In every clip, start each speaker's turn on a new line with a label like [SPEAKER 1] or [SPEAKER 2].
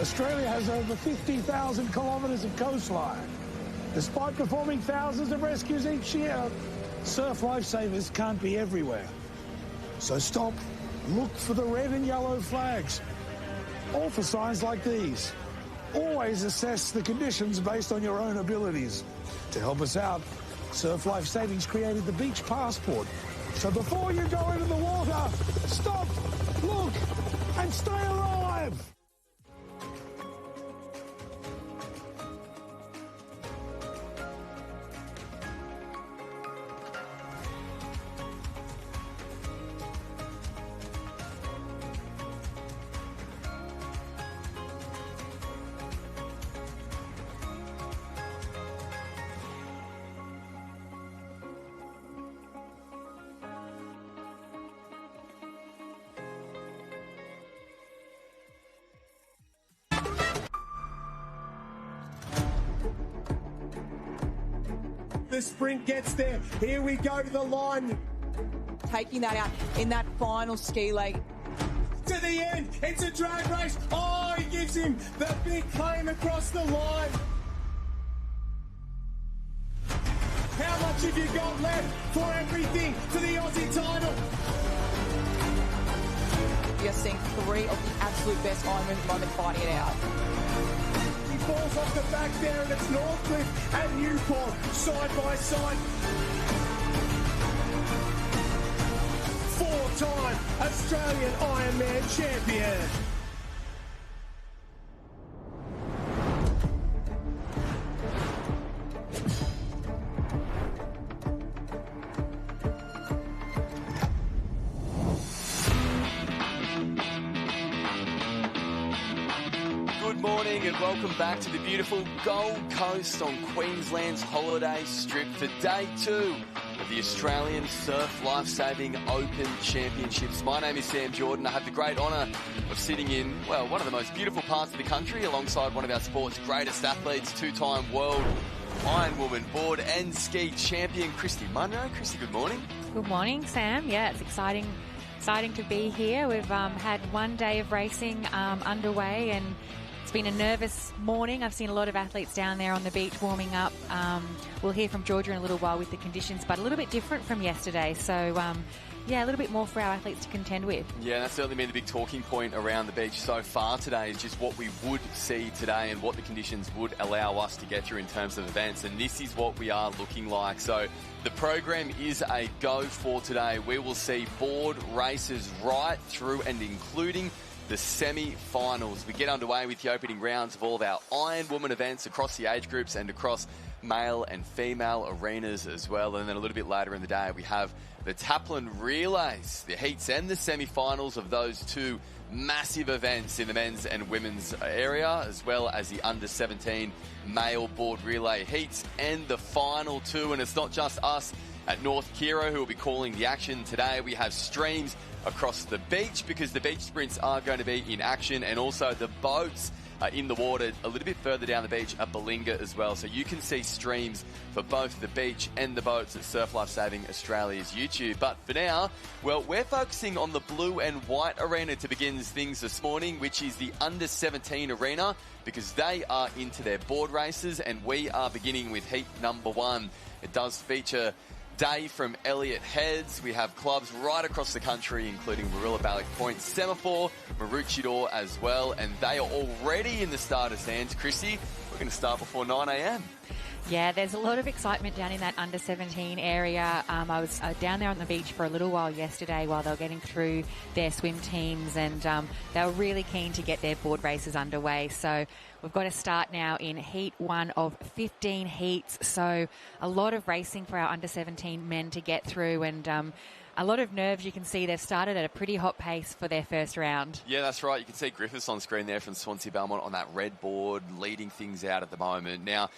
[SPEAKER 1] Australia has over 50,000 kilometres of coastline. Despite performing thousands of rescues each year, surf lifesavers can't be everywhere. So stop, look for the red and yellow flags, or for signs like these. Always assess the conditions based on your own abilities. To help us out, Surf Life Savings created the Beach Passport. So before you go into the water, stop, look, and stay alive.
[SPEAKER 2] The sprint gets there. Here we go to the line.
[SPEAKER 3] Taking that out in that final ski leg.
[SPEAKER 2] To the end. It's a drag race. Oh, he gives him the big claim across the line. How much have you got left for everything to the Aussie title?
[SPEAKER 3] You're seeing three of the absolute best Ironman at the moment fighting it out.
[SPEAKER 2] Falls off the back there, and it's Northcliffe and Newport side by side. Four-time Australian Ironman champion.
[SPEAKER 4] And welcome back to the beautiful Gold Coast on Queensland's holiday strip for day 2 of the Australian Surf Lifesaving Open Championships. My name is Sam Jordan. I have the great honour of sitting in, well, one of the most beautiful parts of the country alongside one of our sport's greatest athletes, two-time world Ironwoman board and ski champion, Christy Munro. Christy, good morning.
[SPEAKER 5] Good morning, Sam. Yeah, it's exciting to be here. We've had one day of racing underway, and it's been a nervous morning. I've seen a lot of athletes down there on the beach warming up. We'll hear from Georgia in a little while with the conditions, but a little bit different from yesterday. So, yeah, a little bit more for our athletes to contend with. Yeah,
[SPEAKER 4] that's certainly been the big talking point around the beach so far today, is just what we would see today and what the conditions would allow us to get through in terms of events. And this is what we are looking like. So the program is a go for today. We will see board races right through and including the semi-finals. We get underway with the opening rounds of all of our Ironwoman events across the age groups and across male and female arenas as well. And then a little bit later in the day, we have the Taplin relays, the heats and the semi-finals of those two massive events in the men's and women's area, as well as the under-17 male board relay heats and the final two. And it's not just us at North Kiro who will be calling the action today. We have streams across the beach because the beach sprints are going to be in action, and also the boats are in the water a little bit further down the beach at Balinga as well. So you can see streams for both the beach and the boats at Surf Life Saving Australia's YouTube. But for now, well, we're focusing on the blue and white arena to begin things this morning, which is the under-17 arena, because they are into their board races, and we are beginning with heat number 1. It does feature day from Elliott Heads. We have clubs right across the country, including Warilla Ballock Point, Semaphore, Maroochydore as well, and they are already in the starter's hands. Chrissy, we're going to start before 9 a.m.
[SPEAKER 5] Yeah, there's a lot of excitement down in that under-17 area. I was down there on the beach for a little while yesterday while they were getting through their swim teams, and they were really keen to get their board races underway. So we've got to start now in heat 1 of 15 heats. So a lot of racing for our under-17 men to get through, and a lot of nerves. You can see they've started at a pretty hot pace for their first round.
[SPEAKER 4] Yeah, that's right. You can see Griffiths on screen there from Swansea Belmont on that red board, leading things out at the moment. Now,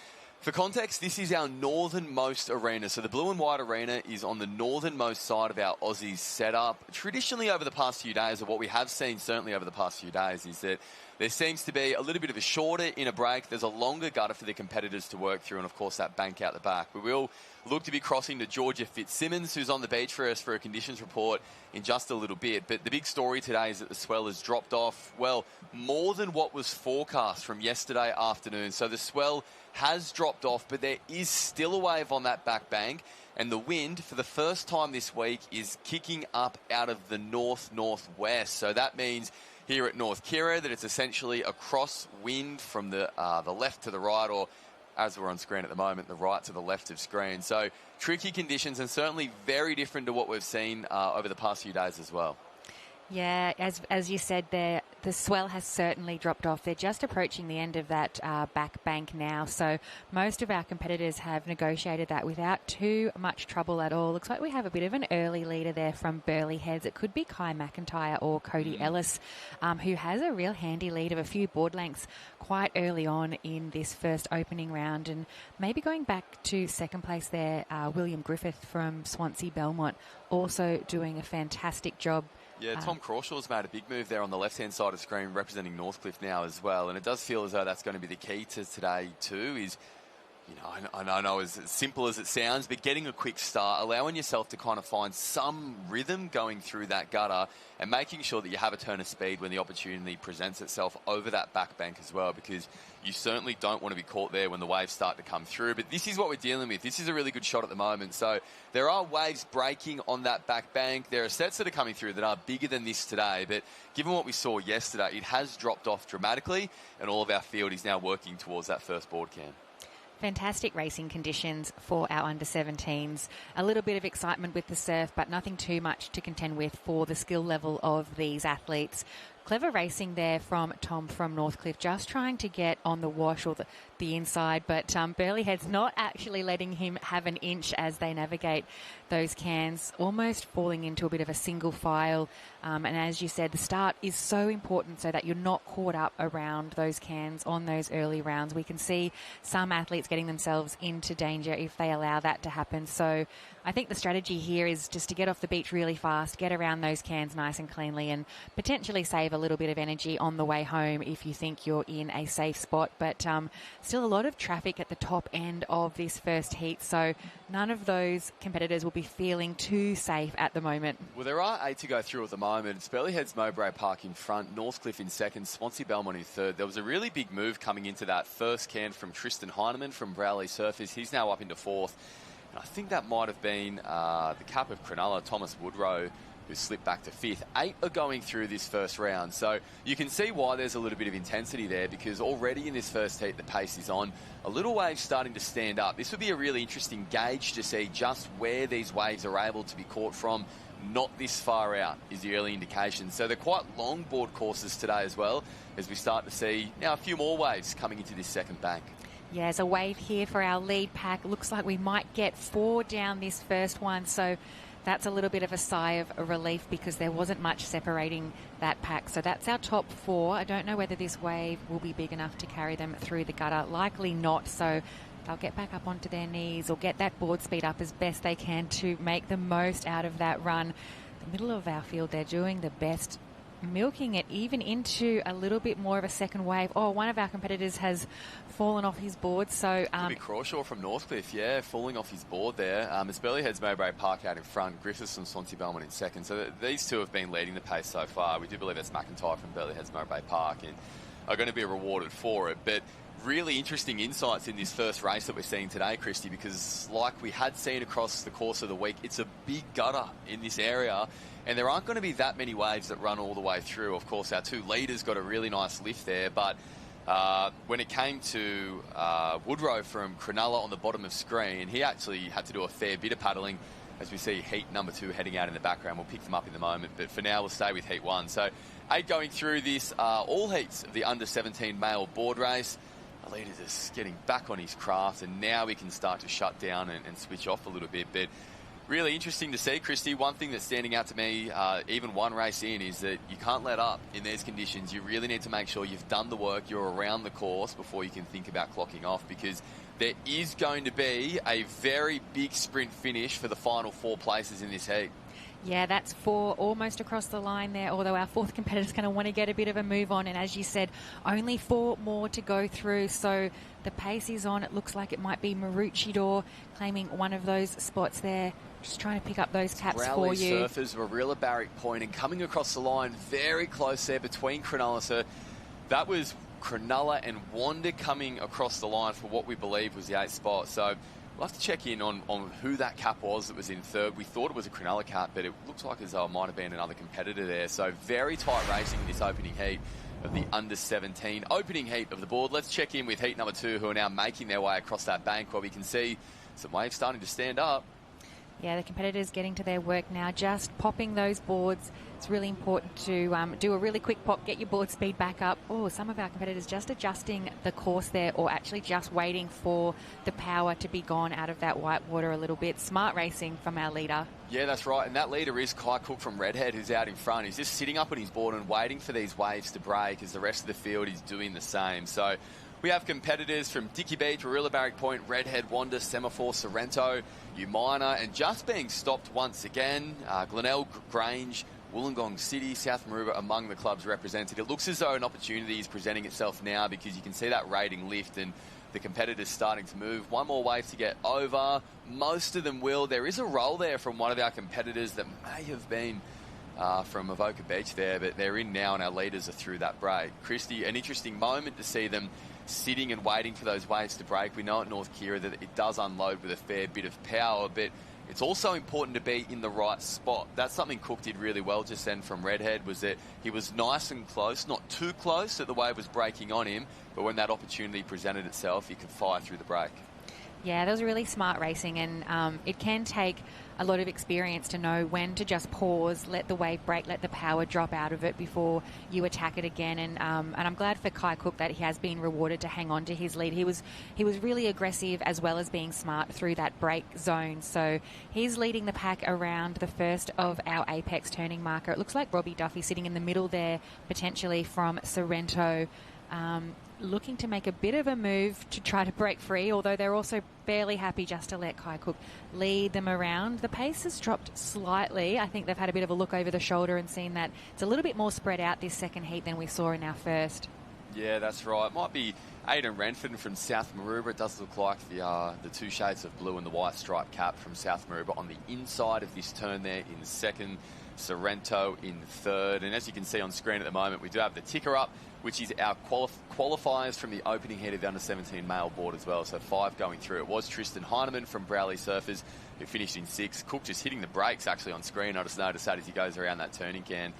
[SPEAKER 4] For context, this is our northernmost arena. So the blue and white arena is on the northernmost side of our Aussies setup. Traditionally over the past few days, or what we have seen certainly over the past few days, is that there seems to be a little bit of a shorter inner break. There's a longer gutter for the competitors to work through, and of course that bank out the back. We will look to be crossing to Georgia Fitzsimmons, who's on the beach for us for a conditions report in just a little bit. But the big story today is that the swell has dropped off, well, more than what was forecast from yesterday afternoon. So the swell has dropped off, but there is still a wave on that back bank, and the wind, for the first time this week, is kicking up out of the north-northwest. So that means here at North Kira that it's essentially a cross-wind from the left to the right, or as we're on screen at the moment, the right to the left of screen. So tricky conditions, and certainly very different to what we've seen over the past few days as well.
[SPEAKER 5] Yeah, as you said there, the swell has certainly dropped off. They're just approaching the end of that back bank now. So most of our competitors have negotiated that without too much trouble at all. Looks like we have a bit of an early leader there from Burleigh Heads. It could be Kai McIntyre or Cody Ellis, who has a real handy lead of a few board lengths quite early on in this first opening round. And maybe going back to second place there, William Griffith from Swansea Belmont, also doing a fantastic job.
[SPEAKER 4] Yeah, Tom Crawshaw's made a big move there on the left-hand side of the screen, representing Northcliffe now as well. And it does feel as though that's going to be the key to today too, is, you know, I know as simple as it sounds, but getting a quick start, allowing yourself to kind of find some rhythm going through that gutter, and making sure that you have a turn of speed when the opportunity presents itself over that back bank as well, because you certainly don't want to be caught there when the waves start to come through. But this is what we're dealing with. This is a really good shot at the moment. So there are waves breaking on that back bank. There are sets that are coming through that are bigger than this today. But given what we saw yesterday, it has dropped off dramatically, and all of our field is now working towards that first board cam.
[SPEAKER 5] Fantastic racing conditions for our under-17s. A little bit of excitement with the surf, but nothing too much to contend with for the skill level of these athletes. Clever racing there from Tom from Northcliffe, just trying to get on the wash or the inside, but Burleigh Head's not actually letting him have an inch as they navigate those cans, almost falling into a bit of a single file. And as you said, the start is so important so that you're not caught up around those cans on those early rounds. We can see some athletes getting themselves into danger if they allow that to happen. So I think the strategy here is just to get off the beach really fast, get around those cans nice and cleanly, and potentially save a little bit of energy on the way home if you think you're in a safe spot. But still a lot of traffic at the top end of this first heat, so none of those competitors will be feeling too safe at the moment.
[SPEAKER 4] Well, there are 8 to go through at the moment. It's Burleigh Heads Mowbray Park in front, Northcliffe in second, Swansea Belmont in third. There was a really big move coming into that first can from Tristan Heinemann from Browley Surfers. He's now up into fourth. And I think that might have been the cap of Cronulla, Thomas Woodrow, who slipped back to fifth. 8 are going through this first round. So you can see why there's a little bit of intensity there, because already in this first heat, the pace is on. A little wave starting to stand up. This would be a really interesting gauge to see just where these waves are able to be caught from. Not this far out is the early indication. So they're quite long board courses today as well, as we start to see now a few more waves coming into this second bank.
[SPEAKER 5] Yeah, there's a wave here for our lead pack. Looks like we might get 4 down this first one, so that's a little bit of a sigh of relief because there wasn't much separating that pack. So that's our top 4. I don't know whether this wave will be big enough to carry them through the gutter. Likely not, so they'll get back up onto their knees or get that board speed up as best they can to make the most out of that run. The middle of our field, they're doing the best, milking it even into a little bit more of a second wave. Oh, one of our competitors has fallen off his board. So
[SPEAKER 4] Could be Crawshaw from Northcliffe, yeah, falling off his board there. It's Burleigh Heads Mowbray Park out in front, Griffiths from Swansea Belmont in second. So these two have been leading the pace so far. We do believe it's McIntyre from Burleigh Heads Mowbray Park and are going to be rewarded for it. But really interesting insights in this first race that we're seeing today, Christy, because like we had seen across the course of the week, it's a big gutter in this area, and there aren't going to be that many waves that run all the way through. Of course, our two leaders got a really nice lift there, but when it came to Woodrow from Cronulla on the bottom of screen, he actually had to do a fair bit of paddling. As we see heat number 2 heading out in the background. We'll pick them up in the moment, but for now we'll stay with heat 1. So 8 going through this, all heats of the under-17 male board race. The leader just getting back on his craft, and now we can start to shut down and switch off a little bit. But really interesting to see, Christy. One thing that's standing out to me, even one race in, is that you can't let up in these conditions. You really need to make sure you've done the work, you're around the course before you can think about clocking off, because there is going to be a very big sprint finish for the final 4 places in this heat.
[SPEAKER 5] Yeah, that's 4 almost across the line there, although our 4th competitor's going to want to get a bit of a move on. And as you said, only 4 more to go through. So the pace is on. It looks like it might be Maroochydore claiming one of those spots there. Just trying to pick up those caps for you.
[SPEAKER 4] Surfers, Warilla Barrick Point, and coming across the line very close there between Cronulla. So that was Cronulla and Wanda coming across the line for what we believe was the 8th spot. So we'll have to check in on who that cap was that was in 3rd. We thought it was a Cronulla cap, but it looks like as though it might have been another competitor there. So very tight racing in this opening heat of the under-17 opening heat of the board. Let's check in with heat number 2, who are now making their way across that bank, where we can see some waves starting to stand up.
[SPEAKER 5] Yeah, the competitors getting to their work now, just popping those boards. It's really important to do a really quick pop, get your board speed back up. Oh, some of our competitors just adjusting the course there, or actually just waiting for the power to be gone out of that white water a little bit. Smart racing from our leader.
[SPEAKER 4] Yeah, that's right. And that leader is Kai Cook from Redhead, who's out in front. He's just sitting up on his board and waiting for these waves to break as the rest of the field is doing the same. So we have competitors from Dickey Beach, Warilla Barrick Point, Redhead, Wanda, Semaphore, Sorrento, Umina, and just being stopped once again, Glenelg, Grange, Wollongong City, South Maroubra among the clubs represented. It looks as though an opportunity is presenting itself now, because you can see that rating lift and the competitors starting to move. One more wave to get over. Most of them will. There is a roll there from one of our competitors that may have been from Avoca Beach there, but they're in now and our leaders are through that break. Christy, an interesting moment to see them sitting and waiting for those waves to break. We know at North Kira that it does unload with a fair bit of power, but it's also important to be in the right spot. That's something Cook did really well just then from Redhead, was that he was nice and close, not too close that the wave was breaking on him, but when that opportunity presented itself, he could fire through the break.
[SPEAKER 5] Yeah, that was really smart racing, and it can take a lot of experience to know when to just pause, let the wave break, let the power drop out of it before you attack it again. And I'm glad for Kai Cook that he has been rewarded to hang on to his lead. He was really aggressive as well as being smart through that break zone. So he's leading the pack around the first of our apex turning marker. It looks like Robbie Duffy sitting in the middle there, potentially from Sorrento. Looking to make a bit of a move to try to break free, although they're also fairly happy just to let Kai Cook lead them around. The pace has dropped slightly. I think they've had a bit of a look over the shoulder and seen that it's a little bit more spread out this second heat than we saw in our first.
[SPEAKER 4] Yeah, that's right. It might be Aidan Renford from South Maroubra. It does look like the 2 shades of blue and the white striped cap from South Maroubra on the inside of this turn there in 2nd. Sorrento in 3rd. And as you can see on screen at the moment, we do have the ticker up, which is our qualifiers from the opening heat of the under-17 male board as well. So 5 going through. It was Tristan Heinemann from Browley Surfers who finished in 6th. Cook just hitting the brakes actually on screen. I just noticed that as he goes around that turning can.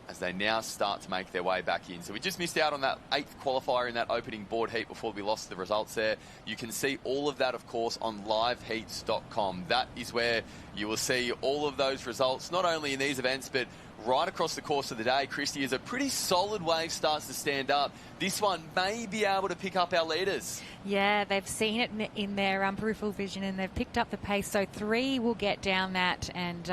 [SPEAKER 4] As they now start to make their way back in. So we just missed out on that 8th qualifier in that opening board heat before we lost the results there. You can see all of that, of course, on liveheats.com. That is where you will see all of those results, not only in these events, but right across the course of the day. Christy, as a pretty solid wave starts to stand up, this one may be able to pick up our leaders.
[SPEAKER 5] Yeah, they've seen it in their peripheral vision and they've picked up the pace. So 3 will get down that, and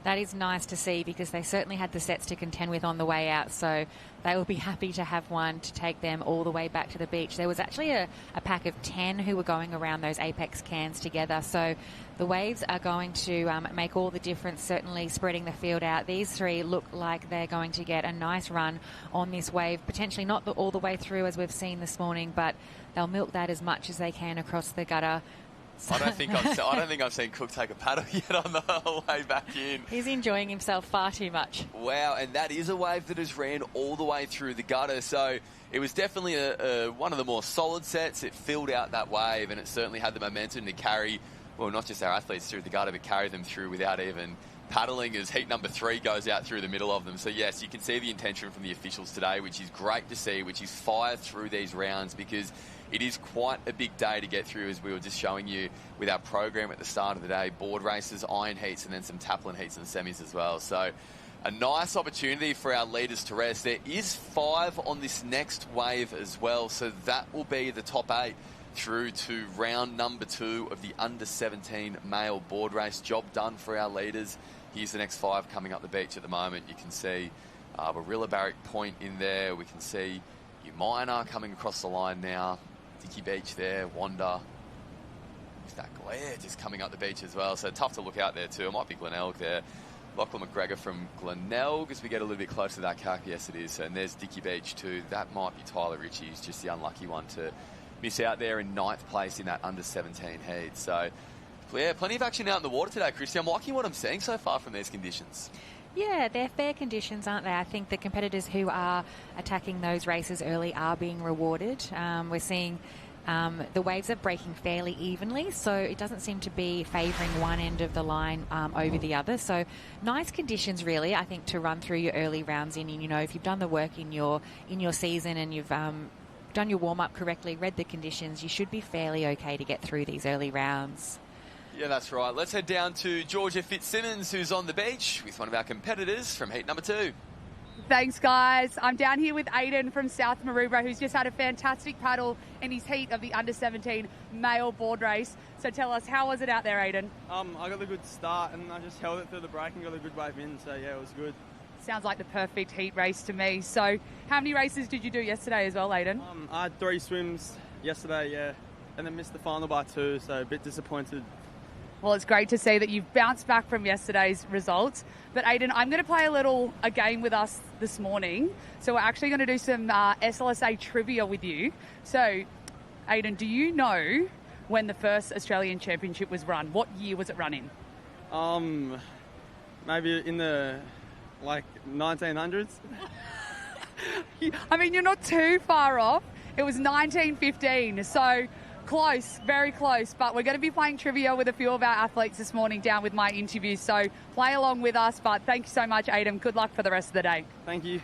[SPEAKER 5] that is nice to see because they certainly had the sets to contend with on the way out. So they will be happy to have one to take them all the way back to the beach. There was actually a pack of 10 who were going around those Apex cans together. So the waves are going to make all the difference, certainly spreading the field out. These 3 look like they're going to get a nice run on this wave, potentially not all the way through as we've seen this morning, but they'll milk that as much as they can across the gutter.
[SPEAKER 4] I don't think I've seen Cook take a paddle yet on the way back in.
[SPEAKER 5] He's enjoying himself far too much.
[SPEAKER 4] Wow, and that is a wave that has ran all the way through the gutter. So it was definitely one of the more solid sets. It filled out that wave, and it certainly had the momentum to carry, well, not just our athletes through the gutter, but carry them through without even paddling as heat number 3 goes out through the middle of them. So yes, you can see the intention from the officials today, which is great to see, which is fire through these rounds, because it is quite a big day to get through, as we were just showing you with our program at the start of the day. Board races, iron heats, and then some Taplin heats and semis as well. So a nice opportunity for our leaders to rest. There is 5 on this next wave as well, so that will be the top 8 through to round number 2 of the under-17 male board race. Job done for our leaders. Here's the next 5 coming up the beach at the moment. You can see Warilla Barrick Point in there. We can see Umina coming across the line now. Dicky Beach there, Wanda. With that glare just coming up the beach as well. So tough to look out there too. It might be Glenelg there. Lachlan McGregor from Glenelg as we get a little bit closer to that cack. Yes, it is. And there's Dicky Beach too. That might be Tyler Ritchie. He's just the unlucky one to miss out there in 9th place in that under-17 heat. So, yeah, plenty of action out in the water today, Christy. I'm liking what I'm seeing so far from these conditions.
[SPEAKER 5] Yeah, they're fair conditions, aren't they? I think the competitors who are attacking those races early are being rewarded. We're seeing the waves are breaking fairly evenly, so it doesn't seem to be favouring one end of the line over the other. So nice conditions, really, I think, to run through your early rounds in. And, you know, if you've done the work in your season and you've done your warm-up correctly, read the conditions, you should be fairly okay to get through these early rounds.
[SPEAKER 4] Yeah, that's right. Let's head down to Georgia Fitzsimmons, who's on the beach with one of our competitors from heat number 2.
[SPEAKER 6] Thanks, guys. I'm down here with Aiden from South Maroubra, who's just had a fantastic paddle in his heat of the under-17 male board race. So tell us, how was it out there, Aiden?
[SPEAKER 7] I got a good start and I just held it through the break and got a good wave in. So, yeah, it was good.
[SPEAKER 6] Sounds like the perfect heat race to me. So how many races did you do yesterday as well, Aiden?
[SPEAKER 7] I had 3 swims yesterday, yeah, and then missed the final by 2, so a bit disappointed.
[SPEAKER 6] Well, it's great to see that you've bounced back from yesterday's results. But Aiden, I'm going to play a game with us this morning. So we're actually going to do some SLSA trivia with you. So, Aiden, do you know when the first Australian Championship was run? What year was it run in?
[SPEAKER 7] Maybe in the 1900s.
[SPEAKER 6] I mean, you're not too far off. It was 1915. So close, very close. But we're going to be playing trivia with a few of our athletes this morning down with my interview. So play along with us. But thank you so much, Aiden. Good luck for the rest of the day.
[SPEAKER 7] Thank you.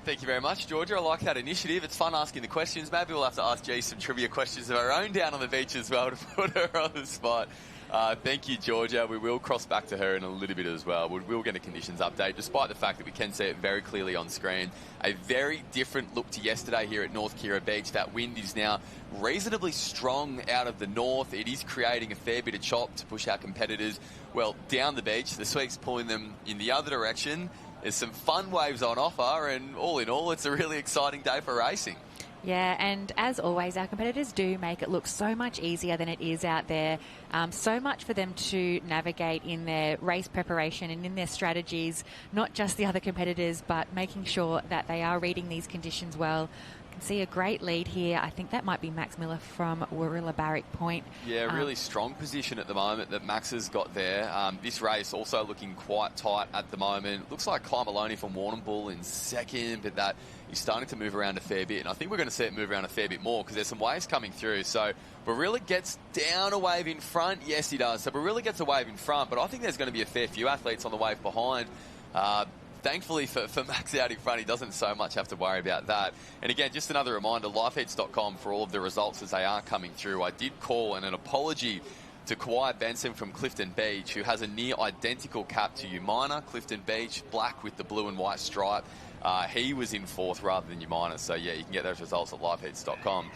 [SPEAKER 4] Thank you very much, Georgia. I like that initiative. It's fun asking the questions. Maybe we'll have to ask G some trivia questions of our own down on the beach as well to put her on the spot. Thank you, Georgia. We will cross back to her in a little bit as well. We will get a conditions update, despite the fact that we can see it very clearly on screen. A very different look to yesterday here at North Kira Beach. That wind is now reasonably strong out of the north. It is creating a fair bit of chop to push our competitors, well, down the beach. The sweep's pulling them in the other direction. There's some fun waves on offer, and all in all, it's a really exciting day for racing.
[SPEAKER 5] Yeah, and as always, our competitors do make it look so much easier than it is out there. So much for them to navigate in their race preparation and in their strategies, not just the other competitors, but making sure that they are reading these conditions well. You can see a great lead here. I think that might be Max Miller from Warilla Barrack Point.
[SPEAKER 4] Yeah, really strong position at the moment that Max has got there. This race also looking quite tight at the moment. Looks like Clyde Maloney from Warrnambool in second, but that is starting to move around a fair bit. And I think we're going to see it move around a fair bit more because there's some waves coming through. So Barilla gets down a wave in front. Yes, he does. So Barilla gets a wave in front, but I think there's going to be a fair few athletes on the wave behind. Thankfully for Max out in front, he doesn't so much have to worry about that. And again, just another reminder, lifeheats.com for all of the results as they are coming through. I did call, and an apology to Kawhi Benson from Clifton Beach, who has a near identical cap to Umina. Clifton Beach, black with the blue and white stripe. He was in 4th rather than Umina. So, yeah, you can get those results at lifeheats.com.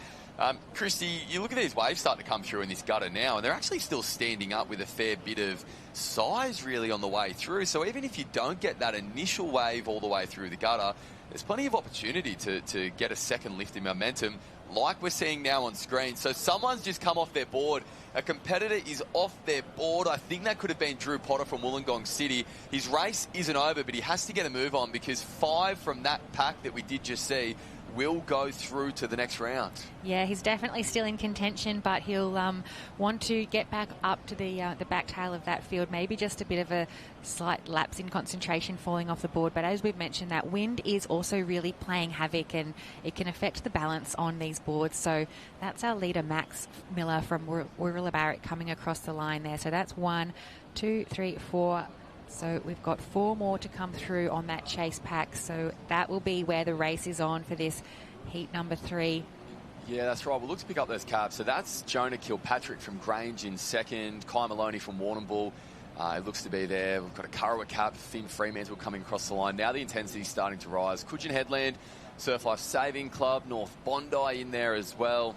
[SPEAKER 4] Christy, you look at these waves starting to come through in this gutter now, and they're actually still standing up with a fair bit of size really on the way through. So even if you don't get that initial wave all the way through the gutter, there's plenty of opportunity to get a second lift in momentum like we're seeing now on screen. So someone's just come off their board. A competitor is off their board. I think that could have been Drew Potter from Wollongong City. His race isn't over, but he has to get a move on because 5 from that pack that we did just see will go through to the next round.
[SPEAKER 5] Yeah, he's definitely still in contention, but he'll want to get back up to the back tail of that field. Maybe just a bit of a slight lapse in concentration falling off the board. But as we've mentioned, that wind is also really playing havoc and it can affect the balance on these boards. So that's our leader, Max Miller from Warilla Barrack, coming across the line there. So that's 1, 2, 3, 4. So we've got 4 more to come through on that chase pack. So that will be where the race is on for this heat number 3.
[SPEAKER 4] Yeah, that's right. We'll look to pick up those caps. So that's Jonah Kilpatrick from Grange in second. Kai Maloney from Warrnambool. It looks to be there. We've got a Kurrawa cap, Finn Fremantle coming across the line. Now the intensity is starting to rise. Coogin Headland, Surf Life Saving Club, North Bondi in there as well.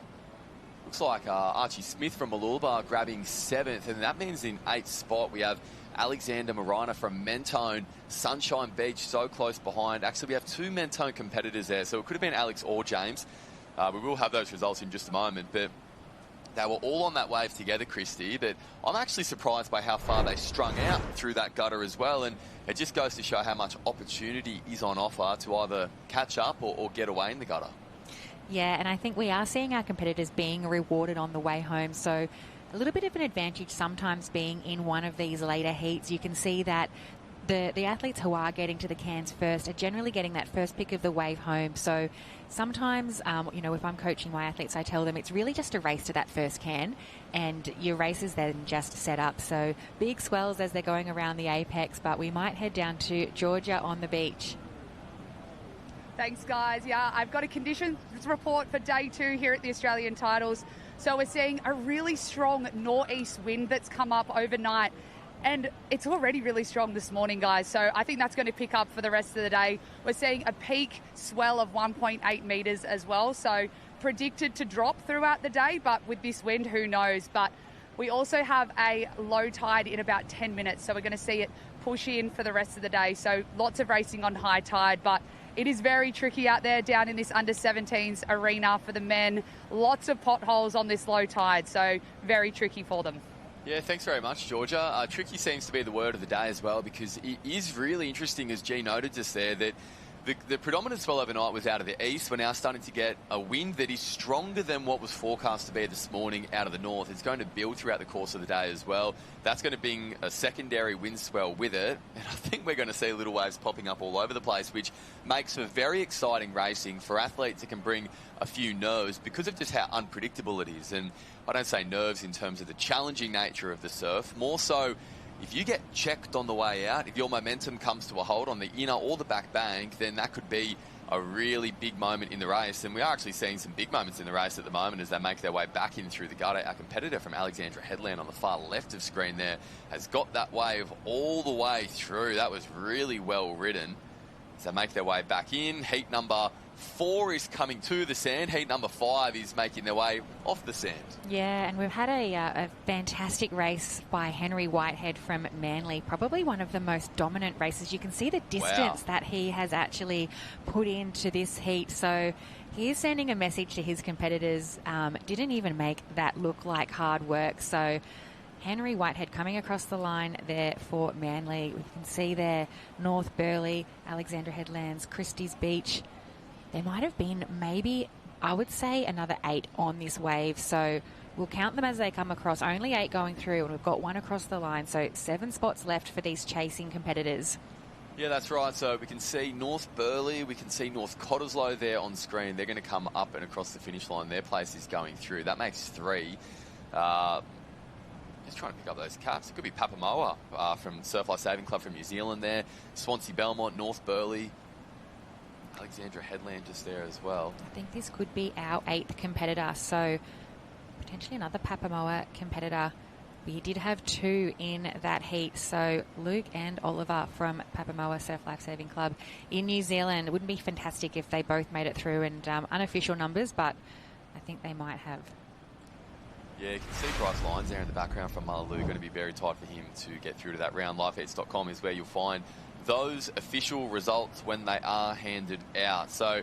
[SPEAKER 4] Looks like Archie Smith from Mooloolaba grabbing 7th. And that means in 8th spot we have Alexander Marina from Mentone, Sunshine Beach so close behind. Actually, we have 2 Mentone competitors there, so it could have been Alex or James. We will have those results in just a moment, but they were all on that wave together, Christy, but I'm actually surprised by how far they strung out through that gutter as well, and it just goes to show how much opportunity is on offer to either catch up or get away in the gutter.
[SPEAKER 5] Yeah, and I think we are seeing our competitors being rewarded on the way home, so a little bit of an advantage sometimes being in one of these later heats. You can see that the athletes who are getting to the cans first are generally getting that first pick of the wave home. So sometimes, if I'm coaching my athletes, I tell them it's really just a race to that first can, and your race is then just set up. So big swells as they're going around the apex, but we might head down to Georgia on the beach.
[SPEAKER 6] Thanks, guys. Yeah, I've got a conditions report for day 2 here at the Australian Titles. So we're seeing a really strong northeast wind that's come up overnight. And it's already really strong this morning, guys. So I think that's going to pick up for the rest of the day. We're seeing a peak swell of 1.8 metres as well. So predicted to drop throughout the day, but with this wind, who knows? But we also have a low tide in about 10 minutes. So we're going to see it push in for the rest of the day. So lots of racing on high tide, but it is very tricky out there down in this under-17s arena for the men. Lots of potholes on this low tide, so very tricky for them.
[SPEAKER 4] Yeah, thanks very much, Georgia. Tricky seems to be the word of the day as well, because it is really interesting, as G noted just there, that the predominant swell overnight was out of the east. We're now starting to get a wind that is stronger than what was forecast to be this morning out of the north. It's going to build throughout the course of the day as well. That's going to bring a secondary wind swell with it, and I think we're going to see little waves popping up all over the place, which makes for very exciting racing for athletes that can bring a few nerves because of just how unpredictable it is. And I don't say nerves in terms of the challenging nature of the surf, more so if you get checked on the way out, if your momentum comes to a halt on the inner or the back bank, then that could be a really big moment in the race. And we are actually seeing some big moments in the race at the moment as they make their way back in through the gutter. Our competitor from Alexandra Headland on the far left of screen there has got that wave all the way through. That was really well ridden. As they make their way back in, heat number 4 is coming to the sand. Heat number 5 is making their way off the sand.
[SPEAKER 5] Yeah, and we've had a fantastic race by Henry Whitehead from Manly. Probably one of the most dominant races. You can see the distance that he has actually put into this heat. So he is sending a message to his competitors. Didn't even make that look like hard work. So Henry Whitehead coming across the line there for Manly. We can see there North Burleigh, Alexandra Headlands, Christie's Beach. There might have been maybe, I would say, another 8 on this wave. So we'll count them as they come across. Only 8 going through, and we've got 1 across the line. So 7 spots left for these chasing competitors.
[SPEAKER 4] Yeah, that's right. So we can see North Burleigh, we can see North Cottesloe there on screen. They're going to come up and across the finish line. Their place is going through. That makes 3. Just trying to pick up those caps. It could be Papamoa from Surf Life Saving Club from New Zealand there. Swansea Belmont, North Burleigh. Alexandra Headland just there as well.
[SPEAKER 5] I think this could be our 8th competitor, so potentially another Papamoa competitor. We did have 2 in that heat, so Luke and Oliver from Papamoa Surf Life Saving Club in New Zealand. It wouldn't be fantastic if they both made it through, and unofficial numbers, but I think they might have.
[SPEAKER 4] Yeah, you can see Bryce Lyons there in the background from Malaloo. Going to be very tight for him to get through to that round. Lifeheats.com is where you'll find those official results when they are handed out. So,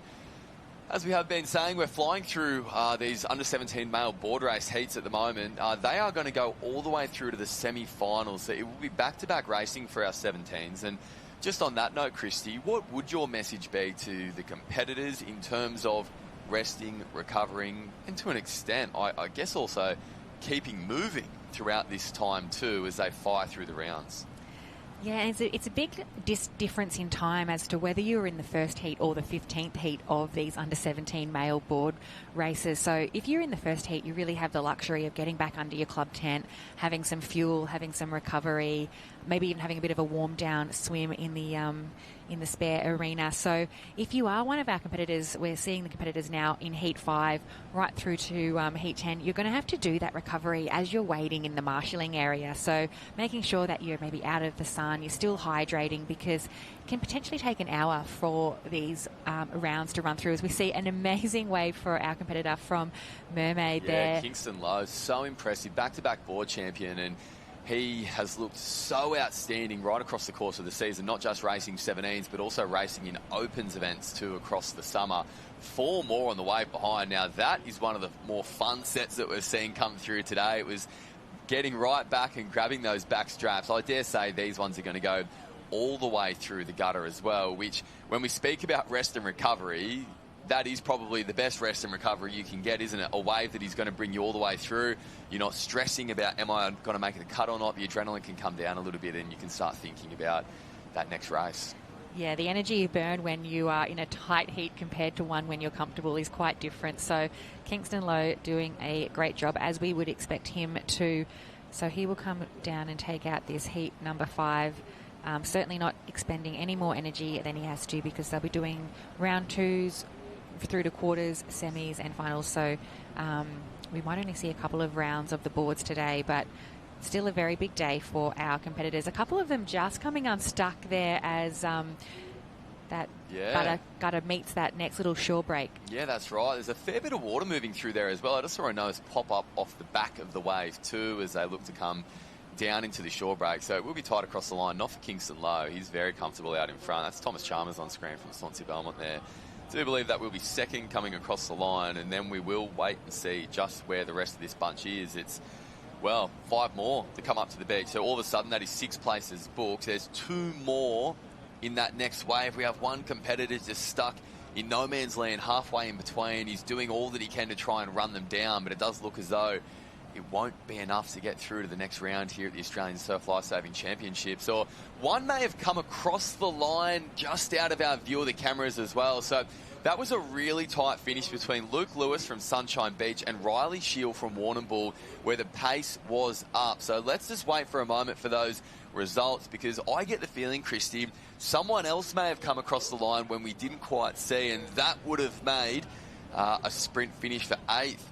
[SPEAKER 4] as we have been saying, we're flying through these under-17 male board race heats at the moment. They are going to go all the way through to the semi-finals. So it will be back-to-back racing for our 17s. And just on that note, Christy, what would your message be to the competitors in terms of resting, recovering, and to an extent, I guess also keeping moving throughout this time too as they fire through the rounds?
[SPEAKER 5] Yeah, and it's a big difference in time as to whether you're in the first heat or the 15th heat of these under-17 male board races. So if you're in the first heat, you really have the luxury of getting back under your club tent, having some fuel, having some recovery, maybe even having a bit of a warm-down swim in the spare arena. So if you are one of our competitors, we're seeing the competitors now in Heat 5 right through to Heat 10, you're going to have to do that recovery as you're waiting in the marshalling area. So making sure that you're maybe out of the sun, you're still hydrating, because it can potentially take an hour for these rounds to run through. As we see an amazing wave for our competitor from Mermaid there.
[SPEAKER 4] Yeah, Kingston Lowe, so impressive. Back-to-back board champion, and He has looked so outstanding right across the course of the season, not just racing 17s, but also racing in opens events too across the summer. 4 more on the way behind. Now, that is one of the more fun sets that we're seeing come through today. It was getting right back and grabbing those back straps. I dare say these ones are going to go all the way through the gutter as well, which, when we speak about rest and recovery, that is probably the best rest and recovery you can get, isn't it? A wave that is going to bring you all the way through. You're not stressing about, am I going to make the cut or not? The adrenaline can come down a little bit and you can start thinking about that next race.
[SPEAKER 5] Yeah, the energy you burn when you are in a tight heat compared to one when you're comfortable is quite different. So Kingston Lowe doing a great job, as we would expect him to. So he will come down and take out this heat number 5. Certainly not expending any more energy than he has to, because they'll be doing round 2s through to quarters, semis and finals. So we might only see a couple of rounds of the boards today, but still a very big day for our competitors. A couple of them just coming unstuck there as that gutter meets that next little shore break. Yeah, that's right. There's a fair bit of water moving through there as well. I just saw a nose pop up off the back of the wave too as they look to come down into the shore break. So it will be tight across the line, not for Kingston Lowe. He's very comfortable out in front. That's Thomas Chalmers on screen from Swansea Belmont there. I do believe that will be second coming across the line, and then we will wait and see just where the rest of this bunch is. It's, well, 5 more to come up to the beach. So all of a sudden that is 6 places booked. There's 2 more in that next wave. We have one competitor just stuck in no man's land halfway in between. He's doing all that he can to try and run them down, but it does look as though it won't be enough to get through to the next round here at the Australian Surf Lifesaving Championships. Or one may have come across the line just out of our view of the cameras as well. So that was a really tight finish between Luke Lewis from Sunshine Beach and Riley Shield from Warrnambool, where the pace was up. So let's just wait for a moment for those results, because I get the feeling, Christy, someone else may have come across the line when we didn't quite see, and that would have made a sprint finish for 8th.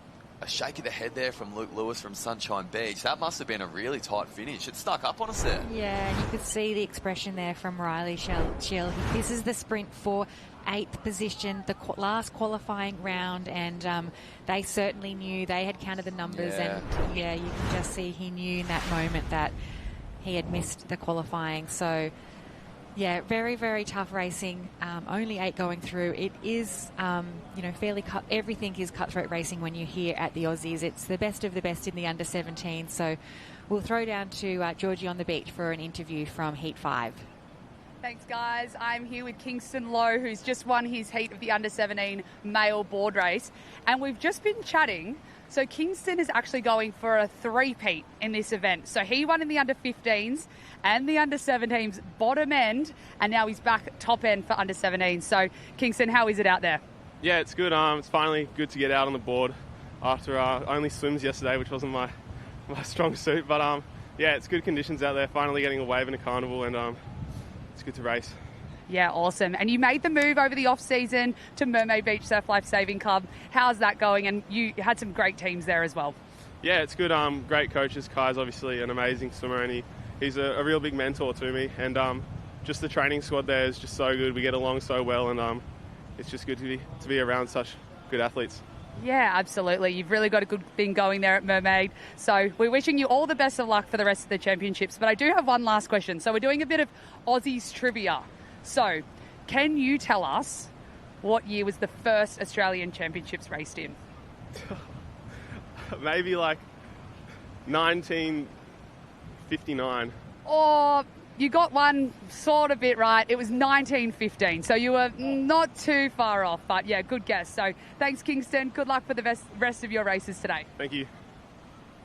[SPEAKER 5] A shake of the head there from Luke Lewis from Sunshine Beach. That must have been a really tight finish. It snuck up on us there. Yeah, and you could see the expression there from Riley Shield. This is the sprint for 8th position, the last qualifying round, and they certainly knew. They had counted the numbers, and you can just see he knew in that moment that he had missed the qualifying. So yeah, very, very tough racing. Only 8 going through. It is, fairly cut. Everything is cutthroat racing when you're here at the Aussies. It's the best of the best in the under 17. So we'll throw down to Georgie on the beach for an interview from Heat 5.
[SPEAKER 6] Thanks, guys. I'm here with Kingston Lowe, who's just won his heat of the under 17 male board race. And we've just been chatting. So Kingston is actually going for a 3-peat in this event. So he won in the under 15s and the under 17s bottom end, and now he's back top end for under 17s. So Kingston, how is it out there?
[SPEAKER 7] Yeah, it's good. It's finally good to get out on the board after only swims yesterday, which wasn't my strong suit. But yeah, it's good conditions out there. Finally getting a wave in a carnival, and it's good to race.
[SPEAKER 6] Yeah, awesome. And you made the move over the off-season to Mermaid Beach Surf Life Saving Club. How's that going? And you had some great teams there as well.
[SPEAKER 7] Yeah, it's good. Great coaches. Kai's obviously an amazing swimmer, and he's a real big mentor to me. And just the training squad there is just so good. We get along so well, and it's just good to be around such good athletes.
[SPEAKER 6] Yeah, absolutely. You've really got a good thing going there at Mermaid. So we're wishing you all the best of luck for the rest of the championships. But I do have one last question. So we're doing a bit of Aussies trivia. So, can you tell us what year was the first Australian Championships raced in?
[SPEAKER 7] Maybe like 1959.
[SPEAKER 6] Or you got one sort of bit right. It was 1915. So you were not too far off. But yeah, good guess. So thanks, Kingston. Good luck for the rest of your races today.
[SPEAKER 7] Thank you.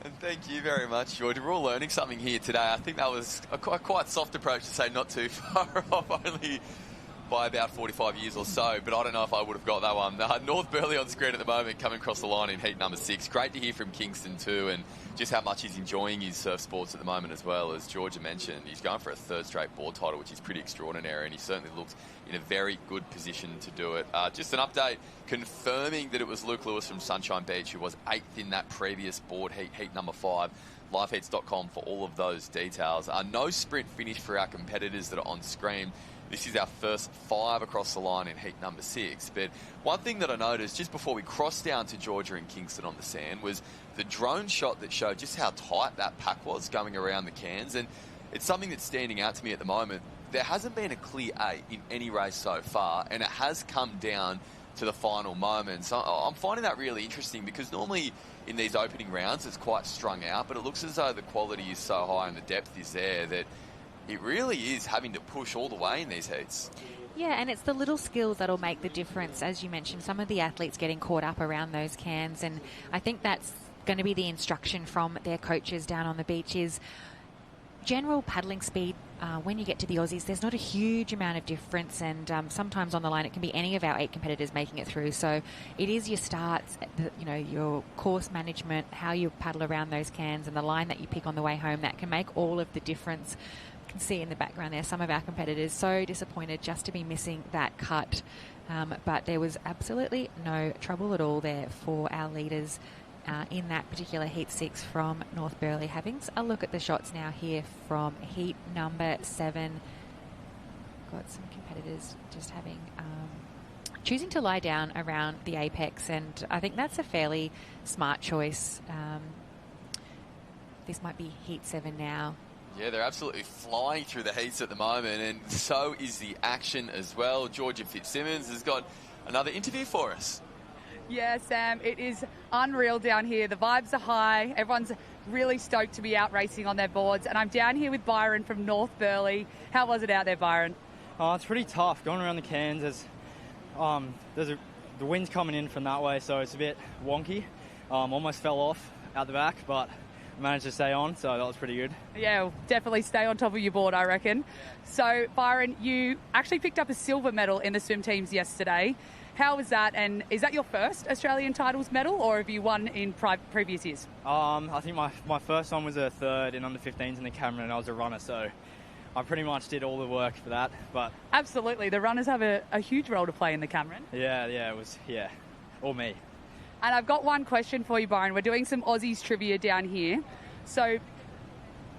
[SPEAKER 4] And thank you very much, George. We're all learning something here today. I think that was a quite soft approach to say not too far off, only by about 45 years or so, but I don't know if I would have got that one. North Burleigh on screen at the moment, coming across the line in heat number 6. Great to hear from Kingston too, and just how much he's enjoying his surf sports at the moment as well. As Georgia mentioned, he's going for a 3rd straight board title, which is pretty extraordinary, and he certainly looks in a very good position to do it. Just an update confirming that it was Luke Lewis from Sunshine Beach who was 8th in that previous board heat number 5. Lifeheats.com for all of those details. No sprint finish for our competitors that are on screen. This is our first 5 across the line in heat number 6. But one thing that I noticed just before we crossed down to Georgia and Kingston on the sand was the drone shot that showed just how tight that pack was going around the cans. And it's something that's standing out to me at the moment. There hasn't been a clear 8 in any race so far, and it has come down to the final moments. I'm finding that really interesting because normally in these opening rounds it's quite strung out, but it looks as though the quality is so high and the depth is there that it really is having to push all the way in these heats.
[SPEAKER 5] Yeah, and it's the little skills that'll make the difference. As you mentioned, some of the athletes getting caught up around those cans, and I think that's going to be the instruction from their coaches down on the beach is general paddling speed. When you get to the Aussies, there's not a huge amount of difference, and sometimes on the line it can be any of our 8 competitors making it through. So it is your starts, your course management, how you paddle around those cans, and the line that you pick on the way home that can make all of the difference. You can see in the background there some of our competitors so disappointed just to be missing that cut, but there was absolutely no trouble at all there for our leaders in that particular heat 6 from North Burleigh. Having a look at the shots now here from heat number 7. Got some competitors just having choosing to lie down around the apex, and I think that's a fairly smart choice. This might be heat 7 now.
[SPEAKER 4] Yeah, they're absolutely flying through the heats at the moment, and so is the action as well. Georgia Fitzsimmons has got another interview for us.
[SPEAKER 6] Yeah, Sam, it is unreal down here. The vibes are high. Everyone's really stoked to be out racing on their boards. And I'm down here with Byron from North Burleigh. How was it out there, Byron?
[SPEAKER 8] It's pretty tough going around the cans. The wind's coming in from that way, so it's a bit wonky. Almost fell off out the back, but managed to stay on, so that was pretty good.
[SPEAKER 6] Yeah, definitely stay on top of your board, I reckon. So, Byron, you actually picked up a silver medal in the swim teams yesterday. How was that, and is that your first Australian titles medal, or have you won in previous years?
[SPEAKER 8] I think my first one was a third in under-15s in the Cameron, and I was a runner, so I pretty much did all the work for that. But
[SPEAKER 6] absolutely, the runners have a huge role to play in the Cameron.
[SPEAKER 8] Yeah, it was, all me.
[SPEAKER 6] And I've got one question for you, Byron. We're doing some Aussies trivia down here. So,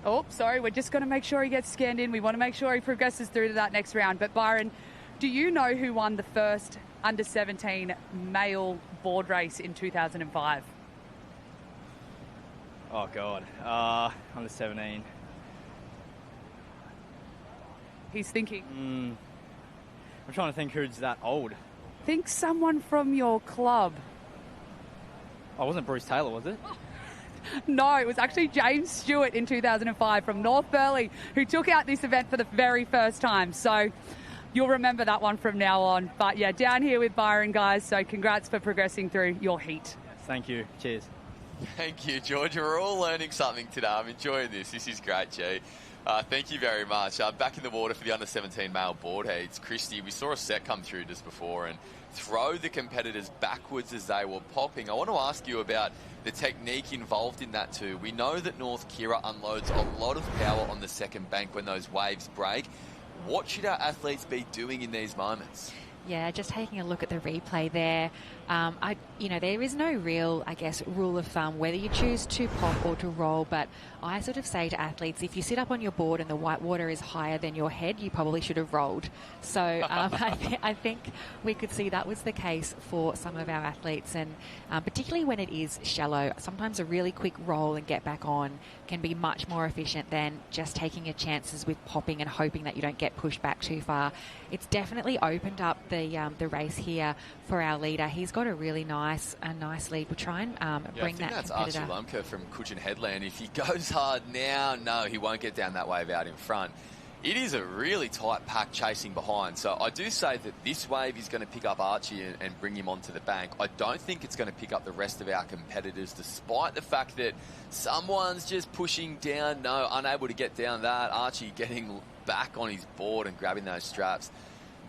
[SPEAKER 6] we're just going to make sure he gets scanned in. We want to make sure he progresses through to that next round. But Byron, do you know who won the first under-17 male board race in 2005?
[SPEAKER 8] Oh, God. Under-17.
[SPEAKER 6] He's thinking.
[SPEAKER 8] I'm trying to think who's that old.
[SPEAKER 6] Think someone from your club.
[SPEAKER 8] Oh, wasn't Bruce Taylor, was it?
[SPEAKER 6] No, it was actually James Stewart in 2005 from North Burleigh who took out this event for the very first time. So you'll remember that one from now on. But yeah, down here with Byron, guys. So congrats for progressing through your heat.
[SPEAKER 8] Thank you. Cheers.
[SPEAKER 4] Thank you, Georgia. We're all learning something today. I'm enjoying this. This is great, G. Thank you very much. Back in the water for the under-17 male board heats. Christy, we saw a set come through just before and throw the competitors backwards as they were popping. I want to ask you about the technique involved in that too. We know that North Kira unloads a lot of power on the second bank when those waves break. What should our athletes be doing in these moments?
[SPEAKER 5] Yeah, just taking a look at the replay there. There is no real, rule of thumb whether you choose to pop or to roll, but I sort of say to athletes, if you sit up on your board and the white water is higher than your head, you probably should have rolled. So I think we could see that was the case for some of our athletes, and particularly when it is shallow. Sometimes a really quick roll and get back on can be much more efficient than just taking your chances with popping and hoping that you don't get pushed back too far. It's definitely opened up the race here for our leader. He's got a really nice lead. We'll try and bring that competitor. I think that's Archie
[SPEAKER 4] Lumka from Cushion Headland. If he goes hard now, no, he won't get down that wave out in front. It is a really tight pack chasing behind. So I do say that this wave is going to pick up Archie and bring him onto the bank. I don't think it's going to pick up the rest of our competitors, despite the fact that someone's just pushing down. No, unable to get down that. Archie getting back on his board and grabbing those straps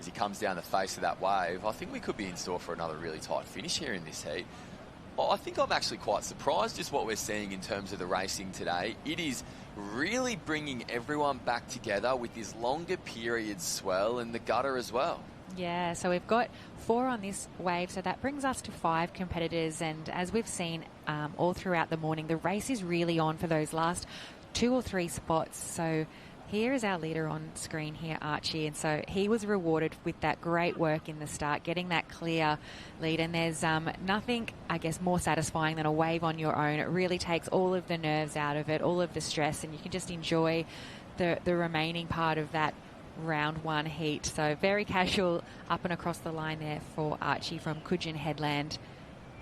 [SPEAKER 4] as he comes down the face of that wave. I think we could be in store for another really tight finish here in this heat. Well, I think I'm actually quite surprised just what we're seeing in terms of the racing today. It is really bringing everyone back together with this longer period swell and the gutter as well.
[SPEAKER 5] Yeah, so we've got 4 on this wave, so that brings us to 5 competitors, and as we've seen all throughout the morning. The race is really on for those last 2 or 3 spots. So here is our leader on screen here, Archie, and so he was rewarded with that great work in the start, getting that clear lead, and there's nothing, I guess, more satisfying than a wave on your own. It really takes all of the nerves out of it, all of the stress, and you can just enjoy the remaining part of that round 1 heat. So very casual up and across the line there for Archie from Coogin Headland.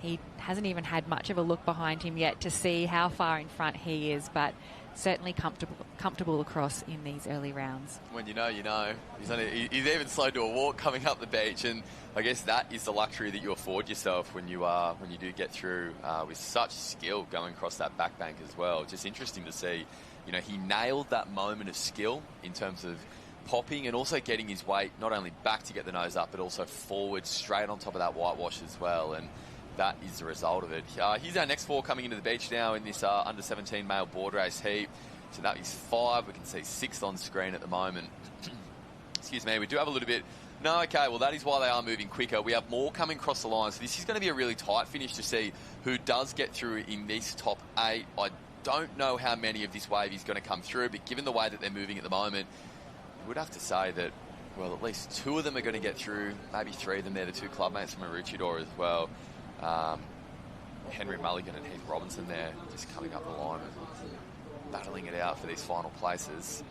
[SPEAKER 5] He hasn't even had much of a look behind him yet to see how far in front he is, but certainly comfortable across in these early rounds.
[SPEAKER 4] When you know, you know. He's even slowed to a walk coming up the beach, and I guess that is the luxury that you afford yourself when you do get through with such skill going across that back bank as well. Just interesting to see. You know, he nailed that moment of skill in terms of popping and also getting his weight not only back to get the nose up, but also forward straight on top of that whitewash as well. And that is the result of it. Here's our next 4 coming into the beach now in this under-17 male board race heat. So that is 5. We can see 6th on screen at the moment. Excuse me. We do have a little bit. No, okay. Well, that is why they are moving quicker. We have more coming across the line. So this is going to be a really tight finish to see who does get through in this top 8. I don't know how many of this wave is going to come through, but given the way that they're moving at the moment, you would have to say that, well, at least 2 of them are going to get through. Maybe 3 of them. They're the 2 clubmates from Maroochydore as well. Henry Mulligan and Heath Robinson there just coming up the line and battling it out for these final places.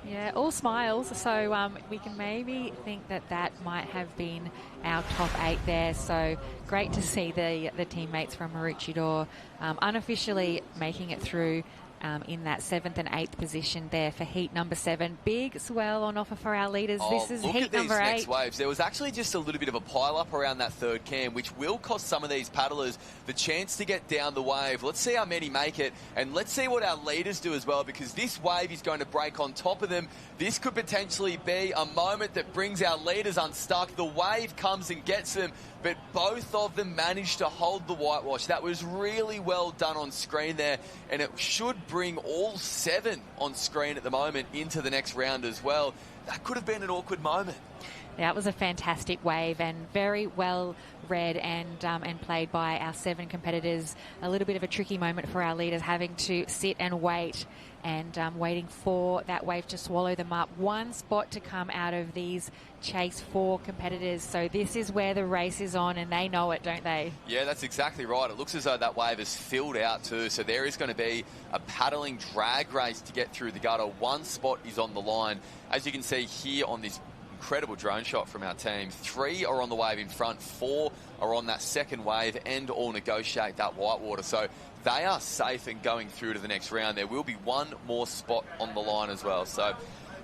[SPEAKER 5] Yeah, all smiles, so we can maybe think that that might have been our top 8 there. So great to see the teammates from Maroochydore unofficially making it through in that 7th and 8th position there for heat number 7. Big swell on offer for our leaders. This is heat number 8. Look at these next
[SPEAKER 4] waves. There was actually just a little bit of a pile-up around that 3rd cam, which will cost some of these paddlers the chance to get down the wave. Let's see how many make it, and let's see what our leaders do as well, because this wave is going to break on top of them. This could potentially be a moment that brings our leaders unstuck. The wave comes and gets them, but both of them managed to hold the whitewash. That was really well done on screen there, and it should bring all 7 on screen at the moment into the next round as well. That could have been an awkward moment.
[SPEAKER 5] That was a fantastic wave and very well read and played by our 7 competitors. A little bit of a tricky moment for our leaders, having to sit and wait and waiting for that wave to swallow them up. 1 spot to come out of these chase 4 competitors. So this is where the race is on, and they know it, don't they?
[SPEAKER 4] Yeah, that's exactly right. It looks as though that wave is filled out too. So there is going to be a paddling drag race to get through the gutter. 1 spot is on the line. As you can see here on this incredible drone shot from our team, 3 are on the wave in front, 4 are on that 2nd wave and all negotiate that whitewater. So they are safe and going through to the next round. There will be 1 more spot on the line as well. So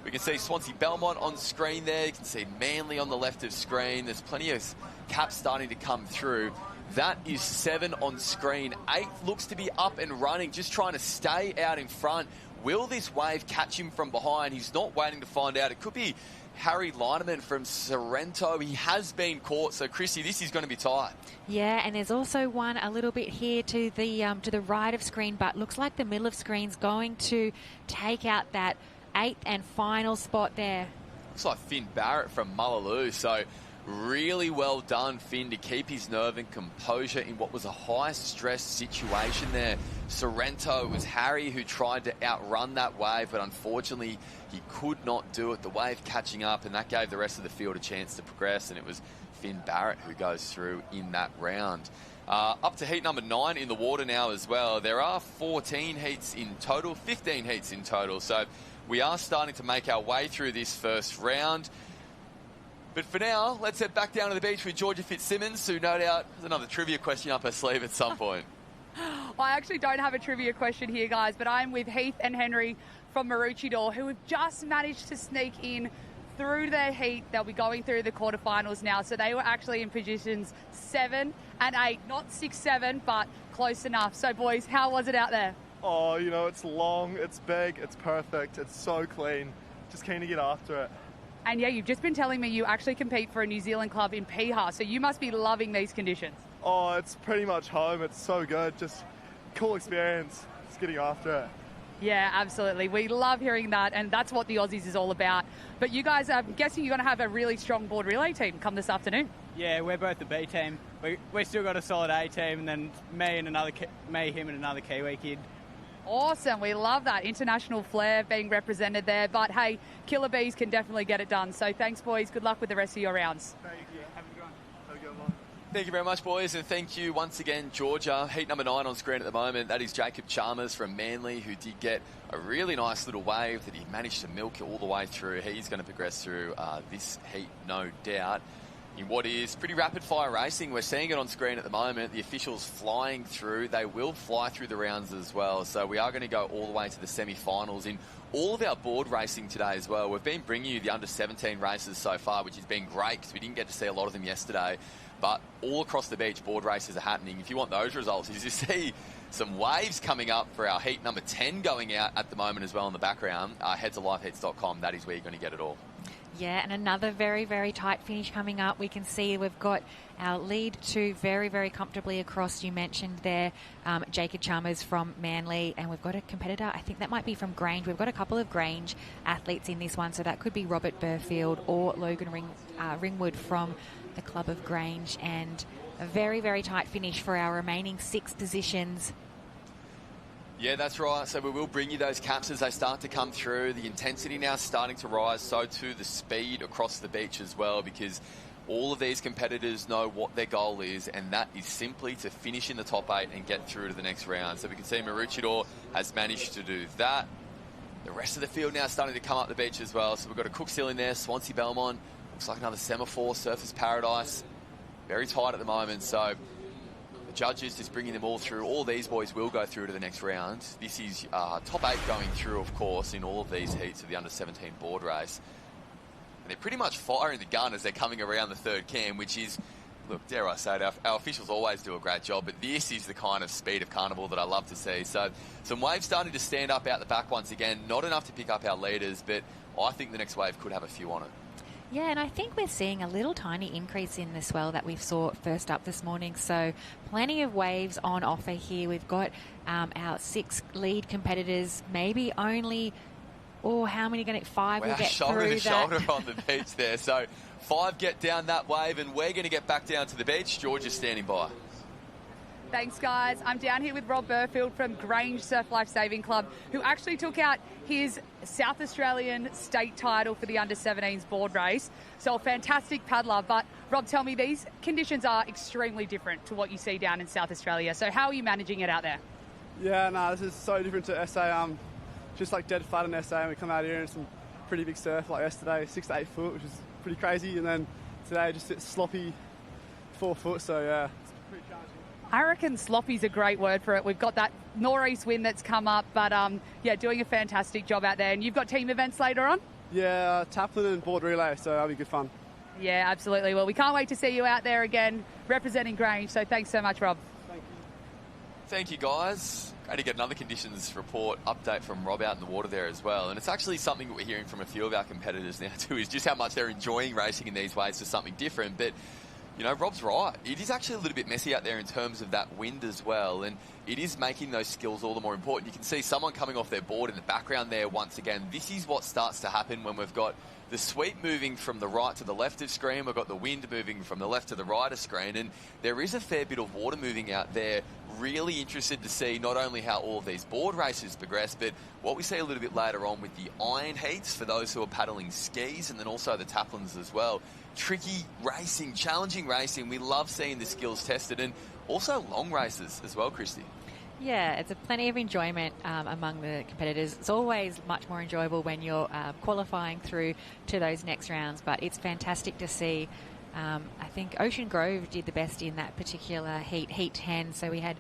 [SPEAKER 4] we can see Swansea Belmont on screen there. You can see Manly on the left of screen. There's plenty of caps starting to come through. That is 7 on screen. 8 looks to be up and running, just trying to stay out in front. Will this wave catch him from behind? He's not waiting to find out. It could be Harry Lineman from Sorrento. He has been caught, so Chrissy, this is going to be tight.
[SPEAKER 5] Yeah, and there's also one a little bit here to the right of screen, but looks like the middle of screen's going to take out that 8th and final spot there.
[SPEAKER 4] Looks like Finn Barrett from Mullaloo, so really well done, Finn, to keep his nerve and composure in what was a high-stress situation there. Sorrento, it was Harry who tried to outrun that wave, but unfortunately he could not do it. The wave catching up, and that gave the rest of the field a chance to progress, and it was Finn Barrett who goes through in that round. Up to heat number 9 in the water now as well. There are 14 heats in total, 15 heats in total, so we are starting to make our way through this first round. But for now, let's head back down to the beach with Georgia Fitzsimmons, who no doubt has another trivia question up her sleeve at some point.
[SPEAKER 6] I actually don't have a trivia question here, guys, but I'm with Heath and Henry from Maroochydore, who have just managed to sneak in through their heat. They'll be going through the quarterfinals now. So they were actually in positions 7 and 8, not 6, 7, but close enough. So, boys, how was it out there?
[SPEAKER 9] Oh, you know, it's long, it's big, it's perfect, it's so clean. Just keen to get after it.
[SPEAKER 6] And yeah, you've just been telling me you actually compete for a New Zealand club in Piha, so you must be loving these conditions.
[SPEAKER 9] Oh, it's pretty much home. It's so good. Just cool experience. Just getting after it.
[SPEAKER 6] Yeah, absolutely. We love hearing that, and that's what the Aussies is all about. But you guys, I'm guessing you're going to have a really strong board relay team come this afternoon.
[SPEAKER 10] Yeah, we're both the B team. we still got a solid A team, and then him, and another Kiwi kid.
[SPEAKER 6] Awesome. We love that international flair being represented there. But, hey, Killer Bees can definitely get it done. So thanks, boys. Good luck with the rest of your rounds.
[SPEAKER 9] Thank you. Have a good one. Have a good one.
[SPEAKER 4] Thank you very much, boys, and thank you once again, Georgia. Heat number 9 on screen at the moment. That is Jacob Chalmers from Manly, who did get a really nice little wave that he managed to milk all the way through. He's going to progress through this heat, no doubt. In what is pretty rapid-fire racing, we're seeing it on screen at the moment. The officials flying through. They will fly through the rounds as well. So we are going to go all the way to the semi-finals in all of our board racing today as well. We've been bringing you the under-17 races so far, which has been great because we didn't get to see a lot of them yesterday. But all across the beach, board races are happening. If you want those results, you see some waves coming up for our heat number 10 going out at the moment as well in the background. Head to liveheats.com. That is where you're going to get it all.
[SPEAKER 5] Yeah, and another very, very tight finish coming up. We can see we've got our lead 2 very, very comfortably across. You mentioned there Jacob Chalmers from Manly, and we've got a competitor, I think that might be from Grange. We've got a couple of Grange athletes in this one, so that could be Robert Burfield or Logan Ringwood from the Club of Grange, and a very, very tight finish for our remaining 6 positions.
[SPEAKER 4] Yeah, that's right. So we will bring you those caps as they start to come through. The intensity now starting to rise, so too the speed across the beach as well, because all of these competitors know what their goal is, and that is simply to finish in the top 8 and get through to the next round. So we can see Maroochydore has managed to do that. The rest of the field now starting to come up the beach as well. So we've got a Cook Hill in there, Swansea Belmont, looks like another Semaphore, Surfers Paradise. Very tight at the moment, so the judges just bringing them all through. All these boys will go through to the next round. This is top 8 going through, of course, in all of these heats of the under-17 board race. And they're pretty much firing the gun as they're coming around the third cam, which is, look, dare I say it, our officials always do a great job, but this is the kind of speed of carnival that I love to see. So some waves starting to stand up out the back once again. Not enough to pick up our leaders, but I think the next wave could have a few on it.
[SPEAKER 5] Yeah, and I think we're seeing a little tiny increase in the swell that we saw first up this morning. So plenty of waves on offer here. We've got our 6 lead competitors, maybe only, how many going to 5 will get
[SPEAKER 4] shoulder
[SPEAKER 5] through
[SPEAKER 4] to shoulder on the beach there. So 5 get down that wave, and we're going to get back down to the beach. George is standing by.
[SPEAKER 6] Thanks, guys. I'm down here with Rob Burfield from Grange Surf Life Saving Club, who actually took out his South Australian state title for the under-17s board race. So a fantastic paddler. But, Rob, tell me, these conditions are extremely different to what you see down in South Australia. So how are you managing it out there?
[SPEAKER 11] Yeah, no, this is so different to SA. Just like dead flat in SA, and we come out here in some pretty big surf like yesterday, 6 to 8 foot, which is pretty crazy. And then today just hit sloppy 4 foot, so yeah, it's pretty challenging.
[SPEAKER 6] I reckon sloppy's a great word for it. We've got that nor'east wind that's come up, but yeah, doing a fantastic job out there. And you've got team events later on?
[SPEAKER 11] Yeah, Taplin and board relay, so that'll be good fun.
[SPEAKER 6] Yeah, absolutely. Well, we can't wait to see you out there again representing Grange. So thanks so much, Rob.
[SPEAKER 11] Thank you.
[SPEAKER 4] Thank you, guys. Great to get another conditions report update from Rob out in the water there as well. And it's actually something that we're hearing from a few of our competitors now too, is just how much they're enjoying racing in these waves for something different. But you know, Rob's right. It is actually a little bit messy out there in terms of that wind as well, and it is making those skills all the more important. You can see someone coming off their board in the background there once again. This is what starts to happen when we've got the sweep moving from the right to the left of screen. We've got the wind moving from the left to the right of screen, and there is a fair bit of water moving out there. Really interested to see not only how all of these board races progress, but what we see a little bit later on with the iron heats for those who are paddling skis, and then also the Taplins as well. Tricky racing, challenging racing. We love seeing the skills tested, and also long races as well, Christy.
[SPEAKER 5] Yeah, it's plenty of enjoyment among the competitors. It's always much more enjoyable when you're qualifying through to those next rounds, but it's fantastic to see. I think Ocean Grove did the best in that particular heat 10. So we had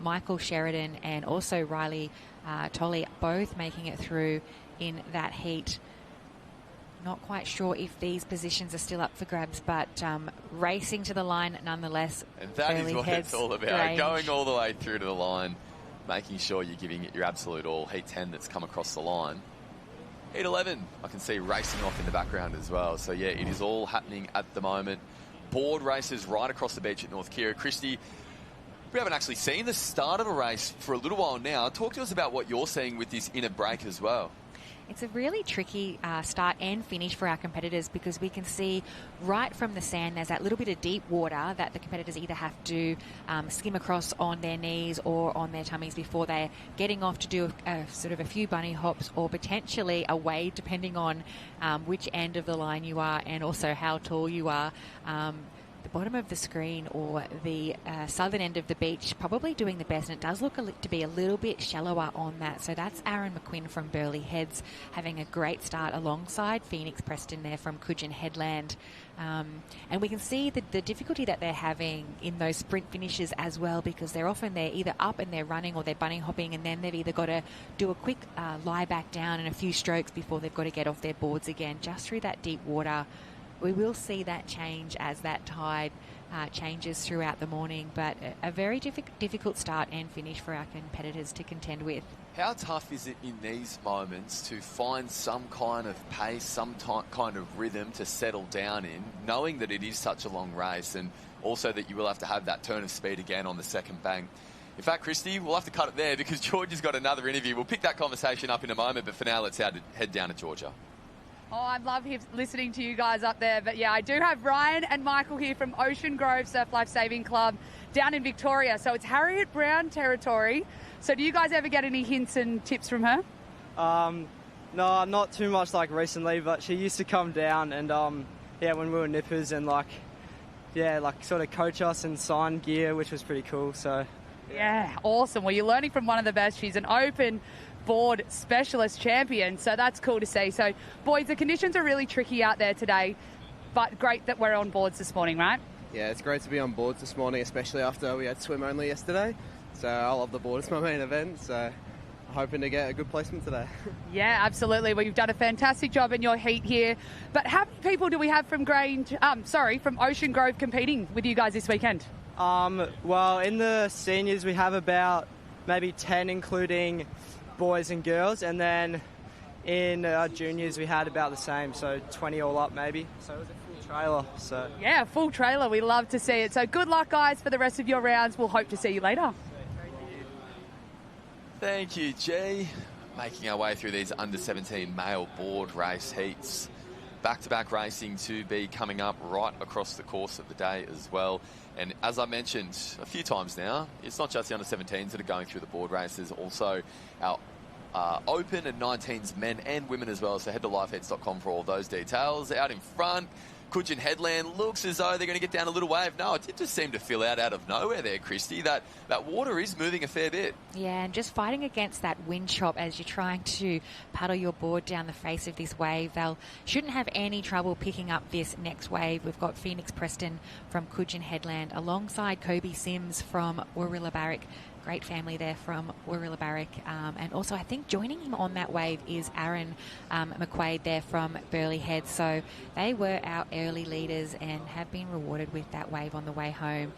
[SPEAKER 5] Michael Sheridan and also Riley Tolley both making it through in that heat. Not quite sure if these positions are still up for grabs, but racing to the line nonetheless.
[SPEAKER 4] And that is what it's all about.
[SPEAKER 5] Grange.
[SPEAKER 4] Going all the way through to the line, making sure you're giving it your absolute all. Heat 10 that's come across the line. Heat 11, I can see racing off in the background as well. So, yeah, it is all happening at the moment. Board races right across the beach at North Kira. Christy, we haven't actually seen the start of a race for a little while now. Talk to us about what you're seeing with this inner break as well.
[SPEAKER 5] It's a really tricky start and finish for our competitors because we can see right from the sand there's that little bit of deep water that the competitors either have to skim across on their knees or on their tummies before they're getting off to do sort of a few bunny hops or potentially a wade, depending on which end of the line you are and also how tall you are. The bottom of the screen or the southern end of the beach probably doing the best, and it does look to be a little bit shallower on that. So that's Aaron McQuinn from Burleigh Heads having a great start alongside Phoenix Preston there from Coogin Headland. And we can see the difficulty that they're having in those sprint finishes as well, because they're either up and they're running or they're bunny hopping, and then they've either got to do a quick lie back down and a few strokes before they've got to get off their boards again, just through that deep water. We will see that change as that tide changes throughout the morning, but a very difficult start and finish for our competitors to contend with.
[SPEAKER 4] How tough is it in these moments to find some kind of pace, some kind of rhythm to settle down in, knowing that it is such a long race and also that you will have to have that turn of speed again on the second bank? In fact, Christy, we'll have to cut it there because George has got another interview. We'll pick that conversation up in a moment, but for now, let's head down to Georgia.
[SPEAKER 6] Oh, I love listening to you guys up there. But yeah, I do have Ryan and Michael here from Ocean Grove Surf Life Saving Club down in Victoria. So it's Harriet Brown territory. So do you guys ever get any hints and tips from her?
[SPEAKER 8] No, not too much like recently, but she used to come down and when we were nippers and sort of coach us and sign gear, which was pretty cool. So
[SPEAKER 6] yeah, awesome. Well, you're learning from one of the best. She's an open board specialist champion, so that's cool to see. So boys, the conditions are really tricky out there today, but great that we're on boards this morning, right?
[SPEAKER 12] Yeah, it's great to be on boards this morning, especially after we had swim only yesterday. So I love the board. It's my main event, so I'm hoping to get a good placement today.
[SPEAKER 6] Yeah, absolutely. Well, you've done a fantastic job in your heat here. But how many people do we have from from Ocean Grove competing with you guys this weekend?
[SPEAKER 8] Well, in the seniors we have about maybe 10, including boys and girls, and then in juniors we had about the same, so 20 all up maybe. So it was a full trailer. So
[SPEAKER 6] yeah, full trailer. We love to see it. So good luck, guys, for the rest of your rounds. We'll hope to see you later.
[SPEAKER 4] Thank you, G. Making our way through these under-17 male board race heats. Back-to-back racing to be coming up right across the course of the day as well. And as I mentioned a few times now, it's not just the under-17s that are going through the board races, also our Open and 19s men and women as well. So head to lifeheads.com for all those details. Out in front, Coogin Headland looks as though they're going to get down a little wave. No, it did just seem to fill out of nowhere there, Christy. That water is moving a fair bit.
[SPEAKER 5] Yeah, and just fighting against that wind chop as you're trying to paddle your board down the face of this wave. They shouldn't have any trouble picking up this next wave. We've got Phoenix Preston from Coogin Headland alongside Kobe Sims from Warilla Barrack. Great family there from Warilla Barrack. And also I think joining him on that wave is Aaron McQuaid there from Burleigh Heads. So they were our early leaders and have been rewarded with that wave on the way home.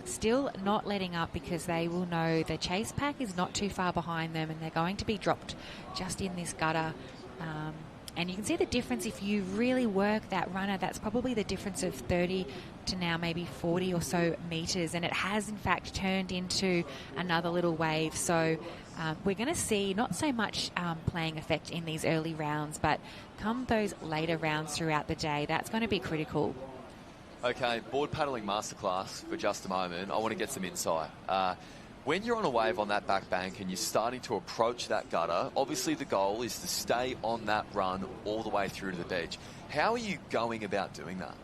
[SPEAKER 5] Still not letting up because they will know the chase pack is not too far behind them and they're going to be dropped just in this gutter. And you can see the difference if you really work that runner. That's probably the difference of 30 to now maybe 40 or so metres. And it has, in fact, turned into another little wave. So we're going to see not so much playing effect in these early rounds, but come those later rounds throughout the day, that's going to be critical.
[SPEAKER 4] Okay, board paddling masterclass for just a moment. I want to get some insight. When you're on a wave on that back bank and you're starting to approach that gutter, obviously the goal is to stay on that run all the way through to the beach. How are you going about doing that?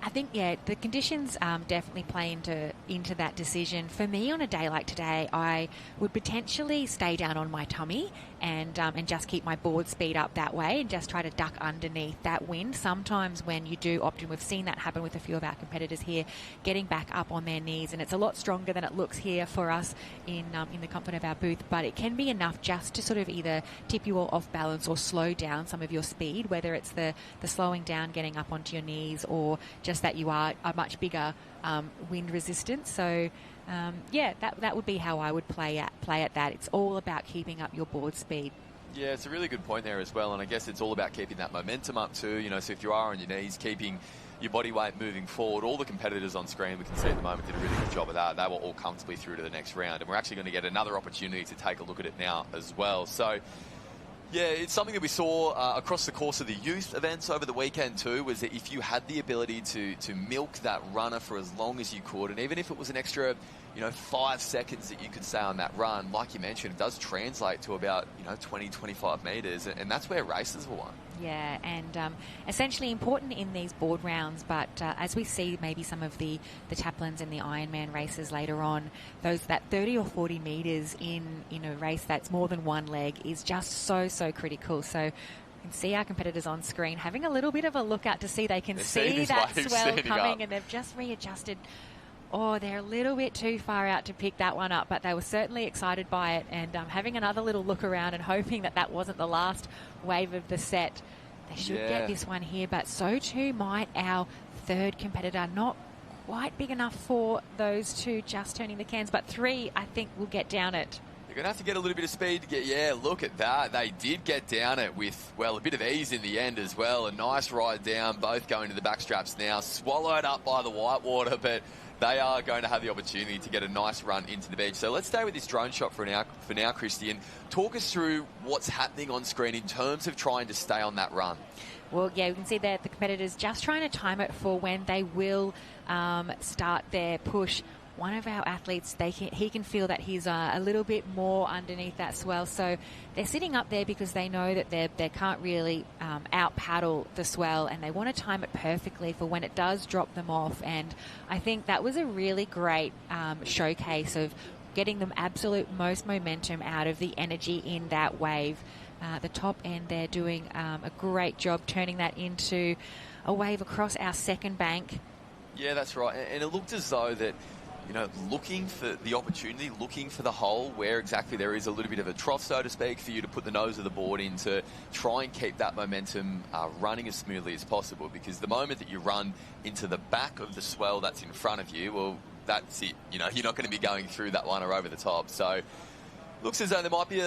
[SPEAKER 5] I think, yeah, the conditions definitely play into that decision. For me, on a day like today, I would potentially stay down on my tummy and just keep my board speed up that way and just try to duck underneath that wind. Sometimes when you do opt in, we've seen that happen with a few of our competitors here, getting back up on their knees, and it's a lot stronger than it looks here for us in the comfort of our booth, but it can be enough just to sort of either tip you all off balance or slow down some of your speed, whether it's the slowing down, getting up onto your knees, or just that you are a much bigger wind resistance. So that would be how I would play at that. It's all about keeping up your board speed.
[SPEAKER 4] Yeah, it's a really good point there as well, and I guess it's all about keeping that momentum up too. So if you are on your knees, keeping your body weight moving forward. All the competitors on screen we can see at the moment did a really good job of that. They were all comfortably through to the next round, and we're actually going to get another opportunity to take a look at it now as well. So Yeah, it's something that we saw across the course of the youth events over the weekend too, was that if you had the ability to milk that runner for as long as you could, and even if it was an extra, 5 seconds that you could stay on that run, like you mentioned, it does translate to about, 20, 25 metres, and that's where races were won.
[SPEAKER 5] Yeah, and essentially important in these board rounds, but as we see maybe some of the Taplins and the Ironman races later on, that 30 or 40 metres in a race that's more than one leg is just so critical. So you can see our competitors on screen having a little bit of a look out to see they can see that swell coming, and they've just readjusted. Oh, they're a little bit too far out to pick that one up, but they were certainly excited by it, and having another little look around and hoping that wasn't the last wave of the set. They should get this one here, but so too might our third competitor. Not quite big enough for those two just turning the cans, but 3, I think, will get down it.
[SPEAKER 4] You're going to have to get a little bit of speed to get, look at that. They did get down it with, a bit of ease in the end as well. A nice ride down, both going to the back straps now. Swallowed up by the whitewater, but they are going to have the opportunity to get a nice run into the beach. So let's stay with this drone shot for now, Christy, and talk us through what's happening on screen in terms of trying to stay on that run.
[SPEAKER 5] Well, yeah, we can see that the competitors just trying to time it for when they will start their push. One of our athletes, he can feel that he's a little bit more underneath that swell. So they're sitting up there because they know that they can't really out paddle the swell, and they want to time it perfectly for when it does drop them off. And I think that was a really great showcase of getting them absolute most momentum out of the energy in that wave. The top end, they're doing a great job turning that into a wave across our second bank.
[SPEAKER 4] Yeah, that's right. And it looked as though that, looking for the opportunity, looking for the hole where exactly there is a little bit of a trough, so to speak, for you to put the nose of the board in to try and keep that momentum running as smoothly as possible. Because the moment that you run into the back of the swell that's in front of you, well, that's it. You're not going to be going through that one or over the top. So looks as though there might be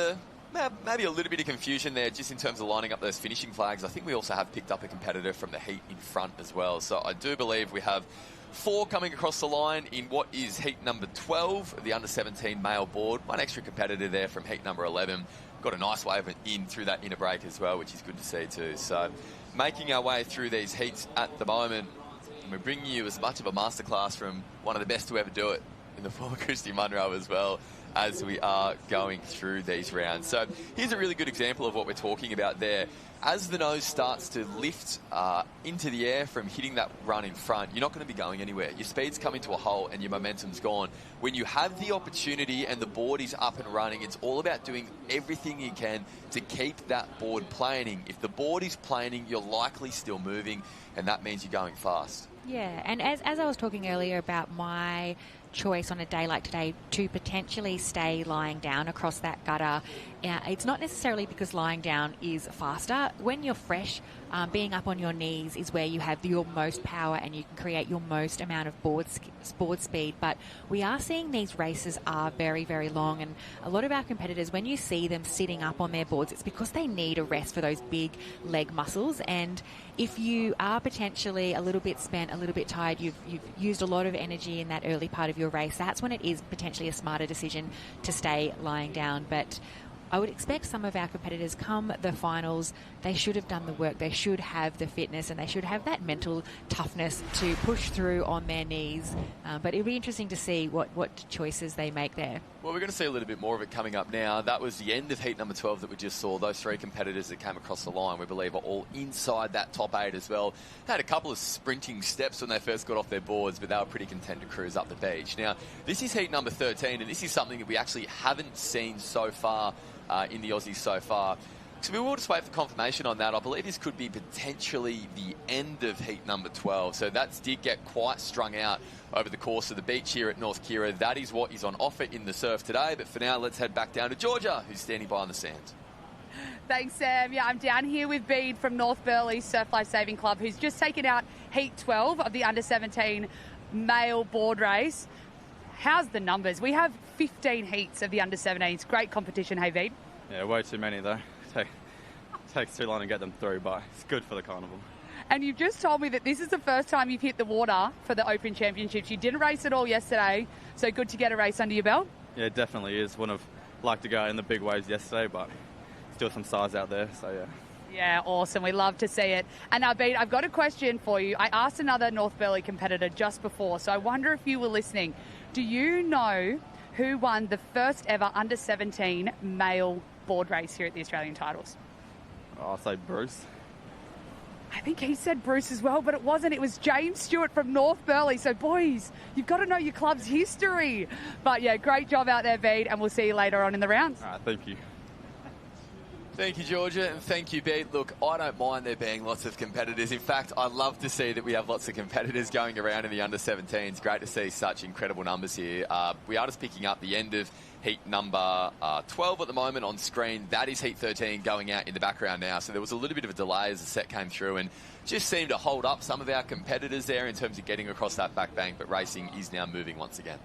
[SPEAKER 4] maybe a little bit of confusion there just in terms of lining up those finishing flags. I think we also have picked up a competitor from the heat in front as well. So I do believe we have 4 coming across the line in what is heat number 12 of the under-17 male board. One extra competitor there from heat number 11. Got a nice wave in through that inner break as well, which is good to see too. So making our way through these heats at the moment, and we're bringing you as much of a masterclass from one of the best to ever do it in the former Christy Munro as well, as we are going through these rounds. So here's a really good example of what we're talking about there. As the nose starts to lift into the air from hitting that run in front, you're not going to be going anywhere. Your speed's come into a hole and your momentum's gone. When you have the opportunity and the board is up and running, it's all about doing everything you can to keep that board planing. If the board is planing, you're likely still moving, and that means you're going fast.
[SPEAKER 5] Yeah, and as I was talking earlier about my choice on a day like today to potentially stay lying down across that gutter, it's not necessarily because lying down is faster. When you're fresh, being up on your knees is where you have your most power and you can create your most amount of board speed. But we are seeing these races are very, very long, and a lot of our competitors, when you see them sitting up on their boards, it's because they need a rest for those big leg muscles. And if you are potentially a little bit spent, a little bit tired, you've used a lot of energy in that early part of your race, that's when it is potentially a smarter decision to stay lying down. But I would expect some of our competitors come the finals, they should have done the work, they should have the fitness, and they should have that mental toughness to push through on their knees. But it'll be interesting to see what choices they make there.
[SPEAKER 4] Well, we're going to see a little bit more of it coming up now. That was the end of heat number 12 that we just saw. Those 3 competitors that came across the line, we believe, are all inside that top 8 as well. Had a couple of sprinting steps when they first got off their boards, but they were pretty content to cruise up the beach. Now, this is heat number 13, and this is something that we actually haven't seen so far in the Aussies so far. So we will just wait for confirmation on that. I believe this could be potentially the end of heat number 12. So that did get quite strung out over the course of the beach here at North Kira. That is what is on offer in the surf today. But for now, let's head back down to Georgia, who's standing by on the sand.
[SPEAKER 6] Thanks, Sam. Yeah, I'm down here with Bede from North Burleigh Surf Life Saving Club, who's just taken out heat 12 of the under-17 male board race. How's the numbers? We have 15 heats of the under-17s. Great competition, hey, Bede?
[SPEAKER 8] Yeah, way too many, though. Takes too long to get them through, but it's good for the carnival.
[SPEAKER 6] And you've just told me that this is the first time you've hit the water for the Open Championships. You didn't race at all yesterday, so good to get a race under your belt?
[SPEAKER 8] Yeah, it definitely is. Wouldn't have liked to go in the big waves yesterday, but it's still some size out there. So yeah.
[SPEAKER 6] Yeah, awesome. We love to see it. And Beat, I've got a question for you. I asked another North Burleigh competitor just before, so I wonder if you were listening. Do you know who won the first ever under-17 male board race here at the Australian Titles?
[SPEAKER 8] I'll say Bruce.
[SPEAKER 6] I think he said Bruce as well, but it wasn't. It was James Stewart from North Burleigh. So, boys, you've got to know your club's history. But, yeah, great job out there, Beat, and we'll see you later on in the rounds.
[SPEAKER 8] All right, thank you.
[SPEAKER 4] Thank you, Georgia, and thank you, Beat. Look, I don't mind there being lots of competitors. In fact, I love to see that we have lots of competitors going around in the under-17s. Great to see such incredible numbers here. We are just picking up the end of heat number 12 at the moment on screen. That is heat 13 going out in the background now. So there was a little bit of a delay as the set came through and just seemed to hold up some of our competitors there in terms of getting across that back bank, but racing is now moving once again.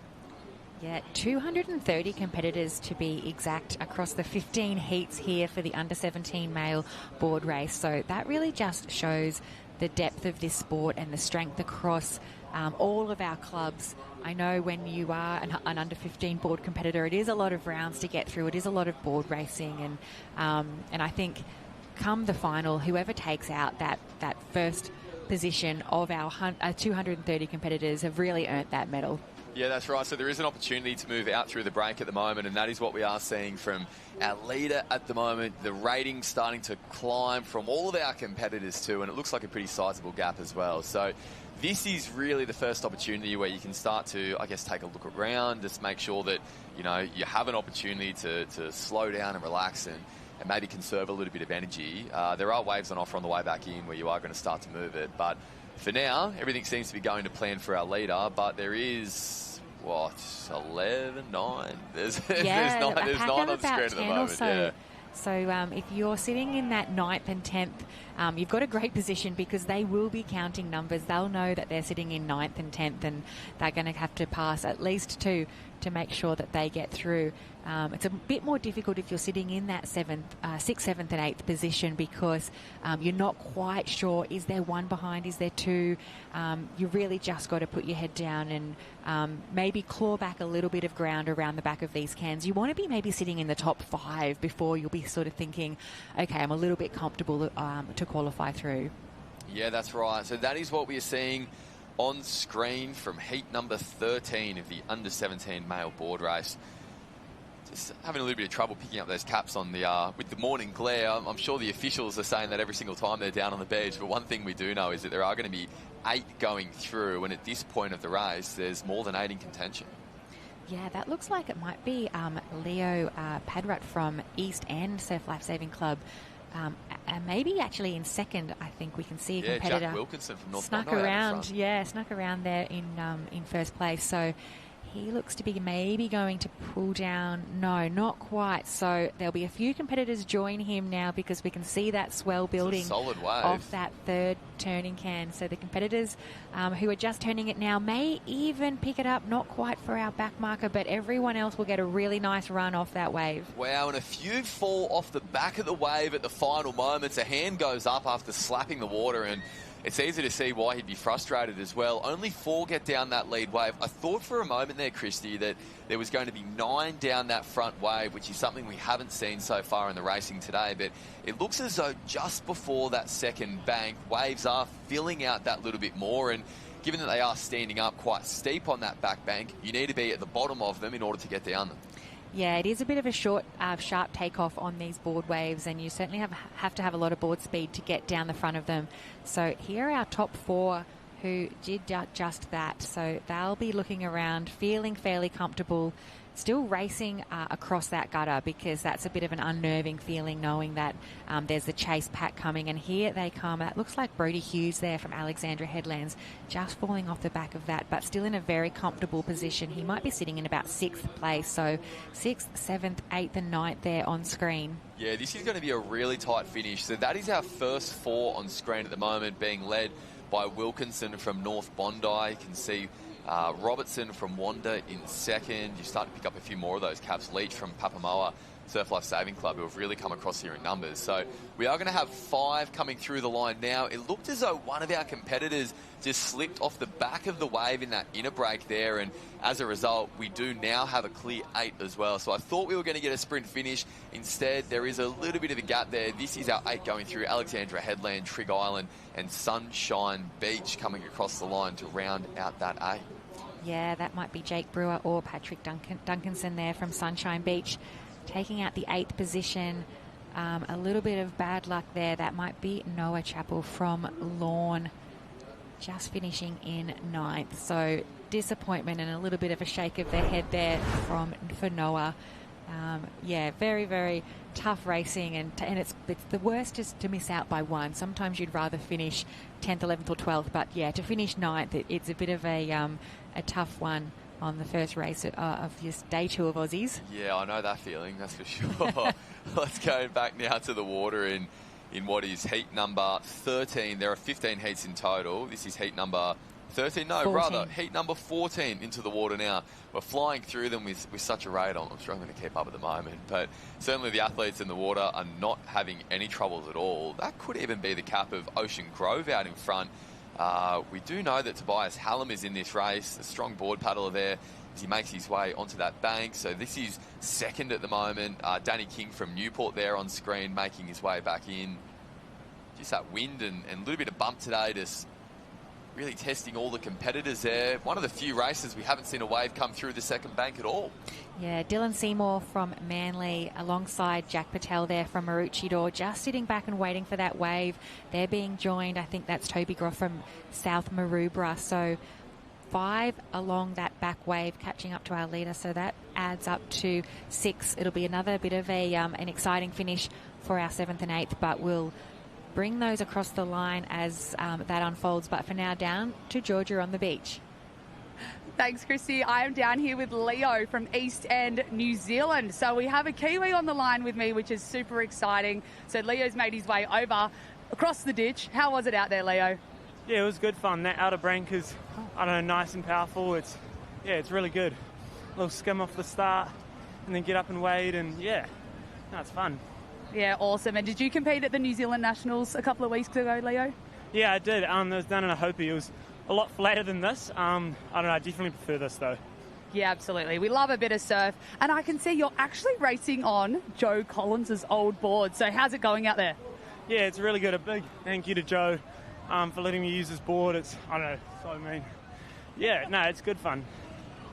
[SPEAKER 5] Yeah, 230 competitors to be exact across the 15 heats here for the under-17 male board race. So that really just shows the depth of this sport and the strength across all of our clubs. I know when you are an under-15 board competitor, it is a lot of rounds to get through. It is a lot of board racing. And I think come the final, whoever takes out that first position of our 230 competitors have really earned that medal.
[SPEAKER 4] Yeah, that's right. So there is an opportunity to move out through the break at the moment, and that is what we are seeing from our leader at the moment. The ratings starting to climb from all of our competitors too, and it looks like a pretty sizable gap as well. So this is really the first opportunity where you can start to, I guess, take a look around, just make sure that, you know, you have an opportunity to slow down and relax and maybe conserve a little bit of energy. There are waves on offer on the way back in where you are going to start to move it, but for now, everything seems to be going to plan for our leader, but there is... 11, 9? There's 9 on the screen at the moment.
[SPEAKER 5] So.
[SPEAKER 4] Yeah.
[SPEAKER 5] So if you're sitting in that 9th and 10th, you've got a great position because they will be counting numbers. They'll know that they're sitting in 9th and 10th and they're going to have to pass at least 2 to make sure that they get through. It's a bit more difficult if you're sitting in that 6th, 7th and 8th position because you're not quite sure, is there one behind, is there 2? You really just got to put your head down and maybe claw back a little bit of ground around the back of these cans. You want to be maybe sitting in the top 5 before you'll be sort of thinking, okay, I'm a little bit comfortable to qualify through.
[SPEAKER 4] Yeah, that's right. So that is what we are seeing on screen from heat number 13 of the under-17 male board race. Just having a little bit of trouble picking up those caps on the with the morning glare. I'm sure the officials are saying that every single time they're down on the beach, but one thing we do know is that there are going to be 8 going through, and at this point of the race, there's more than 8 in contention.
[SPEAKER 5] Yeah, that looks like it might be Leo Padrat from East End Surf Life Saving Club. And maybe actually in second, I think we can see a competitor.
[SPEAKER 4] Jack Wilkinson from North
[SPEAKER 5] snuck around. Yeah, snuck around there in first place. So he looks to be maybe going to pull down. No, not quite. So there'll be a few competitors join him now because we can see that swell building
[SPEAKER 4] solid wave
[SPEAKER 5] off that third turning can. So the competitors who are just turning it now may even pick it up. Not quite for our back marker, but everyone else will get a really nice run off that wave.
[SPEAKER 4] Wow, and a few fall off the back of the wave at the final moments. A hand goes up after slapping the water, and it's easy to see why he'd be frustrated as well. Only 4 get down that lead wave. I thought for a moment there, Christy, that there was going to be 9 down that front wave, which is something we haven't seen so far in the racing today. But it looks as though just before that second bank, waves are filling out that little bit more. And given that they are standing up quite steep on that back bank, you need to be at the bottom of them in order to get down them.
[SPEAKER 5] Yeah, it is a bit of a short, sharp takeoff on these board waves, and you certainly have to have a lot of board speed to get down the front of them. So here are our top 4 who did just that. So they'll be looking around, feeling fairly comfortable, still racing across that gutter because that's a bit of an unnerving feeling knowing that there's the chase pack coming. And here they come. That looks like Brodie Hughes there from Alexandra Headlands, just falling off the back of that, but still in a very comfortable position. He might be sitting in about 6th place. So 6th, 7th, 8th and 9th there on screen.
[SPEAKER 4] Yeah, this is going to be a really tight finish. So that is our first 4 on screen at the moment, being led by Wilkinson from North Bondi. You can see Robertson from Wanda in second. You start to pick up a few more of those caps. Leach from Papamoa Surf Life Saving Club, who have really come across here in numbers. So we are going to have 5 coming through the line now. It looked as though one of our competitors just slipped off the back of the wave in that inner break there, and as a result, we do now have a clear 8 as well. So I thought we were going to get a sprint finish. Instead, there is a little bit of a gap there. This is our 8 going through Alexandra Headland, Trig Island, and Sunshine Beach coming across the line to round out that 8.
[SPEAKER 5] Yeah, that might be Jake Brewer or Patrick Duncanson there from Sunshine Beach, taking out the 8th position. A little bit of bad luck there. That might be Noah Chappell from Lorne, just finishing in 9th. So disappointment and a little bit of a shake of the head there for Noah. Yeah, very, very tough racing, and it's the worst is to miss out by 1. Sometimes you'd rather finish 10th, 11th or 12th, but yeah, to finish 9th, it's a bit of a tough one on the first race of this day 2 of Aussies.
[SPEAKER 4] Yeah, I know that feeling, that's for sure. Let's go back now to the water in what is heat number 13. There are 15 heats in total. This is heat number 13, no,
[SPEAKER 5] 14.
[SPEAKER 4] Rather, heat number 14 into the water now. We're flying through them with such a rate. I'm struggling to keep up at the moment, but certainly the athletes in the water are not having any troubles at all. That could even be the cap of Ocean Grove out in front. We do know that Tobias Hallam is in this race, a strong board paddler there as he makes his way onto that bank. So this is second at the moment. Danny King from Newport there on screen making his way back in. Just that wind and a little bit of bump today, just really testing all the competitors there. One of the few races we haven't seen a wave come through the second bank at all.
[SPEAKER 5] Yeah, Dylan Seymour from Manly alongside Jack Patel there from Maroochydore, just sitting back and waiting for that wave. They're being joined, I think that's Toby Groff from South Maroubra. So 5 along that back wave catching up to our leader. So that adds up to 6. It'll be another bit of an exciting finish for our 7th and 8th, but we'll bring those across the line as that unfolds. But for now, down to Georgia on the beach.
[SPEAKER 6] Thanks, Christy. I am down here with Leo from East End, New Zealand. So we have a Kiwi on the line with me, which is super exciting. So Leo's made his way over across the ditch. How was it out there, Leo?
[SPEAKER 13] Yeah, it was good fun. That outer bank is, I don't know, nice and powerful. It's really good. A little skim off the start and then get up and wade, and yeah, no, it's fun.
[SPEAKER 6] Yeah, awesome. And did you compete at the New Zealand Nationals a couple of weeks ago, Leo?
[SPEAKER 13] Yeah, I did. It was done in a Hopi. It was a lot flatter than this. I don't know, I definitely prefer this though.
[SPEAKER 6] Yeah, absolutely. We love a bit of surf. And I can see you're actually racing on Joe Collins' old board. So how's it going out there?
[SPEAKER 13] Yeah, it's really good. A big thank you to Joe for letting me use his board. It's, I don't know, so mean. Yeah, no, it's good fun.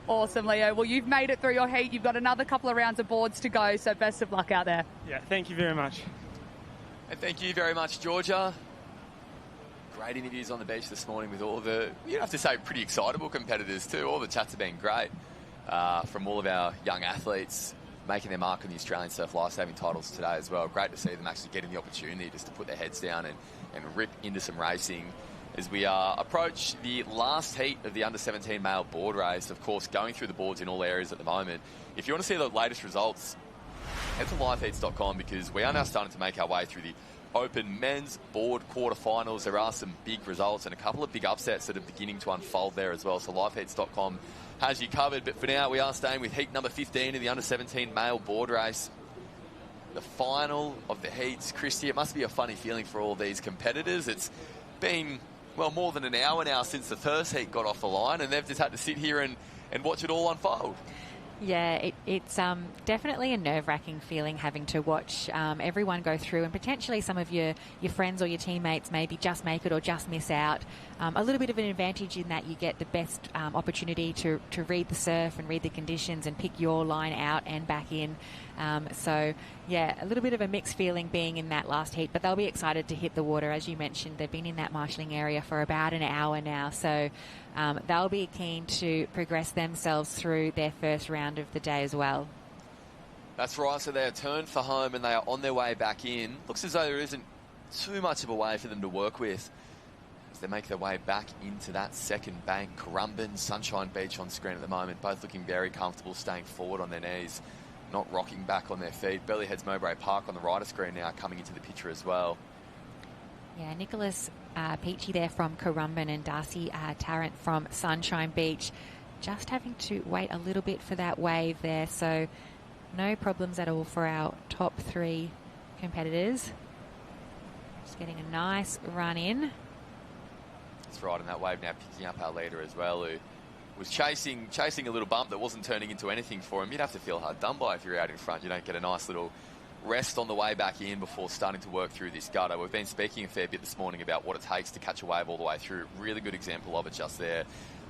[SPEAKER 6] Awesome, Leo. Well, you've made it through your heat. You've got another couple of rounds of boards to go, so best of luck out there.
[SPEAKER 13] Yeah, thank you very much.
[SPEAKER 4] And thank you very much, Georgia. Great interviews on the beach this morning with all the, you have to say, pretty excitable competitors too. All the chats have been great from all of our young athletes making their mark on the Australian Surf Lifesaving titles today as well. Great to see them actually getting the opportunity just to put their heads down and rip into some racing as we approach the last heat of the under-17 male board race. Of course, going through the boards in all areas at the moment. If you want to see the latest results, head to liveheats.com because we are now starting to make our way through the Open men's board quarterfinals. There are some big results and a couple of big upsets that are beginning to unfold there as well. So liveheats.com has you covered. But for now, we are staying with heat number 15 of the under-17 male board race. The final of the heats. Christy, it must be a funny feeling for all these competitors. It's been, well, more than an hour now since the first heat got off the line, and they've just had to sit here and watch it all unfold.
[SPEAKER 5] Yeah, it's definitely a nerve-wracking feeling having to watch everyone go through, and potentially some of your friends or your teammates maybe just make it or just miss out. A little bit of an advantage in that you get the best opportunity to read the surf and read the conditions and pick your line out and back in. So, yeah, a little bit of a mixed feeling being in that last heat, but they'll be excited to hit the water. As you mentioned, they've been in that marshalling area for about an hour now, so they'll be keen to progress themselves through their first round of the day as well.
[SPEAKER 4] That's right, so they are turned for home and they are on their way back in. Looks as though there isn't too much of a way for them to work with as they make their way back into that second bank. Currumbin, Sunshine Beach on screen at the moment, both looking very comfortable, staying forward on their knees, not rocking back on their feet. Burleyheads Mowbray Park on the rider screen now coming into the picture as well.
[SPEAKER 5] Yeah, Nicholas Peachy there from Currumbin and Darcy Tarrant from Sunshine Beach, just having to wait a little bit for that wave there. So, No problems at all for our top 3 competitors. Just getting a nice run in.
[SPEAKER 4] That's right, and that wave now picking up our leader as well, who was chasing a little bump that wasn't turning into anything for him. You'd have to feel hard done by if you're out in front. You don't get a nice little rest on the way back in before starting to work through this gutter. We've been speaking a fair bit this morning about what it takes to catch a wave all the way through. Really good example of it just there.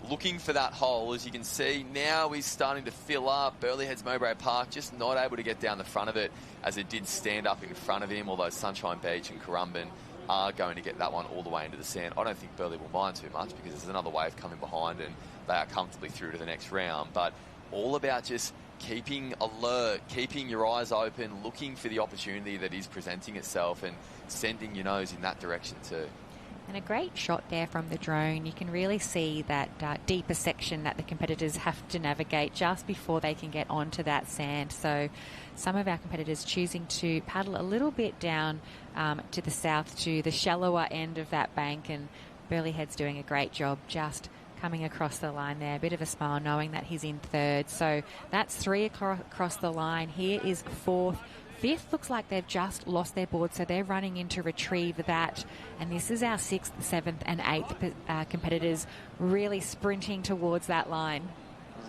[SPEAKER 4] Looking for that hole, as you can see, now he's starting to fill up. Burleigh Heads Mowbray Park just not able to get down the front of it as it did stand up in front of him, although Sunshine Beach and Currumbin are going to get that one all the way into the sand. I don't think Burleigh will mind too much because there's another wave coming behind and they are comfortably through to the next round. But all about just keeping alert, keeping your eyes open, looking for the opportunity that is presenting itself and sending your nose in that direction too.
[SPEAKER 5] And a great shot there from the drone. You can really see that deeper section that the competitors have to navigate just before they can get onto that sand. So some of our competitors choosing to paddle a little bit down to the south to the shallower end of that bank, and Burleigh Head's doing a great job just coming across the line there. A bit of a smile knowing that he's in third. So that's 3 across the line. Here is 4th. 5th looks like they've just lost their board, so they're running in to retrieve that. And this is our 6th, 7th and 8th competitors really sprinting towards that line.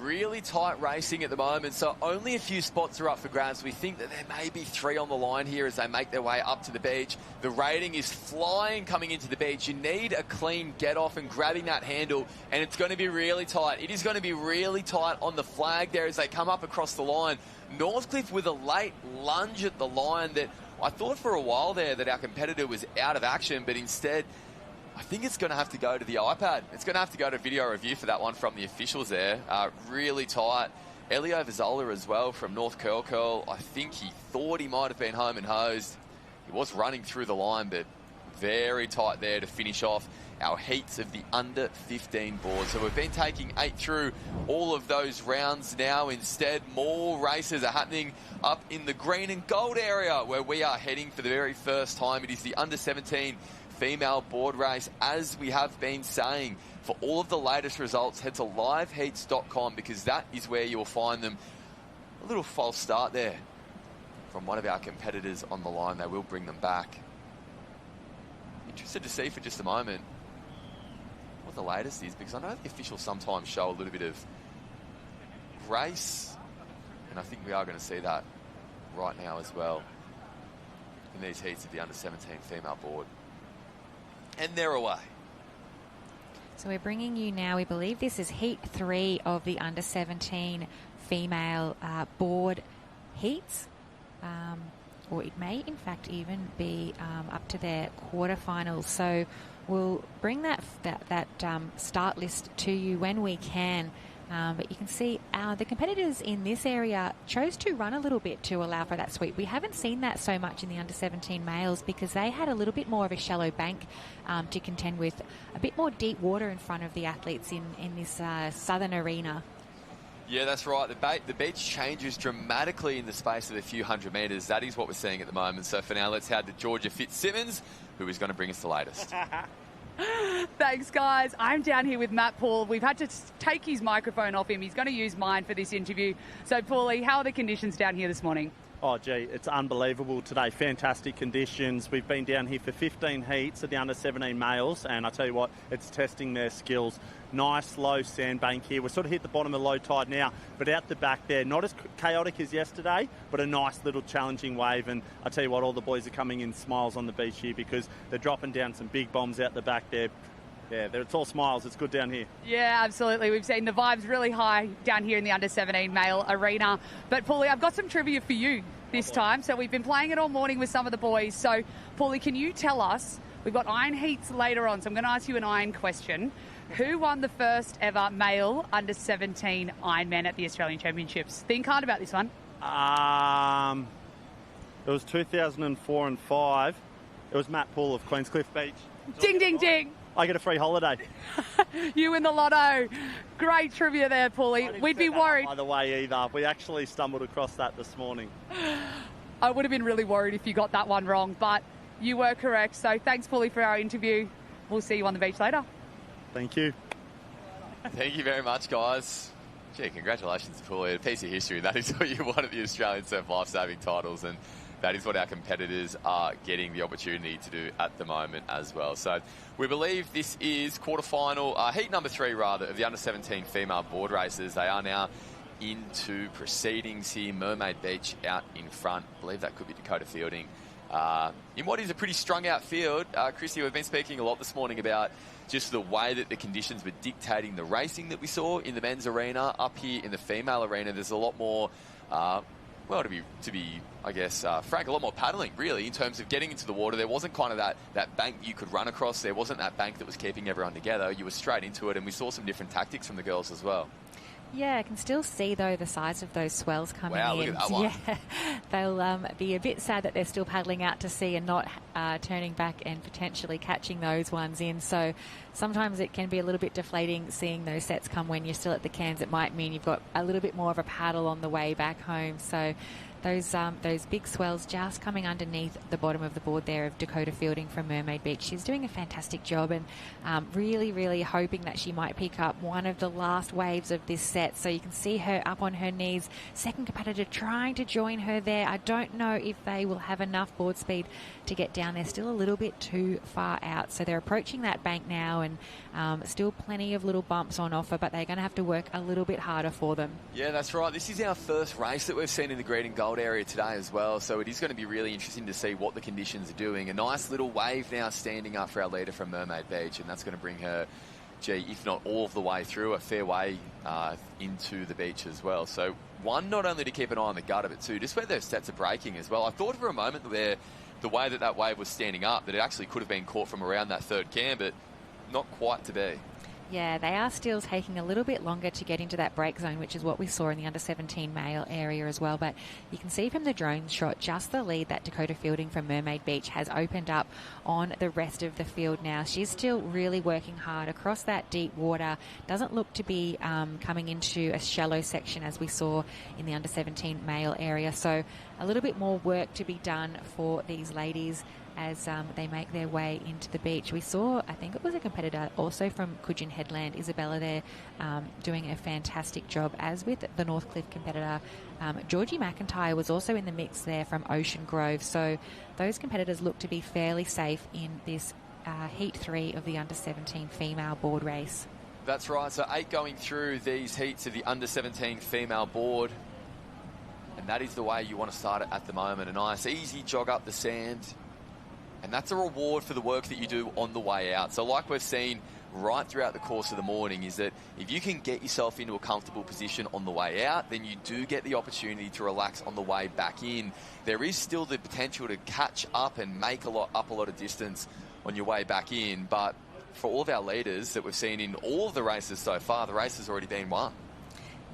[SPEAKER 4] Really tight racing at the moment, so only a few spots are up for grabs. We think that there may be 3 on the line here as they make their way up to the beach. The rating is flying coming into the beach. You need a clean get off and grabbing that handle, and it's going to be really tight. It is going to be really tight on the flag there as they come up across the line. Northcliffe with a late lunge at the line that I thought for a while there that our competitor was out of action, but instead I think it's going to have to go to the iPad. It's going to have to go to video review for that one from the officials there. Really tight. Elio Vizzola as well from North Curl. I think he thought he might have been home and hosed. He was running through the line, but very tight there to finish off our heats of the under 15 board. So we've been taking 8 through all of those rounds now. Instead, more races are happening up in the green and gold area where we are heading for the very first time. It is the under 17 female board race. As we have been saying, for all of the latest results, head to liveheats.com because that is where you'll find them. A little false start there from one of our competitors on the line. They will bring them back. Interested to see for just a moment what the latest is, because I know the officials sometimes show a little bit of grace, and I think we are going to see that right now as well in these heats of the under 17 female board. And they're away.
[SPEAKER 5] So we're bringing you now, we believe this is heat 3 of the under 17 female board heats. Or it may in fact even be up to their quarterfinals. So we'll bring that start list to you when we can. But you can see the competitors in this area chose to run a little bit to allow for that sweep. We haven't seen that so much in the under 17 males because they had a little bit more of a shallow bank to contend with, a bit more deep water in front of the athletes in this southern arena.
[SPEAKER 4] Yeah, that's right. The beach changes dramatically in the space of a few hundred metres. That is what we're seeing at the moment. So for now, let's head to Georgia Fitzsimmons, who is going to bring us the latest.
[SPEAKER 6] Thanks, guys. I'm down here with Matt Paul. We've had to take his microphone off him. He's going to use mine for this interview. So, Paulie, how are the conditions down here this morning?
[SPEAKER 14] Oh, gee, it's unbelievable today. Fantastic conditions. We've been down here for 15 heats of the under 17 males, and I tell you what, it's testing their skills. Nice low sandbank here. We're sort of hit the bottom of low tide now, but out the back there, not as chaotic as yesterday, but a nice little challenging wave. And I tell you what, all the boys are coming in smiles on the beach here because they're dropping down some big bombs out the back there. Yeah, it's all smiles. It's good down here.
[SPEAKER 6] Yeah, absolutely. We've seen the vibes really high down here in the under 17 male arena. But, Paulie, I've got some trivia for you this time. So we've been playing it all morning with some of the boys. So, Paulie, can you tell us, we've got iron heats later on, so I'm going to ask you an iron question. Who won the first ever male under 17 Ironman at the Australian Championships? Think hard about this one.
[SPEAKER 14] It was 2004 and 5. It was Matt Paul of Queenscliff Beach.
[SPEAKER 6] Ding, ding, ding.
[SPEAKER 14] I get a free holiday.
[SPEAKER 6] You win the lotto. Great trivia there, Paulie. We'd be worried.
[SPEAKER 14] By the way, either. We actually stumbled across that this morning.
[SPEAKER 6] I would have been really worried if you got that one wrong, but you were correct. So thanks, Paulie, for our interview. We'll see you on the beach later.
[SPEAKER 14] Thank you.
[SPEAKER 4] Thank you very much, guys. Gee, congratulations, Paulie. A piece of history. That is what you won at the Australian Surf Lifesaving titles, and that is what our competitors are getting the opportunity to do at the moment as well. So we believe this is quarterfinal, heat number 3 rather, of the under-17 female board races. They are now into proceedings here. Mermaid Beach out in front. I believe that could be Dakota Fielding. In what is a pretty strung out field. Chrissy, we've been speaking a lot this morning about just the way that the conditions were dictating the racing that we saw in the men's arena. Up here in the female arena, there's a lot more, well, to be, I guess, frank, a lot more paddling, really, in terms of getting into the water. There wasn't kind of that bank you could run across. There wasn't that bank that was keeping everyone together. You were straight into it, and we saw some different tactics from the girls as well.
[SPEAKER 5] Yeah, I can still see, though, the size of those swells coming in.
[SPEAKER 4] Wow, look at that one.
[SPEAKER 5] Yeah, they'll be a bit sad that they're still paddling out to sea and not turning back and potentially catching those ones in. So sometimes it can be a little bit deflating seeing those sets come when you're still at the Cairns. It might mean you've got a little bit more of a paddle on the way back home. So those big swells just coming underneath the bottom of the board there of Dakota Fielding from Mermaid Beach. She's doing a fantastic job, and really, really hoping that she might pick up one of the last waves of this set. So you can see her up on her knees. Second competitor trying to join her there. I don't know if they will have enough board speed to get down there. Still a little bit too far out. So they're approaching that bank now, and still plenty of little bumps on offer, but they're going to have to work a little bit harder for them.
[SPEAKER 4] Yeah, that's right. This is our first race that we've seen in the green and gold area today as well, so it is going to be really interesting to see what the conditions are doing. A nice little wave now standing up for our leader from Mermaid Beach, and that's going to bring her, if not all of the way through, a fair way into the beach as well. So one, not only to keep an eye on the gutter, but two, just where those sets are breaking as well. I thought for a moment there, the way that wave was standing up, that it actually could have been caught from around that third cam, but not quite to be.
[SPEAKER 5] Yeah, they are still taking a little bit longer to get into that break zone, which is what we saw in the under-17 male area as well. But you can see from the drone shot just the lead that Dakota Fielding from Mermaid Beach has opened up on the rest of the field now. She's still really working hard across that deep water. Doesn't look to be coming into a shallow section as we saw in the under-17 male area. So a little bit more work to be done for these ladies as they make their way into the beach. We saw, I think it was a competitor also from Coogin Headland, Isabella there, doing a fantastic job, as with the Northcliffe competitor. Georgie McIntyre was also in the mix there from Ocean Grove. So those competitors look to be fairly safe in this Heat 3 of the under-17 female board race.
[SPEAKER 4] That's right. So 8 going through these heats of the under-17 female board. And that is the way you want to start it at the moment. A nice, easy jog up the sand. And that's a reward for the work that you do on the way out. So like we've seen right throughout the course of the morning, is that if you can get yourself into a comfortable position on the way out, then you do get the opportunity to relax on the way back in. There is still the potential to catch up and make a lot of distance on your way back in. But for all of our leaders that we've seen in all of the races so far, the race has already been won.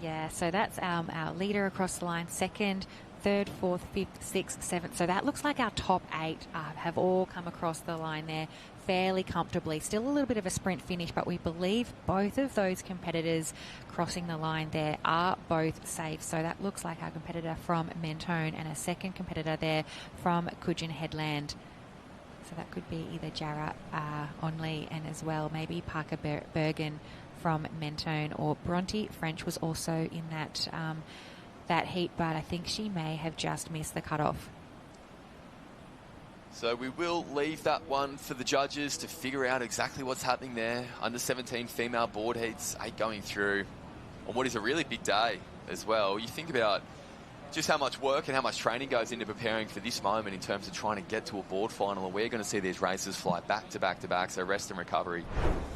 [SPEAKER 5] Yeah, so that's our leader across the line, second, third, fourth, fifth, sixth, seventh. So that looks like our top 8 have all come across the line there fairly comfortably. Still a little bit of a sprint finish, but we believe both of those competitors crossing the line there are both safe. So that looks like our competitor from Mentone and a second competitor there from Coogin Headland. So that could be either Jarrah Onley and as well maybe Parker Bergen from Mentone, or Bronte French was also in that heat, but I think she may have just missed the cutoff.
[SPEAKER 4] So we will leave that one for the judges to figure out exactly what's happening there. Under-17 female board heats, 8 going through on what is a really big day as well. You think about just how much work and how much training goes into preparing for this moment in terms of trying to get to a board final, and we're going to see these races fly back to back to back. So rest and recovery,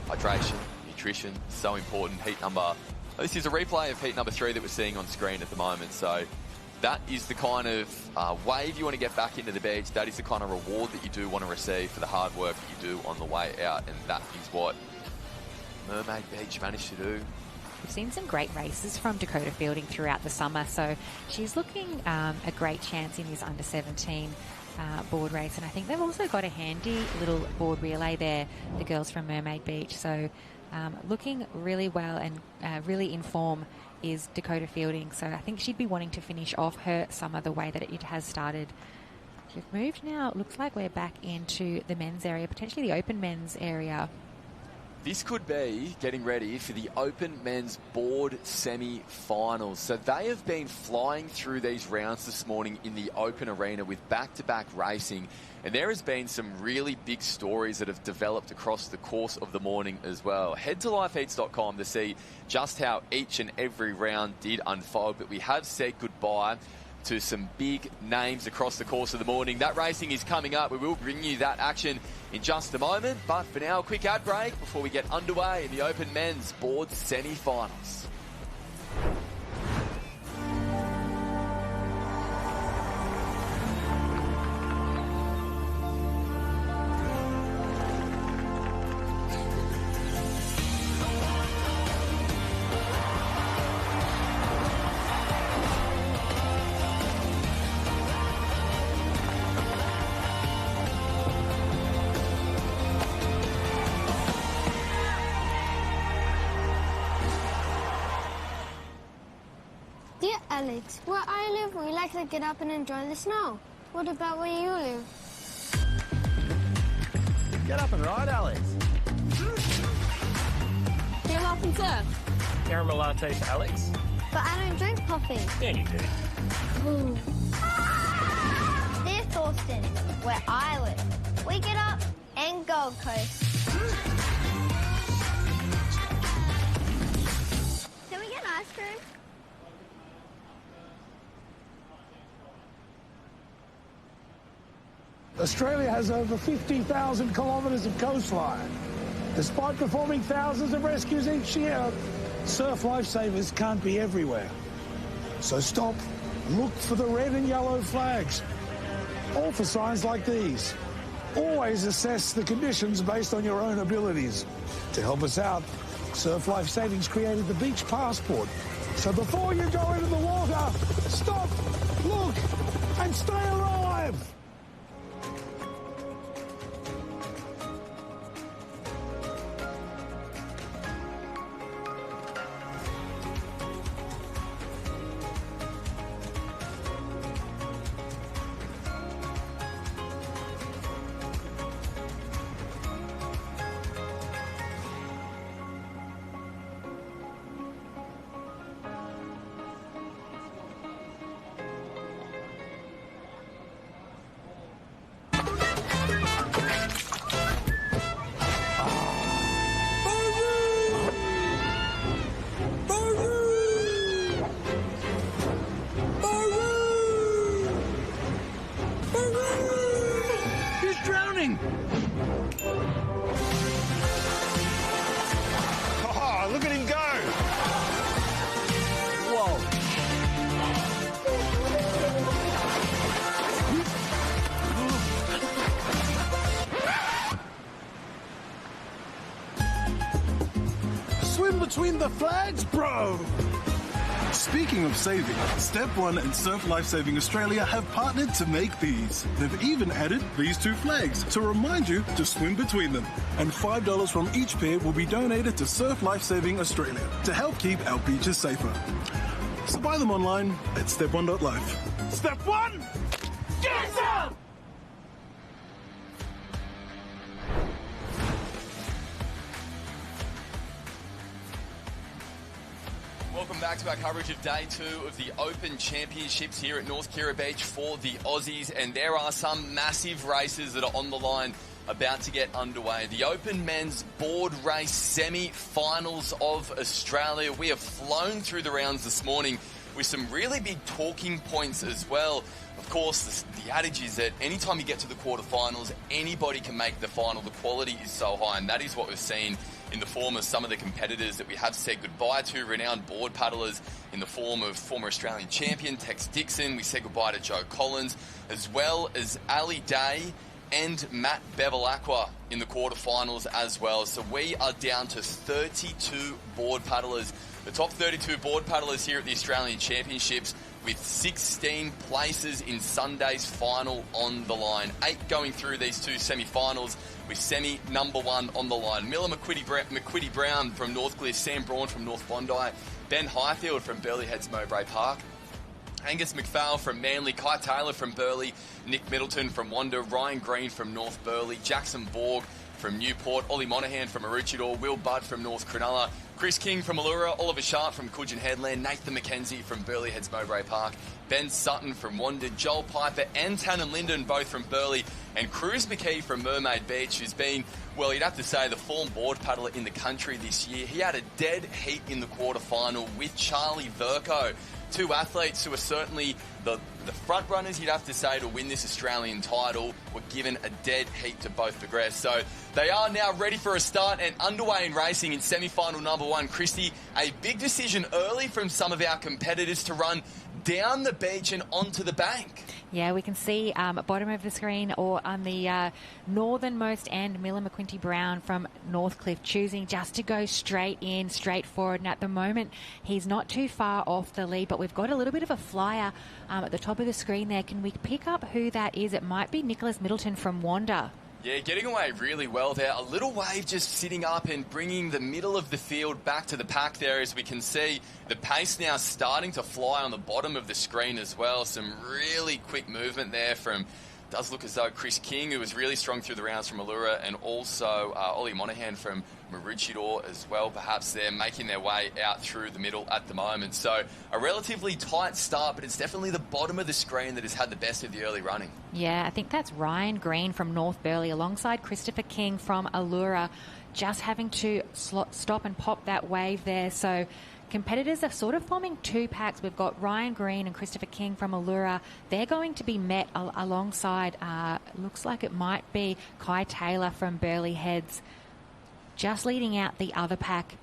[SPEAKER 4] hydration, nutrition, so important. This is a replay of heat number 3 that we're seeing on screen at the moment. So that is the kind of wave you want to get back into the beach. That is the kind of reward that you do want to receive for the hard work that you do on the way out. And that is what Mermaid Beach managed to do.
[SPEAKER 5] We've seen some great races from Dakota Fielding throughout the summer. So she's looking a great chance in this under-17 board race. And I think they've also got a handy little board relay there, the girls from Mermaid Beach. So looking really well and really in form is Dakota Fielding. So I think she'd be wanting to finish off her summer the way that it has started. We've moved now. It looks like we're back into the men's area, potentially the open men's area.
[SPEAKER 4] This could be getting ready for the Open Men's Board semi-finals. So they have been flying through these rounds this morning in the Open Arena with back-to-back racing. And there has been some really big stories that have developed across the course of the morning as well. Head to lifeheats.com to see just how each and every round did unfold. But we have said goodbye to some big names across the course of the morning. That racing is coming up. We will bring you that action in just a moment. But for now, a quick ad break before we get underway in the Open Men's Board semi-finals.
[SPEAKER 15] Dear Alex, where I live, we like to get up and enjoy the snow. What about where you live?
[SPEAKER 16] Get up and ride, Alex.
[SPEAKER 15] Do you laugh and surf?
[SPEAKER 16] Caramel latte for Alex.
[SPEAKER 15] But I don't drink coffee.
[SPEAKER 16] Yeah, you do.
[SPEAKER 15] Ooh. Dear Thorsten, where I live, we get up and Gold Coast. Can we get ice cream?
[SPEAKER 1] Australia has over 50,000 kilometres of coastline. Despite performing thousands of rescues each year, surf lifesavers can't be everywhere. So stop, look for the red and yellow flags. All for signs like these. Always assess the conditions based on your own abilities. To help us out, Surf Life Savings created the Beach Passport. So before you go into the water, stop, look, and stay alive.
[SPEAKER 16] Oh, look at him go! Whoa.
[SPEAKER 17] Swim between the flags, bro! Speaking of saving, Step 1 and Surf Life Saving Australia have partnered to make these. They've even added these two flags to remind you to swim between them. And $5 from each pair will be donated to Surf Life Saving Australia to help keep our beaches safer. So buy them online at step1.life.
[SPEAKER 16] Step 1! Get some!
[SPEAKER 4] Welcome back to our coverage of Day 2 of the Open Championships here at North Kira Beach for the Aussies. And there are some massive races that are on the line about to get underway. The Open Men's Board Race semi-finals of Australia. We have flown through the rounds this morning with some really big talking points as well. Of course, the adage is that anytime you get to the quarterfinals, anybody can make the final. The quality is so high, and that is what we've seen in the form of some of the competitors that we have said goodbye to. Renowned board paddlers in the form of former Australian champion Tex Dixon. We said goodbye to Joe Collins, as well as Ali Day and Matt Bevilacqua in the quarterfinals as well. So we are down to 32 board paddlers. The top 32 board paddlers here at the Australian Championships, with 16 places in Sunday's final on the line. 8 going through these two semi-finals, with semi number 1 on the line. Miller McQuitty Brown from Northcliffe, Sam Braun from North Bondi, Ben Highfield from Burleigh Heads Mowbray Park, Angus McPhail from Manly, Kai Taylor from Burleigh, Nick Middleton from Wanda, Ryan Green from North Burleigh, Jackson Borg from Newport, Ollie Monaghan from Maroochydore, Will Budd from North Cronulla, Chris King from Allura, Oliver Sharp from Coogin Headland, Nathan McKenzie from Burleigh Heads Mowbray Park, Ben Sutton from Wanda, Joel Piper and Tannen Linden both from Burleigh, and Cruz McKee from Mermaid Beach, who's been, well, you'd have to say, the form board paddler in the country this year. He had a dead heat in the quarterfinal with Charlie Verco. Two athletes who are certainly the front runners, you'd have to say, to win this Australian title, were given a dead heat to both progress. So they are now ready for a start and underway in racing in semi-final number 1. Christy, a big decision early from some of our competitors to run down the beach and onto the bank.
[SPEAKER 5] Yeah, we can see bottom of the screen or on the northernmost end, Miller McQuinty Brown from Northcliffe choosing just to go straight in, straight forward. And at the moment, he's not too far off the lead, but we've got a little bit of a flyer at the top of the screen there. Can we pick up who that is? It might be Nicholas Middleton from Wanda.
[SPEAKER 4] Yeah, getting away really well there. A little wave just sitting up and bringing the middle of the field back to the pack there, as we can see the pace now starting to fly on the bottom of the screen as well. Some really quick movement there from, does look as though Chris King, who was really strong through the rounds from Allura, and also Ollie Monaghan from Maroochydore as well. Perhaps they're making their way out through the middle at the moment. So a relatively tight start, but it's definitely the bottom of the screen that has had the best of the early running.
[SPEAKER 5] Yeah, I think that's Ryan Green from North Burleigh alongside Christopher King from Allura, just having to stop and pop that wave there. So competitors are sort of forming two packs. We've got Ryan Green and Christopher King from Allura. They're going to be met alongside, looks like it might be Kai Taylor from Burleigh Heads, just leading out the other pack.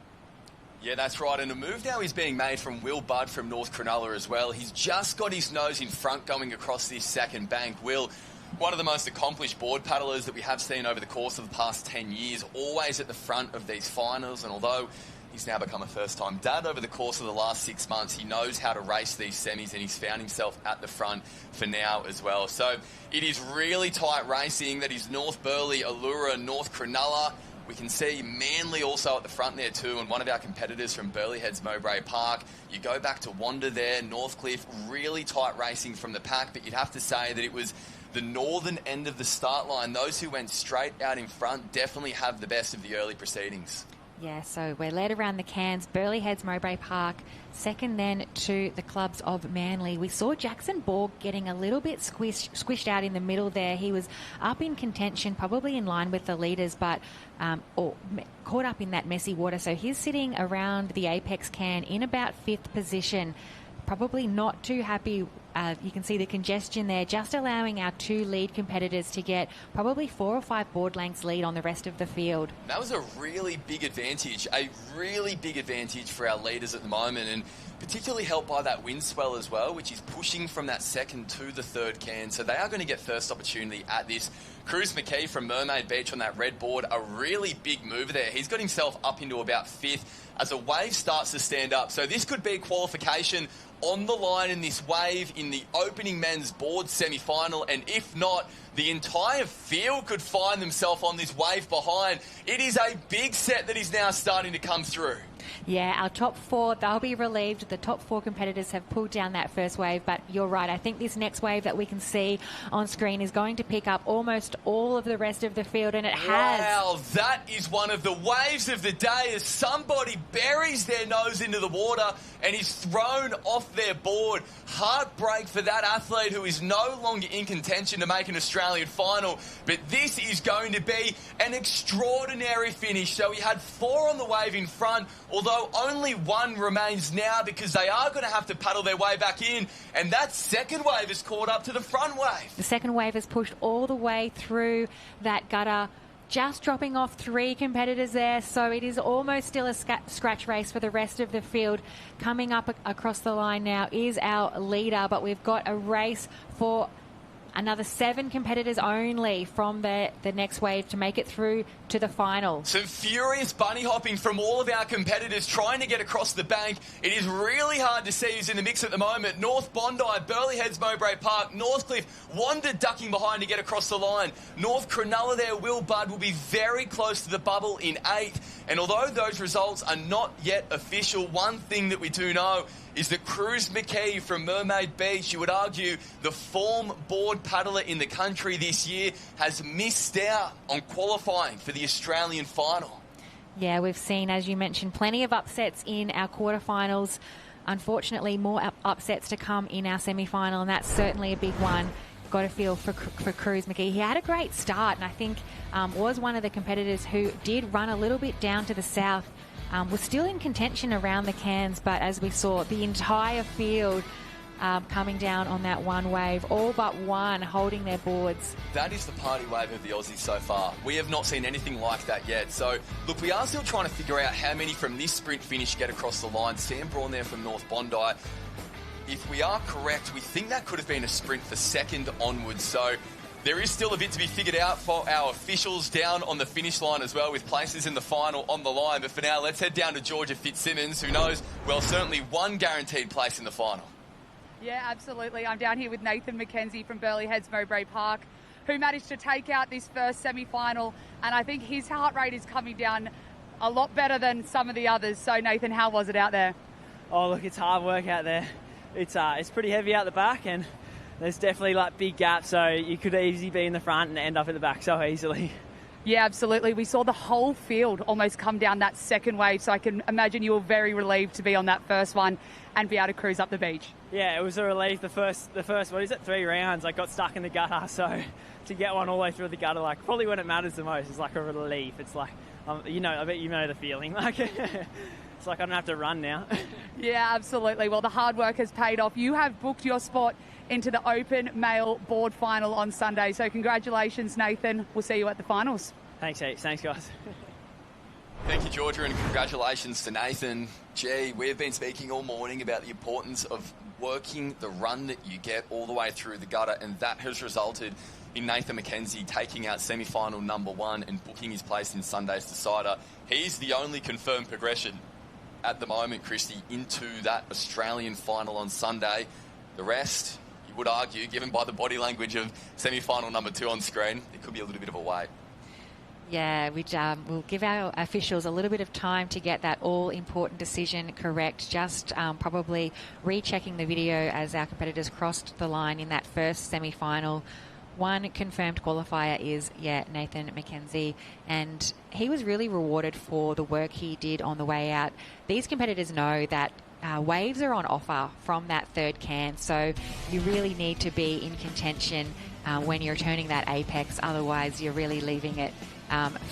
[SPEAKER 4] Yeah, that's right. And a move now is being made from Will Budd from North Cronulla as well. He's just got his nose in front going across this second bank. Will, one of the most accomplished board paddlers that we have seen over the course of the past 10 years, always at the front of these finals. And although he's now become a first-time dad over the course of the last 6 months, he knows how to race these semis, and he's found himself at the front for now as well. So it is really tight racing. That is North Burleigh, Allura, North Cronulla. We can see Manly also at the front there too, and one of our competitors from Burleigh Heads Mowbray Park. You go back to Wanda there, Northcliffe, really tight racing from the pack, but you'd have to say that it was the northern end of the start line. Those who went straight out in front definitely have the best of the early proceedings.
[SPEAKER 5] Yeah, so we're led around the cans. Burleigh Heads Mowbray Park, second then to the clubs of Manly. We saw Jackson Borg getting a little bit squished out in the middle there. He was up in contention, probably in line with the leaders, but caught up in that messy water. So he's sitting around the apex can in about 5th position. Probably not too happy. You can see the congestion there, just allowing our two lead competitors to get probably 4 or 5 board lengths lead on the rest of the field.
[SPEAKER 4] That was a really big advantage for our leaders at the moment, and particularly helped by that wind swell as well, which is pushing from that second to the third can. So they are going to get first opportunity at this. Cruz McKee from Mermaid Beach on that red board, a really big mover there. He's got himself up into about 5th as a wave starts to stand up. So this could be qualification on the line in this wave in the opening men's board semi-final, and if not, the entire field could find themselves on this wave behind. It is a big set that is now starting to come through.
[SPEAKER 5] Yeah, our top 4, they'll be relieved. The top 4 competitors have pulled down that first wave, but you're right. I think this next wave that we can see on screen is going to pick up almost all of the rest of the field, and it has.
[SPEAKER 4] Wow, that is one of the waves of the day as somebody buries their nose into the water and is thrown off their board. Heartbreak for that athlete who is no longer in contention to make an Australian final, but this is going to be an extraordinary finish. So we had 4 on the wave in front, although only 1 remains now because they are going to have to paddle their way back in, and that second wave is caught up to the front wave.
[SPEAKER 5] The second wave has pushed all the way through that gutter, just dropping off 3 competitors there, so it is almost still a scratch race for the rest of the field. Coming up across the line now is our leader, but we've got a race for another 7 competitors only from the next wave to make it through to the final.
[SPEAKER 4] Some furious bunny hopping from all of our competitors trying to get across the bank. It is really hard to see who's in the mix at the moment. North Bondi, Burleigh Heads Mowbray Park, Northcliffe, Wanda ducking behind to get across the line. North Cronulla there, Will Budd will be very close to the bubble in 8th. And although those results are not yet official, one thing that we do know is that Cruz McKee from Mermaid Beach, you would argue the form board paddler in the country this year, has missed out on qualifying for the Australian final.
[SPEAKER 5] Yeah, we've seen, as you mentioned, plenty of upsets in our quarterfinals. Unfortunately, more upsets to come in our semi-final, and that's certainly a big one. Got a feel for Cruz McKee. He had a great start, and I think was one of the competitors who did run a little bit down to the south. Was still in contention around the cans, but as we saw, the entire field coming down on that one wave, all but one holding their boards.
[SPEAKER 4] That is the party wave of the Aussies so far. We have not seen anything like that yet. So, look, we are still trying to figure out how many from this sprint finish get across the line. Sam Braun there from North Bondi. If we are correct, we think that could have been a sprint for second onwards. So there is still a bit to be figured out for our officials down on the finish line as well, with places in the final on the line. But for now, let's head down to Georgia Fitzsimmons, who knows, well, certainly one guaranteed place in the final.
[SPEAKER 6] Yeah, absolutely. I'm down here with Nathan McKenzie from Burleigh Heads Mowbray Park, who managed to take out this first semi-final, and I think his heart rate is coming down a lot better than some of the others. So, Nathan, how was it out there?
[SPEAKER 18] Oh, look, it's hard work out there. It's pretty heavy out the back, and there's definitely like big gaps, so you could easily be in the front and end up at the back so easily.
[SPEAKER 6] Yeah, absolutely. We saw the whole field almost come down that second wave, so I can imagine you were very relieved to be on that first one and be able to cruise up the beach.
[SPEAKER 18] Yeah, it was a relief. The first, what is it, 3 rounds, I got stuck in the gutter, so to get one all the way through the gutter, like probably when it matters the most, is like a relief. It's like, I bet you know the feeling. Like, it's like I don't have to run now.
[SPEAKER 6] Yeah, absolutely. Well, the hard work has paid off. You have booked your spot into the Open Male Board Final on Sunday. So congratulations, Nathan. We'll see you at the finals.
[SPEAKER 18] Thanks, heaps. Thanks, guys.
[SPEAKER 4] Thank you, Georgia, and congratulations to Nathan. Gee, we've been speaking all morning about the importance of working the run that you get all the way through the gutter, and that has resulted in Nathan McKenzie taking out semi-final number 1 and booking his place in Sunday's decider. He's the only confirmed progression at the moment, Christy, into that Australian final on Sunday. The rest, you would argue, given by the body language of semi-final number 2 on screen, it could be a little bit of a wait.
[SPEAKER 5] Yeah, we'll give our officials a little bit of time to get that all-important decision correct. Just probably rechecking the video as our competitors crossed the line in that first semi-final. One confirmed qualifier is, Nathan McKenzie, and he was really rewarded for the work he did on the way out. These competitors know that waves are on offer from that third can, so you really need to be in contention when you're turning that apex, otherwise you're really leaving it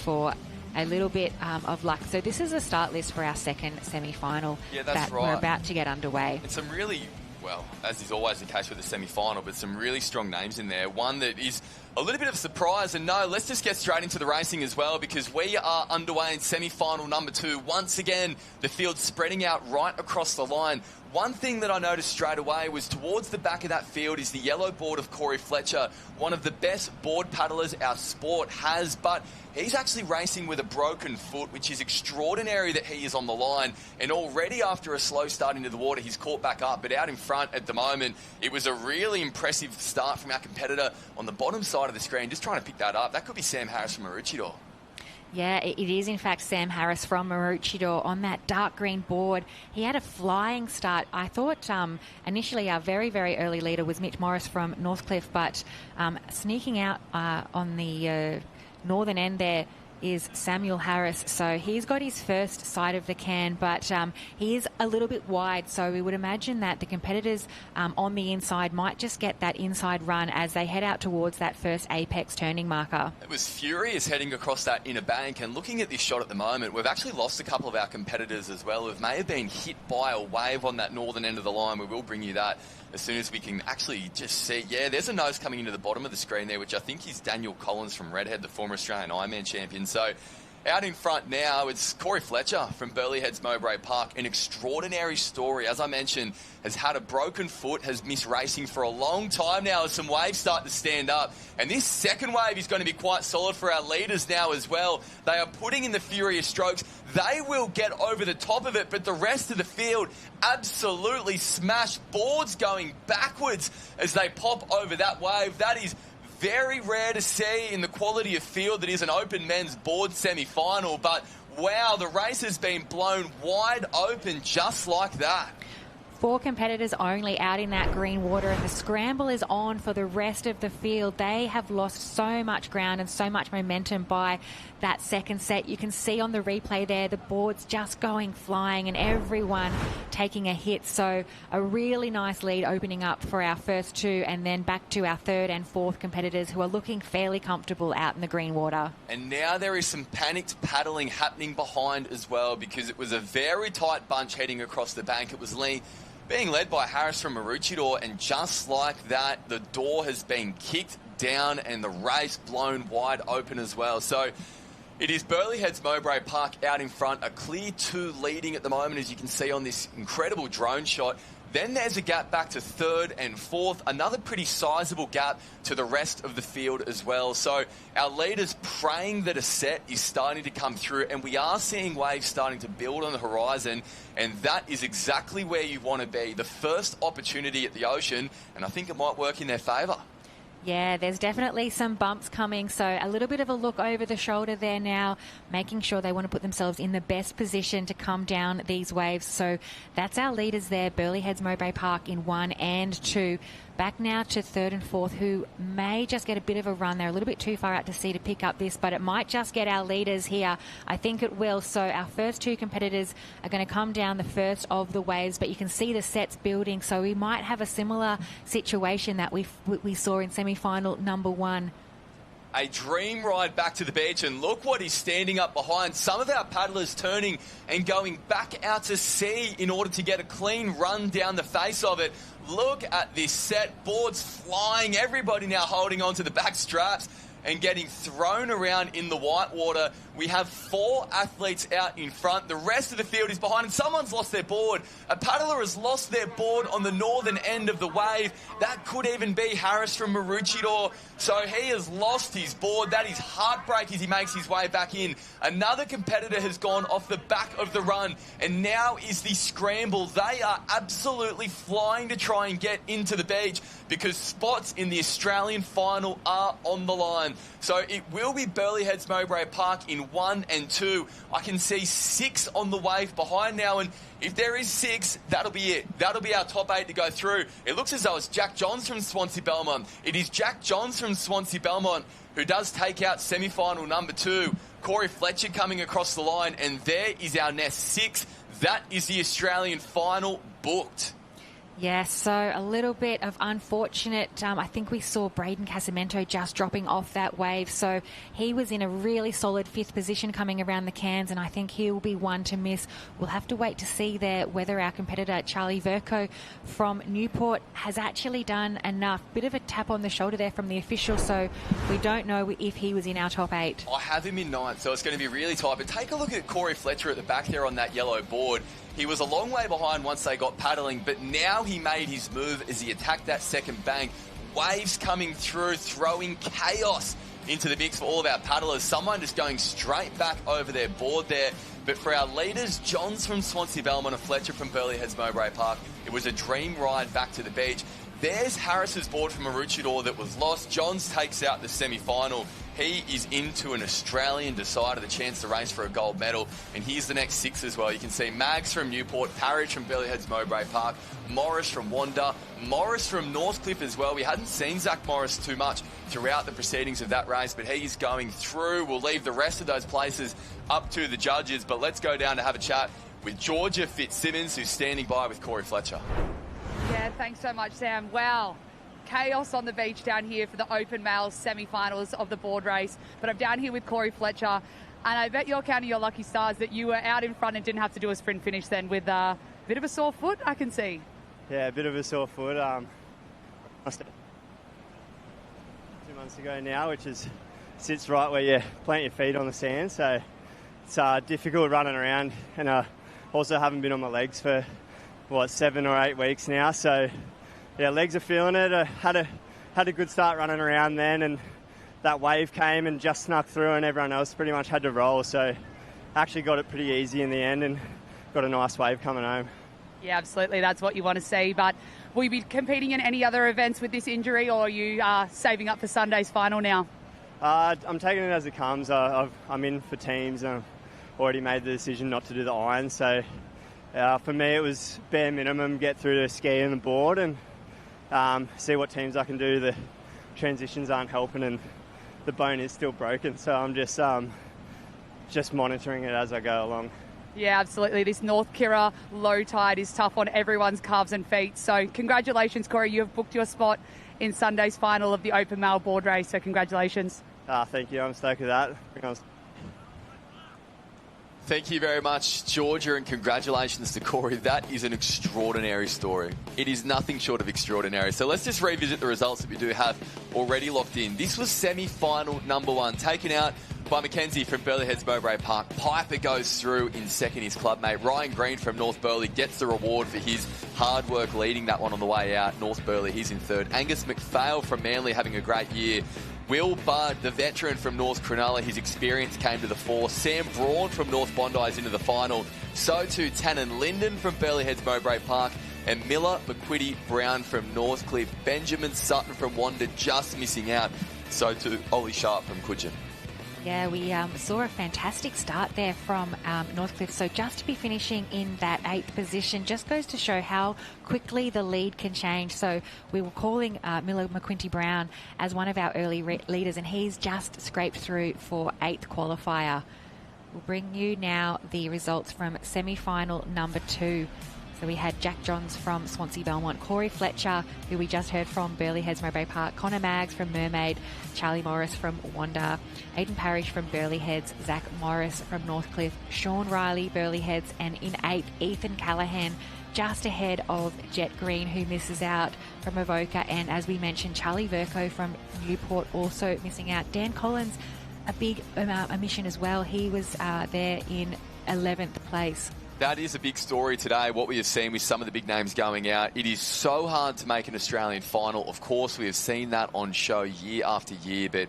[SPEAKER 5] for a little bit of luck. So this is a start list for our second semi-final that we're about to get underway.
[SPEAKER 4] And some really, well, as is always the case with the semi-final, but some really strong names in there. One that is a little bit of a surprise, and no, let's just get straight into the racing as well, because we are underway in semi-final number 2. Once again, the field spreading out right across the line. One thing that I noticed straight away was towards the back of that field is the yellow board of Corey Fletcher, one of the best board paddlers our sport has, but he's actually racing with a broken foot, which is extraordinary that he is on the line. And already after a slow start into the water, he's caught back up. But out in front at the moment, it was a really impressive start from our competitor on the bottom side of the screen, just trying to pick that up. That could be Sam Harris from Maroochydore.
[SPEAKER 5] Yeah, it is in fact Sam Harris from Maroochydore on that dark green board. He had a flying start. I thought initially our very, very early leader was Mitch Morris from Northcliffe, but sneaking out on the northern end there is Samuel Harris. So he's got his first side of the can, but he is a little bit wide. So we would imagine that the competitors on the inside might just get that inside run as they head out towards that first apex turning marker.
[SPEAKER 4] It was furious heading across that inner bank, and looking at this shot at the moment, we've actually lost a couple of our competitors as well, who may have been hit by a wave on that northern end of the line. We will bring you that as soon as we can actually just see. Yeah, there's a nose coming into the bottom of the screen there, which I think is Daniel Collins from Redhead, the former Australian Ironman champion. So out in front now, it's Corey Fletcher from Burleigh Heads Mowbray Park. An extraordinary story. As I mentioned, has had a broken foot, has missed racing for a long time now as some waves start to stand up. And this second wave is going to be quite solid for our leaders now as well. They are putting in the furious strokes. They will get over the top of it, but the rest of the field absolutely smashed. Boards going backwards as they pop over that wave. That is very rare to see in the quality of field that is an open men's board semi-final, but wow, the race has been blown wide open just like that.
[SPEAKER 5] 4 competitors only out in that green water, and the scramble is on for the rest of the field. They have lost so much ground and so much momentum by that second set. You can see on the replay there the boards just going flying and everyone taking a hit. So a really nice lead opening up for our first 2, and then back to our 3rd and 4th competitors who are looking fairly comfortable out in the green water.
[SPEAKER 4] And now there is some panicked paddling happening behind as well, because it was a very tight bunch heading across the bank. It was being led by Harris from Maroochydore, and just like that, the door has been kicked down and the race blown wide open as well. So it is Burleigh Heads Mowbray Park out in front, a clear 2 leading at the moment, as you can see on this incredible drone shot. Then there's a gap back to 3rd and 4th, another pretty sizable gap to the rest of the field as well. So our leaders praying that a set is starting to come through, and we are seeing waves starting to build on the horizon, and that is exactly where you want to be. The first opportunity at the ocean, and I think it might work in their favour.
[SPEAKER 5] Yeah, there's definitely some bumps coming, so a little bit of a look over the shoulder there now, making sure they want to put themselves in the best position to come down these waves. So that's our leaders there, Burleigh Heads Mowbray Park in 1 and 2. Back now to 3rd and 4th, who may just get a bit of a run. They're a little bit too far out to sea to pick up this, but it might just get our leaders here. I think it will. So our first 2 competitors are going to come down the first of the waves, but you can see the sets building. So we might have a similar situation that we saw in semi-final number 1.
[SPEAKER 4] A dream ride back to the beach, and look what he's standing up behind. Some of our paddlers turning and going back out to sea in order to get a clean run down the face of it. Look at this set, boards flying, everybody now holding on to the back straps and getting thrown around in the whitewater. We have 4 athletes out in front. The rest of the field is behind, and someone's lost their board. A paddler has lost their board on the northern end of the wave. That could even be Harris from Maroochydore. So he has lost his board. That is heartbreak as he makes his way back in. Another competitor has gone off the back of the run, and now is the scramble. They are absolutely flying to try and get into the beach, because spots in the Australian final are on the line. So it will be Burleigh Heads Mowbray Park in 1 and 2. I can see 6 on the wave behind now, and if there is 6, that'll be it. That'll be our top 8 to go through. It looks as though it's Jack Johns from Swansea Belmont. It is Jack Johns from Swansea Belmont who does take out semi-final number 2. Corey Fletcher coming across the line, and there is our nest 6. That is the Australian final booked.
[SPEAKER 5] Yes, so a little bit of unfortunate, I think we saw Braden Casamento just dropping off that wave. So he was in a really solid 5th position coming around the cans, and I think he will be one to miss. We'll have to wait to see there whether our competitor, Charlie Verco from Newport, has actually done enough. Bit of a tap on the shoulder there from the official, so we don't know if he was in our top 8.
[SPEAKER 4] I have him in 9th, so it's going to be really tight. But take a look at Corey Fletcher at the back there on that yellow board. He was a long way behind once they got paddling, but now he made his move as he attacked that second bank. Waves coming through, throwing chaos into the mix for all of our paddlers. Someone just going straight back over their board there. But for our leaders, Johns from Swansea Belmont and Fletcher from Burleigh Heads Mowbray Park, it was a dream ride back to the beach. There's Harris's board from Maroochydore that was lost. Johns takes out the semi-final. He is into an Australian decider, the chance to race for a gold medal. And here's the next 6 as well. You can see Mags from Newport, Parrish from Burleigh Heads Mowbray Park, Morris from Wanda, Morris from Northcliffe as well. We hadn't seen Zach Morris too much throughout the proceedings of that race, but he's going through. We'll leave the rest of those places up to the judges, but let's go down to have a chat with Georgia Fitzsimmons, who's standing by with Corey Fletcher.
[SPEAKER 6] Yeah, thanks so much, Sam. Wow. Chaos on the beach down here for the Open Males semi-finals of the board race. But I'm down here with Corey Fletcher, and I bet you're counting your lucky stars that you were out in front and didn't have to do a sprint finish then with a bit of a sore foot, I can see.
[SPEAKER 8] Yeah, a bit of a sore foot. 2 months ago now, which sits right where you plant your feet on the sand. So it's difficult running around, and also haven't been on my legs for 7 or 8 weeks now. So yeah, legs are feeling it. I had a good start running around then, and that wave came and just snuck through, and everyone else pretty much had to roll. So actually got it pretty easy in the end and got a nice wave coming home.
[SPEAKER 6] Yeah, absolutely. That's what you want to see. But will you be competing in any other events with this injury, or are you saving up for Sunday's final now?
[SPEAKER 8] I'm taking it as it comes. I'm in for teams. I've already made the decision not to do the iron. So
[SPEAKER 10] For me, it was bare minimum, get through the ski and the board and see what teams I can do. The transitions aren't helping and the bone is still broken, so I'm just monitoring it as I go along.
[SPEAKER 6] Yeah, absolutely. This North Kirra low tide is tough on everyone's calves and feet. So congratulations, Corey. You have booked your spot in Sunday's final of the Open Male board race. So congratulations.
[SPEAKER 10] Thank you. I'm stoked with that.
[SPEAKER 4] Thank you very much, Georgia, and congratulations to Corey. That is an extraordinary story. It is nothing short of extraordinary. So let's just revisit the results that we do have already locked in. This was semi-final number 1, taken out by Mackenzie from Burleigh Heads Mowbray Park. Piper goes through in second, his clubmate. Ryan Green from North Burleigh gets the reward for his hard work leading that one on the way out. North Burleigh, he's in third. Angus McPhail from Manly having a great year. Will Budd, the veteran from North Cronulla, his experience came to the fore. Sam Braun from North Bondi is into the final. So too Tannen Linden from Burleigh Heads Mowbray Park. And Miller, McQuitty, Brown from Northcliffe. Benjamin Sutton from Wanda just missing out. So too Ollie Sharp from Coogin.
[SPEAKER 5] Yeah, we saw a fantastic start there from Northcliffe. So just to be finishing in that 8th position just goes to show how quickly the lead can change. So we were calling Miller McQuinty Brown as one of our early leaders, and he's just scraped through for 8th qualifier. We'll bring you now the results from semi-final number 2. So we had Jack Johns from Swansea Belmont, Corey Fletcher, who we just heard from Burleigh Heads Mowbray Park, Connor Maggs from Mermaid, Charlie Morris from Wanda, Aidan Parrish from Burleigh Heads, Zach Morris from Northcliffe, Sean Riley, Burleigh Heads, and in 8th, Ethan Callahan, just ahead of Jet Green, who misses out from Avoca, and as we mentioned, Charlie Verco from Newport also missing out. Dan Collins, a big omission as well. He was there in 11th place.
[SPEAKER 4] That is a big story today, what we have seen with some of the big names going out. It is so hard to make an Australian final. Of course, we have seen that on show year after year, but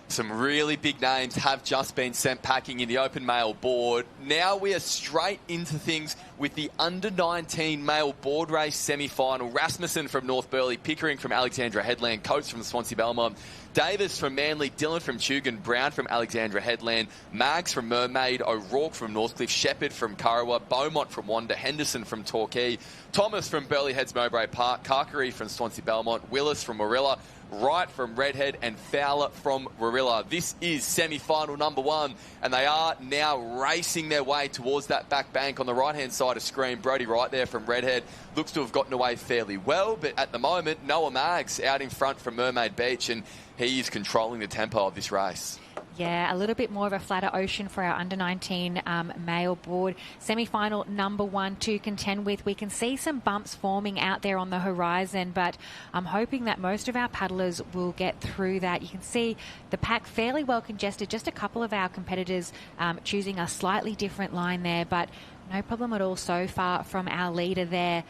[SPEAKER 4] some really big names have just been sent packing in the Open Male board. Now we are straight into things with the Under-19 male board race semi-final. Rasmussen from North Burleigh, Pickering from Alexandra Headland, Coates from the Swansea Belmont, Davis from Manly, Dillon from Tugun, Brown from Alexandra Headland, Maggs from Mermaid, O'Rourke from Northcliffe, Shepherd from Kurrawa, Beaumont from Wanda, Henderson from Torquay, Thomas from Burleigh Heads Mowbray Park, Karkari from Swansea Belmont, Willis from Warilla, Wright from Redhead, and Fowler from Warilla. This is semi-final number 1, and they are now racing their way towards that back bank on the right-hand side of screen. Brody Wright there from Redhead looks to have gotten away fairly well, but at the moment, Noah Maggs out in front from Mermaid Beach, and he is controlling the tempo of this race.
[SPEAKER 5] Yeah, a little bit more of a flatter ocean for our under-19 male board. Semi-final number 1 to contend with. We can see some bumps forming out there on the horizon, but I'm hoping that most of our paddlers will get through that. You can see the pack fairly well congested. Just a couple of our competitors choosing a slightly different line there, but no problem at all so far from our leader there.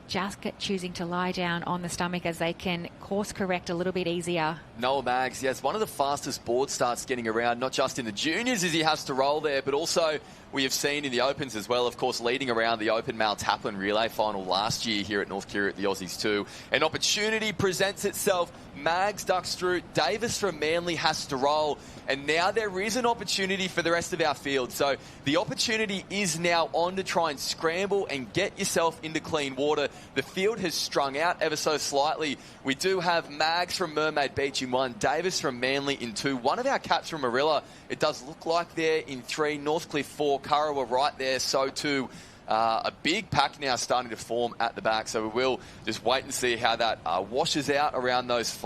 [SPEAKER 5] Just choosing to lie down on the stomach as they can course correct a little bit easier.
[SPEAKER 4] Noah Maggs, yes, one of the fastest board starts getting around, not just in the juniors as he has to roll there, but also we have seen in the Opens as well, of course, leading around the Open Male Taplin Relay Final last year here at North Kirra at the Aussies too. An opportunity presents itself. Maggs ducks through. Davis from Manly has to roll. And now there is an opportunity for the rest of our field. So the opportunity is now on to try and scramble and get yourself into clean water. The field has strung out ever so slightly. We do have Maggs from Mermaid Beach in 1, Davis from Manly in 2, one of our cats from Marilla. It does look like they're in 3, Northcliffe 4, Kurrawa right there, so too. A big pack now starting to form at the back, so we will just wait and see how that washes out around those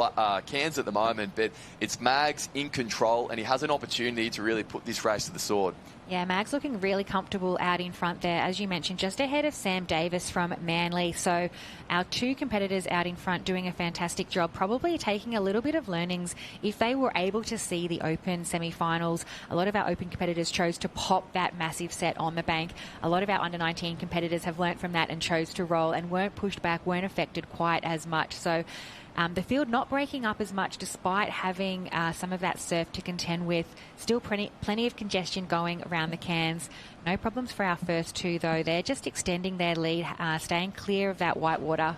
[SPEAKER 4] cans at the moment. But it's Maggs in control, and he has an opportunity to really put this race to the sword.
[SPEAKER 5] Yeah, Mag's looking really comfortable out in front there, as you mentioned, just ahead of Sam Davis from Manly. So our 2 competitors out in front doing a fantastic job, probably taking a little bit of learnings. If they were able to see the Open semi-finals, a lot of our Open competitors chose to pop that massive set on the bank. A lot of our under-19 competitors have learnt from that and chose to roll and weren't pushed back, weren't affected quite as much. So the field not breaking up as much despite having some of that surf to contend with. Still plenty of congestion going around the cans. No problems for our first 2 though. They're just extending their lead, staying clear of that white water.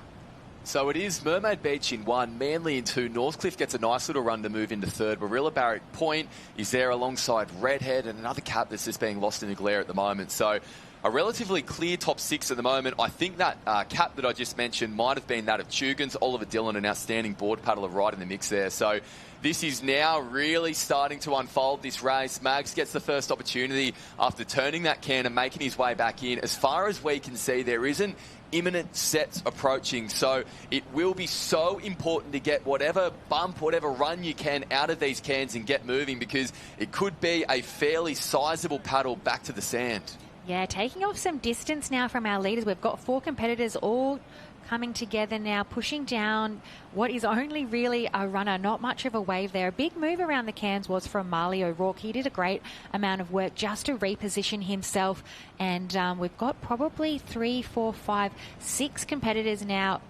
[SPEAKER 4] So it is Mermaid Beach in 1, Manly in 2. Northcliffe gets a nice little run to move into 3rd. Warilla Barrack Point is there alongside Redhead and another cap that's just being lost in the glare at the moment. So a relatively clear top 6 at the moment. I think that cap that I just mentioned might have been that of Tugan's. Oliver Dillon, an outstanding board paddler, right in the mix there. So this is now really starting to unfold, this race. Mags gets the first opportunity after turning that can and making his way back in. As far as we can see, there isn't imminent sets approaching, so it will be so important to get whatever bump, whatever run you can out of these cans and get moving, because it could be a fairly sizable paddle back to the sand.
[SPEAKER 5] Yeah, taking off some distance now from our leaders. We've got 4 competitors all coming together now, pushing down what is only really a runner, not much of a wave there. A big move around the cans was from Marley O'Rourke. He did a great amount of work just to reposition himself, and we've got probably 3, 4, 5, 6 competitors now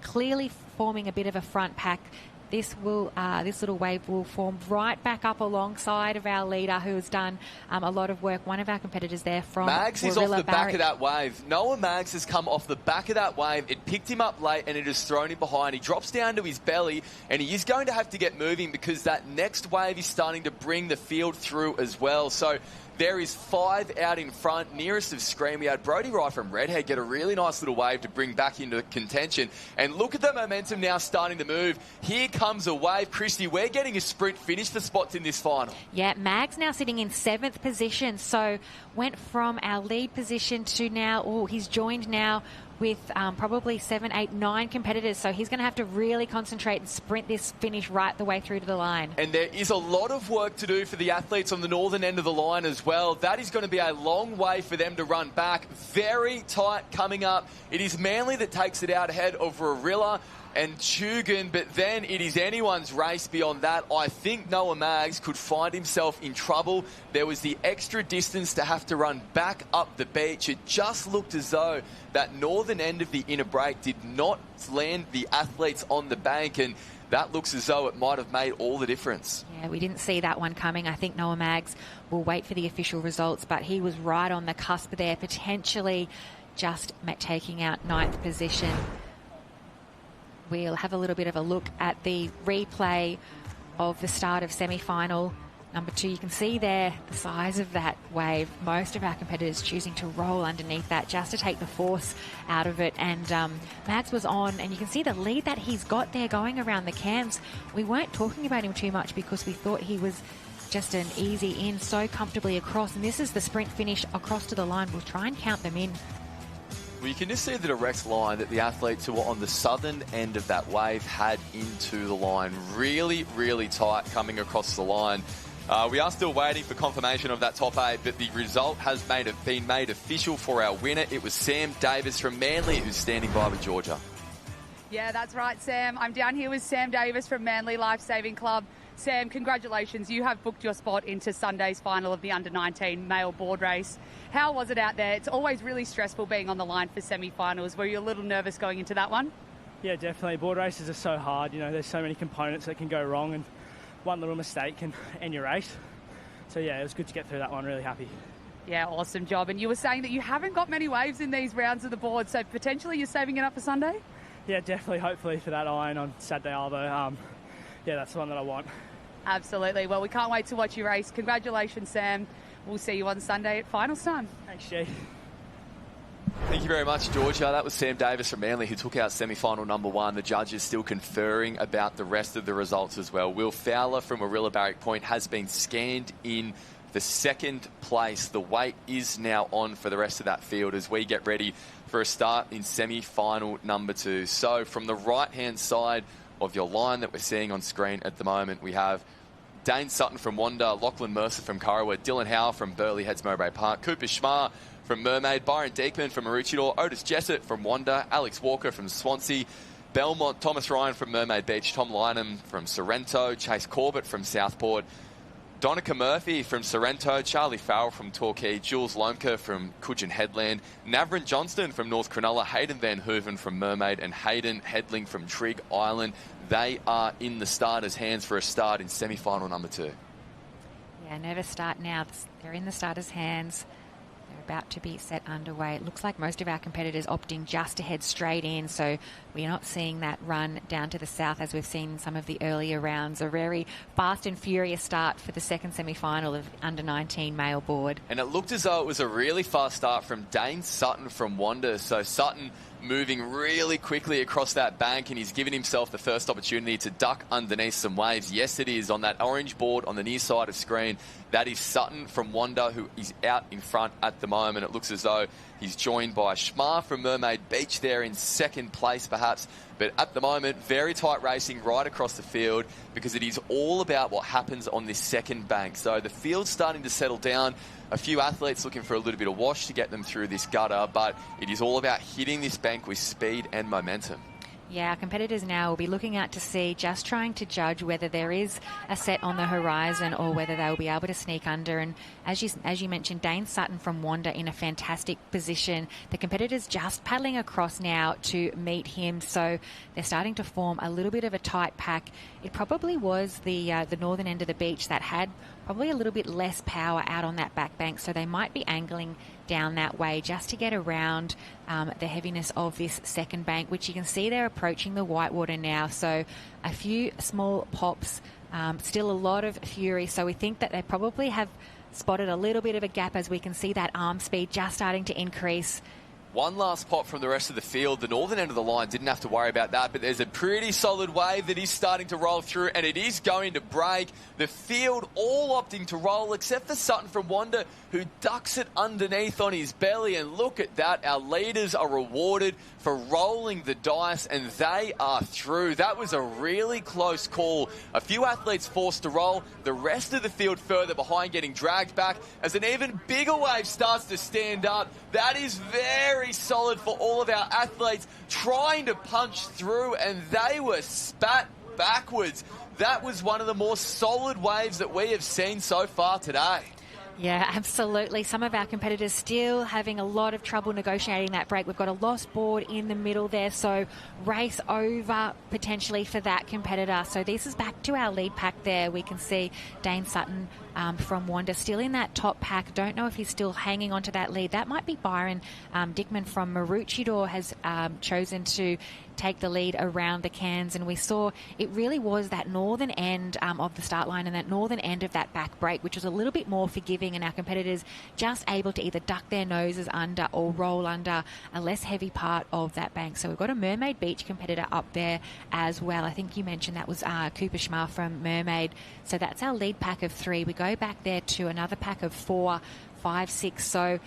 [SPEAKER 5] clearly forming a bit of a front pack. This little wave will form right back up alongside of our leader, who has done a lot of work. One of our competitors there from
[SPEAKER 4] Mags is off the back of that wave. Noah Mags has come off the back of that wave. It picked him up late and it has thrown him behind. He drops down to his belly and he is going to have to get moving, because that next wave is starting to bring the field through as well. So there is 5 out in front. Nearest of screen, we had Brody Wright from Redhead get a really nice little wave to bring back into contention. And look at the momentum now starting to move. Here comes a wave. Christy, we're getting a sprint finish for spots in this final.
[SPEAKER 5] Yeah, Mags now sitting in 7th position. So went from our lead position to now, he's joined now with probably 7, 8, 9 competitors. So he's going to have to really concentrate and sprint this finish right the way through to the line.
[SPEAKER 4] And there is a lot of work to do for the athletes on the northern end of the line as well. That is going to be a long way for them to run back. Very tight coming up. It is Manly that takes it out ahead of Rarilla and Tugan, but then it is anyone's race beyond that. I think Noah Mags could find himself in trouble. There was the extra distance to have to run back up the beach. It just looked as though that northern end of the inner break did not land the athletes on the bank, and that looks as though it might have made all the difference.
[SPEAKER 5] Yeah, we didn't see that one coming. I think Noah Mags will wait for the official results, but he was right on the cusp there, potentially just taking out 9th position. We'll have a little bit of a look at the replay of the start of semi-final number 2. You can see there the size of that wave. Most of our competitors choosing to roll underneath that just to take the force out of it. And Mags was on, and you can see the lead that he's got there going around the cans. We weren't talking about him too much because we thought he was just an easy in, so comfortably across. And this is the sprint finish across to the line. We'll try and count them in.
[SPEAKER 4] Well, you can just see the direct line that the athletes who were on the southern end of that wave had into the line. Really, really tight coming across the line. We are still waiting for confirmation of that top 8, but the result has been made official for our winner. It was Sam Davis from Manly, who's standing by with Georgia.
[SPEAKER 6] Yeah, that's right, Sam. I'm down here with Sam Davis from Manly Lifesaving Club. Sam, congratulations. You have booked your spot into Sunday's final of the Under-19 male board race. How was it out there? It's always really stressful being on the line for semi-finals. Were you a little nervous going into that one?
[SPEAKER 18] Yeah, definitely. Board races are so hard. You know, there's so many components that can go wrong, and one little mistake can end your race. So, yeah, it was good to get through that one. Really happy.
[SPEAKER 6] Yeah, awesome job. And you were saying that you haven't got many waves in these rounds of the board, so potentially you're saving it up for Sunday?
[SPEAKER 18] Yeah, definitely. Hopefully for that iron on Saturday, Arvo. Yeah, that's the one that I want.
[SPEAKER 6] Absolutely. Well, we can't wait to watch you race. Congratulations, Sam. We'll see you on Sunday at finals time.
[SPEAKER 18] Thanks, G.
[SPEAKER 4] Thank you very much, Georgia. That was Sam Davis from Manly, who took out semi-final number 1. The judges still conferring about the rest of the results as well. Will Fowler from Warilla Barrack Point has been scanned in the 2nd place. The wait is now on for the rest of that field as we get ready for a start in semi-final number 2. So from the right-hand side of your line that we're seeing on screen at the moment, we have Dane Sutton from Wanda, Lachlan Mercer from Kurrawa, Dylan Howe from Burleigh Heads Mowbray Park, Cooper Schmar from Mermaid, Byron Diekman from Maroochydore, Otis Jessett from Wanda, Alex Walker from Swansea, Belmont, Thomas Ryan from Mermaid Beach, Tom Lynham from Sorrento, Chase Corbett from Southport, Donica Murphy from Sorrento, Charlie Farrell from Torquay, Jules Lomka from Coogin Headland, Navrin Johnston from North Cronulla, Hayden Van Hooven from Mermaid, and Hayden Hedling from Trigg Island. They are in the starters' hands for a start in semi-final number 2.
[SPEAKER 5] Yeah, nervous start now. They're in the starters' hands. About to be set underway. It looks like most of our competitors opting just to head straight in, so we're not seeing that run down to the south as we've seen in some of the earlier rounds. A very fast and furious start for the second semi-final of under-19 male board.
[SPEAKER 4] And it looked as though it was a really fast start from Dane Sutton from Wanda. So Sutton moving really quickly across that bank, and he's given himself the first opportunity to duck underneath some waves. Yes, it is on that orange board on the near side of screen. That is Sutton from Wanda, who is out in front at the moment. It looks as though he's joined by Schmar from Mermaid Beach there in second place, perhaps. But at the moment, very tight racing right across the field, because it is all about what happens on this second bank. So the field's starting to settle down. A few athletes looking for a little bit of wash to get them through this gutter, but it is all about hitting this bank with speed and momentum.
[SPEAKER 5] Yeah, our competitors now will be looking out to see, just trying to judge whether there is a set on the horizon or whether they'll be able to sneak under. And as you mentioned, Dane Sutton from Wanda in a fantastic position. The competitors just paddling across now to meet him, so they're starting to form a little bit of a tight pack. It probably was the northern end of the beach that had probably a little bit less power out on that back bank, so they might be angling down that way just to get around the heaviness of this second bank, which you can see they're approaching the whitewater now. So a few small pops, still a lot of fury. So we think that they probably have spotted a little bit of a gap, as we can see that arm speed just starting to increase.
[SPEAKER 4] One last pop from the rest of the field. The northern end of the line didn't have to worry about that, but there's a pretty solid wave that is starting to roll through, and it is going to break. The field all opting to roll, except for Sutton from Wanda, who ducks it underneath on his belly. And look at that. Our leaders are rewarded for rolling the dice, and they are through. That was a really close call. A few athletes forced to roll. The rest of the field further behind, getting dragged back as an even bigger wave starts to stand up. That is very solid for all of our athletes trying to punch through, and they were spat backwards. That was one of the more solid waves that we have seen so far today.
[SPEAKER 5] Yeah, absolutely. Some of our competitors still having a lot of trouble negotiating that break. We've got a lost board in the middle there, so race over potentially for that competitor. So this is back to our lead pack there. We can see Dane Sutton from Wanda still in that top pack. Don't know if he's still hanging on to that lead. That might be Byron Dickman from Maroochydore has chosen to take the lead around the cans, and we saw it really was that northern end of the start line and that northern end of that back break, which was a little bit more forgiving, and our competitors just able to either duck their noses under or roll under a less heavy part of that bank. So we've got a Mermaid Beach competitor up there as well. I think you mentioned that was Cooper Schmar from Mermaid. So that's our lead pack of 3. We go back there to another pack of 4, 5, 6. So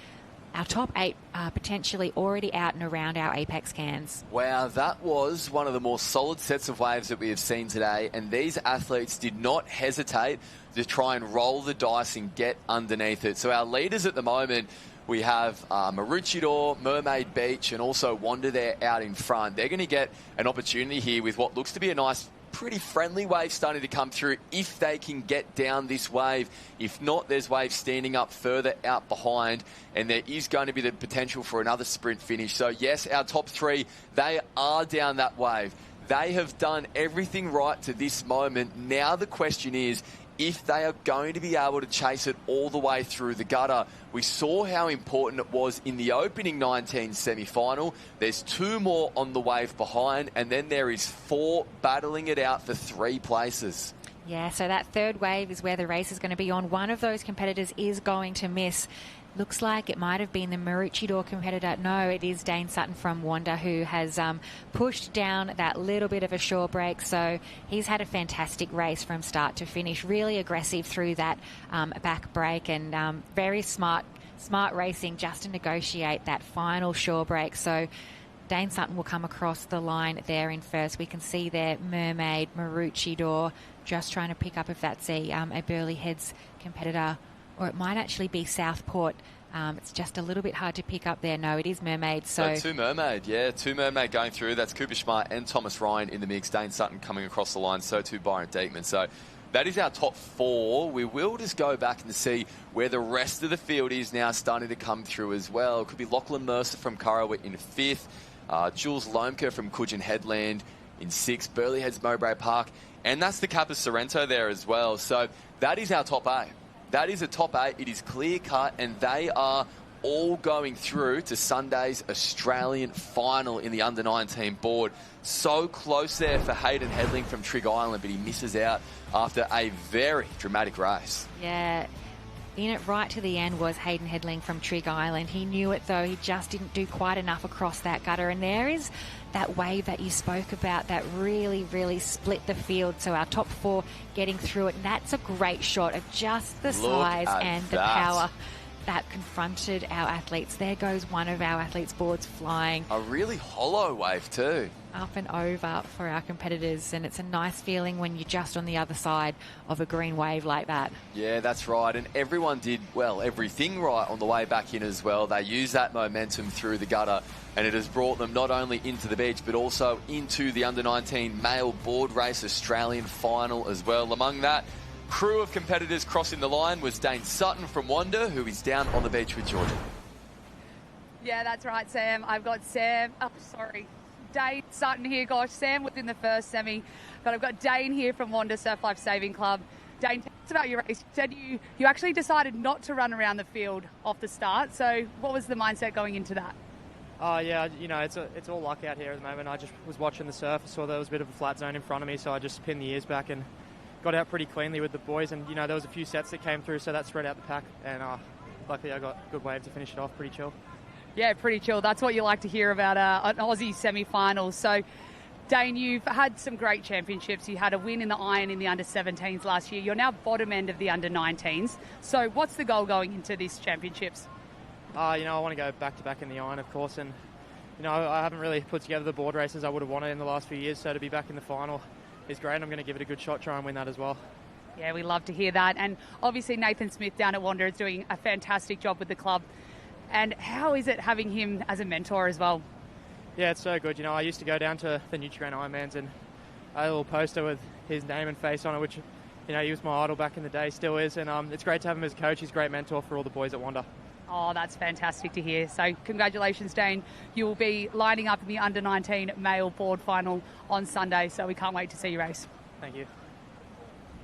[SPEAKER 5] our top 8 are potentially already out and around our apex cans.
[SPEAKER 4] Wow, that was one of the more solid sets of waves that we have seen today, and these athletes did not hesitate to try and roll the dice and get underneath it. So our leaders at the moment, we have Maroochydore, Mermaid Beach, and also Wanda there out in front. They're going to get an opportunity here with what looks to be a nice, pretty friendly wave starting to come through if they can get down this wave. If not, there's waves standing up further out behind, and there is going to be the potential for another sprint finish. So yes, our top 3, they are down that wave. They have done everything right to this moment. Now the question is if they are going to be able to chase it all the way through the gutter. We saw how important it was in the opening 19 semi-final. There's 2 more on the wave behind, and then there is 4 battling it out for 3 places.
[SPEAKER 5] Yeah, so that third wave is where the race is going to be on. One of those competitors is going to miss. Looks like it might have been the Maroochydore competitor. No, it is Dane Sutton from Wanda, who has pushed down that little bit of a shore break. So he's had a fantastic race from start to finish. Really aggressive through that back break, and very smart racing just to negotiate that final shore break. So Dane Sutton will come across the line there in first. We can see there Mermaid, Maroochydore, just trying to pick up if that's a Burleigh Heads competitor, or it might actually be Southport. It's just a little bit hard to pick up there. No, it is Mermaid. So
[SPEAKER 4] 2 Mermaid, yeah. 2 Mermaid going through. That's Cooper Schmar and Thomas Ryan in the mix. Dane Sutton coming across the line. So too Byron Diekman. So that is our top 4. We will just go back and see where the rest of the field is now starting to come through as well. It could be Lachlan Mercer from Kurrawa in 5th. Jules Lomka from Coogin Headland in 6th. Burleigh Heads Mowbray Park. And that's the Kappa Sorrento there as well. So that is our top 8. That is a top 8. It is clear cut, and they are all going through to Sunday's Australian final in the under-19 board. So close there for Hayden Hedling from Trigg Island, but he misses out after a very dramatic race.
[SPEAKER 5] Yeah. In it right to the end was Hayden Hedling from Trigg Island. He knew it, though. He just didn't do quite enough across that gutter. And there is that wave that you spoke about that really, really split the field. So our top 4 getting through it. And that's a great shot of just the size and the power that confronted our athletes. There goes one of our athletes' boards flying.
[SPEAKER 4] A really hollow wave too.
[SPEAKER 5] Up and over for our competitors, and it's a nice feeling when you're just on the other side of a green wave like that.
[SPEAKER 4] Yeah, that's right, and everyone did, well, everything right on the way back in as well. They used that momentum through the gutter, and it has brought them not only into the beach, but also into the under-19 male board race Australian final as well. Among that crew of competitors crossing the line was Dane Sutton from Wanda, who is down on the beach with Georgia.
[SPEAKER 6] Yeah, that's right, Sam. I've got Dane Sutton here. Gosh, Sam was in the first semi, but I've got Dane here from Wanda Surf Life Saving Club. Dane, tell us about your race. You said you actually decided not to run around the field off the start. So what was the mindset going into that?
[SPEAKER 18] Yeah, it's all luck out here at the moment. I just was watching the surf. I saw there was a bit of a flat zone in front of me, so I just pinned the ears back and got out pretty cleanly with the boys. And, there was a few sets that came through, so that spread out the pack. And luckily I got a good wave to finish it off, pretty chill.
[SPEAKER 6] Yeah, pretty chill. That's what you like to hear about an Aussie semi-final. So, Dane, you've had some great championships. You had a win in the Iron in the under-17s last year. You're now bottom end of the under-19s. So what's the goal going into these championships?
[SPEAKER 18] I want to go back-to-back in the Iron, of course. And, I haven't really put together the board races I would have wanted in the last few years. So to be back in the final is great. I'm going to give it a good shot, try and win that as well.
[SPEAKER 6] Yeah, we love to hear that. And obviously Nathan Smith down at Wanda is doing a fantastic job with the club. And how is it having him as a mentor as well?
[SPEAKER 18] Yeah, it's so good. I used to go down to the Nutrien Ironmans and I had a little poster with his name and face on it, which, he was my idol back in the day, still is. And it's great to have him as a coach. He's a great mentor for all the boys at Wanda.
[SPEAKER 6] Oh, that's fantastic to hear. So congratulations, Dane. You will be lining up in the under-19 male board final on Sunday. So we can't wait to see you race.
[SPEAKER 18] Thank you.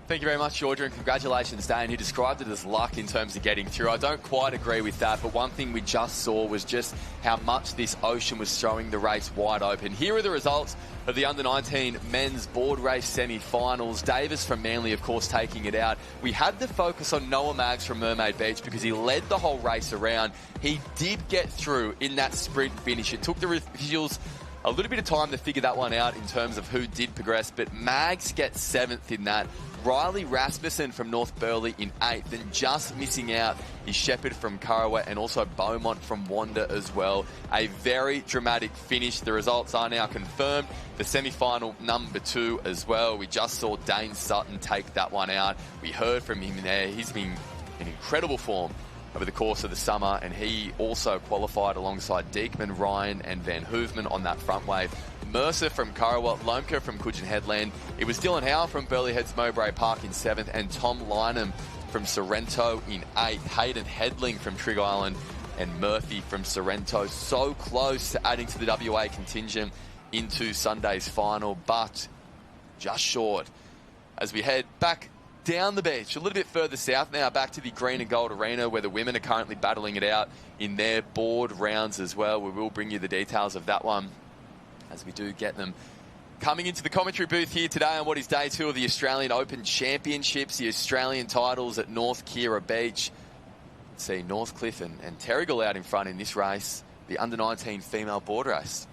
[SPEAKER 4] Thank you very much, Georgia, and congratulations, Dane. He described it as luck in terms of getting through. I don't quite agree with that, but one thing we just saw was just how much this ocean was throwing the race wide open. Here are the results of the under-19 men's board race semi-finals. Davis from Manly, of course, taking it out. We had the focus on Noah Maggs from Mermaid Beach because he led the whole race around. He did get through in that sprint finish. It took the officials a little bit of time to figure that one out in terms of who did progress, but Maggs gets 7th in that. Riley Rasmussen from North Burleigh in 8th, and just missing out is Shepherd from Curraway and also Beaumont from Wanda as well. A very dramatic finish. The results are now confirmed. The semi-final number 2 as well. We just saw Dane Sutton take that one out. We heard from him there. He's been in incredible form over the course of the summer, and he also qualified alongside Diekman, Ryan and Van Hoofman on that front wave. Mercer from Curraway, Lomka from Coogin Headland. It was Dylan Howe from Burleigh Heads Mowbray Park in 7th, and Tom Lynham from Sorrento in 8th. Hayden Hedling from Trigg Island and Murphy from Sorrento. So close to adding to the WA contingent into Sunday's final, but just short. As we head back down the beach, a little bit further south now, back to the Green and Gold Arena where the women are currently battling it out in their board rounds as well. We will bring you the details of that one as we do get them. Coming into the commentary booth here today on what is day 2 of the Australian Open Championships, the Australian titles at North Kira Beach. Let's see Northcliffe and Terrigal out in front in this race, the under-19 female board race.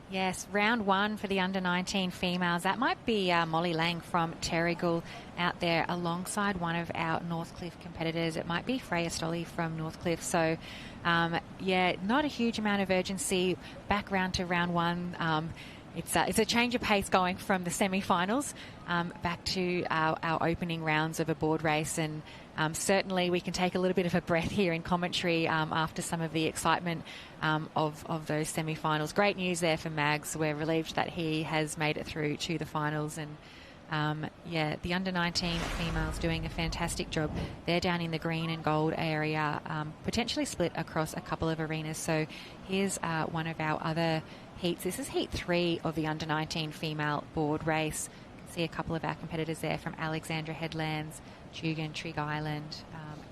[SPEAKER 5] Yes, round 1 for the under-19 females. That might be Molly Lang from Terrigal out there alongside one of our Northcliffe competitors. It might be Freya Stolly from Northcliffe. So, yeah, not a huge amount of urgency. Back round to round 1. It's a change of pace going from the semi-finals back to our opening rounds of a board race. And certainly we can take a little bit of a breath here in commentary after some of the excitement of those semi-finals. Great news there for Mags. We're relieved that he has made it through to the finals. And yeah, the under-19 females doing a fantastic job. They're down in the green and gold area, potentially split across a couple of arenas. So here's one of our other heats. This is heat 3 of the under-19 female board race. You can see a couple of our competitors there from Alexandra Headlands, Tugun, Trig Island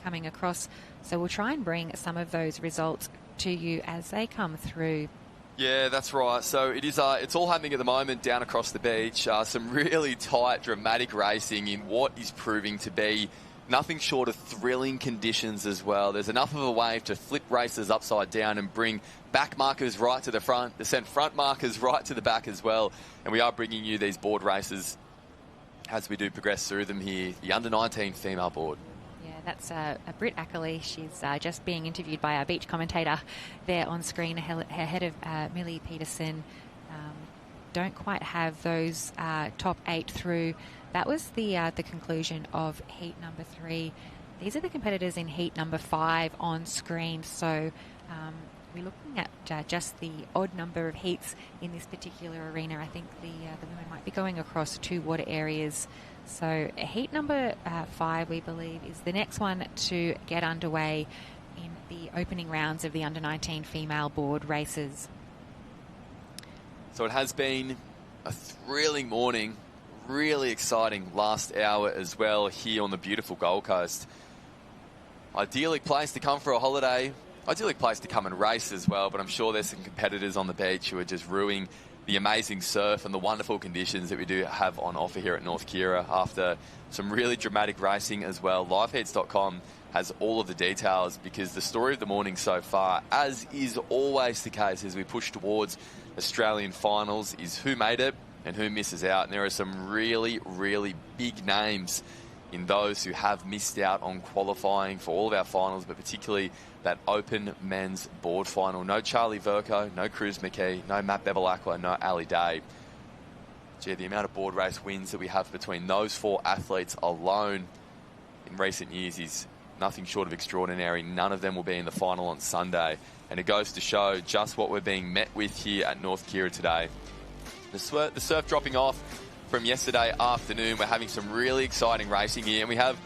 [SPEAKER 5] coming across. So we'll try and bring some of those results to you as they come through.
[SPEAKER 4] Yeah, that's right. So it is. It's all happening at the moment down across the beach. Some really tight, dramatic racing in what is proving to be nothing short of thrilling conditions as well. There's enough of a wave to flip races upside down and bring back markers right to the front, to send front markers right to the back as well. And we are bringing you these board races as we do progress through them here. The under-19 female board.
[SPEAKER 5] That's Britt Ackley. She's just being interviewed by our beach commentator there on screen ahead of Millie Peterson. Don't quite have those top 8 through. That was the conclusion of heat number 3. These are the competitors in heat number 5 on screen. So we're looking at just the odd number of heats in this particular arena. I think the women might be going across 2 water areas. So heat number 5, we believe, is the next one to get underway in the opening rounds of the under-19 female board races.
[SPEAKER 4] So it has been a thrilling morning, really exciting last hour as well here on the beautiful Gold Coast. Ideally place to come for a holiday, ideally place to come and race as well, but I'm sure there's some competitors on the beach who are just ruining the amazing surf and the wonderful conditions that we do have on offer here at North Kira after some really dramatic racing as well. Liveheats.com has all of the details, because the story of the morning so far, as is always the case as we push towards Australian finals, is who made it and who misses out. And there are some really, really big names in those who have missed out on qualifying for all of our finals, but particularly that open men's board final. No Charlie Verco, no Cruz McKee, no Matt Bevilacqua, no Ali Day. Gee, the amount of board race wins that we have between those 4 athletes alone in recent years is nothing short of extraordinary. None of them will be in the final on Sunday. And it goes to show just what we're being met with here at North Kira today. The surf dropping off from yesterday afternoon. We're having some really exciting racing here, and we have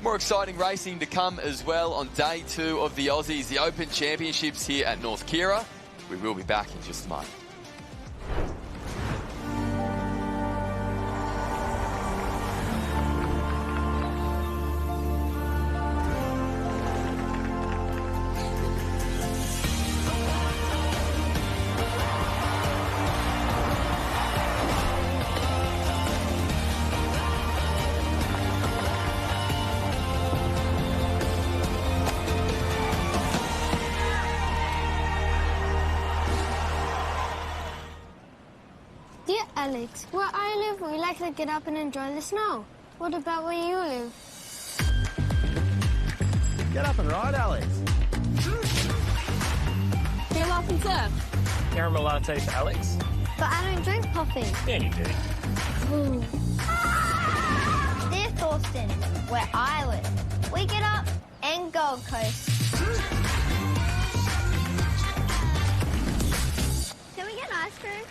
[SPEAKER 4] more exciting racing to come as well on day 2 of the Aussies, the Open Championships here at North Kira. We will be back in just a moment.
[SPEAKER 15] Alex, where I live, we like to get up and enjoy the snow. What about where you live?
[SPEAKER 16] Get up and ride, Alex.
[SPEAKER 15] Do you laugh and surf?
[SPEAKER 16] Caramel latte for Alex.
[SPEAKER 15] But I don't drink coffee.
[SPEAKER 16] Yeah, you do.
[SPEAKER 15] Ooh. Dear Thorsten, where I live, we get up and Gold Coast. Can we get an ice cream?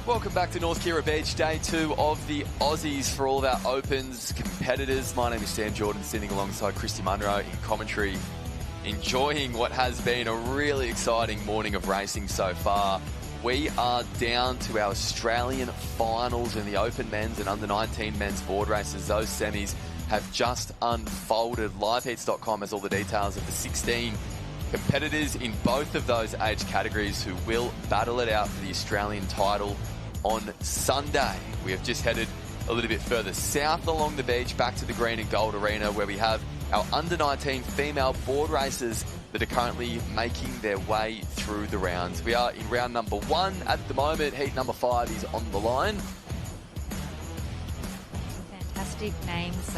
[SPEAKER 4] Welcome back to North Kira Beach, day 2 of the Aussies for all of our Opens competitors. My name is Sam Jordan, sitting alongside Christy Munro in commentary, enjoying what has been a really exciting morning of racing so far. We are down to our Australian finals in the Open men's and under-19 men's board races. Those semis have just unfolded. Liveheats.com has all the details of the 16 competitors in both of those age categories who will battle it out for the Australian title on Sunday. We have just headed a little bit further south along the beach, back to the Green and Gold Arena, where we have our under-19 female board races that are currently making their way through the rounds. We are in round number 1 at the moment. Heat number 5 is on the line.
[SPEAKER 5] Fantastic names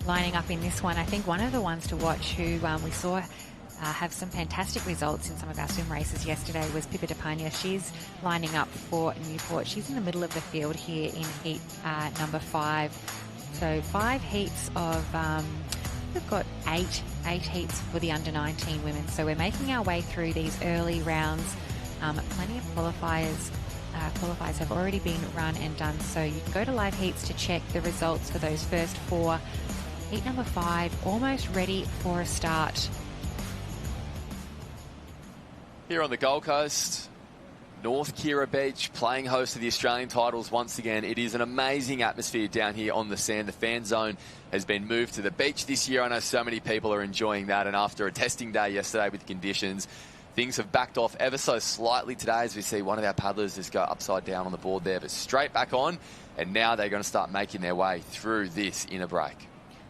[SPEAKER 5] lining up in this one. I think one of the ones to watch who we saw have some fantastic results in some of our swim races yesterday was Pippa De Pagna. She's lining up for Newport. She's in the middle of the field here in heat number 5. So 5 heats of, we've got 8 heats for the under-19 women. So we're making our way through these early rounds. Plenty of qualifiers have already been run and done. So you can go to Live Heats to check the results for those first 4. Heat number 5 almost ready for a start.
[SPEAKER 4] Here on the Gold Coast, North Kira Beach, playing host to the Australian titles once again. It is an amazing atmosphere down here on the sand. The fan zone has been moved to the beach this year. I know so many people are enjoying that, and after a testing day yesterday with conditions, things have backed off ever so slightly today as we see one of our paddlers just go upside down on the board there, but straight back on, and now they're going to start making their way through this inner break.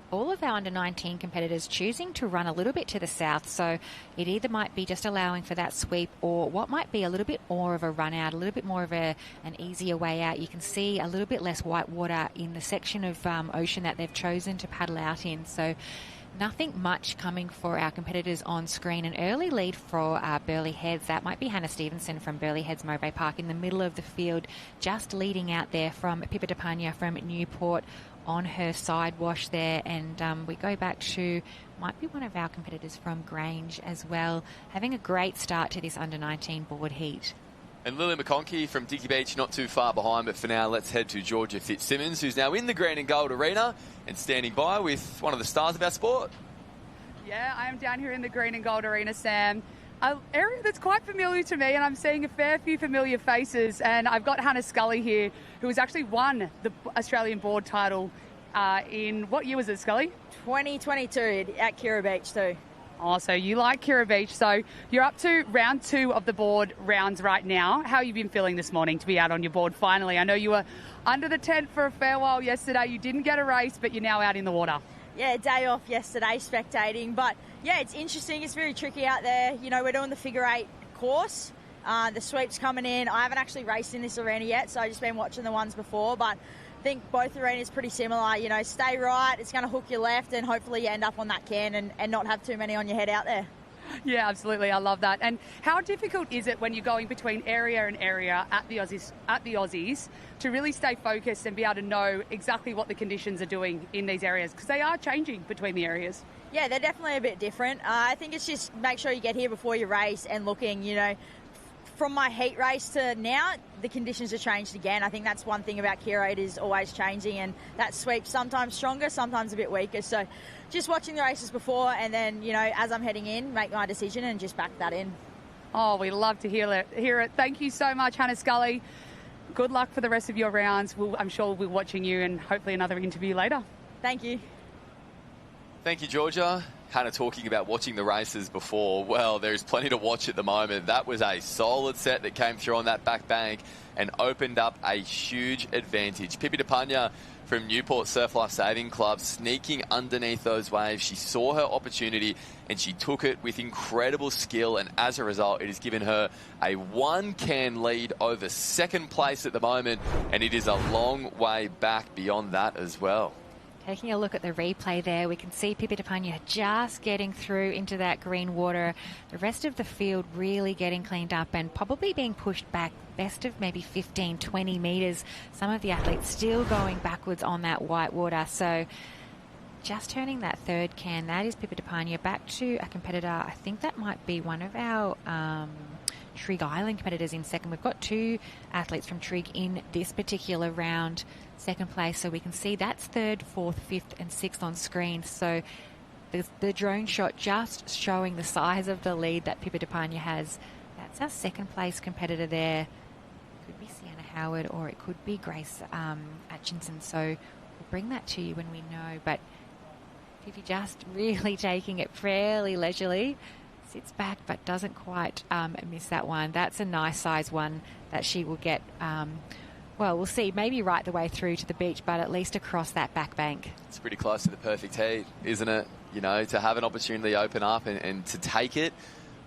[SPEAKER 5] All of our under-19 competitors choosing to run a little bit to the south, so it either might be just allowing for that sweep or what might be a little bit more of a run out, a little bit more of an easier way out. You can see a little bit less white water in the section of ocean that they've chosen to paddle out in, so nothing much coming for our competitors on screen. An early lead for Burleigh Heads. That might be Hannah Stevenson from Burleigh Heads Mowbray Park in the middle of the field, just leading out there from Pippa De Pagna from Newport on her side wash there. And we go back to, might be one of our competitors from Grange as well, having a great start to this under-19 board heat.
[SPEAKER 4] And Lily McConkey from Dickey Beach not too far behind, but for now let's head to Georgia Fitzsimmons, who's now in the green and gold arena and standing by with one of the stars of our sport.
[SPEAKER 6] Yeah, I am down here in the green and gold arena, Sam. An area that's quite familiar to me, and I'm seeing a fair few familiar faces. And I've got Hannah Scully here, who has actually won the Australian board title in, what year was it, Scully?
[SPEAKER 19] 2022 at Kira Beach too.
[SPEAKER 6] Oh, so you like Kira Beach. So you're up to round 2 of the board rounds right now. How have you been feeling this morning to be out on your board finally? I know you were under the tent for a fair while yesterday. You didn't get a race, but you're now out in the water.
[SPEAKER 19] Yeah, day off yesterday spectating. But yeah, it's interesting. It's very tricky out there. You know, we're doing the figure 8 course. The sweep's coming in. I haven't actually raced in this arena yet, so I've just been watching the ones before. But I think both arenas pretty similar. You know, stay right, it's going to hook you left, and hopefully you end up on that can and not have too many on your head out there.
[SPEAKER 6] Yeah, absolutely. I love that. And how difficult is it when you're going between area and area at the Aussies to really stay focused and be able to know exactly what the conditions are doing in these areas? Because they are changing between the areas.
[SPEAKER 19] Yeah, they're definitely a bit different. I think it's just make sure you get here before you race and looking, you know, from my heat race to now, the conditions have changed again. I think that's one thing about Kira, it is always changing, and that sweep sometimes stronger, sometimes a bit weaker. So just watching the races before, and then, you know, as I'm heading in, make my decision and just back that in.
[SPEAKER 6] Oh, we love to hear it. Thank you so much, Hannah Scully. Good luck for the rest of your rounds. I'm sure we'll be watching you and hopefully another interview later.
[SPEAKER 19] Thank you.
[SPEAKER 4] Thank you, Georgia. Hannah talking about watching the races before. Well, there's plenty to watch at the moment. That was a solid set that came through on that back bank and opened up a huge advantage. Pippa De Pagna from Newport Surf Life Saving Club sneaking underneath those waves. She saw her opportunity and she took it with incredible skill, and as a result, it has given her a 1-can lead over second place at the moment, and it is a long way back beyond that as well.
[SPEAKER 5] Taking a look at the replay there, we can see Pippa De Pagna just getting through into that green water. The rest of the field really getting cleaned up and probably being pushed back best of maybe 15, 20 metres. Some of the athletes still going backwards on that white water. So just turning that third can, that is Pippa De Pagna back to a competitor. I think that might be one of our Trigg Island competitors in second. We've got 2 athletes from Trigg in this particular round, second place, so we can see that's third, fourth, fifth and sixth on screen. So the drone shot just showing the size of the lead that Pippa De Pagna has. That's our second place competitor there. Could be Sienna Howard or it could be Grace Atchison, so we'll bring that to you when we know. But Pippa just really taking it fairly leisurely, sits back but doesn't quite miss that one. That's a nice size one that she will get, well, we'll see, maybe right the way through to the beach, but at least across that back bank.
[SPEAKER 4] It's pretty close to the perfect heat, isn't it? You know, to have an opportunity open up and to take it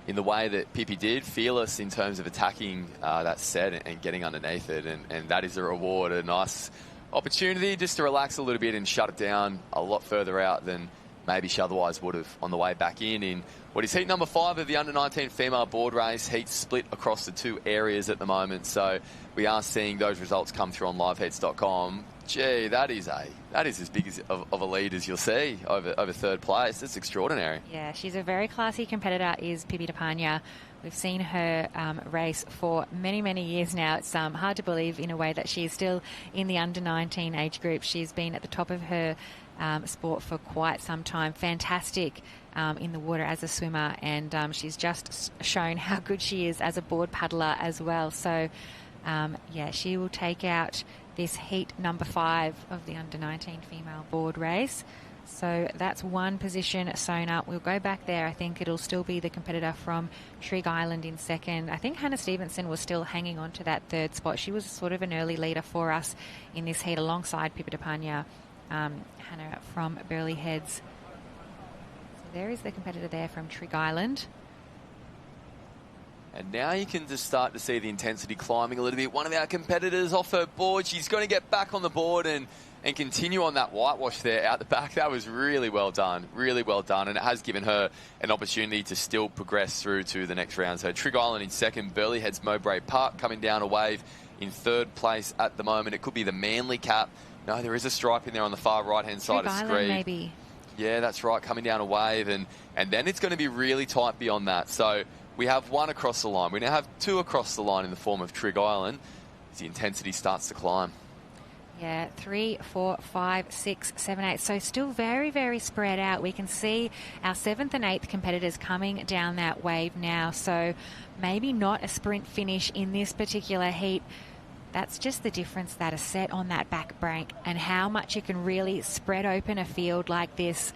[SPEAKER 4] in the way that Pippi did, fearless in terms of attacking that set and getting underneath it, and that is a reward, a nice opportunity just to relax a little bit and shut it down a lot further out than maybe she otherwise would have on the way back in what is heat number 5 of the under-19 female board race. Heat split across the 2 areas at the moment, so we are seeing those results come through on liveheats.com. Gee, that is as big of a lead as you'll see over third place. It's extraordinary.
[SPEAKER 5] Yeah, she's a very classy competitor, is Pippa De Pagna. We've seen her race for many, many years now. It's hard to believe in a way that she's still in the under-19 age group. She's been at the top of her sport for quite some time. Fantastic in the water as a swimmer, and she's just shown how good she is as a board paddler as well. So, yeah, she will take out this heat number 5 of the under-19 female board race. So that's one position sewn up. We'll go back there. I think it'll still be the competitor from Trig Island in second. I think Hannah Stevenson was still hanging on to that third spot. She was sort of an early leader for us in this heat alongside Pippa DePagna, Hannah from Burleigh Heads. So there is the competitor there from Trig Island.
[SPEAKER 4] And now you can just start to see the intensity climbing a little bit. One of our competitors off her board. She's going to get back on the board and continue on that whitewash there out the back. That was really well done, and it has given her an opportunity to still progress through to the next round. So Trig Island in second, Burleigh Heads Mowbray Park coming down a wave in third place at the moment. It could be the Manly cap. No, there is a stripe in there on the far right-hand side of the screen.
[SPEAKER 5] Maybe.
[SPEAKER 4] Yeah, that's right, coming down a wave, and then it's going to be really tight beyond that. So we have one across the line. We now have 2 across the line in the form of Trig Island as the intensity starts to climb.
[SPEAKER 5] Yeah, 3, 4, 5, 6, 7, 8. So still very, very spread out. We can see our 7th and 8th competitors coming down that wave now. So maybe not a sprint finish in this particular heat. That's just the difference that is set on that back brake and how much you can really spread open a field like this.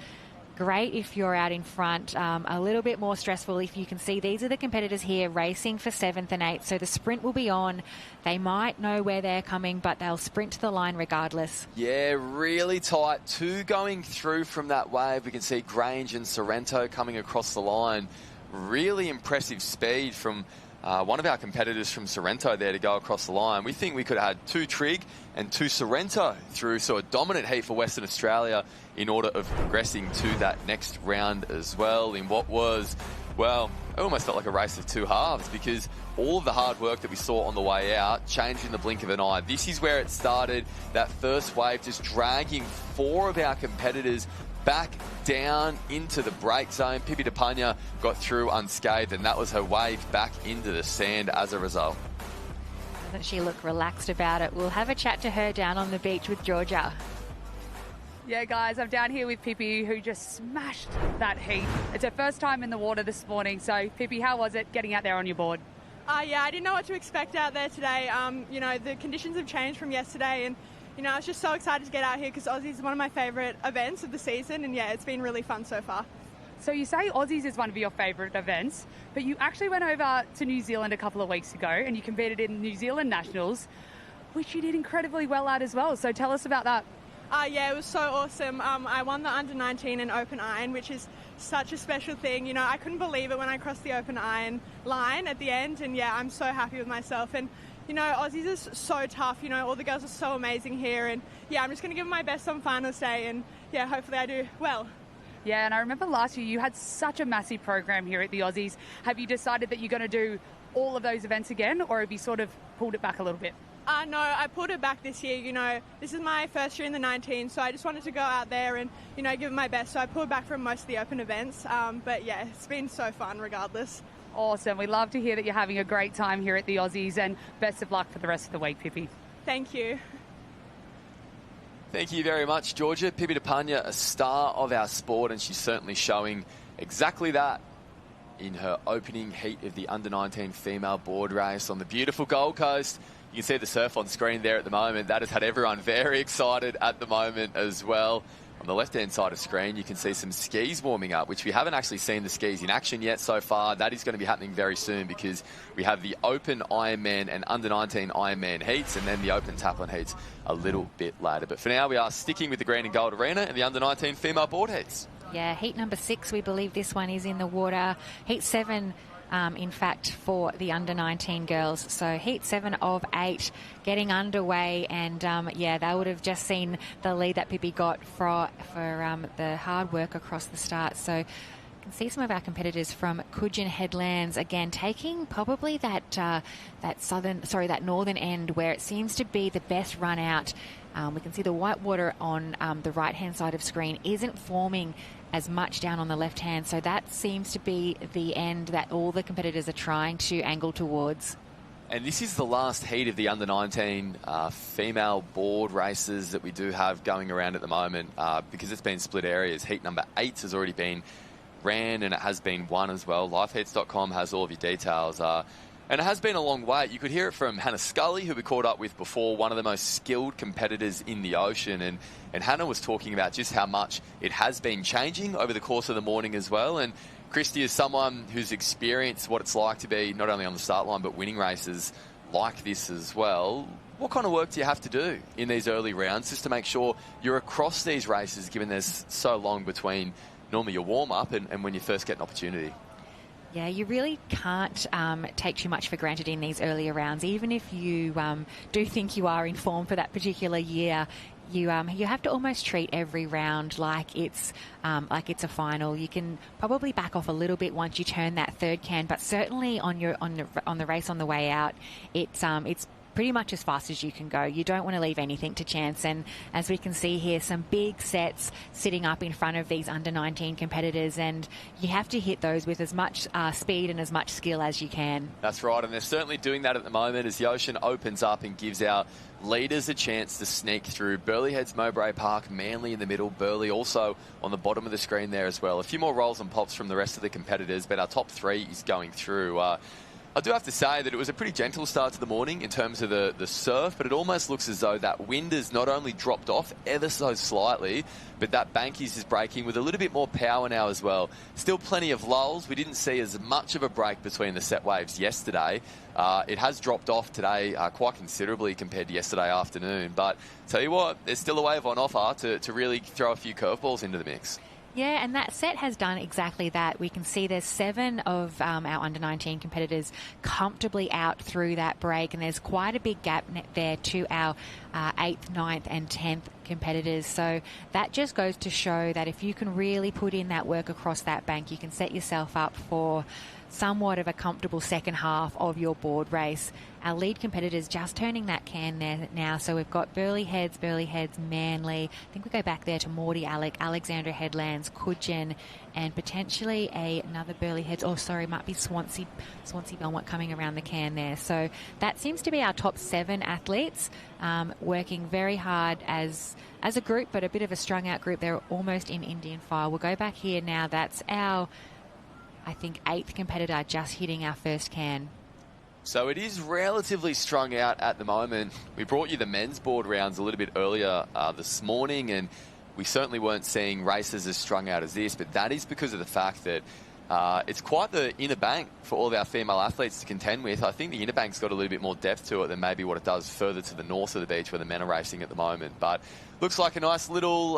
[SPEAKER 5] Great if you're out in front, a little bit more stressful if you can see these are the competitors here racing for 7th and 8th, so the sprint will be on. They might know where they're coming, but they'll sprint to the line regardless.
[SPEAKER 4] Yeah, really tight. 2 going through from that wave. We can see Grange and Sorrento coming across the line. Really impressive speed from one of our competitors from Sorrento there to go across the line. We think we could have had 2 Trig and 2 Sorrento through, so a dominant heat for Western Australia in order of progressing to that next round as well in what was, well, it almost felt like a race of 2 halves because all of the hard work that we saw on the way out changed in the blink of an eye. This is where it started, that first wave just dragging 4 of our competitors back down into the break zone. Pippi DePagna got through unscathed, and that was her wave back into the sand as a result.
[SPEAKER 5] Doesn't she look relaxed about it? We'll have a chat to her down on the beach with Georgia.
[SPEAKER 6] Yeah, guys, I'm down here with Pippi, who just smashed that heat. It's her first time in the water this morning. So, Pippi, how was it getting out there on your board?
[SPEAKER 20] Yeah, I didn't know what to expect out there today. You know, the conditions have changed from yesterday, and you know, I was just so excited to get out here because Aussies is one of my favourite events of the season, and yeah, it's been really fun so far.
[SPEAKER 6] So you say Aussies is one of your favourite events, but you actually went over to New Zealand a couple of weeks ago and you competed in New Zealand Nationals, which you did incredibly well at as well. So tell us about that.
[SPEAKER 20] Yeah, it was so awesome. I won the under-19 and open iron, which is such a special thing. You know, I couldn't believe it when I crossed the open iron line at the end, and yeah, I'm so happy with myself. And you know, Aussies is so tough. You know, all the girls are so amazing here, and yeah, I'm just going to give it my best on finals day, and yeah, hopefully I do well.
[SPEAKER 6] Yeah, and I remember last year you had such a massive program here at the Aussies. Have you decided that you're going to do all of those events again, or have you sort of pulled it back a little bit?
[SPEAKER 20] No, I pulled it back this year. You know, this is my first year in the 19, so I just wanted to go out there and, you know, give it my best. So I pulled back from most of the open events. But yeah, it's been so fun regardless.
[SPEAKER 6] Awesome. We love to hear that you're having a great time here at the Aussies, and best of luck for the rest of the week, Pippi.
[SPEAKER 20] Thank you.
[SPEAKER 4] Thank you very much, Georgia. Pippi DePagna, a star of our sport, and she's certainly showing exactly that in her opening heat of the under-19 female board race on the beautiful Gold Coast. You can see the surf on screen there at the moment. That has had everyone very excited at the moment as well. On the left-hand side of screen, you can see some skis warming up, which we haven't actually seen the skis in action yet so far. That is going to be happening very soon because we have the Open Ironman and Under-19 Ironman heats, and then the Open Taplin heats a little bit later. But for now, we are sticking with the green and gold arena and the Under-19 female board heats.
[SPEAKER 5] Yeah, heat number 6, we believe this one is in the water. Heat 7, in fact, for the under-19 girls. So heat 7 of 8 getting underway, and yeah, they would have just seen the lead that Pippi got for the hard work across the start. So you can see some of our competitors from Coogin Headlands again taking probably that northern end where it seems to be the best run out. We can see the white water on the right-hand side of screen isn't forming as much down on the left hand. So that seems to be the end that all the competitors are trying to angle towards.
[SPEAKER 4] And this is the last heat of the under-19 female board races that we do have going around at the moment, because it's been split areas. Heat number 8 has already been ran, and it has been won as well. Lifeheats.com has all of your details. And it has been a long wait. You could hear it from Hannah Scully, who we caught up with before, one of the most skilled competitors in the ocean. And Hannah was talking about just how much it has been changing over the course of the morning as well. And Christy, is someone who's experienced what it's like to be not only on the start line, but winning races like this as well. What kind of work do you have to do in these early rounds just to make sure you're across these races, given there's so long between normally your warm-up and when you first get an opportunity?
[SPEAKER 5] Yeah, you really can't take too much for granted in these earlier rounds. Even if you do think you are in form for that particular year, you have to almost treat every round like it's a final. You can probably back off a little bit once you turn that third can, but certainly on the race on the way out, it's pretty much as fast as you can go. You don't want to leave anything to chance. And as we can see here, some big sets sitting up in front of these under-19 competitors, and you have to hit those with as much speed and as much skill as you can.
[SPEAKER 4] That's right, and they're certainly doing that at the moment as the ocean opens up and gives our leaders a chance to sneak through. Burleigh Heads, Mowbray Park, Manly in the middle, Burleigh also on the bottom of the screen there as well. A few more rolls and pops from the rest of the competitors, but our top 3 is going through. I do have to say that it was a pretty gentle start to the morning in terms of the surf, but it almost looks as though that wind has not only dropped off ever so slightly, but that bankies is breaking with a little bit more power now as well. Still plenty of lulls. We didn't see as much of a break between the set waves yesterday. It has dropped off today quite considerably compared to yesterday afternoon. But tell you what, there's still a wave on offer to really throw a few curveballs into the mix.
[SPEAKER 5] Yeah, and that set has done exactly that. We can see there's 7 of our under-19 competitors comfortably out through that break, and there's quite a big gap there to our 8th, 9th and 10th competitors. So that just goes to show that if you can really put in that work across that bank, you can set yourself up for somewhat of a comfortable second half of your board race. Our lead competitors just turning that can there now. So we've got Burleigh Heads, Manly. I think we go back there to Morty Alec, Alexandra Headlands, Coogin, and potentially another Burleigh Heads. Oh, sorry, might be Swansea Belmont coming around the can there. So that seems to be our top 7 athletes, working very hard as a group, but a bit of a strung out group. They're almost in Indian file. We'll go back here now. That's our, I think, 8th competitor just hitting our first can.
[SPEAKER 4] So it is relatively strung out at the moment. We brought you the men's board rounds a little bit earlier this morning, and we certainly weren't seeing races as strung out as this, but that is because of the fact that it's quite the inner bank for all of our female athletes to contend with. I think the inner bank's got a little bit more depth to it than maybe what it does further to the north of the beach where the men are racing at the moment. But looks like a nice little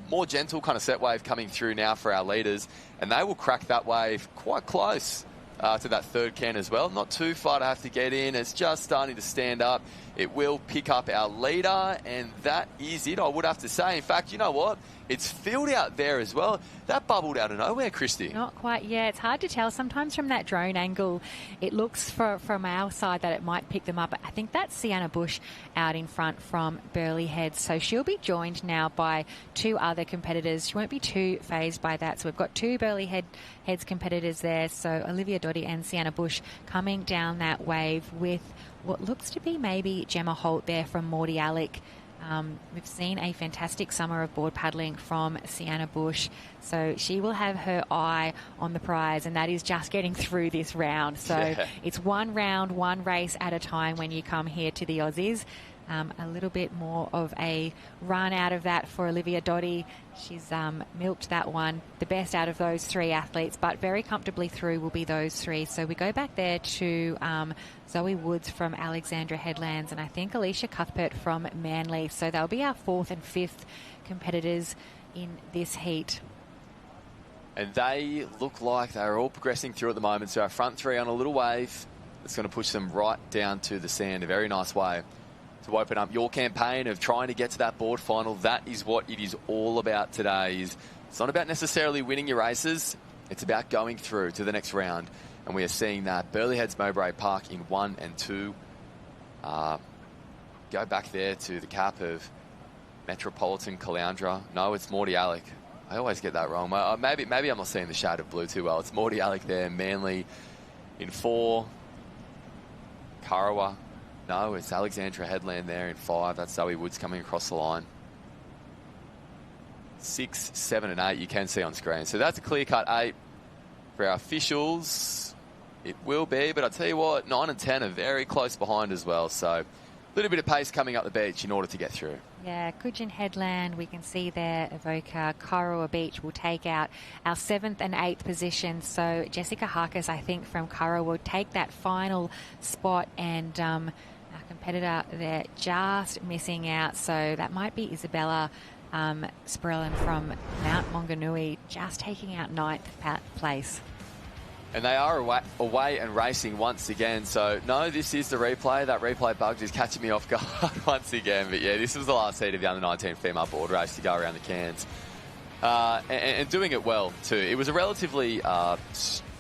[SPEAKER 4] more gentle kind of set wave coming through now for our leaders, and they will crack that wave quite close to that third can as well. Not too far to have to get in. It's just starting to stand up. It will pick up our leader, and that is it, I would have to say. In fact, you know what? It's filled out there as well. That bubbled out of nowhere, Christy.
[SPEAKER 5] Not quite, yeah. It's hard to tell. Sometimes from that drone angle, it looks from our side that it might pick them up. I think that's Sienna Bush out in front from Burleigh Heads. So she'll be joined now by 2 other competitors. She won't be too phased by that. So we've got 2 Burleigh Heads competitors there. So Olivia Dotty and Sienna Bush coming down that wave with what looks to be maybe Gemma Holt there from Morty Alec. We've seen a fantastic summer of board paddling from Sienna Bush, so she will have her eye on the prize, and that is just getting through this round. So It's 1 round, 1 race at a time when you come here to the Aussies. A little bit more of a run out of that for Olivia Dotty. She's milked that one. The best out of those 3 athletes, but very comfortably through will be those 3. So we go back there to Zoe Woods from Alexandra Headlands, and I think Alicia Cuthbert from Manly. So they'll be our 4th and 5th competitors in this heat.
[SPEAKER 4] And they look like they're all progressing through at the moment. So our front 3 on a little wave. It's going to push them right down to the sand. A very nice way to open up your campaign of trying to get to that board final. That is what it is all about today. It's not about necessarily winning your races. It's about going through to the next round. And we are seeing that. Burleigh Heads, Mowbray Park in 1 and 2. Go back there to the cap of Metropolitan Caloundra. No, it's Morty Alec. I always get that wrong. Maybe I'm not seeing the shade of blue too well. It's Morty Alec there, Manly in 4. Karawa. No, it's Alexandra Headland there in 5. That's Zoe Woods coming across the line. 6, 7 and 8 you can see on screen. So that's a clear-cut 8 for our officials. It will be, but I tell you what, 9 and 10 are very close behind as well. So a little bit of pace coming up the beach in order to get through.
[SPEAKER 5] Yeah, Coogin Headland, we can see there, Avoca, Karawa Beach will take out our 7th and 8th positions. So Jessica Harkis, I think, from Karawa will take that final spot, and our competitor there just missing out. So that might be Isabella Sprellan from Mount Maunganui, just taking out 9th place.
[SPEAKER 4] And they are away and racing once again. So, no, this is the replay. That replay bug just catching me off guard once again. But, yeah, this was the last heat of the under-19 female board race to go around the Cairns. And doing it well, too. It was a relatively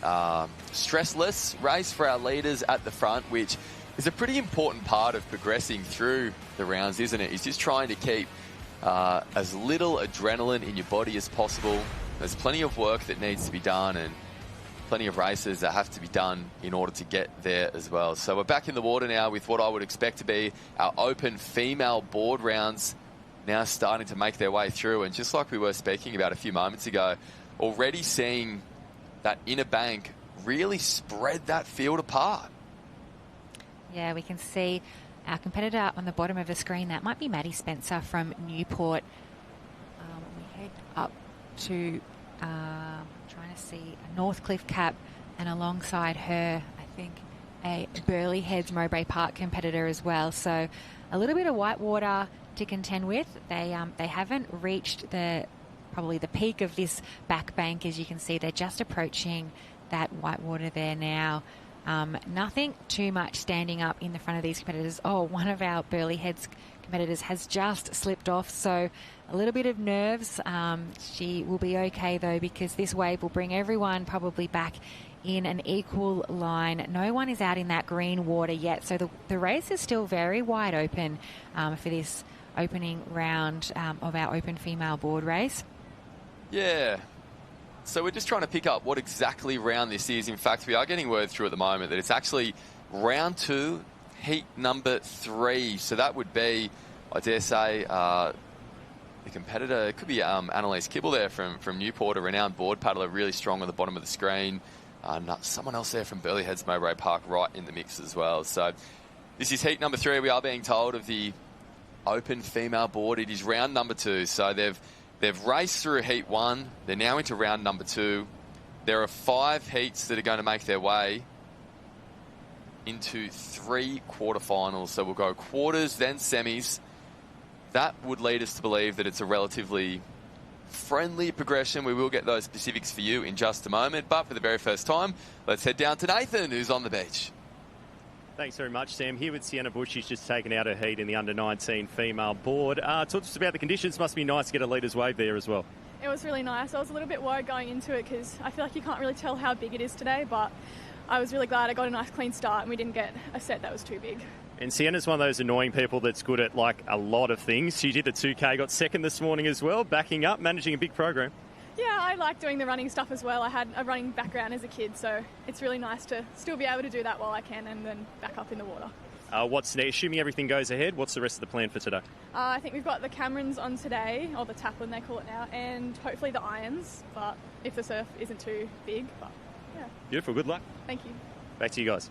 [SPEAKER 4] stressless race for our leaders at the front, which is a pretty important part of progressing through the rounds, isn't it? It's just trying to keep as little adrenaline in your body as possible. There's plenty of work that needs to be done, and plenty of races that have to be done in order to get there as well. So we're back in the water now with what I would expect to be our open female board rounds now starting to make their way through. And just like we were speaking about a few moments ago, already seeing that inner bank really spread that field apart.
[SPEAKER 5] Yeah, we can see our competitor on the bottom of the screen. That might be Maddie Spencer from Newport. We head up to... trying to see a Northcliffe cap, and alongside her, I think, a Burleigh Heads Mowbray Park competitor as well. So a little bit of whitewater to contend with. They haven't reached probably the peak of this back bank. As you can see, they're just approaching that whitewater there now. Nothing too much standing up in the front of these competitors. Oh, one of our Burleigh Heads competitors has just slipped off, so a little bit of nerves. She will be okay though, because this wave will bring everyone probably back in an equal line. No one is out in that green water yet, so the race is still very wide open for this opening round of our open female board race.
[SPEAKER 4] Yeah. So we're just trying to pick up what exactly round this is. In fact, we are getting word through at the moment that it's actually round 2, heat number 3. So that would be, I dare say, the competitor. It could be Annalise Kibble there from Newport, a renowned board paddler, really strong on the bottom of the screen. Someone else there from Burleigh Heads Mowbray Park right in the mix as well. So this is heat number 3, we are being told, of the open female board. It is round number 2. So they've raced through heat 1. They're now into round number 2. There are 5 heats that are going to make their way into 3 quarterfinals. So we'll go quarters, then semis. That would lead us to believe that it's a relatively friendly progression. We will get those specifics for you in just a moment. But for the very first time, let's head down to Nathan, who's on the beach.
[SPEAKER 16] Thanks very much, Sam. Here with Sienna Bush. She's just taken out her heat in the under-19 female board. Talk to us about the conditions. Must be nice to get a leader's wave there as well.
[SPEAKER 20] It was really nice. I was a little bit worried going into it because I feel like you can't really tell how big it is today, but I was really glad I got a nice clean start and we didn't get a set that was too big.
[SPEAKER 16] And Sienna's one of those annoying people that's good at like a lot of things. She did the 2K, got second this morning as well, backing up, managing a big program.
[SPEAKER 20] Yeah, I like doing the running stuff as well. I had a running background as a kid, so it's really nice to still be able to do that while I can and then back up in the water.
[SPEAKER 16] What's next? Assuming everything goes ahead, what's the rest of the plan for today?
[SPEAKER 20] I think we've got the Camerons on today, or the Taplin they call it now, and hopefully the irons, but if the surf isn't too big, but yeah.
[SPEAKER 16] Beautiful, good luck.
[SPEAKER 20] Thank you.
[SPEAKER 16] Back to you guys.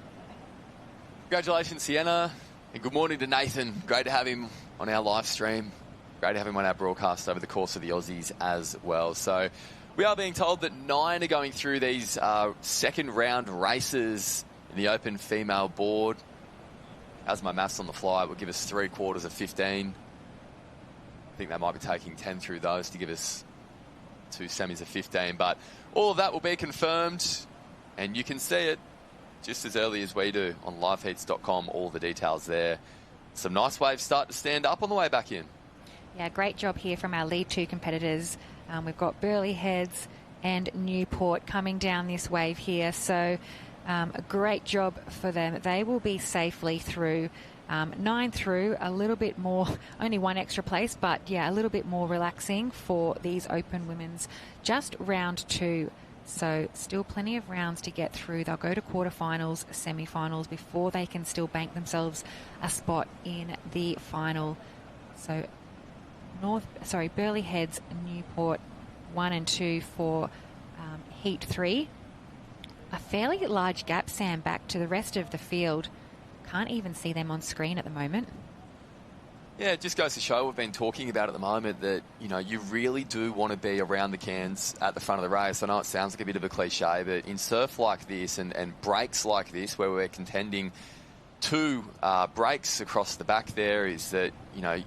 [SPEAKER 4] Congratulations, Sienna, and good morning to Nathan. Great to have him on our live stream. Great to have him on our broadcast over the course of the Aussies as well. So we are being told that 9 are going through these second round races in the open female board. As my maths on the fly, it will give us 3 quarters of 15. I think they might be taking 10 through those to give us 2 semis of 15. But all of that will be confirmed, and you can see it just as early as we do on liveheats.com. All the details there. Some nice waves start to stand up on the way back in.
[SPEAKER 5] Yeah, great job here from our lead 2 competitors. We've got Burleigh Heads and Newport coming down this wave here. So a great job for them. They will be safely through 9 through, a little bit more, only one extra place, but yeah, a little bit more relaxing for these open women's. Just round 2. So still plenty of rounds to get through. They'll go to quarterfinals, semifinals before they can still bank themselves a spot in the final. So Burleigh Heads, Newport 1 and 2 for Heat 3. A fairly large gap, Sam, back to the rest of the field. Can't even see them on screen at the moment.
[SPEAKER 4] Yeah, it just goes to show we've been talking about at the moment that, you know, you really do want to be around the cairns at the front of the race. I know it sounds like a bit of a cliche, but in surf like this and breaks like this where we're contending 2 breaks across the back there is that, you know,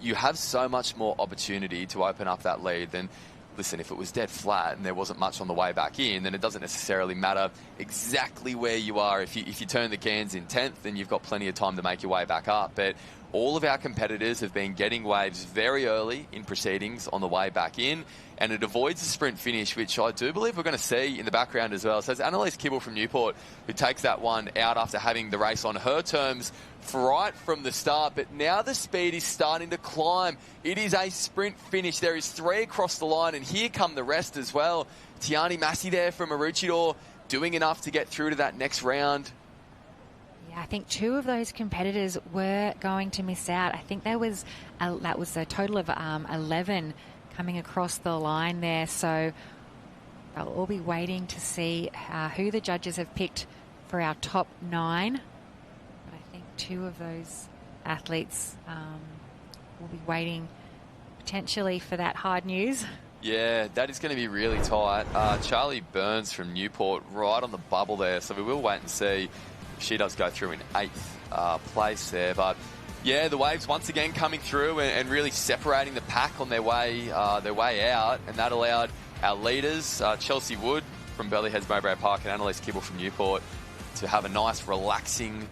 [SPEAKER 4] you have so much more opportunity to open up that lead than, listen, if it was dead flat and there wasn't much on the way back in, then it doesn't necessarily matter exactly where you are. If you turn the cairns in 10th, then you've got plenty of time to make your way back up. But all of our competitors have been getting waves very early in proceedings on the way back in, and it avoids the sprint finish, which I do believe we're going to see in the background as well. So it's Annalise Kibble from Newport who takes that one out after having the race on her terms right from the start, but now the speed is starting to climb. It is a sprint finish. There is 3 across the line, and here come the rest as well. Tiani Massey there from Maroochydore doing enough to get through to that next round.
[SPEAKER 5] Yeah, I think 2 of those competitors were going to miss out. I think that was a total of 11 coming across the line there, so they'll all be waiting to see who the judges have picked for our top 9. 2 of those athletes will be waiting potentially for that hard news.
[SPEAKER 4] Yeah, that is going to be really tight. Charlie Burns from Newport right on the bubble there, so we will wait and see if she does go through in 8th place there. But yeah, the waves once again coming through and really separating the pack on their way out, and that allowed our leaders, Chelsea Wood from Burleigh Heads Mowbray Park and Annalise Kibble from Newport, to have a nice relaxing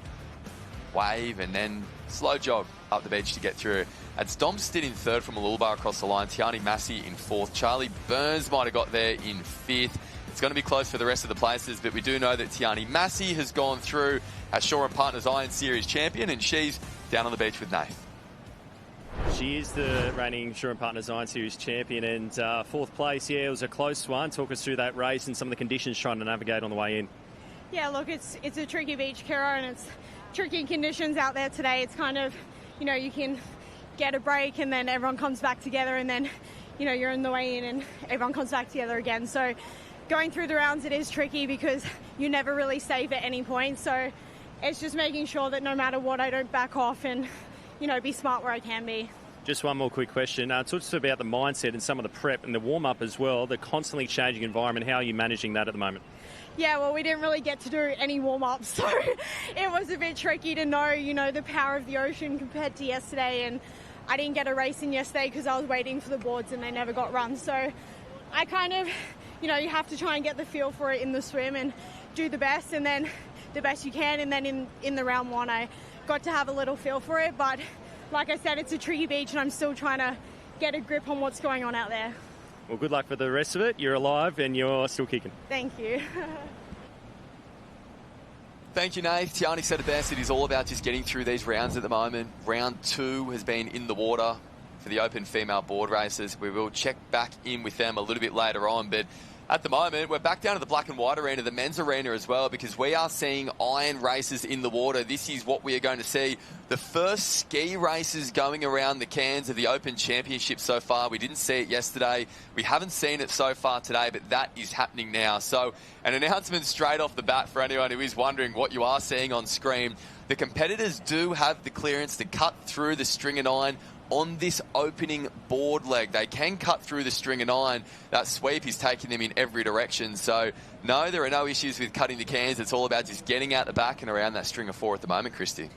[SPEAKER 4] wave and then slow jog up the beach to get through. It's Dom Stitt in 3rd from Mooloolaba across the line, Tiani Massey in 4th, Charlie Burns might have got there in 5th. It's going to be close for the rest of the places, but we do know that Tiani Massey has gone through as Shaw and Partners Iron Series champion, and she's down on the beach with Nath.
[SPEAKER 16] She is the reigning Shaw and Partners Iron Series champion, and 4th place, yeah, it was a close one. Talk us through that race and some of the conditions trying to navigate on the way in.
[SPEAKER 20] Yeah, look, it's a tricky beach, Kira, and it's tricky conditions out there today. It's kind of, you know, you can get a break and then everyone comes back together, and then, you know, you're in the way in and everyone comes back together again. So going through the rounds, it is tricky because you never really save at any point. So it's just making sure that no matter what, I don't back off and, you know, be smart where I can be.
[SPEAKER 16] Just one more quick question. Talk to us about the mindset and some of the prep and the warm-up as well, the constantly changing environment. How are you managing that at the moment?
[SPEAKER 20] Yeah, well, we didn't really get to do any warm-ups, so it was a bit tricky to know, you know, the power of the ocean compared to yesterday, and I didn't get a race in yesterday because I was waiting for the boards and they never got run. So I kind of, you know, you have to try and get the feel for it in the swim and do the best, and then the best you can, and then in the round 1 I got to have a little feel for it, but like I said, it's a tricky beach and I'm still trying to get a grip on what's going on out there.
[SPEAKER 16] Well, good luck for the rest of it. You're alive and you're still kicking.
[SPEAKER 20] Thank you.
[SPEAKER 4] Thank you, Nath. Tiani said it best. It is all about just getting through these rounds at the moment. Round 2 has been in the water for the open female board races. We will check back in with them a little bit later on, but at the moment, we're back down to the black and white arena, the men's arena as well, because we are seeing iron races in the water. This is what we are going to see. The first ski races going around the cairns of the Open Championship so far. We didn't see it yesterday. We haven't seen it so far today, but that is happening now. So an announcement straight off the bat for anyone who is wondering what you are seeing on screen. The competitors do have the clearance to cut through the string and iron on this opening board leg. They can cut through the string and iron. That sweep is taking them in every direction. So, no, there are no issues with cutting the cairns. It's all about just getting out the back and around that string of 4 at the moment, Christy.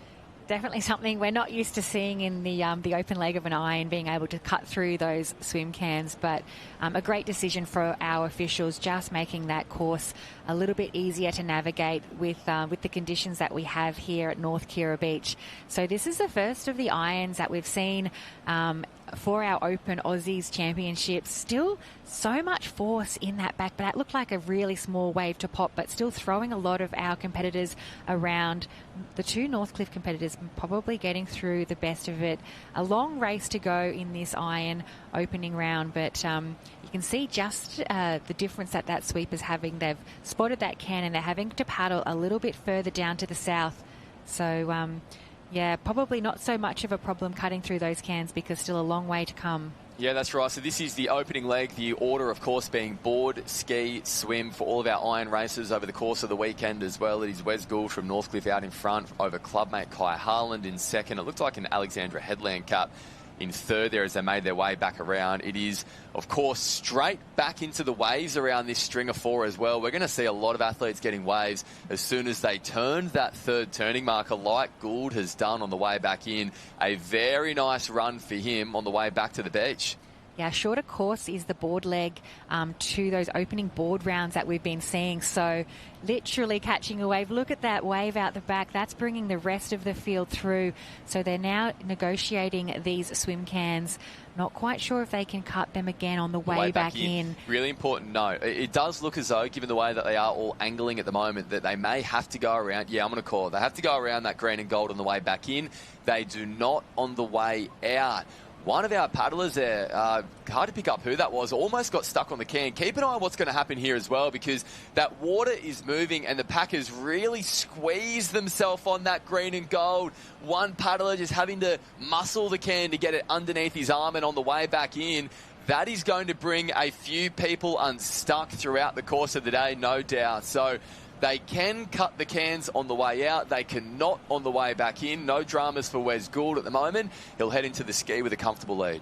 [SPEAKER 5] Definitely something we're not used to seeing in the open leg of an iron, being able to cut through those swim cans. But a great decision for our officials, just making that course a little bit easier to navigate with the conditions that we have here at North Kira Beach. So this is the first of the irons that we've seen for our Open Aussies Championships. Still so much force in that back, but that looked like a really small wave to pop, but still throwing a lot of our competitors around. The two Northcliffe competitors probably getting through the best of it. A long race to go in this iron opening round, but you can see just the difference that sweep is having. They've spotted that can and they're having to paddle a little bit further down to the south. So, yeah, probably not so much of a problem cutting through those cans because still a long way to come.
[SPEAKER 4] Yeah, that's right. So this is the opening leg. The order, of course, being board, ski, swim for all of our iron races over the course of the weekend as well. It is Wes Gould from Northcliffe out in front over clubmate Kai Harland in second. It looked like an Alexandra Headland Cup in third there as they made their way back around. It is, of course, straight back into the waves around this string of four as well. We're going to see a lot of athletes getting waves as soon as they turn that third turning marker, like Gould has done on the way back in. A very nice run for him on the way back to the beach.
[SPEAKER 5] Yeah, shorter course is the board leg to those opening board rounds that we've been seeing. So literally catching a wave. Look at that wave out the back. That's bringing the rest of the field through. So they're now negotiating these swim cans. Not quite sure if they can cut them again on the way back in. Really important note. It does look as though, given the way that they are all angling at the moment, that they may have to go around. Yeah, I'm going to call it. They have to go around that green and gold on the way back in. They do not on the way out. One of our paddlers there, hard to pick up who that was, almost got stuck on the can. Keep an eye on what's going to happen here as well, because that water is moving and the packers really squeeze themselves on that green and gold. One paddler just having to muscle the can to get it underneath his arm and on the way back in. That is going to bring a few people unstuck throughout the course of the day, no doubt. So they can cut the cans on the way out. They cannot on the way back in. No dramas for Wes Gould at the moment. He'll head into the ski with a comfortable lead.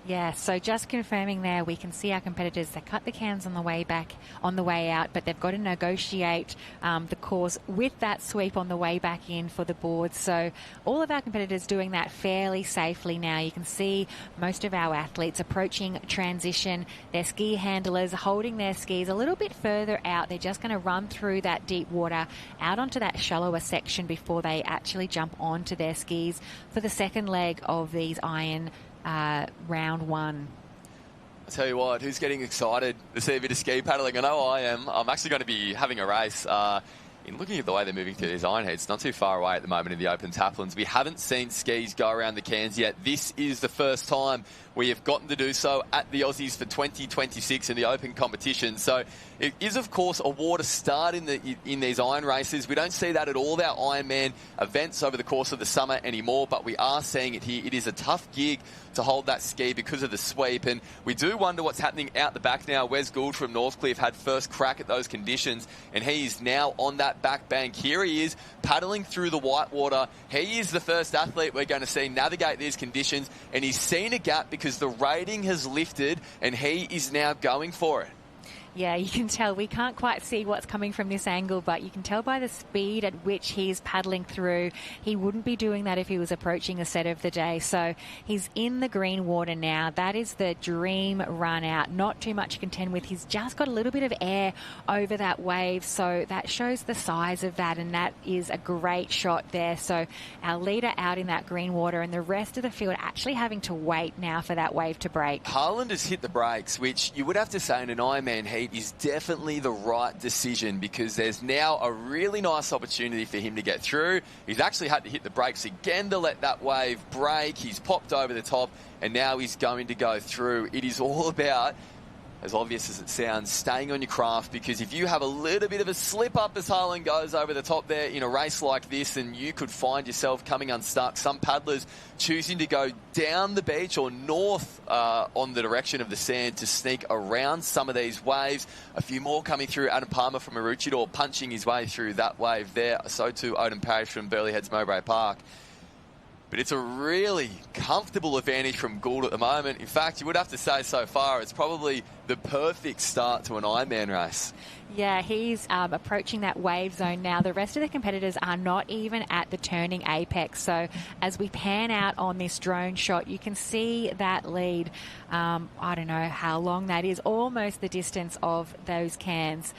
[SPEAKER 5] Yeah, so just confirming there, we can see our competitors, they cut the cans on the way back, on the way out, but they've got to negotiate the course with that sweep on the way back in for the board. So all of our competitors doing that fairly safely now. You can see most of our athletes approaching transition, their ski handlers holding their skis a little bit further out. They're just going to run through that deep water out onto that shallower section before they actually jump onto their skis for the second leg of these iron round one.
[SPEAKER 4] I'll tell you what, who's getting excited to see a bit of ski paddling? I know I am. I'm actually going to be having a race. In looking at the way they're moving through these iron heads, not too far away at the moment in the Open Taplins. We haven't seen skis go around the cans yet. This is the first time we have gotten to do so at the Aussies for 2026 in the Open competition. So it is, of course, a water start in these iron races. We don't see that at all of our Ironman events over the course of the summer anymore, but we are seeing it here. It is a tough gig to hold that ski because of the sweep, and we do wonder what's happening out the back now. Wes Gould from Northcliffe had first crack at those conditions, and he is now on that back bank. Here he is paddling through the whitewater. He is the first athlete we're going to see navigate these conditions, and he's seen a gap because the rating has lifted, and he is now going for it.
[SPEAKER 5] Yeah, you can tell. We can't quite see what's coming from this angle, but you can tell by the speed at which he's paddling through. He wouldn't be doing that if he was approaching a set of the day. So he's in the green water now. That is the dream run out. Not too much to contend with. He's just got a little bit of air over that wave, so that shows the size of that, and that is a great shot there. So our leader out in that green water, and the rest of the field actually having to wait now for that wave to break.
[SPEAKER 4] Harland has hit the brakes, which you would have to say in an Ironman heat is definitely the right decision, because there's now a really nice opportunity for him to get through. He's actually had to hit the brakes again to let that wave break. He's popped over the top, and now he's going to go through. It is all about, as obvious as it sounds, staying on your craft, because if you have a little bit of a slip up as Harland goes over the top there in a race like this, and you could find yourself coming unstuck. Some paddlers choosing to go down the beach or north on the direction of the sand to sneak around some of these waves. A few more coming through. Adam Palmer from Maroochydore punching his way through that wave there. So too Odin Parish from Burleigh Heads Mowbray Park. But it's a really comfortable advantage from Gould at the moment. In fact, you would have to say so far it's probably the perfect start to an Ironman race.
[SPEAKER 5] Yeah, he's approaching that wave zone now. The rest of the competitors are not even at the turning apex. So as we pan out on this drone shot, you can see that lead. I don't know how long that is, almost the distance of those cans.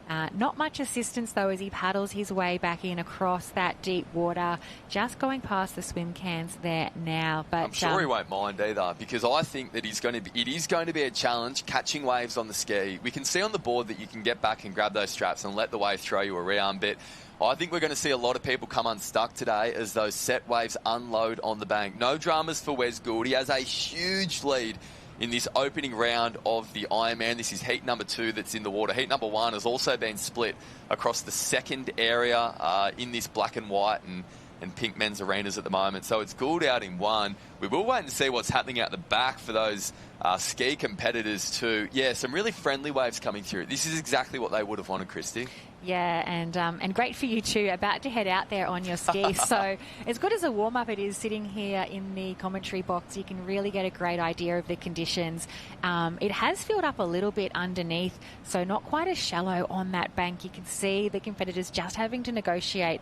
[SPEAKER 5] Not much assistance, though, as he paddles his way back in across that deep water, just going past the swim cans there now. But
[SPEAKER 4] I'm sure he won't mind either, because I think that it is going to be a challenge catching waves on the ski. We can see on the board that you can get back and grab those straps and let the wave throw you around, but I think we're going to see a lot of people come unstuck today as those set waves unload on the bank. No dramas for Wes Gould. He has a huge lead in this opening round of the Ironman. This is heat number 2 that's in the water. Heat number 1 has also been split across the second area in this black and white and pink men's arenas at the moment. So it's Gould out in 1. We will wait and see what's happening out the back for those ski competitors too. Yeah, some really friendly waves coming through. This is exactly what they would have wanted, Christy.
[SPEAKER 5] Yeah, and great for you too, about to head out there on your skis. So as good as a warm-up it is sitting here in the commentary box, you can really get a great idea of the conditions. It has filled up a little bit underneath, so not quite as shallow on that bank. You can see the competitors just having to negotiate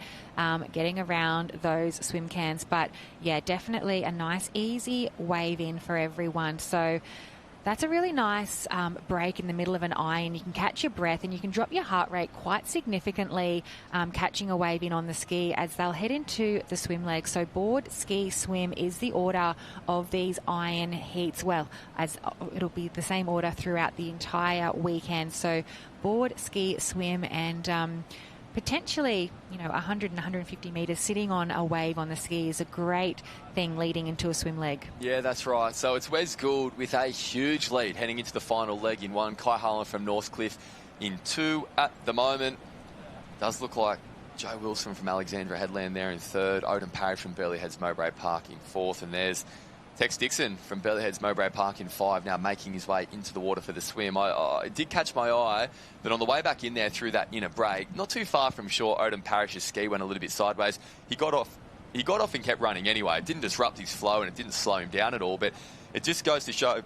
[SPEAKER 5] getting around those swim cans. But yeah, definitely a nice easy wave in for everyone. So that's a really nice break in the middle of an iron. You can catch your breath and you can drop your heart rate quite significantly catching a wave in on the ski as they'll head into the swim leg. So board, ski, swim is the order of these iron heats. Well, as it'll be the same order throughout the entire weekend. So board, ski, swim, and potentially, 100 and 150 metres sitting on a wave on the ski is a great thing leading into a swim leg.
[SPEAKER 4] Yeah, that's right. So it's Wes Gould with a huge lead heading into the final leg in 1. Kai Harlan from Northcliffe in 2 at the moment. Does look like Joe Wilson from Alexandra Headland there in 3rd. Odin Parrish from Burleigh Heads Mowbray Park in 4th. And there's Tex Dixon from Burleigh Heads Mowbray Park in 5, now making his way into the water for the swim. It did catch my eye that on the way back in there through that inner break, not too far from shore, Odin Parrish's ski went a little bit sideways. He got off and kept running anyway. It didn't disrupt his flow and it didn't slow him down at all, but it just goes to show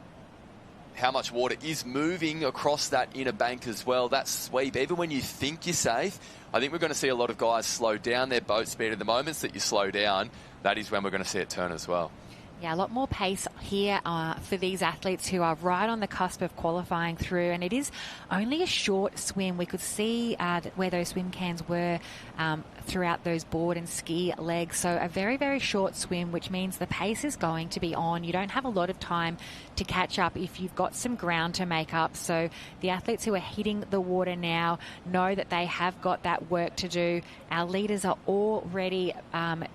[SPEAKER 4] how much water is moving across that inner bank as well. That sweep, even when you think you're safe, I think we're going to see a lot of guys slow down their boat speed. At the moments that you slow down, that is when we're going to see it turn as well.
[SPEAKER 5] Yeah, a lot more pace here for these athletes who are right on the cusp of qualifying through, and it is only a short swim. We could see where those swim cans were throughout those board and ski legs. So a very, very short swim, which means the pace is going to be on. You don't have a lot of time to catch up if you've got some ground to make up. So the athletes who are hitting the water now know that they have got that work to do. Our leaders are already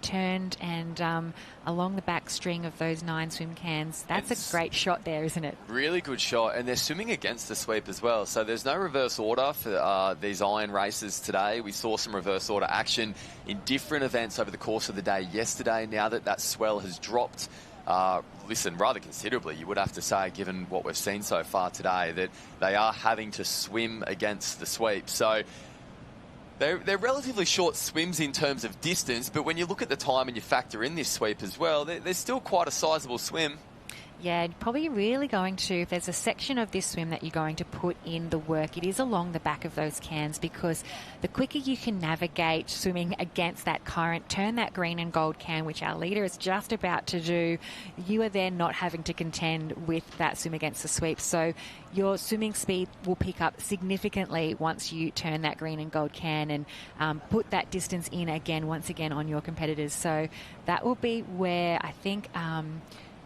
[SPEAKER 5] turned and along the back string of those 9 swim cans. That's a great shot there, isn't it?
[SPEAKER 4] Really good shot, and they're swimming against the sweep as well. So there's no reverse order for these iron races today. We saw some reverse order action in different events over the course of the day yesterday. Now that swell has dropped, rather considerably, you would have to say, given what we've seen so far today, that they are having to swim against the sweep. So they're relatively short swims in terms of distance, but when you look at the time and you factor in this sweep as well, there's still quite a sizable swim.
[SPEAKER 5] Yeah, probably really going to, if there's a section of this swim that you're going to put in the work, it is along the back of those cans, because the quicker you can navigate swimming against that current, turn that green and gold can, which our leader is just about to do, you are then not having to contend with that swim against the sweep. So your swimming speed will pick up significantly once you turn that green and gold can and put that distance in again, once again, on your competitors. So that will be where I think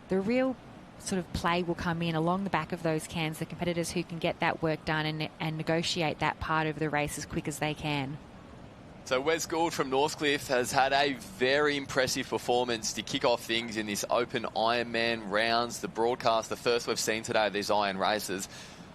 [SPEAKER 5] the real sort of play will come in along the back of those cans, the competitors who can get that work done and negotiate that part of the race as quick as they can.
[SPEAKER 4] So Wes Gould from Northcliffe has had a very impressive performance to kick off things in this open Ironman rounds. The broadcast, the first we've seen today of these iron races.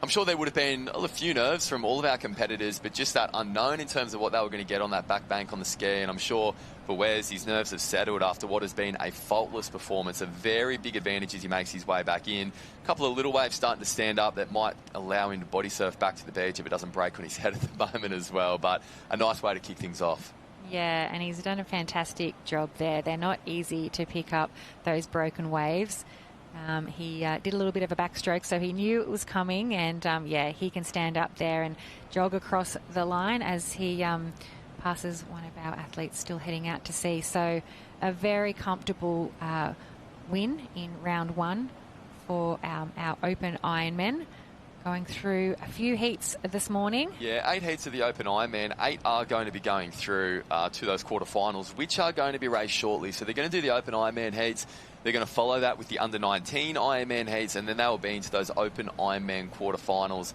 [SPEAKER 4] I'm sure there would have been a few nerves from all of our competitors, but just that unknown in terms of what they were going to get on that back bank on the ski. And I'm sure for Wes, his nerves have settled after what has been a faultless performance. A very big advantage as he makes his way back in. A couple of little waves starting to stand up that might allow him to body surf back to the beach if it doesn't break on his head at the moment as well. But a nice way to kick things off.
[SPEAKER 5] Yeah, and he's done a fantastic job there. They're not easy to pick up, those broken waves. He did a little bit of a backstroke, so he knew it was coming, and he can stand up there and jog across the line as he passes one of our athletes still heading out to sea. So a very comfortable win in round 1 for our open Ironmen. Going through a few heats this morning.
[SPEAKER 4] Yeah, 8 heats of the Open Ironman. 8 are going to be going through to those quarterfinals, which are going to be raced shortly. So they're going to do the Open Ironman heats. They're going to follow that with the under-19 Ironman heats, and then they will be into those Open Ironman quarterfinals,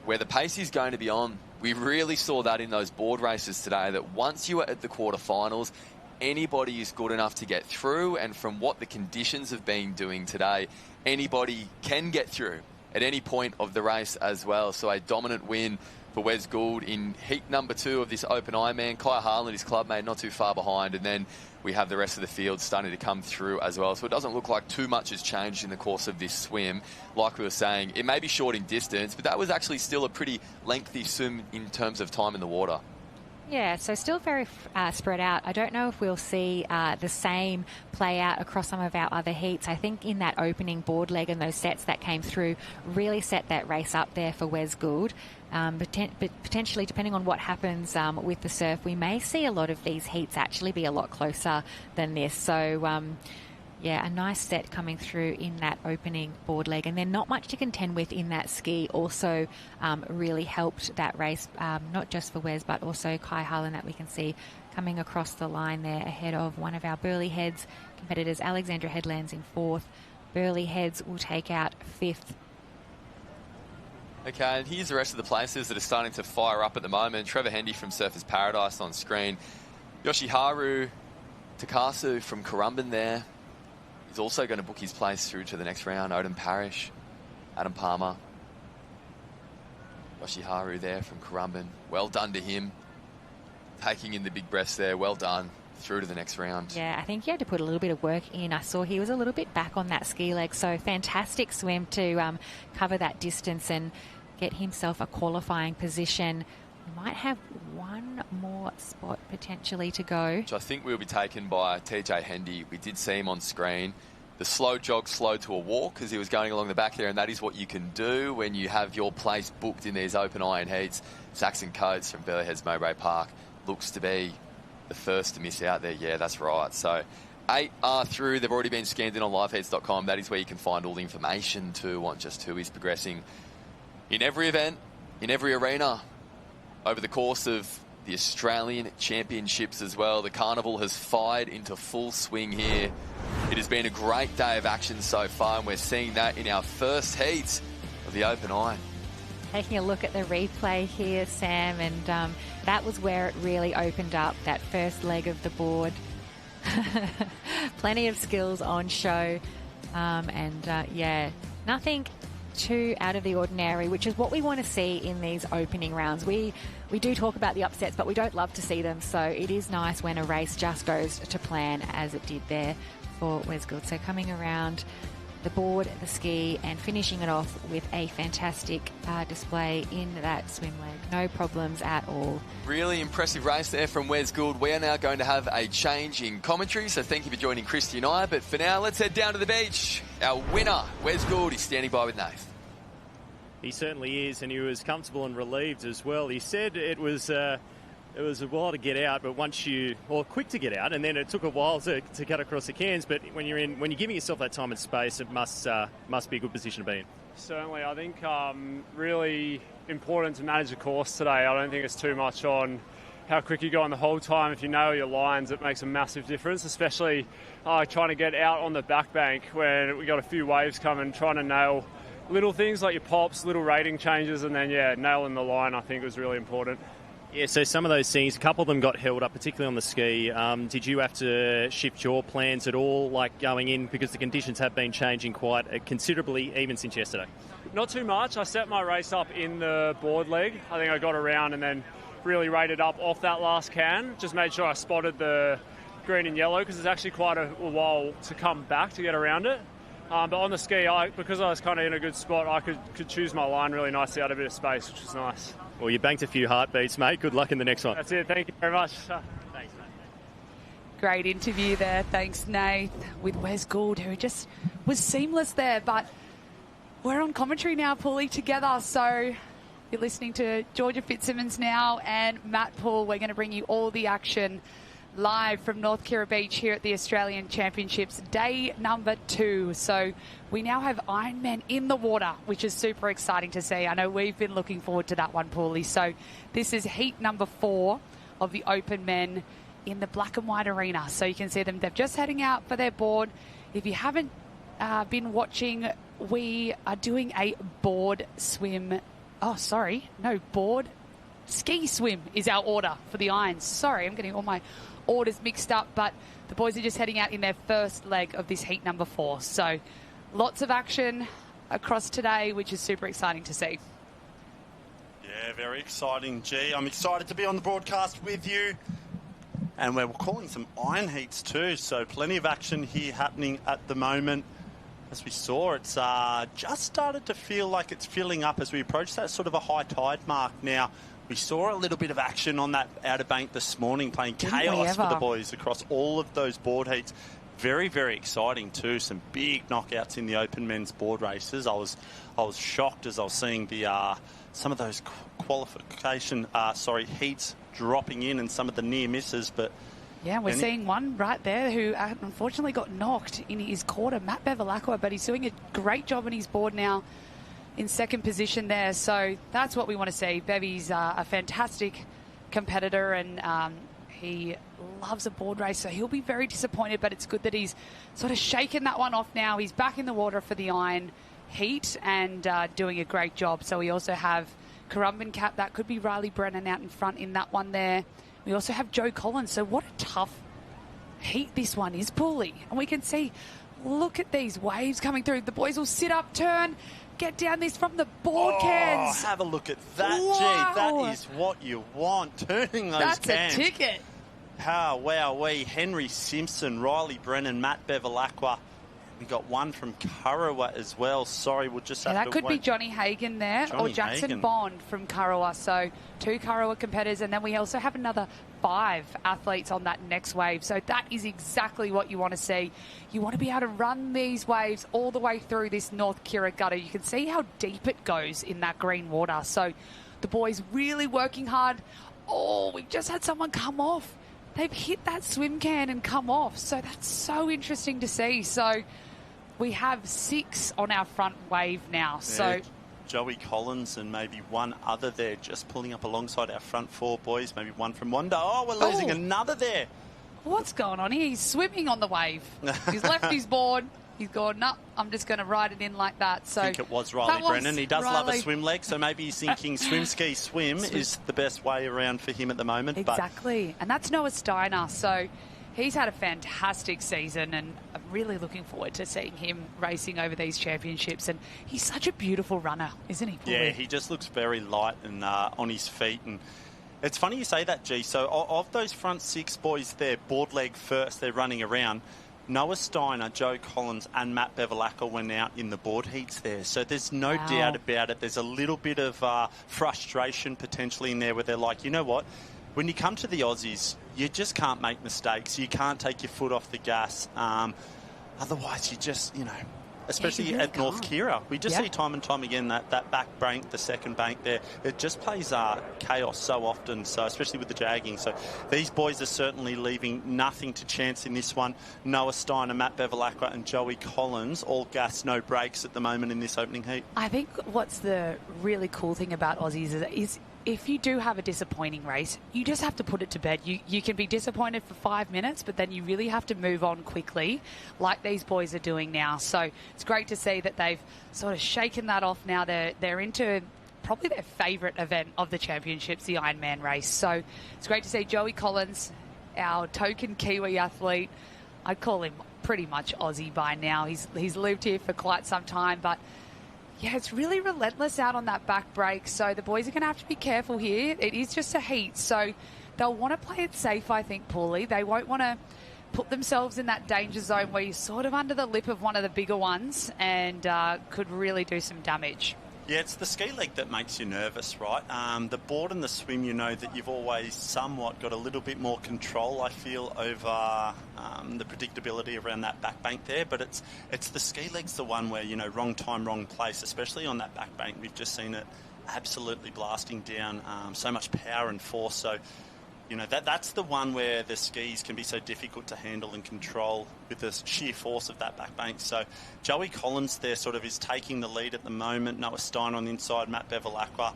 [SPEAKER 4] where the pace is going to be on. We really saw that in those board races today, that once you are at the quarterfinals, anybody is good enough to get through, and from what the conditions have been doing today, anybody can get through at any point of the race as well. So a dominant win for Wes Gould in heat number 2 of this Open Ironman. Kai Harlan, his clubmate, not too far behind, and then we have the rest of the field starting to come through as well. So it doesn't look like too much has changed in the course of this swim. Like we were saying, it may be short in distance, but that was actually still a pretty lengthy swim in terms of time in the water.
[SPEAKER 5] Yeah, so still very spread out. I don't know if we'll see the same play out across some of our other heats. I think in that opening board leg and those sets that came through really set that race up there for Wes Gould. But potentially, depending on what happens with the surf, we may see a lot of these heats actually be a lot closer than this. So, yeah, a nice set coming through in that opening board leg. And then not much to contend with in that ski also really helped that race, not just for Wes, but also Kai Harlan, that we can see coming across the line there ahead of one of our Burleigh Heads competitors. Alexandra Headlands in 4th. Burleigh Heads will take out 5th.
[SPEAKER 4] Okay, and here's the rest of the places that are starting to fire up at the moment. Trevor Hendy from Surfers Paradise on screen. Yoshiharu Takasu from Currumbin there. He's also going to book his place through to the next round. Odin Parrish, Adam Palmer. Yoshiharu there from Currumbin. Well done to him. Taking in the big breaths there. Well done. Through to the next round.
[SPEAKER 5] Yeah, I think he had to put a little bit of work in. I saw he was a little bit back on that ski leg. So fantastic swim to cover that distance and get himself a qualifying position. We might have one more spot potentially to go.
[SPEAKER 4] Which I think will be taken by TJ Hendy. We did see him on screen. The slow jog slowed to a walk as he was going along the back there, and that is what you can do when you have your place booked in these open iron heats. Saxon Coates from Burleigh Heads Mowbray Park looks to be the first to miss out there. Yeah, that's right. So 8 are through. They've already been scanned in on liveheats.com. That is where you can find all the information too on just who is progressing in every event, in every arena, over the course of the Australian Championships as well. The carnival has fired into full swing here. It has been a great day of action so far, and we're seeing that in our first heat of the Open Iron.
[SPEAKER 5] Taking a look at the replay here, Sam, and that was where it really opened up, that first leg of the board. Plenty of skills on show, yeah, nothing too out of the ordinary, which is what we want to see in these opening rounds. We do talk about the upsets, but we don't love to see them, so it is nice when a race just goes to plan, as it did there for Wes Gould. So coming around the board, the ski, and finishing it off with a fantastic display in that swim leg. No problems at all.
[SPEAKER 4] Really impressive race there from Wes Gould. We are now going to have a change in commentary, so thank you for joining Christy and I. But for now, let's head down to the beach. Our winner, Wes Gould, is standing by with Nath.
[SPEAKER 16] He certainly is, and he was comfortable and relieved as well. He said it was a while to get out, but quick to get out, and then it took a while to cut across the cans. But when you're giving yourself that time and space, it must be a good position to be in.
[SPEAKER 21] Certainly, I think really important to manage the course today. I don't think it's too much on how quick you go on the whole time. If you nail your lines, it makes a massive difference, especially trying to get out on the back bank when we got a few waves coming, trying to nail little things like your pops, little rating changes, and then, nailing the line, I think, was really important.
[SPEAKER 16] Yeah, so some of those things, a couple of them got held up, particularly on the ski. Did you have to shift your plans at all, like going in, because the conditions have been changing quite considerably even since yesterday?
[SPEAKER 21] Not too much. I set my race up in the board leg. I think I got around and then really rated up off that last can. Just made sure I spotted the green and yellow, because it's actually quite a while to come back to get around it. But on the ski, because I was kind of in a good spot, I could choose my line really nicely, out of a bit of space, which was nice.
[SPEAKER 16] Well, you banked a few heartbeats, mate. Good luck in the next one.
[SPEAKER 21] That's it. Thank you very much.
[SPEAKER 6] Thanks, mate. Great interview there. Thanks, Nath, with Wes Gould, who just was seamless there. But we're on commentary now, Paulie, together. So you're listening to Georgia Fitzsimmons now and Matt Paul. We're going to bring you all the action live from North Kira Beach here at the Australian Championships, day number 2. So we now have Ironman in the water, which is super exciting to see. I know we've been looking forward to that one, Paulie. So this is heat number 4 of the Open Men in the black and white arena. So you can see them. They're just heading out for their board. If you haven't been watching, we are doing a board swim. Oh, sorry. No, board ski swim is our order for the irons. Sorry, I'm getting all my orders mixed up, but the boys are just heading out in their first leg of this heat number 4. So lots of action across today, which is super exciting to see.
[SPEAKER 14] Yeah, very exciting, G. I'm excited to be on the broadcast with you. And we're calling some iron heats too, so plenty of action here happening at the moment. As we saw, it's just started to feel like it's filling up as we approach that sort of a high tide mark now. We saw a little bit of action on that outer bank this morning, playing chaos for the boys across all of those board heats. Very, very exciting too. Some big knockouts in the Open Men's board races. I was shocked as I was seeing the some of those heats dropping in and some of the near misses. But
[SPEAKER 6] yeah, we're seeing one right there who unfortunately got knocked in his quarter, Matt Bevilacqua, but he's doing a great job on his board now, in second position there. So that's what we want to see. Bevy's a fantastic competitor, and he loves a board race, so he'll be very disappointed, but it's good that he's sort of shaken that one off now. He's back in the water for the iron heat and doing a great job. So we also have Currumbin Cap. That could be Riley Brennan out in front in that one there. We also have Joe Collins. So what a tough heat this one is, Paulie. And we can see, look at these waves coming through. The boys will sit up, turn, get down this from the board cans.
[SPEAKER 14] Have a look at that,
[SPEAKER 6] wow.
[SPEAKER 14] G. That is what you want, turning those cans.
[SPEAKER 6] That's a ticket.
[SPEAKER 14] How wowee. Henry Simpson, Riley Brennan, Matt Bevilacqua. We got one from Kurrawa as well. Sorry, we'll just have to
[SPEAKER 6] that could be Johnny Hagan there, or Jackson Bond from Kurrawa. So 2 Kurrawa competitors, and then we also have another 5 athletes on that next wave. So that is exactly what you want to see. You want to be able to run these waves all the way through this North Kira gutter. You can see how deep it goes in that green water. So the boys really working hard. Oh, we've just had someone come off. They've hit that swim can and come off. So that's so interesting to see. So we have 6 on our front wave now.
[SPEAKER 14] Yeah,
[SPEAKER 6] so
[SPEAKER 14] Joey Collins and maybe one other there just pulling up alongside our front 4 boys. Maybe one from Wanda. Oh, we're losing another there.
[SPEAKER 6] What's going on here? He's swimming on the wave. He's left his board. He's gone, no, I'm just going to ride it in like that. So
[SPEAKER 14] I think it was Riley Brennan. He does love a swim leg, so maybe he's thinking swim, ski, swim is the best way around for him at the moment.
[SPEAKER 6] Exactly. And that's Noah Steiner. So he's had a fantastic season, and I'm really looking forward to seeing him racing over these championships. And he's such a beautiful runner, isn't he, Paulie?
[SPEAKER 14] Yeah, he just looks very light and on his feet. And it's funny you say that, G. So of those front 6 boys there, board leg first, they're running around. Noah Steiner, Joe Collins and Matt Bevilacqua went out in the board heats there. So there's no doubt about it. There's a little bit of frustration potentially in there where they're like, you know what? When you come to the Aussies, you just can't make mistakes. You can't take your foot off the gas. Otherwise, you just, especially really at North Kira. We just see time and time again that back bank, the second bank there, it just plays chaos so often, so especially with the jagging. So these boys are certainly leaving nothing to chance in this one. Noah Steiner, Matt Bevilacqua and Joey Collins, all gas, no brakes at the moment in this opening heat.
[SPEAKER 6] I think what's the really cool thing about Aussies is if you do have a disappointing race, you just have to put it to bed. You can be disappointed for 5 minutes, but then you really have to move on quickly, like these boys are doing now. So it's great to see that they've sort of shaken that off now. They're into probably their favourite event of the championships, the Ironman race. So it's great to see Joey Collins, our token Kiwi athlete. I'd call him pretty much Aussie by now. He's lived here for quite some time, but yeah, it's really relentless out on that back break. So the boys are going to have to be careful here. It is just a heat, so they'll want to play it safe, I think, Paulie. They won't want to put themselves in that danger zone where you're sort of under the lip of one of the bigger ones and could really do some damage.
[SPEAKER 14] Yeah, it's the ski leg that makes you nervous, right? The board and the swim, you know that you've always somewhat got a little bit more control, I feel, over the predictability around that back bank there. But it's the ski leg's the one where, wrong time, wrong place, especially on that back bank. We've just seen it absolutely blasting down, so much power and force. So You know, that's the one where the skis can be so difficult to handle and control with the sheer force of that back bank. So Joey Collins there sort of is taking the lead at the moment. Noah Stein on the inside, Matt Bevilacqua.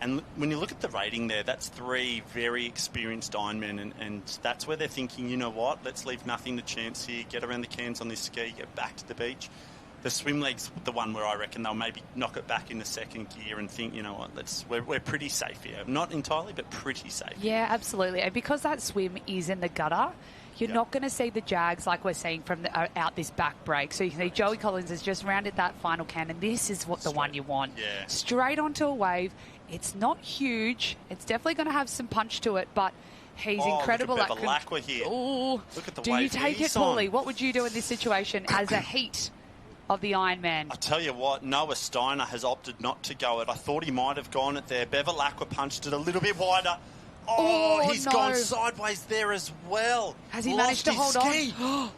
[SPEAKER 14] And when you look at the rating there, that's 3 very experienced Ironmen, and that's where they're thinking, you know what, let's leave nothing to chance here, get around the cans on this ski, get back to the beach. The swim leg's the one where I reckon they'll maybe knock it back in the second gear and think, you know what, we're pretty safe here. Not entirely, but pretty safe.
[SPEAKER 6] Yeah, absolutely. And because that swim is in the gutter, you're not going to see the jags like we're seeing from out this back break. So you can see Joey Collins has just rounded that final can, and this is what the one you want.
[SPEAKER 14] Yeah.
[SPEAKER 6] Straight onto a wave. It's not huge. It's definitely going to have some punch to it, but he's incredible.
[SPEAKER 14] Look at Bevilacqua here.
[SPEAKER 6] Ooh.
[SPEAKER 14] Look at the
[SPEAKER 6] Do
[SPEAKER 14] wave
[SPEAKER 6] you take it,
[SPEAKER 14] he's on.
[SPEAKER 6] Paulie? What would you do in this situation as a heat of the Ironman?
[SPEAKER 14] I tell you what, Noah Steiner has opted not to go it. I thought he might have gone it there. Bevilacqua punched it a little bit wider. He's gone sideways there as well.
[SPEAKER 6] Has he managed to hold
[SPEAKER 14] on?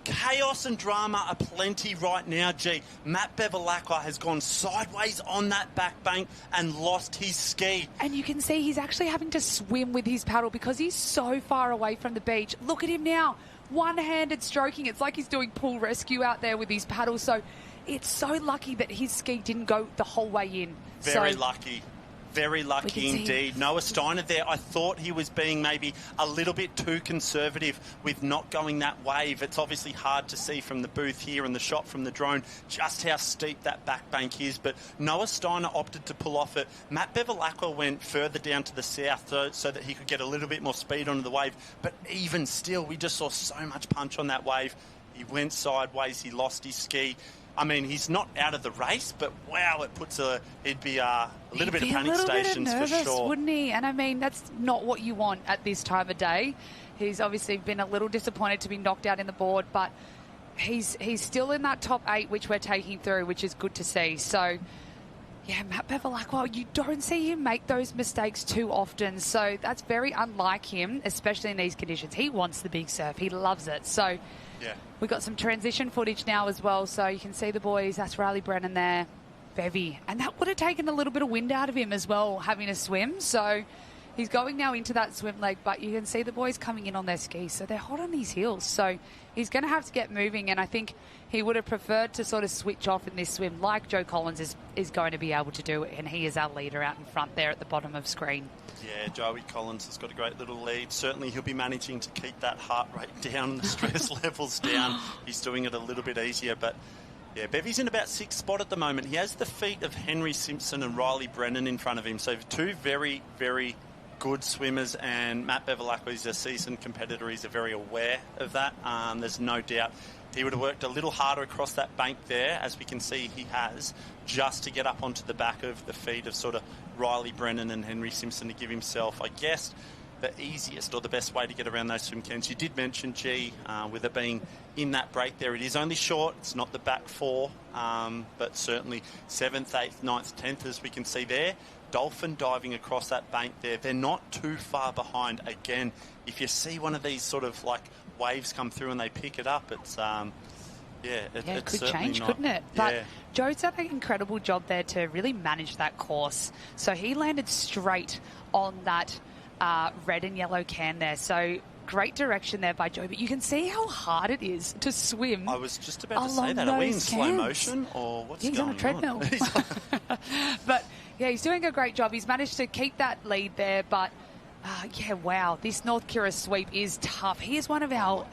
[SPEAKER 14] Chaos and drama are plenty right now, G. Matt Bevilacqua has gone sideways on that back bank and lost his ski.
[SPEAKER 6] And you can see he's actually having to swim with his paddle because he's so far away from the beach. Look at him now, one-handed stroking. It's like he's doing pool rescue out there with his paddle. So it's so lucky that his ski didn't go the whole way in.
[SPEAKER 14] Very lucky. Very lucky indeed. Noah Steiner there, I thought he was being maybe a little bit too conservative with not going that wave. It's obviously hard to see from the booth here and the shot from the drone just how steep that back bank is, but Noah Steiner opted to pull off it. Matt Bevilacqua went further down to the south so that he could get a little bit more speed onto the wave, but even still, we just saw so much punch on that wave. He went sideways, he lost his ski. I mean, he's not out of the race, but wow, he'd be a little bit of panic stations
[SPEAKER 6] nervous,
[SPEAKER 14] for sure,
[SPEAKER 6] wouldn't he? And I mean, that's not what you want at this time of day. He's obviously been a little disappointed to be knocked out in the board, but he's still in that top 8, which we're taking through, which is good to see. So, yeah, Matt Bevilacqua, you don't see him make those mistakes too often. So that's very unlike him, especially in these conditions. He wants the big surf. He loves it. So.
[SPEAKER 14] Yeah.
[SPEAKER 6] We've got some transition footage now as well, so you can see the boys. That's Riley Brennan there, Bevy. And that would have taken a little bit of wind out of him as well, having a swim. So he's going now into that swim leg, but you can see the boys coming in on their skis, so they're hot on his heels. So he's going to have to get moving, and I think he would have preferred to sort of switch off in this swim like Joe Collins is going to be able to do, and he is our leader out in front there at the bottom of screen.
[SPEAKER 14] Yeah, Joey Collins has got a great little lead. Certainly he'll be managing to keep that heart rate down, the stress levels down. He's doing it a little bit easier, but yeah, Bevy's in about 6th spot at the moment. He has the feet of Henry Simpson and Riley Brennan in front of him, so 2 very, very good swimmers, and Matt Bevilacqua is a seasoned competitor. He's very aware of that. There's no doubt he would have worked a little harder across that bank there, as we can see he has, just to get up onto the back of the feet of sort of Riley Brennan and Henry Simpson to give himself, I guess, the easiest or the best way to get around those swim cans. You did mention, G, with it being in that break there, it is only short. It's not the back 4, but certainly 7th, 8th, 9th, 10th, as we can see there. Dolphin diving across that bank there. They're not too far behind. Again, if you see one of these sort of like waves come through and they pick it up, it's
[SPEAKER 6] it could change, couldn't it? But Joe's done an incredible job there to really manage that course. So he landed straight on that red and yellow can there. So great direction there by Joe. But you can see how hard it is to swim.
[SPEAKER 14] I was just about to say that. Are we in slow motion or what's going on?
[SPEAKER 6] He's on a treadmill. But yeah, he's doing a great job. He's managed to keep that lead there, but wow, this North Kira sweep is tough. He is one of our
[SPEAKER 14] look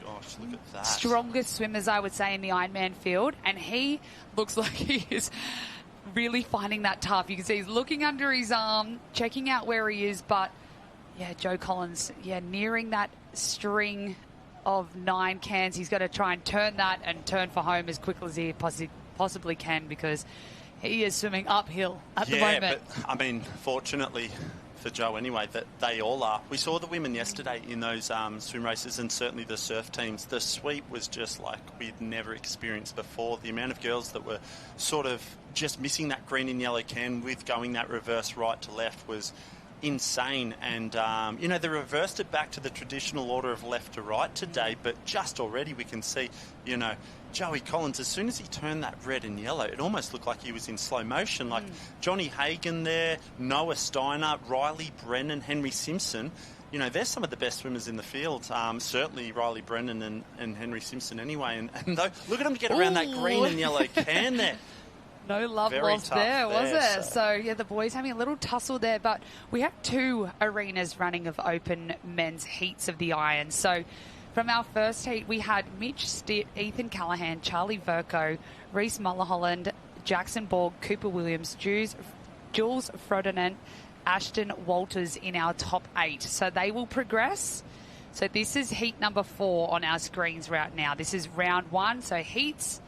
[SPEAKER 14] at that.
[SPEAKER 6] strongest swimmers, I would say, in the Ironman field, and he looks like he is really finding that tough. You can see he's looking under his arm, checking out where he is, but yeah, Joe Collins, nearing that string of 9 cans. He's got to try and turn that and turn for home as quickly as he possibly can, because he is swimming uphill at the moment.
[SPEAKER 14] Yeah, but I mean, fortunately for Joe anyway, that they all are. We saw the women yesterday in those swim races, and certainly the surf teams. The sweep was just like we'd never experienced before. The amount of girls that were sort of just missing that green and yellow can with going that reverse right to left was insane. And they reversed it back to the traditional order of left to right today, but just already we can see, Joey Collins, as soon as he turned that red and yellow, it almost looked like he was in slow motion. Like Johnny Hagan there, Noah Steiner, Riley Brennan, Henry Simpson, you know, they're some of the best swimmers in the field. Certainly Riley Brennan and Henry Simpson anyway. And look at them get around that green and yellow can there.
[SPEAKER 6] No love lost there, was it? So, yeah, the boys having a little tussle there. But we have 2 arenas running of open men's heats of the Iron. So, from our first heat, we had Mitch Stitt, Ethan Callahan, Charlie Verco, Reese Mulholland, Jackson Borg, Cooper Williams, Jules Ferdinand, Ashton Walters in our top 8. So, they will progress. So, this is heat number 4 on our screens right now. This is round 1, so heats.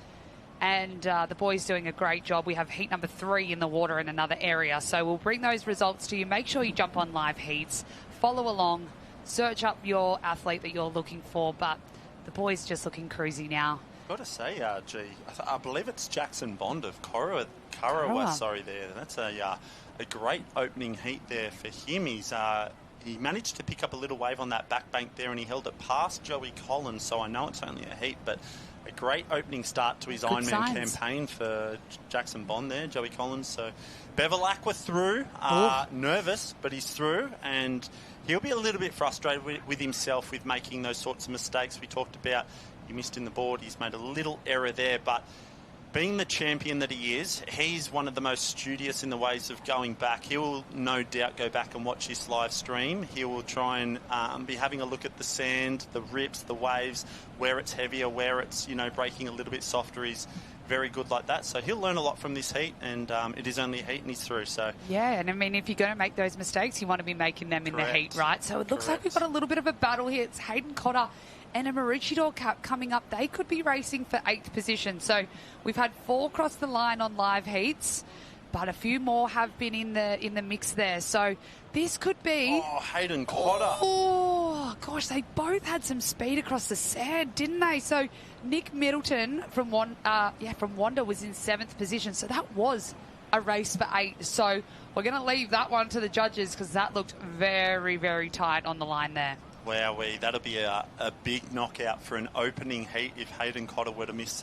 [SPEAKER 6] And the boys doing a great job. We have heat number 3 in the water in another area. So we'll bring those results to you. Make sure you jump on live heats. Follow along. Search up your athlete that you're looking for. But the boys just looking cruisy now.
[SPEAKER 14] I've got to say, I believe it's Jackson Bond of Karawa, there. That's a great opening heat there for him. He managed to pick up a little wave on that back bank there, and he held it past Joey Collins. So I know it's only a heat, but a great opening start to his Ironman campaign for Jackson Bond there, Joey Collins. So Bevilacqua through, nervous, but he's through, and he'll be a little bit frustrated with himself with making those sorts of mistakes we talked about. He missed in the board, he's made a little error there, but being the champion that he is, he's one of the most studious in the ways of going back. He will no doubt go back and watch this live stream. He will try and be having a look at the sand, the rips, the waves, where it's heavier, where it's, you know, breaking a little bit softer. He's very good like that. So he'll learn a lot from this heat, and it is only a heat and he's through. So
[SPEAKER 6] yeah, and I mean, if you're going to make those mistakes, you want to be making them in the heat, right? So it looks like we've got a little bit of a battle here. It's Hayden Cotter and a Maroochydore Cup coming up. They could be racing for 8th position. So we've had 4 cross the line on live heats, but a few more have been in the mix there. So this could be...
[SPEAKER 14] Oh, Hayden Cotter.
[SPEAKER 6] Oh, gosh, they both had some speed across the sand, didn't they? So Nick Middleton from Wanda was in 7th position. So that was a race for 8. So we're going to leave that one to the judges because that looked very, very tight on the line there.
[SPEAKER 14] Wowee, that'll be a big knockout for an opening heat if Hayden Cotter were to miss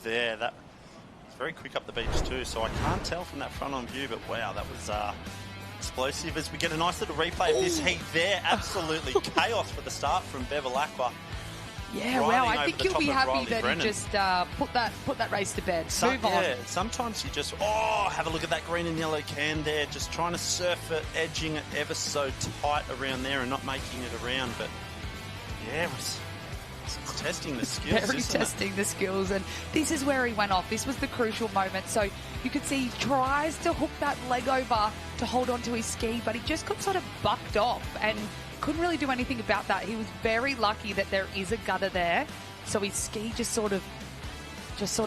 [SPEAKER 14] there. That was very quick up the beach too, so I can't tell from that front-on view, but wow, that was explosive. As we get a nice little replay of this heat there, absolutely chaos for the start from Bevilacqua.
[SPEAKER 6] Yeah, wow, I think you'll be happy that he just put that race to bed. Move on.
[SPEAKER 14] Yeah, sometimes you just, have a look at that green and yellow can there, just trying to surf it, edging it ever so tight around there and not making it around. But, yeah, it's testing the skills,
[SPEAKER 6] Very testing the skills, and this is where he went off. This was the crucial moment. So you could see he tries to hook that leg over to hold onto his ski, but he just got sort of bucked off and couldn't really do anything about that. He was very lucky that there is a gutter there, so his ski just sort of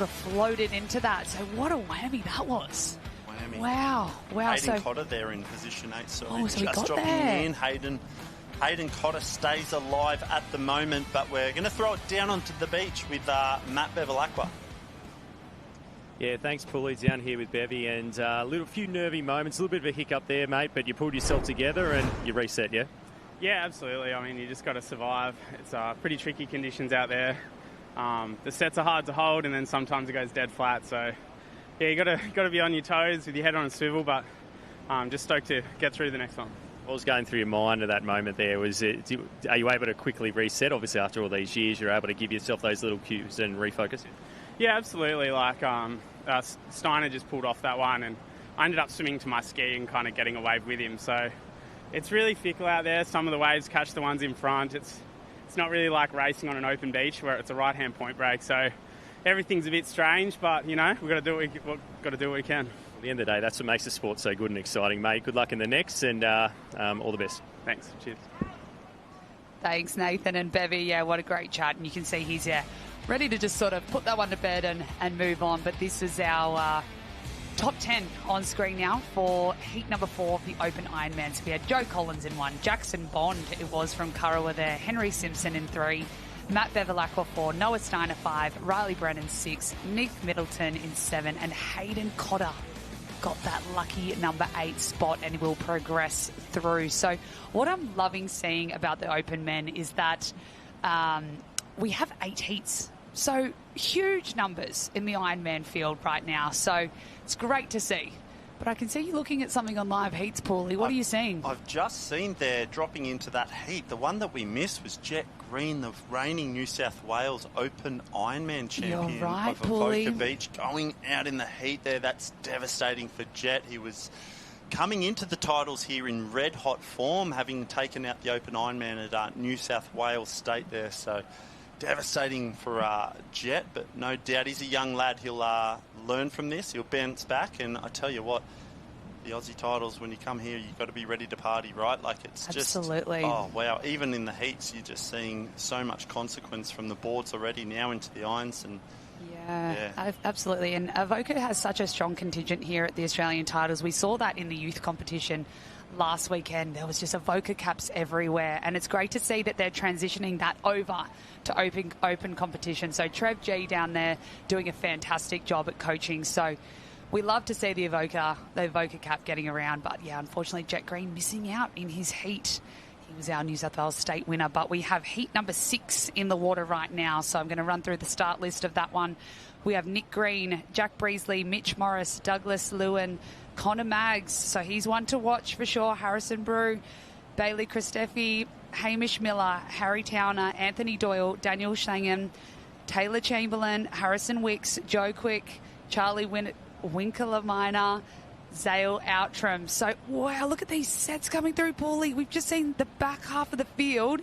[SPEAKER 6] floated into that. So what a whammy that was.
[SPEAKER 14] Whammy.
[SPEAKER 6] Wow.
[SPEAKER 14] Hayden Cotter there in position 8. So
[SPEAKER 6] he got
[SPEAKER 14] dropping
[SPEAKER 6] there.
[SPEAKER 14] in. Hayden Cotter stays alive at the moment, but we're going to throw it down onto the beach with Matt Bevilacqua.
[SPEAKER 16] Yeah, thanks, Pulley, down here with Bevy, and a few nervy moments, a little bit of a hiccup there, mate, but you pulled yourself together and you reset, yeah?
[SPEAKER 3] Yeah, absolutely. I mean, you just got to survive. It's pretty tricky conditions out there. The sets are hard to hold, and then sometimes it goes dead flat. So, yeah, you got to be on your toes with your head on a swivel. But just stoked to get through the next one.
[SPEAKER 16] What was going through your mind at that moment there? Are you able to quickly reset? Obviously, after all these years, you're able to give yourself those little cues and refocus.
[SPEAKER 3] Yeah, absolutely. Like Steiner just pulled off that one, and I ended up swimming to my ski and kind of getting a wave with him. So it's really fickle out there. Some of the waves catch the ones in front. It's not really like racing on an open beach where it's a right-hand point break. So everything's a bit strange, but, you know, we've got to do what we can.
[SPEAKER 16] At the end of the day, that's what makes the sport so good and exciting, mate. Good luck in the next, and all the best.
[SPEAKER 3] Thanks. Cheers.
[SPEAKER 6] Thanks, Nathan and Bevy. Yeah, what a great chat. And you can see he's ready to just sort of put that one to bed and move on. But this is our top 10 on screen now for heat number 4 of the Open Ironman. So we had Joe Collins in 1, Jackson Bond, it was from Karawa there, Henry Simpson in 3, Matt Bevilacqua 4, Noah Steiner 5, Riley Brennan 6, Nick Middleton in 7, and Hayden Cotter got that lucky number 8 spot and will progress through. So what I'm loving seeing about the Open Men is that we have 8 heats. So huge numbers in the Ironman field right now. So it's great to see. But I can see you looking at something on Live Heats, Paulie. What are you seeing?
[SPEAKER 14] I've just seen there dropping into that heat. The one that we missed was Jet Green, the reigning New South Wales Open Ironman champion
[SPEAKER 6] right,
[SPEAKER 14] of Avoca
[SPEAKER 6] Paulie.
[SPEAKER 14] Beach, going out in the heat there. That's devastating for Jet. He was coming into the titles here in red-hot form, having taken out the Open Ironman at New South Wales State there. So devastating for Jet, but no doubt he's a young lad. He'll learn from this. He'll bounce back, and I tell you what, the Aussie titles, when you come here, you've got to be ready to party, right? Like, it's
[SPEAKER 6] Absolutely.
[SPEAKER 14] just, oh, wow. Even in the heats, you're just seeing so much consequence from the boards already now into the irons. And
[SPEAKER 6] Yeah, absolutely. And Avoca has such a strong contingent here at the Australian titles. We saw that in the youth competition last weekend. There was just Avoca caps everywhere. And it's great to see that they're transitioning that over to open competition. So Trev G down there doing a fantastic job at coaching. So we love to see the Avoca cap getting around. But yeah, unfortunately, Jet Green missing out in his heat. He was our New South Wales state winner, but we have heat number 6 in the water right now. So I'm going to run through the start list of that one. We have Nick Green, Jack Breesley, Mitch Morris, Douglas Lewin, Connor Maggs. So he's one to watch for sure. Harrison Brew, Bailey Christeffi, Hamish Miller, Harry Towner, Anthony Doyle, Daniel Shangen, Taylor Chamberlain, Harrison Wicks, Joe Quick, Charlie Winkler Minor, Zale Outram. So, wow, look at these sets coming through, Paulie. We've just seen the back half of the field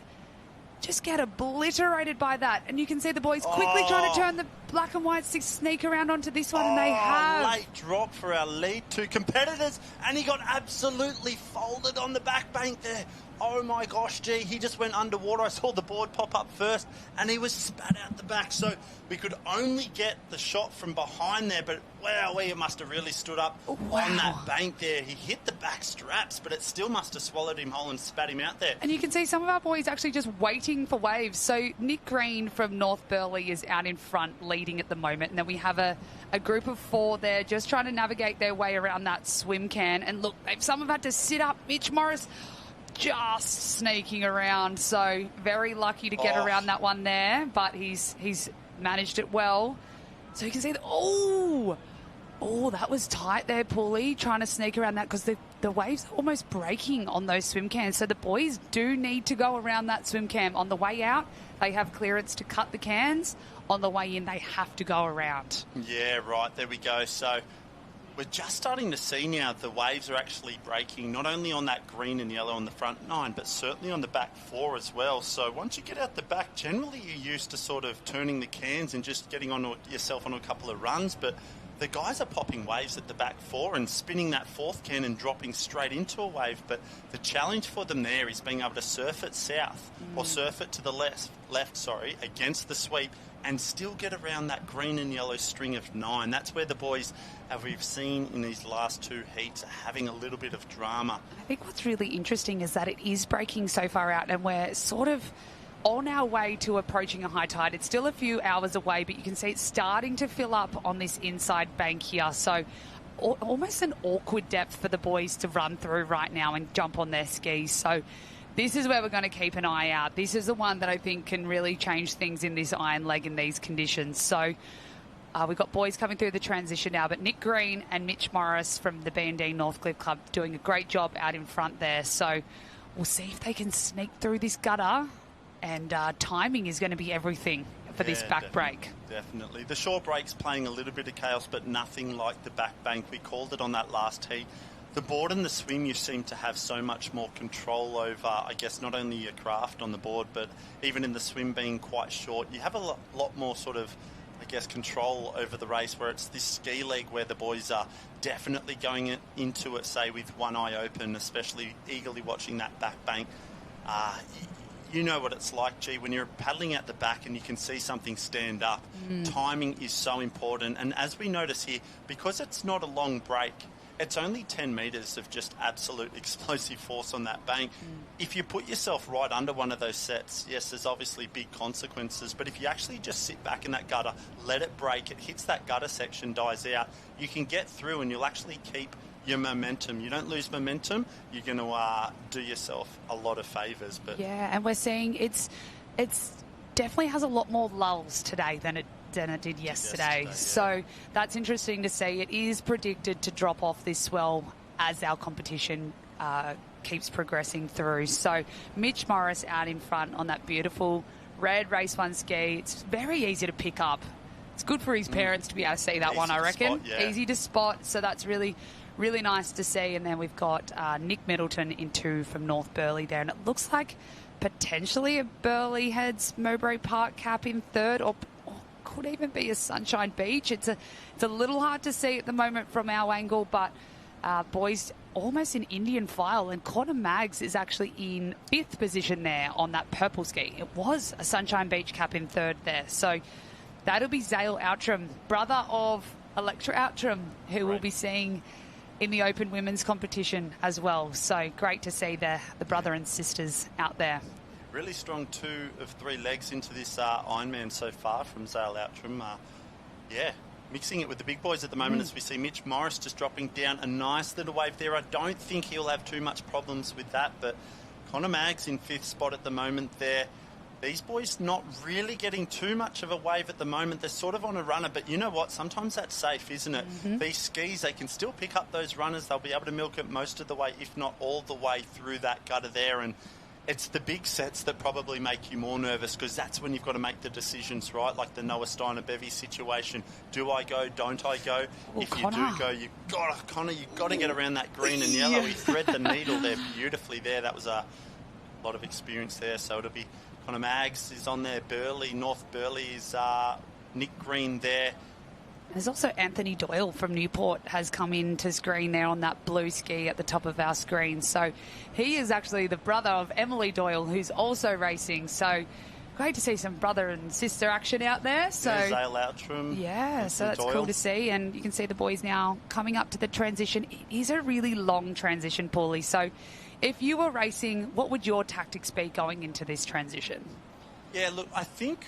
[SPEAKER 6] just get obliterated by that. And you can see the boys quickly trying to turn the black and white six, sneak around onto this one, and they have.
[SPEAKER 14] Late drop for our lead 2 competitors, and he got absolutely folded on the back bank there. Oh my gosh, gee, he just went underwater. I saw the board pop up first, and he was spat out the back. So we could only get the shot from behind there, but wow, it must have really stood up on that bank there. He hit the back straps, but it still must have swallowed him whole and spat him out there.
[SPEAKER 6] And you can see some of our boys actually just waiting for waves. So Nick Green from North Burleigh is out in front leading at the moment. And then we have a group of 4 there just trying to navigate their way around that swim can. And look, some have had to sit up. Mitch Morris just sneaking around, so very lucky to get around that one there, but he's managed it well. So you can see that was tight there, Paulie, trying to sneak around that, because the waves are almost breaking on those swim cans. So the boys do need to go around that swim can. On the way out, they have clearance to cut the cans. On the way in, they have to go around.
[SPEAKER 14] Yeah, right, there we go. So we're just starting to see now the waves are actually breaking, not only on that green and yellow on the front 9, but certainly on the back 4 as well. So once you get out the back, generally you're used to sort of turning the cans and just getting yourself on a couple of runs, but the guys are popping waves at the back 4 and spinning that 4th can and dropping straight into a wave. But the challenge for them there is being able to surf it south or surf it to the left, against the sweep, and still get around that green and yellow string of 9. That's where the boys, as we've seen in these last 2 heats, are having a little bit of drama.
[SPEAKER 6] I think what's really interesting is that it is breaking so far out, and we're sort of on our way to approaching a high tide. It's still a few hours away, but you can see it's starting to fill up on this inside bank here. So almost an awkward depth for the boys to run through right now and jump on their skis. So this is where we're going to keep an eye out. This is the one that I think can really change things in this iron leg in these conditions. So we've got boys coming through the transition now, but Nick Green and Mitch Morris from the B&D Northcliffe Club doing a great job out in front there. So we'll see if they can sneak through this gutter, and timing is going to be everything for this back break.
[SPEAKER 14] Definitely. The shore break's playing a little bit of chaos, but nothing like the back bank. We called it on that last heat. The board and the swim, you seem to have so much more control over, I guess, not only your craft on the board, but even in the swim being quite short, you have a lot more sort of, I guess, control over the race, where it's this ski leg where the boys are definitely going into it, say, with one eye open, especially eagerly watching that back bank. You know what it's like, G, when you're paddling at the back and you can see something stand up. Timing is so important. And as we notice here, because it's not a long break, it's only 10 metres of just absolute explosive force on that bank. If you put yourself right under one of those sets, yes, there's obviously big consequences, but if you actually just sit back in that gutter, let it break, it hits that gutter section, dies out, you can get through and you'll actually keep your momentum. You don't lose momentum, you're going to do yourself a lot of favours. But
[SPEAKER 6] yeah, and we're seeing it's definitely has a lot more lulls today than it than it did yesterday. So that's interesting to see. It is predicted to drop off this swell as our competition keeps progressing through. So Mitch Morris out in front on that beautiful red Race 1 ski. It's very easy to pick up. It's good for his parents to be able to see that
[SPEAKER 14] Easy
[SPEAKER 6] one, I
[SPEAKER 14] to
[SPEAKER 6] reckon.
[SPEAKER 14] spot, yeah.
[SPEAKER 6] Easy to spot. So that's really nice to see. And then we've got Nick Middleton in 2 from North Burleigh there. And it looks like potentially a Burleigh Heads Mowbray Park cap in 3rd, or could even be a Sunshine Beach. It's a little hard to see at the moment from our angle, but boys almost in Indian file, and Connor Maggs is actually in 5th position there on that purple ski. It was a Sunshine Beach cap in 3rd there. So that'll be Zale Outram, brother of Electra Outram, who we'll be seeing in the Open Women's competition as well. So great to see the brother and sisters out there.
[SPEAKER 14] Really strong 2 of 3 legs into this Ironman so far from Zale Outram. Mixing it with the big boys at the moment as we see Mitch Morris just dropping down a nice little wave there. I don't think he'll have too much problems with that, but Connor Maggs in 5th spot at the moment there. These boys not really getting too much of a wave at the moment. They're sort of on a runner, but you know what? Sometimes that's safe, isn't it? These skis, they can still pick up those runners. They'll be able to milk it most of the way, if not all the way through that gutter there. And it's the big sets that probably make you more nervous, because that's when you've got to make the decisions, right? Like the Noah Steiner-Bevy situation. Do I go? Don't I go?
[SPEAKER 6] Well,
[SPEAKER 14] if
[SPEAKER 6] Connor.
[SPEAKER 14] you do go, you've got to get around that green and yellow. He thread the needle there beautifully there. That was a lot of experience there. So it'll be Connor Maggs is on there. North Burleigh is Nick Green there.
[SPEAKER 6] There's also Anthony Doyle from Newport has come into screen there on that blue ski at the top of our screen. So he is actually the brother of Emily Doyle, who's also racing. So great to see some brother and sister action out there. So
[SPEAKER 14] Zale Outram.
[SPEAKER 6] yeah, so that's cool to see. And you can see the boys now coming up to the transition. It is a really long transition, Paulie. So if you were racing, what would your tactics be going into this transition?
[SPEAKER 14] Yeah, look, I think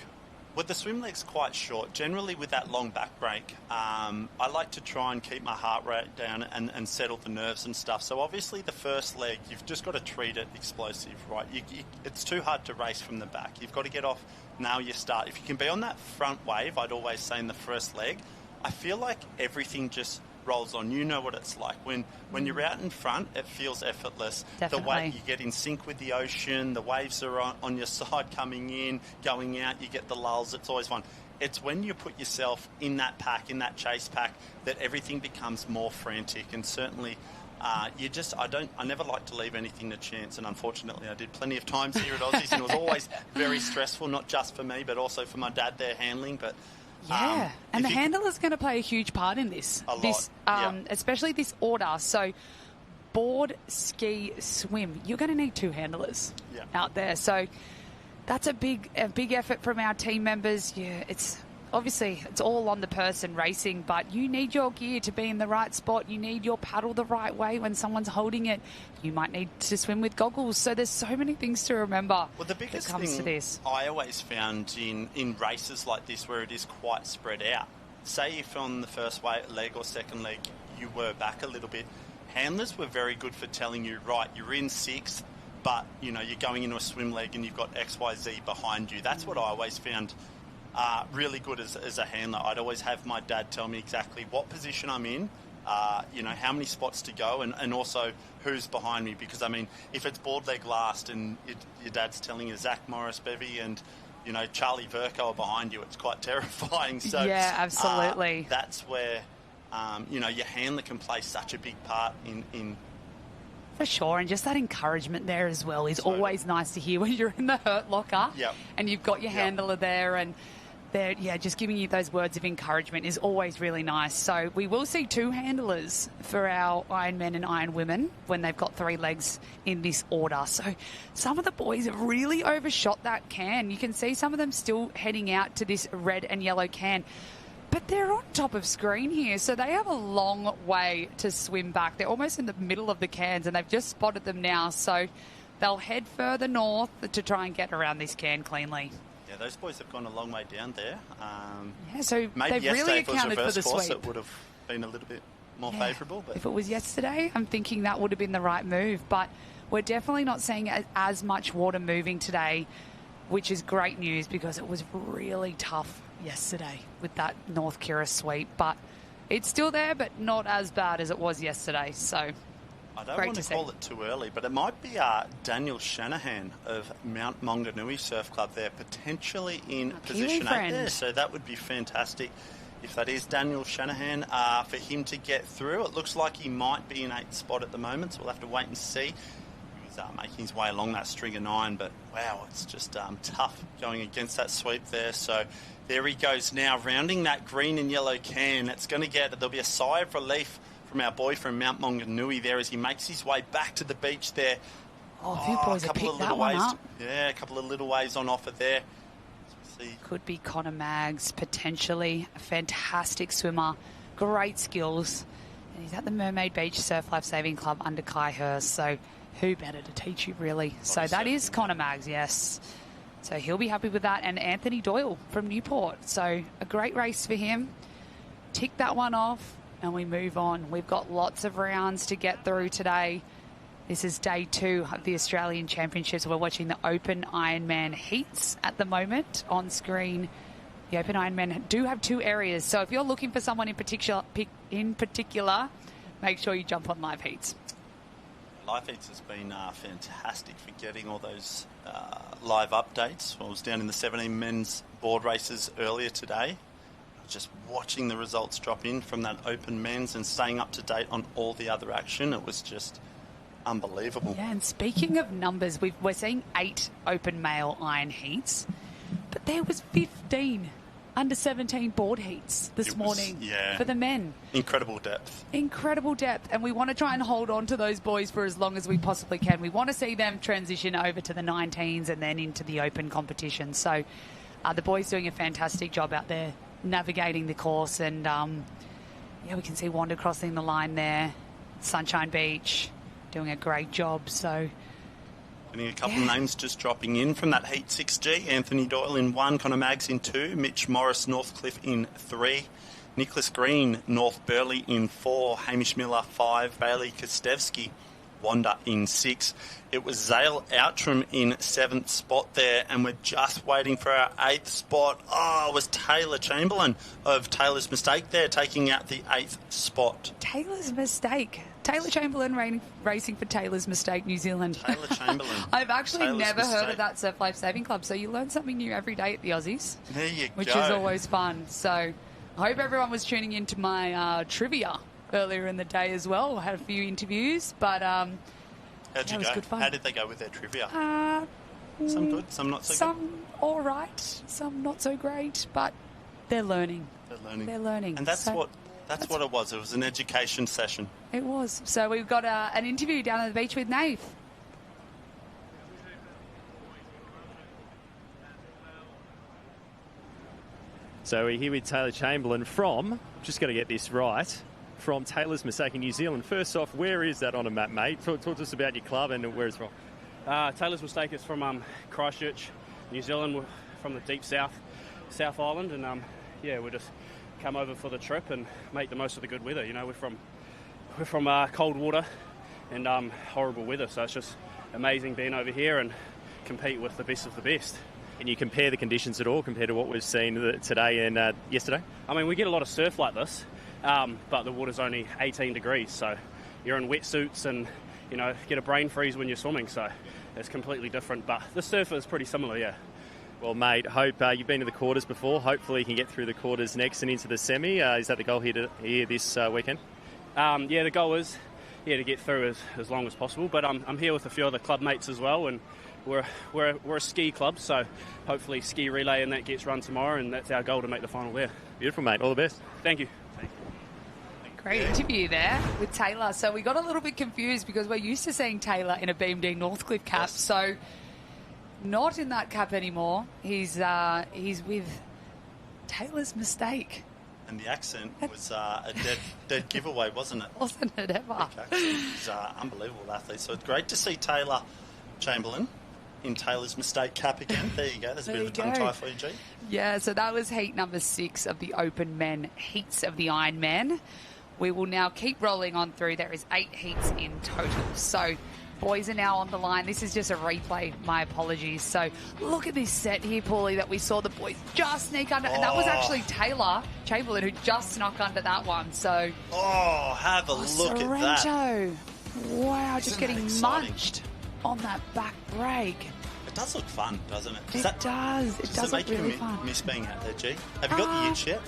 [SPEAKER 14] with the swim leg's quite short, generally with that long back break, I like to try and keep my heart rate down and settle the nerves and stuff. So obviously the first leg, you've just got to treat it explosive, right? It's too hard to race from the back. You've got to get off, now you start. If you can be on that front wave, I'd always say in the first leg, I feel like everything just rolls on. You know what it's like. When you're out in front, it feels effortless.
[SPEAKER 6] Definitely.
[SPEAKER 14] The way you get in sync with the ocean, the waves are on your side coming in, going out, you get the lulls, it's always fun. It's when you put yourself in that pack, in that chase pack, that everything becomes more frantic. And certainly I never like to leave anything to chance, and unfortunately I did plenty of times here at Aussies, and it was always very stressful, not just for me but also for my dad there handling. But
[SPEAKER 6] yeah, and the handler's going to play a huge part in this.
[SPEAKER 14] A lot,
[SPEAKER 6] especially this order. So board, ski, swim. You're going to need 2 handlers out there. So that's a big effort from our team members. Yeah, it's all on the person racing, but you need your gear to be in the right spot. You need your paddle the right way when someone's holding it. You might need to swim with goggles. So there's so many things to remember.
[SPEAKER 14] Well, the biggest
[SPEAKER 6] that comes
[SPEAKER 14] thing
[SPEAKER 6] to this.
[SPEAKER 14] I always found in races like this where it is quite spread out, say if on the first leg or second leg you were back a little bit, handlers were very good for telling you, right, you're in 6th, but you're going into a swim leg and you've got XYZ behind you. That's what I always found really good as a handler. I'd always have my dad tell me exactly what position I'm in, how many spots to go, and also who's behind me. Because, I mean, if it's board leg last and your dad's telling you Zach Morris, Bevy, and, Charlie Verco are behind you, it's quite terrifying. So
[SPEAKER 6] yeah, absolutely.
[SPEAKER 14] That's where, your handler can play such a big part in
[SPEAKER 6] For sure, and just that encouragement there as well is always nice to hear when you're in the hurt locker and you've got your handler there, and they're just giving you those words of encouragement is always really nice. So we will see 2 handlers for our Ironmen and Ironwomen when they've got 3 legs in this order. So some of the boys have really overshot that can. You can see some of them still heading out to this red and yellow can. But they're on top of screen here, so they have a long way to swim back. They're almost in the middle of the cans, and they've just spotted them now. So they'll head further north to try and get around this can cleanly.
[SPEAKER 14] Yeah, those boys have gone a long way down there.
[SPEAKER 6] So
[SPEAKER 14] maybe
[SPEAKER 6] they've really accounted for the
[SPEAKER 14] course,
[SPEAKER 6] sweep.
[SPEAKER 14] it would have been a little bit more favourable. But
[SPEAKER 6] if it was yesterday, I'm thinking that would have been the right move. But we're definitely not seeing as much water moving today, which is great news because it was really tough yesterday with that North Kira sweep, but it's still there, but not as bad as it was yesterday. So
[SPEAKER 14] I don't
[SPEAKER 6] great
[SPEAKER 14] want to call it too early, but it might be Daniel Shanahan of Mount Maunganui Surf Club there, potentially in position 8 there. So that would be fantastic if that is Daniel Shanahan, for him to get through. It looks like he might be in 8th spot at the moment, so we'll have to wait and see. He was making his way along that string of 9, but wow, it's just tough going against that sweep there. So there he goes now, rounding that green and yellow can. It's going to there'll be a sigh of relief from our boy from Mount Maunganui there as he makes his way back to the beach there.
[SPEAKER 6] Oh, a few boys have picked that one up.
[SPEAKER 14] Yeah, a couple of little ways on offer there.
[SPEAKER 6] Could be Connor Maggs, potentially. A fantastic swimmer, great skills. And he's at the Mermaid Beach Surf Life Saving Club under Kai Hurst, so who better to teach you, really? So that is Connor Maggs, yes. So he'll be happy with that. And Anthony Doyle from Newport. So a great race for him. Tick that one off and we move on. We've got lots of rounds to get through today. This is day 2 of the Australian Championships. We're watching the Open Ironman heats at the moment on screen. The Open Ironman do have 2 areas, so if you're looking for someone in particular, make sure you jump on Live Heats.
[SPEAKER 14] Live Heats has been fantastic for getting all those live updates. I was down in the 17 men's board races earlier today, just watching the results drop in from that Open men's and staying up to date on all the other action. It was just unbelievable.
[SPEAKER 6] Yeah, and speaking of numbers, we're seeing 8 open male iron heats, but there was 15 under 17 board heats this morning for the men.
[SPEAKER 14] Incredible depth.
[SPEAKER 6] Incredible depth, and we want to try and hold on to those boys for as long as we possibly can. We want to see them transition over to the 19s and then into the open competition. So the boys doing a fantastic job out there navigating the course, and we can see Wanda crossing the line there. Sunshine Beach doing a great job. So
[SPEAKER 14] getting a couple of names just dropping in from that Heat 6G. Anthony Doyle in 1, Connor Maggs in 2, Mitch Morris Northcliffe in 3, Nicholas Green North Burleigh in 4, Hamish Miller 5, Bailey Kostevsky Wanda in 6. It was Zale Outram in 7th spot there, and we're just waiting for our 8th spot. Oh, it was Taylor Chamberlain of Taylor's Mistake there, taking out the 8th spot.
[SPEAKER 6] Taylor's Mistake. Taylor Chamberlain racing for Taylor's Mistake, New Zealand.
[SPEAKER 14] Taylor Chamberlain.
[SPEAKER 6] I've actually never heard of that Surf Life Saving Club, so you learn something new every day at the Aussies.
[SPEAKER 14] There you
[SPEAKER 6] which
[SPEAKER 14] go.
[SPEAKER 6] Which is always fun. So I hope everyone was tuning into my trivia earlier in the day as well. I had a few interviews, but
[SPEAKER 14] how'd you
[SPEAKER 6] was
[SPEAKER 14] go?
[SPEAKER 6] Good fun.
[SPEAKER 14] How did they go with their trivia? Some good, some not so good?
[SPEAKER 6] Some all right, some not so great, but they're learning. They're learning.
[SPEAKER 14] And that's what it was. It was an education session.
[SPEAKER 6] It was. So we've got an interview down at the beach with Nave.
[SPEAKER 16] So we're here with Taylor Chamberlain from, just got to get this right, from Taylor's Mistake in New Zealand. First off, where is that on a map, mate? Talk to us about your club and where it's from.
[SPEAKER 2] Taylor's Mistake is from Christchurch, New Zealand. We're from the deep South Island, and we just come over for the trip and make the most of the good weather. You know, we're from cold water and horrible weather, so it's just amazing being over here and compete with the best of the best.
[SPEAKER 16] Can you compare the conditions at all compared to what we've seen today and yesterday?
[SPEAKER 2] I mean, we get a lot of surf like this, but the water's only 18 degrees, so you're in wetsuits and, you know, get a brain freeze when you're swimming, so it's completely different. But the surf is pretty similar, yeah.
[SPEAKER 16] Well, mate, hope you've been to the quarters before. Hopefully you can get through the quarters next and into the semi. Is that the goal here this weekend?
[SPEAKER 2] The goal is to get through as long as possible. But I'm here with a few other club mates as well, and we're a ski club, so hopefully ski relay and that gets run tomorrow, and that's our goal to make the final there.
[SPEAKER 16] Beautiful, mate. All the best.
[SPEAKER 2] Thank you.
[SPEAKER 6] Great interview there with Taylor. So we got a little bit confused because we're used to seeing Taylor in a BMD Northcliffe cap. Yes. So not in that cap anymore. He's with Taylor's Mistake.
[SPEAKER 14] And the accent was a dead giveaway, wasn't it?
[SPEAKER 6] Wasn't it ever?
[SPEAKER 14] He's an unbelievable athlete. So it's great to see Taylor Chamberlain in Taylor's Mistake cap again. There you go. There's a bit of a tongue tie for you, G.
[SPEAKER 6] Yeah, so that was heat number 6 of the Open Men heats of the Ironman. We will now keep rolling on through. There is 8 heats in total. So Boys are now on the line. This is just a replay. My apologies. So look at this set here, Paulie, that we saw the boys just sneak under. And that was actually Taylor Chamberlain who just snuck under that one. So
[SPEAKER 14] have a look at that.
[SPEAKER 6] Sorrento. Wow, just
[SPEAKER 14] Isn't
[SPEAKER 6] getting
[SPEAKER 14] that exciting?
[SPEAKER 6] munched on that back break.
[SPEAKER 14] It does look fun, doesn't it?
[SPEAKER 6] It does. It does
[SPEAKER 14] make
[SPEAKER 6] look really
[SPEAKER 14] you
[SPEAKER 6] fun.
[SPEAKER 14] miss being out there, G? Have you got the itch yet?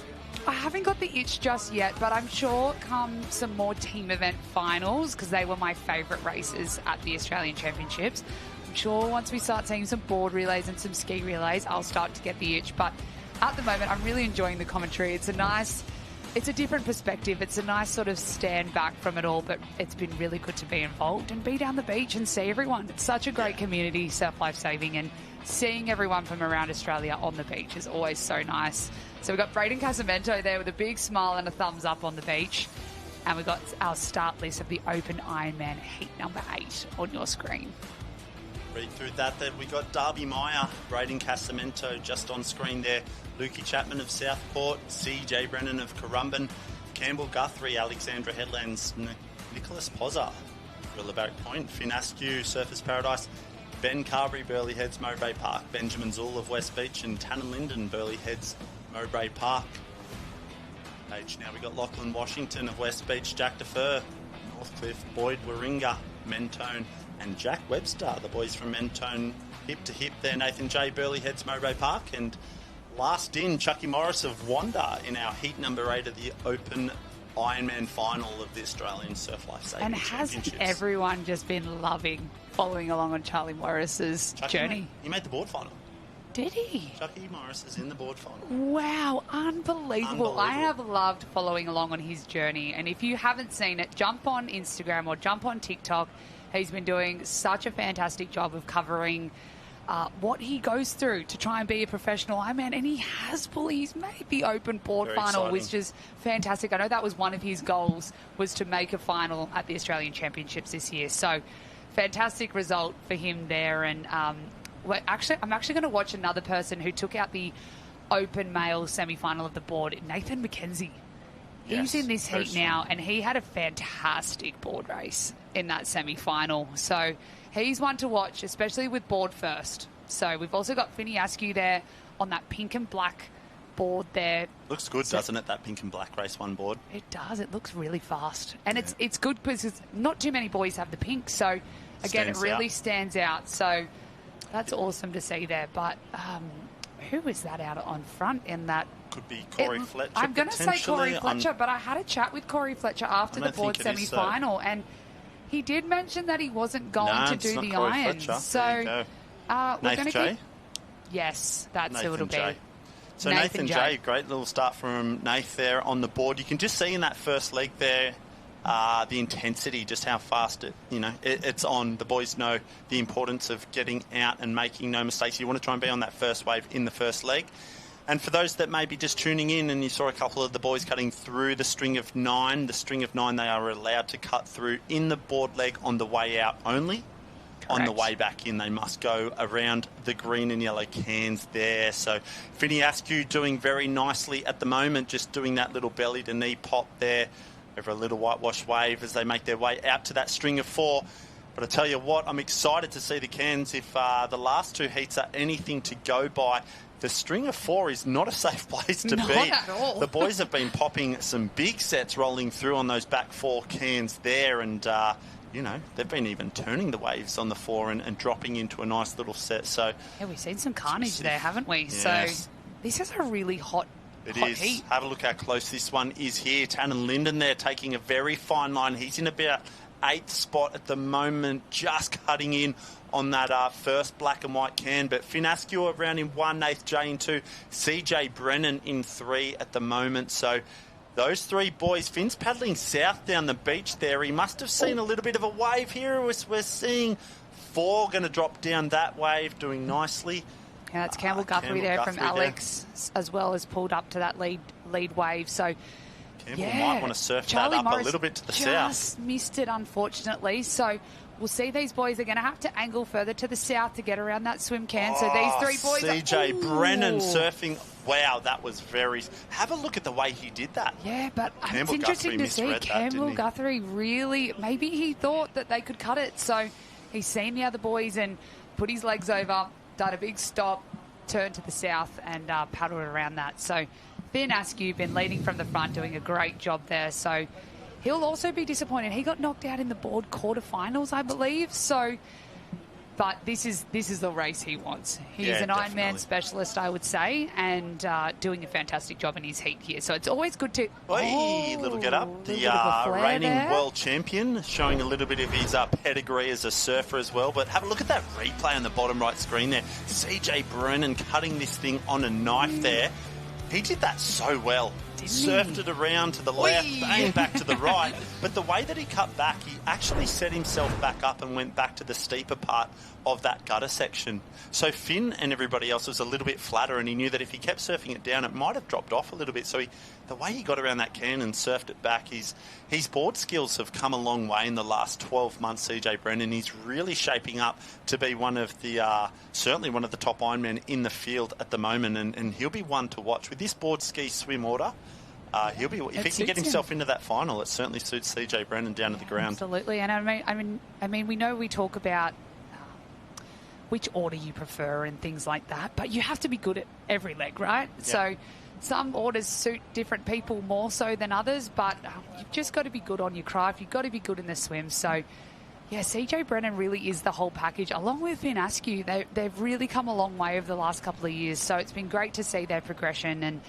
[SPEAKER 6] I haven't got the itch just yet, but I'm sure come some more team event finals, because they were my favourite races at the Australian Championships. I'm sure once we start seeing some board relays and some ski relays, I'll start to get the itch. But at the moment, I'm really enjoying the commentary. It's a different perspective. It's a nice sort of stand back from it all, but it's been really good to be involved and be down the beach and see everyone. It's such a great community, surf life saving, and seeing everyone from around Australia on the beach is always so nice. So we've got Braden Casamento there with a big smile and a thumbs up on the beach. And we've got our start list of the Open Ironman heat number 8 on your screen.
[SPEAKER 14] Read through that. Then we got Darby Meyer, Braden Casamento just on screen there. Lukey Chapman of Southport, CJ Brennan of Currumbin, Campbell Guthrie, Alexandra Headlands, Nicholas Pozza, Thriller Barrack Point, Finn Askew, Surfers Paradise, Ben Carberry, Burleigh Heads, Mowbray Park, Benjamin Zool of West Beach, and Tannen Linden, Burleigh Heads, Mowbray Park. Page now we got Lachlan Washington of West Beach, Jack Defer, Northcliffe, Boyd Warringah, Mentone, and Jack Webster, the boys from Mentone, hip to hip there. Nathan J, Burleigh Heads, Mowbray Park, and last in, Chucky Morris of Wanda in our heat number 8 of the Open Ironman final of the Australian Surf Life Saving
[SPEAKER 6] And has
[SPEAKER 14] Championships.
[SPEAKER 6] everyone just been loving following along on Charlie Morris's journey?
[SPEAKER 14] He made the board final.
[SPEAKER 6] Did he?
[SPEAKER 14] Chucky Morris is in the board final.
[SPEAKER 6] Wow, unbelievable. I have loved following along on his journey. And if you haven't seen it, jump on Instagram or jump on TikTok. He's been doing such a fantastic job of covering what he goes through to try and be a professional Ironman. And he has fully, he's made the open board
[SPEAKER 14] Very
[SPEAKER 6] final,
[SPEAKER 14] exciting.
[SPEAKER 6] which is fantastic. I know that was one of his goals, was to make a final at the Australian Championships this year. So fantastic result for him there. And I'm actually going to watch another person who took out the open male semi-final of the board, Nathan McKenzie. He's in this heat now, and he had a fantastic board race in that semi-final. So he's one to watch, especially with board first. So we've also got Finney Askew there on that pink and black board there.
[SPEAKER 14] Looks good, doesn't it, that pink and black race one board?
[SPEAKER 6] It does. It looks really fast. And it's good because not too many boys have the pink. So, again, it really stands out. So that's awesome to see there. But who was that out on front in that?
[SPEAKER 14] Could be Corey Fletcher.
[SPEAKER 6] I'm going to say Corey Fletcher, but I had a chat with Corey Fletcher after the board semi-final, and he did mention that he wasn't going to do the irons. So we're going to get... Yes, that's who it'll be.
[SPEAKER 14] So Nathan J, great little start from Nath there on the board. You can just see in that first leg there the intensity, just how fast it's on. The boys know the importance of getting out and making no mistakes. You want to try and be on that first wave in the first leg. And for those that may be just tuning in and you saw a couple of the boys cutting through the string of 9, they are allowed to cut through in the board leg on the way out only. Correct. On the way back in, they must go around the green and yellow cans there. So Finney Askew doing very nicely at the moment, just doing that little belly to knee pop there over a little whitewash wave as they make their way out to that string of 4. But I tell you what, I'm excited to see the cans. If the last 2 heats are anything to go by, the string of 4 is not a safe place to be.
[SPEAKER 6] Not at all.
[SPEAKER 14] The boys have been popping some big sets rolling through on those back 4 cans there, and they've been even turning the waves on the 4 and dropping into a nice little set. So
[SPEAKER 6] yeah, we've seen some carnage there, haven't we?
[SPEAKER 14] Yes.
[SPEAKER 6] So this is a really hot heat.
[SPEAKER 14] Have a look how close this one is here. Tannen Linden there taking a very fine line. He's in about 8th spot at the moment, just cutting in on that first black and white can. But Finn Askew around in 1, Nath J in 2, CJ Brennan in 3 at the moment. So those 3 boys, Finn's paddling south down the beach there. He must have seen a little bit of a wave here. We're seeing 4 going to drop down that wave, doing nicely.
[SPEAKER 6] Yeah, that's Campbell Guthrie there from Alex, as well as pulled up to that lead wave. So
[SPEAKER 14] Campbell might want to surf
[SPEAKER 6] Charlie
[SPEAKER 14] that up
[SPEAKER 6] Morris
[SPEAKER 14] a little bit to the south.
[SPEAKER 6] Just missed it, unfortunately. So we'll see these boys are going to have to angle further to the south to get around that swim can. So these 3 boys
[SPEAKER 14] CJ Brennan surfing. Wow, that was very... Have a look at the way he did that.
[SPEAKER 6] Yeah, but
[SPEAKER 14] Campbell
[SPEAKER 6] it's interesting
[SPEAKER 14] Guthrie
[SPEAKER 6] to see
[SPEAKER 14] misread that,
[SPEAKER 6] Campbell
[SPEAKER 14] didn't he?
[SPEAKER 6] Guthrie really... Maybe he thought that they could cut it. So He's seen the other boys and put his legs over, done a big stop, turned to the south and paddled around that. So Finn Askew been leading from the front, doing a great job there. So he'll also be disappointed. He got knocked out in the board quarterfinals, I believe. So, but this is the race he wants. He's an Ironman specialist, I would say, and doing a fantastic job in his heat here. So it's always good to...
[SPEAKER 14] Little get up. The reigning world champion, showing a little bit of his pedigree as a surfer as well. But have a look at that replay on the bottom right screen there. CJ Brennan cutting this thing on a knife there. He did that so well. Surfed it around to the left and back to the right. But the way that he cut back, he actually set himself back up and went back to the steeper part of that gutter section. So Finn and everybody else was a little bit flatter, and he knew that if he kept surfing it down, it might have dropped off a little bit. So the way he got around that can and surfed it back, his board skills have come a long way in the last 12 months, CJ Brennan. He's really shaping up to be one of the, certainly one of the top Ironmen in the field at the moment, and he'll be one to watch. With this board ski swim order, he'll be, if he can get himself into that final, it certainly suits CJ Brennan down to the ground.
[SPEAKER 6] Absolutely. And I mean, we know we talk about which order you prefer and things like that, but you have to be good at every leg, right? Yeah. So some orders suit different people more so than others, but you've just got to be good on your craft. You've got to be good in the swim. So, yeah, CJ Brennan really is the whole package, along with Finn Askew. They've really come a long way over the last couple of years, so it's been great to see their progression, and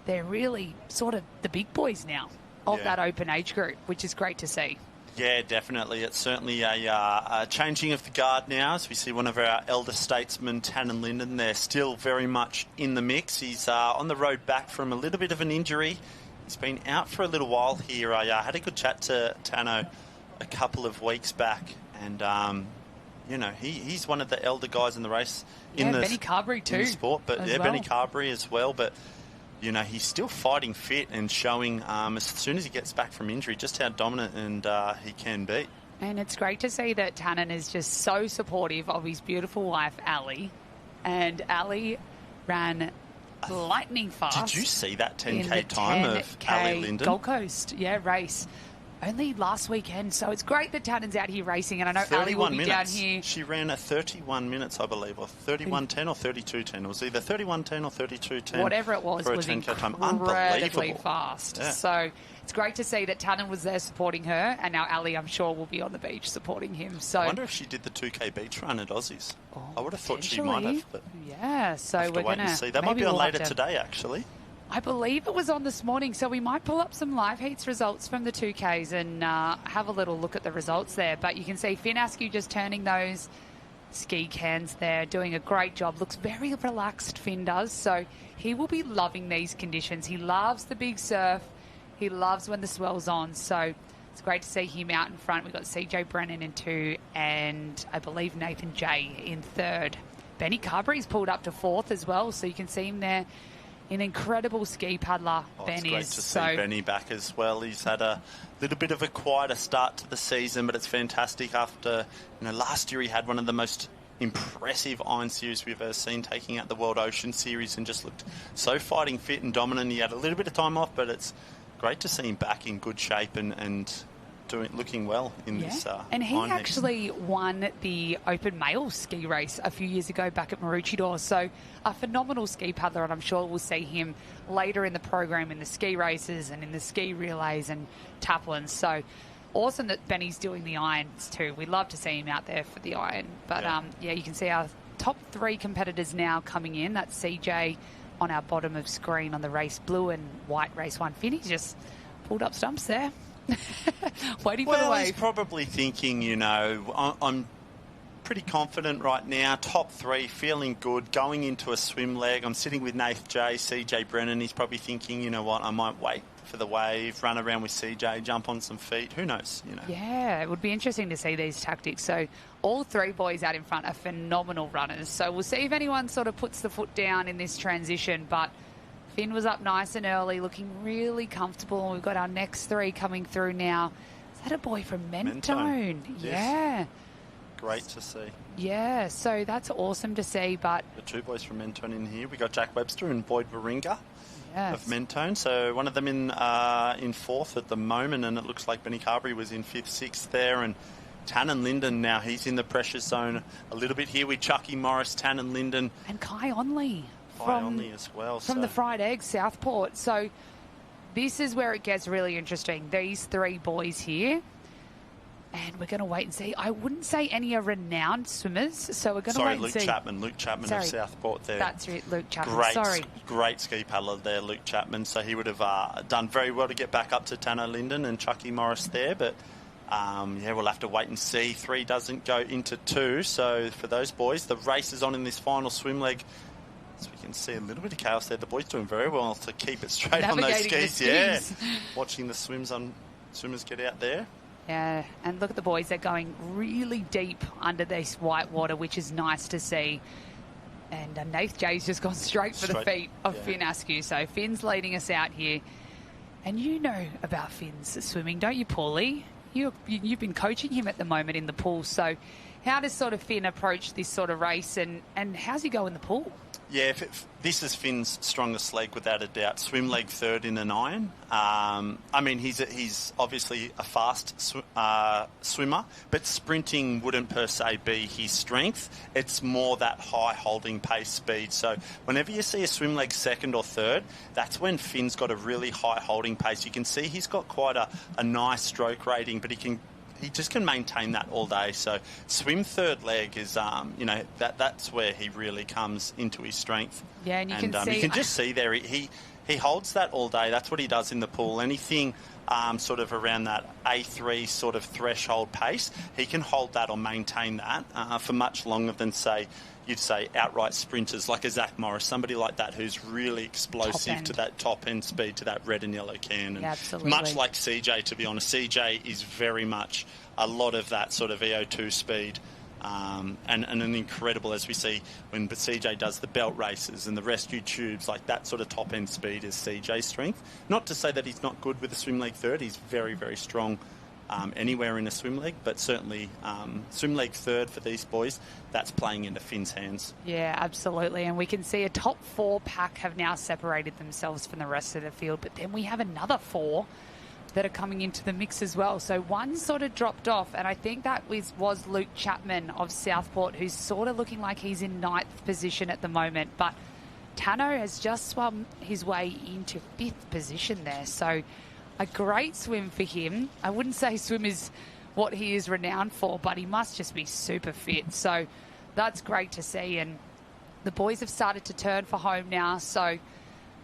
[SPEAKER 6] they're really sort of the big boys now of that open age group, which is great to see.
[SPEAKER 14] Yeah, definitely. It's certainly a changing of the guard now, as we see one of our elder statesmen, Tannen Linden. They're still very much in the mix. He's on the road back from a little bit of an injury. He's been out for a little while here. I had a good chat to Tano a couple of weeks back, and you know, he's one of the elder guys in the race.
[SPEAKER 6] Benny Carberry too,
[SPEAKER 14] in the sport, but Benny Carberry as well. But you know, he's still fighting fit and showing as soon as he gets back from injury just how dominant and he can be.
[SPEAKER 6] And it's great to see that Tannen is just so supportive of his beautiful wife, Ali. And Ali ran lightning fast.
[SPEAKER 14] Did you see that 10K time of Ali Linden?
[SPEAKER 6] Gold Coast, race. Only last weekend, so it's great that Tannen's out here racing, and I know Ali will be down here.
[SPEAKER 14] She ran at 31 minutes, I believe, or 31:10 or 32:10. It was either 31:10 or 32:10.
[SPEAKER 6] Whatever it was incredibly fast.
[SPEAKER 14] Yeah.
[SPEAKER 6] So it's great to see that Tannen was there supporting her, and now Ali, I'm sure, will be on the beach supporting him. So
[SPEAKER 14] I wonder if she did the 2K beach run at Aussies. I would have thought she might have. But
[SPEAKER 6] so we're going to
[SPEAKER 14] see. That might be on later today, actually.
[SPEAKER 6] I believe it was on this morning, so we might pull up some live heats results from the 2Ks and have a little look at the results there. But you can see Finn Askew just turning those ski cans there, doing a great job. Looks very relaxed, Finn does, so he will be loving these conditions. He loves the big surf. He loves when the swell's on, so it's great to see him out in front. We've got CJ Brennan in 2 and I believe Nathan J in 3rd. Benny Carberry's pulled up to 4th as well, so you can see him there. An incredible ski paddler, Ben is.
[SPEAKER 14] It's great to see Benny back as well. He's had a little bit of a quieter start to the season, but it's fantastic after, last year he had one of the most impressive Iron Series we've ever seen, taking out the World Ocean Series, and just looked so fighting fit and dominant. He had a little bit of time off, but it's great to see him back in good shape and looking well in this
[SPEAKER 6] and he actually won the Open Male ski race a few years ago back at Maroochydore, so a phenomenal ski paddler, and I'm sure we'll see him later in the program in the ski races and in the ski relays and Taplin. So awesome that Benny's doing the irons too. We love to see him out there for the iron. But you can see our top 3 competitors now coming in. That's CJ on our bottom of screen on the race blue and white race 1. Finney just pulled up stumps there. Waiting for the wave.
[SPEAKER 14] He's probably thinking, I'm pretty confident right now. Top 3, feeling good, going into a swim leg. I'm sitting with Nath J, CJ Brennan. He's probably thinking, you know what, I might wait for the wave, run around with CJ, jump on some feet. Who knows,
[SPEAKER 6] Yeah, it would be interesting to see these tactics. So all 3 boys out in front are phenomenal runners. So we'll see if anyone sort of puts the foot down in this transition, but Finn was up nice and early, looking really comfortable. We've got our next 3 coming through now. Is that a boy from Mentone?
[SPEAKER 14] Yes.
[SPEAKER 6] Yeah.
[SPEAKER 14] Great to see.
[SPEAKER 6] Yeah, so that's awesome to see. But
[SPEAKER 14] the 2 boys from Mentone in here. We got Jack Webster and Boyd Warringah of Mentone. So one of them in 4th at the moment, and it looks like Benny Carberry was in 5th, 6th there, and Tannen Linden now, he's in the pressure zone a little bit here with Chucky Morris, Tannen Linden.
[SPEAKER 6] And Kai Onley.
[SPEAKER 14] As well.
[SPEAKER 6] From the Fried Egg, Southport. So this is where it gets really interesting. These three boys here. And we're going to wait and see. I wouldn't say any are renowned swimmers, so we're going to wait and see.
[SPEAKER 14] Luke Chapman of Southport there.
[SPEAKER 6] That's it, Luke Chapman.
[SPEAKER 14] Great ski paddler there, Luke Chapman. So he would have done very well to get back up to Tanner Linden and Chucky Morris there. But, we'll have to wait and see. 3 doesn't go into 2. So for those boys, the race is on in this final swim leg. So we can see a little bit of chaos there. The boys doing very well to keep it straight on those skis. Yeah, watching the swimmers get out there.
[SPEAKER 6] Yeah, and look at the boys. They're going really deep under this white water, which is nice to see. And Nath Jay's just gone straight for the feet of Finn Askew. So Finn's leading us out here. And you know about Finn's swimming, don't you, Paulie? You've been coaching him at the moment in the pool. So how does sort of Finn approach this sort of race, and how's he go in the pool?
[SPEAKER 14] Yeah, this is Finn's strongest leg without a doubt. Swim leg third in an iron. He's obviously a fast swimmer, but sprinting wouldn't per se be his strength. It's more that high holding pace speed. So whenever you see a swim leg second or third, that's when Finn's got a really high holding pace. You can see he's got quite a nice stroke rating, but he just can maintain that all day. So swim third leg is, that's where he really comes into his strength.
[SPEAKER 6] Yeah, and you can
[SPEAKER 14] just see there, he holds that all day. That's what he does in the pool. Anything sort of around that A3 sort of threshold pace, he can hold that or maintain that for much longer than, you'd say outright sprinters like a Zach Morris, somebody like that who's really explosive to that top end speed, to that red and yellow can. And
[SPEAKER 6] absolutely.
[SPEAKER 14] Much like CJ, to be honest. CJ is very much a lot of that sort of VO2 speed. And an incredible, as we see when CJ does the belt races and the rescue tubes, like that sort of top end speed is CJ's strength. Not to say that he's not good with the swim leg third. He's very, very strong anywhere in a swim leg, but certainly swim leg third for these boys, that's playing into Finn's hands.
[SPEAKER 6] Yeah, absolutely. And we can see a top 4 pack have now separated themselves from the rest of the field, but then we have another 4 that are coming into the mix as well. So one sort of dropped off, and I think that was Luke Chapman of Southport, who's sort of looking like he's in 9th position at the moment, but Tano has just swum his way into 5th position there. So a great swim for him. I wouldn't say swim is what he is renowned for, but he must just be super fit. So that's great to see. And the boys have started to turn for home now, so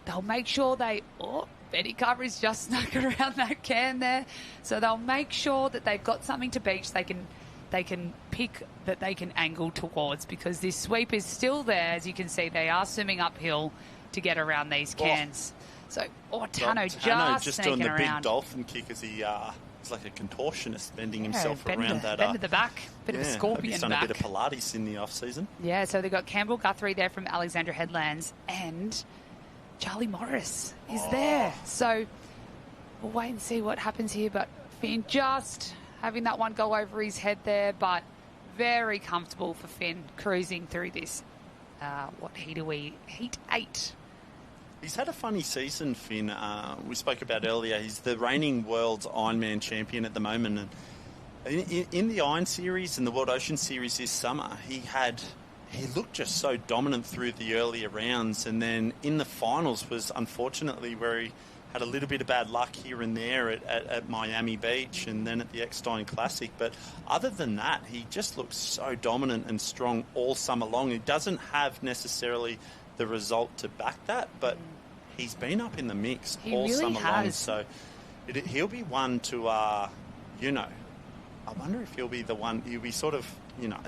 [SPEAKER 6] they'll make sure Betty Cover is just snuck around that can there. So they'll make sure that they've got something to beach they can pick, that they can angle towards, because this sweep is still there. As you can see, they are swimming uphill to get around these cans. Tano
[SPEAKER 14] just
[SPEAKER 6] doing
[SPEAKER 14] the
[SPEAKER 6] around.
[SPEAKER 14] Big dolphin kick as he's like a contortionist bending himself around that.
[SPEAKER 6] Bend to the back, bit of a scorpion
[SPEAKER 14] he's done
[SPEAKER 6] back.
[SPEAKER 14] a bit of Pilates in the off season.
[SPEAKER 6] Yeah, so they've got Campbell Guthrie there from Alexandra Headlands, and Charlie Morris is there. So we'll wait and see what happens here. But Finn just having that one go over his head there, but very comfortable for Finn cruising through this. What heat are we? Heat 8.
[SPEAKER 14] He's had a funny season, Finn. We spoke about earlier. He's the reigning world's Ironman champion at the moment. And in the Iron Series and the World Ocean Series this summer, he looked just so dominant through the earlier rounds, and then in the finals was unfortunately where he had a little bit of bad luck here and there at Miami Beach and then at the Eckstein Classic. But other than that, he just looks so dominant and strong all summer long. He doesn't have necessarily the result to back that, but he's been up in the mix all summer long. So he'll be one to, I wonder if he'll be the one, he'll be sort of,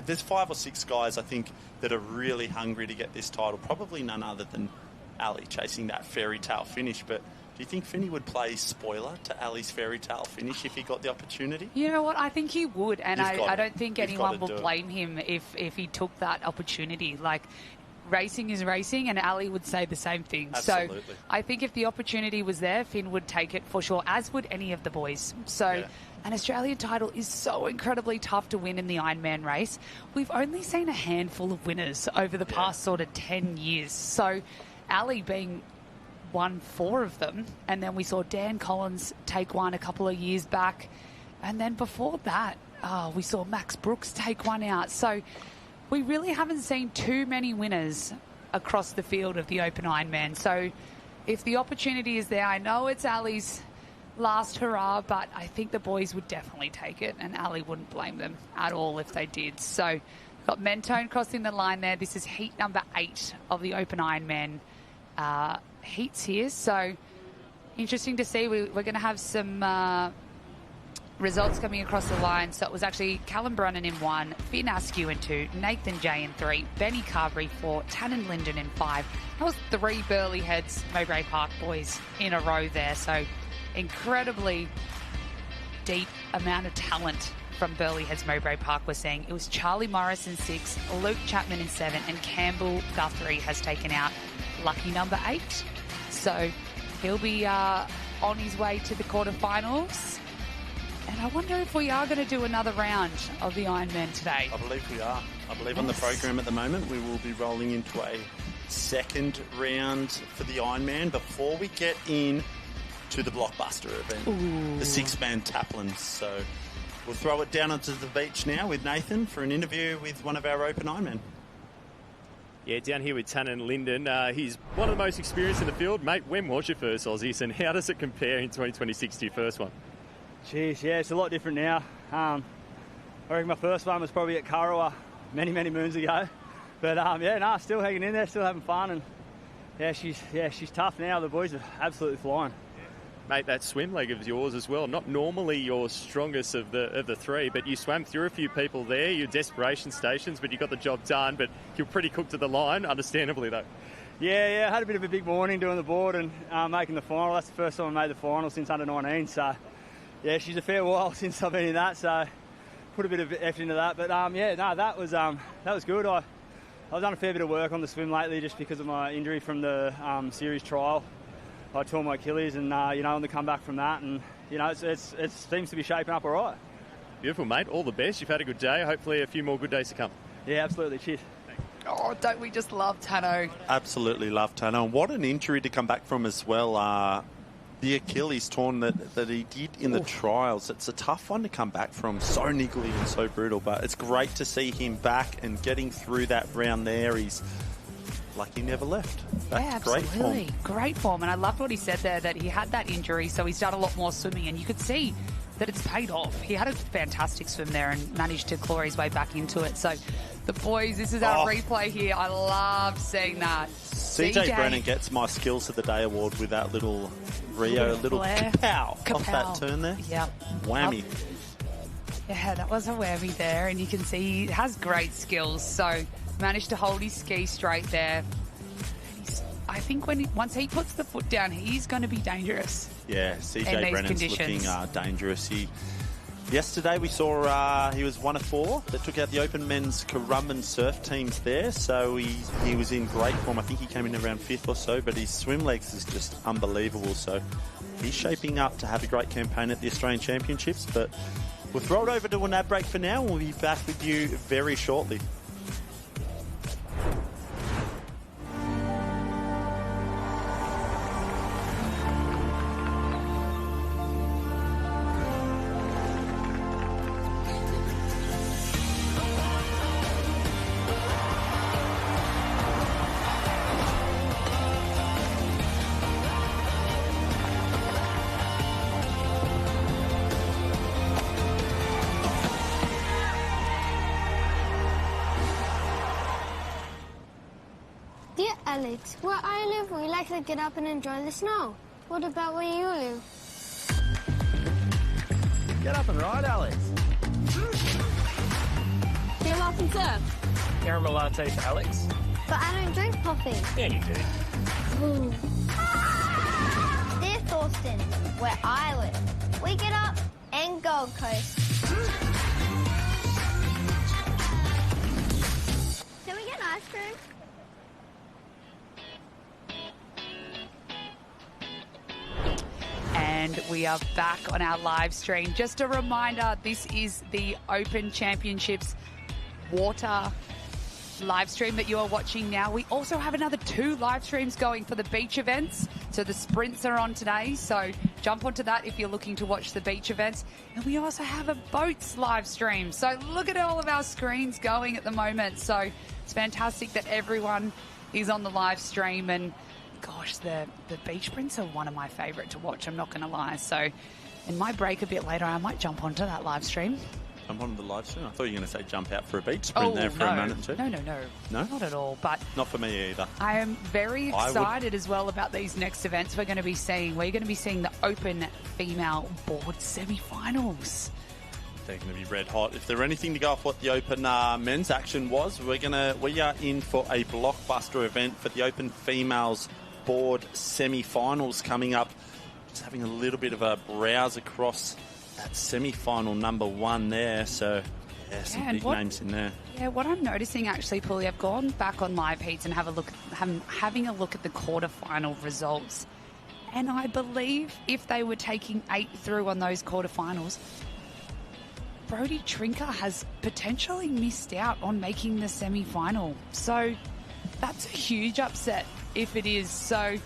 [SPEAKER 14] there's 5 or 6 guys, I think, that are really hungry to get this title. Probably none other than Ali chasing that fairy tale finish. But do you think Finney would play spoiler to Ali's fairy tale finish if he got the opportunity?
[SPEAKER 6] You know what? I think he would, and I don't think anyone will blame him if he took that opportunity. Like, racing is racing, and Ali would say the same thing.
[SPEAKER 14] Absolutely.
[SPEAKER 6] So I think if the opportunity was there, Finn would take it for sure, as would any of the boys. So an Australian title is so incredibly tough to win in the Ironman race. We've only seen a handful of winners over the past sort of 10 years. So Ali being won 4 of them, and then we saw Dan Collins take one a couple of years back. And then before that, we saw Max Brooks take one out. So we really haven't seen too many winners across the field of the Open Ironman. So if the opportunity is there, I know it's Ali's last hurrah, but I think the boys would definitely take it, and Ali wouldn't blame them at all if they did. So got Mentone crossing the line there. This is heat number 8 of the Open Ironman heats here. So interesting to see. We're going to have some results coming across the line. So it was actually Callum Brunnan in 1, Finn Askew in 2, Nathan Jay in 3, Benny Carberry 4, Tannen Linden in 5. That was 3 Burleigh Heads Mowbray Park boys in a row there. So incredibly deep amount of talent from Burleigh Heads Mowbray Park we're seeing. It was Charlie Morris in 6, Luke Chapman in 7, and Campbell Guthrie has taken out lucky number 8. So he'll be on his way to the quarterfinals. And I wonder if we are going to do another round of the Ironman today.
[SPEAKER 14] I believe we are. I believe on the program at the moment we will be rolling into a second round for the Ironman before we get in to the blockbuster event, the 6-man Taplin. So we'll throw it down onto the beach now with Nathan for an interview with one of our Open Ironmen.
[SPEAKER 16] Yeah, down here with Tannen Linden. He's one of the most experienced in the field. Mate, when was your first Aussies, and how does it compare in 2026 to your first one?
[SPEAKER 8] Jeez, yeah, it's a lot different now. I reckon my first one was probably at Kurrawa many moons ago. But still hanging in there, still having fun, and she's tough now. The boys are absolutely flying.
[SPEAKER 16] Mate, that swim leg of yours as well, not normally your strongest of the 3, but you swam through a few people there, your desperation stations, but you got the job done, but you're pretty cooked to the line, understandably though.
[SPEAKER 8] Yeah, I had a bit of a big morning doing the board and making the final. That's the first time I made the final since under 19, so yeah, she's a fair while since I've been in that, so put a bit of effort into that. But that was good. I've done a fair bit of work on the swim lately just because of my injury from the series trial. I tore my Achilles, and on the comeback from that, and it seems to be shaping up all right.
[SPEAKER 16] Beautiful, mate. All the best. You've had a good day. Hopefully, a few more good days to come.
[SPEAKER 8] Yeah, absolutely. Cheers.
[SPEAKER 6] Oh, don't we just love Tano?
[SPEAKER 14] Absolutely love Tano. And what an injury to come back from as well. The Achilles torn that he did in the trials. It's a tough one to come back from. So niggly and so brutal. But it's great to see him back and getting through that round there. He's like he never left. That's
[SPEAKER 6] absolutely. Great form. And I loved what he said there, that he had that injury, so he's done a lot more swimming, and you could see that it's paid off. He had a fantastic swim there and managed to claw his way back into it. So the boys, this is our replay here. I love seeing that.
[SPEAKER 14] CJ Brennan gets my Skills of the Day award with that little Rio, little kapow off that turn there.
[SPEAKER 6] Yep.
[SPEAKER 14] Whammy.
[SPEAKER 6] Yeah, that was a whammy there, and you can see he has great skills. So managed to hold his ski straight there. I think once he puts the foot down, he's going to be dangerous.
[SPEAKER 14] Yeah, CJ Brennan's looking dangerous. Yesterday we saw he was one of 4 that took out the Open Men's Currumbin surf teams there, so he was in great form. I think he came in around 5th or so, but his swim legs is just unbelievable. So he's shaping up to have a great campaign at the Australian Championships. But we'll throw it over to an ad break for now, and we'll be back with you very shortly.
[SPEAKER 15] Alex, where I live, we like to get up and enjoy the snow. What about where you live?
[SPEAKER 7] Get up and ride, Alex.
[SPEAKER 15] Get up and surf.
[SPEAKER 7] Caramel latte for Alex.
[SPEAKER 15] But I don't drink coffee.
[SPEAKER 7] Yeah, you do.
[SPEAKER 15] Ooh. Dear Thorsten, where I live, we get up and Gold Coast. Can we get ice cream?
[SPEAKER 6] And we are back on our live stream. Just a reminder, this is the Open Championships water live stream that you are watching now. We also have another 2 live streams going for the beach events. So the sprints are on today, so jump onto that if you're looking to watch the beach events. And we also have a boats live stream. So look at all of our screens going at the moment. So it's fantastic that everyone is on the live stream. And gosh, the beach sprints are one of my favourite to watch, I'm not going to lie. So in my break a bit later, I might jump onto that live stream.
[SPEAKER 14] I'm on the live stream. I thought you were going to say jump out for a beach sprint there for a minute too.
[SPEAKER 6] No.
[SPEAKER 14] No?
[SPEAKER 6] Not at all. But
[SPEAKER 14] not for me either.
[SPEAKER 6] I am very excited as well about these next events we're going to be seeing. We're going to be seeing the Open Female Board Semi-Finals.
[SPEAKER 14] They're going to be red hot. If they're anything to go off what the Open men's action was, we are in for a blockbuster event for the Open Females Board Semi-Finals coming up. Just having a little bit of a browse across that semi-final number 1 there, so yeah, some big names in there.
[SPEAKER 6] Yeah, what I'm noticing actually, Paulie, I've gone back on live heats and having a look at the quarterfinal results, and I believe if they were taking 8 through on those quarterfinals, Brody Trinker has potentially missed out on making the semi-final. So that's a huge upset if it is. So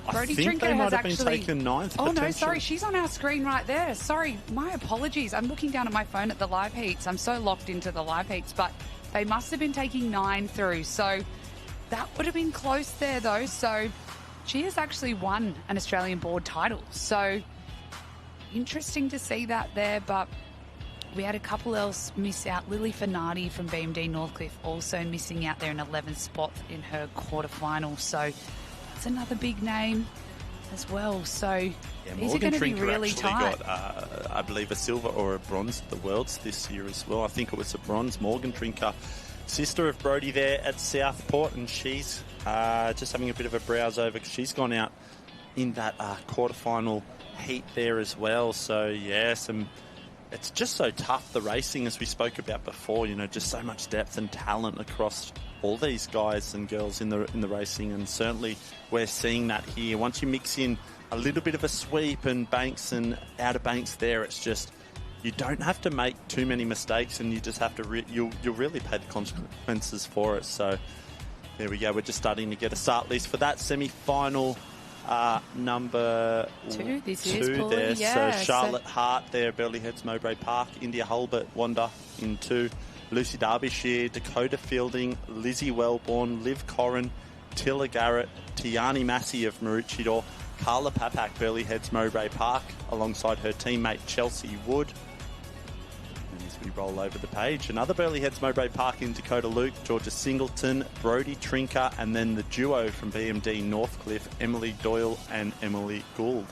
[SPEAKER 6] Brody Trinker has actually
[SPEAKER 14] been taken 9th.
[SPEAKER 6] Oh no, sorry, she's on our screen right there. Sorry, my apologies. I'm looking down at my phone at the live heats. I'm so locked into the live heats, but they must have been taking 9 through. So that would have been close there though. So she has actually won an Australian board title. So interesting to see that there, but we had a couple else miss out. Lily Finardi from BMD Northcliffe also missing out there in 11th spot in her quarterfinal. So that's another big name as well. So these are going to be really tight.
[SPEAKER 14] Got, I believe, a silver or a bronze at the Worlds this year as well. I think it was a bronze. Morgan Trinker, sister of Brody there at Southport, and she's just having a bit of a browse over because she's gone out in that quarterfinal heat there as well. So yeah, it's just so tough, the racing, as we spoke about before, just so much depth and talent across all these guys and girls in the racing, and certainly we're seeing that here. Once you mix in a little bit of a sweep and banks and outer banks there, it's just, you don't have to make too many mistakes, and you just have to you'll really pay the consequences for it. So there we go, we're just starting to get a start list for that semi-final number
[SPEAKER 6] 2
[SPEAKER 14] there.
[SPEAKER 6] Yeah,
[SPEAKER 14] so Charlotte Hart there, Burleigh Heads, Mowbray Park, India Hulbert, Wanda in 2, Lucy Derbyshire, Dakota Fielding, Lizzie Wellborn, Liv Corrin, Tilla Garrett, Tiani Massey of Maroochydore, Carla Papak, Burleigh Heads, Mowbray Park, alongside her teammate Chelsea Wood. And as we roll over the page, another Burleigh Heads, Mowbray Park in Dakota Luke, Georgia Singleton, Brody Trinker, and then the duo from BMD Northcliffe, Emily Doyle and Emily Gould.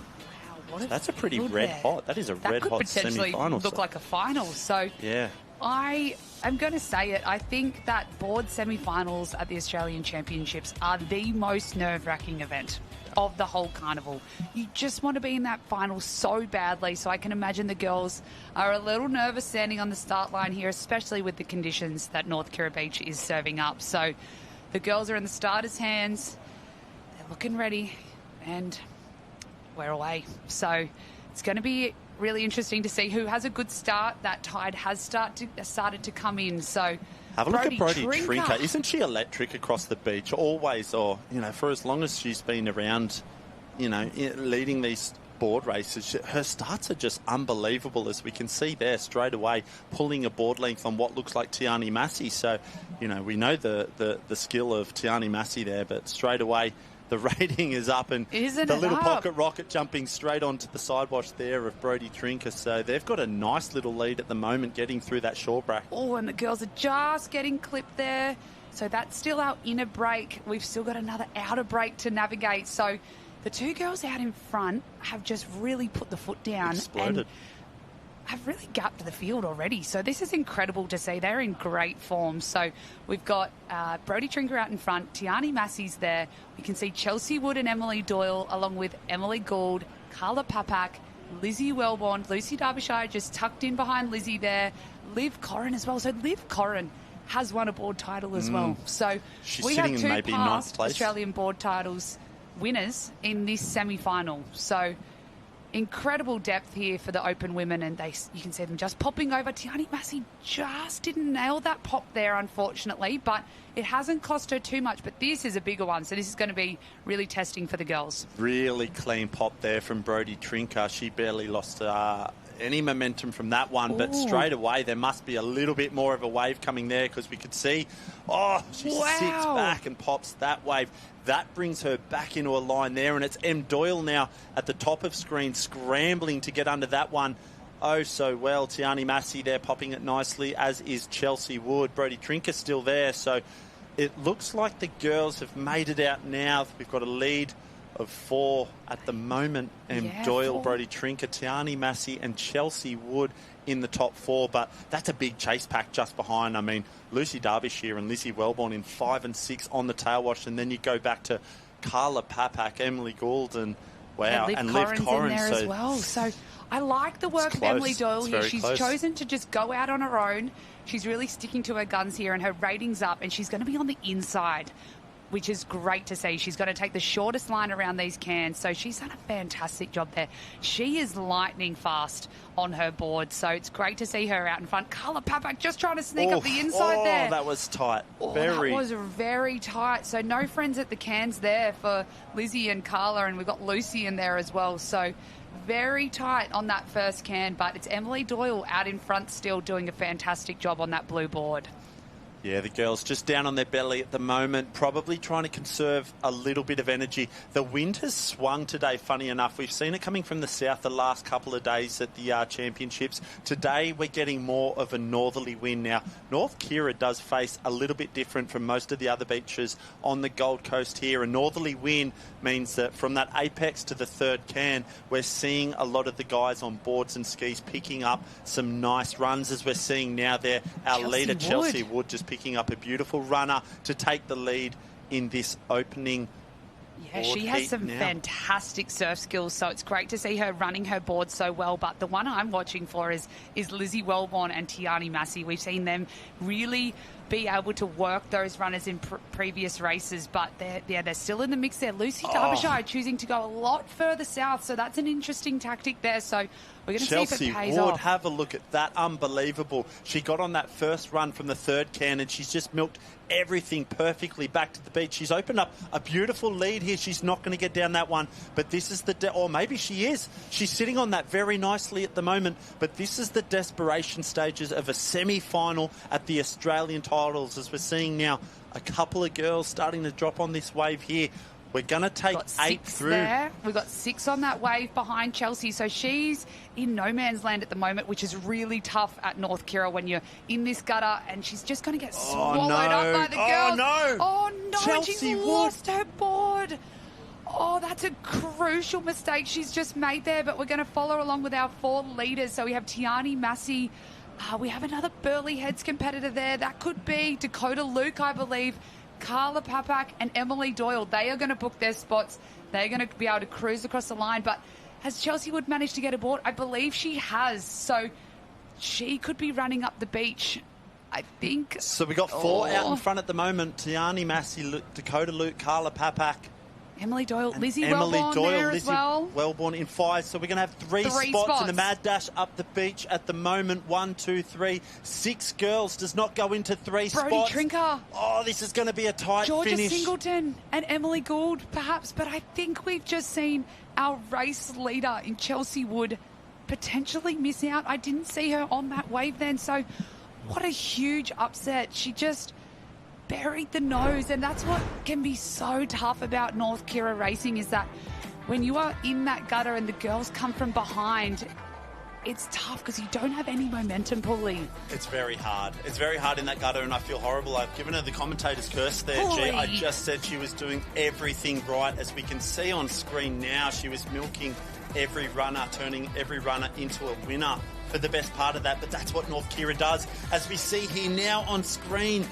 [SPEAKER 6] Wow,
[SPEAKER 14] So that's a pretty red hot. That is a red hot semi-final.
[SPEAKER 6] Look like a final. So
[SPEAKER 14] yeah,
[SPEAKER 6] I am going to say it. I think that board semi-finals at the Australian Championships are the most nerve-wracking event of the whole carnival. You just want to be in that final so badly. So I can imagine the girls are a little nervous standing on the start line here, especially with the conditions that North Kira Beach is serving up. So the girls are in the starters' hands. They're looking ready, and we're away. So it's going to be really interesting to see who has a good start. That tide has started to come in. So
[SPEAKER 14] have a look at Brody Trinker. Isn't she electric across the beach? Always, or for as long as she's been around, leading these board races, her starts are just unbelievable, as we can see there straight away, pulling a board length on what looks like Tiani Massey. So, we know the skill of Tiani Massey there, but straight away the rating is up, and the little pocket rocket jumping straight onto the sidewash there of Brody Trinker. So they've got a nice little lead at the moment, getting through that short bracket.
[SPEAKER 6] Oh, and the girls are just getting clipped there. So that's still our inner break. We've still got another outer break to navigate. So the 2 girls out in front have just really put the foot down.
[SPEAKER 14] Exploded.
[SPEAKER 6] And have really gapped the field already. So this is incredible to see. They're in great form. So we've got Brody Trinker out in front. Tiani Massey's there. We can see Chelsea Wood and Emily Doyle, along with Emily Gould, Carla Papak, Lizzie Wellborn, Lucy Derbyshire just tucked in behind Lizzie there. Liv Corrin as well. So Liv Corrin has won a board title as well. So
[SPEAKER 14] she's
[SPEAKER 6] we have
[SPEAKER 14] sitting
[SPEAKER 6] 2
[SPEAKER 14] in maybe
[SPEAKER 6] past
[SPEAKER 14] 9th place
[SPEAKER 6] Australian board titles winners in this semi-final. So incredible depth here for the open women, and you can see them just popping over. Tiani Massey just didn't nail that pop there, unfortunately, but it hasn't cost her too much. But this is a bigger one, so this is going to be really testing for the girls.
[SPEAKER 14] Really clean pop there from Brodie Trinker. She barely lost any momentum from that one, but straight away there must be a little bit more of a wave coming there, because we could see, she sits back and pops that wave. That brings her back into a line there, and it's M. Doyle now at the top of screen, scrambling to get under that one. Oh, so well. Tiani Massey there popping it nicely, as is Chelsea Wood. Brodie Trinker still there, so it looks like the girls have made it out now. We've got a lead of 4 at the moment. M. Doyle, 4. Brodie Trinker, Tiani Massey and Chelsea Wood in the top 4, but that's a big chase pack just behind. I mean, Lucy Derbyshire and Lizzie Wellborn in 5 and 6 on the tail wash, and then you go back to Carla Papak, Emily Gould, and Liv Corrins
[SPEAKER 6] in there as well. So I like the work of Emily Doyle here. She's chosen to just go out on her own. She's really sticking to her guns here, and her rating's up, and she's going to be on the inside, which is great to see. She's going to take the shortest line around these cans, so she's done a fantastic job there. She is lightning fast on her board, so it's great to see her out in front. Carla Papak just trying to sneak up the inside there.
[SPEAKER 14] That was tight.
[SPEAKER 6] That was very tight. So no friends at the cans there for Lizzie and Carla, and we've got Lucy in there as well. So very tight on that first can, but it's Emily Doyle out in front still doing a fantastic job on that blue board.
[SPEAKER 14] Yeah, the girls just down on their belly at the moment, probably trying to conserve a little bit of energy. The wind has swung today, funny enough. We've seen it coming from the south the last couple of days at the championships. Today, we're getting more of a northerly wind. Now, North Kira does face a little bit different from most of the other beaches on the Gold Coast here. A northerly wind means that from that apex to the third can, we're seeing a lot of the guys on boards and skis picking up some nice runs, as we're seeing now there. Our leader, Chelsea Wood, just picking up a beautiful runner to take the lead in this opening.
[SPEAKER 6] Yeah, she has some fantastic surf skills, so it's great to see her running her board so well. But the one I'm watching for is Lizzie Wellborn and Tiani Massey. We've seen them really be able to work those runners in previous races, but they're still in the mix there. Lucy Derbyshire choosing to go a lot further south, so that's an interesting tactic there. So we're going to see if it pays off.
[SPEAKER 14] Have a look at that. Unbelievable. She got on that first run from the third can, and she's just milked everything perfectly back to the beach. She's opened up a beautiful lead here. She's not going to get down that one, but this is or maybe she is. She's sitting on that very nicely at the moment, but this is the desperation stages of a semi-final at the Australian titles, as we're seeing now a couple of girls starting to drop on this wave here. We're going to take 8 through.
[SPEAKER 6] There. We've got 6 on that wave behind Chelsea. So she's in no man's land at the moment, which is really tough at North Kira when you're in this gutter, and she's just going to get swallowed up by the girls. Oh, no.
[SPEAKER 14] Chelsea
[SPEAKER 6] she's lost her board. Oh, that's a crucial mistake she's just made there, but we're going to follow along with our 4 leaders. So we have Tiani Massey. We have another Burleigh Heads competitor there. That could be Dakota Luke, I believe. Carla Papak and Emily Doyle. They are going to book their spots. They're going to be able to cruise across the line. But has Chelsea Wood managed to get aboard? I believe she has. So she could be running up the beach, I think.
[SPEAKER 14] So we got 4 out in front at the moment. Tiani Massey, Dakota Luke, Carla Papak.
[SPEAKER 6] Emily Doyle, Lizzie Wellborn there as well.
[SPEAKER 14] Wellborn in 5. So we're going to have 3 spots in the mad dash up the beach at the moment. 1, 2, 3. 6 girls does not go into 3 spots.
[SPEAKER 6] Brodie Trinker.
[SPEAKER 14] Oh, this is going to be a tight
[SPEAKER 6] Georgia
[SPEAKER 14] finish.
[SPEAKER 6] Singleton and Emily Gould, perhaps. But I think we've just seen our race leader in Chelsea Wood potentially miss out. I didn't see her on that wave then. So what a huge upset. She just buried the nose, and that's what can be so tough about North Kira racing, is that when you are in that gutter and the girls come from behind, it's tough because you don't have any momentum pulling.
[SPEAKER 14] It's very hard. It's very hard in that gutter, and I feel horrible. I've given her the commentator's curse there, G. I just said she was doing everything right. As we can see on screen now, she was milking every runner, turning every runner into a winner for the best part of that, but that's what North Kira does. As we see here now on screen,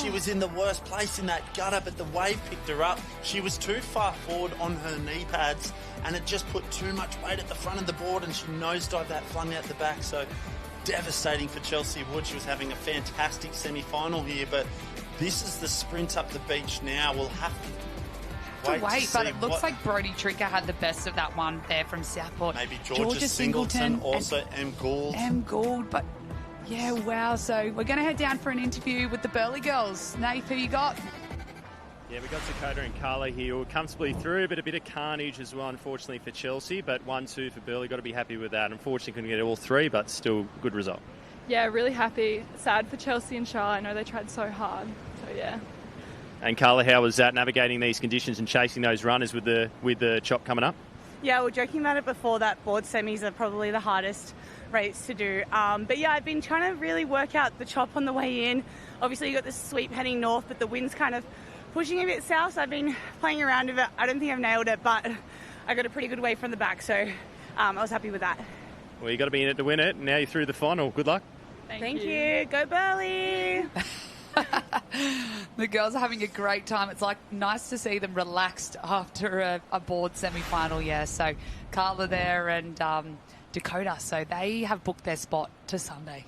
[SPEAKER 14] she was in the worst place in that gutter, but the wave picked her up. She was too far forward on her knee pads, and it just put too much weight at the front of the board, and she nosedived that, flung out the back. So devastating for Chelsea Wood. She was having a fantastic semi-final here, but this is the sprint up the beach now. We'll have to
[SPEAKER 6] to wait, but it looks like Brodie Trinker had the best of that one there from Southport.
[SPEAKER 14] Maybe Georgia Singleton, also M. Gould.
[SPEAKER 6] But yeah, wow. So we're going to head down for an interview with the Burleigh girls. Nath, who you got?
[SPEAKER 16] Yeah, we got Dakota and Carla here who are comfortably through, but a bit of carnage as well, unfortunately, for Chelsea. But 1-2 for Burleigh, got to be happy with that. Unfortunately, couldn't get all three, but still good result.
[SPEAKER 20] Yeah, really happy. Sad for Chelsea and Charlotte. I know they tried so hard. So, yeah.
[SPEAKER 16] And Carla, how was that, navigating these conditions and chasing those runners with the chop coming up?
[SPEAKER 9] Yeah, we were joking about it before that board semis are probably the hardest race to do. But yeah, I've been trying to really work out the chop on the way in. Obviously, you got the sweep heading north, but the wind's kind of pushing a bit south, so I've been playing around with it. I don't think I've nailed it, but I got a pretty good wave from the back, so I was happy with that.
[SPEAKER 16] Well, you got to be in it to win it. Now you're through the final. Good luck.
[SPEAKER 9] Thank you. Go Burleigh!
[SPEAKER 6] The girls are having a great time. It's like nice to see them relaxed after a board semi-final. Yeah, so Carla there and Dakota. So they have booked their spot to Sunday.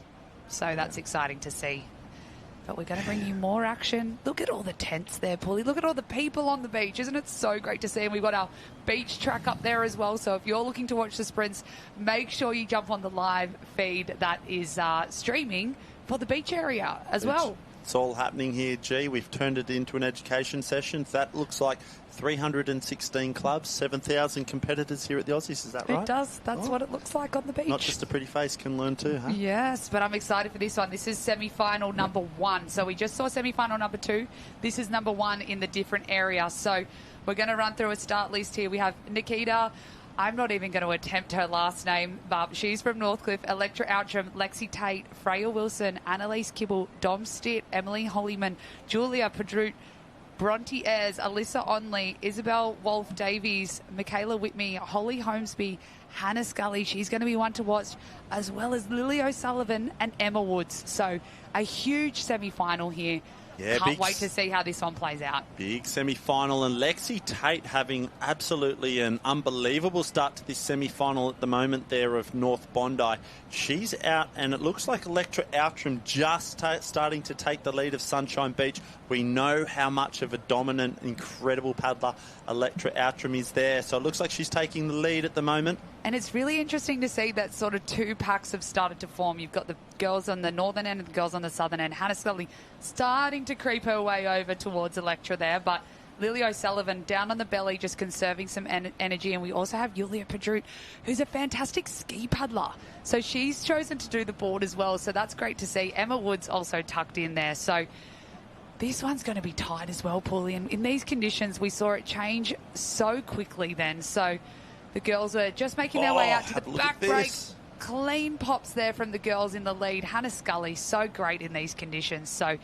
[SPEAKER 6] So that's exciting to see. But we're going to bring you more action. Look at all the tents there, Paulie. Look at all the people on the beach. Isn't it so great to see? And we've got our beach track up there as well. So if you're looking to watch the sprints, make sure you jump on the live feed that is streaming for the beach area as well.
[SPEAKER 14] It's all happening here, G. We've turned it into an education session. That looks like 316 clubs, 7,000 competitors here at the Aussies. Is that right?
[SPEAKER 6] It does. That's what it looks like on the beach.
[SPEAKER 14] Not just a pretty face can learn too, huh?
[SPEAKER 6] Yes, but I'm excited for this one. This is semi-final number 1. So we just saw semi-final number 2. This is number 1 in the different area. So we're going to run through a start list here. We have Nikita. I'm not even going to attempt her last name, but she's from Northcliffe. Electra Outram, Lexi Tate, Freya Wilson, Annalise Kibble, Dom Stitt, Emily Hollyman, Julia Padroot, Bronte Ayres, Alyssa Onley, Isabel Wolfe-Davies, Michaela Whitney, Holly Holmesby, Hannah Scully. She's going to be one to watch, as well as Lily O'Sullivan and Emma Woods. So a huge semi-final here.
[SPEAKER 14] Yeah,
[SPEAKER 6] Can't wait to see how this one plays out.
[SPEAKER 14] Big semi-final, and Lexi Tate having absolutely an unbelievable start to this semi-final at the moment there of North Bondi. She's out, and it looks like Electra Outram just starting to take the lead of Sunshine Beach. We know how much of a dominant, incredible paddler Electra Outram is there, so it looks like she's taking the lead at the moment.
[SPEAKER 6] And it's really interesting to see that sort of two packs have started to form. You've got the girls on the northern end and the girls on the southern end. Hannah Scully starting to creep her way over towards Electra there, but Lily O'Sullivan down on the belly, just conserving some energy. And we also have Julia Padroot, who's a fantastic ski paddler. So she's chosen to do the board as well, so that's great to see. Emma Woods also tucked in there. So this one's going to be tight as well, Paulie. And in these conditions, we saw it change so quickly then. So the girls are just making their way out to the back break. Clean pops there from the girls in the lead. Hannah Scully, so great in these conditions. So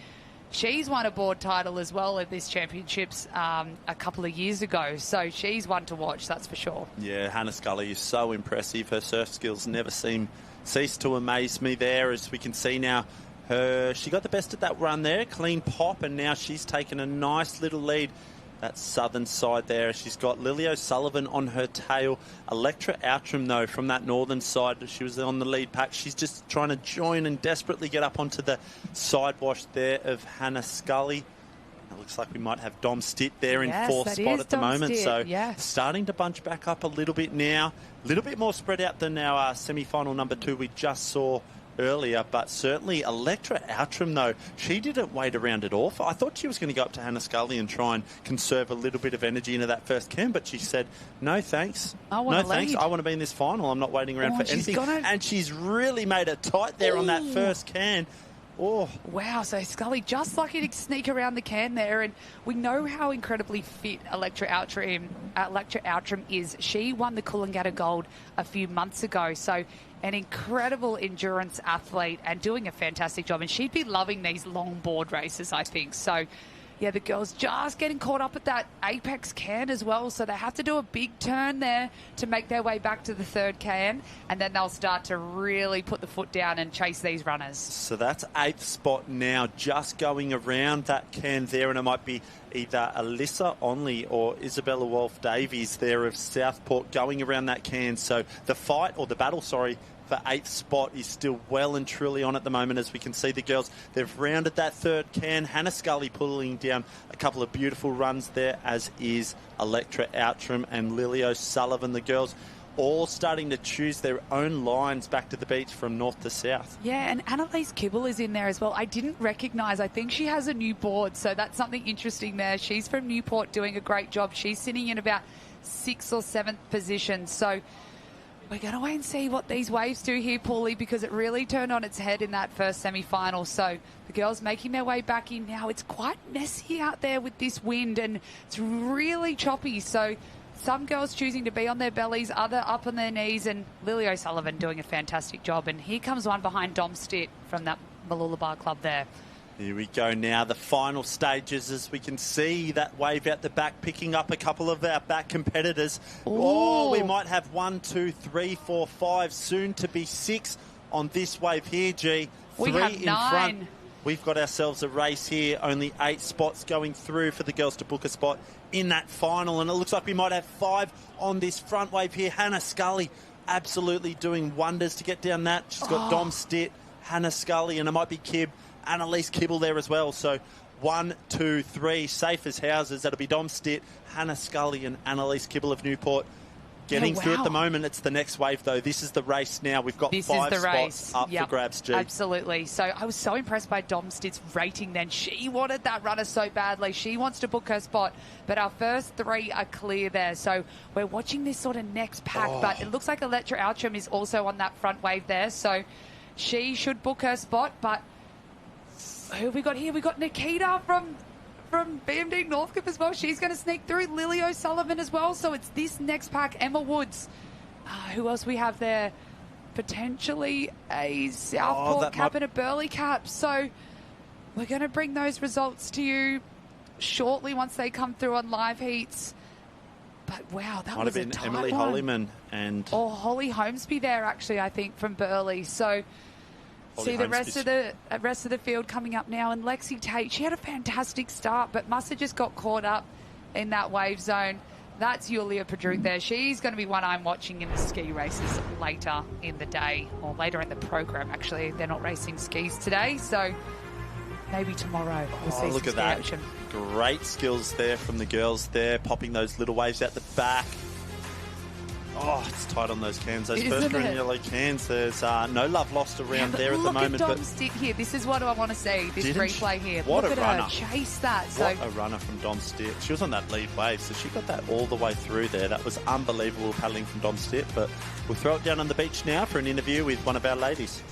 [SPEAKER 6] she's won a board title as well at this championships a couple of years ago. So she's one to watch, that's for sure.
[SPEAKER 14] Yeah, Hannah Scully is so impressive. Her surf skills never cease to amaze me there. As we can see now, she got the best at that run there. Clean pop, and now she's taken a nice little lead. That southern side there. She's got Lily O'Sullivan on her tail. Electra Outram, though, from that northern side. She was on the lead pack. She's just trying to join and desperately get up onto the side wash there of Hannah Scully. It looks like we might have Dom Stitt there in fourth spot at the moment. So starting to bunch back up a little bit now. A little bit more spread out than our semi-final number 2 we just saw earlier, but certainly Electra Outram, though, she didn't wait around at all. I thought she was going to go up to Hannah Scully and try and conserve a little bit of energy into that first cam, but she said, no thanks. I want to be in this final. I'm not waiting around for anything. And she's really made it tight there on that first can. Oh. Wow,
[SPEAKER 6] so Scully just lucky to sneak around the can there, and we know how incredibly fit Electra Outram is. She won the Coolangatta Gold a few months ago, so an incredible endurance athlete and doing a fantastic job, and she'd be loving these long board races, I think. So yeah, the girls just getting caught up at that apex can as well, so they have to do a big turn there to make their way back to the third can, and then they'll start to really put the foot down and chase these runners.
[SPEAKER 14] So that's 8th spot now, just going around that can there, and it might be either Alyssa Onley or Isabella Wolfe-Davies there of Southport going around that can. So the fight, or the battle, for 8th spot is still well and truly on at the moment. As we can see, the girls, they've rounded that third can. Hannah Scully pulling down a couple of beautiful runs there, as is Electra Outram and Lily O'Sullivan. The girls all starting to choose their own lines back to the beach from north to south.
[SPEAKER 6] Yeah, and Annalise Kibble is in there as well. I didn't recognise. I think she has a new board, so that's something interesting there. She's from Newport doing a great job. She's sitting in about 6th or 7th position. So we're going to wait and see what these waves do here, Paulie, because it really turned on its head in that first semi-final. So the girls making their way back in now. It's quite messy out there with this wind, and it's really choppy. So some girls choosing to be on their bellies, other up on their knees, and Lily O'Sullivan doing a fantastic job. And here comes one behind Dom Stitt from that Mooloolaba club there.
[SPEAKER 14] Here we go now, the final stages, as we can see that wave out the back picking up a couple of our back competitors.
[SPEAKER 6] Ooh.
[SPEAKER 14] Oh, we might have 1, 2, 3, 4, 5, soon to be 6 on this wave here, G.
[SPEAKER 6] We
[SPEAKER 14] 3
[SPEAKER 6] have
[SPEAKER 14] in
[SPEAKER 6] 9.
[SPEAKER 14] front. We've got ourselves a race here, only 8 spots going through for the girls to book a spot in that final, and it looks like we might have 5 on this front wave here. Hannah Scully absolutely doing wonders to get down that. She's got Dom Stitt, Hannah Scully, and it might be Annalise Kibble there as well. So 1, 2, 3, safe as houses. That'll be Dom Stitt, Hannah Scully and Annalise Kibble of Newport getting through at the moment. It's the next wave, though. This is the race now. We've got 5 spots up for grabs, G.
[SPEAKER 6] Absolutely. So I was so impressed by Dom Stitt's rating then. She wanted that runner so badly. She wants to book her spot, but our first 3 are clear there. So we're watching this sort of next pack, but it looks like Electra Outram is also on that front wave there. So she should book her spot, but who have we got here? We've got Nikita from BMD Northcote as well. She's going to sneak through. Lily O'Sullivan as well. So it's this next pack. Emma Woods. Who else we have there? Potentially a Southport cap and a Burley cap. So we're going to bring those results to you shortly once they come through on live heats. But wow, that
[SPEAKER 14] might
[SPEAKER 6] was
[SPEAKER 14] have
[SPEAKER 6] a
[SPEAKER 14] been
[SPEAKER 6] tight
[SPEAKER 14] Emily
[SPEAKER 6] one.
[SPEAKER 14] Hollyman and
[SPEAKER 6] Holly Holmesby there, actually, I think, from Burley. So see the rest of the field coming up now, and Lexi Tate, she had a fantastic start, but must have just got caught up in that wave zone. That's Yulia Padruk there. She's going to be one I'm watching in the ski races later in the day, or later in the program. Actually, they're not racing skis today, so maybe tomorrow we'll see
[SPEAKER 14] look
[SPEAKER 6] some
[SPEAKER 14] at
[SPEAKER 6] ski
[SPEAKER 14] that.
[SPEAKER 6] action.
[SPEAKER 14] Great skills there from the girls there, popping those little waves out the back. Oh, it's tight on those cans. Those first green and yellow cans. There's no love lost around there at the moment.
[SPEAKER 6] Look at Dom Stitt here. This is what I want to see, this replay here.
[SPEAKER 14] What
[SPEAKER 6] look
[SPEAKER 14] a
[SPEAKER 6] at
[SPEAKER 14] runner.
[SPEAKER 6] her chase that.
[SPEAKER 14] What a runner from Dom Stitt. She was on that lead wave, so she got that all the way through there. That was unbelievable paddling from Dom Stitt. But we'll throw it down on the beach now for an interview with one of our ladies.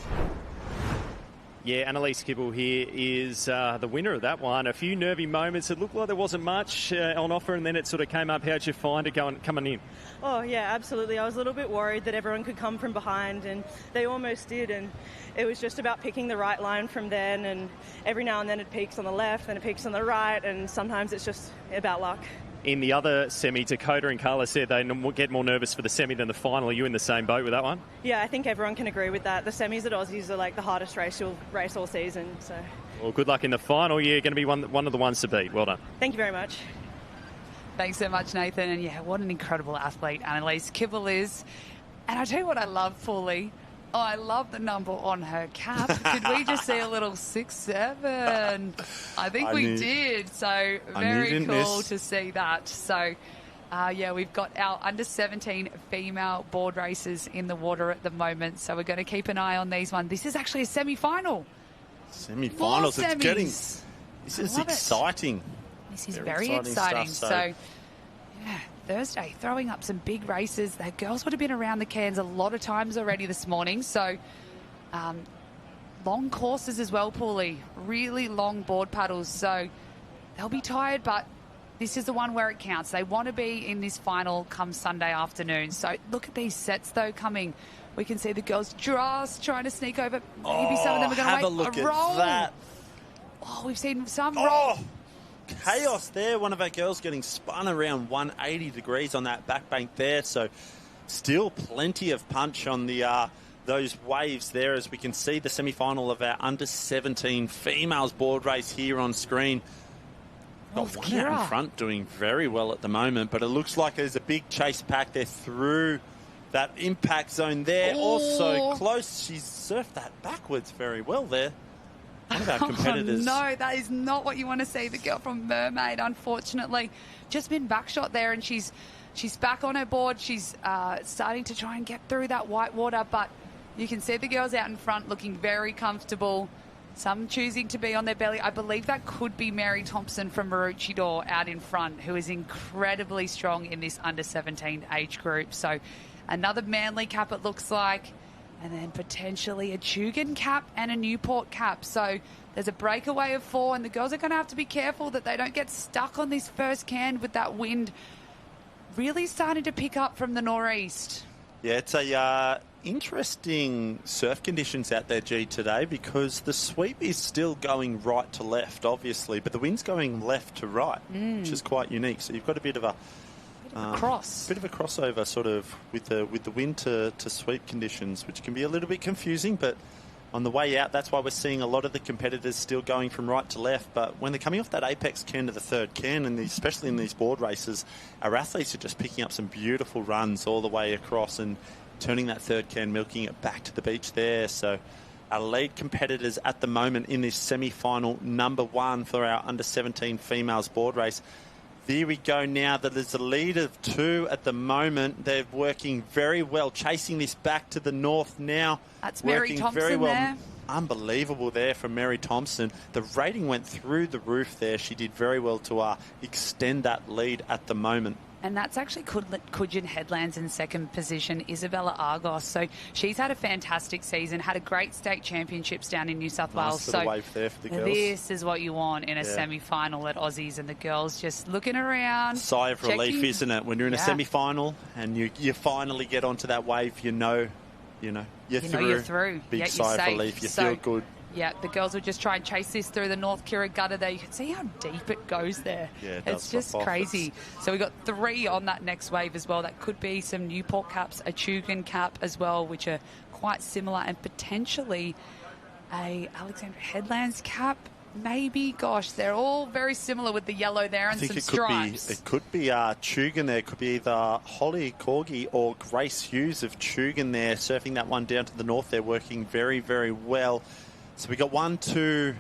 [SPEAKER 16] Yeah, Annalise Kibble here is the winner of that one. A few nervy moments. It looked like there wasn't much on offer, and then it sort of came up. How'd you find it coming in?
[SPEAKER 11] Oh, yeah, absolutely. I was a little bit worried that everyone could come from behind, and they almost did. And it was just about picking the right line from then. And every now and then it peaks on the left, then it peaks on the right, and sometimes it's just about luck.
[SPEAKER 16] In the other semi, Dakota and Carla said they get more nervous for the semi than the final. Are you in the same boat with that one?
[SPEAKER 11] Yeah, I think everyone can agree with that. The semis at Aussies are like the hardest race you'll race all season. So,
[SPEAKER 16] Well, good luck in the final. You're going to be one of the ones to beat. Well done.
[SPEAKER 11] thank you very much.
[SPEAKER 6] Thanks so much, Nathan. And yeah, what an incredible athlete Annalise Kibble is. And I tell you what I love, Paulie. Oh, I love the number on her cap. Could we just see a little 6'7"? I think we did. So very cool to see that. So, yeah, we've got our under-17 female board races in the water at the moment. So we're going to keep an eye on these ones. This is actually a semi-final.
[SPEAKER 14] Semi-finals. It's getting... This is exciting.
[SPEAKER 6] This is very exciting. So, yeah, Thursday, throwing up some big races. The girls would have been around the cans a lot of times already this morning. So, long courses as well, Paulie. Really long board paddles. So, they'll be tired, but this is the one where it counts. They want to be in this final come Sunday afternoon. So, look at these sets, though, coming. We can see the girls just trying to sneak over. Maybe some of them are going to
[SPEAKER 14] have
[SPEAKER 6] wait.
[SPEAKER 14] a look at
[SPEAKER 6] roll.
[SPEAKER 14] that.
[SPEAKER 6] Oh, we've seen some roll.
[SPEAKER 14] Chaos there. One of our girls getting spun around 180 degrees on that back bank there. So still plenty of punch on the those waves there, as we can see the semi-final of our under-17 females board race here on screen. Got one out in front doing very well at the moment, but it looks like there's a big chase pack there through that impact zone there.
[SPEAKER 6] Oh.
[SPEAKER 14] Also close. She's surfed that backwards very well there. One of our competitors.
[SPEAKER 6] Oh, no, that is not what you want to see. The girl from Mermaid, unfortunately, just been backshot there, and she's back on her board. She's starting to try and get through that white water, but you can see the girls out in front looking very comfortable. Some choosing to be on their belly. I believe that could be Mary Thompson from Maroochydore out in front, who is incredibly strong in this under-17 age group. So another Manly cap, it looks like, and then potentially a Tugan cap and a Newport cap. So there's a breakaway of 4, and the girls are going to have to be careful that they don't get stuck on this first can with that wind really starting to pick up from the nor'east.
[SPEAKER 14] Yeah, it's a interesting surf conditions out there, G, today, because the sweep is still going right to left, obviously, but the wind's going left to right, which is quite unique. So you've got a bit of a
[SPEAKER 6] cross.
[SPEAKER 14] Bit of a crossover sort of with the wind to sweep conditions, which can be a little bit confusing, but on the way out, that's why we're seeing a lot of the competitors still going from right to left. But when they're coming off that apex can to the third can, and especially in these board races, our athletes are just picking up some beautiful runs all the way across and turning that third can, milking it back to the beach there. So our lead competitors at the moment in this semi-final, number 1 for our under-17 females board race. There we go now. There's a lead of 2 at the moment. They're working very well, chasing this back to the north now.
[SPEAKER 6] That's Mary Thompson very well. There.
[SPEAKER 14] Unbelievable there from Mary Thompson. The rating went through the roof there. She did very well to extend that lead at the moment.
[SPEAKER 6] And that's actually Coogin Headlands in second position, Isabella Argos. So she's had a fantastic season, had a great state championships down in New South Wales.
[SPEAKER 14] Nice little wave there for the girls.
[SPEAKER 6] This is what you want in a semi-final at Aussies, and the girls just looking around.
[SPEAKER 14] Sigh of relief, isn't it? When you're in a semi-final and you finally get onto that wave, you know you're through. Big sigh of relief. You feel good.
[SPEAKER 6] Yeah, the girls will just try and chase this through the North Kira gutter there. You can see how deep it goes there.
[SPEAKER 14] Yeah, it
[SPEAKER 6] it's
[SPEAKER 14] does
[SPEAKER 6] just crazy. So we've got 3 on that next wave as well. That could be some Newport caps, a Tugan cap as well, which are quite similar, and potentially a Alexandra Headlands cap. Maybe, gosh, they're all very similar with the yellow there and some stripes.
[SPEAKER 14] It could be Tugan there. It could be either Holly Corgi or Grace Hughes of Tugan there, surfing that one down to the north. They're working very, very well. So we got 1, 2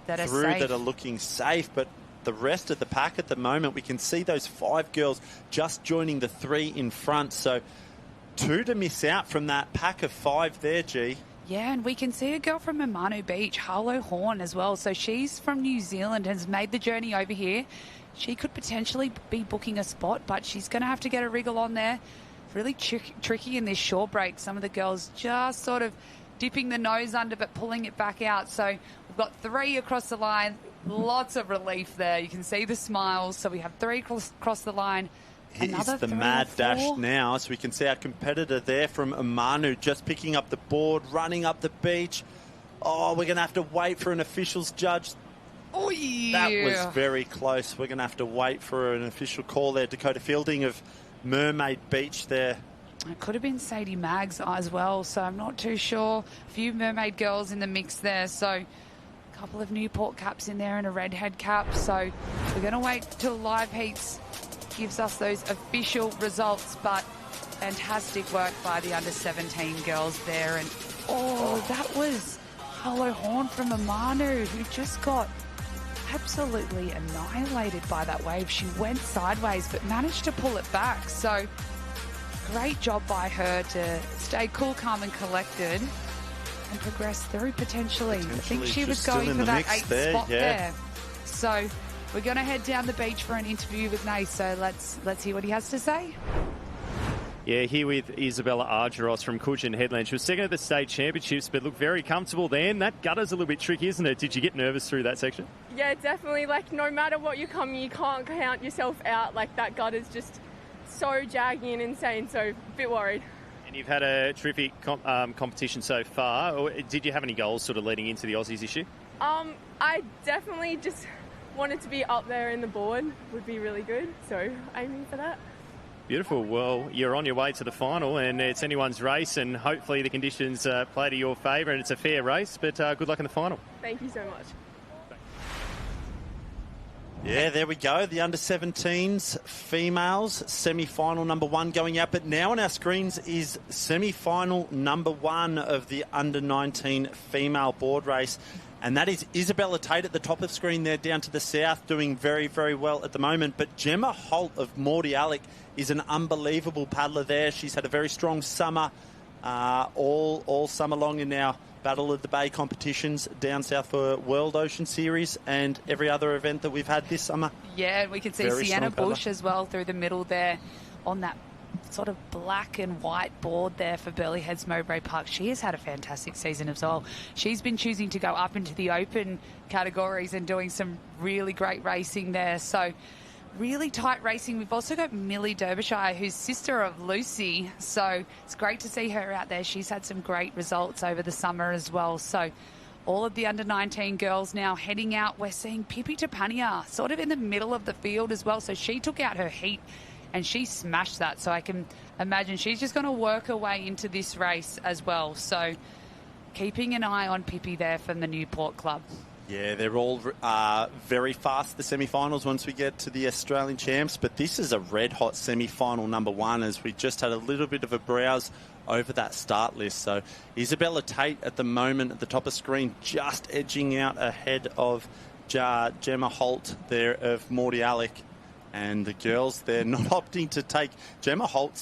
[SPEAKER 6] that
[SPEAKER 14] are looking safe, but the rest of the pack at the moment, we can see those 5 girls just joining the 3 in front. So 2 to miss out from that pack of 5 there, G.
[SPEAKER 6] Yeah, and we can see a girl from Amano Beach, Harlow Horn, as well. So she's from New Zealand, has made the journey over here. She could potentially be booking a spot, but she's going to have to get a wriggle on there. Really tricky in this shore break. Some of the girls just sort of dipping the nose under but pulling it back out. So we've got 3 across the line. Lots of relief there. You can see the smiles. So we have 3 across the line.
[SPEAKER 14] It is the mad dash now. So we can see our competitor there from Amanu just picking up the board, running up the beach. Oh, we're going to have to wait for an official's judge.
[SPEAKER 6] Oh, yeah.
[SPEAKER 14] That was very close. We're going to have to wait for an official call there. Dakota Fielding of Mermaid Beach there.
[SPEAKER 6] It could have been Sadie Maggs as well, so I'm not too sure. A few Mermaid girls in the mix there, so a couple of Newport caps in there and a redhead cap. So we're going to wait till live heats gives us those official results, but fantastic work by the under-17 girls there. And that was Harlow Horn from Amanu, who just got absolutely annihilated by that wave. She went sideways but managed to pull it back. So great job by her to stay cool, calm and collected and progress through potentially. I think she was going for that 8th spot there. So we're going to head down the beach for an interview with Nace. So let's hear what he has to say.
[SPEAKER 16] Yeah, here with Isabella Argyros from Coogin Headland. She was second at the state championships, but looked very comfortable then. That gutter's a little bit tricky, isn't it? Did you get nervous through that section?
[SPEAKER 20] Yeah, definitely. Like, no matter what you come, you can't count yourself out. Like, that gutter's just so jaggy and insane, so a bit worried.
[SPEAKER 16] And you've had a terrific competition so far. Did you have any goals sort of leading into the Aussies issue?
[SPEAKER 20] I definitely just wanted to be up there in the board. Would be really good, so aiming for that.
[SPEAKER 16] Beautiful. Well, you're on your way to the final, and it's anyone's race, and hopefully the conditions play to your favour, and it's a fair race, but good luck in the final.
[SPEAKER 20] Thank you so much.
[SPEAKER 14] Yeah, there we go. The under-17s females semi-final number 1 going out. But now on our screens is semi-final number 1 of the under-19 female board race. And that is Isabella Tate at the top of the screen there down to the south, doing very, very well at the moment. But Gemma Holt of Mordialloc is an unbelievable paddler there. She's had a very strong summer, all summer long in our Battle of the Bay competitions down south for World Ocean Series and every other event that we've had this summer.
[SPEAKER 6] Yeah, and we can see Sienna Bush as well through the middle there on that sort of black and white board there for Burleigh Heads Mowbray Park. She has had a fantastic season as well. She's been choosing to go up into the open categories and doing some really great racing there. So really tight racing. We've also got Millie Derbyshire, who's sister of Lucy. So it's great to see her out there. She's had some great results over the summer as well. So all of the under-19 girls now heading out. We're seeing Pippi Tapania sort of in the middle of the field as well. So she took out her heat and she smashed that. So I can imagine she's just going to work her way into this race as well. So keeping an eye on Pippi there from the Newport Club.
[SPEAKER 14] Yeah, they're all very fast, the semi-finals, once we get to the Australian champs. But this is a red-hot semi-final number 1, as we just had a little bit of a browse over that start list. So Isabella Tate at the moment at the top of screen, just edging out ahead of Gemma Holt there of Mordialloc. And the girls, they're not opting to take Gemma Holt,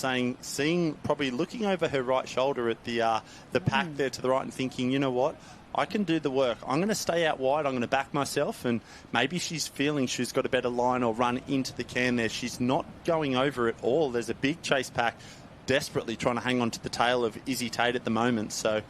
[SPEAKER 14] probably looking over her right shoulder at the pack there to the right and thinking, you know what? I can do the work. I'm going to stay out wide. I'm going to back myself. And maybe she's feeling she's got a better line or run into the can there. She's not going over at all. There's a big chase pack desperately trying to hang on to the tail of Izzy Tate at the moment. So,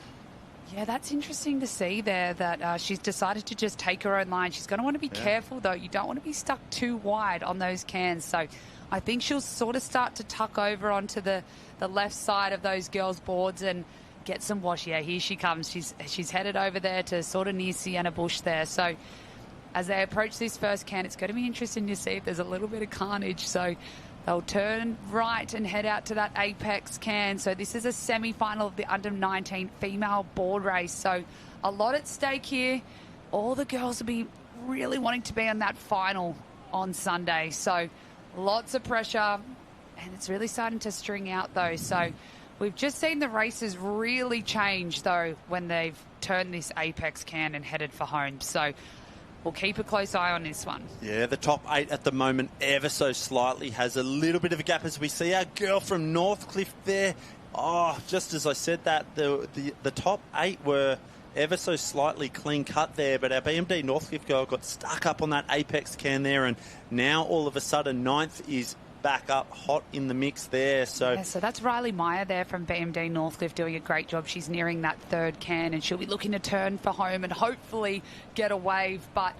[SPEAKER 6] yeah, that's interesting to see there that she's decided to just take her own line. She's going to want to be careful, though. You don't want to be stuck too wide on those cans. So I think she'll sort of start to tuck over onto the left side of those girls' boards and get some wash. Yeah, here she comes. She's headed over there to sort of near Sienna Bush there. So as they approach this first can, it's going to be interesting to see if there's a little bit of carnage. So they'll turn right and head out to that apex can. So this is a semi-final of the under-19 female board race. So a lot at stake here. All the girls will be really wanting to be on that final on Sunday. So lots of pressure, and it's really starting to string out though. So we've just seen the races really change, though, when they've turned this apex can and headed for home. So we'll keep a close eye on this one.
[SPEAKER 14] Yeah, the top 8 at the moment ever so slightly has a little bit of a gap as we see our girl from Northcliffe there. Oh, just as I said that, the top 8 were ever so slightly clean cut there, but our BMD Northcliffe girl got stuck up on that apex can there, and now all of a sudden 9th is back up hot in the mix there. So
[SPEAKER 6] that's Riley Meyer there from BMD Northcliffe doing a great job. She's nearing that 3rd can and she'll be looking to turn for home and hopefully get a wave. But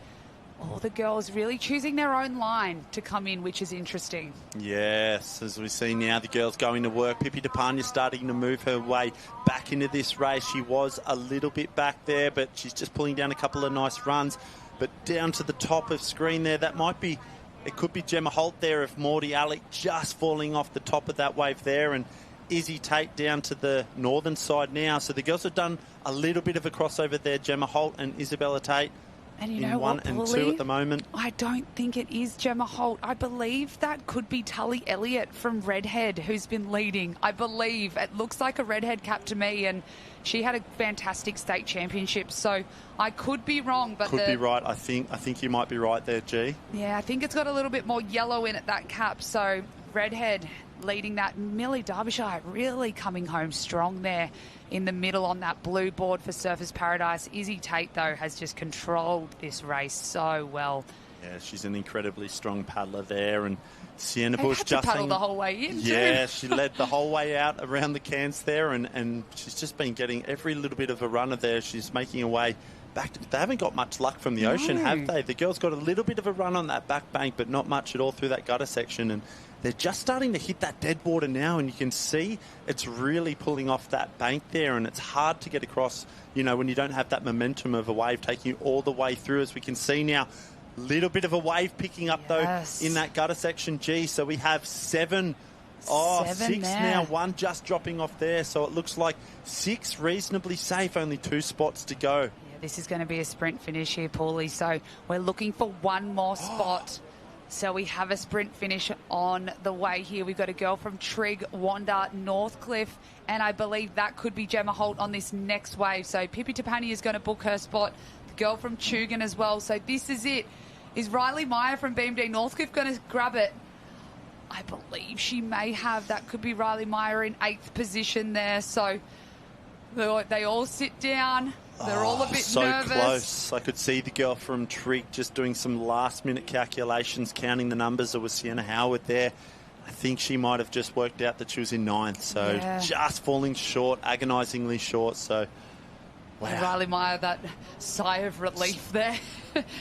[SPEAKER 6] all the girls really choosing their own line to come in, which is interesting.
[SPEAKER 14] Yes, as we see now, the girls going to work. Pippi Tapania starting to move her way back into this race. She was a little bit back there, but she's just pulling down a couple of nice runs. But down to the top of screen there, it could be Gemma Holt there of Mordialloc just falling off the top of that wave there, and Izzy Tate down to the northern side now. So the girls have done a little bit of a crossover there, Gemma Holt and Isabella Tate.
[SPEAKER 6] And you know what,
[SPEAKER 14] 1 and 2 at the moment.
[SPEAKER 6] I don't think it is Gemma Holt. I believe that could be Tully Elliott from Redhead, who's been leading. I believe it looks like a Redhead cap to me, and she had a fantastic state championship. So I could be wrong, but
[SPEAKER 14] could be right. I think you might be right there, G.
[SPEAKER 6] Yeah, I think it's got a little bit more yellow in it, that cap. So Redhead leading that. Millie Derbyshire really coming home strong there in the middle on that blue board for Surfers Paradise. Izzy Tate, though, has just controlled this race so well.
[SPEAKER 14] Yeah, she's an incredibly strong paddler there. And Sienna
[SPEAKER 6] They've
[SPEAKER 14] Bush
[SPEAKER 6] had to paddle the whole way in,
[SPEAKER 14] yeah,
[SPEAKER 6] too.
[SPEAKER 14] she led the whole way out around the cans there, and she's just been getting every little bit of a runner there. She's making her way back. They haven't got much luck from the ocean, have they? The girls got a little bit of a run on that back bank, but not much at all through that gutter section. And they're just starting to hit that dead water now, and you can see it's really pulling off that bank there, and it's hard to get across, when you don't have that momentum of a wave taking you all the way through, as we can see now. Little bit of a wave picking up, though, in that gutter section, G. So we have 7. Oh, 6 now. 1 just dropping off there. So it looks like 6 reasonably safe. Only 2 spots to go.
[SPEAKER 6] This is going to be a sprint finish here, Paulie. So we're looking for one more spot. So we have a sprint finish on the way here. We've got a girl from Trigg, Wanda, Northcliffe, and I believe that could be Gemma Holt on this next wave. So Pippi Tapani is going to book her spot. The girl from Tugan as well. So this is it. Is Riley Meyer from BMD Northcliffe going to grab it? I believe she may have. That could be Riley Meyer in 8th position there. So they all sit down. They're all a bit
[SPEAKER 14] so
[SPEAKER 6] nervous.
[SPEAKER 14] Close. I could see the girl from Trigg just doing some last-minute calculations, counting the numbers. There was Sienna Howard there. I think she might have just worked out that she was in 9th. So just falling short, agonisingly short. So, wow.
[SPEAKER 6] And Riley Meyer, that sigh of relief there.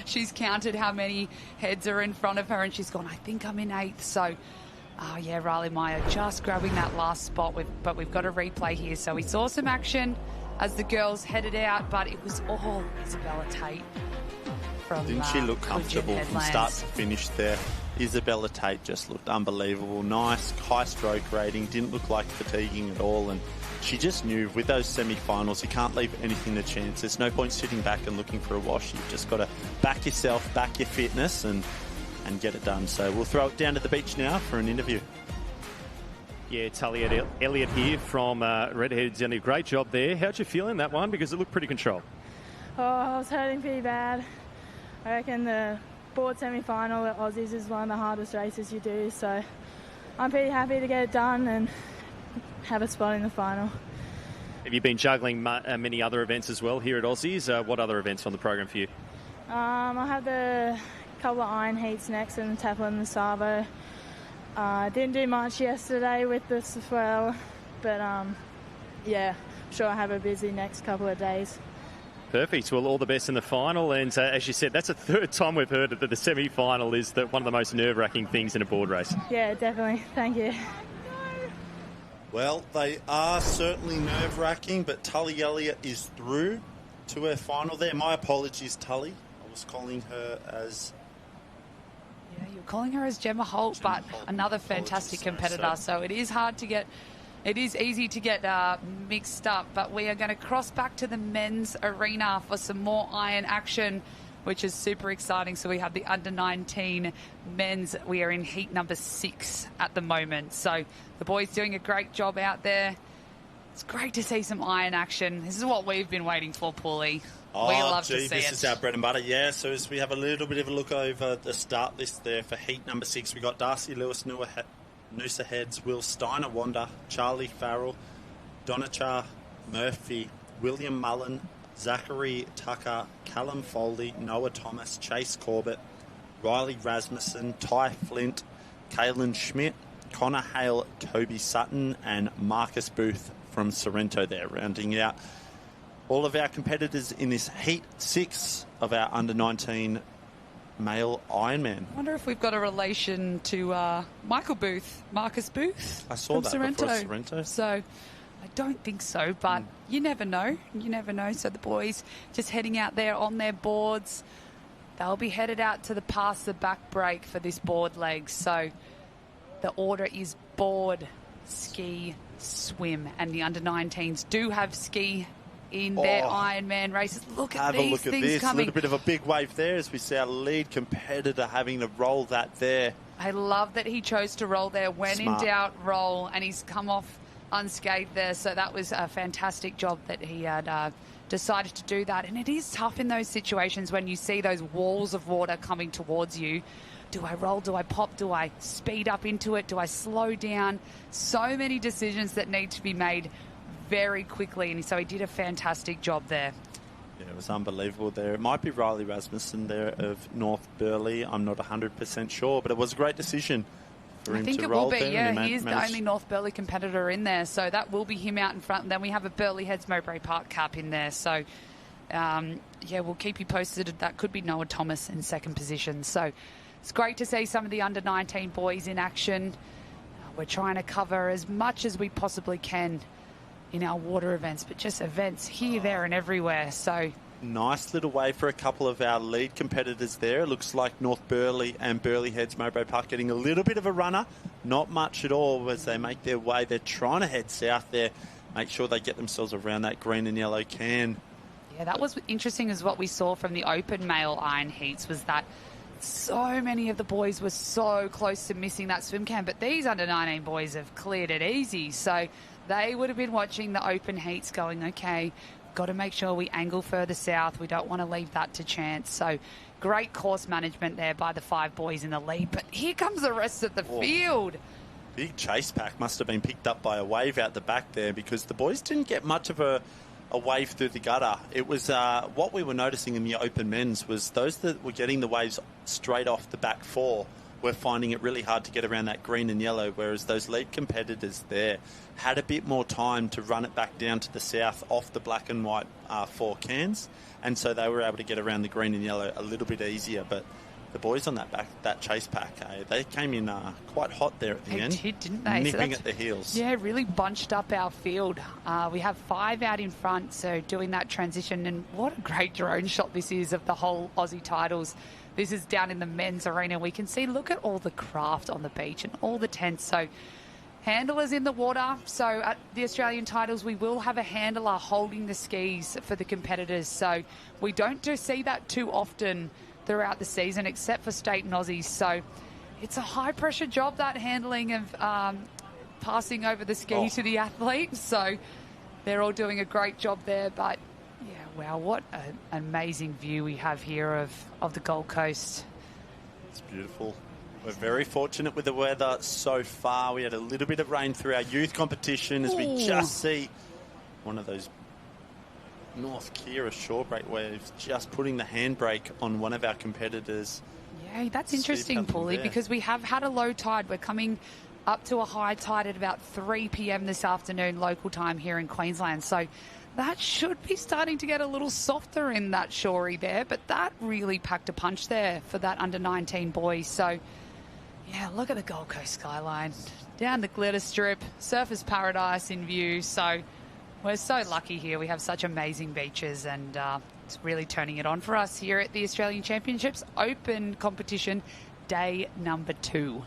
[SPEAKER 6] She's counted how many heads are in front of her, and she's gone, I think I'm in 8th. So, Riley Meyer just grabbing that last spot. But we've got a replay here. So we saw some action as the girls headed out, but it was all Isabella Tate from
[SPEAKER 14] Didn't she look comfortable from start
[SPEAKER 6] Headlands.
[SPEAKER 14] to finish there? Isabella Tate just looked unbelievable. Nice, high stroke rating. Didn't look like fatiguing at all. And she just knew with those semi-finals, you can't leave anything to chance. There's no point sitting back and looking for a wash. You've just got to back yourself, back your fitness, and get it done. So we'll throw it down to the beach now for an interview.
[SPEAKER 16] Yeah, Tully Elliott here from Redhead's done a great job there. How'd you feel in that one? Because it looked pretty controlled.
[SPEAKER 12] Oh, I was hurting pretty bad. I reckon the board semi-final at Aussies is one of the hardest races you do, so I'm pretty happy to get it done and have a spot in the final.
[SPEAKER 16] Have you been juggling many other events as well here at Aussies? What other events on the program for you?
[SPEAKER 12] I have the couple of iron heats next and the Taplin and the Savo. Didn't do much yesterday with this as well, but I'm sure I have a busy next couple of days.
[SPEAKER 16] Perfect. Well, all the best in the final. And as you said, that's the third time we've heard that the semi-final is one of the most nerve-wracking things in a board race.
[SPEAKER 12] Yeah, definitely. Thank you.
[SPEAKER 14] Well, they are certainly nerve-wracking, but Tully Elliott is through to her final there. My apologies, Tully. I was calling her as...
[SPEAKER 6] Yeah, you're calling her as Gemma Holt, but another fantastic competitor. So it is hard to get... It is easy to get mixed up, but we are going to cross back to the men's arena for some more iron action, which is super exciting. So we have the under-19 men's. We are in heat number 6 at the moment. So the boys doing a great job out there. It's great to see some iron action. This is what we've been waiting for, Paulie. We love to see
[SPEAKER 14] this
[SPEAKER 6] it.
[SPEAKER 14] is our bread and butter. Yeah, so as we have a little bit of a look over the start list there for heat number 6, we got Darcy Lewis, Noosa Heads, Will Steiner, Wanda, Charlie Farrell, Donachar Murphy, William Mullen, Zachary Tucker, Callum Foley, Noah Thomas, Chase Corbett, Riley Rasmussen, Ty Flint, Kaylin Schmidt, Connor Hale, Toby Sutton, and Marcus Booth from Sorrento there, rounding out all of our competitors in this heat 6 of our under-19 male Ironman.
[SPEAKER 6] I wonder if we've got a relation to Marcus Booth.
[SPEAKER 14] I saw
[SPEAKER 6] from
[SPEAKER 14] that
[SPEAKER 6] Sorrento.
[SPEAKER 14] before Sorrento.
[SPEAKER 6] So I don't think so, but you never know. You never know. So the boys just heading out there on their boards. They'll be headed out to the past the back break for this board leg. So the order is board, ski, swim, and the under-19s do have ski in their Ironman races. Look at these things coming.
[SPEAKER 14] A little bit of a big wave there as we see our lead competitor having to roll that there.
[SPEAKER 6] I love that he chose to roll there. When
[SPEAKER 14] Smart.
[SPEAKER 6] in doubt, roll, and he's come off unscathed there. So that was a fantastic job that he had decided to do that. And it is tough in those situations when you see those walls of water coming towards you. Do I roll? Do I pop? Do I speed up into it? Do I slow down? So many decisions that need to be made very quickly, and so he did a fantastic job there.
[SPEAKER 14] Yeah, it was unbelievable there. It might be Riley Rasmussen there of North Burleigh. I'm not 100% sure, but it was a great decision for him to roll there.
[SPEAKER 6] I think it will be, yeah.
[SPEAKER 14] He
[SPEAKER 6] He is the only North Burleigh competitor in there, so that will be him out in front. And then we have a Burleigh Heads Mowbray Park cap in there, so we'll keep you posted. That could be Noah Thomas in second position. So it's great to see some of the under-19 boys in action. We're trying to cover as much as we possibly can in our water events, but just events here, there and everywhere. So
[SPEAKER 14] nice little way for a couple of our lead competitors there. It looks like North Burleigh and Burleigh Heads Mowbray Park getting a little bit of a runner. Not much at all as they make their way. They're trying to head south there, make sure they get themselves around that green and yellow can.
[SPEAKER 6] Yeah, that was interesting as what we saw from the open male iron heats was that so many of the boys were so close to missing that swim can, but these under-19 boys have cleared it easy. So they would have been watching the open heats going, okay, got to make sure we angle further south. We don't want to leave that to chance. So great course management there by the 5 boys in the lead. But here comes the rest of the field.
[SPEAKER 14] Big chase pack must have been picked up by a wave out the back there, because the boys didn't get much of a wave through the gutter. It was what we were noticing in the open men's was those that were getting the waves straight off the back 4 were finding it really hard to get around that green and yellow, whereas those lead competitors there had a bit more time to run it back down to the south off the black and white 4 cans, and so they were able to get around the green and yellow a little bit easier. But the boys on that chase pack, they came in quite hot there at the end.
[SPEAKER 6] They did, didn't they?
[SPEAKER 14] Nipping at the heels.
[SPEAKER 6] Yeah, really bunched up our field. We have 5 out in front, so doing that transition. And what a great drone shot this is of the whole Aussie titles. This is down in the men's arena. We can see, look at all the craft on the beach and all the tents. So handlers in the water. So at the Australian titles, we will have a handler holding the skis for the competitors. So we don't see that too often throughout the season, except for state and Aussies. So it's a high-pressure job, that handling of passing over the ski to the athlete. So they're all doing a great job there. But, yeah, wow, what an amazing view we have here of the Gold Coast.
[SPEAKER 14] It's beautiful. We're very fortunate with the weather so far. We had a little bit of rain through our youth competition as we just see one of those North Kira shore break waves just putting the handbrake on one of our competitors.
[SPEAKER 6] Yeah, that's interesting, Paulie, because we have had a low tide. We're coming up to a high tide at about 3 p.m. this afternoon local time here in Queensland. So that should be starting to get a little softer in that shorey there, but that really packed a punch there for that under-19 boys. So, yeah, look at the Gold Coast skyline. Down the glitter strip, surfers paradise in view. So we're so lucky here. We have such amazing beaches, and it's really turning it on for us here at the Australian Championships Open competition, day number 2.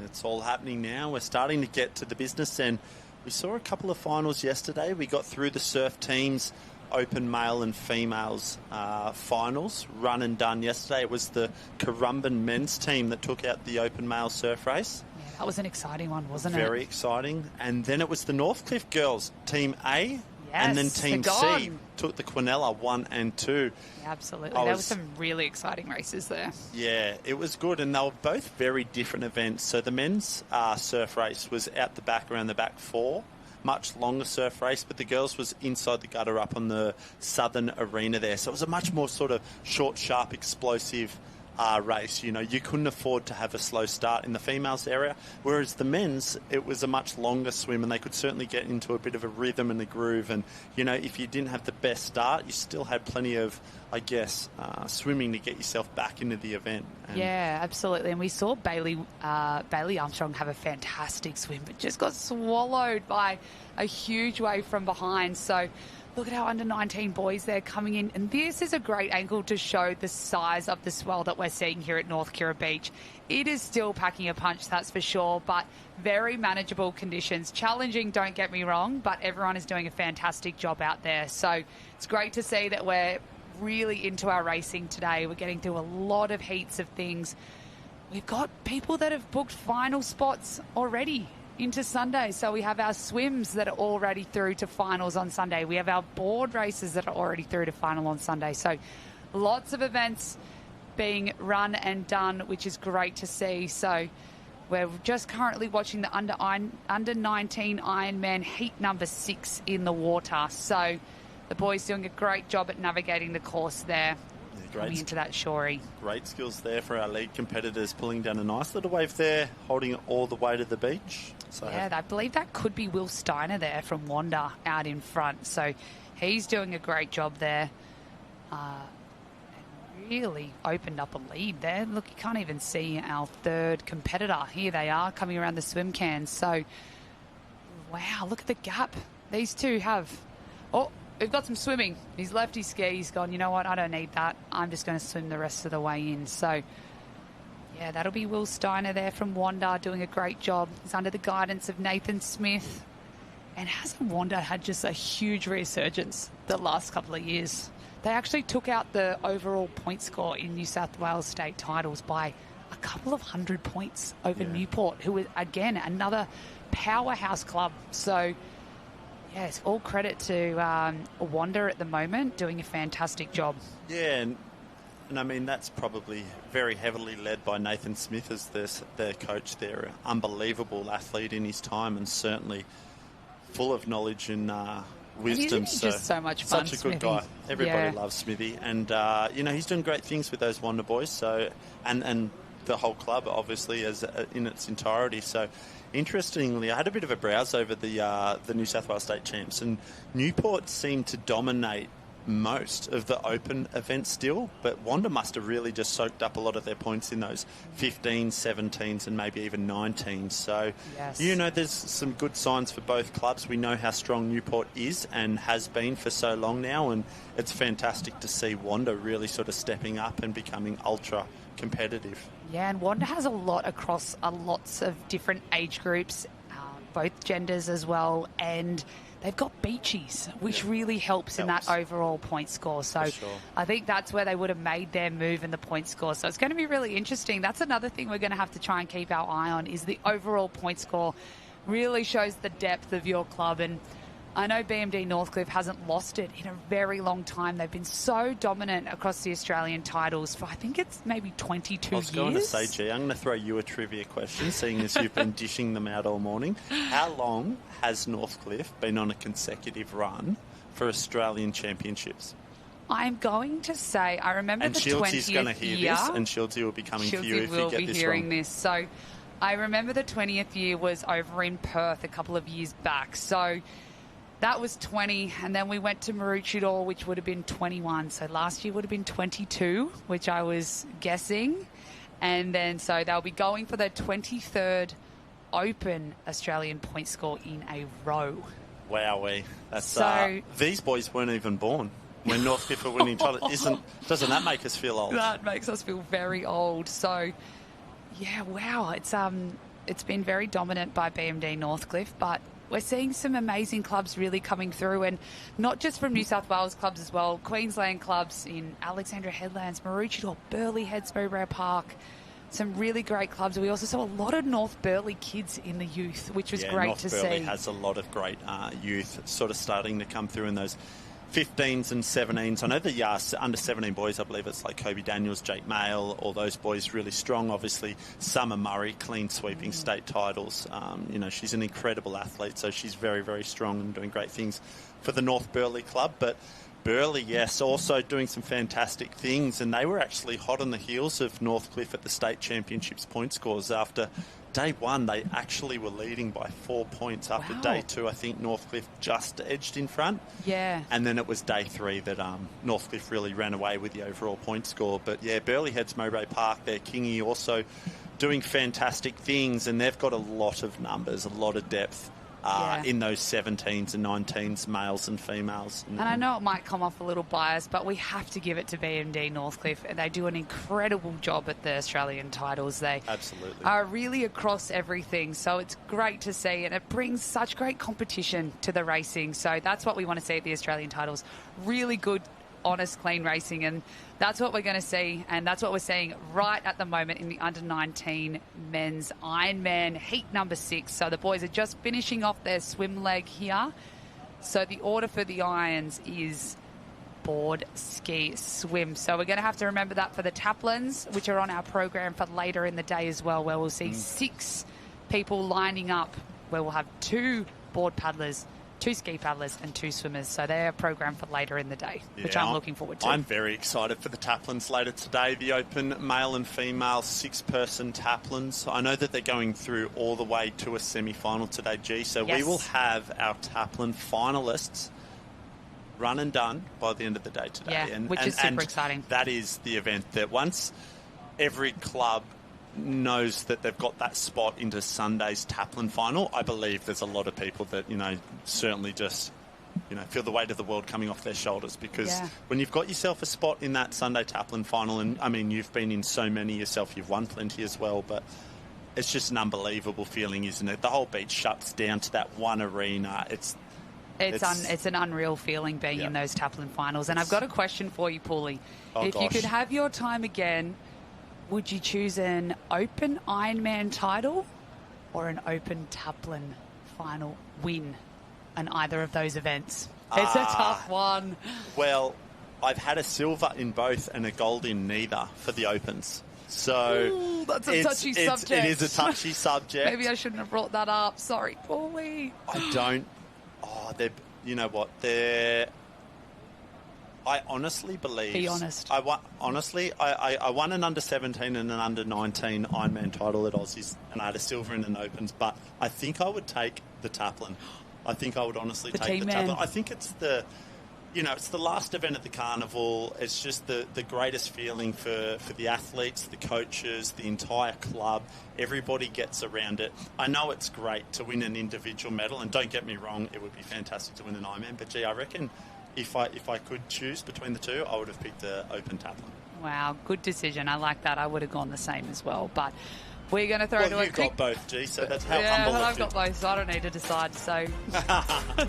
[SPEAKER 14] It's all happening now. We're starting to get to the business, and we saw a couple of finals yesterday. We got through the surf teams, open male and females finals, run and done yesterday. It was the Currumbin men's team that took out the open male surf race.
[SPEAKER 6] That was an exciting one, wasn't it?
[SPEAKER 14] Very exciting. And then it was the Northcliffe girls, Team A, and then Team C took the Quinella 1 and 2.
[SPEAKER 6] Yeah, absolutely. There were some really exciting races there.
[SPEAKER 14] Yeah, it was good, and they were both very different events. So the men's surf race was out the back, around the back 4, much longer surf race, but the girls was inside the gutter up on the southern arena there. So it was a much more sort of short, sharp, explosive race. You know, you couldn't afford to have a slow start in the females area, whereas the men's, it was a much longer swim, and they could certainly get into a bit of a rhythm and a groove. And, you know, if you didn't have the best start, you still had plenty of, I guess, swimming to get yourself back into the event. And
[SPEAKER 6] yeah, absolutely. And we saw Bailey Armstrong have a fantastic swim, but just got swallowed by a huge wave from behind. So look at our under-19 boys there coming in. And this is a great angle to show the size of the swell that we're seeing here at North Kira Beach. It is still packing a punch, that's for sure, but very manageable conditions. Challenging, don't get me wrong, but everyone is doing a fantastic job out there. So it's great to see that we're really into our racing today. We're getting through a lot of heats of things. We've got people that have booked final spots already into Sunday. So we have our swims that are already through to finals on Sunday. We have our board races that are already through to final on Sunday. So lots of events being run and done, which is great to see. So we're just currently watching the under-19 Ironman heat number 6 in the water. So the boys doing a great job at navigating the course there. Coming into that shorey.
[SPEAKER 14] Great skills there for our lead competitors, pulling down a nice little wave there, holding it all the way to the beach. So
[SPEAKER 6] yeah, I believe that could be Will Steiner there from Wanda out in front. So he's doing a great job there. And really opened up a lead there. Look, you can't even see our third competitor. Here they are coming around the swim cans. So, wow, look at the gap these two have. Oh, we've got some swimming. He's left his ski. He's gone, you know what, I don't need that. I'm just going to swim the rest of the way in. So, yeah, that'll be Will Steiner there from Wanda doing a great job. He's under the guidance of Nathan Smith. And hasn't Wanda had just a huge resurgence the last couple of years? They actually took out the overall point score in New South Wales state titles by a couple of 100 points over Newport, who is, again, another powerhouse club. So, yes, all credit to Wanda at the moment, doing a fantastic job.
[SPEAKER 14] Yeah, and I mean, that's probably very heavily led by Nathan Smith as their coach there. An unbelievable athlete in his time and certainly full of knowledge and wisdom.
[SPEAKER 6] He's just so much fun,
[SPEAKER 14] Such a good
[SPEAKER 6] Smithy.
[SPEAKER 14] guy. Everybody
[SPEAKER 6] Yeah.
[SPEAKER 14] loves Smithy. And, he's doing great things with those Wanda boys. So, and the whole club, obviously, as in its entirety. So, interestingly, I had a bit of a browse over the New South Wales State Champs, and Newport seemed to dominate most of the open events still, but Wanda must have really just soaked up a lot of their points in those 15s, 17s and maybe even 19s. So, there's some good signs for both clubs. We know how strong Newport is and has been for so long now, and it's fantastic to see Wanda really sort of stepping up and becoming ultra competitive.
[SPEAKER 6] Yeah, and Wanda has a lot across lots of different age groups, both genders as well, and they've got beachies, which really helps in that overall point score. So I think that's where they would have made their move in the point score. So it's going to be really interesting. That's another thing we're going to have to try and keep our eye on, is the overall point score. Really shows the depth of your club. And I know BMD Northcliffe hasn't lost it in a very long time. They've been so dominant across the Australian titles for, I think it's maybe 22 years.
[SPEAKER 14] I was going to say, G, I'm going to throw you a trivia question, seeing as you've been dishing them out all morning. How long has Northcliffe been on a consecutive run for Australian championships?
[SPEAKER 6] I'm going to say, I remember
[SPEAKER 14] and
[SPEAKER 6] the 20th year.
[SPEAKER 14] And Shilty's going to hear this, and Shilty will be coming for you if you get this wrong.
[SPEAKER 6] Shilty will be hearing this. So I remember the 20th year was over in Perth a couple of years back. So that was 20, and then we went to Maroochydore, which would have been 21. So last year would have been 22, which I was guessing. And then so they'll be going for their 23rd Open Australian point score in a row.
[SPEAKER 14] Wowee. That's,
[SPEAKER 6] so,
[SPEAKER 14] these boys weren't even born when Northcliffe were winning titles. Doesn't that make us feel old?
[SPEAKER 6] That makes us feel very old. So, yeah, wow. It's been very dominant by BMD Northcliffe, but we're seeing some amazing clubs really coming through, and not just from New South Wales clubs as well. Queensland clubs in Alexandra Headlands, Maroochydore, Burleigh Heads, Mowbray Park. Some really great clubs. We also saw a lot of North Burleigh kids in the youth, which was great to see.
[SPEAKER 14] North Burleigh has a lot of great youth sort of starting to come through in those 15s and 17s. I know the under 17 boys, I believe it's like Kobe Daniels, Jake Mayle, all those boys really strong. Obviously, Summer Murray, clean sweeping state titles. She's an incredible athlete, so she's very, very strong and doing great things for the North Burleigh club. But Burleigh, yes, also doing some fantastic things, and they were actually hot on the heels of Northcliffe at the state championships point scores. After day one, they actually were leading by 4 points. After day two, I think Northcliffe just edged in front.
[SPEAKER 6] Yeah.
[SPEAKER 14] And then it was day three that Northcliffe really ran away with the overall point score. But yeah, Burleigh Heads, Mowbray Park there, Kingy also doing fantastic things, and they've got a lot of numbers, a lot of depth. In those 17s and 19s, males and females.
[SPEAKER 6] And I know it might come off a little biased, but we have to give it to BMD Northcliffe. They do an incredible job at the Australian titles. They
[SPEAKER 14] absolutely
[SPEAKER 6] are really across everything. So it's great to see, and it brings such great competition to the racing. So that's what we want to see at the Australian titles. Really good, honest, clean racing, and that's what we're going to see, and that's what we're seeing right at the moment in the under-19 men's Ironman heat number 6. So the boys are just finishing off their swim leg here. So the order for the irons is board, ski, swim. So we're going to have to remember that for the Taplins, which are on our program for later in the day as well, where we'll see 6 people lining up, where we'll have 2 board paddlers, 2 ski paddlers and 2 swimmers. So they're programmed for later in the day, which I'm looking forward to.
[SPEAKER 14] I'm very excited for the Taplins later today. The open male and female 6-person Taplins. I know that they're going through all the way to a semi-final today, G. So we will have our Taplin finalists run and done by the end of the day today.
[SPEAKER 6] Yeah, which is super exciting.
[SPEAKER 14] That is the event that once every club knows that they've got that spot into Sunday's Taplin final, I believe there's a lot of people that, certainly just, feel the weight of the world coming off their shoulders, because when you've got yourself a spot in that Sunday Taplin final, and I mean, you've been in so many yourself, you've won plenty as well, but it's just an unbelievable feeling, isn't it? The whole beach shuts down to that one arena. It's
[SPEAKER 6] an unreal feeling being in those Taplin finals. And I've got a question for you, Paulie. If you could have your time again, would you choose an open Ironman title or an open Taplin final win in either of those events? It's a tough one.
[SPEAKER 14] Well, I've had a silver in both and a gold in neither for the Opens. So
[SPEAKER 6] ooh, that's a touchy subject.
[SPEAKER 14] It is a touchy subject.
[SPEAKER 6] Maybe I shouldn't have brought that up. Sorry, Paulie.
[SPEAKER 14] I don't. Oh, you know what? I honestly believe.
[SPEAKER 6] Be honest.
[SPEAKER 14] I won an under 17 and an under 19 Ironman title at Aussies, and I had a silver in an Opens. But I think I would take the Taplin. I think I would honestly take the Taplin. I think it's it's the last event at the carnival. It's just the greatest feeling for the athletes, the coaches, the entire club. Everybody gets around it. I know it's great to win an individual medal, and don't get me wrong, it would be fantastic to win an Ironman. But gee, I reckon if I could choose between the two, I would have picked the Open Taplin.
[SPEAKER 6] Wow, good decision. I like that. I would have gone the same as well. But we're going to throw to a
[SPEAKER 14] you've got both, G, so that's how
[SPEAKER 6] yeah,
[SPEAKER 14] humble
[SPEAKER 6] I've got both, so I don't need to decide. So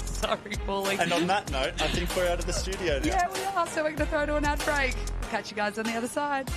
[SPEAKER 6] sorry, Paulie.
[SPEAKER 14] And on that note, I think we're out of the studio now.
[SPEAKER 6] Yeah, we are. So we're going to throw to an ad break. Catch you guys on the other side.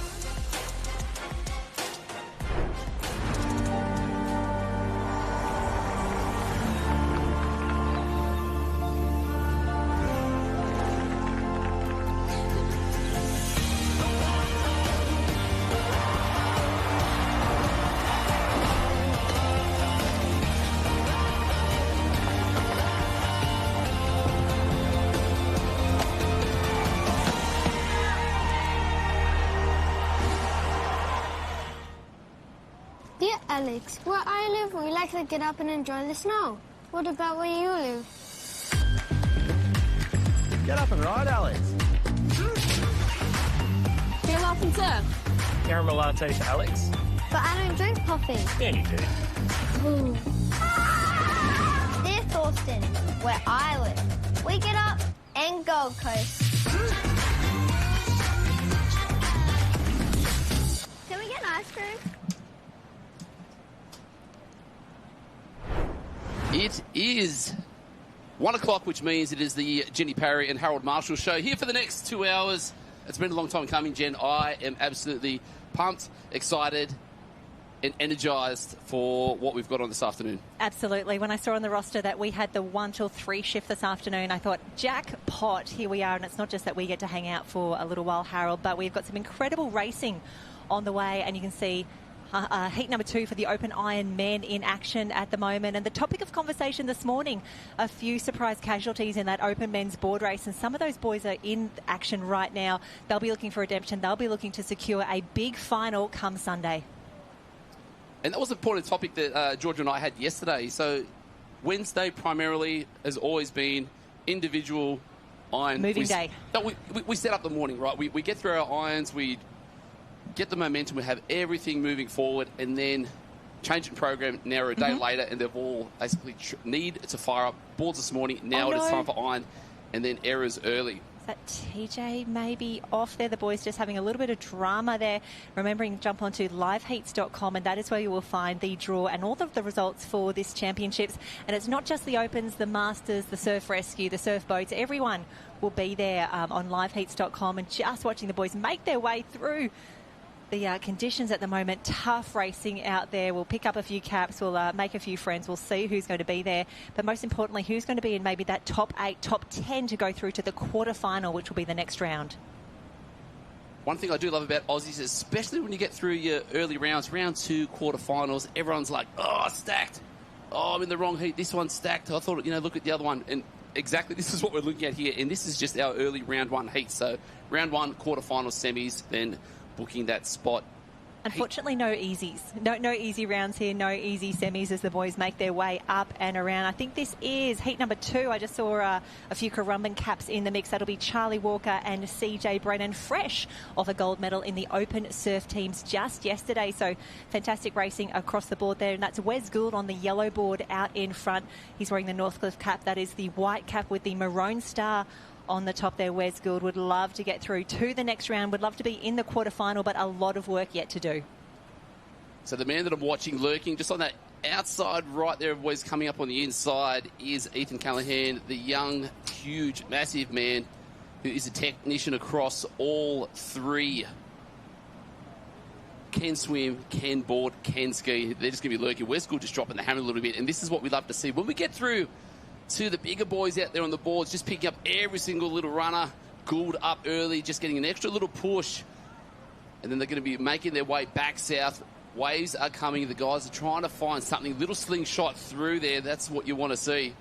[SPEAKER 15] Alex, where I live, we like to get up and enjoy the snow. What about where you live?
[SPEAKER 7] Get up and ride, Alex.
[SPEAKER 15] Get up and surf.
[SPEAKER 7] Caramel latte for Alex.
[SPEAKER 15] But I don't drink coffee.
[SPEAKER 7] Yeah, you do.
[SPEAKER 15] Ooh. Dear Thorsten, where I live, we get up and Gold Coast. Can we get ice cream?
[SPEAKER 13] It is 1 o'clock, which means it is the Jenny Parry and Harold Marshall show here for the next 2 hours. It's been a long time coming, Jen. I am absolutely pumped, excited, and energised for what we've got on this afternoon.
[SPEAKER 22] Absolutely. When I saw on the roster that we had the 1 till 3 shift this afternoon, I thought, jackpot, here we are. And it's not just that we get to hang out for a little while, Harold, but we've got some incredible racing on the way, and you can see heat number 2 for the Open Iron Men in action at the moment. And the topic of conversation this morning, a few surprise casualties in that Open Men's board race. And some of those boys are in action right now. They'll be looking for redemption. They'll be looking to secure a big final come Sunday.
[SPEAKER 13] And that was an important topic that Georgia and I had yesterday. So Wednesday primarily has always been individual iron.
[SPEAKER 22] Moving day.
[SPEAKER 13] We set up the morning, right? We get through our irons, we get the momentum, we have everything moving forward, and then change the program now a day later, and they've all basically need to fire up boards this morning. Now it's time for iron, and then errors early.
[SPEAKER 22] Is that TJ maybe off there? The boys just having a little bit of drama there. Remembering, jump onto liveheats.com, and that is where you will find the draw and all of the results for this championships. And it's not just the Opens, the Masters, the Surf Rescue, the Surf Boats. Everyone will be there on liveheats.com and just watching the boys make their way through the conditions at the moment. Tough racing out there. We'll pick up a few caps. We'll make a few friends. We'll see who's going to be there. But most importantly, who's going to be in maybe that top 8, top 10 to go through to the quarterfinal, which will be the next round.
[SPEAKER 13] One thing I do love about Aussies, especially when you get through your early rounds, round 2, quarterfinals, everyone's like, oh, stacked. Oh, I'm in the wrong heat. This one's stacked. I thought, look at the other one. And exactly this is what we're looking at here. And this is just our early round 1 heat. So round 1, quarterfinal, semis, then booking that spot.
[SPEAKER 22] Unfortunately, no easies. No easy rounds here, no easy semis as the boys make their way up and around. I think this is heat number 2. I just saw a few Currumbin caps in the mix. That'll be Charlie Walker and CJ Brennan, fresh off a gold medal in the Open Surf teams just yesterday. So fantastic racing across the board there. And that's Wes Gould on the yellow board out in front. He's wearing the Northcliffe cap. That is the white cap with the maroon star on the top there. Wes Gould would love to get through to the next round, would love to be in the quarterfinal, but a lot of work yet to do.
[SPEAKER 13] So the man that I'm watching lurking just on that outside right there of boys coming up on the inside is Ethan Callahan, the young, huge, massive man who is a technician across all three. Can swim, can board, can ski. They're just going to be lurking. We're still just dropping the hammer a little bit, and this is what we love to see. When we get through to the bigger boys out there on the boards, just picking up every single little runner, Gould up early, just getting an extra little push, and then they're going to be making their way back south. Waves are coming. The guys are trying to find something, little slingshot through there. That's what you want to see.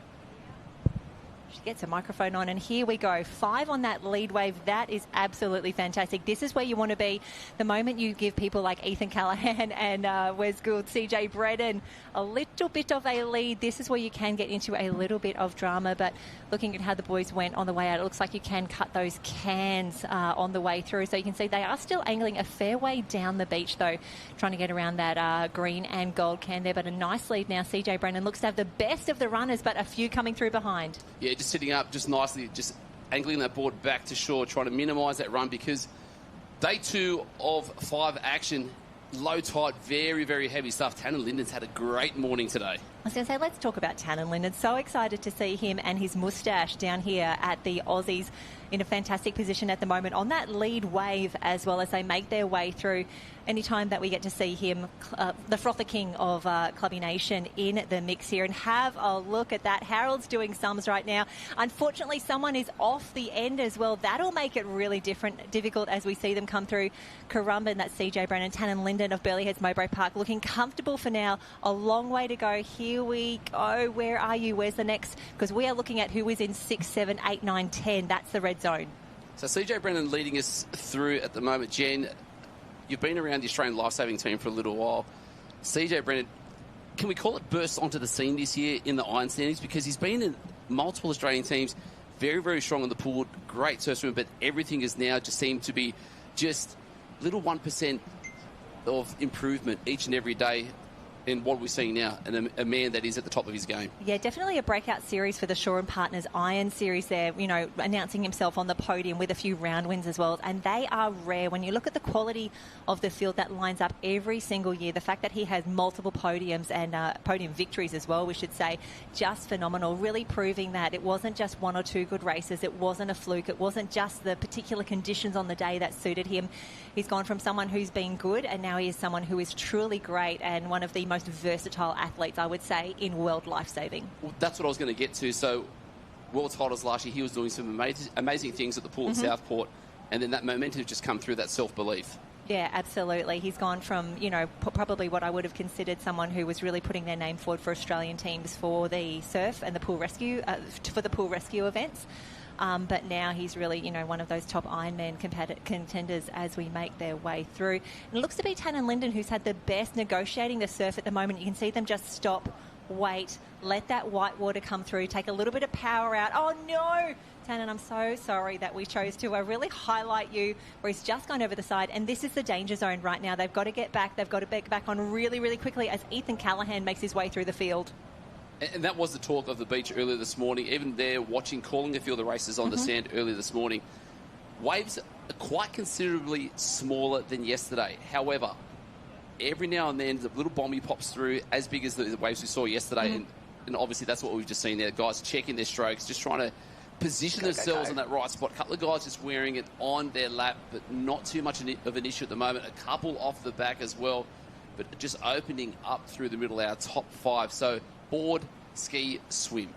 [SPEAKER 22] She gets a microphone on, and here we go. 5 on that lead wave. That is absolutely fantastic. This is where you want to be. The moment you give people like Ethan Callahan and Wes Gould, CJ Brennan, a little bit of a lead, this is where you can get into a little bit of drama. But looking at how the boys went on the way out, it looks like you can cut those cans on the way through. So you can see they are still angling a fair way down the beach, though, trying to get around that green and gold can there. But a nice lead now. CJ Brennan looks to have the best of the runners, but a few coming through behind.
[SPEAKER 13] Yeah, just sitting up just nicely, just angling that board back to shore, trying to minimise that run, because day 2 of 5 action, low tide, very, very heavy stuff. Tannen Linden's had a great morning today.
[SPEAKER 22] I was going to say, let's talk about Tannen Linden. So excited to see him and his moustache down here at the Aussies in a fantastic position at the moment on that lead wave, as well as they make their way through. Anytime that we get to see him, the frother king of Clubby Nation, in the mix here. And have a look at that. Harold's doing sums right now. Unfortunately, someone is off the end as well. That'll make it really difficult as we see them come through. Currumbin, that's CJ Brennan, Tannen Linden of Burleigh Heads Mowbray Park, looking comfortable for now. A long way to go. Here we go. Where are you? Where's the next? Because we are looking at who is in 6, 7, 8, 9, 10. That's the red zone.
[SPEAKER 13] So CJ Brennan leading us through at the moment. Jen, you've been around the Australian lifesaving team for a little while. CJ Brennan, can we call it burst onto the scene this year in the iron standings? Because he's been in multiple Australian teams, very, very strong on the pool, great surf swimmer, but everything has now just seemed to be just little 1% of improvement each and every day in what we're seeing now, and a man that is at the top of his game.
[SPEAKER 22] Yeah, definitely a breakout series for the Shaw and Partners Iron Series there, you know, announcing himself on the podium with a few round wins as well. And they are rare. When you look at the quality of the field that lines up every single year, the fact that he has multiple podiums and podium victories as well, we should say, just phenomenal. Really proving that it wasn't just 1 or 2 good races. It wasn't a fluke. It wasn't just the particular conditions on the day that suited him. He's gone from someone who's been good, and now he is someone who is truly great and one of the most versatile athletes, I would say, in world lifesaving.
[SPEAKER 13] Well, that's what I was going to get to. So, world titles last year, he was doing some amazing things at the pool at Southport, and then that momentum just come through, that self-belief.
[SPEAKER 22] Yeah, absolutely. He's gone from, you know, probably what I would have considered someone who was really putting their name forward for Australian teams for the surf and the pool rescue, for the pool rescue events. But now he's really, you know, one of those top Ironman contenders as we make their way through. And it looks to be Tannen Linden who's had the best negotiating the surf at the moment. You can see them just stop, wait, let that white water come through, take a little bit of power out. Oh, no! Tannen, I'm so sorry that we chose to really highlight you, where he's just gone over the side. And this is the danger zone right now. They've got to get back. They've got to get back on really, really quickly as Ethan Callahan makes his way through the field.
[SPEAKER 13] And that was the talk of the beach earlier this morning. Even there, calling a few of the races on the sand earlier this morning. Waves are quite considerably smaller than yesterday. However, every now and then, the little bomby pops through as big as the waves we saw yesterday. And obviously, that's what we've just seen there. Guys checking their strokes, just trying to position themselves in that right spot. A couple of guys just wearing it on their lap, but not too much of an issue at the moment. A couple off the back as well, but just opening up through the middle, our top 5. So, board, ski, swim.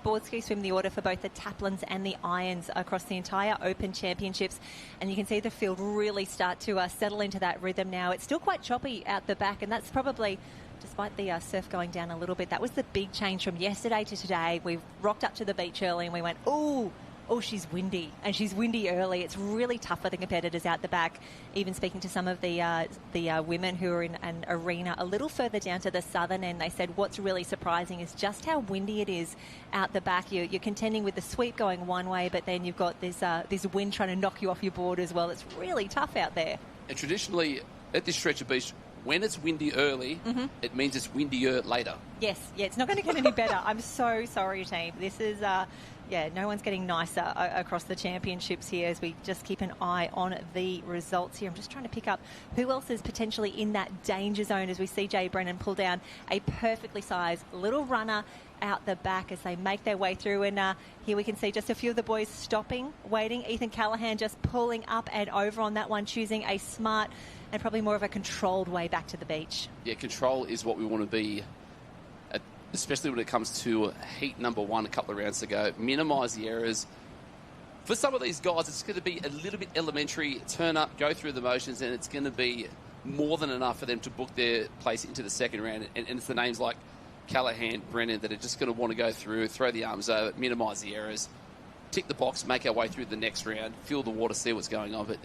[SPEAKER 22] Board, ski, swim, the order for both the Taplins and the Irons across the entire Open Championships. And you can see the field really start to settle into that rhythm now. It's still quite choppy out the back, and that's probably, despite the surf going down a little bit, that was the big change from yesterday to today. We rocked up to the beach early and we went, oh, she's windy, and she's windy early. It's really tough for the competitors out the back. Even speaking to some of the women who are in an arena a little further down to the southern end, they said what's really surprising is just how windy it is out the back. You're contending with the sweep going one way, but then you've got this wind trying to knock you off your board as well. It's really tough out there.
[SPEAKER 13] And traditionally, at this stretch of beach, when it's windy early, it means it's windier later.
[SPEAKER 22] Yes, yeah, it's not going to get any better. I'm so sorry, team. This is Yeah, no one's getting nicer across the championships here as we just keep an eye on the results here. I'm just trying to pick up who else is potentially in that danger zone as we see Jay Brennan pull down a perfectly sized little runner out the back as they make their way through. And here we can see just a few of the boys stopping, waiting. Ethan Callahan just pulling up and over on that one, choosing a smart and probably more of a controlled way back to the beach.
[SPEAKER 13] Yeah, control is what we want to be, especially when it comes to heat number 1 a couple of rounds to go. Minimise the errors. For some of these guys, it's going to be a little bit elementary, turn up, go through the motions, and it's going to be more than enough for them to book their place into the second round. And it's the names like Callahan, Brennan, that are just going to want to go through, throw the arms over, minimise the errors, tick the box, make our way through the next round, feel the water, see what's going on. But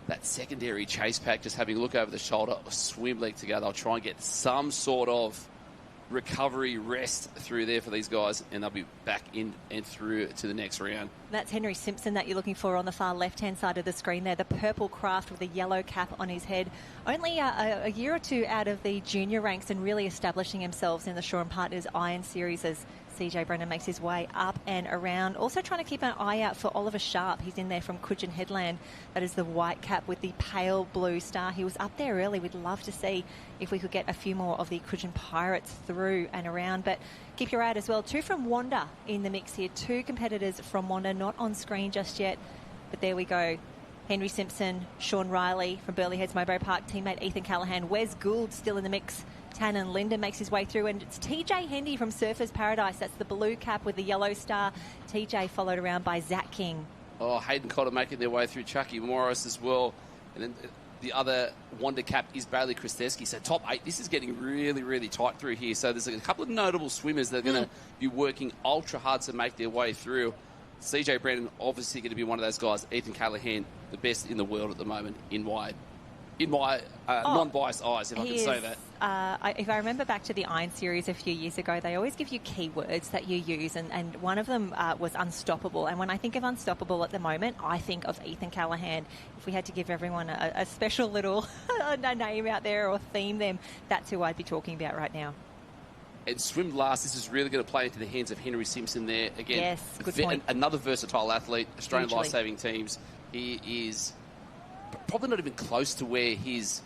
[SPEAKER 13] that secondary chase pack, just having a look over the shoulder, swim leg together, I'll try and get some sort of recovery rest through there for these guys, and they'll be back in and through to the next round.
[SPEAKER 22] That's Henry Simpson that you're looking for on the far left-hand side of the screen there, the purple craft with the yellow cap on his head. Only a year or two out of the junior ranks and really establishing himself in the Shaw and Partners Iron Series as CJ Brennan makes his way up and around. Also trying to keep an eye out for Oliver Sharp. He's in there from Coogin Headland. That is the white cap with the pale blue star. He was up there early. We'd love to see if we could get a few more of the Coogin Pirates through and around. But keep your eye out as well. 2 from Wanda in the mix here. 2 competitors from Wanda, not on screen just yet. But there we go. Henry Simpson, Sean Riley from Burleigh Heads Mowbray Park, teammate Ethan Callahan, Wes Gould still in the mix. Tannen Linden makes his way through, and it's TJ Hendy from Surfers Paradise. That's the blue cap with the yellow star. TJ followed around by Zach King.
[SPEAKER 13] Oh, Hayden Cotter making their way through, Chucky Morris as well. And then the other Wonder cap is Bailey Kristevsky. So top 8, this is getting really, really tight through here. So there's a couple of notable swimmers that are going to be working ultra hard to make their way through. CJ Brennan obviously going to be one of those guys. Ethan Callahan, the best in the world at the moment in my non-biased eyes, if I can say that.
[SPEAKER 22] If I remember back to the Iron Series a few years ago, they always give you keywords that you use, and one of them was unstoppable. And when I think of unstoppable at the moment, I think of Ethan Callahan. If we had to give everyone a special little a name out there or theme them, that's who I'd be talking about right now.
[SPEAKER 13] And swim last, this is really going to play into the hands of Henry Simpson there. Again,
[SPEAKER 22] yes, good point.
[SPEAKER 13] Another versatile athlete, Australian
[SPEAKER 22] Hugely.
[SPEAKER 13] life-saving teams. He is probably not even close to where his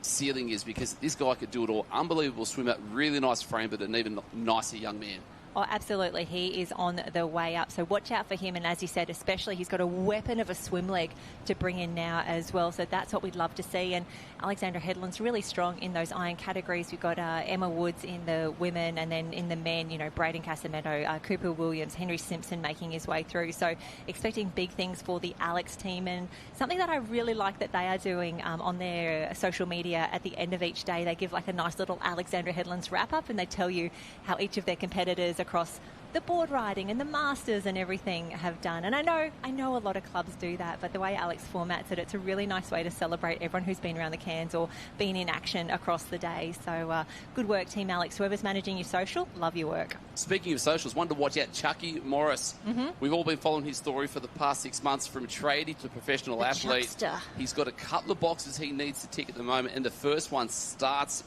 [SPEAKER 13] ceiling is, because this guy could do it all. Unbelievable swimmer, really nice frame, but an even nicer young man.
[SPEAKER 22] Oh, absolutely. He is on the way up. So watch out for him. And as you said, especially he's got a weapon of a swim leg to bring in now as well. So that's what we'd love to see. And Alexandra Headland's really strong in those iron categories. We've got Emma Woods in the women, and then in the men, you know, Braden Casametto, Cooper Williams, Henry Simpson making his way through. So expecting big things for the Alex team. And something that I really like that they are doing on their social media at the end of each day, they give like a nice little Alexandra Headland's wrap up, and they tell you how each of their competitors across the board riding and the masters and everything have done. And I know a lot of clubs do that, but the way Alex formats it, it's a really nice way to celebrate everyone who's been around the cans or been in action across the day. So good work, Team Alex. Whoever's managing your social, love your work.
[SPEAKER 13] Speaking of socials, one to watch out, Chucky Morris. We've all been following his story for the past 6 months, from tradie to professional athlete.
[SPEAKER 22] Chuckster.
[SPEAKER 13] He's got a couple of boxes he needs to tick at the moment, and the first one starts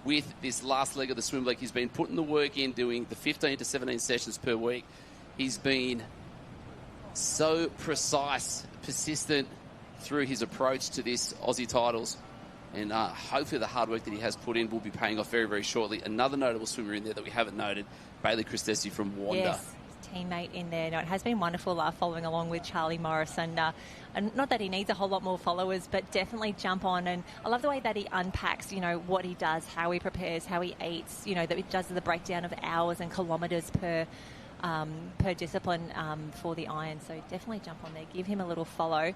[SPEAKER 13] with this last leg of the swim leg. He's been putting the work in, doing the 15 to 17 sessions per week. He's been so precise, persistent through his approach to this Aussie titles. And hopefully the hard work that he has put in will be paying off very, very shortly. Another notable swimmer in there that we haven't noted, Bailey Kristevsky from Wanda.
[SPEAKER 22] Yes, his teammate in there. No, it has been wonderful following along with Charlie Morris. And not that he needs a whole lot more followers, but definitely jump on. And I love the way that he unpacks, you know, what he does, how he prepares, how he eats, you know, that he does the breakdown of hours and kilometres per discipline for the iron. So definitely jump on there, give him a little follow.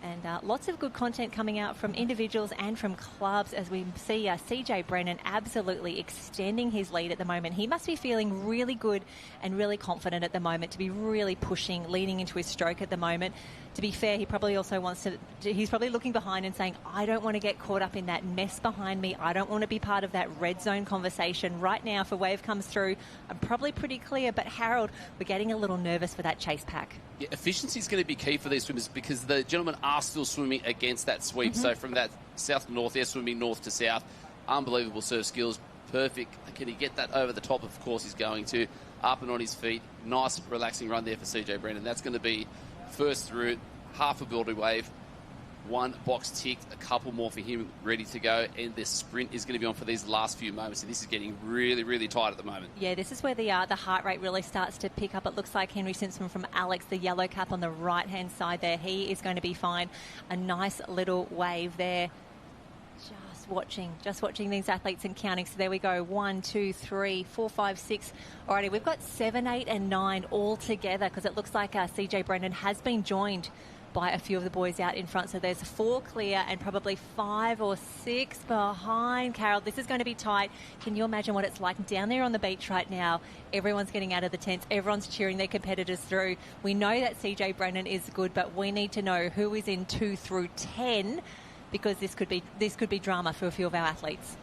[SPEAKER 22] And lots of good content coming out from individuals and from clubs as we see CJ Brennan absolutely extending his lead at the moment. He must be feeling really good and really confident at the moment to be really pushing, leaning into his stroke at the moment. To be fair, he probably also wants to, he's probably looking behind and saying, I don't want to get caught up in that mess behind me. I don't want to be part of that red zone conversation. Right now, if a wave comes through, I'm probably pretty clear. But Harold, we're getting a little nervous for that chase pack.
[SPEAKER 13] Yeah, efficiency is going to be key for these swimmers, because the gentlemen are still swimming against that sweep. So from that south to north, they're swimming north to south. Unbelievable surf skills. Perfect. Can he get that over the top? Of course he's going to. up and on his feet. Nice, relaxing run there for CJ Brennan. That's going to be first through it, half a builder wave. One box ticked, a couple more for him ready to go, and the sprint is going to be on for these last few moments. And this is getting really, really tight at the moment.
[SPEAKER 22] Yeah, this is where the heart rate really starts to pick up. It looks like Henry Simpson from Alex, the yellow cap on the right-hand side there. He is going to be fine. A nice little wave there. Just watching these athletes and counting. So there we go. 1, 2, 3, 4, 5, 6. Alrighty, we've got 7, 8, and 9 all together because it looks like CJ Brennan has been joined by a few of the boys out in front. So there's 4 clear and probably 5 or 6 behind. Carol, this is going to be tight. Can you imagine what it's like down there on the beach right now? Everyone's getting out of the tents. Everyone's cheering their competitors through. We know that CJ Brennan is good, but we need to know who is in 2 through 10 because this could be drama for a few of our athletes.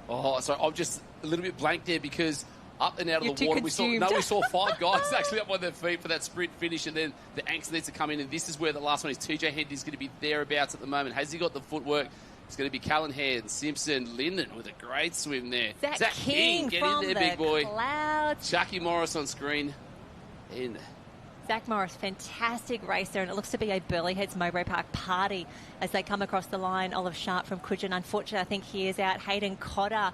[SPEAKER 13] Oh, so I'm just a little bit blank there because up and out of the water, we saw 5 guys actually up on their feet for that sprint finish, and then the anchors needs to come in, and this is where the last one is. TJ Hendy's going to be thereabouts at the moment. Has he got the footwork? It's going to be Callahan, Simpson, Linden with a great swim there.
[SPEAKER 22] Zach King
[SPEAKER 13] get
[SPEAKER 22] from
[SPEAKER 13] in there, big boy.
[SPEAKER 22] Clouds.
[SPEAKER 13] Chucky Morris on screen.
[SPEAKER 22] Zach Morris, fantastic racer, and it looks to be a Burleigh Heads Mowbray Park party as they come across the line. Olive Sharp from Coogin, unfortunately, I think he is out. Hayden Cotter,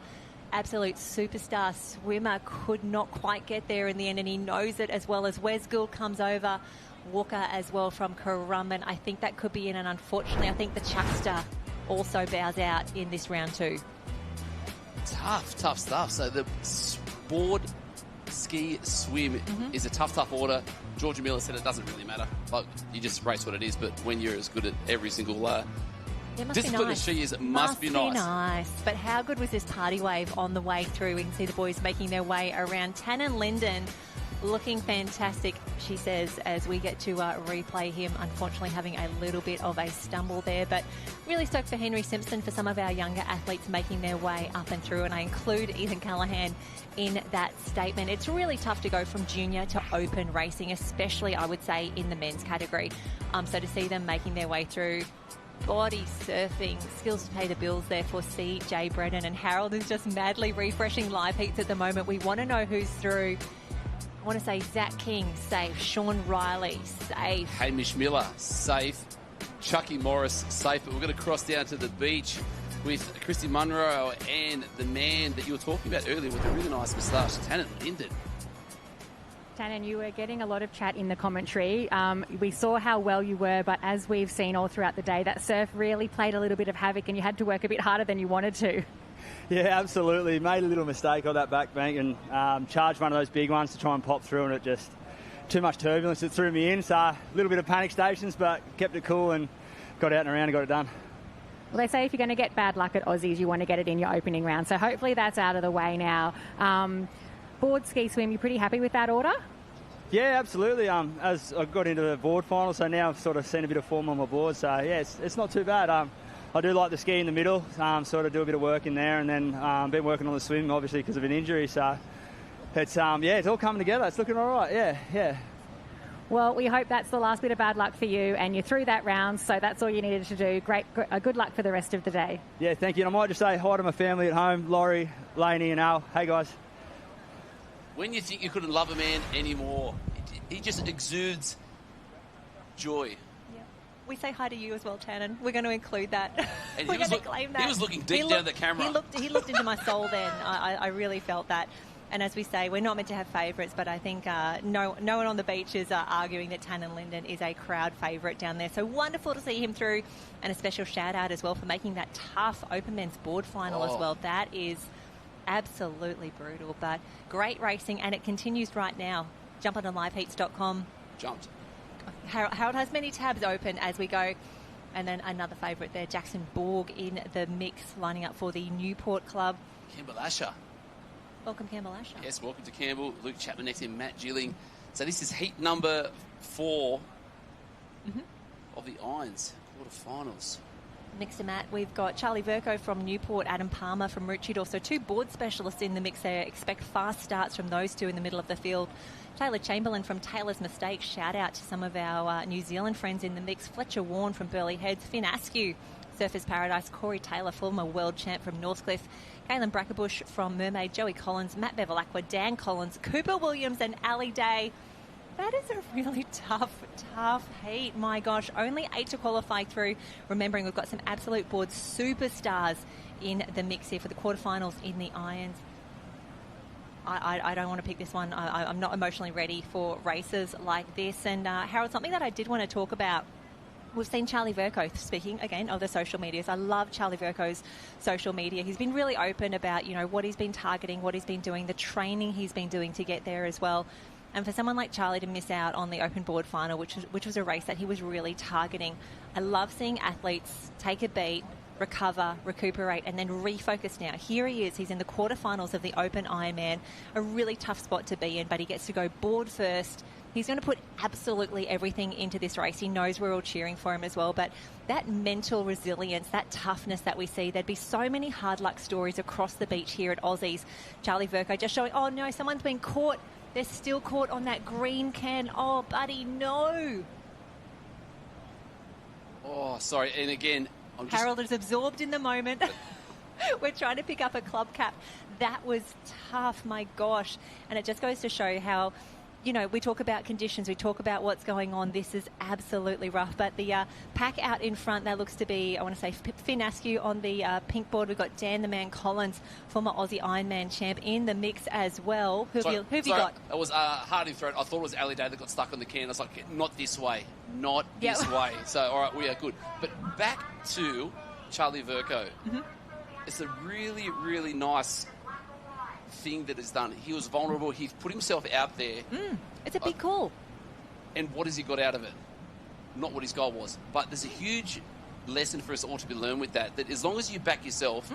[SPEAKER 22] absolute superstar swimmer, could not quite get there in the end, and he knows it as well as Wes Gould comes over. Walker as well from Currumbin. I think that could be in, and unfortunately, I think the Chuckster also bows out in this round 2.
[SPEAKER 13] Tough stuff. So the board ski swim is a tough order. Georgia Miller said it doesn't really matter. Like, you just race what it is, but when you're as good at every single discipline as she is, it must be nice.
[SPEAKER 22] But how good was this party wave on the way through? We can see the boys making their way around. Tannen Linden looking fantastic, she says, as we get to replay him, unfortunately having a little bit of a stumble there. But really stoked for Henry Simpson, for some of our younger athletes making their way up and through, and I include Ethan Callahan in that statement. It's really tough to go from junior to open racing, especially, I would say, in the men's category. So to see them making their way through, body surfing, skills to pay the bills there for CJ Brennan, and Harold is just madly refreshing live heats at the moment. We want to know who's through. I want to say Zach King, safe. Sean Riley, safe.
[SPEAKER 13] Hamish Miller, safe. Chucky Morris, safe. But we're going to cross down to the beach with Christy Munro and the man that you were talking about earlier with a really nice moustache, Tannen Linden.
[SPEAKER 1] Tannen, you were getting a lot of chat in the commentary. We saw how well you were, but as we've seen all throughout the day, that surf really played a little bit of havoc and you had to work a bit harder than you wanted to.
[SPEAKER 8] Yeah, absolutely. Made a little mistake on that back bank and charged one of those big ones to try and pop through, and it just, too much turbulence, it threw me in. So a little bit of panic stations, but kept it cool and got out and around and got it done.
[SPEAKER 1] Well, they say if you're going to get bad luck at Aussies, you want to get it in your opening round. So hopefully that's out of the way now. Board ski swim, you pretty happy with that order?
[SPEAKER 8] Yeah, absolutely. As I got into the board final, so now I've sort of seen a bit of form on my board. So yeah, it's not too bad. I do like the ski in the middle, sort of do a bit of work in there, and then been working on the swim, obviously, because of an injury. So it's it's all coming together. It's looking all right. Yeah.
[SPEAKER 1] Well, we hope that's the last bit of bad luck for you, and you're through that round, so that's all you needed to do. Good luck for the rest of the day.
[SPEAKER 8] Yeah, thank you. And I might just say hi to my family at home, Laurie, Lainey, and Al. Hey, guys.
[SPEAKER 13] When you think you couldn't love a man anymore, he just exudes joy.
[SPEAKER 22] We say hi to you as well, Tannen. We're going to include that.
[SPEAKER 13] And
[SPEAKER 22] We're going to claim that.
[SPEAKER 13] He was looking deep down the camera.
[SPEAKER 22] He looked into my soul then. I really felt that. And as we say, we're not meant to have favourites, but I think no one on the beach is arguing that Tannen Linden is a crowd favourite down there. So wonderful to see him through, and a special shout out as well for making that tough open men's board final as well. That is absolutely brutal, but great racing, and it continues right now. Jump on liveheats.com.
[SPEAKER 13] Jumped.
[SPEAKER 22] Harold has many tabs open as we go. And then another favourite there, Jackson Borg in the mix, lining up for the Newport Club.
[SPEAKER 13] Campbell Asher.
[SPEAKER 22] Welcome, Campbell Asher.
[SPEAKER 13] Yes, welcome to Campbell. Luke Chapman next to him, Matt Gilling. So this is heat number 4 of the Irons quarterfinals.
[SPEAKER 22] Next to Matt, we've got Charlie Verco from Newport, Adam Palmer from Maroochydore. So 2 board specialists in the mix there. Expect fast starts from those 2 in the middle of the field. Taylor Chamberlain from Taylor's Mistakes. Shout out to some of our New Zealand friends in the mix. Fletcher Warren from Burleigh Heads. Finn Askew Surfers Paradise, Corey Taylor, former world champ from Northcliffe, Galen Brackenbush from Mermaid, Joey Collins, Matt Bevilacqua, Dan Collins, Cooper Williams and Ali Day. That is a really tough heat. My gosh, only 8 to qualify through. Remembering we've got some absolute board superstars in the mix here for the quarterfinals in the irons. I don't want to pick this one. I'm not emotionally ready for races like this. And Harold, something that I did want to talk about, we've seen Charlie Vercoe, speaking again of the social medias. I love Charlie Vercoe's social media. He's been really open about, what he's been targeting, what he's been doing, the training he's been doing to get there as well. And for someone like Charlie to miss out on the open board final, which was a race that he was really targeting, I love seeing athletes take a beat, recover, recuperate, and then refocus now. Here he is. He's in the quarterfinals of the Open Ironman, a really tough spot to be in, but he gets to go board first. He's going to put absolutely everything into this race. He knows we're all cheering for him as well, but that mental resilience, that toughness that we see, there'd be so many hard luck stories across the beach here at Aussies. Charlie Vercoe just showing, oh no, someone's been caught. They're still caught on that green can. Oh, buddy, no.
[SPEAKER 13] Oh, sorry. And again,
[SPEAKER 22] Harold is absorbed in the moment. We're trying to pick up a club cap. That was tough, my gosh. And it just goes to show how, we talk about conditions, we talk about what's going on. This is absolutely rough. But the pack out in front, that looks to be, I want to say, Finn Askew on the pink board. We've got Dan the Man Collins, former Aussie Ironman champ, in the mix as well. Who have you got?
[SPEAKER 13] It was hard in throat. I thought it was Ali Day that got stuck on the can. I was like, not this way. Not this way. So, all right, we are good. But back to Charlie Vercoe. Mm-hmm. It's a really, really nice thing that is done. He was vulnerable. He's put himself out there.
[SPEAKER 22] It's a big call.
[SPEAKER 13] And what has he got out of it? Not what his goal was. But there's a huge lesson for us all to be learned with that as long as you back yourself,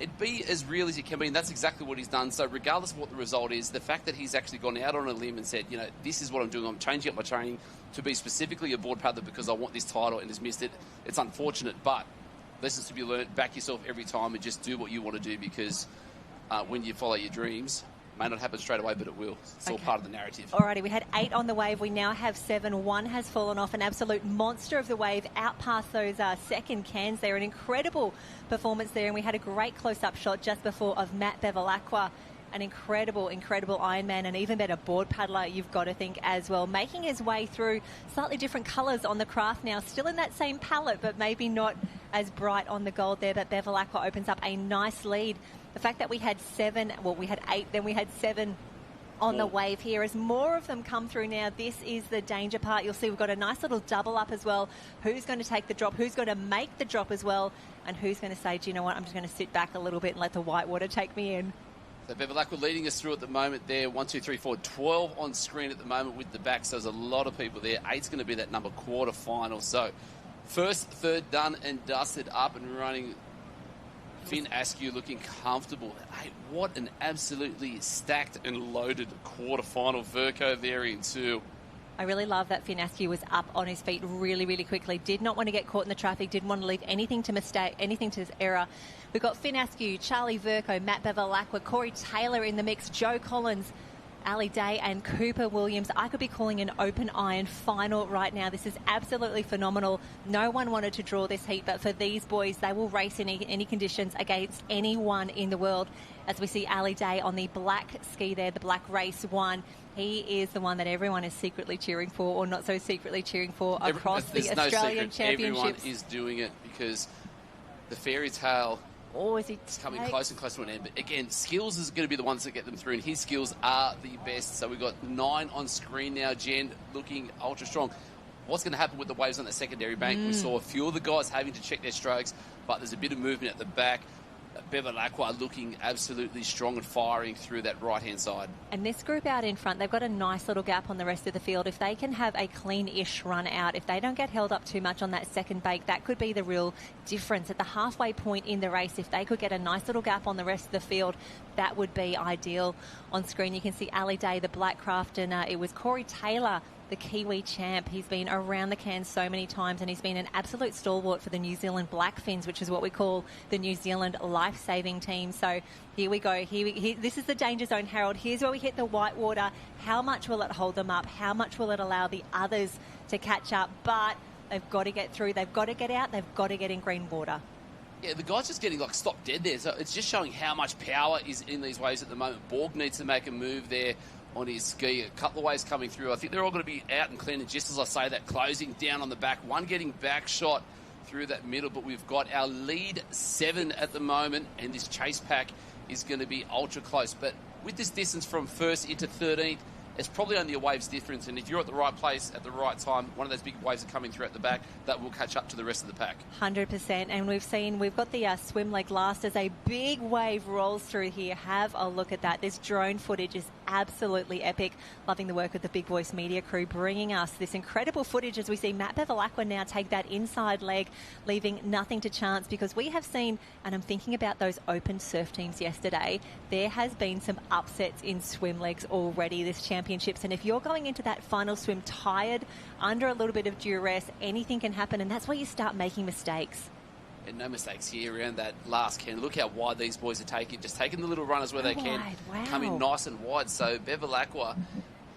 [SPEAKER 13] it be as real as you can be, and that's exactly what he's done. So regardless of what the result is, the fact that he's actually gone out on a limb and said, this is what I'm doing. I'm changing up my training to be specifically a board paddler because I want this title, and has missed it. It's unfortunate, but lessons to be learned. Back yourself every time and just do what you want to do, because when you follow your dreams, may not happen straight away, but it will. It's all part of the narrative.
[SPEAKER 22] Alrighty, we had 8 on the wave. We now have 7. 1 has fallen off. An absolute monster of the wave out past those second cans there. An incredible performance there. And we had a great close-up shot just before of Matt Bevilacqua. An incredible Ironman, and even better board paddler, you've got to think as well. Making his way through slightly different colours on the craft now. Still in that same palette, but maybe not as bright on the gold there. But Bevilacqua opens up a nice lead. The fact that we had 7, we had 8, then we had 7 on the wave here. As more of them come through now, this is the danger part. You'll see we've got a nice little double up as well. Who's going to take the drop? Who's going to make the drop as well? And who's going to say, do you know what, I'm just going to sit back a little bit and let the whitewater take me in.
[SPEAKER 13] So Bevilacqua leading us through at the moment there. 1, 2, 3, 4, 12 on screen at the moment with the back. So there's a lot of people there. 8's going to be that number quarterfinal. So first, third done and dusted, up and running. Finn Askew looking comfortable. Hey, what an absolutely stacked and loaded quarterfinal. Vercoe there in 2.
[SPEAKER 22] I really love that Finn Askew was up on his feet really, really quickly. Did not want to get caught in the traffic. Didn't want to leave anything to mistake, anything to error. We've got Finn Askew, Charlie Vercoe, Matt Bevilacqua, Corey Taylor in the mix, Joe Collins, Ali Day and Cooper Williams. I could be calling an open iron final right now. This is absolutely phenomenal. No one wanted to draw this heat, but for these boys, they will race in any conditions against anyone in the world. As we see Ali Day on the black ski there, the black race 1. He is the one that everyone is secretly cheering for, or not so secretly cheering for, across the Australian Championships.
[SPEAKER 13] Everyone is doing it because the fairy tale is coming close and close to an end. But again, skills is going to be the ones that get them through, and his skills are the best. So we've got 9 on screen now. Jen looking ultra strong. What's going to happen with the waves on the secondary bank? We saw a few of the guys having to check their strokes, but there's a bit of movement at the back. Bevilacqua looking absolutely strong and firing through that right-hand side.
[SPEAKER 22] And this group out in front, they've got a nice little gap on the rest of the field. If they can have a clean-ish run out, if they don't get held up too much on that second bake, that could be the real difference. At the halfway point in the race, if they could get a nice little gap on the rest of the field, that would be ideal. On screen, you can see Ali Day, the black craft, and it was Corey Taylor, the Kiwi champ. He's been around the can so many times, and he's been an absolute stalwart for the New Zealand Blackfins, which is what we call the New Zealand life-saving team. So here we go. This is the danger zone, Harold. Here's where we hit the whitewater. How much will it hold them up? How much will it allow the others to catch up? But They've got to get through. They've got to get out. They've got to get in green water.
[SPEAKER 13] Yeah, the guy's just getting stopped dead there. So it's just showing how much power is in these waves at the moment. Borg needs to make a move there on his ski. A couple of waves coming through. I think they're all going to be out and clean. And just as I say that, closing down on the back. One getting back shot through that middle. But we've got our lead 7 at the moment. And this chase pack is going to be ultra close. But with this distance from 1st into 13th, it's probably only a wave's difference, and if you're at the right place at the right time, one of those big waves are coming through at the back, that will catch up to the rest of the pack.
[SPEAKER 22] 100%, and we've got the swim leg last as a big wave rolls through here. Have a look at that. This drone footage is absolutely epic. Loving the work of the Big Voice media crew bringing us this incredible footage as we see Matt Bevilacqua now take that inside leg, leaving nothing to chance, because we have seen, and I'm thinking about those open surf teams yesterday, there has been some upsets in swim legs already this championships, and if you're going into that final swim tired, under a little bit of duress, anything can happen, and that's where you start making mistakes.
[SPEAKER 13] And no mistakes here around that last can. Look how wide these boys are taking. Just taking the little runners where they can.
[SPEAKER 22] Wow.
[SPEAKER 13] Come in nice and wide. So Bevilacqua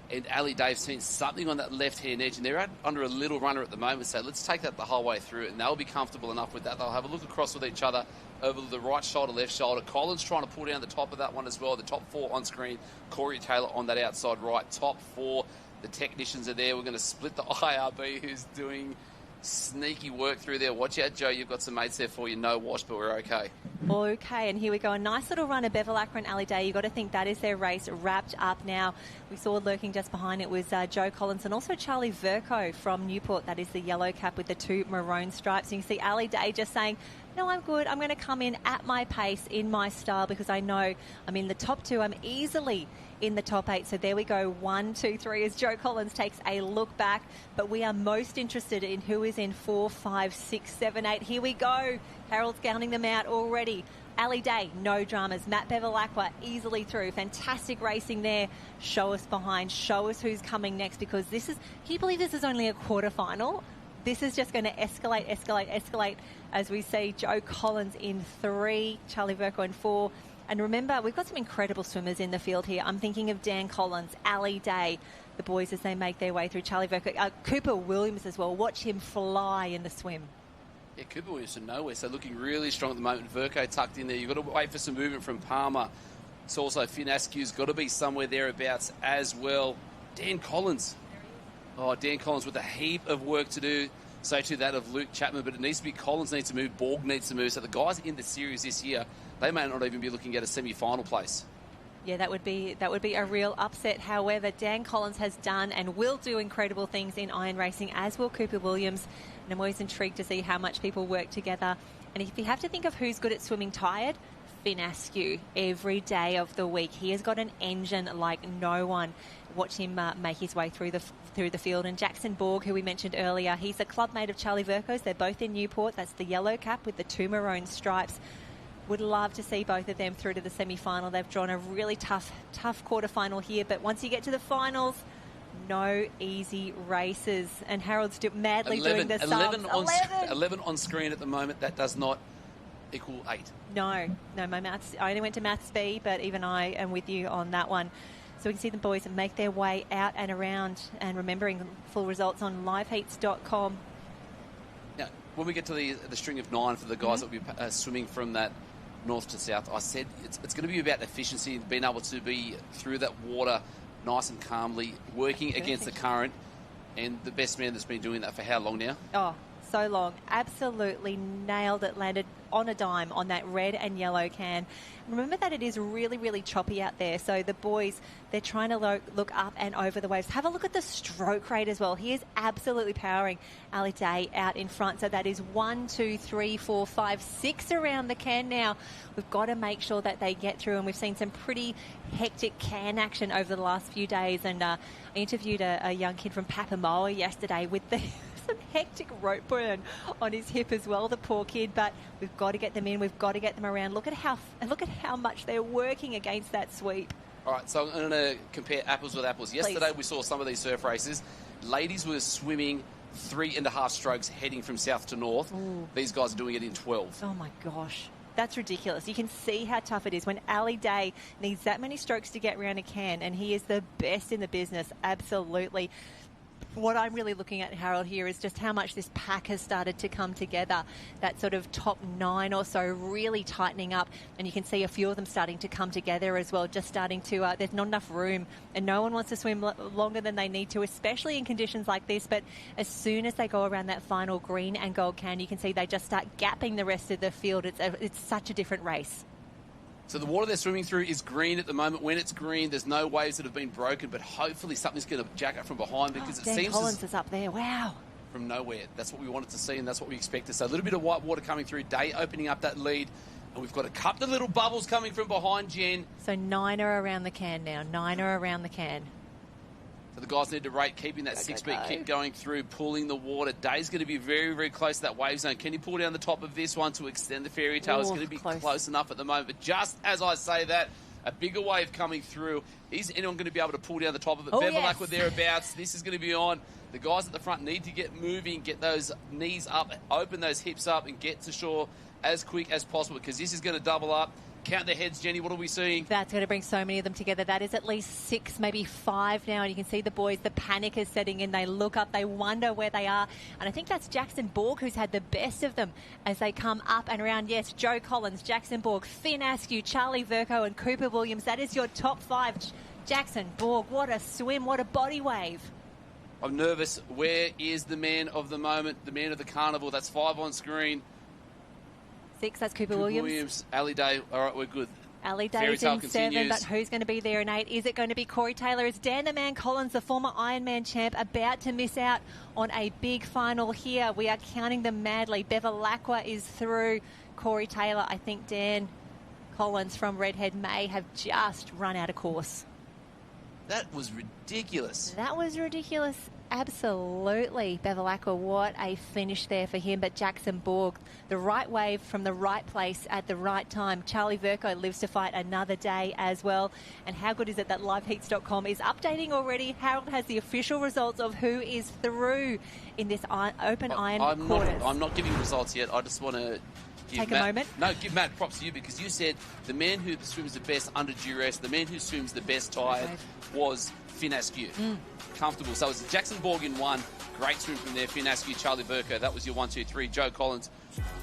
[SPEAKER 13] and Ali Dave seen something on that left-hand edge, and they're under a little runner at the moment. So let's take that the whole way through, and they'll be comfortable enough with that. They'll have a look across with each other over the right shoulder, left shoulder. Collins trying to pull down the top of that one as well. The top 4 on screen. Corey Taylor on that outside right. Top 4. The technicians are there. We're going to split the IRB, who's doing sneaky work through there. Watch out, Joe. You've got some mates there for you. No wash, but we're okay.
[SPEAKER 22] Okay, and here we go. A nice little run of Bevilacqua and Ali Day. You've got to think that is their race wrapped up now. We saw lurking just behind it was Joe Collins and also Charlie Verco from Newport. That is the yellow cap with the 2 maroon stripes. And you can see Ali Day just saying, no, I'm good. I'm going to come in at my pace, in my style, because I know I'm in the top 2. I'm easily in the top 8. So there we go. 1, 2, 3 as Joe Collins takes a look back. But we are most interested in who is in 4, 5, 6, 7, 8. Here we go. Harold's counting them out already. Ali Day, no dramas. Matt Bevilacqua easily through. Fantastic racing there. Show us behind. Show us who's coming next, because this is, can you believe this is only a quarterfinal? This is just going to escalate, escalate, escalate as we see Joe Collins in 3, Charlie Verco in 4. And remember, we've got some incredible swimmers in the field here. I'm thinking of Dan Collins, Ali Day, the boys as they make their way through. Charlie Verco, Cooper Williams as well. Watch him fly in the swim.
[SPEAKER 13] Yeah, Cooper Williams from nowhere, so looking really strong at the moment. Verco tucked in there. You've got to wait for some movement from Palmer. It's also Finn Askew's got to be somewhere thereabouts as well. Dan Collins. Oh, Dan Collins with a heap of work to do. So to that of Luke Chapman, but it needs to be Collins needs to move, Borg needs to move. So the guys in the series this year, they may not even be looking at a semi-final place.
[SPEAKER 22] Yeah, that would be a real upset. However, Dan Collins has done and will do incredible things in iron racing, as will Cooper Williams. And I'm always intrigued to see how much people work together. And if you have to think of who's good at swimming tired, Finn Askew, every day of the week. He has got an engine like no one. Watch him make his way through the field. And Jackson Borg, who we mentioned earlier, he's a club mate of Charlie Verco's. They're both in Newport. That's the yellow cap with the 2 maroon stripes. Would love to see both of them through to the semi-final. They've drawn a really tough quarter-final here. But once you get to the finals, no easy races. And Harold's madly doing the subs.
[SPEAKER 13] 11 on screen at the moment. That does not equal 8.
[SPEAKER 22] No, my maths. I only went to Maths B, but even I am with you on that one. So we can see the boys make their way out and around, and remembering full results on liveheats.com.
[SPEAKER 13] Now, when we get to the string of 9 for the guys that will be swimming from that north to south, I said it's going to be about efficiency, being able to be through that water nice and calmly, working against the current. And the best man that's been doing that for how long now?
[SPEAKER 22] Oh, so long. Absolutely nailed it. Landed on a dime on that red and yellow can. Remember that it is really, really choppy out there. So the boys, they're trying to look up and over the waves. Have a look at the stroke rate as well. He is absolutely powering Ali Day out in front. So that is 1, 2, 3, 4, 5, 6 around the can now. We've got to make sure that they get through. And we've seen some pretty hectic can action over the last few days. And I interviewed a young kid from Papamoa yesterday with the some hectic rope burn on his hip as well, the poor kid. But we've got to get them in. We've got to get them around. Look at how much they're working against that sweep.
[SPEAKER 13] All right, so I'm going to compare apples with apples. Yesterday we saw some of these surf races. Ladies were swimming 3.5 strokes heading from south to north.
[SPEAKER 22] Ooh.
[SPEAKER 13] These guys are doing it in 12.
[SPEAKER 22] Oh my gosh. That's ridiculous. You can see how tough it is when Ali Day needs that many strokes to get around a can, and he is the best in the business. Absolutely. what I'm really looking at, Harold, here is just how much this pack has started to come together. That sort of top 9 or so really tightening up, and you can see a few of them starting to come together as well, just starting to, there's not enough room, and no one wants to swim longer than they need to, especially in conditions like this. But as soon as they go around that final green and gold can, you can see they just start gapping the rest of the field. It's such a different race.
[SPEAKER 13] So the water they're swimming through is green at the moment. When it's green, there's no waves that have been broken, but hopefully something's going to jack up from behind, because it
[SPEAKER 22] Dan
[SPEAKER 13] seems
[SPEAKER 22] Collins is up there. Wow.
[SPEAKER 13] From nowhere. That's what we wanted to see, and that's what we expected. So a little bit of white water coming through, Day opening up that lead, and we've got a couple of little bubbles coming from behind Jen.
[SPEAKER 22] So 9 are around the can now. 9 are around the can.
[SPEAKER 13] So the guys need to rate, keeping that 6-beat kick going through, pulling the water. Day's going to be very, very close to that wave zone. Can he pull down the top of this one to extend the fairy tale? It's going to be close enough at the moment. But just as I say that, a bigger wave coming through. Is anyone going to be able to pull down the top of it? Beverlack with thereabouts. This is going to be on. The guys at the front need to get moving, get those knees up, open those hips up, and get to shore as quick as possible, because this is going to double up. Count the heads, Jenny. What are we seeing?
[SPEAKER 22] That's going to bring so many of them together. That is at least 6, maybe 5 now. And you can see the boys, the panic is setting in. They look up, they wonder where they are. And I think that's Jackson Borg who's had the best of them as they come up and around. Yes, Joe Collins, Jackson Borg, Finn Askew, Charlie Verco and Cooper Williams. That is your top 5. Jackson Borg, what a swim, what a body wave.
[SPEAKER 13] I'm nervous. Where is the man of the moment, the man of the carnival? That's 5 on screen.
[SPEAKER 22] 6, that's Cooper Williams.
[SPEAKER 13] Ali Day, all right, we're good.
[SPEAKER 22] Ali Day's in 7, but who's going to be there in 8? Is it going to be Corey Taylor? Is Dan the Man Collins, the former Ironman champ, about to miss out on a big final here? We are counting them madly. Bevilacqua is through. Corey Taylor, I think Dan Collins from Redhead may have just run out of course.
[SPEAKER 13] That was ridiculous.
[SPEAKER 22] That was ridiculous. Absolutely. Bevilacqua, what a finish there for him. But Jackson Borg, the right wave from the right place at the right time. Charlie Verco lives to fight another day as well. And how good is it that liveheats.com is updating already? Harold has the official results of who is through in this open iron quarters.
[SPEAKER 13] I'm not giving results yet. I just want to
[SPEAKER 22] take a moment.
[SPEAKER 13] No, give Matt props to you, because you said the man who swims the best under duress, the man who swims the best tired was Finn Askew. Comfortable. So it was Jackson Borg in 1. Great swim from there. Finn Askew, Charlie Verco. That was your 1, 2, 3. Joe Collins,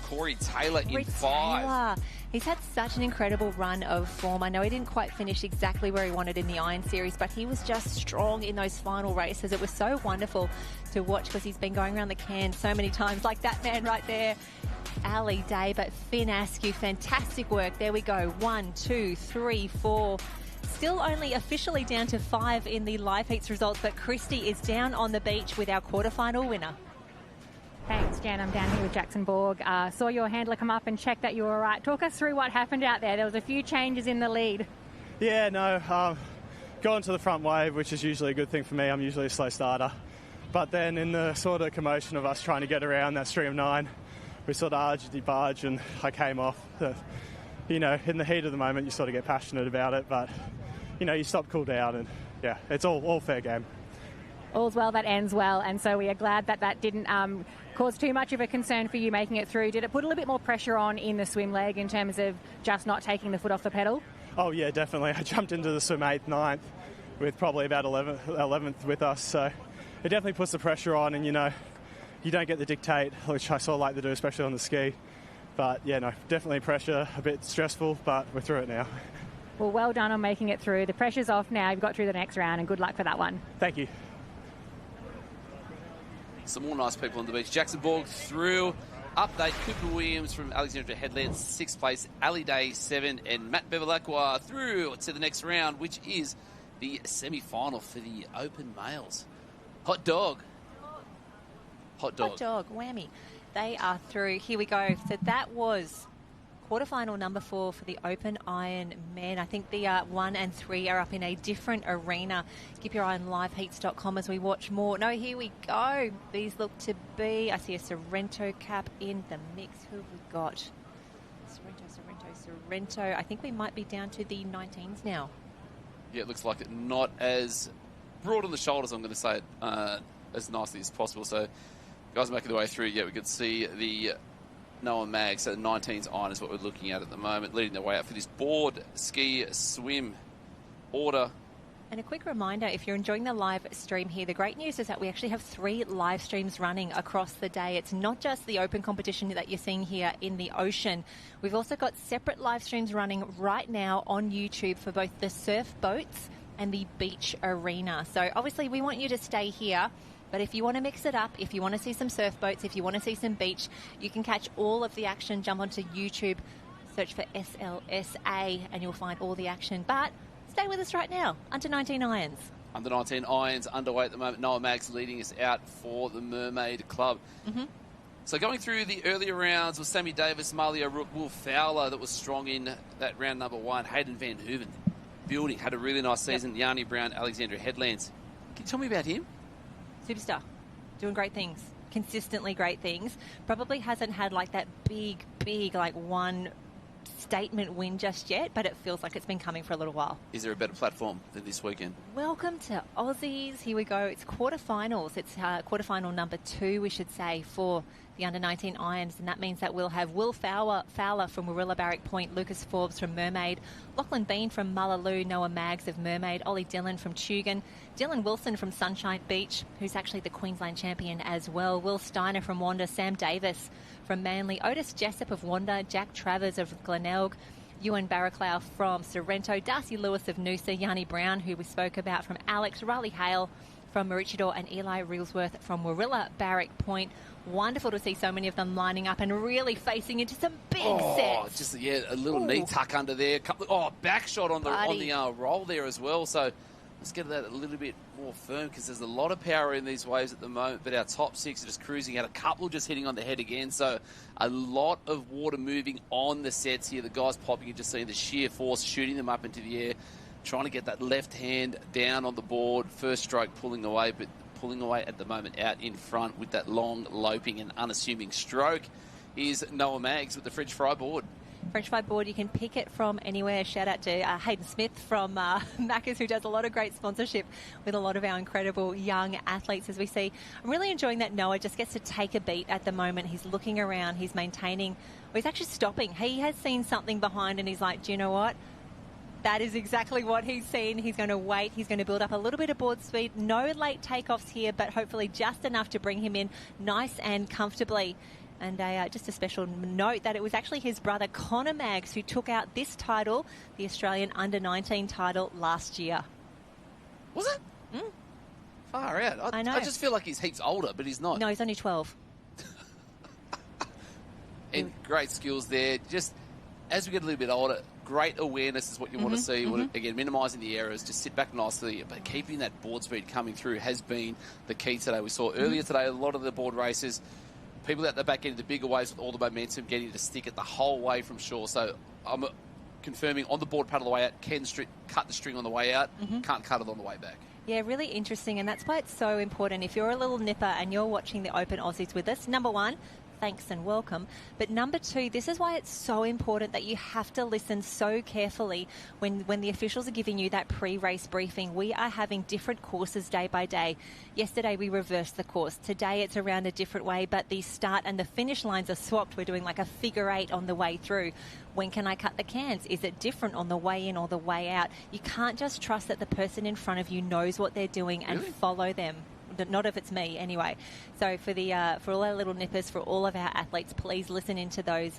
[SPEAKER 13] Corey Taylor in 5.
[SPEAKER 22] He's had such an incredible run of form. I know he didn't quite finish exactly where he wanted in the Iron Series, but he was just strong in those final races. It was so wonderful to watch, because he's been going around the can so many times, like that man right there, Ali Day. But Finn Askew, fantastic work. There we go. 1, 2, 3, 4. Still only officially down to 5 in the live heats results, but Christy is down on the beach with our quarterfinal winner.
[SPEAKER 1] Thanks, Jan. I'm down here with Jackson Borg. Saw your handler come up and check that you were all right. Talk us through what happened out there. There was a few changes in the lead.
[SPEAKER 10] Yeah, no, going to the front wave, which is usually a good thing for me. I'm usually a slow starter. But then in the sort of commotion of us trying to get around that stream of 9, we sort of argy-barged and I came off. You know, in the heat of the moment, you sort of get passionate about it, but, you know, you stop, cool down, and, yeah, it's all fair game.
[SPEAKER 1] All's well that ends well, and so we are glad that that didn't cause too much of a concern for you making it through. Did it put a little bit more pressure on in the swim leg in terms of just not taking the foot off the pedal?
[SPEAKER 10] Oh, yeah, definitely. I jumped into the swim 8th, 9th with probably about 11th with us, so it definitely puts the pressure on, and, you know, you don't get the dictate, which I sort of like to do, especially on the ski. But, yeah, no, definitely pressure, a bit stressful, but we're through it now.
[SPEAKER 1] Well, well done on making it through. The pressure's off now. You've got through the next round, and good luck for that one.
[SPEAKER 10] Thank you.
[SPEAKER 13] Some more nice people on the beach. Jackson Borg through. Update, Cooper Williams from Alexandria Headland, 6th place. Ali Day, 7. And Matt Bevilacqua through to the next round, which is the semi-final for the open males. Hot dog. Hot dog.
[SPEAKER 22] Hot dog, whammy. They are through. Here we go. So that was quarterfinal number 4 for the Open Iron men. I think the 1 and 3 are up in a different arena. Keep your eye on liveheats.com as we watch more. No, here we go. These look to be, I see a Sorrento cap in the mix. Who have we got? Sorrento. I think we might be down to the 19s now.
[SPEAKER 13] Yeah, it looks like it. Not as broad on the shoulders, I'm going to say it as nicely as possible. So guys making their way through. Yeah, we could see the Noah Mag. So 19's iron is what we're looking at the moment, leading their way out for this board ski swim order.
[SPEAKER 22] And a quick reminder, if you're enjoying the live stream here, the great news is that we actually have 3 live streams running across the day. It's not just the open competition that you're seeing here in the ocean. We've also got separate live streams running right now on YouTube for both the surf boats and the beach arena. So obviously we want you to stay here, but if you want to mix it up, if you want to see some surf boats, if you want to see some beach, you can catch all of the action. Jump onto YouTube, search for SLSA, and you'll find all the action. But stay with us right now. Under 19 irons.
[SPEAKER 13] Under 19 irons underway at the moment. Noah Maggs leading us out for the Mermaid Club. So going through the earlier rounds with Sammy Davis, Malia Rook, Will Fowler that was strong in that round number 1. Hayden Van Hooven building, had a really nice season. Yanni Brown, Alexandra Headlands. Can you tell me about him?
[SPEAKER 22] Superstar. Doing great things. Consistently great things. Probably hasn't had like that big, like one statement win just yet, but it feels like it's been coming for a little while.
[SPEAKER 13] Is there a better platform than this weekend?
[SPEAKER 22] Welcome to Aussies. Here we go. It's quarterfinals. It's quarterfinal number 2, we should say, for the under 19 irons, and that means that we'll have Will Fowler from Warilla Barrack Point, Lucas Forbes from Mermaid, Lachlan Bean from Mullaloo, Noah Maggs of Mermaid, Ollie Dillon from Tugun, Dylan Wilson from Sunshine Beach, who's actually the Queensland champion as well, Will Steiner from Wanda, Sam Davis from Manly, Otis Jessup of Wanda, Jack Travers of Glenelg, Ewan Barraclough from Sorrento, Darcy Lewis of Noosa, Yanni Brown, who we spoke about, from Alex, Riley Hale from Maroochydore, and Eli Reelsworth from Warilla Barrack Point. Wonderful to see so many of them lining up and really facing into some big sets.
[SPEAKER 13] Just a little knee tuck under there. Back shot on the roll there as well. So let's get that a little bit more firm, because there's a lot of power in these waves at the moment. But our top 6 are just cruising out. A couple just hitting on the head again. So a lot of water moving on the sets here. The guys popping, you're just seeing the sheer force shooting them up into the air, trying to get that left hand down on the board. First stroke pulling away, but pulling away at the moment out in front with that long, loping and unassuming stroke is Noah Maggs with the French fry board.
[SPEAKER 22] French fry board, you can pick it from anywhere. Shout out to Hayden Smith from Macca's, who does a lot of great sponsorship with a lot of our incredible young athletes, as we see. I'm really enjoying that Noah just gets to take a beat at the moment. He's looking around, he's maintaining, he's actually stopping. He has seen something behind and he's like, do you know what? That is exactly what he's seen. He's going to wait. He's going to build up a little bit of board speed. No late takeoffs here, but hopefully just enough to bring him in nice and comfortably. And just a special note that it was actually his brother Connor Maggs who took out this title, the Australian Under-19 title, last year.
[SPEAKER 13] Was it? Far out.
[SPEAKER 22] I know.
[SPEAKER 13] I just feel like he's heaps older, but he's not.
[SPEAKER 22] No, he's only 12.
[SPEAKER 13] And great skills there. Just as we get a little bit older, great awareness is what you want to see. Again, minimising the errors, just sit back nicely, but keeping that board speed coming through has been the key today. We saw earlier today a lot of the board races, people out the back end of the bigger waves with all the momentum getting to stick it the whole way from shore. So I'm confirming on the board paddle the way out, can cut the string on the way out, can't cut it on the way back.
[SPEAKER 22] Yeah, really interesting, and that's why it's so important. If you're a little nipper and you're watching the Open Aussies with us, number 1, thanks and welcome. But number 2, this is why it's so important that you have to listen so carefully when the officials are giving you that pre-race briefing. We are having different courses day by day. Yesterday we reversed the course. Today it's around a different way, but the start and the finish lines are swapped. We're doing like a figure 8 on the way through. When can I cut the cans? Is it different on the way in or the way out? You can't just trust that the person in front of you knows what they're doing and follow them. Not if it's me, anyway. So for all our little nippers, for all of our athletes, please listen into those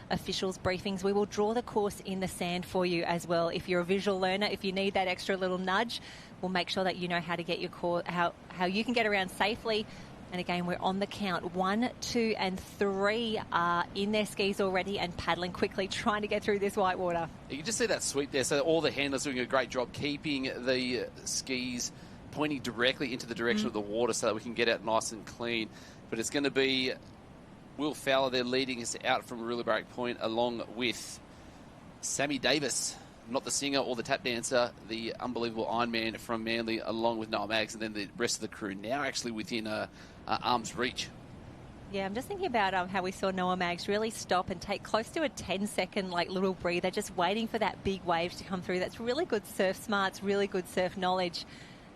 [SPEAKER 22] officials' briefings. We will draw the course in the sand for you as well. If you're a visual learner, if you need that extra little nudge, we'll make sure that you know how to get your course, how you can get around safely. And again, we're on the count. 1, 2, and 3 are in their skis already and paddling quickly, trying to get through this white water.
[SPEAKER 13] You can just see that sweep there. So all the handlers doing a great job keeping the skis pointing directly into the direction of the water so that we can get out nice and clean. But it's going to be Will Fowler there leading us out from Warilla Barrack Point, along with Sammy Davis, not the singer or the tap dancer, the unbelievable Ironman from Manly, along with Noah Maggs, and then the rest of the crew now actually within arm's reach.
[SPEAKER 22] Yeah, I'm just thinking about how we saw Noah Maggs really stop and take close to a 10-second little breather, just waiting for that big wave to come through. That's really good surf smarts, really good surf knowledge.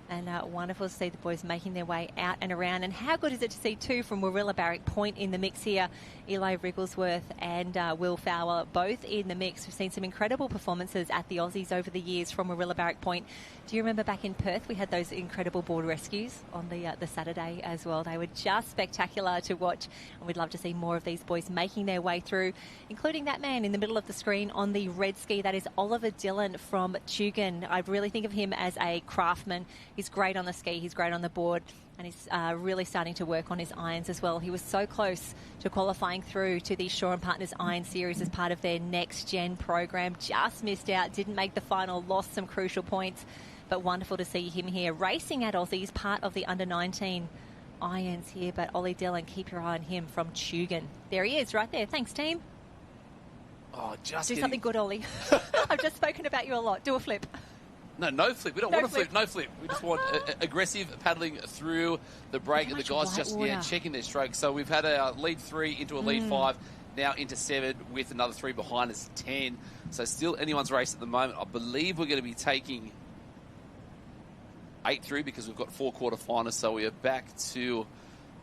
[SPEAKER 22] And wonderful to see the boys making their way out and around. And how good is it to see two from Warilla Barrack Point in the mix here? Eli Wrigglesworth and Will Fowler both in the mix. We've seen some incredible performances at the Aussies over the years from Warilla Barrack Point. Do you remember back in Perth we had those incredible board rescues on the Saturday as well? They were just spectacular to watch, and we'd love to see more of these boys making their way through, including that man in the middle of the screen on the red ski. That is Oliver Dillon from Tugun. I really think of him as a craftsman. He's great on the ski, he's great on the board, and he's really starting to work on his irons as well. He was so close to qualifying through to the Shaw and Partners Iron Series as part of their Next Gen program. Just missed out, didn't make the final, lost some crucial points, but wonderful to see him here racing at Aussies, part of the under-19 irons here. But Ollie Dillon, keep your eye on him from Tugun. There he is right there. Thanks, team.
[SPEAKER 13] Oh, just
[SPEAKER 22] do something good, Ollie. I've just spoken about you a lot. Do a flip.
[SPEAKER 13] No flip. We don't want a flip. No flip. We just want aggressive paddling through the break, and the guys just checking their strokes. So we've had a lead 3 into a lead 5, now into 7 with another 3 behind us, 10. So still anyone's race at the moment. I believe we're going to be taking 8 through because we've got 4 quarterfinals. So we are back to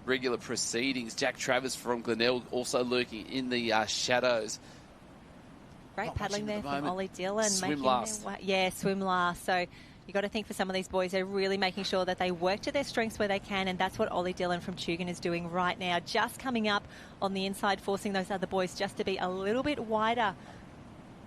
[SPEAKER 13] regular proceedings. Jack Travers from Glenelg also lurking in the shadows.
[SPEAKER 22] Great paddling there from Ollie Dillon.
[SPEAKER 13] Swim last.
[SPEAKER 22] Swim last. So you've got to think for some of these boys, they're really making sure that they work to their strengths where they can, and that's what Ollie Dillon from Tugun is doing right now. Just coming up on the inside, forcing those other boys just to be a little bit wider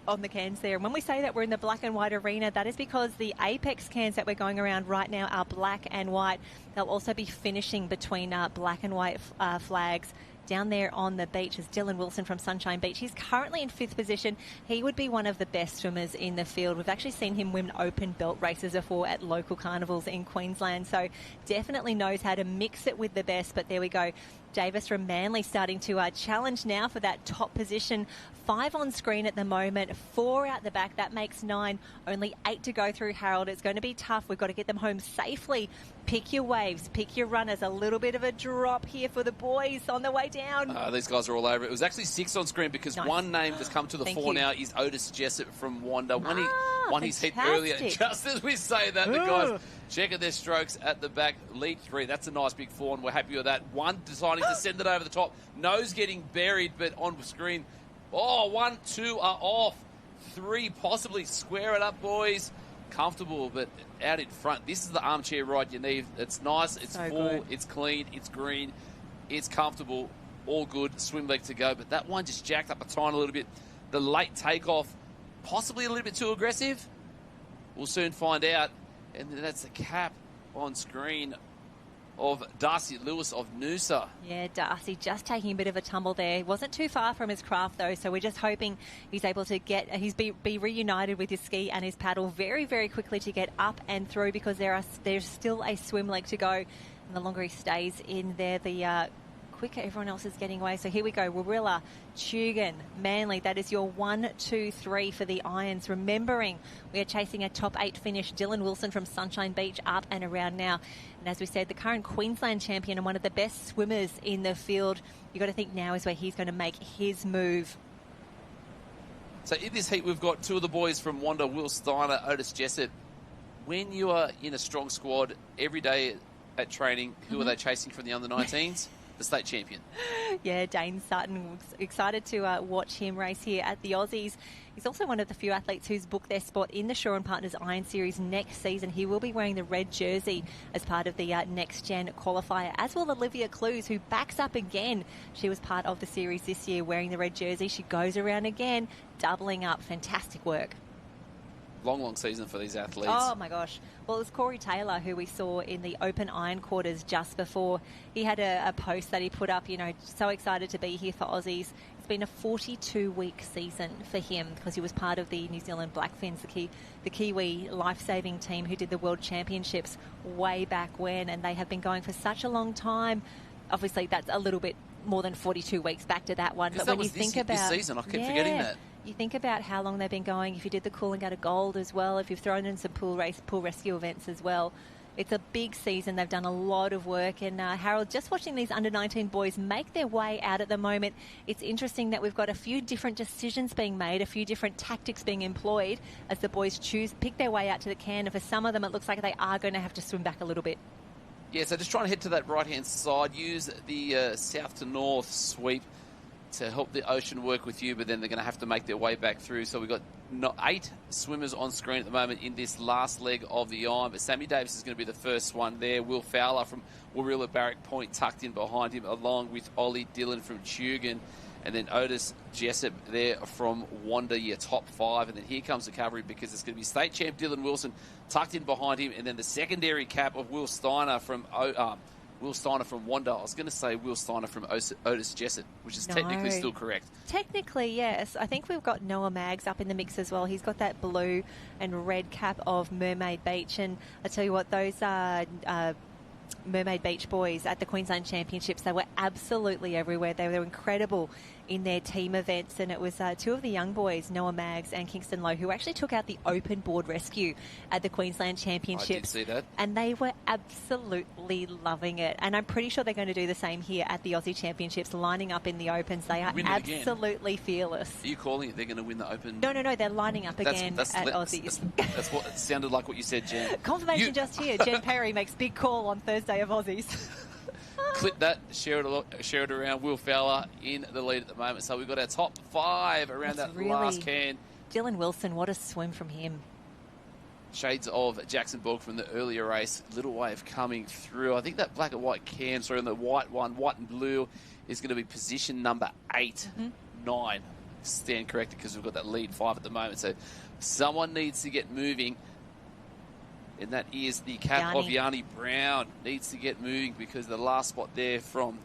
[SPEAKER 22] on the cans there. And when we say that we're in the black and white arena, that is because the Apex cans that we're going around right now are black and white. They'll also be finishing between black and white flags. Down there on the beach is Dylan Wilson from Sunshine Beach. He's currently in 5th position. He would be one of the best swimmers in the field. We've actually seen him win open belt races before at local carnivals in Queensland, so definitely knows how to mix it with the best. But there we go. Davis from Manly starting to challenge now for that top position. 5 on screen at the moment, 4 out the back. That makes 9. Only 8 to go through, Harold. It's going to be tough. We've got to get them home safely. Pick your waves, pick your runners. A little bit of a drop here for the boys on the way down.
[SPEAKER 13] These guys are all over it. It was actually 6 on screen because one name has come to the fore now is Otis Jessup from Wanda. Won his heat earlier. Just as we say that, the guys checking their strokes at the back. Lead 3. That's a nice big 4, and we're happy with that. 1 deciding to send it over the top. Nose getting buried, but on screen. 1, 2 are off. 3 possibly. Square it up, boys. Comfortable, but out in front. This is the armchair ride you need. It's nice, it's so full, it's clean, it's green, it's comfortable, all good. Swim leg to go, but that one just jacked up a tiny little bit. The late takeoff, possibly a little bit too aggressive. We'll soon find out. And then that's the cap on screen of Darcy Lewis of Noosa.
[SPEAKER 22] Yeah, Darcy just taking a bit of a tumble there. He wasn't too far from his craft though, so we're just hoping he's able to be reunited with his ski and his paddle very, very quickly to get up and through, because there's still a swim leg to go, and the longer he stays in there, the quicker everyone else is getting away. So here we go. Warilla, Tugun, Manly. That is your 1, 2, 3 for the irons. Remembering we are chasing a top 8 finish. Dylan Wilson from Sunshine Beach up and around now. And as we said, the current Queensland champion and one of the best swimmers in the field. You've got to think now is where he's going to make his move.
[SPEAKER 13] So in this heat, we've got 2 of the boys from Wanda, Will Steiner, Otis Jessup. When you are in a strong squad every day at training, who are they chasing from the under-19s? The state champion. Yeah,
[SPEAKER 22] Dane Sutton. Excited to watch him race here at the Aussies. He's also one of the few athletes who's booked their spot in the Shaw and Partners Iron Series next season. He will be wearing the red jersey as part of the Next Gen qualifier, as will Olivia Clues, who backs up again. She was part of the series this year wearing the red jersey. She goes around again, doubling up. Fantastic work.
[SPEAKER 13] Long season for these athletes.
[SPEAKER 22] Oh, my gosh. Well, it was Corey Taylor who we saw in the open iron quarters just before. He had a post that he put up, so excited to be here for Aussies. It's been a 42-week season for him because he was part of the New Zealand Blackfins, the Kiwi life-saving team who did the World Championships way back when, and they have been going for such a long time. Obviously, that's a little bit more than 42 weeks back to that one.
[SPEAKER 13] But when you think about this season, I keep forgetting that.
[SPEAKER 22] You think about how long they've been going. If you did the Coolangatta Gold as well, if you've thrown in some pool rescue events as well, It's a big season. They've done a lot of work. And Harold, just watching these under-19 boys make their way out at the moment, it's interesting that we've got a few different decisions being made, a few different tactics being employed as the boys pick their way out to the can. And for some of them, it looks like they are going to have to swim back a little bit.
[SPEAKER 13] Yeah, so just trying to head to that right-hand side. Use the south to north sweep to help the ocean work with you, but then they're going to have to make their way back through. So we've got 8 swimmers on screen at the moment in this last leg of the Iron. But Sammy Davis is going to be the first one there. Will Fowler from Warilla Barrack Point tucked in behind him, along with Ollie Dillon from Tugan. And then Otis Jessup there from Wanda, your top 5. And then here comes the cavalry, because it's going to be state champ Dylan Wilson tucked in behind him. And then the secondary cap of Will Steiner from Wanda. I was going to say Will Steiner from Otis Jessup, which is technically still correct.
[SPEAKER 22] Technically, yes. I think we've got Noah Maggs up in the mix as well. He's got that blue and red cap of Mermaid Beach. And I tell you what, those Mermaid Beach boys at the Queensland Championships, they were absolutely everywhere. They were incredible in their team events, and it was 2 of the young boys, Noah Maggs and Kingston Lowe, who actually took out the open board rescue at the Queensland Championships.
[SPEAKER 13] I did see that.
[SPEAKER 22] And they were absolutely loving it. And I'm pretty sure they're going to do the same here at the Aussie Championships, lining up in the opens. They are absolutely fearless.
[SPEAKER 13] Are you calling it they're going to win the open?
[SPEAKER 22] No, they're lining up again at Aussies.
[SPEAKER 13] That's what it sounded like what you said, Jen.
[SPEAKER 22] Confirmation just here. Jen Perry makes big call on Thursday of Aussies.
[SPEAKER 13] Clip that, share it around. Will Fowler in the lead at the moment. So we've got our top 5 around that last can.
[SPEAKER 22] Dylan Wilson, what a swim from him.
[SPEAKER 13] Shades of Jackson Borg from the earlier race. Little wave coming through. I think that black and white can, sorry, on the white one, white and blue, is going to be position number 8, 9. Stand corrected, because we've got that lead 5 at the moment. So someone needs to get moving. And that is the cap of Yanni Brown. Needs to get moving, because the last spot there from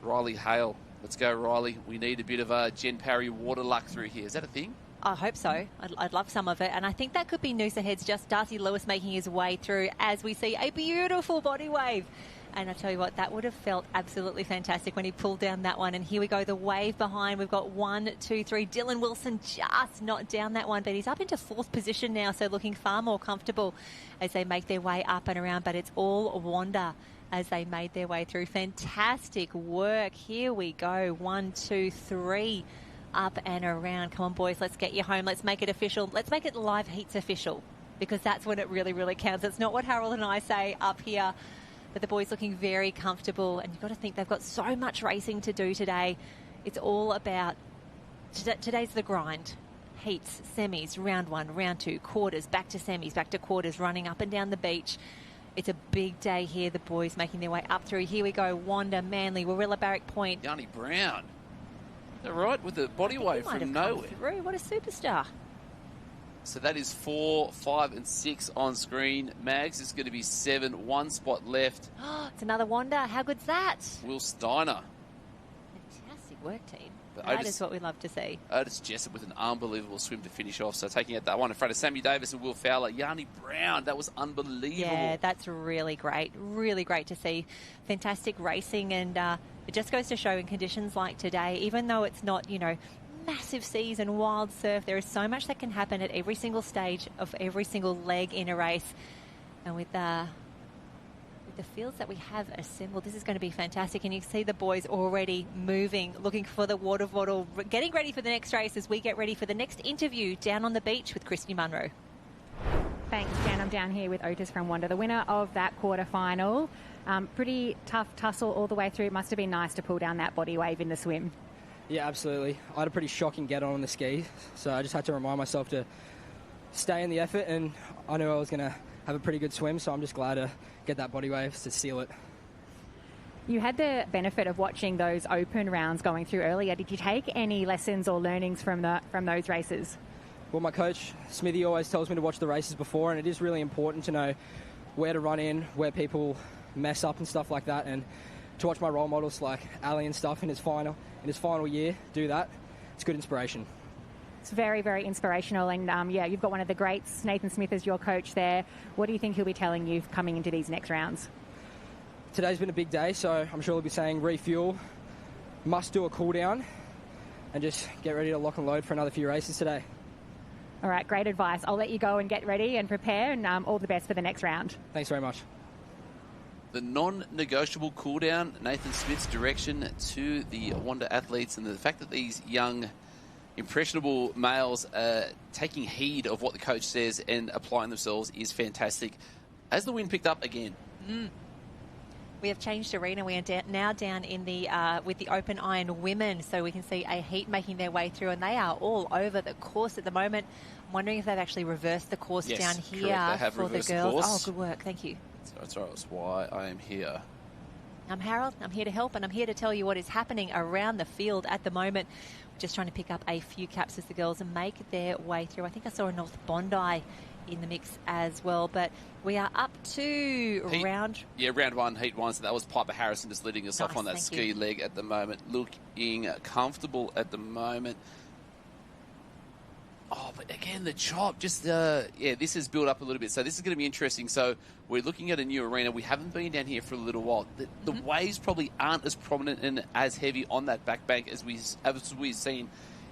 [SPEAKER 13] Riley Hale. Let's go, Riley. We need a bit of Jen Parry water luck through here. Is that a thing?
[SPEAKER 22] I hope so. I'd love some of it. And I think that could be Noosa Head's just Darcy Lewis making his way through as we see a beautiful body wave. And I tell you what, that would have felt absolutely fantastic when he pulled down that one. And here we go, the wave behind. We've got 1, 2, 3. Dylan Wilson just not down that one, but he's up into 4th position now, so looking far more comfortable as they make their way up and around. But it's all Wanda as they made their way through. Fantastic work. Here we go. 1, 2, 3. Up and around. Come on, boys, let's get you home. Let's make it official. Let's make it live heats official, because that's when it really, really counts. It's not what Harold and I say up here. But the boys looking very comfortable, and you've got to think they've got so much racing to do today. It's all about, today's the grind. Heats, semis, round 1, round 2, quarters, back to semis, back to quarters, running up and down the beach. It's a big day here, the boys making their way up through. Here we go, Wanda, Manly, Warilla Barrack Point.
[SPEAKER 13] Yanni Brown. They're right with the body wave from nowhere.
[SPEAKER 22] What a superstar.
[SPEAKER 13] So that is 4, 5 and 6 on screen. Mags is going to be 7, 1 spot left.
[SPEAKER 22] It's another Wanda. How good's that?
[SPEAKER 13] Will Steiner.
[SPEAKER 22] Fantastic work, team.
[SPEAKER 13] But
[SPEAKER 22] that is what we love to see.
[SPEAKER 13] Otis Jessup with an unbelievable swim to finish off. So taking out that one in front of Sammy Davis and Will Fowler. Yanni Brown, that was unbelievable.
[SPEAKER 22] Yeah, that's really great. Really great to see. Fantastic racing, and it just goes to show in conditions like today, even though it's not, massive seas and wild surf, there is so much that can happen at every single stage of every single leg in a race. And with the fields that we have assembled, this is going to be fantastic. And you can see the boys already moving, looking for the water bottle, getting ready for the next race as we get ready for the next interview down on the beach with Christy Munro.
[SPEAKER 1] Thanks, Jan. I'm down here with Otis from Wanda, the winner of that quarterfinal. Pretty tough tussle all the way through. It must have been nice to pull down that body wave in the swim.
[SPEAKER 17] Yeah, absolutely. I had a pretty shocking get on the ski, so I just had to remind myself to stay in the effort, and I knew I was going to have a pretty good swim, so I'm just glad to get that body wave to seal it.
[SPEAKER 1] You had the benefit of watching those open rounds going through earlier. Did you take any lessons or learnings from those races?
[SPEAKER 17] Well, my coach, Smithy, always tells me to watch the races before, and it is really important to know where to run in, where people mess up and stuff like that, and to watch my role models like Ali and stuff in his final year do that. It's good inspiration.
[SPEAKER 1] It's very, very inspirational, and you've got one of the greats, Nathan Smith, as your coach there. What do you think he'll be telling you coming into these next rounds?
[SPEAKER 17] Today's been a big day, so I'm sure he'll be saying refuel, must do a cool down, and just get ready to lock and load for another few races today.
[SPEAKER 1] All right, great advice. I'll let you go and get ready and prepare, and all the best for the next round.
[SPEAKER 17] Thanks very much.
[SPEAKER 13] The non-negotiable cool-down, Nathan Smith's direction to the Wanda athletes, and the fact that these young, impressionable males are taking heed of what the coach says and applying themselves is fantastic. As the wind picked up again.
[SPEAKER 22] We have changed arena. We are now down in the with the open iron women, so we can see a heat making their way through, and they are all over the course at the moment. I'm wondering if they've actually reversed the course down here for the girls. Oh, good work. Thank you.
[SPEAKER 13] That's right. That's why I am here.
[SPEAKER 22] I'm Harold. I'm here to help, and I'm here to tell you what is happening around the field at the moment. Just trying to pick up a few caps as the girls make their way through. I think I saw a North Bondi in the mix as well, but we are up to round
[SPEAKER 13] 1, heat 1. So that was Piper Harrison just leading us off on that ski leg at the moment, looking comfortable at the moment. Oh, but again, the chop, just, this has built up a little bit. So this is going to be interesting. So we're looking at a new arena. We haven't been down here for a little while. The waves probably aren't as prominent and as heavy on that back bank as we've seen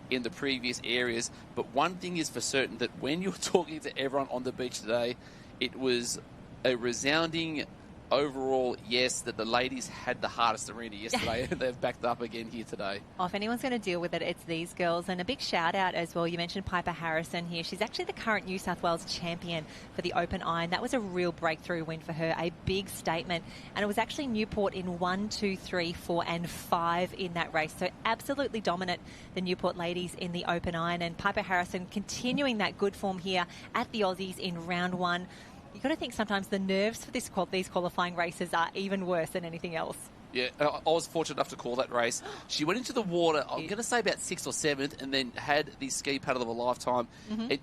[SPEAKER 13] in the previous areas. But one thing is for certain, that when you're talking to everyone on the beach today, it was a resounding overall yes that the ladies had the hardest arena yesterday, and they've backed up again here today.
[SPEAKER 22] Oh, if anyone's going to deal with it, it's these girls. And a big shout out as well. You mentioned Piper Harrison here. She's actually the current New South Wales champion for the open iron. That was a real breakthrough win for her, a big statement. And it was actually Newport in 1, 2, 3, 4 and 5 in that race. So absolutely dominant, the Newport ladies in the open iron. And Piper Harrison continuing that good form here at the Aussies in round 1. You've got to think sometimes the nerves for these qualifying races are even worse than anything else.
[SPEAKER 13] Yeah, I was fortunate enough to call that race. She went into the water, I'm going to say about 6th or 7th, and then had the ski paddle of a lifetime.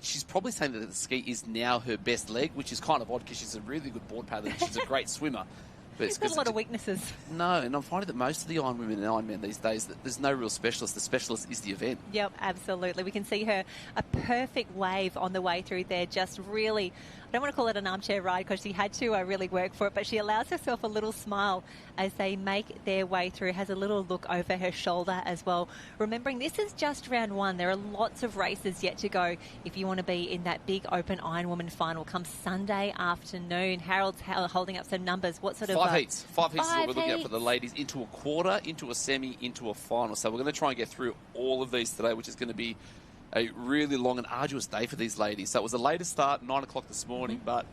[SPEAKER 13] She's probably saying that the ski is now her best leg, which is kind of odd because she's a really good board paddler and she's a great swimmer. But
[SPEAKER 22] she's got a lot of weaknesses.
[SPEAKER 13] No, and I'm finding that most of the Ironwomen and Ironmen these days, there's no real specialist. The specialist is the event.
[SPEAKER 22] Yep, absolutely. We can see her, a perfect wave on the way through there, just really, I don't want to call it an armchair ride because she had to really work for it, but she allows herself a little smile as they make their way through, has a little look over her shoulder as well. Remembering this is just round 1. There are lots of races yet to go if you want to be in that big open Ironwoman final come Sunday afternoon. Harold's holding up some numbers. What sort of...
[SPEAKER 13] 5 heats. 5 heats is what we're looking at for the ladies, into a quarter, into a semi, into a final. So we're going to try and get through all of these today, which is going to be a really long and arduous day for these ladies. So it was a later start, 9 o'clock this morning, but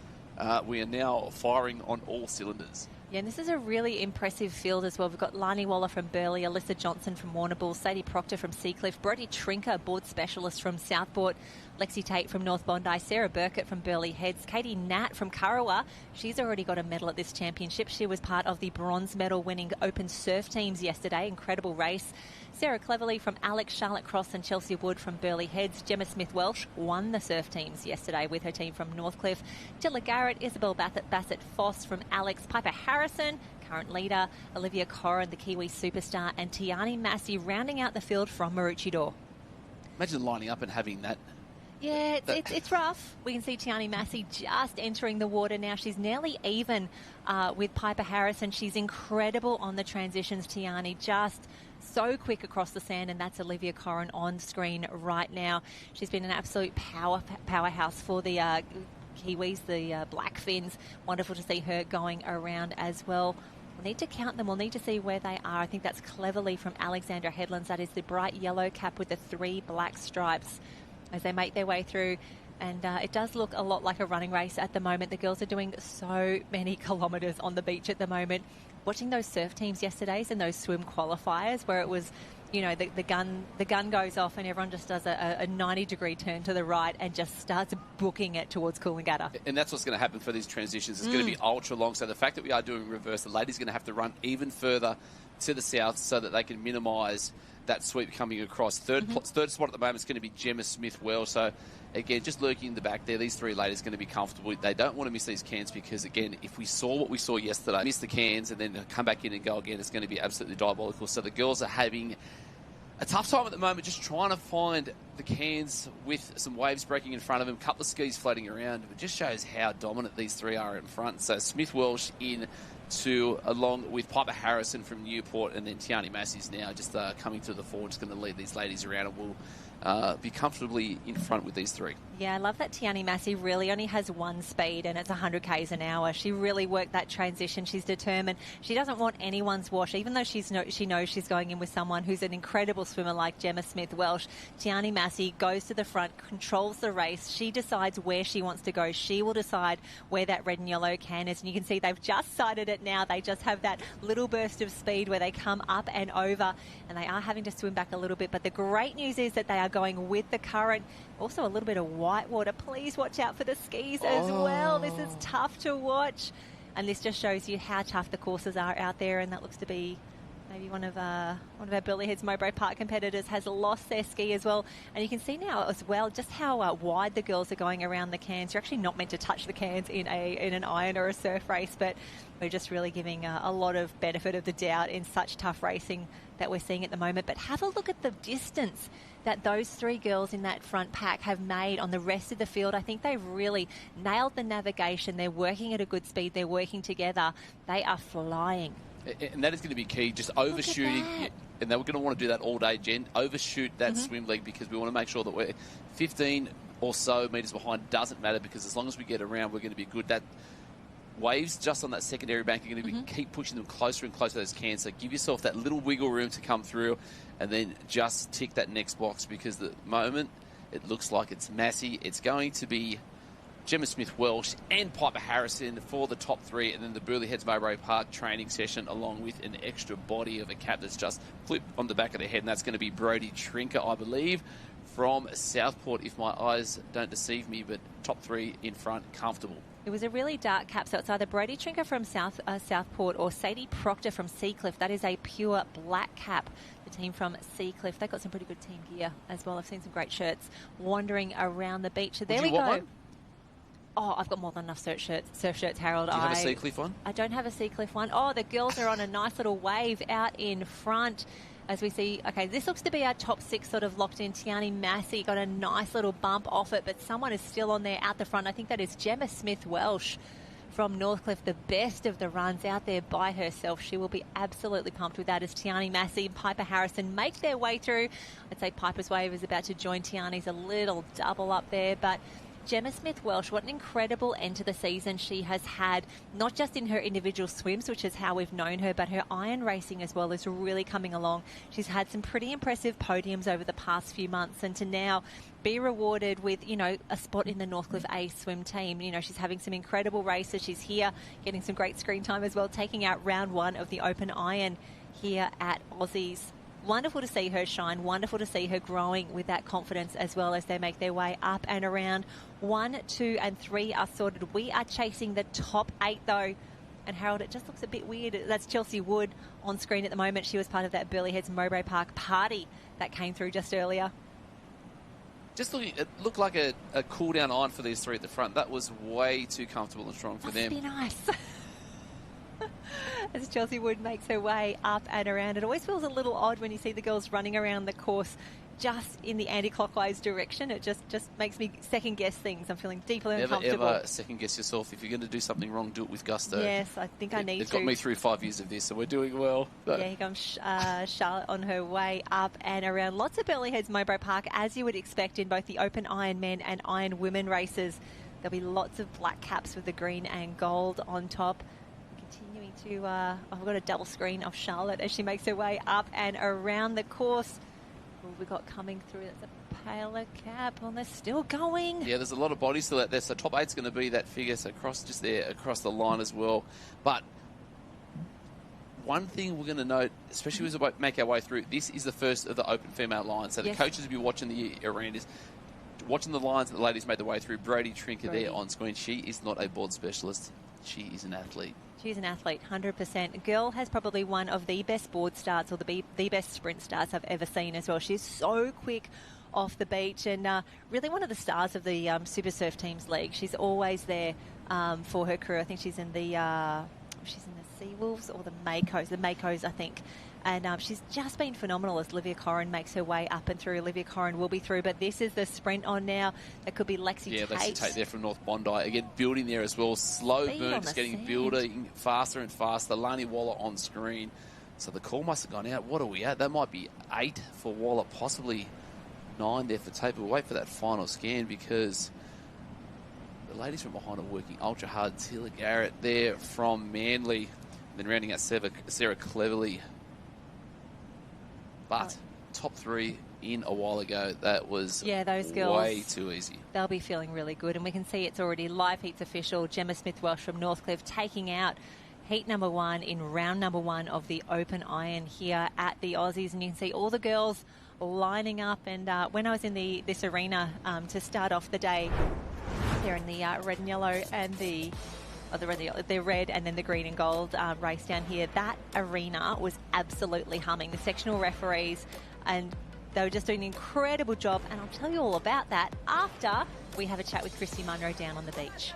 [SPEAKER 13] we are now firing on all cylinders.
[SPEAKER 22] Yeah, and this is a really impressive field as well. We've got Lani Waller from Burleigh, Alyssa Johnson from Warrnambool, Sadie Proctor from Seacliff, Brodie Trinker, board specialist from Southport, Lexi Tate from North Bondi, Sarah Burkett from Burleigh Heads, Katie Nat from Kurrawa. She's already got a medal at this championship. She was part of the bronze medal winning open surf teams yesterday. Incredible race. Sarah Cleverly from Alex, Charlotte Cross and Chelsea Wood from Burleigh Heads. Gemma Smith-Welsh won the surf teams yesterday with her team from Northcliffe. Tilla Garrett, Isabel Bassett Foss from Alex, Piper Harrison, current leader, Olivia Corrin, the Kiwi superstar, and Tiani Massey rounding out the field from Maroochydore.
[SPEAKER 13] Imagine lining up and having that.
[SPEAKER 22] Yeah, it's rough. We can see Tiani Massey just entering the water now. She's nearly even with Piper Harrison. She's incredible on the transitions, Tiani, just so quick across the sand, and that's Olivia Corrin on screen right now. She's been an absolute powerhouse for the Kiwis, the Blackfins. Wonderful to see her going around as well. We'll need to count them. We'll need to see where they are. I think that's Cleverly from Alexandra Headlands. That is the bright yellow cap with the 3 black stripes as they make their way through. And it does look a lot like a running race at the moment. The girls are doing so many kilometres on the beach at the moment. Watching those surf teams yesterday's and those swim qualifiers where it was, you know, the gun goes off and everyone just does a 90-degree turn to the right and just starts booking it towards Coolangatta.
[SPEAKER 13] And that's what's going to happen for these transitions. It's going to be ultra long. So the fact that we are doing reverse, the ladies are going to have to run even further to the south so that they can minimise that sweep coming across. Third spot at the moment is going to be Gemma Smith-Welsh. So, again, just lurking in the back there, these 3 ladies are going to be comfortable. They don't want to miss these cans because, again, if we saw what we saw yesterday, miss the cans and then come back in and go again, it's going to be absolutely diabolical. So the girls are having a tough time at the moment just trying to find the cans with some waves breaking in front of them, a couple of skis floating around. It just shows how dominant these 3 are in front. So Smith-Welsh in along with Piper Harrison from Newport, and then Tiani Massey's now just coming to the fore, just going to lead these ladies around, and will be comfortably in front with these 3.
[SPEAKER 22] Yeah, I love that Tiani Massey really only has one speed, and it's 100 k's an hour. She really worked that transition. She's determined. She doesn't want anyone's wash, even though she knows she's going in with someone who's an incredible swimmer like Gemma Smith-Welsh. Tiani Massey goes to the front, controls the race. She decides where she wants to go. She will decide where that red and yellow can is. And you can see they've just sighted it now. They just have that little burst of speed where they come up and over, and they are having to swim back a little bit. But the great news is that they are going with the current. Also a little bit of white water. Please watch out for the skis as well. This is tough to watch. And this just shows you how tough the courses are out there. And that looks to be maybe one of our Burleigh Heads Mowbray Park competitors has lost their ski as well. And you can see now as well just how wide the girls are going around the cans. You're actually not meant to touch the cans in an iron or a surf race, but we're just really giving a lot of benefit of the doubt in such tough racing that we're seeing at the moment. But have a look at the distance that those three girls in that front pack have made on the rest of the field. I think they've really nailed the navigation. They're working at a good speed. They're working together. They are flying.
[SPEAKER 13] And that is going to be key, just overshooting. And they were going to want to do that all day, Jen. Overshoot that swim leg, because we want to make sure that we're 15 or so metres behind. Doesn't matter, because as long as we get around, we're going to be good. That waves just on that secondary bank are going to be keep pushing them closer and closer to those cans. So give yourself that little wiggle room to come through, and then just tick that next box, because the moment it looks like it's Massey, it's going to be Gemma Smith-Welsh and Piper Harrison for the top three, and then the Burleigh Heads Mowbray Park training session, along with an extra body of a cap that's just flipped on the back of their head, and that's going to be Brodie Trinker, I believe, from Southport, if my eyes don't deceive me, but top three in front, comfortable.
[SPEAKER 22] It was a really dark cap, so it's either Brodie Trinker from Southport or Sadie Proctor from Seacliff. That is a pure black cap. The team from Seacliff, they've got some pretty good team gear as well. I've seen some great shirts wandering around the beach. So there we go.
[SPEAKER 13] One?
[SPEAKER 22] Oh, I've got more than enough surf shirts, Harold.
[SPEAKER 13] Do you have a Seacliff one?
[SPEAKER 22] I don't have a Seacliff one. Oh, the girls are on a nice little wave out in front. As we see, okay, this looks to be our top six sort of locked in. Tiani Massey got a nice little bump off it, but someone is still on there out the front. I think that is Gemma Smith-Welsh from Northcliffe, the best of the runs out there by herself. She will be absolutely pumped with that as Tiani Massey and Piper Harrison make their way through. I'd say Piper's wave is about to join Tiani's, a little double up there, but Gemma Smith-Welsh, what an incredible end to the season she has had, not just in her individual swims, which is how we've known her, but her iron racing as well is really coming along. She's had some pretty impressive podiums over the past few months, and to now be rewarded with, you know, a spot in the Northcliffe A swim team. You know, she's having some incredible races. She's here getting some great screen time as well, taking out round one of the Open Iron here at Aussies. Wonderful to see her shine, wonderful to see her growing with that confidence as well as they make their way up and around. 1, 2 and 3 are sorted. We are chasing the top 8 though. And Harold, it just looks a bit weird. That's Chelsea Wood on screen at the moment. She was part of that Burleigh Heads Mowbray Park party that came through just earlier.
[SPEAKER 13] Just looking, it looked like a cool down iron for these three at the front. That was way too comfortable and strong for them.
[SPEAKER 22] Must be nice. As Chelsea Wood makes her way up and around. It always feels a little odd when you see the girls running around the course just in the anti-clockwise direction. It just makes me second guess things. I'm feeling deeply uncomfortable.
[SPEAKER 13] Never ever second guess yourself. If you're going to do something wrong, do it with gusto.
[SPEAKER 22] Yes, I think I need to.
[SPEAKER 13] It's got me through 5 years of this, so we're doing well.
[SPEAKER 22] Yeah, here comes Charlotte on her way up and around. Lots of Burleigh Heads Mowbray Park, as you would expect in both the Open Iron Men and Iron Women races. There'll be lots of black caps with the green and gold on top. I've got a double screen of Charlotte as she makes her way up and around the course. What have we got coming through? That's a paler cap. And they're still going.
[SPEAKER 13] Yeah, there's a lot of bodies still out there. So top 8's going to be that figure. So across the line as well. But one thing we're going to note, especially as we make our way through, this is the first of the open female lines. So the coaches will be watching the arenas, watching the lines that the ladies made their way through. Brodie Trinker there on screen. She is not a board specialist. She is an athlete. She's
[SPEAKER 22] an athlete, 100%. A girl has probably one of the best board starts or the best sprint starts I've ever seen as well. She's so quick off the beach and really one of the stars of the Super Surf Teams League. She's always there for her crew. I think she's in the Seawolves or the Makos, I think. And she's just been phenomenal as Olivia Corrin makes her way up and through. Olivia Corrin will be through, but this is the sprint on now. That could be Lexi Tate.
[SPEAKER 13] Yeah, Lexi Tate there from North Bondi. Again, building there as well. Slow burn, just getting building faster and faster. Lani Waller on screen. So the call must have gone out. What are we at? That might be 8 for Waller, possibly 9 there for Taplin. We'll wait for that final scan because the ladies from behind are working ultra hard. Tila Garrett there from Manly. Then rounding out Sarah Cleverly. But top 3 in a while ago, that was
[SPEAKER 22] those girls,
[SPEAKER 13] way too easy.
[SPEAKER 22] They'll be feeling really good. And we can see it's already live heats official. Gemma Smith-Welsh from Northcliffe taking out heat number 1 in round number 1 of the open iron here at the Aussies. And you can see all the girls lining up. And when I was in this arena to start off the day, they're in the red and yellow and the red and then the green and gold race down here. That arena was absolutely humming. The sectional referees, and they were just doing an incredible job. And I'll tell you all about that after we have a chat with Christy Munro down on the beach.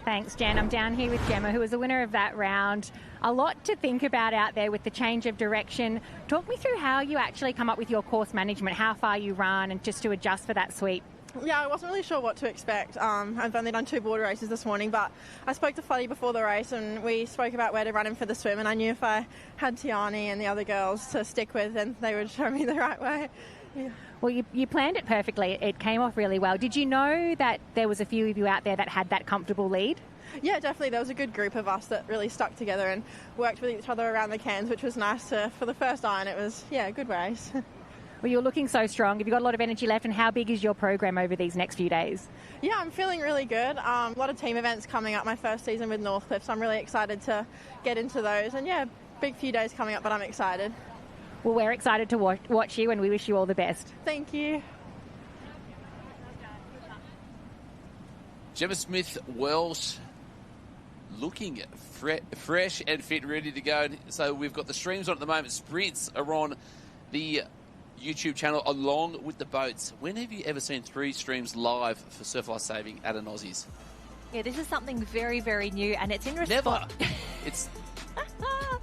[SPEAKER 1] Thanks, Jen. I'm down here with Gemma, who was the winner of that round. A lot to think about out there with the change of direction. Talk me through how you actually come up with your course management, how far you run, and just to adjust for that sweep.
[SPEAKER 11] Yeah, I wasn't really sure what to expect. I've only done 2 border races this morning, but I spoke to Floody before the race and we spoke about where to run in for the swim, and I knew if I had Tiani and the other girls to stick with, then they would show me the right way. Yeah.
[SPEAKER 1] Well, you planned it perfectly. It came off really well. Did you know that there was a few of you out there that had that comfortable lead?
[SPEAKER 11] Yeah, definitely. There was a good group of us that really stuck together and worked with each other around the cairns, which was nice for the first iron. It was, a good race.
[SPEAKER 1] Well, you're looking so strong. Have you got a lot of energy left, and how big is your program over these next few days?
[SPEAKER 11] Yeah, I'm feeling really good. A lot of team events coming up, my first season with Northcliffe, so I'm really excited to get into those. And big few days coming up, but I'm excited.
[SPEAKER 1] Well, we're excited to watch you, and we wish you all the best.
[SPEAKER 11] Thank you.
[SPEAKER 13] Gemma Smith-Welsh looking fresh and fit, ready to go. So we've got the streams on at the moment. Sprints are on the YouTube channel along with the boats. When have you ever seen 3 streams live for Surf Life Saving at an Aussies?
[SPEAKER 22] Yeah, this is something very, very new, and it's in response.
[SPEAKER 13] Never. It's...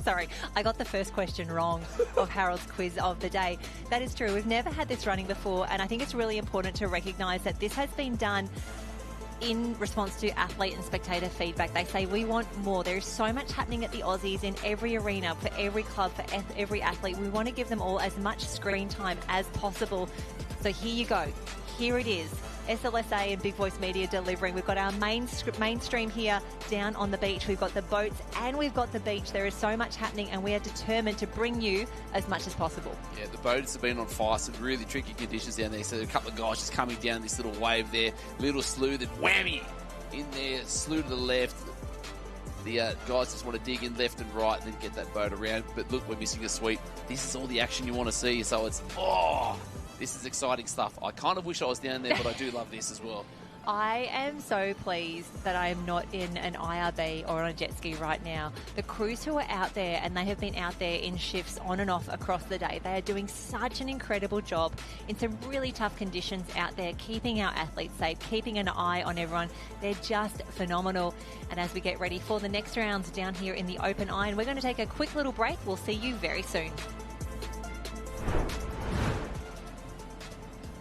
[SPEAKER 22] Sorry, I got the first question wrong of Harold's quiz of the day. That is true. We've never had this running before, and I think it's really important to recognise that this has been done in response to athlete and spectator feedback. They say we want more. There is so much happening at the Aussies in every arena, for every club, for every athlete. We want to give them all as much screen time as possible. So here you go. Here it is. SLSA and Big Voice Media delivering. We've got our mainstream here down on the beach. We've got the boats and we've got the beach. There is so much happening, and we are determined to bring you as much as possible.
[SPEAKER 13] Yeah, the boats have been on fire. Some really tricky conditions down there. So a couple of guys just coming down this little wave there. Little slew, then whammy in there. Slew to the left. The guys just want to dig in left and right and then get that boat around. But look, we're missing a sweep. This is all the action you want to see. So it's, this is exciting stuff. I kind of wish I was down there, but I do love this as well.
[SPEAKER 22] I am so pleased that I am not in an IRB or on a jet ski right now. The crews who are out there, and they have been out there in shifts on and off across the day, they are doing such an incredible job in some really tough conditions out there, keeping our athletes safe, keeping an eye on everyone. They're just phenomenal. And as we get ready for the next rounds down here in the open iron, we're going to take a quick little break. We'll see you very soon.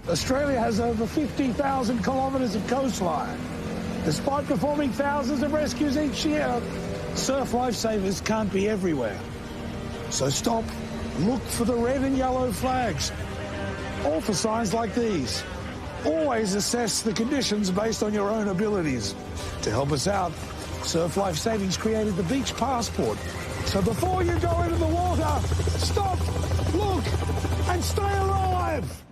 [SPEAKER 18] Australia has over 50,000 kilometres of coastline. Despite performing thousands of rescues each year, surf lifesavers can't be everywhere. So stop, look for the red and yellow flags, or for signs like these. Always assess the conditions based on your own abilities. To help us out, Surf Life Savings created the Beach Passport. So before you go into the water, stop, look, and stay alive.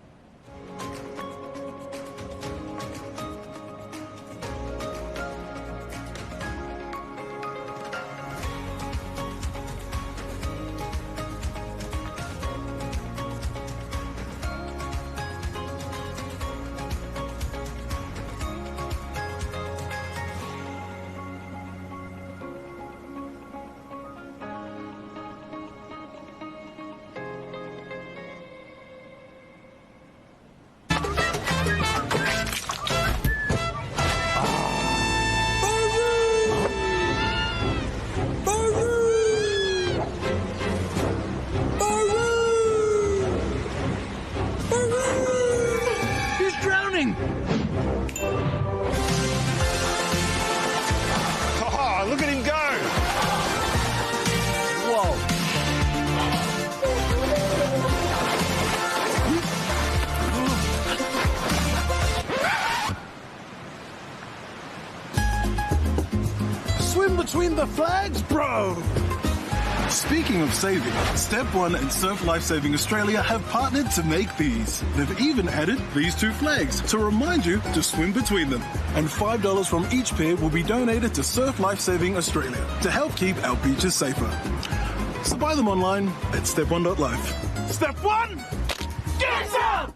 [SPEAKER 5] between the flags, bro! Speaking of saving, Step 1 and Surf Life Saving Australia have partnered to make these. They've even added these two flags to remind you to swim between them. And $5 from each pair will be donated to Surf Life Saving Australia to help keep our beaches safer. So buy them online at step1.life. Step 1! Get some!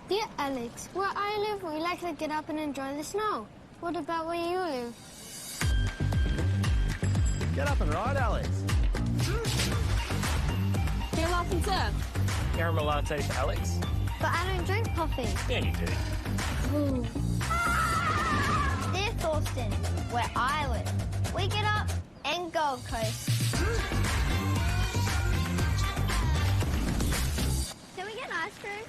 [SPEAKER 15] Dear Alex, where I live, we like to get up and enjoy the snow. What about where you live?
[SPEAKER 7] Get up and ride, Alex.
[SPEAKER 15] Do you like and surf?
[SPEAKER 7] Caramel latte for Alex.
[SPEAKER 15] But I don't drink coffee.
[SPEAKER 7] Yeah, you do.
[SPEAKER 15] Ooh. Dear Thorsten, where I live, we get up and Gold Coast. Can we get ice cream?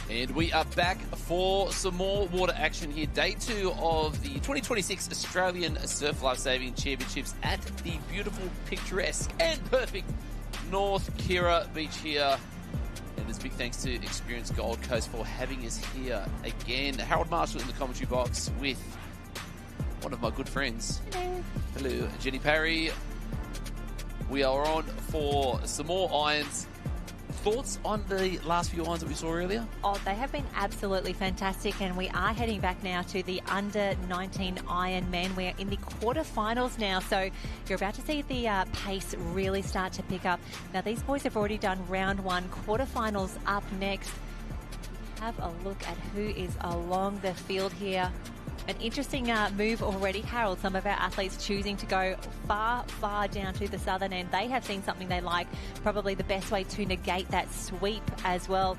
[SPEAKER 13] And we are back for some more water action here. Day 2 of the 2026 Australian Surf Life Saving Championships at the beautiful, picturesque and perfect North Kira Beach here. And there's big thanks to Experience Gold Coast for having us here again. Harold Marshall in the commentary box with one of my good friends. Hello, Jenny Parry. We are on for some more irons. Thoughts on the last few irons that we saw earlier?
[SPEAKER 22] Oh, they have been absolutely fantastic, and we are heading back now to the under-19 Ironman. We're in the quarterfinals now, so you're about to see the pace really start to pick up. Now, these boys have already done round 1, quarterfinals up next. Have a look at who is along the field here. An interesting move already, Harold. Some of our athletes choosing to go far, far down to the southern end. They have seen something they like, probably the best way to negate that sweep as well.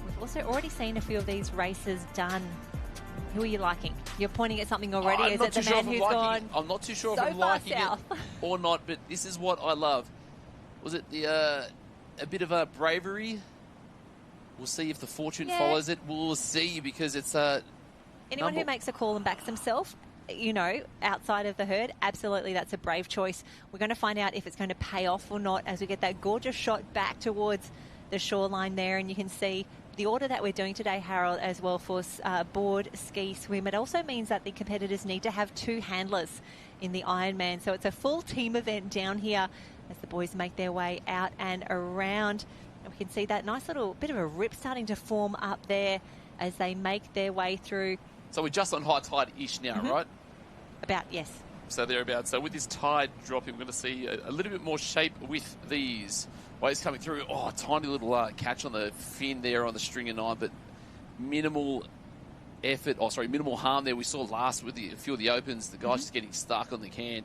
[SPEAKER 22] We've also already seen a few of these races done. Who are you liking? You're pointing at something already. Is it the man who's gone?
[SPEAKER 13] I'm not too sure
[SPEAKER 22] so
[SPEAKER 13] if I'm liking it or not, but this is what I love. Was it the a bit of a bravery? We'll see if the fortune follows it. We'll see, because it's
[SPEAKER 22] anyone who makes a call and backs themselves, you know, outside of the herd, absolutely that's a brave choice. We're going to find out if it's going to pay off or not as we get that gorgeous shot back towards the shoreline there. And you can see the order that we're doing today, Harold, as well for board, ski, swim. It also means that the competitors need to have 2 handlers in the Ironman. So it's a full team event down here as the boys make their way out and around. And we can see that nice little bit of a rip starting to form up there as they make their way through.
[SPEAKER 13] So we're just on high tide-ish now, right?
[SPEAKER 22] About, yes.
[SPEAKER 13] So thereabouts. So with this tide dropping, we're going to see a little bit more shape with these waves coming through. Oh, a tiny little catch on the fin there on the stringer 9, but minimal effort. Oh, sorry, minimal harm there. We saw last with a few of the opens, the guys just getting stuck on the can.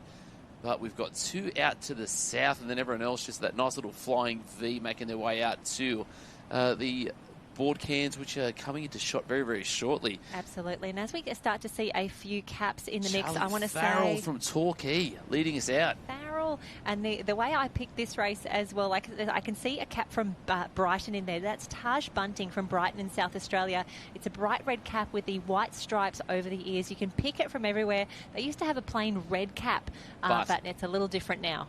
[SPEAKER 13] But we've got 2 out to the south, and then everyone else just that nice little flying V making their way out to the board cans, which are coming into shot very, very shortly.
[SPEAKER 22] Absolutely. And as we start to see a few caps in the mix,
[SPEAKER 13] Charlie
[SPEAKER 22] I want to
[SPEAKER 13] Farrell
[SPEAKER 22] say
[SPEAKER 13] from Torquay leading us out.
[SPEAKER 22] Farrell, and the way I picked this race as well, like I can see a cap from Brighton in there. That's Taj Bunting from Brighton in South Australia. It's a bright red cap with the white stripes over the ears. You can pick it from everywhere. They used to have a plain red cap, but it's a little different now.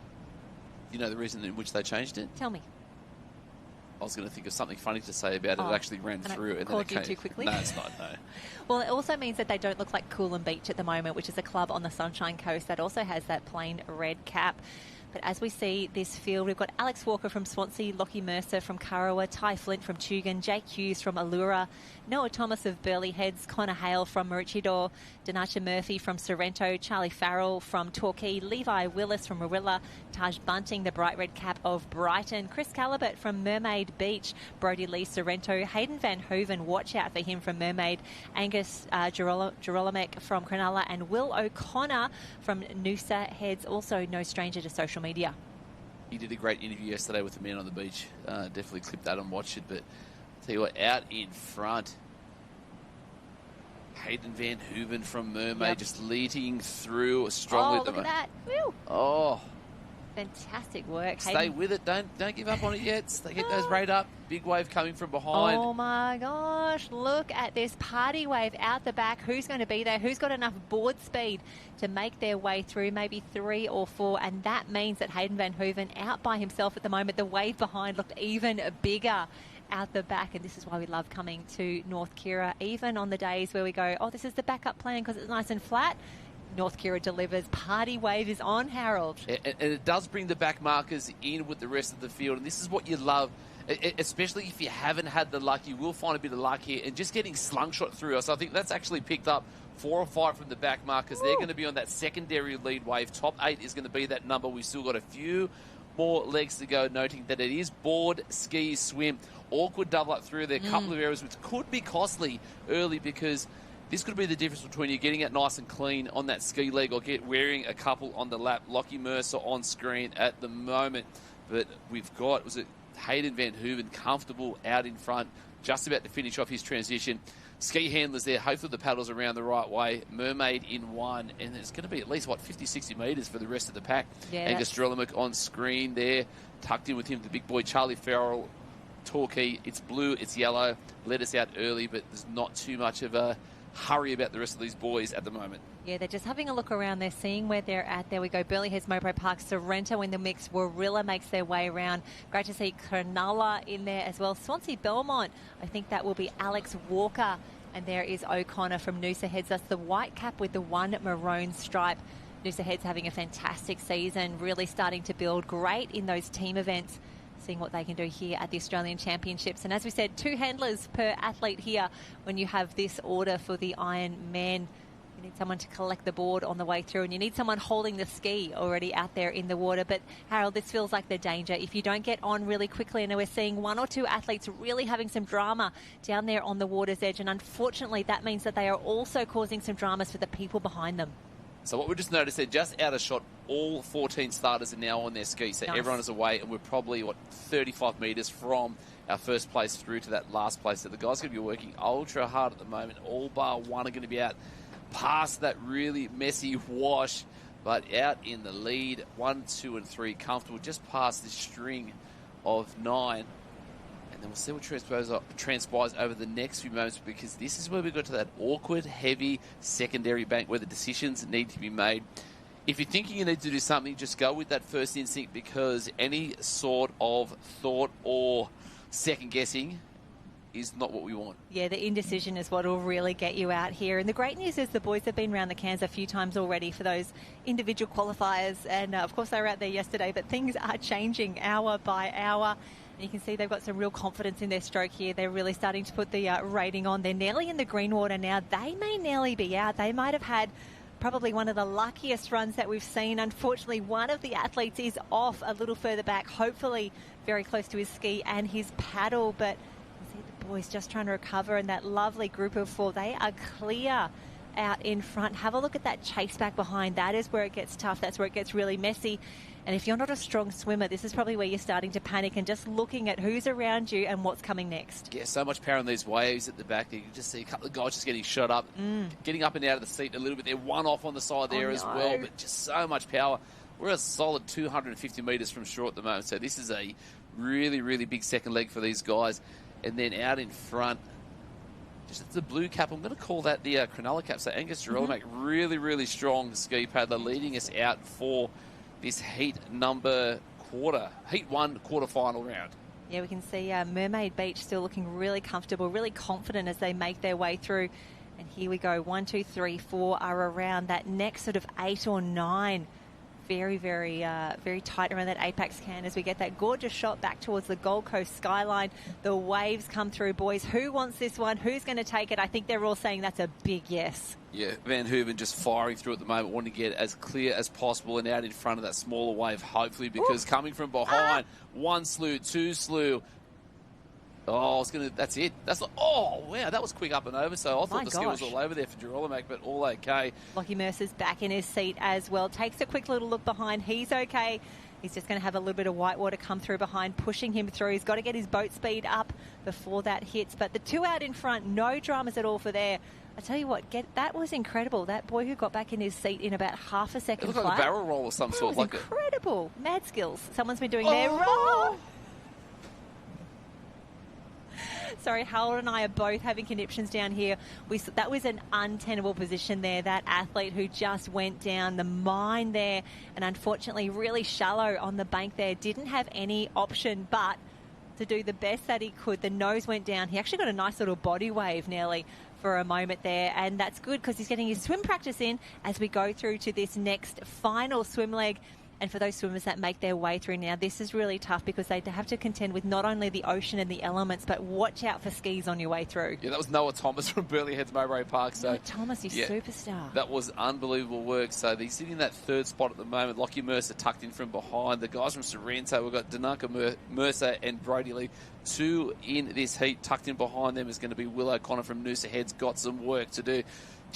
[SPEAKER 13] You know the reason in which they changed it?
[SPEAKER 22] Tell me.
[SPEAKER 13] I was going to think of something funny to say about it. It actually ran through. And
[SPEAKER 22] called
[SPEAKER 13] then it
[SPEAKER 22] you too quickly?
[SPEAKER 13] No, it's not, no.
[SPEAKER 22] Well, it also means that they don't look like Coolum Beach at the moment, which is a club on the Sunshine Coast that also has that plain red cap. But as we see this field, we've got Alex Walker from Swansea, Lockie Mercer from Kurrawa, Ty Flint from Tugun, Jake Hughes from Allura, Noah Thomas of Burleigh Heads, Connor Hale from Maroochydore, Donacha Murphy from Sorrento, Charlie Farrell from Torquay, Levi Willis from Marilla, Taj Bunting, the bright red cap of Brighton, Chris Calibert from Mermaid Beach, Brody Lee Sorrento, Hayden Van Hoven, watch out for him from Mermaid, Angus Gerolomek from Cronulla, and Will O'Connor from Noosa Heads, also no stranger to social media.
[SPEAKER 13] He did a great interview yesterday with the man on the beach. Definitely clip that and watch it. But I'll tell you what, out in front, Hayden Van Hooven from Mermaid just leading through strongly.
[SPEAKER 22] Oh, look at that. Woo.
[SPEAKER 13] Oh.
[SPEAKER 22] Fantastic work.
[SPEAKER 13] Stay
[SPEAKER 22] Hayden.
[SPEAKER 13] with it. Don't give up on it yet. Get those rate up. Big wave coming from behind.
[SPEAKER 22] Oh my gosh, look at this party wave out the back. Who's going to be there? Who's got enough board speed to make their way through? Maybe 3 or 4, and that means that Hayden Van Hooven out by himself at the moment. The wave behind looked even bigger out the back, and this is why we love coming to North Kira, even on the days where we go, oh, this is the backup plan because it's nice and flat. North Kira delivers. Party wave is on, Harold.
[SPEAKER 13] And it does bring the back markers in with the rest of the field, and this is what you love, especially if you haven't had the luck. You will find a bit of luck here, and just getting slungshot through us. I think that's actually picked up 4 or 5 from the back markers. They're going to be on that secondary lead wave. Top 8 is going to be that number. We've still got a few more legs to go, noting that it is board, ski, swim. Awkward double up through there. A couple of areas which could be costly early, because this could be the difference between you getting it nice and clean on that ski leg or wearing a couple on the lap. Lockie Mercer on screen at the moment. But we've got, was it Hayden Van Hooven comfortable out in front, just about to finish off his transition. Ski handlers there, hopefully the paddles around the right way. Mermaid in 1, and it's going to be at least, 50, 60 metres for the rest of the pack. Yeah, Angus Drellimek on screen there, tucked in with him, the big boy Charlie Farrell. Torquay, it's blue, it's yellow, let us out early, but there's not too much of a hurry about the rest of these boys at the moment.
[SPEAKER 22] Yeah, they're just having a look around. They're seeing where they're at. There we go. Burleigh Heads Mowbray Park, Sorrento in the mix. Warrilla makes their way around. Great to see Cronulla in there as well. Swansea Belmont, I think that will be Alex Walker. And there is O'Connor from Noosa Heads. That's the white cap with the 1 maroon stripe. Noosa Heads having a fantastic season, really starting to build great in those team events. Seeing what they can do here at the Australian Championships. And as we said, 2 handlers per athlete here when you have this order for the Ironman. You need someone to collect the board on the way through, and you need someone holding the ski already out there in the water. But, Harold, this feels like the danger. If you don't get on really quickly, and we're seeing 1 or 2 athletes really having some drama down there on the water's edge, and unfortunately that means that they are also causing some dramas for the people behind them.
[SPEAKER 13] So what we just noticed, they're just out of shot. All 14 starters are now on their skis, so everyone is away, and we're probably, 35 metres from our first place through to that last place. So the guys are going to be working ultra hard at the moment. All bar 1 are going to be out past that really messy wash, but out in the lead, 1, 2, and 3 comfortable, just past this string of 9. And then we'll see what transpires over the next few moments, because this is where we got to that awkward, heavy secondary bank where the decisions need to be made. If you're thinking you need to do something, just go with that first instinct, because any sort of thought or second guessing is not what we want.
[SPEAKER 22] Yeah, the indecision is what will really get you out here. And the great news is the boys have been around the cans a few times already for those individual qualifiers. And of course they were out there yesterday, but things are changing hour by hour. And you can see they've got some real confidence in their stroke here. They're really starting to put the rating on. They're nearly in the green water now. They may nearly be out. They might have had probably one of the luckiest runs that we've seen. Unfortunately, one of the athletes is off a little further back, hopefully very close to his ski and his paddle. But you see the boys just trying to recover, and that lovely group of 4, they are clear out in front. Have a look at that chase back behind. That is where it gets tough. That's where it gets really messy. And if you're not a strong swimmer, this is probably where you're starting to panic and just looking at who's around you and what's coming next.
[SPEAKER 13] Yeah, so much power in these waves at the back. You can just see a couple of guys just getting shot up, getting up and out of the seat a little bit. They're 1 off on the side there as well, but just so much power. We're a solid 250 metres from shore at the moment, so this is a really, really big second leg for these guys. And then out in front, just the blue cap, I'm going to call that the Cronulla cap. So Angus Drellimek, really, really strong ski paddler, leading us out for this heat 1 quarter-final round.
[SPEAKER 22] Yeah, we can see Mermaid Beach still looking really comfortable, really confident as they make their way through. And here we go, 1, 2, 3, 4 are around that next sort of 8 or 9. Very, very, very tight around that apex can as we get that gorgeous shot back towards the Gold Coast skyline. The waves come through, boys. Who wants this one? Who's going to take it? I think they're all saying that's a big yes.
[SPEAKER 13] Yeah, Van Hooven just firing through at the moment, wanting to get as clear as possible and out in front of that smaller wave, hopefully, because coming from behind, 1 slew, 2 slew. Oh, that's it. Oh, wow, that was quick up and over. So I thought the skill was all over there for Drellimek, but all okay.
[SPEAKER 22] Lockie Mercer's back in his seat as well. Takes a quick little look behind. He's okay. He's just going to have a little bit of whitewater come through behind, pushing him through. He's got to get his boat speed up before that hits. But the 2 out in front, no dramas at all for there. I tell you what, that was incredible. That boy who got back in his seat in about half a second.
[SPEAKER 13] It looked like a barrel roll or some sort.
[SPEAKER 22] That was incredible. Mad skills. Someone's been doing their roll. Sorry, Harold and I are both having conniptions down here. That was an untenable position there. That athlete who just went down the mine there, and unfortunately really shallow on the bank there. Didn't have any option but to do the best that he could. The nose went down. He actually got a nice little body wave nearly for a moment there, and that's good because he's getting his swim practice in as we go through to this next final swim leg. And for those swimmers that make their way through now, this is really tough because they have to contend with not only the ocean and the elements, but watch out for skis on your way through.
[SPEAKER 13] Yeah, that was Noah Thomas from Burleigh Heads Mowbray Park. So
[SPEAKER 22] Noah Thomas, you superstar.
[SPEAKER 13] That was unbelievable work. So he's sitting in that third spot at the moment. Lockie Mercer tucked in from behind. The guys from Sorrento, we've got Danaka Mercer and Brody Lee. 2 in this heat. Tucked in behind them is going to be Will O'Connor from Noosa Heads. Got some work to do.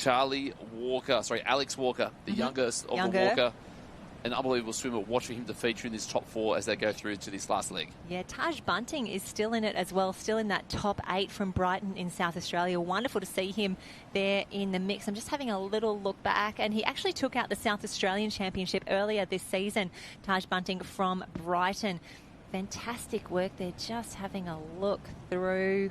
[SPEAKER 13] Alex Walker, the youngest of the Walker. An unbelievable swimmer. Watch for him to feature in this top 4 as they go through to this last leg.
[SPEAKER 22] Yeah, Taj Bunting is still in it as well, still in that top 8 from Brighton in South Australia. Wonderful to see him there in the mix. I'm just having a little look back, and he actually took out the South Australian Championship earlier this season, Taj Bunting from Brighton. Fantastic work there, just having a look through.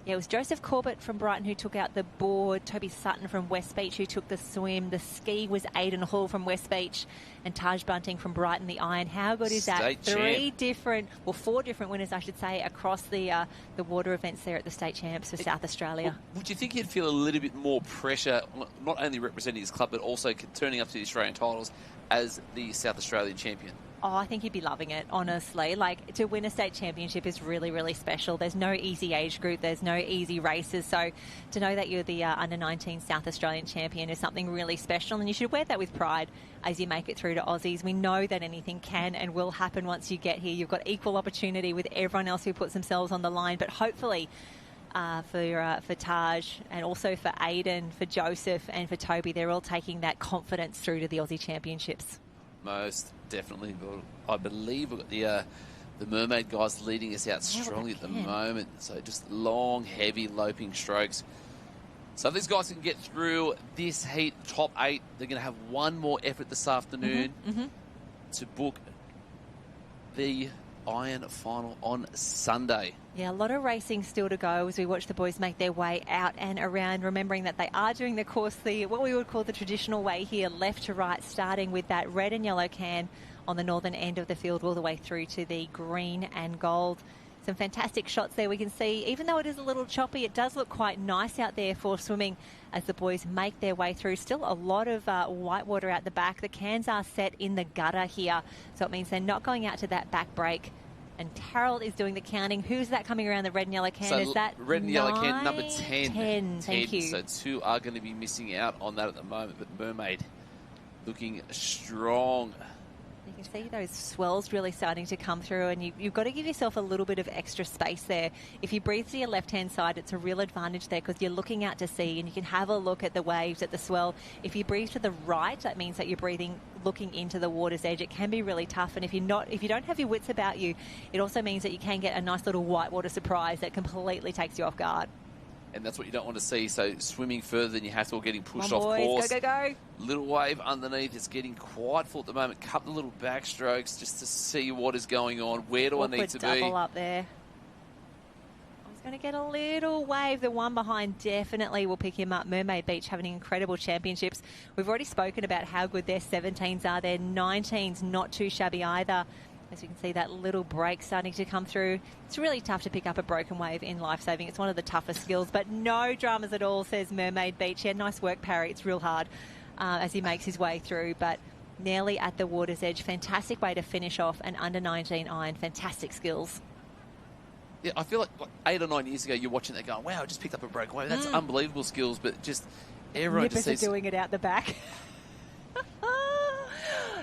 [SPEAKER 22] Yeah, it was Joseph Corbett from Brighton who took out the board, Toby Sutton from West Beach who took the swim, the ski was Aidan Hall from West Beach, and Taj Bunting from Brighton, the iron. How good is that? 4 different winners, I should say, across the water events there at the state champs for South Australia.
[SPEAKER 13] Would you think he'd feel a little bit more pressure, not only representing his club, but also turning up to the Australian titles as the South Australian champion?
[SPEAKER 22] Oh, I think he'd be loving it, honestly. Like, to win a state championship is really, really special. There's no easy age group. There's no easy races. So to know that you're the under-19 South Australian champion is something really special, and you should wear that with pride as you make it through to Aussies. We know that anything can and will happen once you get here. You've got equal opportunity with everyone else who puts themselves on the line, but hopefully for Taj and also for Aidan, for Joseph and for Toby, they're all taking that confidence through to the Aussie Championships.
[SPEAKER 13] Most definitely. I believe we've got the Mermaid guys leading us out strongly at the moment. So just long, heavy, loping strokes. So if these guys can get through this heat, top 8, they're going to have one more effort this afternoon to book the Iron final on Sunday.
[SPEAKER 22] Yeah, a lot of racing still to go as we watch the boys make their way out and around, remembering that they are doing the course, what we would call the traditional way here, left to right, starting with that red and yellow can on the northern end of the field all the way through to the green and gold. Some fantastic shots there. We can see, even though it is a little choppy, it does look quite nice out there for swimming as the boys make their way through. Still a lot of whitewater out the back. The cans are set in the gutter here, so it means they're not going out to that back break. And Harold is doing the counting. Who's that coming around the red and yellow can?
[SPEAKER 13] So
[SPEAKER 22] is that
[SPEAKER 13] red and yellow can number 10?
[SPEAKER 22] 10, thank you.
[SPEAKER 13] So 2 are going to be missing out on that at the moment, but Mermaid looking strong.
[SPEAKER 22] You can see those swells really starting to come through, and you've got to give yourself a little bit of extra space there. If you breathe to your left-hand side, it's a real advantage there because you're looking out to sea and you can have a look at the waves, at the swell. If you breathe to the right, that means that you're breathing, looking into the water's edge. It can be really tough, and if you don't have your wits about you, it also means that you can get a nice little whitewater surprise that completely takes you off guard.
[SPEAKER 13] And that's what you don't want to see. So swimming further than you have to, or getting pushed off
[SPEAKER 22] boys,
[SPEAKER 13] course.
[SPEAKER 22] Go.
[SPEAKER 13] Little wave underneath. It's getting quite full at the moment. Couple of little backstrokes just to see what is going on. Where do I need to be?
[SPEAKER 22] Double up there. I was going to get a little wave. The one behind definitely will pick him up. Mermaid Beach having incredible championships. We've already spoken about how good their 17s are. Their 19s not too shabby either. As you can see, that little break starting to come through. It's really tough to pick up a broken wave in lifesaving. It's one of the toughest skills, but no dramas at all, says Mermaid Beach. Yeah, nice work, Parry. It's real hard as he makes his way through, but nearly at the water's edge. Fantastic way to finish off an under-19 iron. Fantastic skills.
[SPEAKER 13] Yeah, I feel like 8 or 9 years ago, you're watching that going, wow, I just picked up a broken wave. That's unbelievable skills, but just everyone
[SPEAKER 22] Nippers
[SPEAKER 13] just sees...
[SPEAKER 22] are doing it out the back.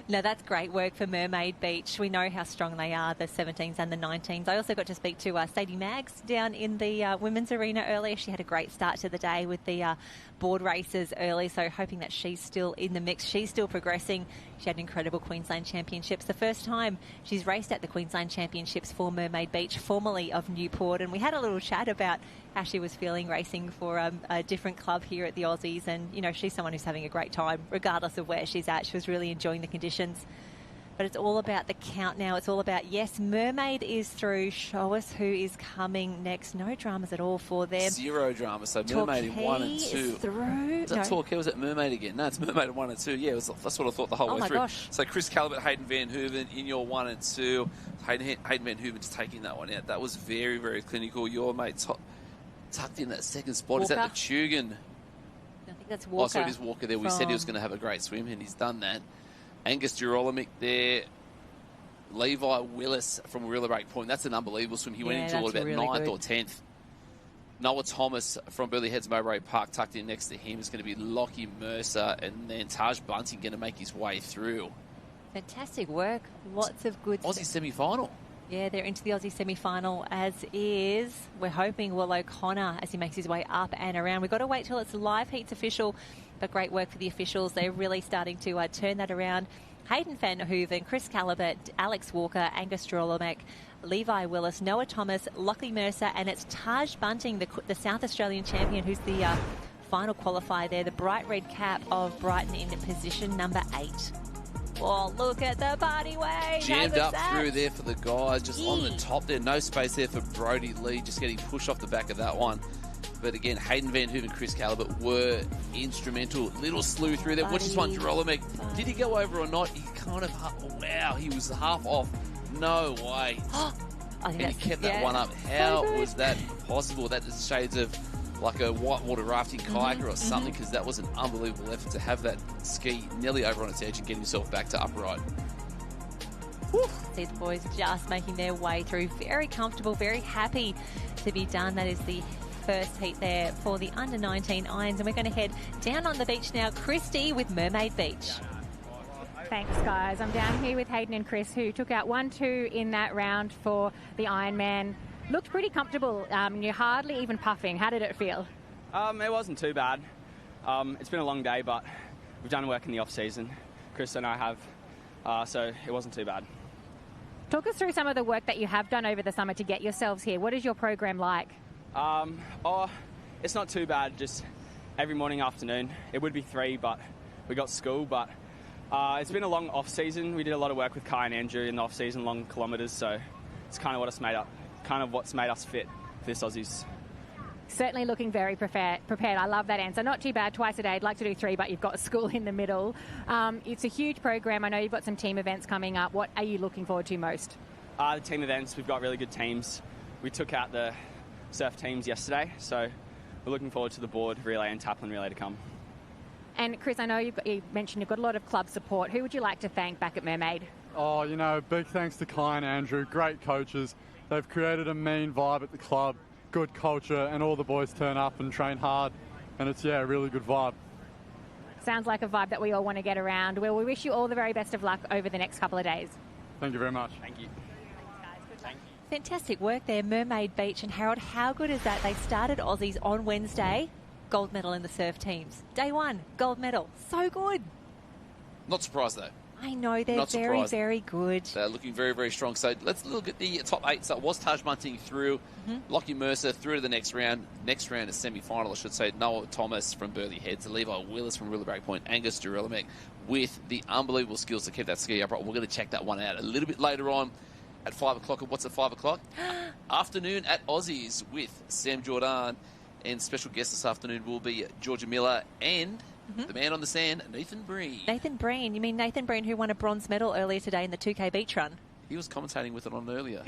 [SPEAKER 22] No, that's great work for Mermaid Beach. We know how strong they are, the 17s and the 19s. I also got to speak to Sadie Maggs down in the women's arena earlier. She had a great start to the day with the board races early, so hoping that she's still in the mix. She's still progressing. She had an incredible Queensland Championships. The first time she's raced at the Queensland Championships for Mermaid Beach, formerly of Newport, and we had a little chat about how she was feeling racing for a different club here at the Aussies, and you know, she's someone who's having a great time regardless of where she's at. She was really enjoying the conditions. But it's all about the count now. It's all about, yes, Mermaid is through. Show us who is coming next. No dramas at all for them.
[SPEAKER 13] Zero drama. So Mermaid in 1 and 2.
[SPEAKER 22] Is through.
[SPEAKER 13] Is that Torquay? Was it Mermaid again? No, it's Mermaid in 1 and 2. Yeah, that's what I thought the whole way through.
[SPEAKER 22] Gosh.
[SPEAKER 13] So Chris Calibert, Hayden Van Hooven in your 1 and 2. Hayden Van Hooven just taking that one out. That was very, very clinical. Your mate tucked in that second spot.
[SPEAKER 22] Walker.
[SPEAKER 13] Is that the Tugan?
[SPEAKER 22] I think that's Walker.
[SPEAKER 13] Oh, sorry, it is Walker there. We said he was going to have a great swim, and he's done that. Angus Girolamic there. Levi Willis from Wheeler Point. That's an unbelievable swim. He went into about really 9th or 10th. Noah Thomas from Burleigh Heads Mowbray Park tucked in next to him. Is going to be Lockie Mercer, and then Taj Bunting going to make his way through.
[SPEAKER 22] Fantastic work. Lots of good
[SPEAKER 13] Aussie semi-final.
[SPEAKER 22] Yeah, they're into the Aussie semi-final, as is. We're hoping Will O'Connor as he makes his way up and around. We've got to wait till it's live heats official, but great work for the officials. They're really starting to turn that around. Hayden Van Hooven, Chris Calibert, Alex Walker, Angus Girolamic, Levi Willis, Noah Thomas, Lockie Mercer, and it's Taj Bunting, the South Australian champion, who's the final qualifier there, the bright red cap of Brighton in position number 8. Oh, look at the body wave.
[SPEAKER 13] Jammed up through there for the guys, just on the top there. No space there for Brody Lee, just getting pushed off the back of that one. But again, Hayden Van Hooven and Chris Calibert were instrumental. Little slew through there. Watch this one, Girolamic. Did he go over or not? He kind of, wow, he was half off. No way. And he kept that one up. How was that possible? That is shades of like a whitewater rafting kayaker or something, because that was an unbelievable effort to have that ski nearly over on its edge and get himself back to upright.
[SPEAKER 22] See the boys just making their way through. Very comfortable, very happy to be done. That is the first heat there for the under-19 irons, and we're going to head down on the beach now. Christy with Mermaid Beach.
[SPEAKER 1] Thanks, guys. I'm down here with Hayden and Chris, who took out 1-2 in that round for the Ironman. Looked pretty comfortable. You're hardly even puffing. How did it feel?
[SPEAKER 4] It wasn't too bad. It's been a long day, but we've done work in the off-season. Chris and I have, so it wasn't too bad.
[SPEAKER 1] Talk us through some of the work that you have done over the summer to get yourselves here. What is your program like?
[SPEAKER 4] It's not too bad, just every morning, afternoon. It would be 3, but we got school, but it's been a long off-season. We did a lot of work with Kai and Andrew in the off-season, long kilometres, so it's kind of what's made us fit for this Aussies.
[SPEAKER 1] Certainly looking very prepared. I love that answer. Not too bad, twice a day. I'd like to do 3, but you've got school in the middle. It's a huge program. I know you've got some team events coming up. What are you looking forward to most?
[SPEAKER 4] The team events, we've got really good teams. We took out the surf teams yesterday, so we're looking forward to the board relay and Taplin relay to come.
[SPEAKER 1] And Chris, I know you mentioned you've got a lot of club support. Who would you like to thank back at Mermaid?
[SPEAKER 19] Oh, big thanks to Kai and Andrew, great coaches. They've created a mean vibe at the club, good culture, and all the boys turn up and train hard, and it's, a really good vibe.
[SPEAKER 1] Sounds like a vibe that we all want to get around. Well, we wish you all the very best of luck over the next couple of days.
[SPEAKER 19] Thank you very much.
[SPEAKER 4] Thank you.
[SPEAKER 22] Fantastic work there, Mermaid Beach. And Harold, how good is that? They started Aussies on Wednesday, gold medal in the surf teams. Day 1, gold medal. So good.
[SPEAKER 13] Not surprised, though.
[SPEAKER 22] I know, they're very, very good.
[SPEAKER 13] They're looking very, very strong. So let's look at the top 8. So it was Taj Bunting through, Lockie Mercer through to the next round. Next round is semi-final, I should say. Noah Thomas from Burleigh Heads, Levi Willis from Wheeler Point, Angus Girolamic with the unbelievable skills to keep that ski upright. We're going to check that one out a little bit later on at 5 o'clock. And what's at 5 o'clock? Afternoon at Aussies with Sam Jordan. And special guest this afternoon will be Georgia Miller and the man on the sand, Nathan Breen.
[SPEAKER 22] Nathan Breen. You mean Nathan Breen, who won a bronze medal earlier today in the 2K beach run?
[SPEAKER 13] He was commentating with it on earlier.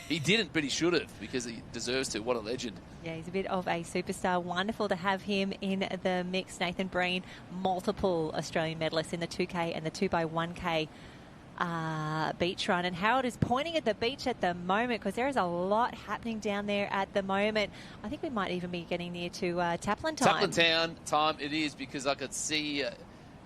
[SPEAKER 13] He didn't, but he should have, because he deserves to. What a legend.
[SPEAKER 22] Yeah, he's a bit of a superstar. Wonderful to have him in the mix. Nathan Breen, multiple Australian medalists in the 2K and the 2x1K beach run. And Harold is pointing at the beach at the moment, because there is a lot happening down there at the moment. I think we might even be getting near to Taplin time.
[SPEAKER 13] Taplin Town time it is, because I could see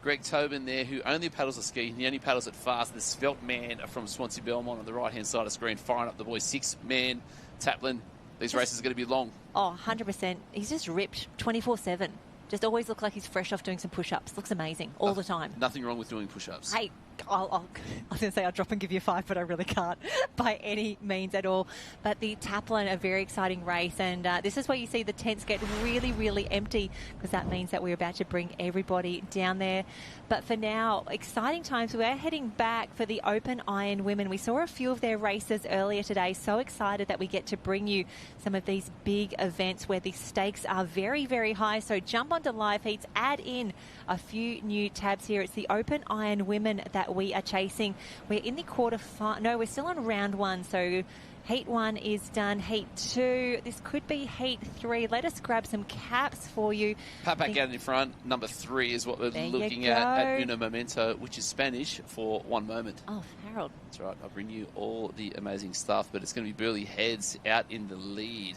[SPEAKER 13] Greg Tobin there, who only paddles a ski. He only paddles it fast. The svelte man from Swansea Belmont on the right-hand side of the screen, firing up the boys. 6-man Taplin. These races are going to be long.
[SPEAKER 22] Oh, 100%. He's just ripped 24/7. Just always look like he's fresh off doing some push-ups. Looks amazing all the time.
[SPEAKER 13] Nothing wrong with doing push-ups.
[SPEAKER 22] Hey, I was going to say I'll drop and give you 5, but I really can't by any means at all. But the Taplin, a very exciting race, and this is where you see the tents get really, really empty, because that means that we're about to bring everybody down there. But for now, exciting times. We're heading back for the Open Iron Women. We saw a few of their races earlier today. So excited that we get to bring you some of these big events where the stakes are very, very high. So jump onto Live Heats, add in a few new tabs here. It's the Open Iron Women that we are chasing. We're in the no, we're still on round 1. So Heat 1 is done. Heat 2, this could be Heat 3. Let us grab some caps for you.
[SPEAKER 13] Papak out in front. Number 3 is what we're looking at Uno Momento, which is Spanish for one moment.
[SPEAKER 22] Oh, Harold.
[SPEAKER 13] That's right. I'll bring you all the amazing stuff, but it's going to be Burley Heads out in the lead.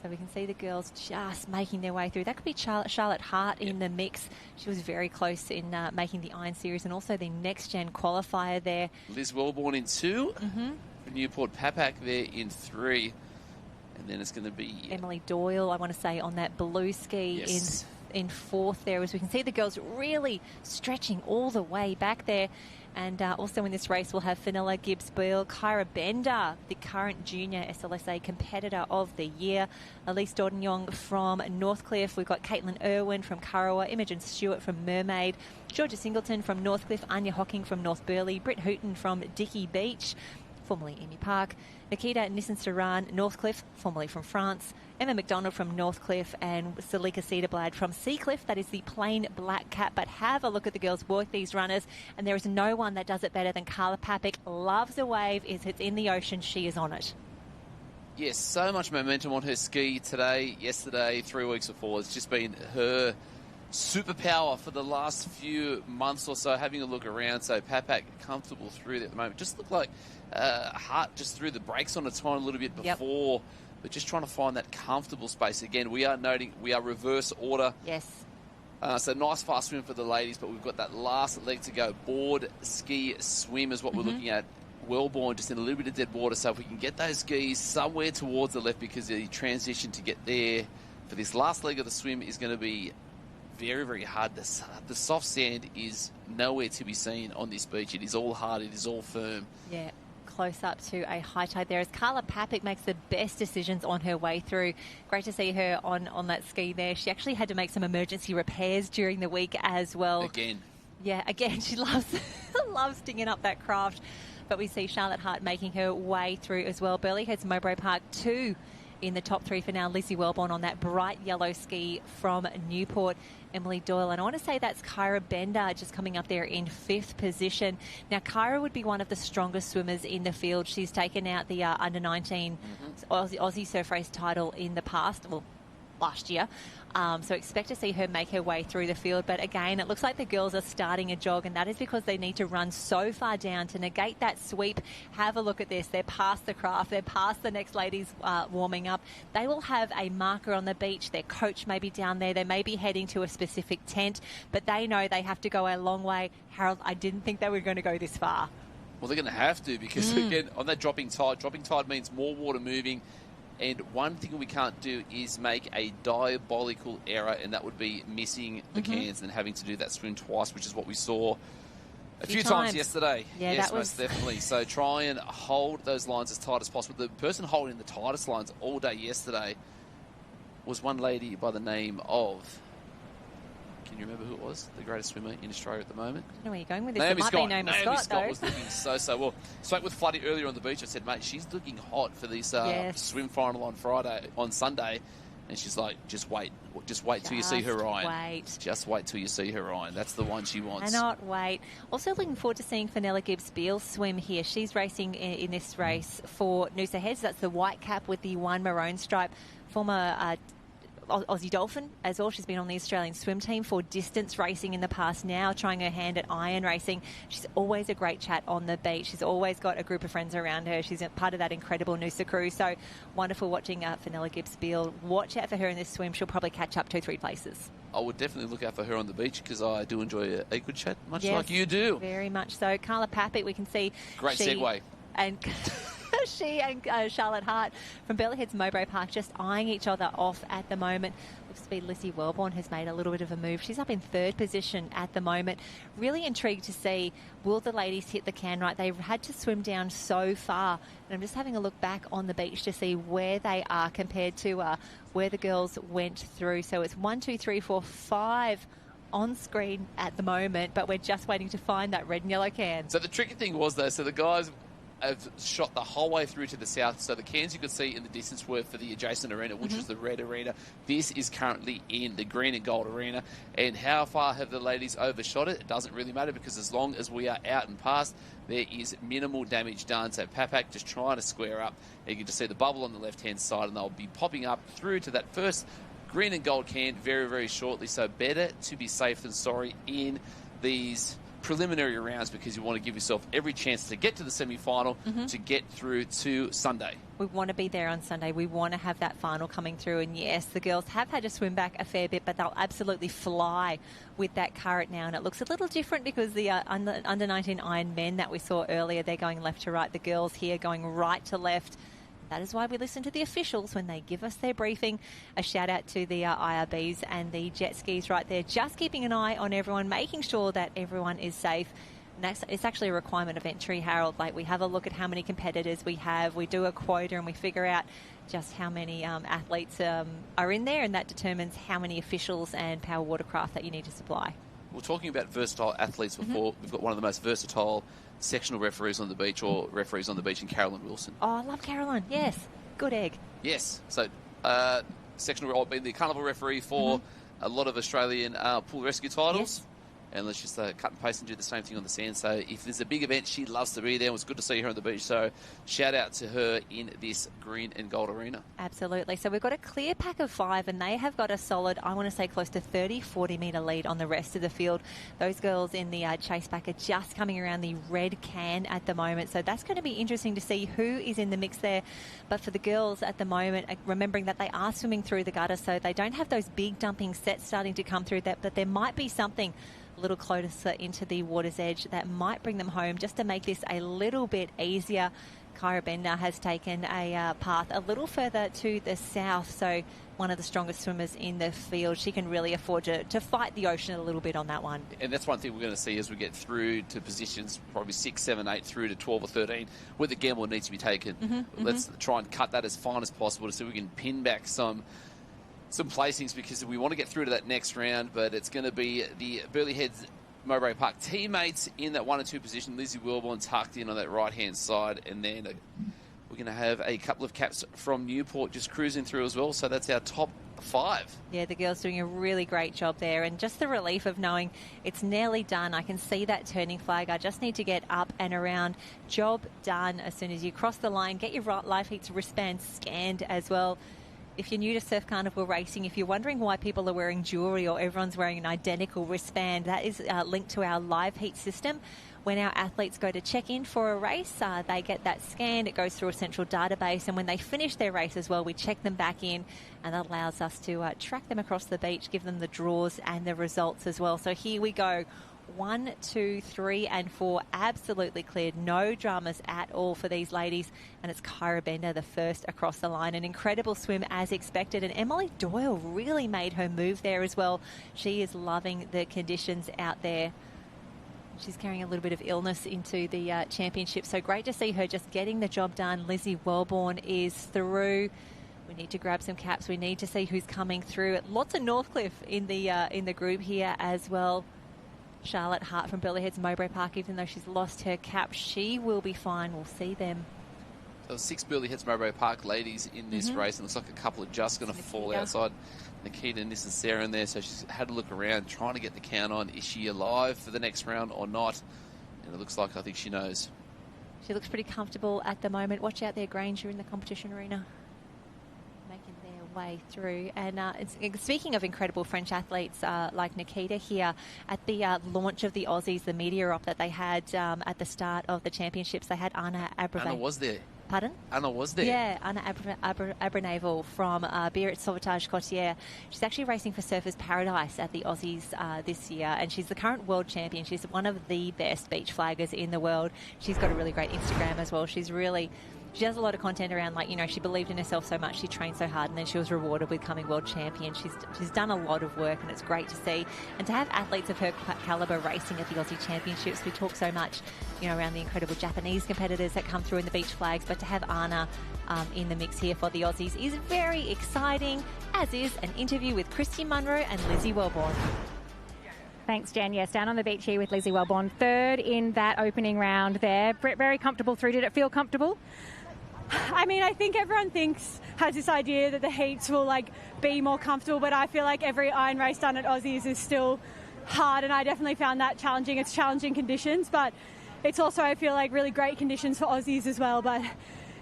[SPEAKER 22] So we can see the girls just making their way through. That could be Charlotte Hart in the mix. She was very close in making the Iron Series and also the next gen qualifier there.
[SPEAKER 13] Liz Wellborn in 2. Newport Papak there in 3. And then it's going to be
[SPEAKER 22] Emily Doyle, I want to say, on that blue ski in 4th there. As we can see the girls really stretching all the way back there. And also in this race, we'll have Fenella Gibbs-Beale, Kyra Bender, the current junior SLSA competitor of the year, Elise Dordenyong from Northcliffe. We've got Caitlin Irwin from Kurrawa, Imogen Stewart from Mermaid, Georgia Singleton from Northcliffe, Anya Hocking from North Burleigh, Britt Hooton from Dickey Beach, formerly Amy Park, Nikita Nissen-Saran, Northcliffe, formerly from France, Emma McDonald from Northcliffe, and Salika Cedarblad from Seacliff. That is the plain black cap. But have a look at the girls work these runners, and there is no one that does it better than Carla Papak. Loves a wave. If it's in the ocean, she is on it.
[SPEAKER 13] Yes, so much momentum on her ski today, yesterday, 3 weeks before. It's just been her superpower for the last few months or so. Having a look around, so Papak comfortable through there at the moment. Just looked like Hart just threw the brakes on its time a little bit before, but just trying to find that comfortable space. Again, we are noting we are reverse order.
[SPEAKER 22] Yes.
[SPEAKER 13] So nice fast swim for the ladies, but we've got that last leg to go. Board, ski, swim is what we're looking at. Wellborn just in a little bit of dead water, so if we can get those skis somewhere towards the left, because the transition to get there for this last leg of the swim is going to be very, very hard. The soft sand is nowhere to be seen on this beach. It is all hard. It is all firm.
[SPEAKER 22] Yeah. Close up to a high tide there as Carla Papak makes the best decisions on her way through. Great to see her on that ski there. She actually had to make some emergency repairs during the week as well.
[SPEAKER 13] Again.
[SPEAKER 22] Yeah, again, she loves digging up that craft. But we see Charlotte Hart making her way through as well. Burleigh Heads Mowbray Park 2 in the top 3 for now. Lizzie Wellborn on that bright yellow ski from Newport. Emily Doyle, and I want to say that's Kyra Bender just coming up there in 5th position. Now, Kyra would be one of the strongest swimmers in the field. She's taken out the under-19 Aussie Surf Race title in the past, well, last year. So expect to see her make her way through the field. But again, it looks like the girls are starting a jog, and that is because they need to run so far down to negate that sweep. Have a look at this. They're past the craft. They're past the next ladies warming up. They will have a marker on the beach. Their coach may be down there. They may be heading to a specific tent, but they know they have to go a long way. Harold, I didn't think they were going to go this far.
[SPEAKER 13] Well, they're going to have to, because, again, on that dropping tide means more water moving. And one thing we can't do is make a diabolical error, and that would be missing the cans and having to do that swim twice, which is what we saw a few times yesterday.
[SPEAKER 22] Yeah,
[SPEAKER 13] yes, most definitely. So try and hold those lines as tight as possible. The person holding the tightest lines all day yesterday was one lady by the name of... Can you remember who it was? The greatest swimmer in Australia at the moment?
[SPEAKER 22] I don't know where you're going with this.
[SPEAKER 13] Naomi Scott.
[SPEAKER 22] Naomi
[SPEAKER 13] Scott was looking so well. Spoke with Floody earlier on the beach. I said, mate, she's looking hot for this swim final on Sunday. And she's like, just wait till you see her iron. Just wait till you see her iron. That's the one she wants.
[SPEAKER 22] Cannot wait. Also looking forward to seeing Fenella Gibbs-Beale swim here. She's racing in this race for Noosa Heads. That's the white cap with the one maroon stripe. Former Aussie Dolphin as well. She's been on the Australian swim team for distance racing in the past, now trying her hand at iron racing. She's always a great chat on the beach. She's always got a group of friends around her. She's a part of that incredible Noosa crew. So wonderful watching Fenella Gibbs-Beale. Watch out for her in this swim. She'll probably catch up 2-3 places.
[SPEAKER 13] I would definitely look out for her on the beach because I do enjoy a good chat, much
[SPEAKER 22] Yes,
[SPEAKER 13] like you do.
[SPEAKER 22] Very much so. Carla Pappy, we can see.
[SPEAKER 13] Great segue.
[SPEAKER 22] And she and Charlotte Hart from Burleigh Heads Mowbray Park just eyeing each other off at the moment. Looks to be Lizzie Wellborn has made a little bit of a move. She's up in 3rd position at the moment. Really intrigued to see, will the ladies hit the can right? They've had to swim down so far. And I'm just having a look back on the beach to see where they are compared to where the girls went through. So it's 1, 2, 3, 4, 5 on screen at the moment, but we're just waiting to find that red and yellow can.
[SPEAKER 13] So the tricky thing was, though, so the guys have shot the whole way through to the south. So the cans you could see in the distance were for the adjacent arena, which was the red arena. This is currently in the green and gold arena. And how far have the ladies overshot it? It doesn't really matter because as long as we are out and past, there is minimal damage done. So Papak just trying to square up. You can just see the bubble on the left-hand side, and they'll be popping up through to that first green and gold can very, very shortly. So better to be safe than sorry in these preliminary rounds because you want to give yourself every chance to get to the semi-final to get through to Sunday.
[SPEAKER 22] We want to be there on Sunday. We want to have that final coming through. And yes, the girls have had to swim back a fair bit, but they'll absolutely fly with that current now. And it looks a little different because the under-19 Iron men that we saw earlier, they're going left to right. The girls here going right to left. That is why we listen to the officials when they give us their briefing. A shout out to the IRBs and the jet skis right there, just keeping an eye on everyone, making sure that everyone is safe. And it's actually a requirement of entry, Harold. Like, we have a look at how many competitors we have, we do a quota, and we figure out just how many athletes are in there, and that determines how many officials and power watercraft that you need to supply.
[SPEAKER 13] We're talking about versatile athletes before. We've got one of the most versatile sectional referees on the beach, or referees on the beach, in Carolyn Wilson.
[SPEAKER 22] Oh, I love Carolyn. Yes. Good egg.
[SPEAKER 13] Yes. So, sectional, I've been the carnival referee for a lot of Australian pool rescue titles.
[SPEAKER 22] Yes.
[SPEAKER 13] And let's just cut and paste and do the same thing on the sand. So if there's a big event, she loves to be there. It was good to see her on the beach. So shout out to her in this green and gold arena.
[SPEAKER 22] Absolutely. So we've got a clear pack of 5, and they have got a solid, I want to say, close to 30, 40-metre lead on the rest of the field. Those girls in the chase pack are just coming around the red can at the moment. So that's going to be interesting to see who is in the mix there. But for the girls at the moment, remembering that they are swimming through the gutter, so they don't have those big dumping sets starting to come through that, but there might be something a little closer into the water's edge that might bring them home just to make this a little bit easier. Kyra Bender has taken a path a little further to the south, so one of the strongest swimmers in the field. She can really afford to fight the ocean a little bit on that one.
[SPEAKER 13] And that's one thing we're going to see as we get through to positions, probably 6, 7, 8 through to 12 or 13, where the gamble needs to be taken. Let's try and cut that as fine as possible to see if we can pin back some placings, because we want to get through to that next round. But it's going to be the Burleigh Heads Mowbray Park teammates in that 1 and 2 position. Lizzie Wilborn tucked in on that right-hand side, and then we're going to have a couple of caps from Newport just cruising through as well. So that's our top 5.
[SPEAKER 22] Yeah, the girls doing a really great job there, and just the relief of knowing it's nearly done. I can see that turning flag. I just need to get up and around. Job done as soon as you cross the line. Get your life heats wristband scanned as well. If you're new to Surf Carnival racing, if you're wondering why people are wearing jewellery or everyone's wearing an identical wristband, that is linked to our live heat system. When our athletes go to check in for a race, they get that scanned. It goes through a central database, and when they finish their race as well, we check them back in, and that allows us to track them across the beach, give them the draws and the results as well. So here we go. 1, 2, 3, and 4 absolutely cleared. No dramas at all for these ladies. And it's Kyra Bender, the first across the line. An incredible swim as expected. And Emily Doyle really made her move there as well. She is loving the conditions out there. She's carrying a little bit of illness into the championship. So great to see her just getting the job done. Lizzie Wellborn is through. We need to grab some caps. We need to see who's coming through. Lots of Northcliffe in the group here as well. Charlotte Hart from Burleigh Heads Mowbray Park, even though she's lost her cap, she will be fine. We'll see them.
[SPEAKER 13] So 6 Burleigh Heads Mowbray Park ladies in this race, and it looks like a couple are just going to fall outside. Nikita, Nis and Sarah in there, so she's had a look around, trying to get the count on. Is she alive for the next round or not? And it looks like, I think she knows.
[SPEAKER 22] She looks pretty comfortable at the moment. Watch out there, Granger, in the competition arena. Making their way through. And speaking of incredible French athletes like Nikita here, at the launch of the Aussies, the media op that they had at the start of the championships, they had Anna Abrave.
[SPEAKER 13] Anna was there.
[SPEAKER 22] Pardon?
[SPEAKER 13] Anna was there.
[SPEAKER 22] Yeah, Anna Abraneval from Biarritz Sauvetage Côtière. She's actually racing for Surfers Paradise at the Aussies this year, and she's the current world champion. She's one of the best beach flaggers in the world. She's got a really great Instagram as well. She does a lot of content around, like, you know, she believed in herself so much, she trained so hard, and then she was rewarded with becoming world champion. She's done a lot of work, and it's great to see. And to have athletes of her calibre racing at the Aussie Championships, we talk so much, you know, around the incredible Japanese competitors that come through in the beach flags, but to have Anna in the mix here for the Aussies is very exciting, as is an interview with Christy Munro and Lizzie Wellborn.
[SPEAKER 1] Thanks, Jen. Yes, down on the beach here with Lizzie Wellborn. Third in that opening round there. Very comfortable through. Did it feel comfortable?
[SPEAKER 3] I mean, I think everyone has this idea that the heats will, like, be more comfortable, but I feel like every iron race done at Aussies is still hard, and I definitely found that challenging. It's challenging conditions, but it's also, I feel like, really great conditions for Aussies as well. But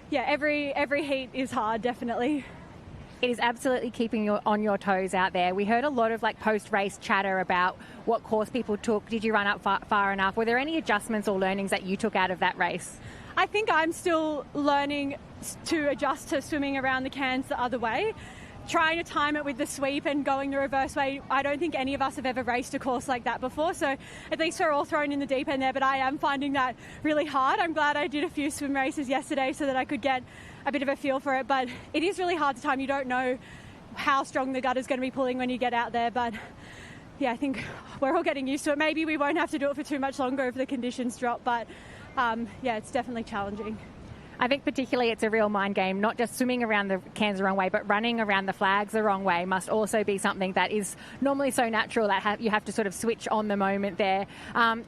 [SPEAKER 3] yeah, every heat is hard, definitely.
[SPEAKER 1] It is absolutely keeping you on your toes out there. We heard a lot of, like, post-race chatter about what course people took. Did you run up far enough? Were there any adjustments or learnings that you took out of that race?
[SPEAKER 3] I think I'm still learning to adjust to swimming around the cans the other way. Trying to time it with the sweep and going the reverse way. I don't think any of us have ever raced a course like that before, so at least we're all thrown in the deep end there, but I am finding that really hard. I'm glad I did a few swim races yesterday so that I could get a bit of a feel for it, but it is really hard to time. You don't know how strong the gut is going to be pulling when you get out there, but yeah, I think we're all getting used to it. Maybe we won't have to do it for too much longer if the conditions drop, but yeah, it's definitely challenging.
[SPEAKER 1] I think particularly it's a real mind game, not just swimming around the cans the wrong way, but running around the flags the wrong way must also be something that is normally so natural that you have to sort of switch on the moment there.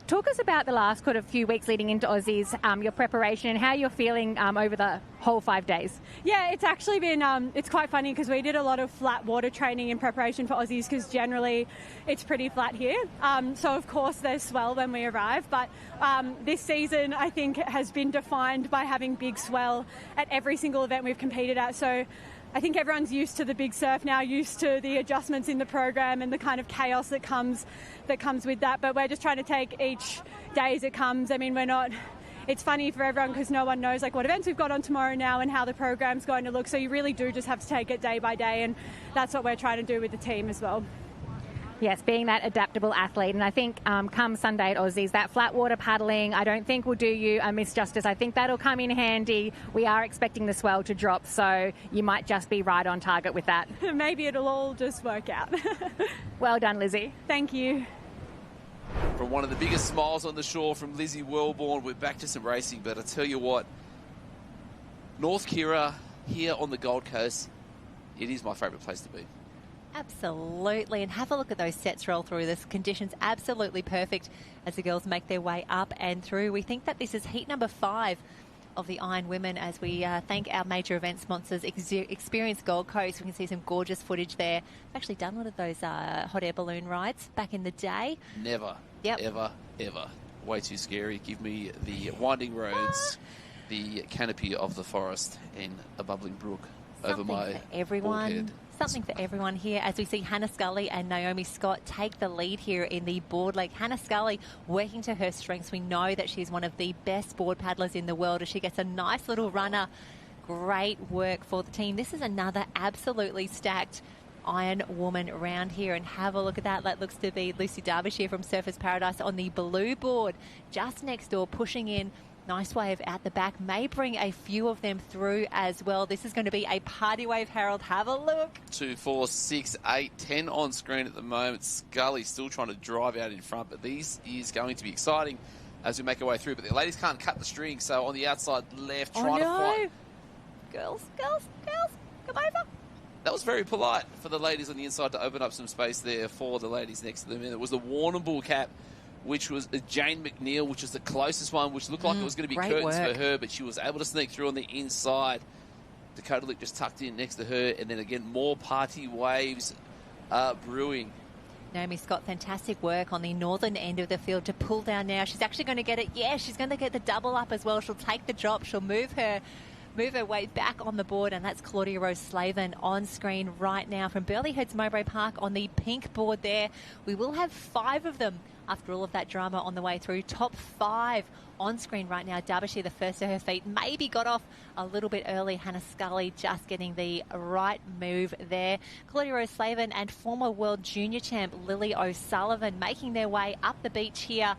[SPEAKER 1] Talk us about the last few weeks leading into Aussies, your preparation and how you're feeling over the whole 5 days.
[SPEAKER 3] Yeah, it's actually been, it's quite funny because we did a lot of flat water training in preparation for Aussies because generally it's pretty flat here. So of course there's swell when we arrive, but this season I think has been defined by having big swell at every single event we've competed at. So I think everyone's used to the big surf now, used to the adjustments in the program and the kind of chaos that comes with that. But we're just trying to take each day as it comes. I mean, it's funny for everyone because no one knows, like, what events we've got on tomorrow now and how the program's going to look. So you really do just have to take it day by day, and that's what we're trying to do with the team as well.
[SPEAKER 1] Yes, being that adaptable athlete. And I think come Sunday at Aussies, that flat water paddling, I don't think will do you a misjustice. I think that'll come in handy. We are expecting the swell to drop, so you might just be right on target with that.
[SPEAKER 3] Maybe it'll all just work out.
[SPEAKER 1] Well done, Lizzie.
[SPEAKER 3] Thank you.
[SPEAKER 13] From one of the biggest smiles on the shore from Lizzie Wellborn, we're back to some racing, but I tell you what, North Kira here on the Gold Coast, it is my favourite place to be.
[SPEAKER 22] Absolutely, and have a look at those sets roll through. This conditions absolutely perfect as the girls make their way up and through. We think that this is heat number 5 of the Ironwomen as we thank our major event sponsors, Experience Gold Coast. We can see some gorgeous footage there. I've actually done one of those hot air balloon rides back in the day.
[SPEAKER 13] Never,
[SPEAKER 22] yep.
[SPEAKER 13] ever. Way too scary. Give me the winding roads, the canopy of the forest, and a bubbling brook over my
[SPEAKER 22] for everyone.
[SPEAKER 13] Forehead.
[SPEAKER 22] Something for everyone here as we see Hannah Scully and Naomi Scott take the lead here in the board leg. Hannah Scully working to her strengths. We know that she's one of the best board paddlers in the world as she gets a nice little runner. Great work for the team. This is another absolutely stacked Ironwoman round here, and have a look at that. That looks to be Lucy Derbyshire from Surfers Paradise on the blue board just next door, pushing in. Nice wave out the back. May bring a few of them through as well. This is going to be a party wave, Harold. Have a look.
[SPEAKER 13] 2, 4, 6, 8, 10 on screen at the moment. Scully still trying to drive out in front, but this is going to be exciting as we make our way through. But the ladies can't cut the string, so on the outside left, trying to fight.
[SPEAKER 22] Girls, come over.
[SPEAKER 13] That was very polite for the ladies on the inside to open up some space there for the ladies next to them. And it was the Warrnambool cap, which was Jane McNeil, which was the closest one, which looked like it was going to be curtains for her, but she was able to sneak through on the inside. Dakota Lick just tucked in next to her, and then again, more party waves brewing.
[SPEAKER 22] Naomi Scott, fantastic work on the northern end of the field to pull down now. She's actually going to get it. Yeah, she's going to get the double up as well. She'll take the drop. She'll move her move her way back on the board, and that's Claudia Rose Slavin on screen right now from Burleigh Heads Mowbray Park on the pink board there. We will have 5 of them after all of that drama on the way through. Top 5 on screen right now. Derbyshire, the first to her feet, maybe got off a little bit early. Hannah Scully just getting the right move there. Claudia Rose Slavin and former world junior champ Lily O'Sullivan making their way up the beach here.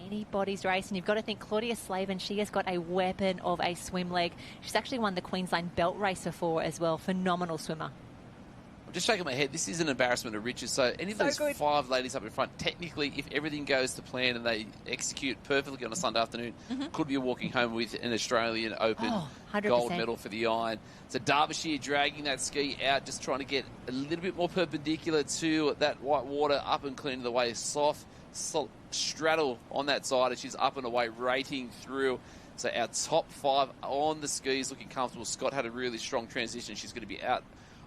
[SPEAKER 22] Anybody's race, and you've got to think Claudia Slavin, she has got a weapon of a swim leg. She's actually won the Queensland Belt Race before as well. Phenomenal swimmer.
[SPEAKER 13] I'm just shaking my head. This is an embarrassment of riches. So any of those 5 ladies up in front, technically, if everything goes to plan and they execute perfectly on a Sunday afternoon, could be walking home with an Australian Open gold medal for the Iron. So Derbyshire dragging that ski out, just trying to get a little bit more perpendicular to that white water, up and clean the way. Soft straddle on that side as she's up and away, rating through. So our top 5 on the skis looking comfortable. Scott had a really strong transition. She's going to be out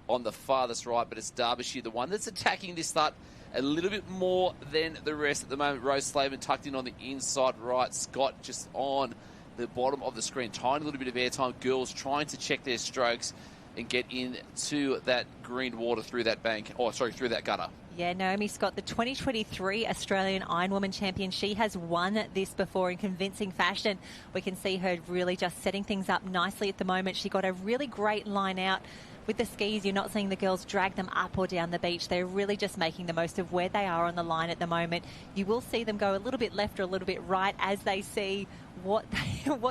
[SPEAKER 13] on the farthest right, but it's Derbyshire, the one that's attacking this start a little bit more than the rest at the moment. Rose Slavin tucked in on the inside right. Scott just on the bottom of the screen. Tiny little bit of airtime. Girls trying to check their strokes and get into that green water through that bank. Oh, sorry, through that gutter.
[SPEAKER 22] Yeah, Naomi Scott, the 2023 Australian Ironwoman champion. She has won this before in convincing fashion. We can see her really just setting things up nicely at the moment. She got a really great line out. With the skis, you're not seeing the girls drag them up or down the beach. They're really just making the most of where they are on the line at the moment. You will see them go a little bit left or a little bit right as they see what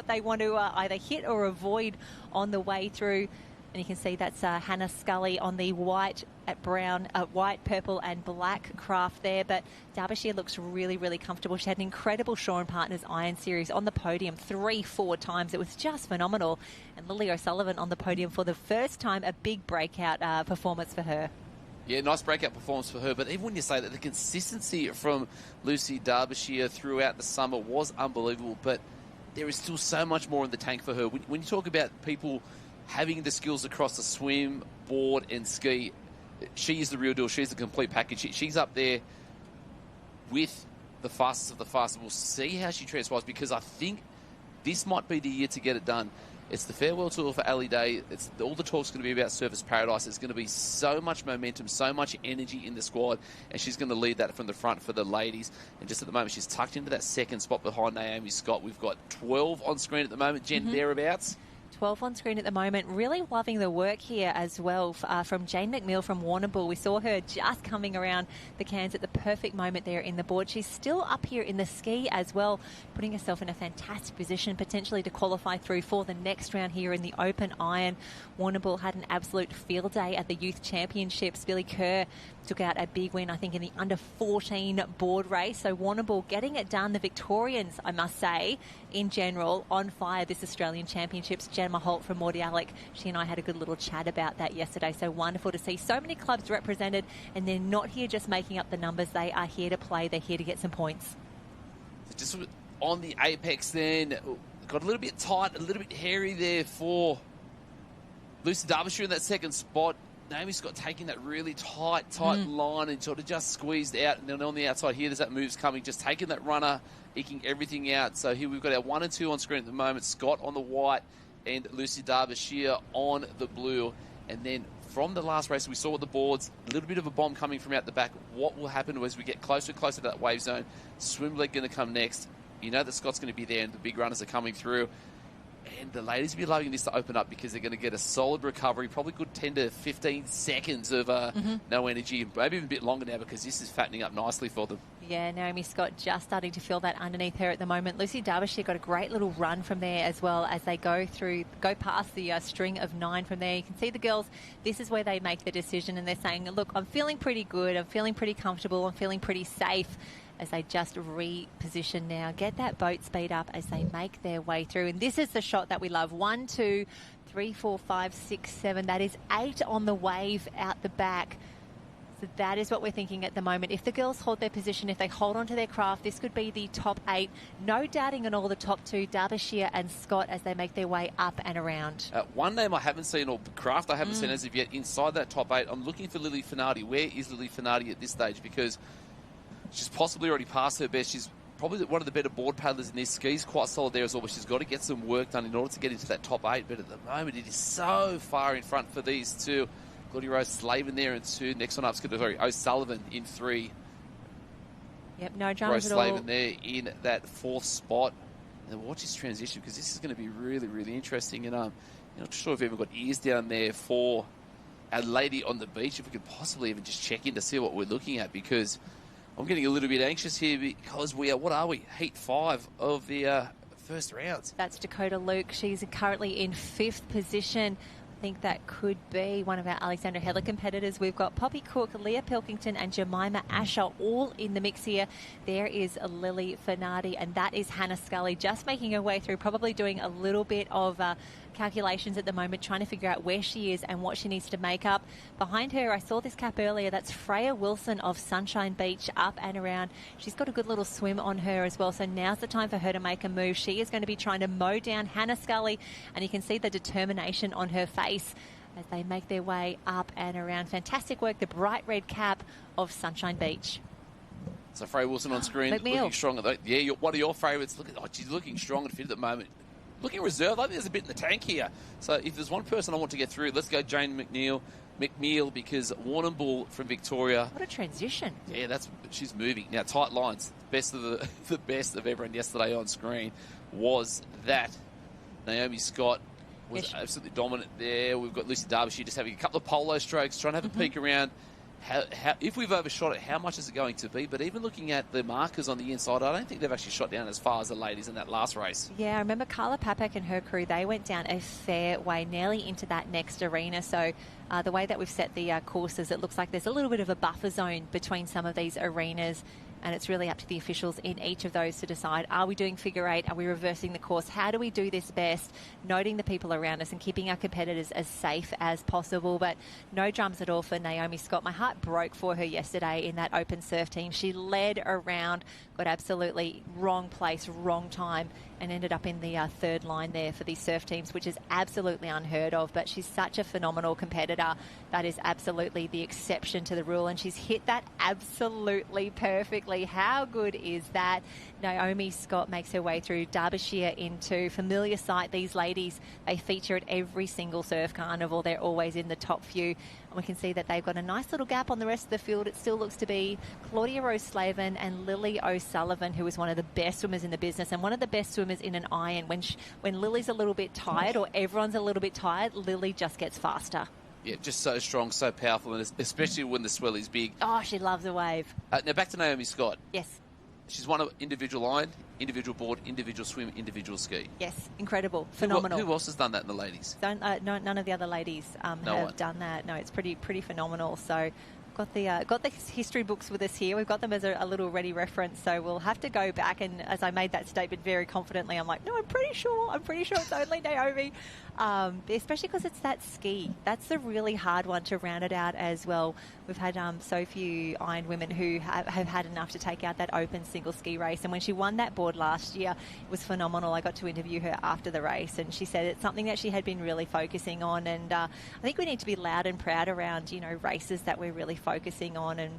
[SPEAKER 22] they want to either hit or avoid on the way through. And you can see that's Hannah Scully on the white, purple and black craft there. But Derbyshire looks really, really comfortable. She had an incredible Shaw and Partners Iron Series on the podium 3-4 times. It was just phenomenal. And Lily O'Sullivan on the podium for the first time, a big breakout performance for her.
[SPEAKER 13] Yeah, nice breakout performance for her. But even when you say that, the consistency from Lucy Derbyshire throughout the summer was unbelievable. But there is still so much more in the tank for her. When you talk about people having the skills across the swim, board and ski, she is the real deal. She's the complete package. She's up there with the fastest of the fastest. We'll see how she transpires, because I think this might be the year to get it done. It's the farewell tour for Ali Day. All the talk's going to be about Surfers Paradise. There's going to be so much momentum, so much energy in the squad, and she's going to lead that from the front for the ladies. And just at the moment, she's tucked into that second spot behind Naomi Scott. We've got 12 on screen at the moment. Jen, thereabouts.
[SPEAKER 22] 12 on screen at the moment. Really loving the work here as well from Jane McNeil from Warrnambool. We saw her just coming around the cans at the perfect moment there in the board. She's still up here in the ski as well, putting herself in a fantastic position potentially to qualify through for the next round here in the Open Iron. Warrnambool had an absolute field day at the Youth Championships. Billy Kerr took out a big win, I think, in the under-14 board race. So Warrnambool getting it done. The Victorians, I must say, in general, on fire this Australian Championships. Gemma Holt from Mordialloc, she and I had a good little chat about that yesterday. So wonderful to see so many clubs represented, and they're not here just making up the numbers. They are here to play. They're here to get some points.
[SPEAKER 13] Just on the apex then, got a little bit tight, a little bit hairy there for Lucy Derbyshire in that second spot. Naomi Scott taking that really tight line and sort of just squeezed out. And then on the outside here, there's that moves coming, just taking that runner, eking everything out. So here we've got our 1 and 2 on screen at the moment. Scott on the white and Lucy Derbyshire on the blue. And then from the last race, we saw at the boards, a little bit of a bomb coming from out the back. What will happen as we get closer and closer to that wave zone? Swim leg going to come next. You know that Scott's going to be there and the big runners are coming through. And the ladies will be loving this to open up, because they're going to get a solid recovery, probably good 10 to 15 seconds of no energy, maybe even a bit longer now, because this is fattening up nicely for them.
[SPEAKER 22] Yeah, Naomi Scott just starting to feel that underneath her at the moment. Lucy Derbyshire got a great little run from there as well as they go past the string of 9 from there. You can see the girls, this is where they make the decision, and they're saying, look, I'm feeling pretty good, I'm feeling pretty comfortable, I'm feeling pretty safe, as they just reposition now. Get that boat speed up as they make their way through. And this is the shot that we love. 1, 2, 3, 4, 5, 6, 7. That is 8 on the wave out the back. So that is what we're thinking at the moment. If the girls hold their position, if they hold on to their craft, this could be the top 8. No doubting on all the top 2, Derbyshire and Scott, as they make their way up and around.
[SPEAKER 13] One name I haven't seen, or craft I haven't seen as of yet, inside that top 8, I'm looking for Lily Finardi. Where is Lily Finardi at this stage? Because she's possibly already passed her best. She's probably one of the better board paddlers in these skis. Quite solid there as well, but she's got to get some work done in order to get into that top 8. But at the moment, it is so far in front for these two. Claudia Rose Slavin there in 2. Next one up, O'Sullivan in 3.
[SPEAKER 22] Yep, no dramas
[SPEAKER 13] Rose
[SPEAKER 22] at all.
[SPEAKER 13] Slavin there in that 4th spot. And watch this transition, because this is going to be really, really interesting. And I'm not sure if we've even got ears down there for our lady on the beach, if we could possibly even just check in to see what we're looking at, because I'm getting a little bit anxious here, because we are, what are we? Heat 5 of the first rounds.
[SPEAKER 22] That's Dakota Luke. She's currently in 5th position. I think that could be one of our Alexandra Heller competitors. We've got Poppy Cook, Leah Pilkington and Jemima Asher all in the mix here. There is Lily Fernardi, and that is Hannah Scully just making her way through, probably doing a little bit of calculations at the moment, trying to figure out where she is and what she needs to make up. Behind her, I saw this cap earlier, that's Freya Wilson of Sunshine Beach, up and around. She's got a good little swim on her as well, so now's the time for her to make a move. She is going to be trying to mow down Hannah Scully, and you can see the determination on her face as they make their way up and around. Fantastic work, the bright red cap of Sunshine Beach.
[SPEAKER 13] So Freya Wilson on screen, looking strong. Yeah, one of your favourites. She's looking strong and fit at the moment. Looking reserved. I think there's a bit in the tank here. So if there's one person I want to get through, let's go Jane McNeil, because Warrnambool from Victoria.
[SPEAKER 22] What a transition.
[SPEAKER 13] Yeah, she's moving. Now, tight lines. Best of the best of everyone yesterday on screen was that. Naomi Scott was absolutely dominant there. We've got Lucy Derbyshire just having a couple of polo strokes, trying to have a peek around. How, if we've overshot it, how much is it going to be? But even looking at the markers on the inside, I don't think they've actually shot down as far as the ladies in that last race.
[SPEAKER 22] Yeah, I remember Carla Papak and her crew, they went down a fair way, nearly into that next arena. So the way that we've set the courses, it looks like there's a little bit of a buffer zone between some of these arenas. And it's really up to the officials in each of those to decide, are we doing figure 8? Are we reversing the course? How do we do this best? Noting the people around us and keeping our competitors as safe as possible. But no drums at all for Naomi Scott. My heart broke for her yesterday in that open surf team. She led around, got absolutely wrong place, wrong time, and ended up in the 3rd line there for these surf teams, which is absolutely unheard of. But she's such a phenomenal competitor. That is absolutely the exception to the rule, and she's hit that absolutely perfectly. How good is that? Naomi Scott makes her way through. Derbyshire into familiar sight. These ladies, they feature at every single surf carnival. They're always in the top few. And we can see that they've got a nice little gap on the rest of the field. It still looks to be Claudia Rose Slavin and Lily O'Sullivan, who is one of the best swimmers in the business and one of the best swimmers in an iron. When Lily's a little bit tired or everyone's a little bit tired, Lily just gets faster.
[SPEAKER 13] Yeah, just so strong, so powerful, and especially when the swell is big.
[SPEAKER 22] Oh, she loves a wave.
[SPEAKER 13] Now back to Naomi Scott.
[SPEAKER 22] Yes.
[SPEAKER 13] She's won an individual iron, individual board, individual swim, individual ski.
[SPEAKER 22] Yes, incredible, phenomenal.
[SPEAKER 13] Who else has done that in the ladies?
[SPEAKER 22] No, none of the other ladies have done that. No, it's pretty phenomenal. So got the history books with us here. We've got them as a little ready reference. So we'll have to go back. And as I made that statement very confidently, I'm like, no, I'm pretty sure it's only Naomi. Especially because it's that ski. That's the really hard one to round it out as well. We've had so few iron women who have had enough to take out that open single ski race. And when she won that board last year, it was phenomenal. I got to interview her after the race, and she said it's something that she had been really focusing on. And I think we need to be loud and proud around, races that we're really focusing on and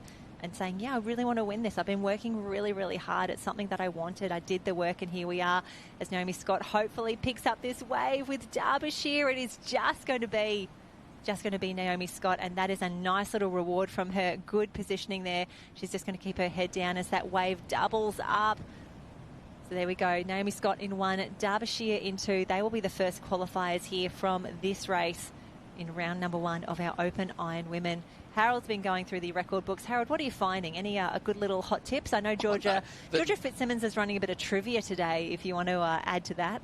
[SPEAKER 22] saying, yeah, I really want to win this. I've been working really, really hard. It's something that I wanted. I did the work, and here we are as Naomi Scott hopefully picks up this wave with Derbyshire. It is just going to be Naomi Scott, and that is a nice little reward from her. Good positioning there. She's just going to keep her head down as that wave doubles up. So there we go. Naomi Scott in 1, Derbyshire in 2. They will be the first qualifiers here from this race in round number 1 of our Open Iron Women. Harold's been going through the record books. Harold, what are you finding? Any a good little hot tips? I know Georgia Fitzsimmons is running a bit of trivia today, if you want to add to that.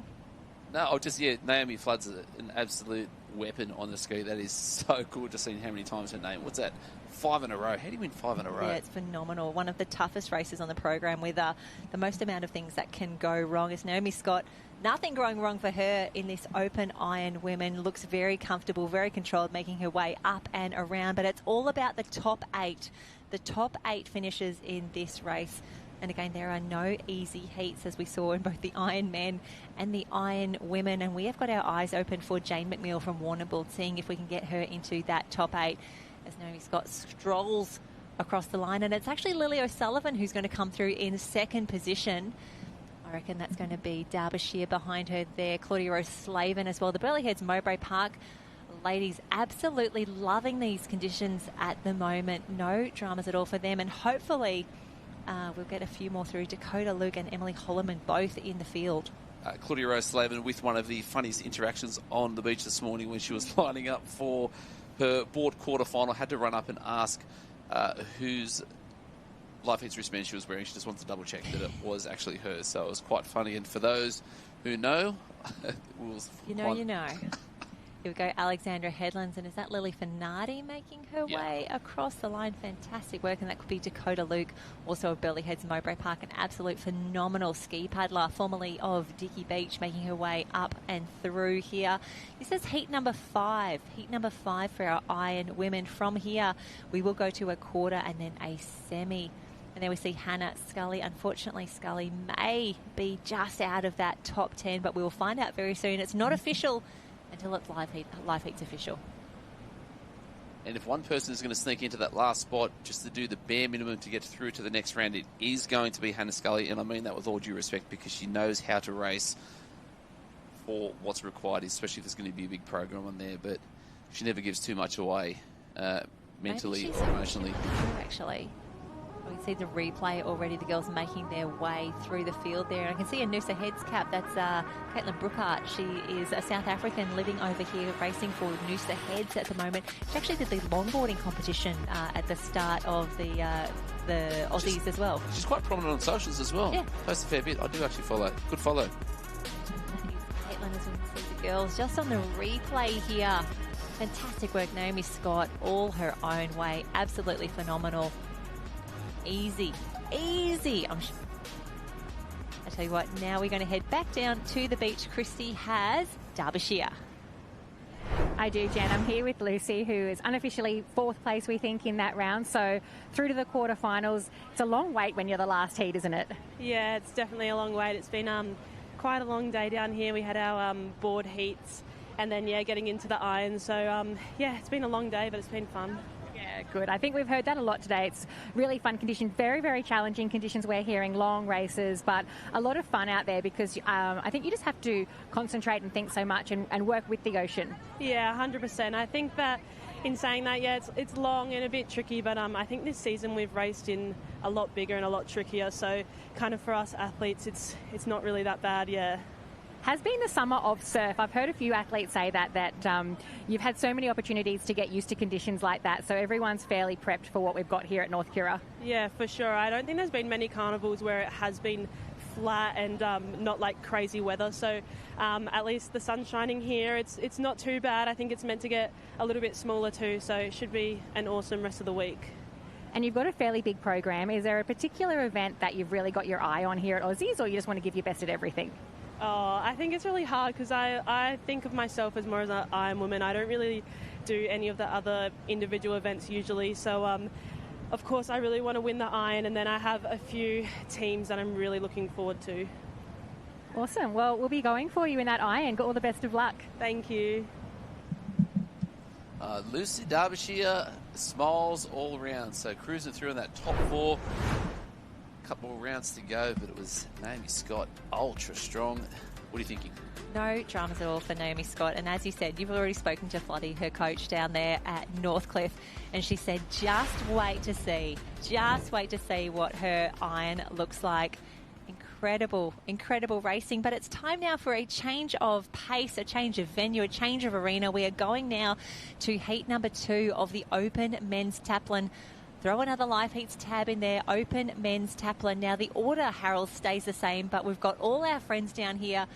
[SPEAKER 13] No, Naomi Flood's an absolute weapon on the ski. That is so cool to see how many times her name. What's that? 5 in a row. How do you win 5 in a row?
[SPEAKER 22] Yeah, it's phenomenal. One of the toughest races on the program with the most amount of things that can go wrong. Is Naomi Scott. Nothing going wrong for her in this Open Iron Women. Looks very comfortable, very controlled, making her way up and around. But it's all about the top 8. The top 8 finishes in this race. And again, there are no easy heats, as we saw in both the Iron Men and the Iron Women. And we have got our eyes open for Jane McNeil from Warrnambool, seeing if we can get her into that top 8 as Naomi Scott strolls across the line. And it's actually Lily O'Sullivan who's going to come through in second position. I reckon that's going to be Derbyshire behind her there. Claudia Rose Slavin as well. The Burleigh Heads Mowbray Park ladies absolutely loving these conditions at the moment. No dramas at all for them. And hopefully we'll get a few more through. Dakota Luke and Emily Holloman both in the field.
[SPEAKER 13] Claudia Rose Slavin with one of the funniest interactions on the beach this morning when she was lining up for her board quarterfinal. Had to run up and ask whose life heats wristband she was wearing. She just wanted to double check that it was actually hers. So it was quite funny. And for those who know,
[SPEAKER 22] you know. Here we go, Alexandra Headlands, and is that Lily Finardi making her way across the line? Fantastic work, and that could be Dakota Luke, also of Burleigh Heads Mowbray Park, an absolute phenomenal ski paddler, formerly of Dicky Beach, making her way up and through here. This is heat number 5 for our Iron women. From here, we will go to a quarter and then a semi. And then we see Hannah Scully. Unfortunately, Scully may be just out of that top 10, but we will find out very soon. It's not official until it's live heat's official.
[SPEAKER 13] And if one person is going to sneak into that last spot just to do the bare minimum to get through to the next round, it is going to be Hannah Scully. And I mean that with all due respect, because she knows how to race for what's required, especially if there's going to be a big program on there. But she never gives too much away mentally or emotionally.
[SPEAKER 22] Actually, we can see the replay already. The girls making their way through the field there. And I can see a Noosa Heads cap. That's Caitlin Brookhart. She is a South African living over here, racing for Noosa Heads at the moment. She actually did the longboarding competition at the start of the Aussies as well.
[SPEAKER 13] She's quite prominent on socials as well.
[SPEAKER 22] Yeah.
[SPEAKER 13] Posts a fair bit. I do actually follow. Good follow.
[SPEAKER 22] Caitlin, as we can see the girls just on the replay here. Fantastic work, Naomi Scott, all her own way. Absolutely phenomenal. Easy. I tell you what, now we're going to head back down to the beach. Christy has Derbyshire.
[SPEAKER 1] I do, Jen. I'm here with Lucy, who is unofficially 4th place, we think, in that round. So through to the quarterfinals. It's a long wait when you're the last heat, isn't it?
[SPEAKER 11] Yeah, it's definitely a long wait. It's been quite a long day down here. We had our board heats and then, getting into the iron. So, it's been a long day, but it's been fun.
[SPEAKER 1] Yeah, good. I think we've heard that a lot today. It's really fun conditions, very, very challenging conditions. We're hearing long races, but a lot of fun out there because I think you just have to concentrate and think so much and work with the ocean.
[SPEAKER 11] Yeah, 100%. I think that in saying that, it's long and a bit tricky, but I think this season we've raced in a lot bigger and a lot trickier. So kind of for us athletes, it's not really that bad,
[SPEAKER 1] Has been the summer of surf. I've heard a few athletes say that you've had so many opportunities to get used to conditions like that, so everyone's fairly prepped for what we've got here at North Kira.
[SPEAKER 11] Yeah, for sure. I don't think there's been many carnivals where it has been flat and not like crazy weather, so at least the sun's shining here. It's not too bad. I think it's meant to get a little bit smaller too, so it should be an awesome rest of the week.
[SPEAKER 1] And you've got a fairly big program. Is there a particular event that you've really got your eye on here at Aussies, or you just want to give your best at everything?
[SPEAKER 11] Oh, I think it's really hard because I think of myself as more as an Ironwoman. I don't really do any of the other individual events usually. So, of course, I really want to win the Iron, and then I have a few teams that I'm really looking forward to.
[SPEAKER 1] Awesome. Well, we'll be going for you in that Iron. Got all the best of luck.
[SPEAKER 11] Thank you.
[SPEAKER 13] Lucy Derbyshire, smiles all around. So cruising through in that top 4. Couple more rounds to go, but it was Naomi Scott, ultra strong. What are you thinking?
[SPEAKER 22] No dramas at all for Naomi Scott. And as you said, you've already spoken to Floodie, her coach down there at Northcliffe, and she said, just wait to see what her iron looks like. Incredible racing. But it's time now for a change of pace, a change of venue, a change of arena. We are going now to heat number 2 of the Open Men's Taplin. Throw another live heats tab in there, Open Men's Taplin. Now the order, Harold, stays the same, but we've got all our friends down here.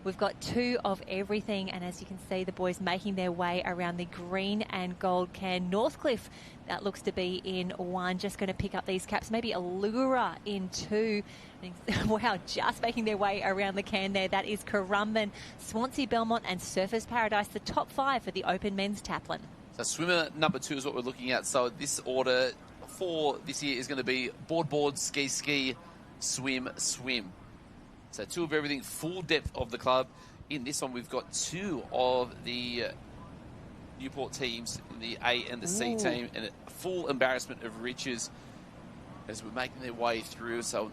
[SPEAKER 22] We've got 2 of everything, and as you can see, the boys making their way around the green and gold can. Northcliffe, that looks to be in 1, just going to pick up these caps. Maybe Allura in 2. Wow, just making their way around the can there. That is Currumbin, Swansea Belmont and Surfers Paradise, the top 5 for the Open Men's Taplin.
[SPEAKER 13] So swimmer number 2 is what we're looking at. So this order for this year is going to be board, ski, swim. So 2 of everything, full depth of the club. In this one, we've got 2 of the Newport teams in the A and the C team, and a full embarrassment of riches as we're making their way through. So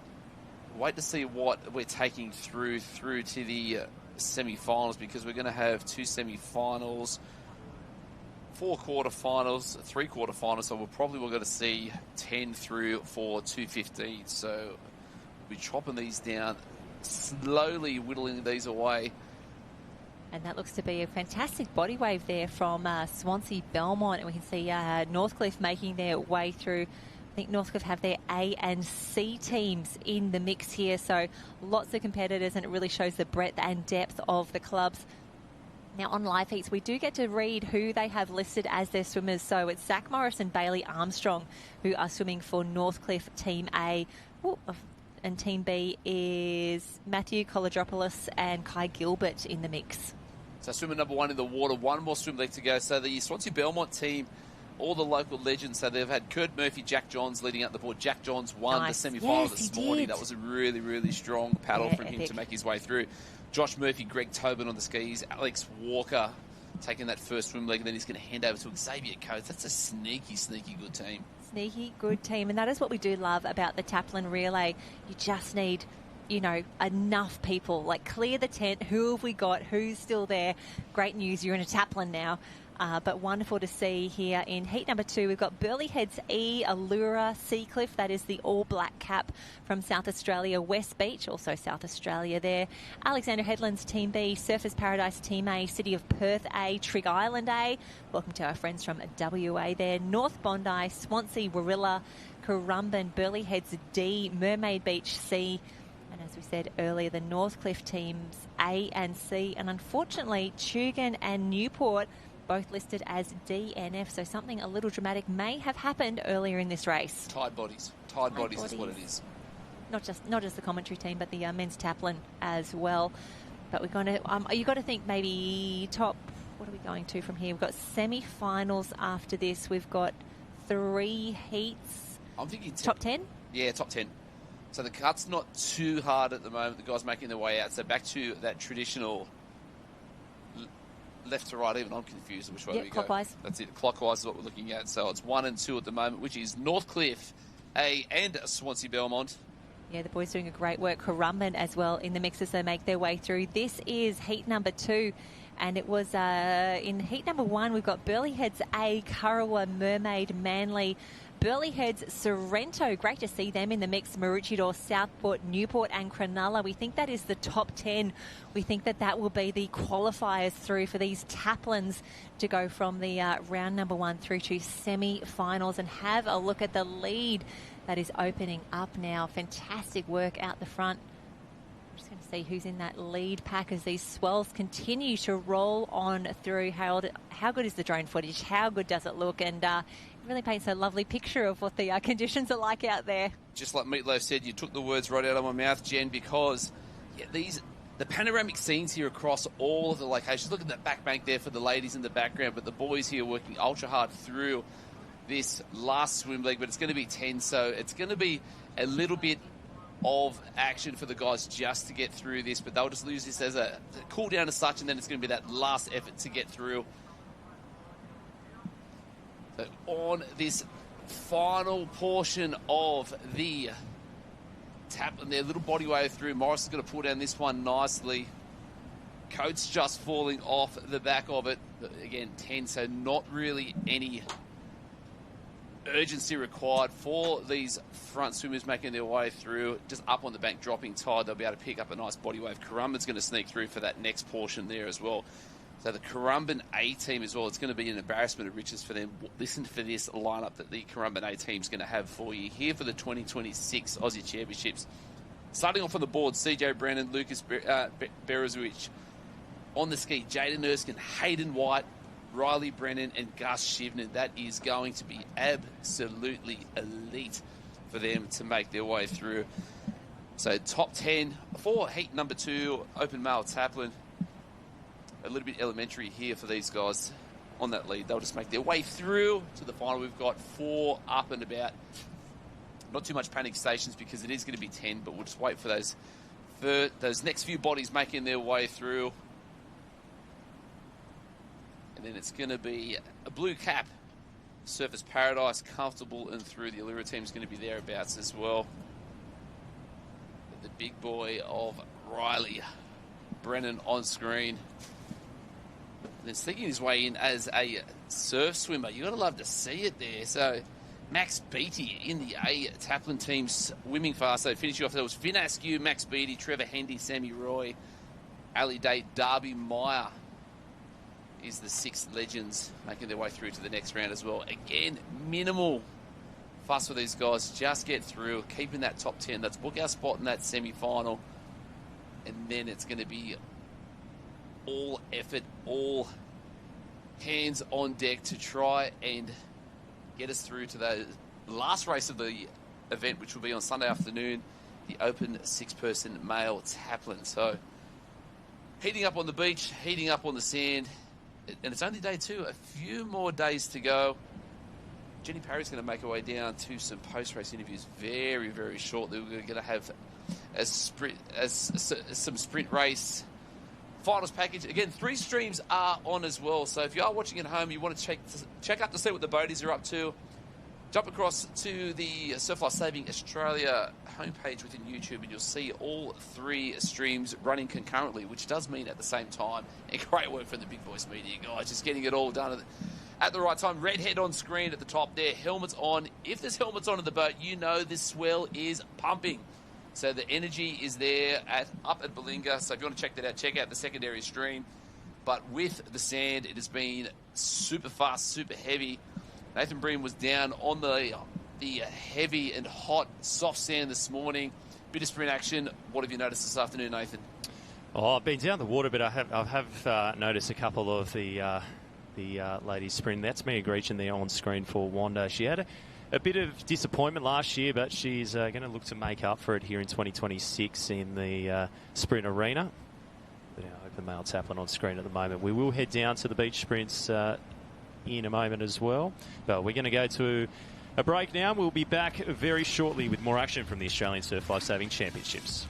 [SPEAKER 13] wait to see what we're taking through to the semi-finals, because we're going to have 2 semi-finals, 4 quarterfinals, 3 quarterfinals, so we're going to see 10 through for 2:15. So we'll be chopping these down, slowly whittling these away.
[SPEAKER 22] And that looks to be a fantastic body wave there from Swansea Belmont. And we can see Northcliffe making their way through. I think Northcliffe have their A and C teams in the mix here. So lots of competitors, and it really shows the breadth and depth of the clubs. Now, on live heats, we do get to read who they have listed as their swimmers. So it's Zach Morris and Bailey Armstrong who are swimming for Northcliffe Team A. Ooh, and Team B is Matthew Kolodropoulos and Kai Gilbert in the mix.
[SPEAKER 13] So swimmer number 1 in the water, 1 more swim leg to go. So the Swansea Belmont team, all the local legends. So they've had Kurt Murphy, Jack Johns leading out the board. Jack Johns won the semi-final this morning. That was a really, really strong paddle from him to make his way through. Josh Murphy, Greg Tobin on the skis, Alex Walker taking that first swim leg, and then he's going to hand over to Xavier Coates. That's a sneaky good team.
[SPEAKER 22] Sneaky good team, and that is what we do love about the Taplin Relay. You just need, enough people. Like, clear the tent. Who have we got? Who's still there? Great news, you're in a Taplin now. But wonderful to see here in heat number 2. We've got Burleigh Heads E, Allura, Seacliff. That is the all-black cap from South Australia. West Beach, also South Australia there. Alexander Headlands Team B, Surfers Paradise Team A, City of Perth A, Trig Island A. Welcome to our friends from WA there. North Bondi, Swansea, Warilla, Currumbin, Burleigh Heads D, Mermaid Beach C. And as we said earlier, the Northcliffe teams A and C. And unfortunately, Tugan and Newport both listed as DNF, so something a little dramatic may have happened earlier in this race.
[SPEAKER 13] Tied bodies is what it is.
[SPEAKER 22] Not just the commentary team, but the men's Taplin as well. But we're going to, you got to think maybe top. What are we going to from here? We've got semi-finals after this. We've got 3 heats.
[SPEAKER 13] I'm thinking
[SPEAKER 22] top 10.
[SPEAKER 13] Yeah, top 10. So the cut's not too hard at the moment. The guys making their way out. So back to that traditional left to right. Even I'm confused which way we go.
[SPEAKER 22] Clockwise.
[SPEAKER 13] That's it. Clockwise is what we're looking at. So it's 1 and 2 at the moment, which is Northcliffe A and Swansea Belmont.
[SPEAKER 22] Yeah, the boys doing a great work. Currumbin as well in the mix as they make their way through. This is heat number 2. And it was in heat number 1, we've got Burleigh Heads A, Kurrawa, Mermaid, Manly, Burleigh Heads, Sorrento. Great to see them in the mix. Maroochydore, Southport, Newport and Cronulla. We think that is the top 10. We think that will be the qualifiers through for these Taplins to go from the round number 1 through to semi-finals. And have a look at the lead that is opening up now. Fantastic work out the front. Just going to see who's in that lead pack as these swells continue to roll on through. Harold, how good is the drone footage? How good does it look? And it really paints a lovely picture of what the conditions are like out there.
[SPEAKER 13] Just like Meatloaf said, you took the words right out of my mouth, Jen, because the panoramic scenes here across all of the locations. Look at that back bank there for the ladies in the background, but the boys here working ultra hard through this last swim leg, but it's going to be 10, so it's going to be a little bit of action for the guys just to get through this, but they'll just use this as a cool down as such, and then it's going to be that last effort to get through. So on this final portion of the Taplin, their little body wave through, Morris is going to pull down this one nicely. Coates just falling off the back of it. But again, 10, so not really any urgency required for these front swimmers making their way through. Just up on the bank, dropping tide, they'll be able to pick up a nice body wave. Currumbin's going to sneak through for that next portion there as well. So the Currumbin A team as well, it's going to be an embarrassment of riches for them. Listen for this lineup that the Currumbin A team's going to have for you here for the 2026 Aussie Championships. Starting off on the board, CJ Brennan, Lucas Berezuich. On the ski, Jaden Erskine, Hayden White, Riley Brennan and Gus Shivnan. That is going to be absolutely elite for them to make their way through. So top 10 for heat number 2, open male Taplin. A little bit elementary here for these guys on that lead. They'll just make their way through to the final. We've got 4 up and about. Not too much panic stations because it is going to be 10, but we'll just wait for those next few bodies making their way through. And then it's going to be a blue cap. Surface Paradise, comfortable and through. The Allura team's going to be thereabouts as well. But the big boy of Riley, Brennan on screen. And then sneaking his way in as a surf swimmer. You've got to love to see it there. So Max Beattie in the A Taplin team swimming fast. So finishing off, there was Finn Askew, Max Beattie, Trevor Hendy, Sammy Roy, Ali Day, Darby Meyer is the 6 legends making their way through to the next round as well. Again, minimal fuss for these guys. Just get through, keeping that top 10. Let's book our spot in that semi-final. And then it's going to be all effort, all hands on deck to try and get us through to the last race of the event, which will be on Sunday afternoon, the open 6-person male Taplin. So heating up on the beach, heating up on the sand, and it's only day 2. A few more days to go. Jenny Parry's going to make her way down to some post-race interviews very, very shortly. We're going to have some sprint race finals package. Again, 3 streams are on as well. So if you are watching at home, you want to check out to see what the boaties are up to. Jump across to the Surf Life Saving Australia homepage within YouTube and you'll see all 3 streams running concurrently, which does mean at the same time. And great work from the Big Voice Media guys, just getting it all done at the right time. Redhead on screen at the top there, helmets on. If there's helmets on in the boat, you know this swell is pumping. So the energy is there up at Balinga. So if you want to check that out, check out the secondary stream. But with the sand, it has been super fast, super heavy. Nathan Breen was down on the heavy and hot, soft sand this morning. Bit of sprint action. What have you noticed this afternoon, Nathan?
[SPEAKER 16] Oh, I've been down the water, but I have noticed a couple of the ladies sprint. That's Mia Greachin there on screen for Wanda. She had a bit of disappointment last year, but she's going to look to make up for it here in 2026 in the sprint arena. But our open male Taplin on screen at the moment. We will head down to the beach sprints in a moment as well. But we're going to go to a break now. We'll be back very shortly with more action from the Australian Surf Life Saving Championships.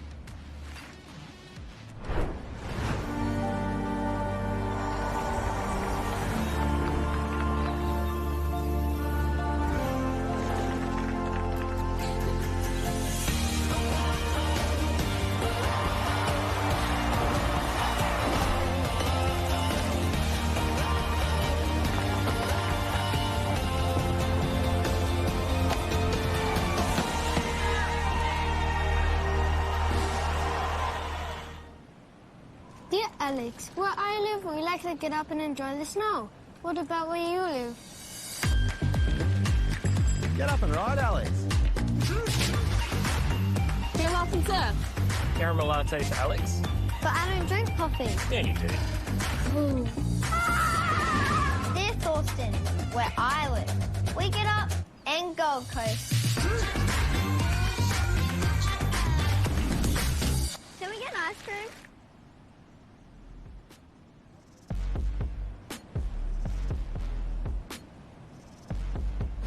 [SPEAKER 15] Alex, where I live, we like to get up and enjoy the snow. What about where you live?
[SPEAKER 7] Get up and ride, Alex.
[SPEAKER 15] Get up and surf.
[SPEAKER 7] Caramel latte for Alex.
[SPEAKER 15] But I don't drink coffee.
[SPEAKER 7] Yeah, you do.
[SPEAKER 15] Ooh. Dear Thorsten, where I live, we get up and Gold Coast. Can we get ice cream?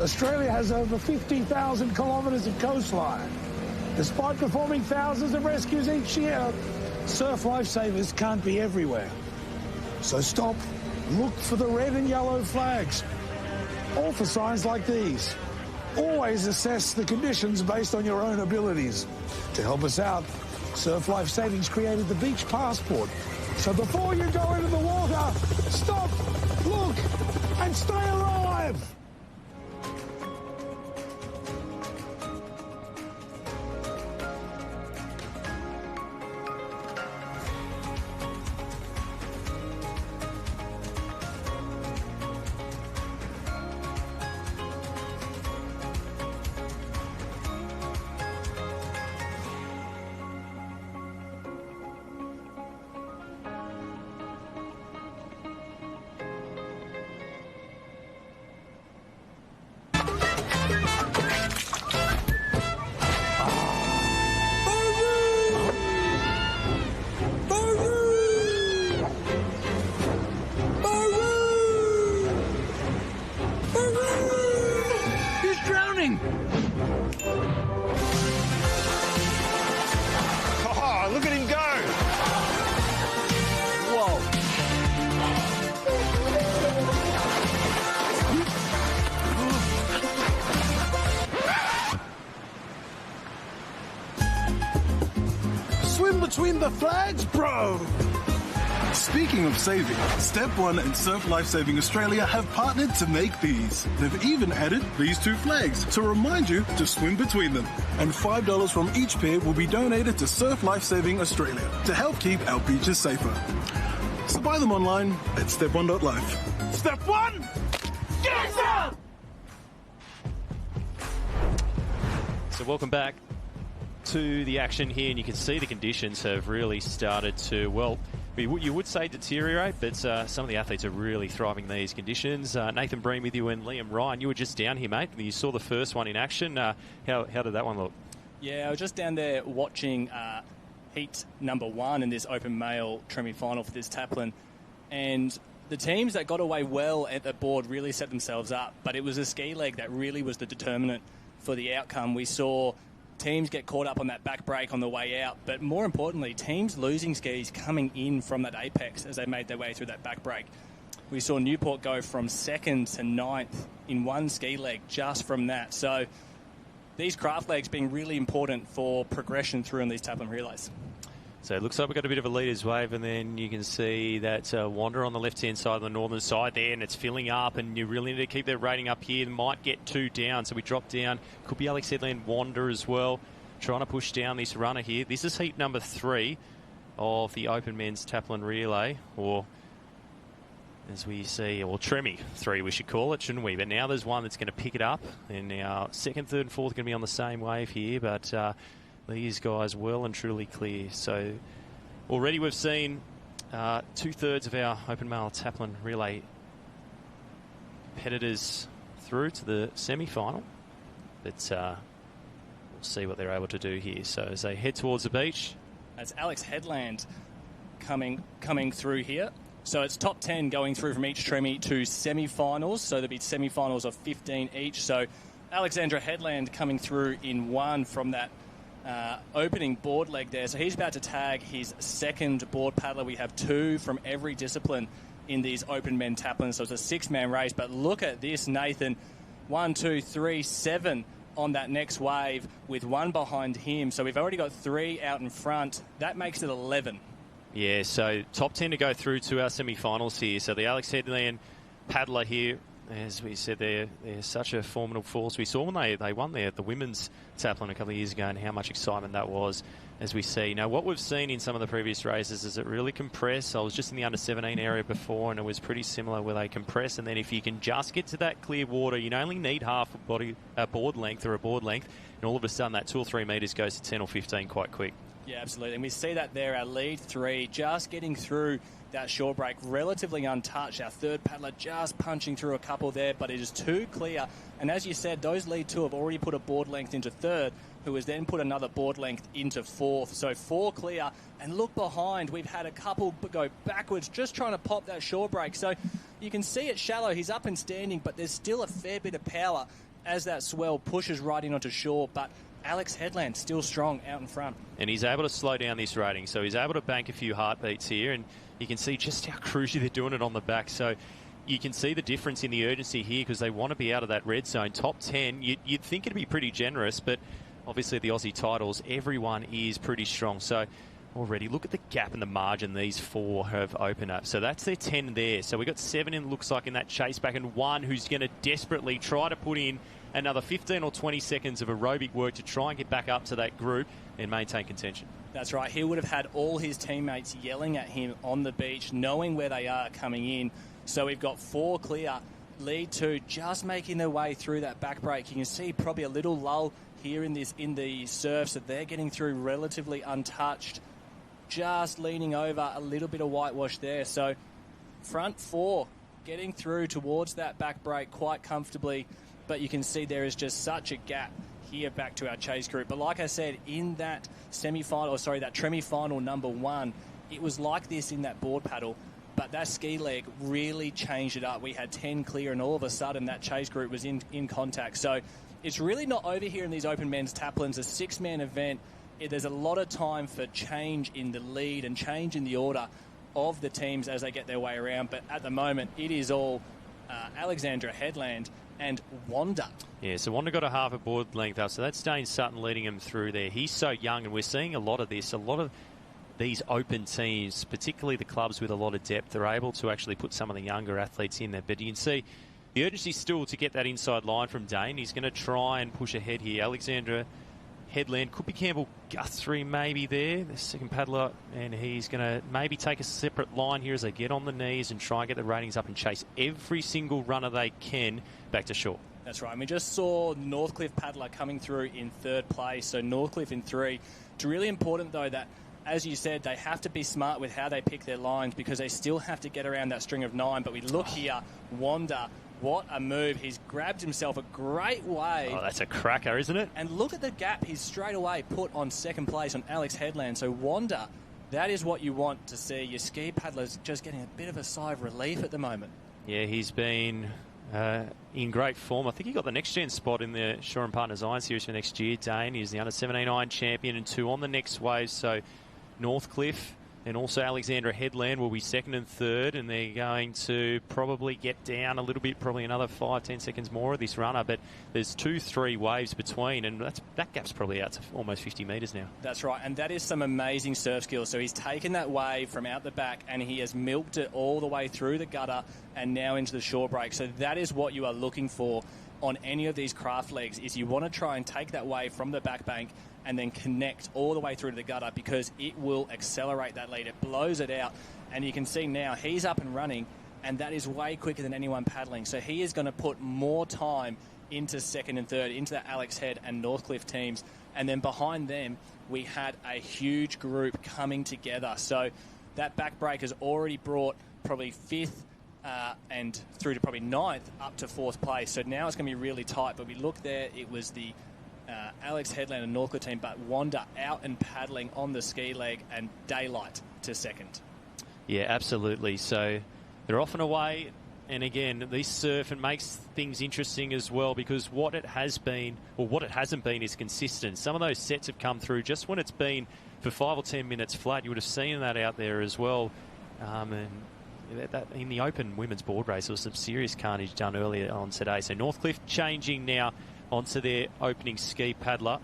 [SPEAKER 18] Australia has over 50,000 kilometres of coastline. Despite performing thousands of rescues each year, surf lifesavers can't be everywhere. So stop, look for the red and yellow flags, or for signs like these. Always assess the conditions based on your own abilities. To help us out, Surf Life Savings created the Beach Passport. So before you go into the water, stop, look, and stay alive.
[SPEAKER 5] between the flags, bro! Speaking of saving, Step 1 and Surf Life Saving Australia have partnered to make these. They've even added these 2 flags to remind you to swim between them. And $5 from each pair will be donated to Surf Life Saving Australia to help keep our beaches safer. So buy them online at step1.life. Step 1! Get some!
[SPEAKER 2] So welcome back to the action here, and you can see the conditions have really started to, well, you would say deteriorate, but some of the athletes are really thriving in these conditions. Nathan Breen with you and Liam Ryan. You were just down here, mate. You saw the first one in action. How did that one look?
[SPEAKER 21] Yeah, I was just down there watching heat number 1 in this open male semi-final for this Taplin. And the teams that got away well at the board really set themselves up, but it was a ski leg that really was the determinant for the outcome. We saw teams get caught up on that back break on the way out, but more importantly, teams losing skis coming in from that apex as they made their way through that back break. We saw Newport go from 2nd to 9th in one ski leg just from that. So these craft legs being really important for progression through in these Taplin relays.
[SPEAKER 2] So it looks like we've got a bit of a leader's wave, and then you can see that Wander on the left-hand side, on the northern side there, and it's filling up, and you really need to keep that rating up here. Might get 2 down, so we drop down. Could be Alex Headland, Wander as well, trying to push down this runner here. This is heat number 3 of the Open Men's Taplin Relay, or as we see, or Tremmy 3 we should call it, shouldn't we? But now there's one that's going to pick it up, and now 2nd, 3rd and 4th are going to be on the same wave here, but these guys well and truly clear. So already we've seen 2/3 of our Open Male Taplin Relay competitors through to the semi-final. But we'll see what they're able to do here. So as they head towards the beach.
[SPEAKER 21] That's Alex Headland coming through here. So it's top 10 going through from each Tremmy to semi-finals. So there'll be semi-finals of 15 each. So Alexandra Headland coming through in 1 from that opening board leg there. So he's about to tag his 2nd board paddler. We have 2 from every discipline in these open men Taplin. So it's a 6-man race. But look at this, Nathan. 1, 2, 3, 7 on that next wave with 1 behind him. So we've already got 3 out in front. That makes it 11.
[SPEAKER 2] Yeah, so top 10 to go through to our semi-finals here. So the Alex Headland paddler here, as we said, they're such a formidable force. We saw when they won there at the women's Taplin a couple of years ago, and how much excitement that was, as we see. Now, what we've seen in some of the previous races is it really compress. I was just in the under-17 area before, and it was pretty similar where they compress, and then if you can just get to that clear water, you only need half a board length, and all of a sudden that 2 or 3 metres goes to 10 or 15 quite quick.
[SPEAKER 21] Yeah, absolutely. And we see that there, our lead 3 just getting through that short break, relatively untouched. Our 3rd paddler just punching through a couple there, but it is too clear. And as you said, those lead 2 have already put a board length into 3rd, who has then put another board length into 4th. So 4 clear. And look behind, we've had a couple go backwards, just trying to pop that short break. So you can see it's shallow. He's up and standing, but there's still a fair bit of power as that swell pushes right in onto shore. But Alex Headland still strong out in front.
[SPEAKER 2] And he's able to slow down this rating. So he's able to bank a few heartbeats here, and you can see just how crucial they're doing it on the back. So you can see the difference in the urgency here because they want to be out of that red zone. Top 10, you'd think it'd be pretty generous, but obviously the Aussie titles, everyone is pretty strong. So already look at the gap and the margin these 4 have opened up. So that's their 10 there. So we've got 7 in, looks like, in that chase back, and 1 who's going to desperately try to put in another 15 or 20 seconds of aerobic work to try and get back up to that group and maintain contention.
[SPEAKER 21] That's right. He would have had all his teammates yelling at him on the beach, knowing where they are coming in. So we've got 4 clear, lead 2 just making their way through that back break. You can see probably a little lull here in the surf, so they're getting through relatively untouched, just leaning over, a little bit of whitewash there. So front 4 getting through towards that back break quite comfortably, but you can see there is just such a gap here back to our chase group. But like I said, in that that Tremmy final number 1, it was like this in that board paddle, but that ski leg really changed it up. We had 10 clear, and all of a sudden that chase group was in contact. So it's really not over here in these open men's Taplins, a 6-man event. There's a lot of time for change in the lead and change in the order of the teams as they get their way around. But at the moment, it is all Alexandra Headland and Wander.
[SPEAKER 2] Yeah, so Wander got a half a board length up, so that's Dane Sutton leading him through there. He's so young, and we're seeing a lot of this. A lot of these open teams, particularly the clubs with a lot of depth, are able to actually put some of the younger athletes in there. But you can see the urgency still to get that inside line from Dane. He's going to try and push ahead here. Alexandra Headland, could be Campbell Guthrie maybe there, the second paddler, and he's going to maybe take a separate line here as they get on the knees and try and get the ratings up and chase every single runner they can back to shore.
[SPEAKER 21] That's right. We just saw Northcliffe paddler coming through in third place, so Northcliffe in 3. It's really important, though, that, as you said, they have to be smart with how they pick their lines because they still have to get around that string of 9. But we look here, Wanda, what a move. He's grabbed himself a great wave.
[SPEAKER 2] Oh, that's a cracker, isn't it?
[SPEAKER 21] And look at the gap he's straight away put on second place on Alex Headland. So Wanda, that is what you want to see. Your ski paddler's just getting a bit of a sigh of relief at the moment.
[SPEAKER 2] Yeah, he's been in great form. I think he got the next gen spot in the Shaw and Partners Iron Series for next year. Dane, he's the under-17 Iron champion and 2 on the next wave. So Northcliffe and also Alexandra Headland will be second and third, and they're going to probably get down a little bit, probably another 5-10 seconds more of this runner. But there's 2-3 waves between, and that gap's probably out to almost 50 metres now.
[SPEAKER 21] That's right, and that is some amazing surf skills. So he's taken that wave from out the back, and he has milked it all the way through the gutter and now into the shore break. So that is what you are looking for on any of these craft legs, is you want to try and take that wave from the back bank and then connect all the way through to the gutter, because it will accelerate that lead. It blows it out, and you can see now he's up and running, and that is way quicker than anyone paddling. So he is going to put more time into second and third, into the Alex Head and Northcliffe teams. And then behind them, we had a huge group coming together. So that back break has already brought probably 5th and through to probably 9th up to 4th place. So now it's going to be really tight. But we look there, it was the Alex Headland and Northcliffe team, but Wanda out and paddling on the ski leg, and Daylight to second.
[SPEAKER 2] Yeah, absolutely. So they're off and away. And again, this surf, and makes things interesting as well, because what it has been, or what it hasn't been, is consistent. Some of those sets have come through just when it's been for 5 or 10 minutes flat. You would have seen that out there as well. And that in the open women's board race, there was some serious carnage done earlier on today. So Northcliffe changing now onto their opening ski paddler.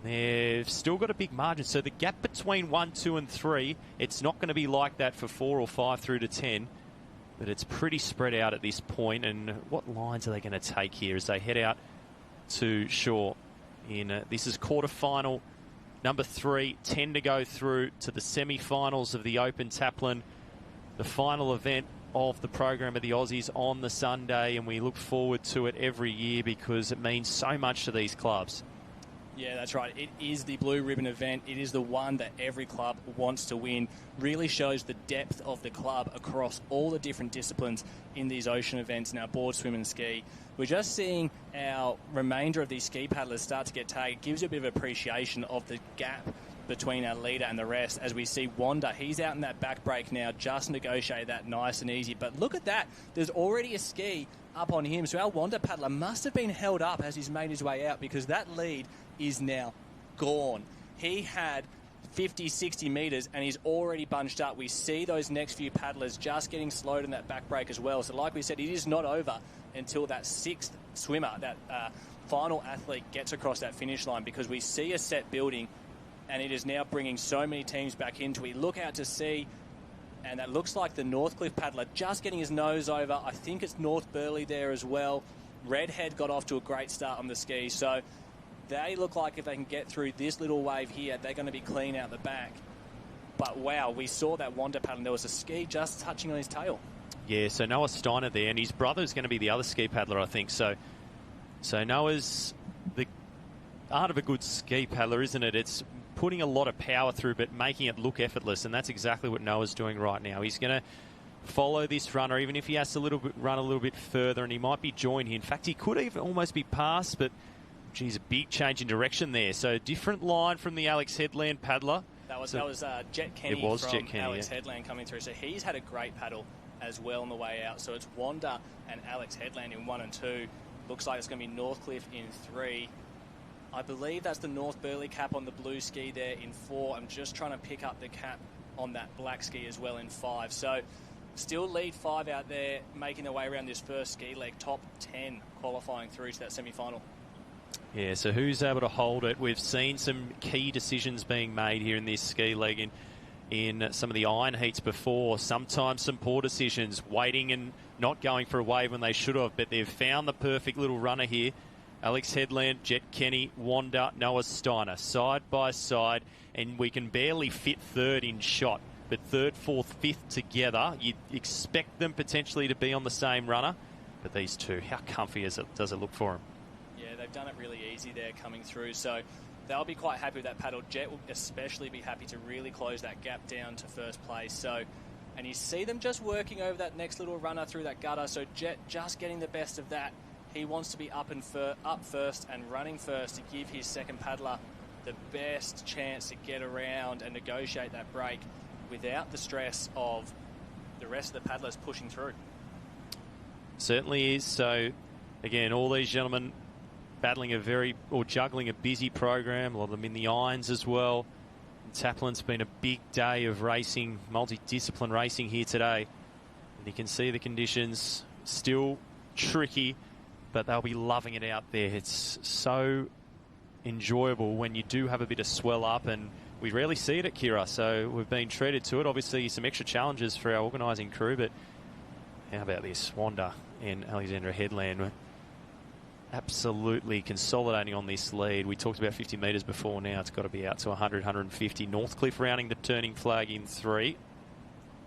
[SPEAKER 2] They've still got a big margin. So the gap between 1, 2 and 3, it's not going to be like that for 4 or 5 through to 10. But it's pretty spread out at this point. And what lines are they going to take here as they head out to shore? This is quarterfinal number 3, 10 to go through to the semi-finals of the Open Taplin, the final event of the program of the Aussies on the Sunday, and we look forward to it every year because it means so much to these clubs.
[SPEAKER 21] Yeah, that's right. It is the blue ribbon event. It is the one that every club wants to win. Really shows the depth of the club across all the different disciplines in these ocean events, now board, swim and ski. We're just seeing our remainder of these ski paddlers start to get tagged. It gives you a bit of appreciation of the gap between our leader and the rest. As we see Wanda, he's out in that back break now, just negotiate that nice and easy. But look at that. There's already a ski up on him. So our Wanda paddler must have been held up as he's made his way out, because that lead is now gone. He had 50, 60 metres and he's already bunched up. We see those next few paddlers just getting slowed in that back break as well. So like we said, it is not over until that 6th swimmer, that final athlete, gets across that finish line, because we see a set building, and it is now bringing so many teams back into it. We look out to sea, and that looks like the Northcliffe paddler just getting his nose over. I think it's North Burleigh there as well. Redhead got off to a great start on the ski. So they look like if they can get through this little wave here, they're going to be clean out the back. But wow, we saw that Wanda paddling. There was a ski just touching on his tail.
[SPEAKER 2] Yeah, so Noah Steiner there, and his brother's going to be the other ski paddler, I think. So Noah's the art of a good ski paddler, isn't it? It's putting a lot of power through, but making it look effortless, and that's exactly what Noah's doing right now. He's going to follow this runner, even if he has to run a little bit further, and he might be joined here. In fact, he could even almost be past, but geez, a big change in direction there. So different line from the Alex Headland paddler.
[SPEAKER 21] That was Jet Kenny from Alex Headland coming through. So he's had a great paddle as well on the way out. So it's Wanda and Alex Headland in 1 and 2. Looks like it's going to be Northcliffe in 3. I believe that's the North Burleigh cap on the blue ski there in 4. I'm just trying to pick up the cap on that black ski as well in 5. So still lead 5 out there, making their way around this first ski leg, top 10 qualifying through to that semi-final.
[SPEAKER 2] Yeah, so who's able to hold it? We've seen some key decisions being made here in this ski leg in some of the iron heats before. Sometimes some poor decisions, waiting and not going for a wave when they should have, but they've found the perfect little runner here. Alex Headland, Jet Kenny, Wanda, Noah Steiner, side by side, and we can barely fit third in shot. But third, fourth, fifth together, you'd expect them potentially to be on the same runner. But these two, how comfy does it look for them?
[SPEAKER 21] Yeah, they've done it really easy there coming through. So they'll be quite happy with that paddle. Jet will especially be happy to really close that gap down to first place. So, and you see them just working over that next little runner through that gutter. So Jet just getting the best of that. He wants to be up first and running first to give his second paddler the best chance to get around and negotiate that break without the stress of the rest of the paddlers pushing through.
[SPEAKER 2] Certainly is. So, again, all these gentlemen battling juggling a busy program, a lot of them in the irons as well. And Taplin's been a big day of racing, multi-discipline racing here today. And you can see the conditions still tricky, but they'll be loving it out there. It's so enjoyable when you do have a bit of swell up, and we rarely see it at Kira, so we've been treated to it. Obviously, some extra challenges for our organising crew, but how about this? Wanda and Alexandra Headland absolutely consolidating on this lead. We talked about 50 metres before. Now it's got to be out to 100, 150. Northcliffe rounding the turning flag in 3.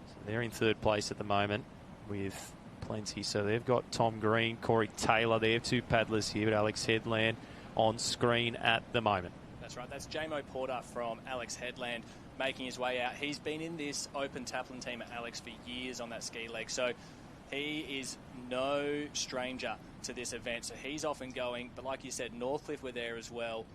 [SPEAKER 2] So they're in third place at the moment with plenty. So they've got Tom Green, Corey Taylor. They have two paddlers here, but Alex Headland on screen at the moment.
[SPEAKER 21] That's right. That's Jamo Porter from Alex Headland making his way out. He's been in this open Taplin team at Alex for years on that ski leg. So he is no stranger to this event. So he's off and going. But like you said, Northcliffe were there as well.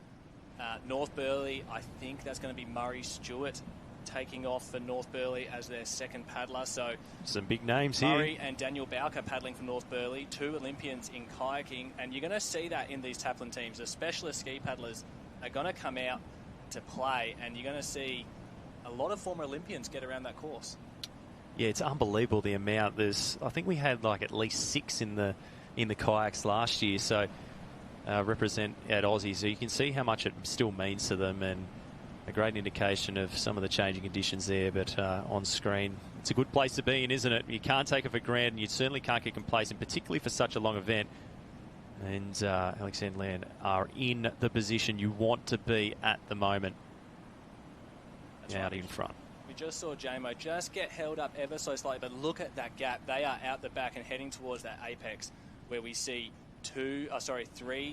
[SPEAKER 21] North Burleigh, I think that's going to be Murray Stewart taking off for North Burleigh as their second paddler. So
[SPEAKER 2] some big names
[SPEAKER 21] Murray
[SPEAKER 2] here.
[SPEAKER 21] and Daniel Bowker paddling for North Burleigh, 2 Olympians in kayaking. And you're going to see that in these Taplin teams. The specialist ski paddlers are going to come out to play, and you're going to see a lot of former Olympians get around that course.
[SPEAKER 2] Yeah, it's unbelievable the amount. I think we had like at least 6 in the kayaks last year. So represent at Aussie. So you can see how much it still means to them, and a great indication of some of the changing conditions there. But on screen, it's a good place to be in, isn't it? You can't take it for granted. You certainly can't get complacent, particularly for such a long event. And Alex and Land are in the position you want to be at the moment. That's out in front.
[SPEAKER 21] We just saw Jamo just get held up ever so slightly, but look at that gap. They are out the back and heading towards that apex where we see 3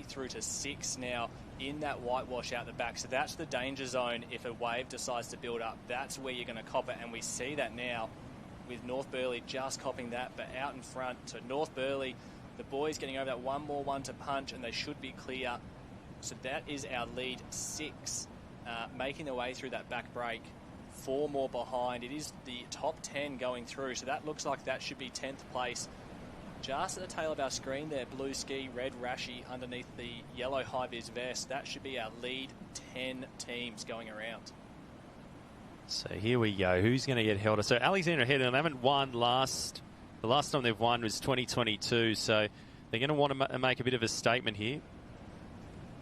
[SPEAKER 21] through to 6 now in that whitewash out the back. So that's the danger zone if a wave decides to build up. That's where you're going to cop it, and we see that now with North Burleigh just copping that, but out in front. So North Burleigh, the boys getting over that one more one to punch, and they should be clear. So that is our lead 6, making their way through that back break. 4 more behind. It is the top 10 going through, so that looks like that should be 10th place. Just at the tail of our screen there, blue ski, red rashi underneath the yellow high-vis vest. That should be our lead 10 teams going around.
[SPEAKER 2] So here we go. Who's going to get held? So Alexandra Headland, they haven't won the last time they've won was 2022, so they're going to want to make a bit of a statement here.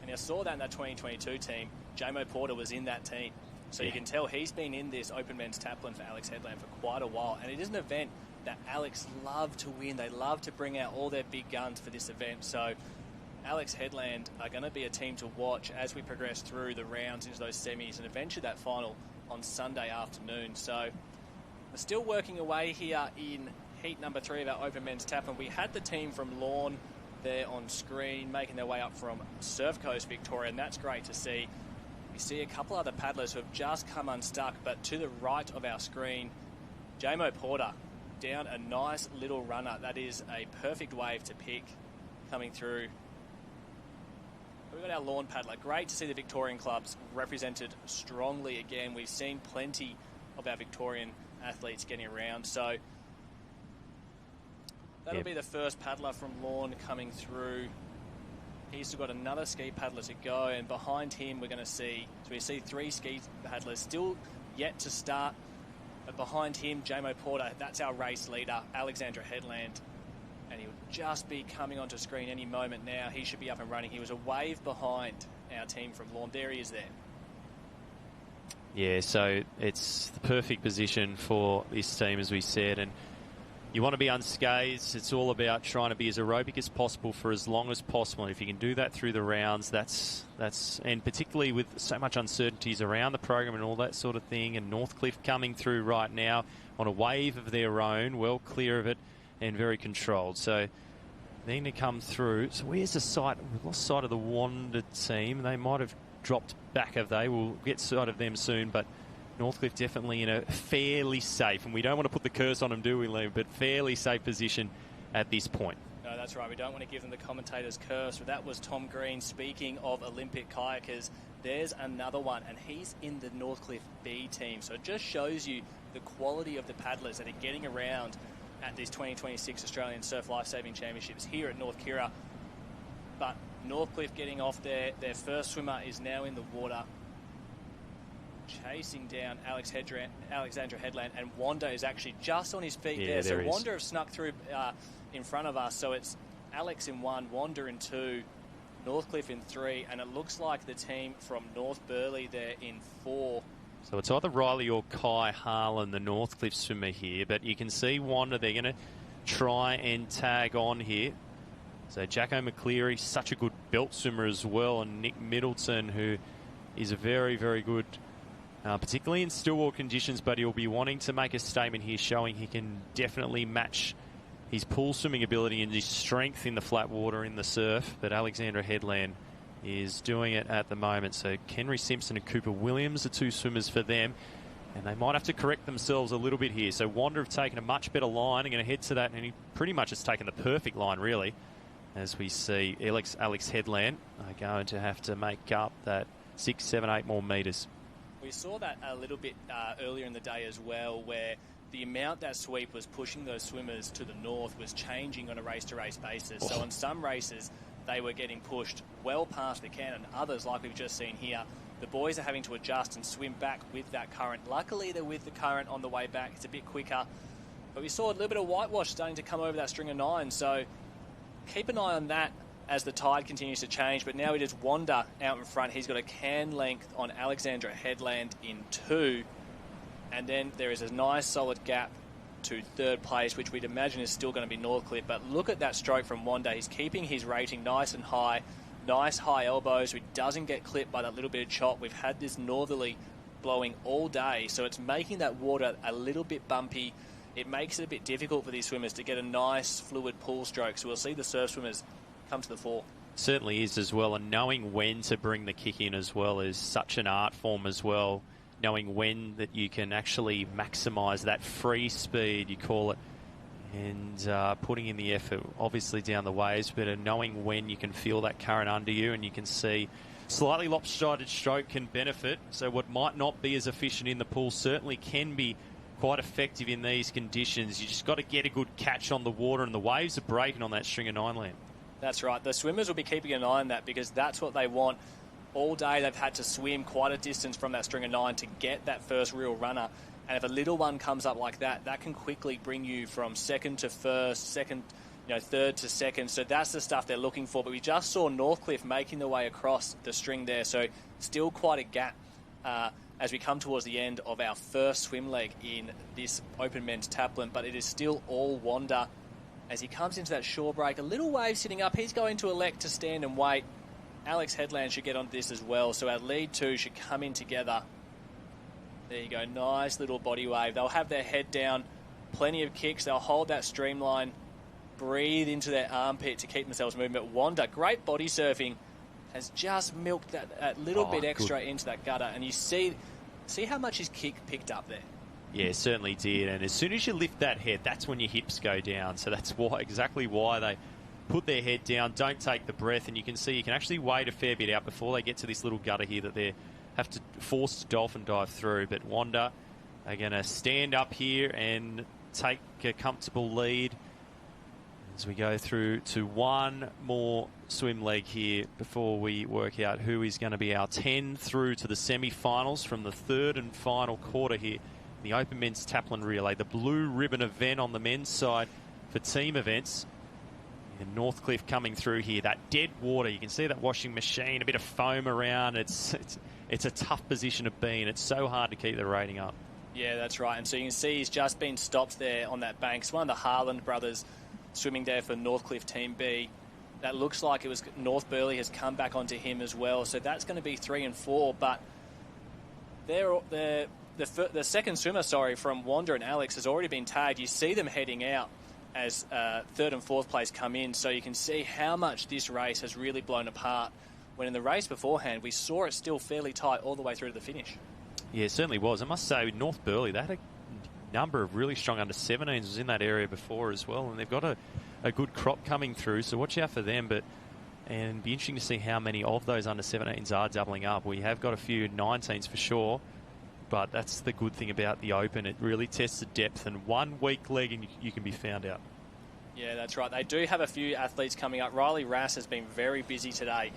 [SPEAKER 21] And I saw that in that 2022 team. Jamo Porter was in that team. So you can tell he's been in this Open Men's Taplin for Alex Headland for quite a while. And it is an event that Alex love to win. They love to bring out all their big guns for this event. So Alex Headland are going to be a team to watch as we progress through the rounds into those semis and eventually that final on Sunday afternoon. So we're still working away here in heat number 3 of our Open Men's Taplin. We had the team from Lorne there on screen making their way up from Surf Coast, Victoria, and that's great to see. We see a couple other paddlers who have just come unstuck, but to the right of our screen, Jamo Porter down a nice little runner. That is a perfect wave to pick coming through. We've got our lawn paddler. Great to see the Victorian clubs represented strongly again. We've seen plenty of our Victorian athletes getting around. So that'll be the first paddler from Lawn coming through. He's still got another ski paddler to go, and behind him we're going to see, so we see 3 ski paddlers still yet to start, but behind him, Jamo Porter, that's our race leader, Alexandra Headland. and he'll just be coming onto screen any moment now. He should be up and running. He was a wave behind our team from Lawn. There he is there.
[SPEAKER 2] Yeah, so it's the perfect position for this team, as we said, and you want to be unscathed. It's all about trying to be as aerobic as possible for as long as possible. And if you can do that through the rounds, that's and particularly with so much uncertainties around the program and all that sort of thing, and Northcliffe coming through right now on a wave of their own, well clear of it and very controlled. So they need to come through. So where's the sight? We've lost sight of the Wander team. They might have dropped back, have they? We'll get sight of them soon, but Northcliffe definitely in a fairly safe, and we don't want to put the curse on them, do we, Liam? But fairly safe position at this point.
[SPEAKER 21] No, that's right. We don't want to give them the commentator's curse. But that was Tom Green speaking of Olympic kayakers. There's another one, and he's in the Northcliffe B team. So it just shows you the quality of the paddlers that are getting around at these 2026 Australian Surf Lifesaving Championships here at North Kira. But Northcliffe getting off their first swimmer is now in the water, chasing down Alexandra Headland, and Wander is actually just on his feet there. So Wander have snuck through in front of us. So it's Alex in 1, Wander in 2, Northcliffe in 3, and it looks like the team from North Burleigh there in 4.
[SPEAKER 2] So it's either Riley or Kai Harlan, the Northcliffe swimmer here, but you can see Wander, they're going to try and tag on here. So Jacko McCleary, such a good belt swimmer as well, and Nick Middleton, who is a very, very good, particularly in still water conditions, but he'll be wanting to make a statement here showing he can definitely match his pool swimming ability and his strength in the flat water in the surf. But Alexandra Headland is doing it at the moment. So Henry Simpson and Cooper Williams are two swimmers for them, and they might have to correct themselves a little bit here. So Wander have taken a much better line and going to head to that, and he pretty much has taken the perfect line, really, as we see Alex Headland are going to have to make up that 6, 7, 8 more metres.
[SPEAKER 21] We saw that a little bit earlier in the day as well, where the amount that sweep was pushing those swimmers to the north was changing on a race-to-race basis. So on some races, they were getting pushed well past the can, and others, like we've just seen here, the boys are having to adjust and swim back with that current. Luckily, they're with the current on the way back. It's a bit quicker. But we saw a little bit of whitewash starting to come over that string of 9, so keep an eye on that as the tide continues to change. But now it is Wander out in front. He's got a can length on Alexandra Headland in 2. And then there is a nice solid gap to third place, which we'd imagine is still going to be Northcliffe. But look at that stroke from Wander. He's keeping his rating nice and high. Nice high elbows, so he doesn't get clipped by that little bit of chop. We've had this northerly blowing all day, so it's making that water a little bit bumpy. It makes it a bit difficult for these swimmers to get a nice fluid pool stroke. So we'll see the surf swimmers come to the fore.
[SPEAKER 2] Certainly is as well, and knowing when to bring the kick in as well is such an art form as well. Knowing when that you can actually maximise that free speed, you call it, and putting in the effort, obviously down the waves, but knowing when you can feel that current under you, and you can see slightly lopsided stroke can benefit. So what might not be as efficient in the pool certainly can be quite effective in these conditions. You just got to get a good catch on the water, and the waves are breaking on that string of 9 land.
[SPEAKER 21] That's right. The swimmers will be keeping an eye on that because that's what they want. All day they've had to swim quite a distance from that string of 9 to get that first real runner. And if a little one comes up like that, that can quickly bring you from second to first, third to second. So that's the stuff they're looking for. But we just saw Northcliffe making their way across the string there. So still quite a gap as we come towards the end of our first swim leg in this open men's Taplin. But it is still all Wander as he comes into that shore break. A little wave sitting up. He's going to elect to stand and wait. Alex Headland should get on this as well. So our lead two should come in together. There you go. Nice little body wave. They'll have their head down. Plenty of kicks. They'll hold that streamline. Breathe into their armpit to keep themselves moving. But Wander, great body surfing, has just milked that little bit extra into that gutter. And you see how much his kick picked up there.
[SPEAKER 2] Yeah, certainly did. And as soon as you lift that head, that's when your hips go down. So that's exactly why they put their head down, don't take the breath. And you can see you can actually wait a fair bit out before they get to this little gutter here that they have to force dolphin dive through. But Wander are going to stand up here and take a comfortable lead as we go through to one more swim leg here before we work out who is going to be our 10 through to the semi-finals from the third and final quarter here. The Open Men's Taplin Relay, the blue ribbon event on the men's side for team events. And Northcliffe coming through here, that dead water. You can see that washing machine, a bit of foam around. It's a tough position to be in. It's so hard to keep the rating up.
[SPEAKER 21] Yeah, that's right. And so you can see he's just been stopped there on that bank. It's one of the Harland brothers swimming there for Northcliffe Team B. That looks like it was North Burleigh has come back onto him as well. So that's going to be 3 and 4. But the second swimmer, from Wanda and Alex has already been tagged. You see them heading out as 3rd and 4th place come in. So you can see how much this race has really blown apart. When in the race beforehand, we saw it still fairly tight all the way through to the finish.
[SPEAKER 2] Yeah, it certainly was. I must say, North Burleigh, they had a number of really strong under-17s was in that area before as well, and they've got a good crop coming through, so watch out for them. And it'd be interesting to see how many of those under-17s are doubling up. We have got a few 19s for sure, but that's the good thing about the Open. It really tests the depth, and one weak leg and you can be found out.
[SPEAKER 21] Yeah, that's right. They do have a few athletes coming up. Riley Rass has been very busy today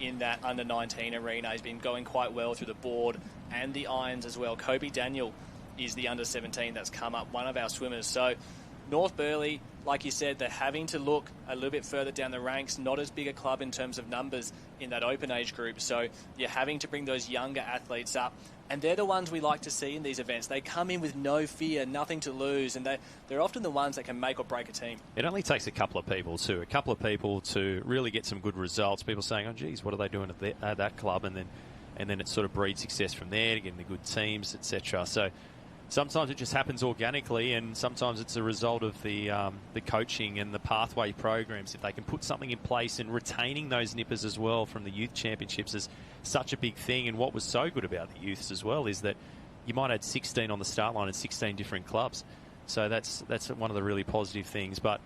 [SPEAKER 21] in that under-19 arena. He's been going quite well through the board and the irons as well. Kobe Daniel is the under-17 that's come up, one of our swimmers. So North Burleigh, like you said, they're having to look a little bit further down the ranks, not as big a club in terms of numbers in that open age group. So you're having to bring those younger athletes up. And they're the ones we like to see in these events. They come in with no fear, nothing to lose, and they're often the ones that can make or break a team.
[SPEAKER 2] It only takes a couple of people to really get some good results. People saying, oh, geez, what are they doing at that club? And then it sort of breeds success from there, getting the good teams, etc. So sometimes it just happens organically, and sometimes it's a result of the coaching and the pathway programs. If they can put something in place, and retaining those nippers as well from the youth championships is such a big thing. And what was so good about the youths as well is that you might have 16 on the start line and 16 different clubs. So that's one of the really positive things. But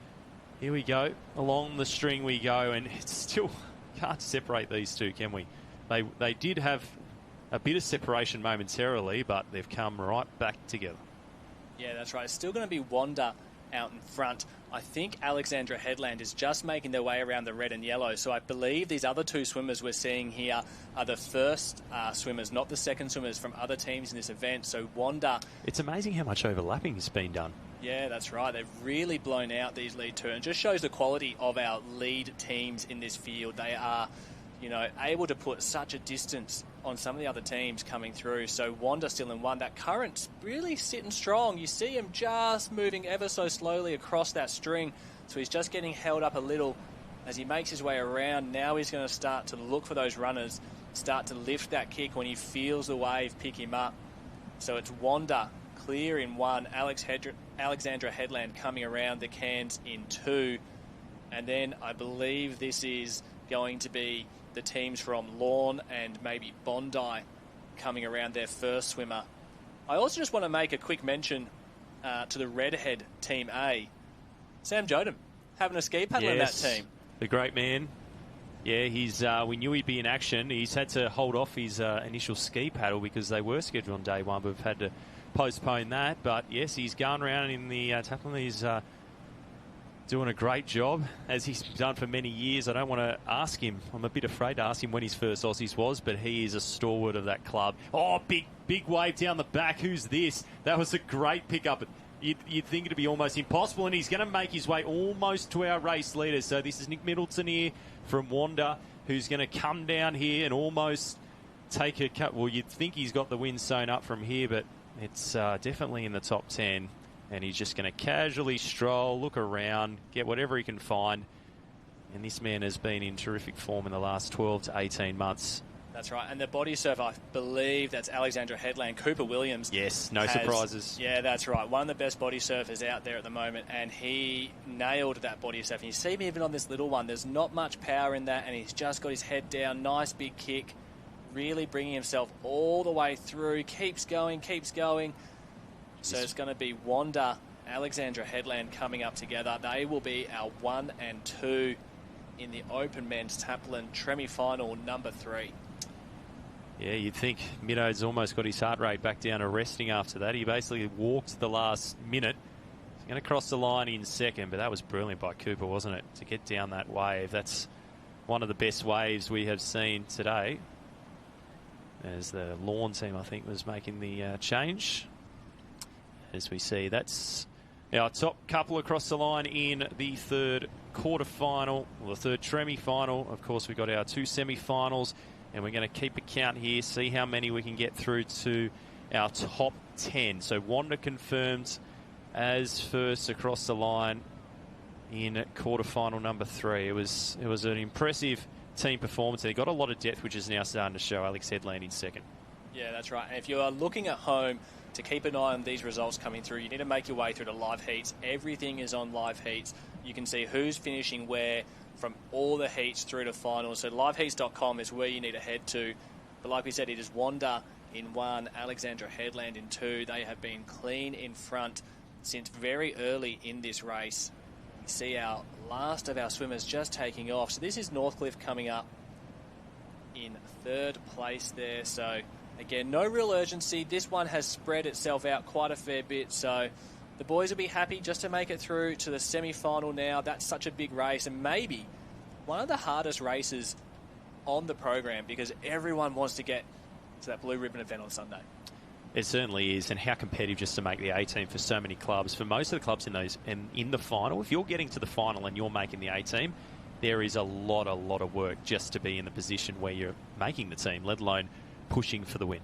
[SPEAKER 2] here we go, along the string we go, and it's still can't separate these two, can we? They did have a bit of separation momentarily, but they've come right back together.
[SPEAKER 21] Yeah, that's right. It's still going to be Wanda out in front. I think Alexandra Headland is just making their way around the red and yellow. So I believe these other two swimmers we're seeing here are the first swimmers, not the second swimmers from other teams in this event. So Wanda...
[SPEAKER 2] It's amazing how much overlapping has been done.
[SPEAKER 21] Yeah, that's right. They've really blown out these lead turns. Just shows the quality of our lead teams in this field. They are, able to put such a distance on some of the other teams coming through. So Wanda still in one. That current's really sitting strong. You see him just moving ever so slowly across that string. So he's just getting held up a little as he makes his way around. Now he's going to start to look for those runners, start to lift that kick when he feels the wave pick him up. So it's Wanda clear in one. Alexandra Headland coming around the cans in two. And then I believe this is going to be the teams from Lorne and maybe Bondi coming around their first swimmer. I also just want to make a quick mention to the Redhead Team A. Sam Jodem having a ski paddle in that team.
[SPEAKER 2] The great man. Yeah, we knew he'd be in action. He's had to hold off his initial ski paddle because they were scheduled on day one, but we've had to postpone that. But yes, he's going around in the Taplin. He's doing a great job, as he's done for many years. I don't want to ask him. I'm a bit afraid to ask him when his first Aussies was, but he is a stalwart of that club. Oh, big wave down the back. Who's this? That was a great pickup. You'd think it'd be almost impossible, and he's going to make his way almost to our race leader. So this is Nick Middleton here from Wanda, who's going to come down here and almost take a cut. Well, you'd think he's got the win sewn up from here, but it's definitely in the top 10. And he's just going to casually stroll, look around, get whatever he can find. And this man has been in terrific form in the last 12 to 18 months.
[SPEAKER 21] That's right. And the body surf, I believe that's Alexandra Headland. Cooper Williams.
[SPEAKER 2] Yes, no surprises.
[SPEAKER 21] Yeah, that's right. One of the best body surfers out there at the moment. And he nailed that body surf. And you see him even on this little one. There's not much power in that. And he's just got his head down. Nice big kick. Really bringing himself all the way through. Keeps going. So it's going to be Wanda, Alexandra Headland coming up together. They will be our 1 and 2 in the Open Men's Taplin semi-final number 3.
[SPEAKER 2] Yeah, you'd think Middo's almost got his heart rate back down to resting after that. He basically walked the last minute. He's going to cross the line in second, but that was brilliant by Cooper, wasn't it, to get down that wave. That's one of the best waves we have seen today. As the Lawn team, I think, was making the change. As we see, that's Our top couple across the line in the third quarterfinal, or the third semi-final. Of course, we've got our 2 semi-finals, and we're going to keep a count here, see how many we can get through to our top 10. So Wanda confirmed as first across the line in quarterfinal number 3. It was an impressive team performance. They got a lot of depth, which is now starting to show. Alex Headland in second.
[SPEAKER 21] Yeah, that's right. And if you are looking at home to keep an eye on these results coming through, you need to make your way through to live heats. Everything is on live heats. You can see who's finishing where from all the heats through to finals. So liveheats.com is where you need to head to. But like we said, it is Wanda in 1, Alexandra Headland in 2. They have been clean in front since very early in this race. You see our last of our swimmers just taking off. So this is Northcliffe coming up in 3rd place there. So again, no real urgency. This one has spread itself out quite a fair bit. So the boys will be happy just to make it through to the semi-final now. That's such a big race, and maybe one of the hardest races on the program, because everyone wants to get to that blue ribbon event on Sunday.
[SPEAKER 2] It certainly is, and how competitive just to make the 18 for so many clubs. For most of the clubs in the final, if you're getting to the final and you're making the 18, there is a lot of work just to be in the position where you're making the team, let alone pushing for the win.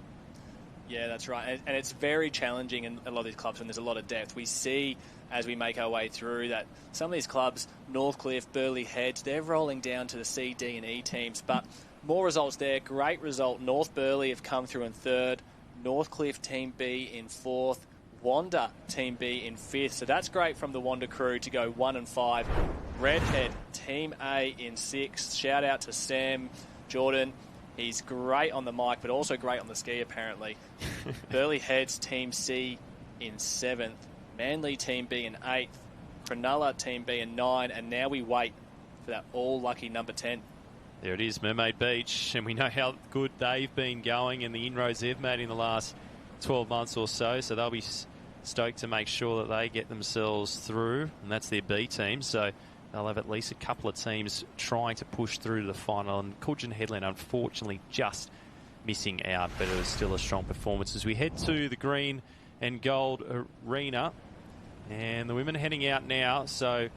[SPEAKER 21] Yeah, that's right. And it's very challenging in a lot of these clubs when there's a lot of depth. We see as we make our way through that some of these clubs, Northcliffe, Burleigh Heads, they're rolling down to the C, D and E teams. But more results there. Great result. North Burleigh have come through in 3rd. Northcliffe Team B in 4th. Wanda Team B in 5th. So that's great from the Wanda crew to go 1 and 5. Redhead Team A in 6th. Shout out to Sam Jordan. He's great on the mic, but also great on the ski, apparently. Burleigh Heads Team C in 7th. Manly Team B in 8th. Cronulla Team B in 9. And now we wait for that all-lucky number 10.
[SPEAKER 2] There it is, Mermaid Beach. And we know how good they've been going and the inroads they've made in the last 12 months or so. So they'll be stoked to make sure that they get themselves through. And that's their B team. So they'll have at least a couple of teams trying to push through to the final. And Coogin Headland, unfortunately, just missing out. But it was still a strong performance. As we head to the green and gold arena. And the women heading out now. So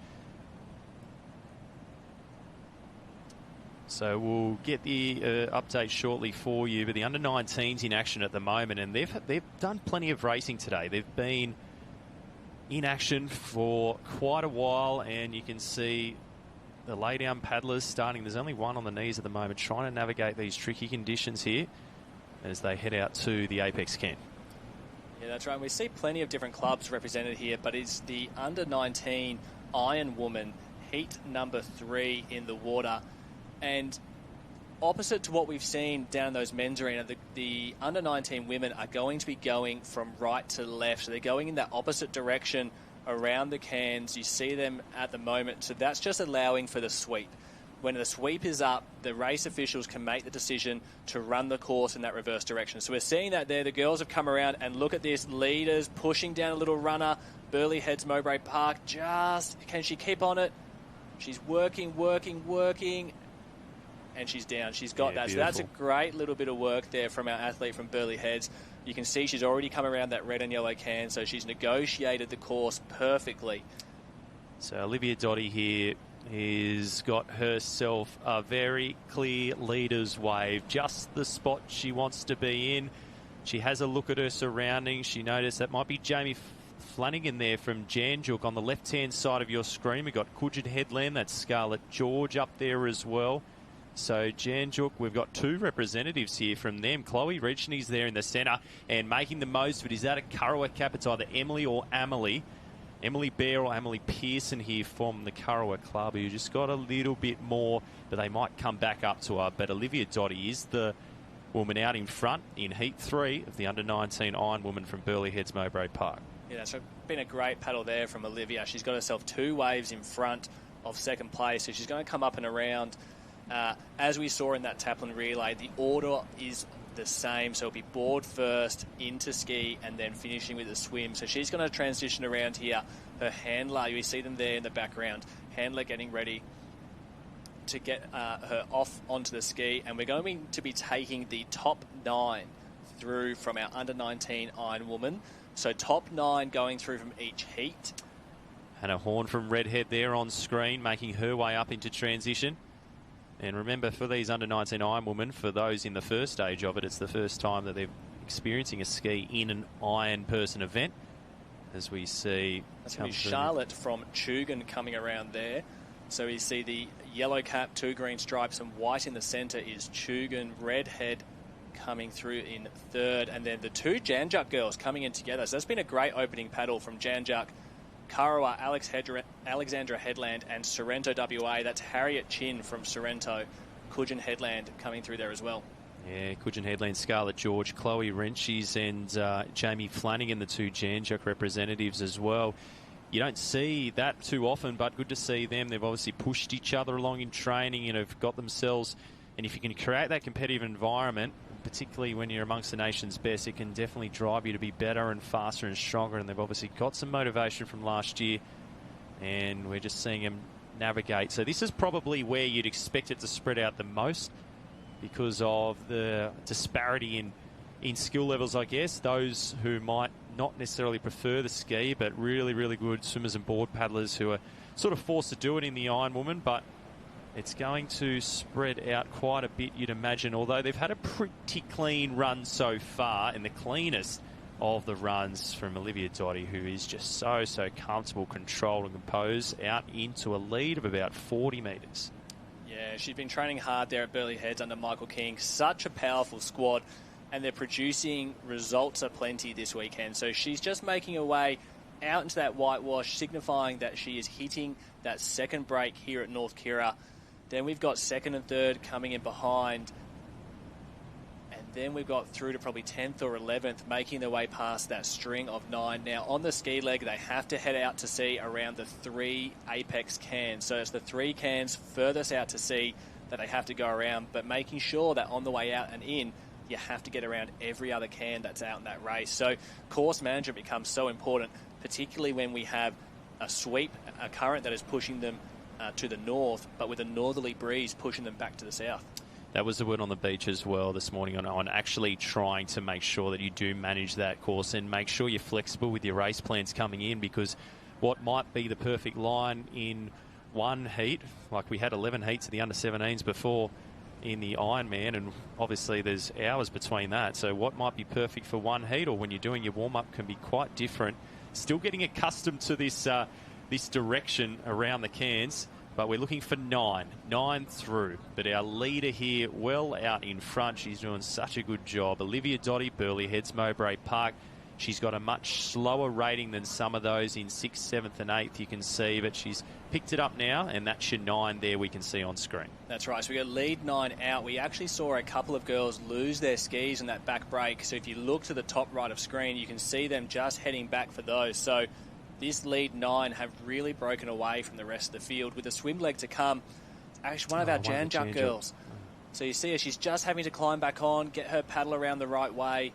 [SPEAKER 2] we'll get the update shortly for you. But the under-19s in action at the moment. And they've done plenty of racing today. They've been in action for quite a while, and you can see the lay-down paddlers starting. There's only one on the knees at the moment, trying to navigate these tricky conditions here as they head out to the Apex Camp.
[SPEAKER 21] Yeah, that's right. We see plenty of different clubs represented here, but it's the under-19 Ironwoman, heat number 3 in the water. And opposite to what we've seen down in those men's arena, the under-19 women are going to be going from right to left. So they're going in that opposite direction around the cans. You see them at the moment. So that's just allowing for the sweep. When the sweep is up, the race officials can make the decision to run the course in that reverse direction. So we're seeing that there. The girls have come around, and look at this. Leaders pushing down a little runner. Burleigh Heads Mowbray Park. Can she keep on it? She's working. And she's down. She's got that. Beautiful. So that's a great little bit of work there from our athlete from Burleigh Heads. You can see she's already come around that red and yellow can, so she's negotiated the course perfectly.
[SPEAKER 2] So Olivia Dotty here has got herself a very clear leader's wave, just the spot she wants to be in. She has a look at her surroundings. She noticed that might be Jamie Flanagan there from Janjuk on the left-hand side of your screen. We've got Coogin Headland, that's Scarlett George up there as well. So Janjuk, we've got 2 representatives here from them. Chloe Regni's there in the centre and making the most of it. Is that a Kurrawa cap? It's either Emily or Amelie. Emily Bear or Amelie Pearson here from the Kurrawa Club, who just got a little bit more, but they might come back up to her. But Olivia Dotty is the woman out in front in Heat 3 of the under-19 Ironwoman from Burleigh Heads Mowbray Park.
[SPEAKER 21] Yeah, that's been a great paddle there from Olivia. She's got herself 2 waves in front of second place, so she's going to come up and around. As we saw in that Taplin relay, the order is the same, so it'll be board first, into ski, and then finishing with a swim. So she's going to transition around here. Her handler, you see them there in the background, handler getting ready to get her off onto the ski, and we're going to be taking the top 9 through from our under-19 Ironwoman. So top 9 going through from each heat.
[SPEAKER 2] Hannah Horn from Redhead there on screen, making her way up into transition. And remember, for these under-19 Ironwomen, for those in the first stage of it, it's the first time that they're experiencing a ski in an Iron person event. As we see...
[SPEAKER 21] That's going to be Charlotte from Chugan coming around there. So we see the yellow cap, 2 green stripes, and white in the centre is Chugan. Redhead coming through in third. And then the 2 Janjuk girls coming in together. So that's been a great opening paddle from Janjuk, Karawa, Alexandra Headland, and Sorrento WA. That's Harriet Chin from Sorrento. Coogin Headland coming through there as well.
[SPEAKER 2] Yeah, Coogin Headland, Scarlett George, Chloe Wrenchies, and Jamie Flanagan, the 2 Janjuk representatives as well. You don't see that too often, but good to see them. They've obviously pushed each other along in training and have got themselves... And if you can create that competitive environment, particularly when you're amongst the nation's best, it can definitely drive you to be better and faster and stronger. And they've obviously got some motivation from last year, and we're just seeing them navigate. So this is probably where you'd expect it to spread out the most because of the disparity in skill levels, I guess. Those who might not necessarily prefer the ski, but really, really good swimmers and board paddlers who are sort of forced to do it in the Ironwoman, but it's going to spread out quite a bit, you'd imagine, although they've had a pretty clean run so far, and the cleanest of the runs from Olivia Dotty, who is just so comfortable, controlled and composed, out into a lead of about 40 metres.
[SPEAKER 21] Yeah, she's been training hard there at Burleigh Heads under Michael King. Such a powerful squad, and they're producing results aplenty this weekend. So she's just making her way out into that whitewash, signifying that she is hitting that second break here at North Kira. Then we've got second and third coming in behind. And then we've got through to probably 10th or 11th, making their way past that string of 9. Now, on the ski leg, they have to head out to sea around the 3 apex cans. So it's the 3 cans furthest out to sea that they have to go around, but making sure that on the way out and in, you have to get around every other can that's out in that race. So course management becomes so important, particularly when we have a sweep, a current that is pushing them to the north, but with a northerly breeze pushing them back to the south.
[SPEAKER 2] That was the word on the beach as well this morning on actually trying to make sure that you do manage that course and make sure you're flexible with your race plans coming in, because what might be the perfect line in one heat, like we had 11 heats of the under-17s before in the Ironman, and obviously there's hours between that, so what might be perfect for one heat or when you're doing your warm-up can be quite different. Still getting accustomed to this this direction around the cans, but we're looking for 9 through. But our leader here well out in front, she's doing such a good job. Olivia Dotty, Burleigh Heads, Mowbray Park. She's got a much slower rating than some of those in 6th, 7th and 8th, you can see, but she's picked it up now, and that's your 9 there we can see on screen.
[SPEAKER 21] That's right, so we got lead 9 out. We actually saw a couple of girls lose their skis in that back break, so if you look to the top right of screen, you can see them just heading back for those. So this lead 9 have really broken away from the rest of the field. With a swim leg to come, actually one of our Janjuk girls. So you see her, she's just having to climb back on, get her paddle around the right way,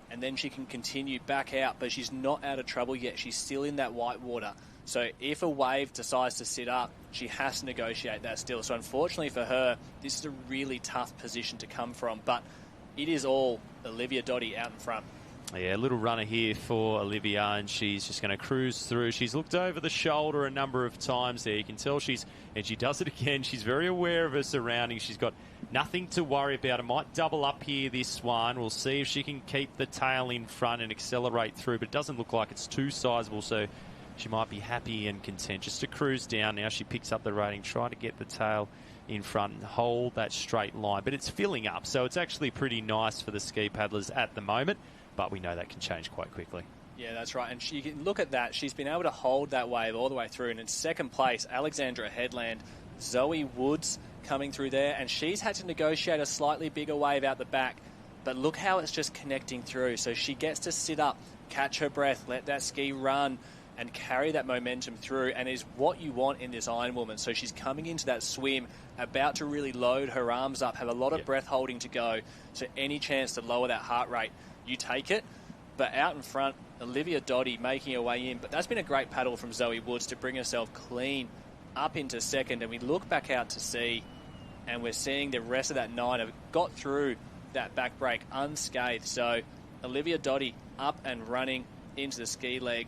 [SPEAKER 21] and then she can continue back out, but she's not out of trouble yet. She's still in that white water. So if a wave decides to sit up, she has to negotiate that still. So unfortunately for her, this is a really tough position to come from, but it is all Olivia Dotty out in front.
[SPEAKER 2] Yeah, a little runner here for Olivia, and she's just going to cruise through. She's looked over the shoulder a number of times there. You can tell and she does it again. She's very aware of her surroundings. She's got nothing to worry about. It might double up here, this one. We'll see if she can keep the tail in front and accelerate through, but it doesn't look like it's too sizable, so she might be happy and content just to cruise down. Now she picks up the rating, try to get the tail in front and hold that straight line. But it's filling up, so it's actually pretty nice for the ski paddlers at the moment. But we know that can change quite quickly.
[SPEAKER 21] Yeah, that's right. And you can look at that. She's been able to hold that wave all the way through. And in second place, Alexandra Headland, Zoe Woods coming through there. And she's had to negotiate a slightly bigger wave out the back. But look how it's just connecting through. So she gets to sit up, catch her breath, let that ski run, and carry that momentum through. And is what you want in this Ironwoman. So she's coming into that swim, about to really load her arms up, have a lot of breath holding to go. So any chance to lower that heart rate, you take it. But out in front, Olivia Dotty making her way in. But that's been a great paddle from Zoe Woods to bring herself clean up into second. And we look back out to sea, and we're seeing the rest of that 9 have got through that back break unscathed. So Olivia Dotty up and running into the ski leg.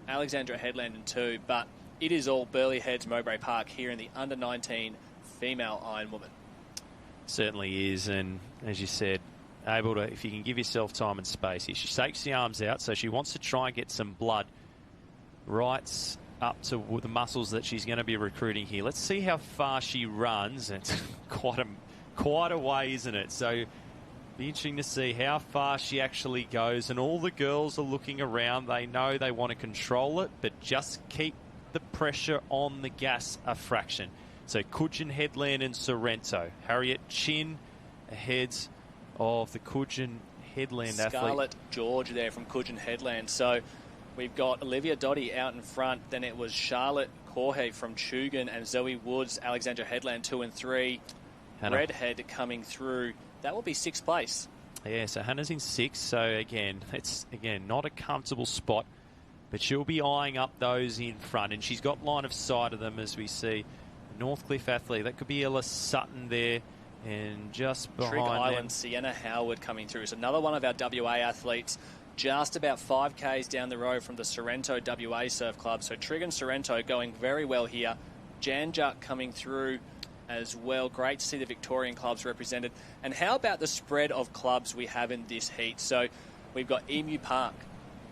[SPEAKER 21] Alexandra Headland in 2. But it is all Burleigh Heads, Mowbray Park here in the under-19 female Ironwoman.
[SPEAKER 2] Certainly is, and as you said, able to, if you can give yourself time and space. She shakes the arms out, so she wants to try and get some blood right up to the muscles that she's going to be recruiting here. Let's see how far she runs. It's quite a way, isn't it? So be interesting to see how far she actually goes. And all the girls are looking around. They know they want to control it, but just keep the pressure on the gas a fraction. So Coogin Headland and Sorrento. Harriet Chin ahead of the Coogin Headland athlete.
[SPEAKER 21] Scarlett George there from Coogin Headland. So we've got Olivia Dotty out in front. Then it was Charlotte Corhe from Chugan and Zoe Woods, Alexandra Headland 2 and 3.
[SPEAKER 2] Hannah.
[SPEAKER 21] Redhead coming through. That will be 6th place.
[SPEAKER 2] Yeah, so Hannah's in 6th. So again, it's not a comfortable spot, but she'll be eyeing up those in front, and she's got line of sight of them as we see. Northcliffe athlete, that could be Ella Sutton there, and just behind
[SPEAKER 21] Trig Island,
[SPEAKER 2] them,
[SPEAKER 21] Sienna Howard coming through. So another one of our WA athletes, just about 5Ks down the road from the Sorrento WA Surf Club. So Trig and Sorrento going very well here. Janjuk coming through as well. Great to see the Victorian clubs represented. And how about the spread of clubs we have in this heat? So we've got Emu Park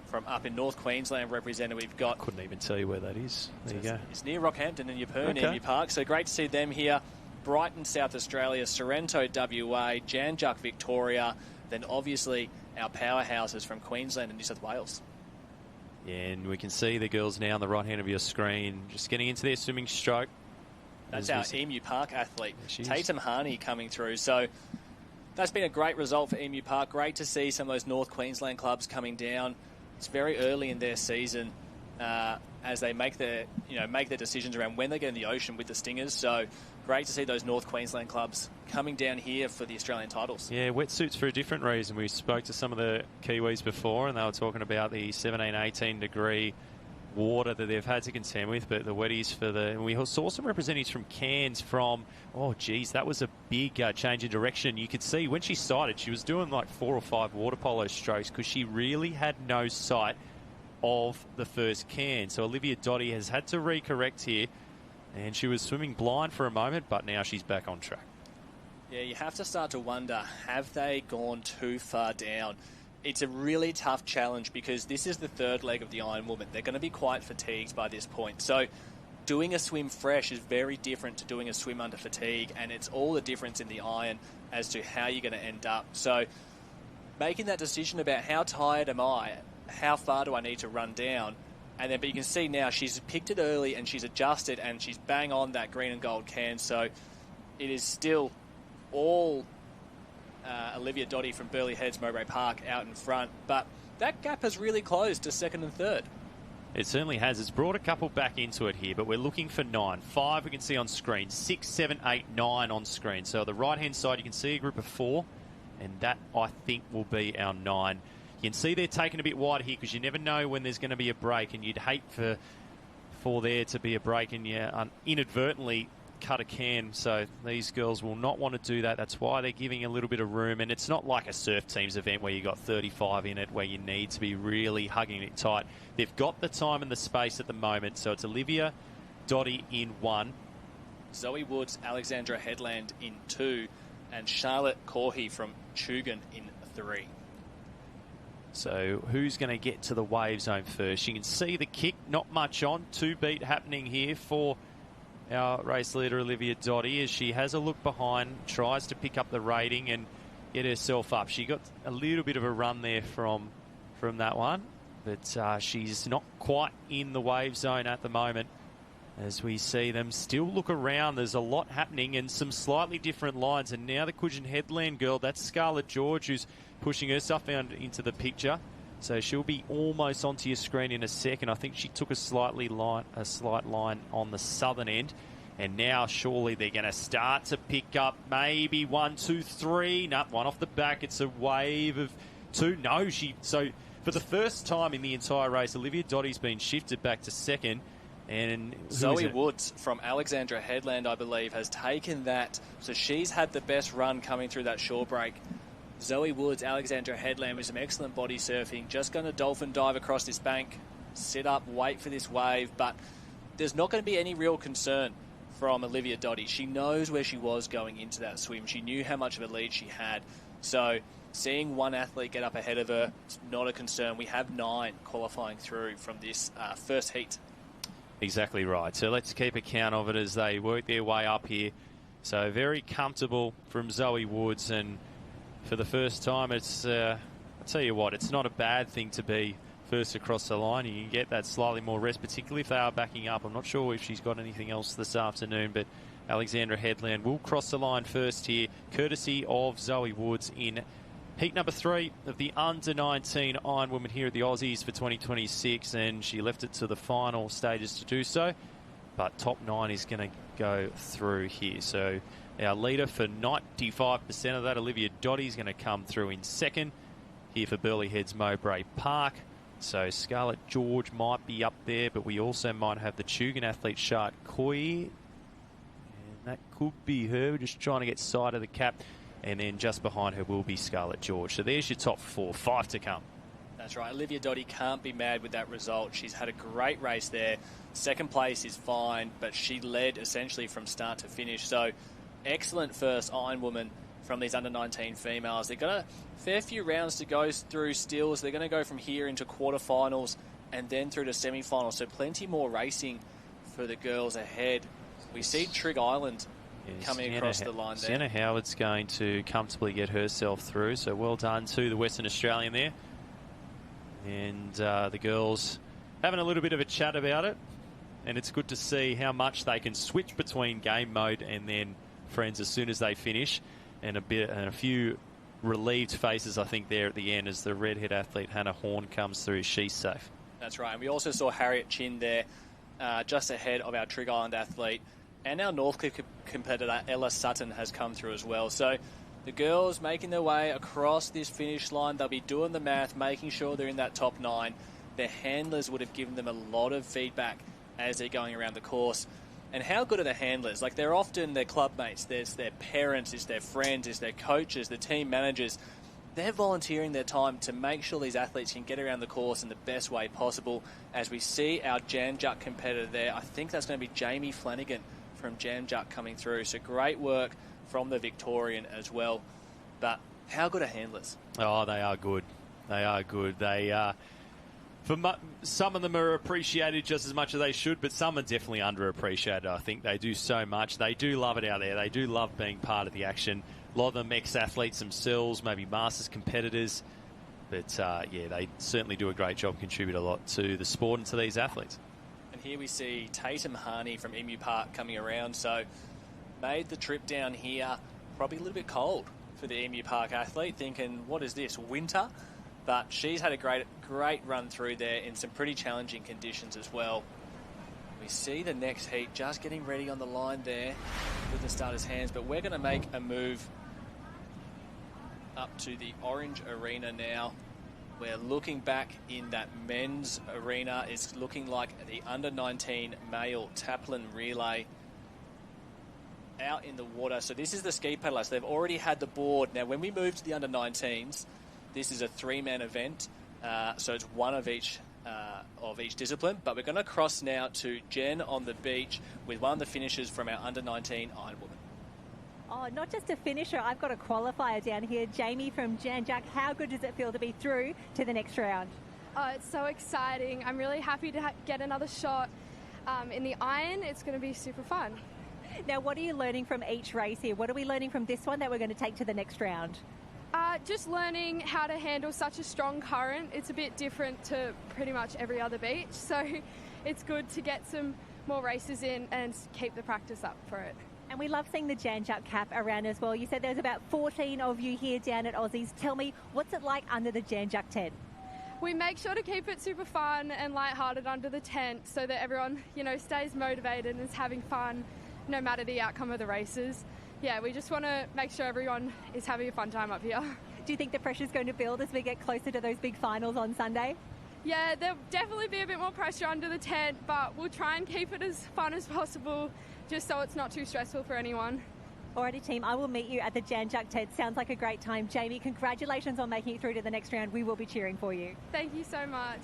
[SPEAKER 21] from up in North Queensland represented. We've got...
[SPEAKER 2] couldn't even tell you where that is. There you go.
[SPEAKER 21] It's near Rockhampton and Yeppoon,
[SPEAKER 2] Okay.
[SPEAKER 21] Emu Park. So great to see them here. Brighton, South Australia, Sorrento, WA, Janjuk, Victoria, then obviously our powerhouses from Queensland and New South Wales.
[SPEAKER 2] Yeah, and we can see the girls now on the right hand of your screen just getting into their swimming stroke.
[SPEAKER 21] That's
[SPEAKER 2] As
[SPEAKER 21] our
[SPEAKER 2] we
[SPEAKER 21] Emu Park athlete,
[SPEAKER 2] she is.
[SPEAKER 21] Tatum Harney, coming through. So that's been a great result for Emu Park. Great to see some of those North Queensland clubs coming down. It's very early in their season as they make their decisions around when they get in the ocean with the Stingers. So great to see those North Queensland clubs coming down here for the Australian titles.
[SPEAKER 2] Yeah, wetsuits for a different reason. We spoke to some of the Kiwis before, and they were talking about the 17, 18 degree water that they've had to contend with, but the wetties for the... And we saw some representatives from Cairns from... Oh, geez, that was a big change in direction. You could see when she sighted, she was doing like 4 or 5 water polo strokes because she really had no sight of the first Cairn. So Olivia Dotty has had to recorrect here, and she was swimming blind for a moment, but now she's back on track.
[SPEAKER 21] Yeah, you have to start to wonder, have they gone too far down? It's a really tough challenge because this is the third leg of the Ironwoman. They're going to be quite fatigued by this point. So doing a swim fresh is very different to doing a swim under fatigue, and it's all the difference in the iron as to how you're going to end up. So making that decision about how tired am I, how far do I need to run down, and then but you can see now she's picked it early and she's adjusted and she's bang on that green and gold can. So it is still all Olivia Dotty from Burleigh Heads, Mowbray Park out in front, but that gap has really closed to 2nd and 3rd.
[SPEAKER 2] It certainly has. It's brought a couple back into it here, but we're looking for 9. 5 we can see on screen. 6, 7, 8, 9 on screen. So the right-hand side, you can see a group of 4, and that, I think, will be our 9. You can see they're taking a bit wider here because you never know when there's going to be a break, and you'd hate for there to be a break and you inadvertently cut a can. So these girls will not want to do that. That's why they're giving a little bit of room, and it's not like a surf teams event where you got 35 in it where you need to be really hugging it tight. They've got the time and the space at the moment. So it's Olivia Dotty in 1,
[SPEAKER 21] Zoe Woods, Alexandra Headland in 2, and Charlotte Corhe from Chugan in 3.
[SPEAKER 2] So who's going to get to the wave zone first? You can see the kick, not much on. 2 beat happening here for our race leader Olivia Dotty as she has a look behind, tries to pick up the rating and get herself up. She got a little bit of a run there from that one, but she's not quite in the wave zone at the moment. As we see them still look around, there's a lot happening and some slightly different lines. And now the Coogin Headland girl, that's Scarlett George, who's pushing herself out into the picture. So she'll be almost onto your screen in a second. I think she took a slight line on the southern end. And now surely they're going to start to pick up maybe 1, 2, 3. No, 1 off the back. It's a wave of 2. No, so for the first time in the entire race, Olivia Dotty's been shifted back to second. And
[SPEAKER 21] Zoe Woods from Alexandra Headland, I believe, has taken that. So she's had the best run coming through that shore break. Zoe Woods, Alexandra Headland with some excellent body surfing. Just going to dolphin dive across this bank, sit up, wait for this wave. But there's not going to be any real concern from Olivia Dotty. She knows where she was going into that swim. She knew how much of a lead she had. So seeing one athlete get up ahead of her, it's not a concern. We have 9 qualifying through from this first heat.
[SPEAKER 2] Exactly right. So let's keep account of it as they work their way up here. So very comfortable from Zoe Woods, and for the first time, it's I'll tell you what, it's not a bad thing to be first across the line. You can get that slightly more rest, particularly if they are backing up. I'm not sure if she's got anything else this afternoon, but Alexandra Headland will cross the line first here, courtesy of Zoe Woods in heat number 3 of the under-19 Ironwoman here at the Aussies for 2026, and she left it to the final stages to do so. But top 9 is going to go through here. So our leader for 95% of that, Olivia Dotty, is going to come through in second here for Burleigh Heads Mowbray Park. So Scarlett George might be up there, but we also might have the Tugun athlete Shart Coy. And that could be her. We're just trying to get sight of the cap. And then just behind her will be Scarlett George. So there's your top 4, 5 to come.
[SPEAKER 21] That's right. Olivia Dotty can't be mad with that result. She's had a great race there. Second place is fine, but she led essentially from start to finish. So excellent first Ironwoman from these under-19 females. They've got a fair few rounds to go through still. So they're going to go from here into quarterfinals and then through to semifinals. So plenty more racing for the girls ahead. We see Trig Island coming across the line there.
[SPEAKER 2] Sienna Howard's going to comfortably get herself through. So well done to the Western Australian there. And the girls having a little bit of a chat about it. And it's good to see how much they can switch between game mode and then friends as soon as they finish. And a few relieved faces, I think, there at the end as the redhead athlete Hannah Horn comes through. She's safe.
[SPEAKER 21] That's right. And we also saw Harriet Chin there just ahead of our Trig Island athlete. And our Northcliffe competitor Ella Sutton has come through as well. So the girls making their way across this finish line. They'll be doing the math, making sure they're in that top 9. Their handlers would have given them a lot of feedback as they're going around the course. And how good are the handlers? Like, they're often their club mates. There's their parents, it's their friends, it's their coaches, the team managers. They're volunteering their time to make sure these athletes can get around the course in the best way possible. As we see our Janjuk competitor there, I think that's going to be Jamie Flanagan from Janjuk coming through. So great work from the Victorian as well. But how good are handlers?
[SPEAKER 2] Oh, they are good. They are good. They some of them are appreciated just as much as they should, but some are definitely underappreciated. I think they do so much. They do love it out there. They do love being part of the action. A lot of them ex-athletes themselves, maybe Masters competitors. But, yeah, they certainly do a great job, contribute a lot to the sport and to these athletes.
[SPEAKER 21] And here we see Tatum Harney from Emu Park coming around. So made the trip down here, probably a little bit cold for the Emu Park athlete, thinking, what is this, winter? But she's had a great run through there in some pretty challenging conditions as well. We see the next heat just getting ready on the line there with the starters' hands, but we're going to make a move up to the orange arena now. We're looking back in that men's arena. It's looking like the under-19 male Taplin relay out in the water. So this is the ski paddlers. They've already had the board. Now, when we move to the under-19s, this is a 3-man event, so it's one of each discipline. But we're going to cross now to Jen on the beach with one of the finishers from our under-19 Ironwoman.
[SPEAKER 1] Oh, not just a finisher. I've got a qualifier down here, Jamie from Janjuk. How good does it feel to be through to the next round?
[SPEAKER 9] Oh, it's so exciting. I'm really happy to get another shot in the iron. It's going to be super fun.
[SPEAKER 1] Now, what are you learning from each race here? What are we learning from this one that we're going to take to the next round?
[SPEAKER 9] Just learning how to handle such a strong current. It's a bit different to pretty much every other beach, so it's good to get some more races in and keep the practice up for it.
[SPEAKER 1] And we love seeing the Janjuk cap around as well. You said there's about 14 of you here down at Aussies. Tell me, what's it like under the Janjuk tent?
[SPEAKER 9] We make sure to keep it super fun and lighthearted under the tent so that everyone, stays motivated and is having fun no matter the outcome of the races. Yeah, we just want to make sure everyone is having a fun time up here.
[SPEAKER 1] Do you think the pressure's going to build as we get closer to those big finals on Sunday?
[SPEAKER 9] Yeah, there'll definitely be a bit more pressure under the tent, but we'll try and keep it as fun as possible just so it's not too stressful for anyone.
[SPEAKER 1] Alrighty, team, I will meet you at the Janjuk tent. Sounds like a great time. Jamie, congratulations on making it through to the next round. We will be cheering for you.
[SPEAKER 9] Thank you so much.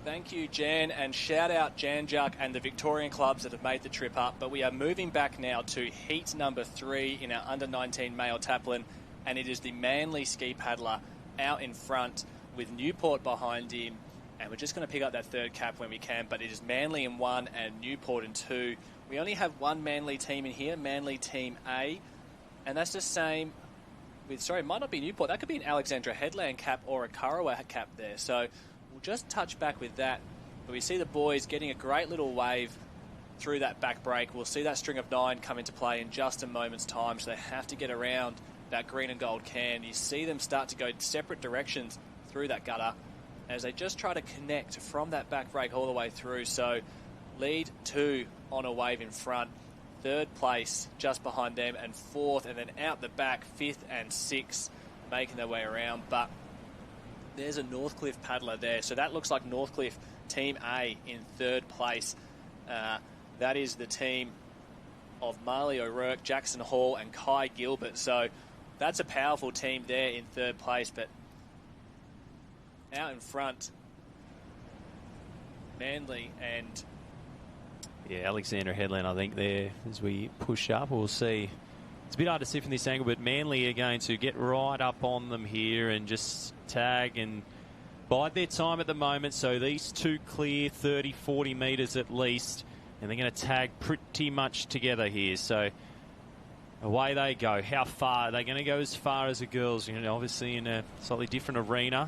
[SPEAKER 21] Thank you, Jan, and shout out Jan Juk and the Victorian clubs that have made the trip up. But we are moving back now to heat number 3 in our under-19 male Taplin, and it is the Manly ski paddler out in front with Newport behind him. And we're just going to pick up that third cap when we can, but it is Manly in 1 and Newport in 2. We only have one Manly team in here, Manly Team A, and that's the same with, sorry, it might not be Newport. That could be an Alexandra Headland cap or a Kurrawa cap there. So we'll just touch back with that. But we see the boys getting a great little wave through that back break. We'll see that string of 9 come into play in just a moment's time. So they have to get around that green and gold can. You see them start to go separate directions through that gutter as they just try to connect from that back break all the way through. So lead 2 on a wave in front. 3rd place just behind them, and 4th, and then out the back, 5th and 6th making their way around. But there's a Northcliffe paddler there. So that looks like Northcliffe Team A in 3rd place. That is the team of Marley O'Rourke, Jackson Hall, and Kai Gilbert. So that's a powerful team there in 3rd place. But out in front, Manly and...
[SPEAKER 2] Yeah, Alexander Headland, I think, there as we push up. We'll see. It's a bit hard to see from this angle, but Manly are going to get right up on them here and just tag and bide their time at the moment. So these two clear 30, 40 metres at least, and they're going to tag pretty much together here. So away they go. How far? They're going to go as far as the girls, obviously in a slightly different arena.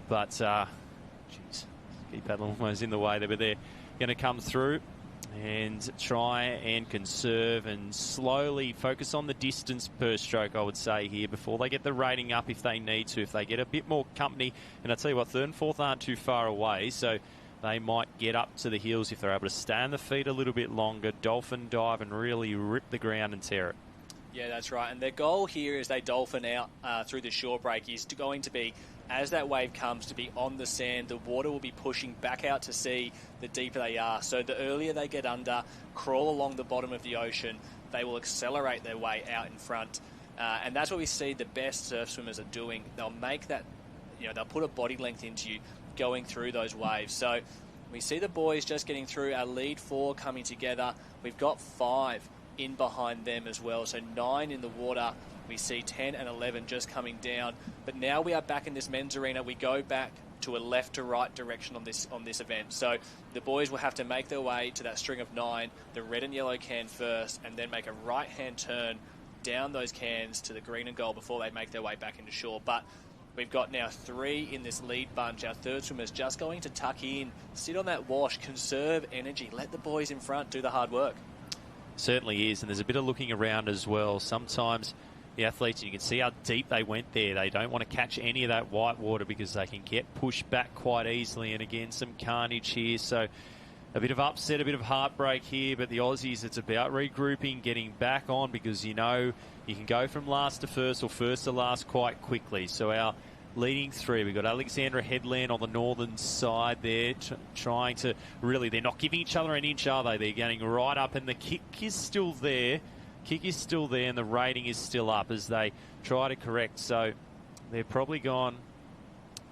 [SPEAKER 2] But, geez, ski paddle almost in the way there, but they're going to come through and try and conserve and slowly focus on the distance per stroke, I would say, here before they get the rating up if they need to, if they get a bit more company. And I tell you what, 3rd and 4th aren't too far away, so they might get up to the heels if they're able to stay on the feet a little bit longer, dolphin dive and really rip the ground and tear it.
[SPEAKER 21] Yeah, that's right. And their goal here as they dolphin out through the shore break is going to be, as that wave comes, to be on the sand. The water will be pushing back out to sea the deeper they are. So the earlier they get under, crawl along the bottom of the ocean, they will accelerate their way out in front. And that's what we see the best surf swimmers are doing. They'll make that, they'll put a body length into you going through those waves. So we see the boys just getting through, our lead 4 coming together. We've got 5 in behind them as well. So 9 in the water. We see 10 and 11 just coming down. But now we are back in this men's arena. We go back to a left to right direction on this event. So the boys will have to make their way to that string of 9, the red and yellow can first, and then make a right-hand turn down those cans to the green and gold before they make their way back into shore. But we've got now 3 in this lead bunch. Our 3rd swimmer's just going to tuck in, sit on that wash, conserve energy, let the boys in front do the hard work.
[SPEAKER 2] Certainly is, and there's a bit of looking around as well. Sometimes the athletes, you can see how deep they went there. They don't want to catch any of that white water because they can get pushed back quite easily. And again, some carnage here. So a bit of upset, a bit of heartbreak here. But the Aussies, it's about regrouping, getting back on, because you can go from last to first or first to last quite quickly. So our leading 3, we've got Alexandra Headland on the northern side there, trying to really, they're not giving each other an inch, are they? They're getting right up, and the kick is still there. And the rating is still up as they try to correct. So they've probably gone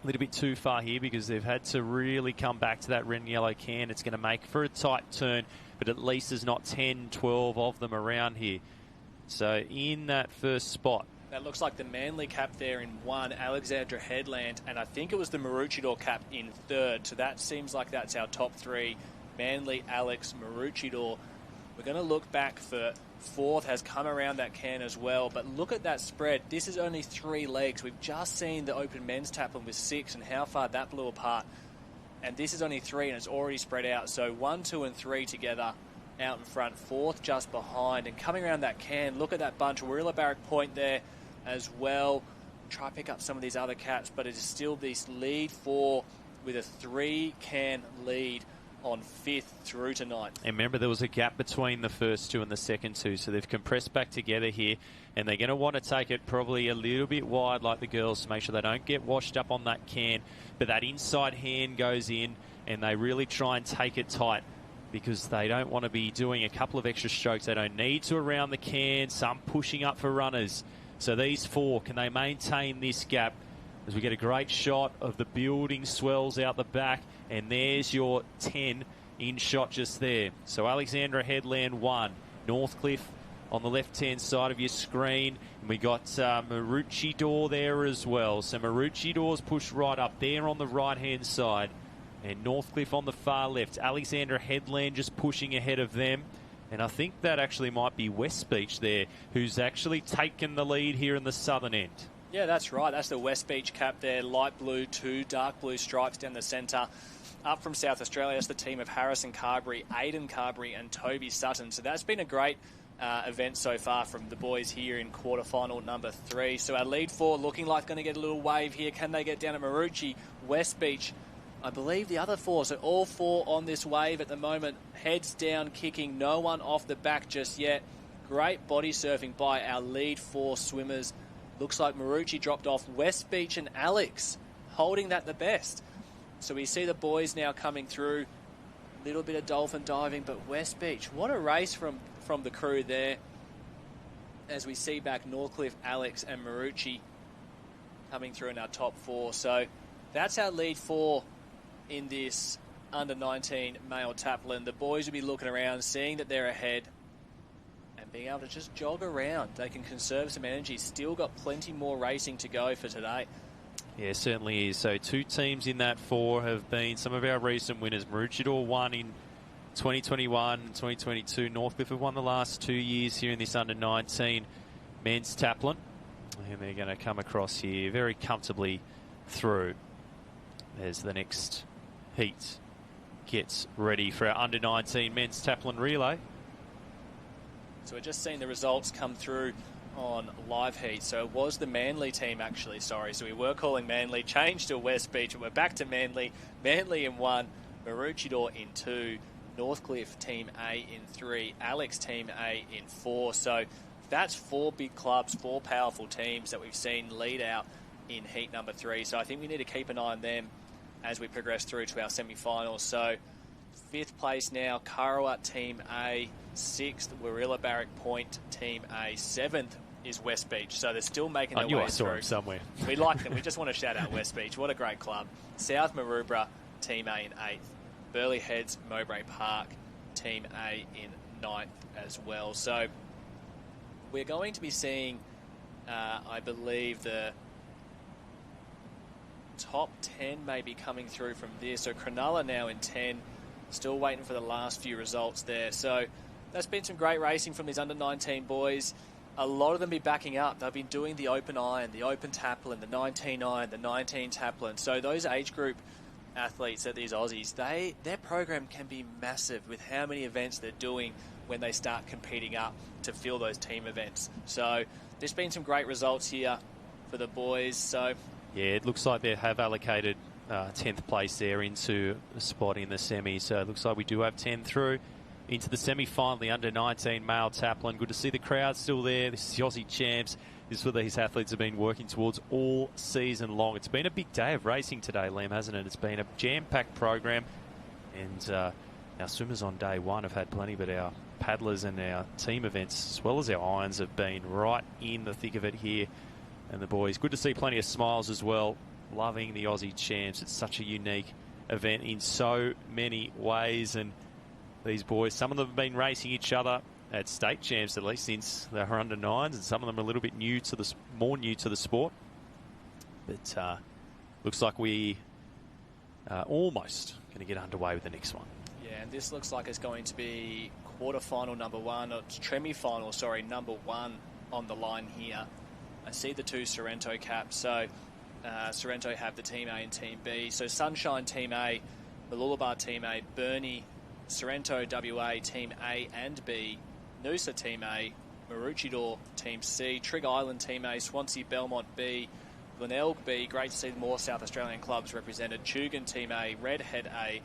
[SPEAKER 2] a little bit too far here because they've had to really come back to that red and yellow can. It's going to make for a tight turn, but at least there's not 10, 12 of them around here. So in that first spot,
[SPEAKER 21] that looks like the Manly cap there in 1, Alexandra Headland, and I think it was the Maroochydore cap in 3rd. So that seems like that's our top 3. Manly, Alex, Maroochydore. We're going to look back for 4th, has come around that can as well. But look at that spread. This is only 3 legs. We've just seen the open men's Taplin with 6 and how far that blew apart. And this is only 3 and it's already spread out. So 1, 2 and 3 together out in front. 4th just behind. And coming around that can, look at that bunch. Warilla Barrack Point there as well. Try to pick up some of these other caps, but it is still this lead 4 with a 3-can lead on 5th through to 9th.
[SPEAKER 2] And remember, there was a gap between the first 2 and the second 2, so they've compressed back together here, and they're going to want to take it probably a little bit wide like the girls to make sure they don't get washed up on that can, but that inside hand goes in, and they really try and take it tight because they don't want to be doing a couple of extra strokes. They don't need to around the can, some pushing up for runners. So these 4, can they maintain this gap as we get a great shot of the building swells out the back And there's your 10 in shot just there. So Alexandra Headland 1, Northcliffe on the left-hand side of your screen. And we got Maroochydore there as well. So Maroochydores pushed right up there on the right-hand side. And Northcliffe on the far left. Alexandra Headland just pushing ahead of them. And I think that actually might be West Beach there, who's actually taken the lead here in the southern end.
[SPEAKER 21] Yeah, that's right. That's the West Beach cap there. Light blue, 2 dark blue stripes down the centre. Up from South Australia, that's the team of Harrison Carberry, Aidan Carberry and Toby Sutton. So that's been a great event so far from the boys here in quarterfinal number 3. So our lead 4 looking like going to get a little wave here. Can they get down to Maroochy, West Beach? I believe the other 4, so all 4 on this wave at the moment. Heads down, kicking, no one off the back just yet. Great body surfing by our lead 4 swimmers. Looks like Maroochy dropped off. West Beach and Alex holding that the best. So we see the boys now coming through. A little bit of dolphin diving, but West Beach, what a race from the crew there. As we see back Northcliffe, Alex and Maroochy coming through in our top 4. So that's our lead 4 in this under-19 male Taplin. The boys will be looking around, seeing that they're ahead and being able to just jog around. They can conserve some energy. Still got plenty more racing to go for today.
[SPEAKER 2] Yeah, certainly is. So 2 teams in that 4 have been some of our recent winners. Maroochydore won in 2021 and 2022. Northcliffe have won the last 2 years here in this under-19 men's Taplin. And they're going to come across here very comfortably through as the next heat gets ready for our under-19 men's Taplin relay.
[SPEAKER 21] So we're just seeing the results come through on live heat. So it was the Manly team actually, sorry. So we were calling Manly, changed to West Beach, and we're back to Manly. Manly in 1, Maroochydore in 2, Northcliffe Team A in 3, Alex Team A in 4. So that's 4 big clubs, 4 powerful teams that we've seen lead out in heat number 3. So I think we need to keep an eye on them as we progress through to our semi-finals. So 5th place now, Karawa Team A. 6th, Warilla Barrack Point Team A. 7th is West Beach. So they're still making their way through. I saw him somewhere. We like them. We just want to shout out West Beach. What a great club. South Maroubra Team A in 8th. Burleigh Heads Mowbray Park Team A in 9th as well. So we're going to be seeing, I believe, the top 10 maybe coming through from this. So Cronulla now in 10. Still waiting for the last few results there. So that's been some great racing from these under-19 boys. A lot of them be backing up. They've been doing the Open Iron, the Open Taplin, the 19 Iron, the 19 Taplin. So those age group athletes at these Aussies, their program can be massive with how many events they're doing when they start competing up to fill those team events. So there's been some great results here for the boys. So
[SPEAKER 2] yeah, it looks like they have allocated 10th place there into a spot in the semi. So it looks like we do have 10 through into the semi-final, the under-19 male Taplin. Good to see the crowd still there. This is the Aussie Champs. This is what these athletes have been working towards all season long. It's been a big day of racing today, Liam, hasn't it? It's been a jam-packed program. And our swimmers on day 1 have had plenty, but our paddlers and our team events, as well as our irons, have been right in the thick of it here. And the boys, good to see plenty of smiles as well. Loving the Aussie Champs. It's such a unique event in so many ways. And these boys, some of them have been racing each other at state champs at least since they were under 9s, and some of them are a little bit more new to the sport. But looks like we are almost going to get underway with the next one.
[SPEAKER 21] yeah, and this looks like it's going to be quarterfinal number 1, or semi-final, sorry, number 1 on the line here. I see the 2 Sorrento caps. So Sorrento have the Team A and Team B. So Sunshine Team A, Mooloolaba Team A, Burnie, Sorrento WA Team A and B, Noosa Team A, Maroochydore Team C, Trig Island Team A, Swansea Belmont B, Glenelg B. Great to see more South Australian clubs represented. Tugun Team A, Redhead A,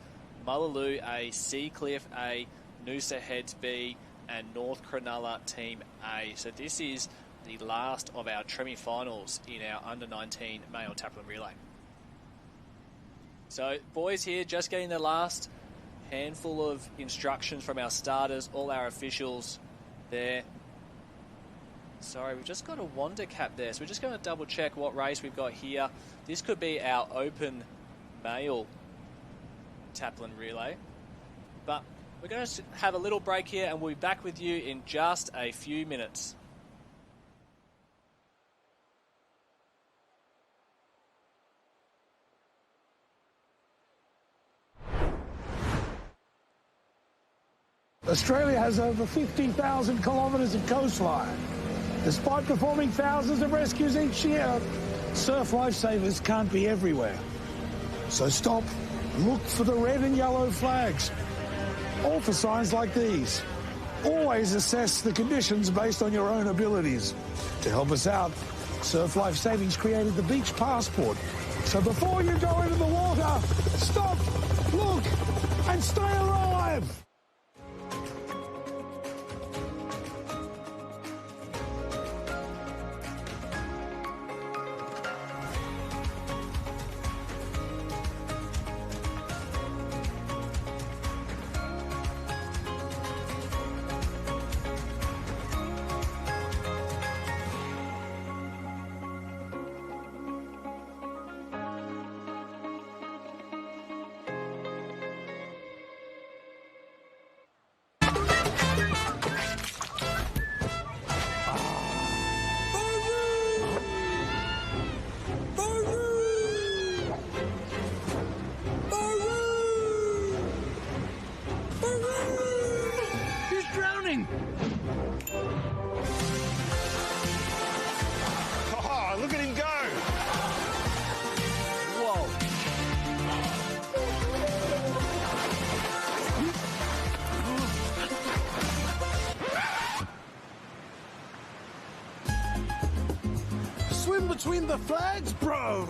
[SPEAKER 21] Mullaloo A, Seacliff A, Noosa Heads B, and North Cronulla Team A. So this is the last of our semi-finals in our under-19 male Taplin relay. So boys here just getting the last handful of instructions from our starters, all our officials there. Sorry, we've just got a Wanda cap there, so we're just going to double check what race we've got here. This could be our open male Taplin relay. But we're going to have a little break here and we'll be back with you in just a few minutes.
[SPEAKER 18] Australia has over 50,000 kilometres of coastline. Despite performing thousands of rescues each year, surf lifesavers can't be everywhere. So stop, look for the red and yellow flags, or for signs like these. Always assess the conditions based on your own abilities. To help us out, Surf Life Savings created the Beach Passport. So before you go into the water, stop, look, and stay alive!
[SPEAKER 12] Oh, look at him go! Whoa.
[SPEAKER 5] Swim between the flags, bro!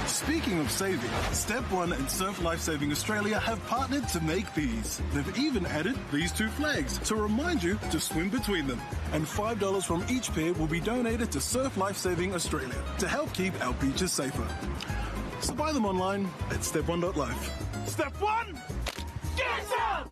[SPEAKER 5] Speaking of saving, Step 1 and Surf Life Saving Australia have partnered to make these. They've even added these two flags to remind you to swim between them. And $5 from each pair will be donated to Surf Life Saving Australia to help keep our beaches safer. So buy them online at step1.life.
[SPEAKER 12] Step 1, get some!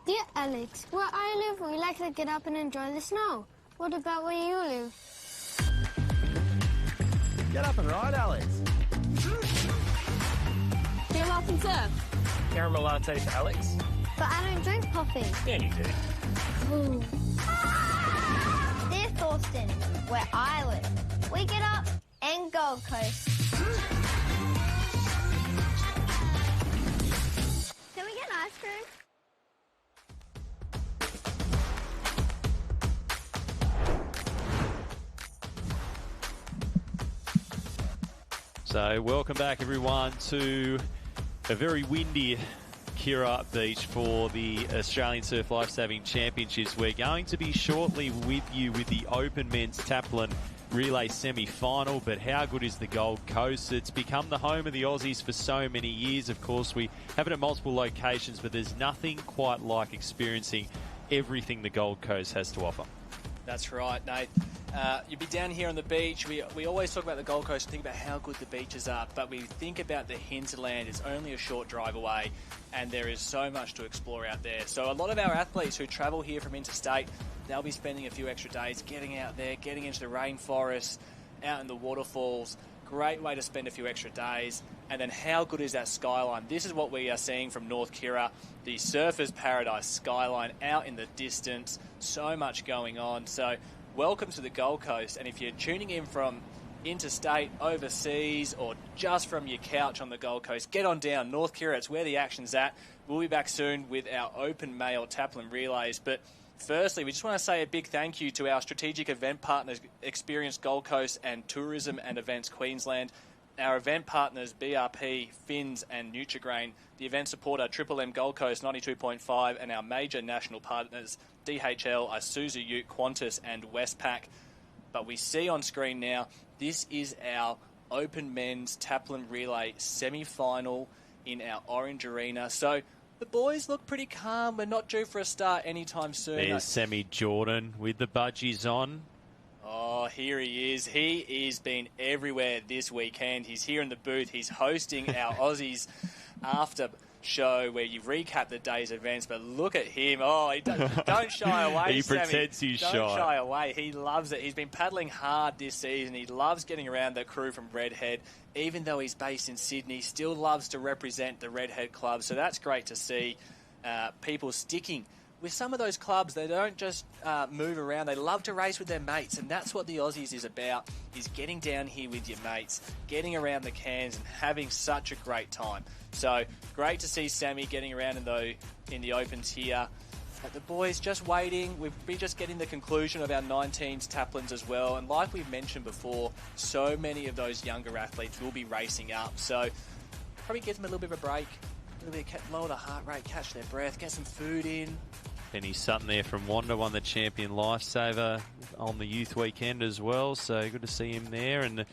[SPEAKER 15] Dear Alex, where I live, we like to get up and enjoy the snow. What about where you live?
[SPEAKER 7] Get up and ride, Alex.
[SPEAKER 15] Do you laugh and surf?
[SPEAKER 7] Caramel latte for Alex.
[SPEAKER 15] But I don't drink coffee.
[SPEAKER 7] Yeah, you do.
[SPEAKER 15] Cool. Dear Thorsten, where I live, we get up and Gold Coast. Can we get ice cream?
[SPEAKER 2] So welcome back everyone to a very windy Kira Beach for the Australian Surf Lifesaving Championships. We're going to be shortly with you with the Open Men's Taplin Relay semi-final, but how good is the Gold Coast? It's become the home of the Aussies for so many years. Of course, we have it at multiple locations, but there's nothing quite like experiencing everything the Gold Coast has to offer.
[SPEAKER 21] That's right, Nate. You'd be down here on the beach. We always talk about the Gold Coast and think about how good the beaches are, but we think about the hinterland. It's only a short drive away, and there is so much to explore out there. So a lot of our athletes who travel here from interstate, they'll be spending a few extra days getting out there, getting into the rainforest, out in the waterfalls. Great way to spend a few extra days. And then how good is that skyline? This is what we are seeing from North Kira, the Surfers Paradise skyline out in the distance. So much going on. So welcome to the Gold Coast. And if you're tuning in from interstate, overseas, or just from your couch on the Gold Coast, get on down. North Kira, it's where the action's at. We'll be back soon with our open male Taplin relays. But firstly, we just want to say a big thank you to our strategic event partners, Experience Gold Coast and Tourism and Events Queensland. Our event partners, BRP, Finns and Nutrigrain. The event supporter, Triple M Gold Coast 92.5, and our major national partners, DHL, Isuzu Ute, Qantas and Westpac. But we see on screen now, this is our Open Men's Taplin Relay semi-final in our Orange Arena. So the boys look pretty calm. We're not due for a start anytime soon.
[SPEAKER 2] There's Sammy Jordan with the budgies on.
[SPEAKER 21] Oh, here he is. He is been everywhere this weekend. He's here in the booth. He's hosting our Aussies after show where you recap the day's events, but look at him. Oh, he don't shy away.
[SPEAKER 2] He
[SPEAKER 21] Sammy.
[SPEAKER 2] pretends he's
[SPEAKER 21] don't
[SPEAKER 2] shy.
[SPEAKER 21] Shy away. He loves it. He's been paddling hard this season. He loves getting around the crew from Redhead. Even though he's based in Sydney, he still loves to represent the Redhead club. So that's great to see people sticking with some of those clubs. They don't just move around. They love to race with their mates, and that's what the Aussies is about, is getting down here with your mates, getting around the cans and having such a great time. So great to see Sammy getting around in the opens here. But the boys just waiting. We'll be just getting the conclusion of our 19s Taplins as well. And like we've mentioned before, so many of those younger athletes will be racing up. So probably give them a little bit of a break, a little bit lower the heart rate, catch their breath, get some food in.
[SPEAKER 2] Penny Sutton there from Wanda won the Champion Lifesaver on the youth weekend as well. So good to see him there. And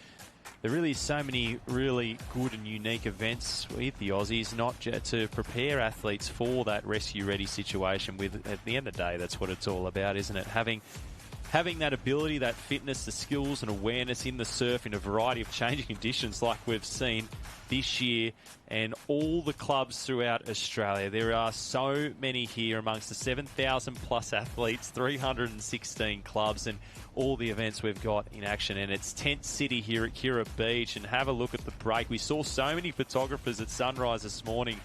[SPEAKER 2] there really is so many really good and unique events with the Aussies, not just to prepare athletes for that rescue-ready situation. With at the end of the day, that's what it's all about, isn't it? Having that ability, that fitness, the skills and awareness in the surf in a variety of changing conditions like we've seen this year, and all the clubs throughout Australia. There are so many here amongst the 7,000 plus athletes, 316 clubs, and all the events we've got in action. And it's Tent City here at Kira Beach, and have a look at the break. We saw so many photographers at sunrise this morning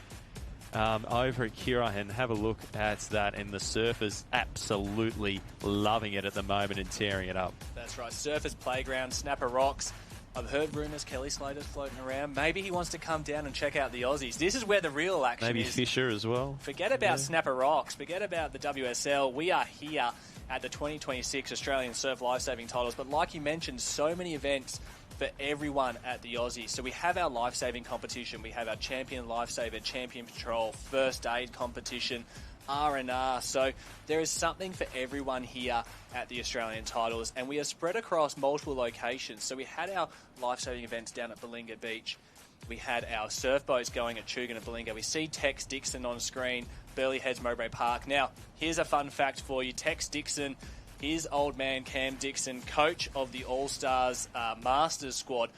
[SPEAKER 2] over at Kira, and have a look at that, and the surfers absolutely loving it at the moment and tearing it up.
[SPEAKER 21] That's right, Surfers Playground, Snapper Rocks. I've heard rumours Kelly Slater's floating around. Maybe he wants to come down and check out the Aussies. This is where the real action
[SPEAKER 2] Maybe
[SPEAKER 21] is.
[SPEAKER 2] Fisher as well.
[SPEAKER 21] Forget about Snapper Rocks. Forget about the WSL. We are here at the 2026 Australian Surf Lifesaving Titles. But like you mentioned, so many events for everyone at the Aussies. So we have our lifesaving competition. We have our Champion Lifesaver, Champion Patrol, First Aid competition, R&R. So there is something for everyone here at the Australian Titles, and we are spread across multiple locations. So we had our lifesaving events down at Balinga Beach. We had our surf boats going at Chugan and Balinga. We see Tex Dixon on screen, Burleigh Heads, Mowbray Park. Now, here's a fun fact for you. Tex Dixon, his old man Cam Dixon, coach of the All-Stars Masters squad,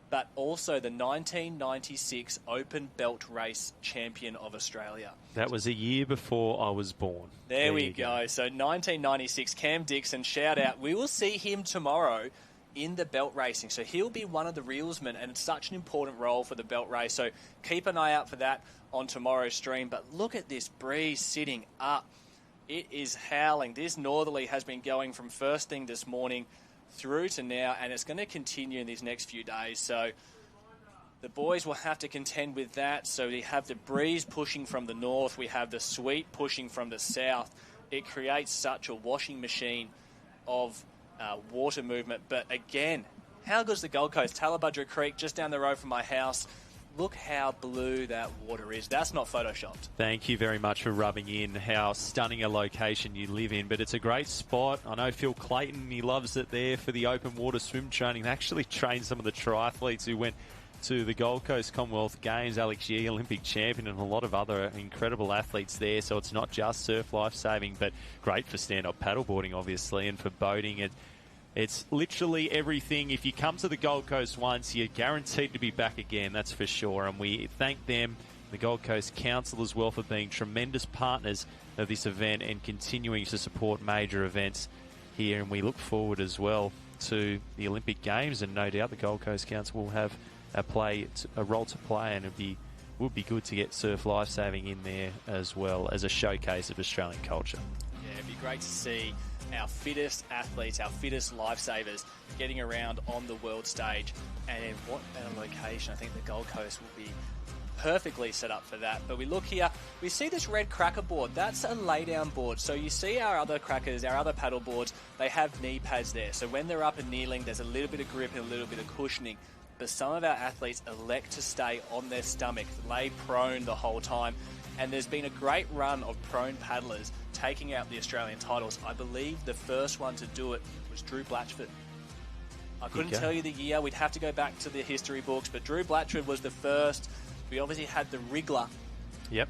[SPEAKER 21] but also the 1996 Open Belt Race Champion of Australia.
[SPEAKER 2] That was a year before I was born.
[SPEAKER 21] There we go. So 1996, Cam Dixon, shout out. We will see him tomorrow in the belt racing. So he'll be one of the reelsmen, and it's such an important role for the belt race. So keep an eye out for that on tomorrow's stream. But look at this breeze sitting up. It is howling. This northerly has been going from first thing this morning through to now, and it's going to continue in these next few days. So the boys will have to contend with that. So we have the breeze pushing from the north. We have the sweep pushing from the south. It creates such a washing machine of water movement. But again, how good's the Gold Coast? Tallabudra Creek, just down the road from my house. Look how blue that water is. That's not photoshopped.
[SPEAKER 2] Thank you very much for rubbing in how stunning a location you live in. But it's a great spot. I know Phil Clayton, he loves it there for the open water swim training. They actually trained some of the triathletes who went to the Gold Coast Commonwealth Games. Alex Yee, Olympic champion, and a lot of other incredible athletes there. So it's not just surf life-saving, but great for stand-up paddleboarding, obviously, and for boating. It's literally everything. If you come to the Gold Coast once, you're guaranteed to be back again, that's for sure. And we thank them, the Gold Coast Council as well, for being tremendous partners of this event and continuing to support major events here. And we look forward as well to the Olympic Games, and no doubt the Gold Coast Council will have a role to play, and would be good to get surf lifesaving in there as well as a showcase of Australian culture.
[SPEAKER 21] Yeah, it'd be great to see our fittest athletes, our fittest lifesavers getting around on the world stage. And in what better location? I think the Gold Coast will be perfectly set up for that. But we look here, we see this red cracker board. That's a lay-down board. So you see our other crackers, our other paddle boards, they have knee pads there. So when they're up and kneeling, there's a little bit of grip and a little bit of cushioning. But some of our athletes elect to stay on their stomach, lay prone the whole time. And there's been a great run of prone paddlers taking out the Australian titles. I believe the first one to do it was Drew Blatchford. I couldn't tell you the year. We'd have to go back to the history books, but Drew Blatchford was the first. We obviously had the Wriggler.
[SPEAKER 2] Yep.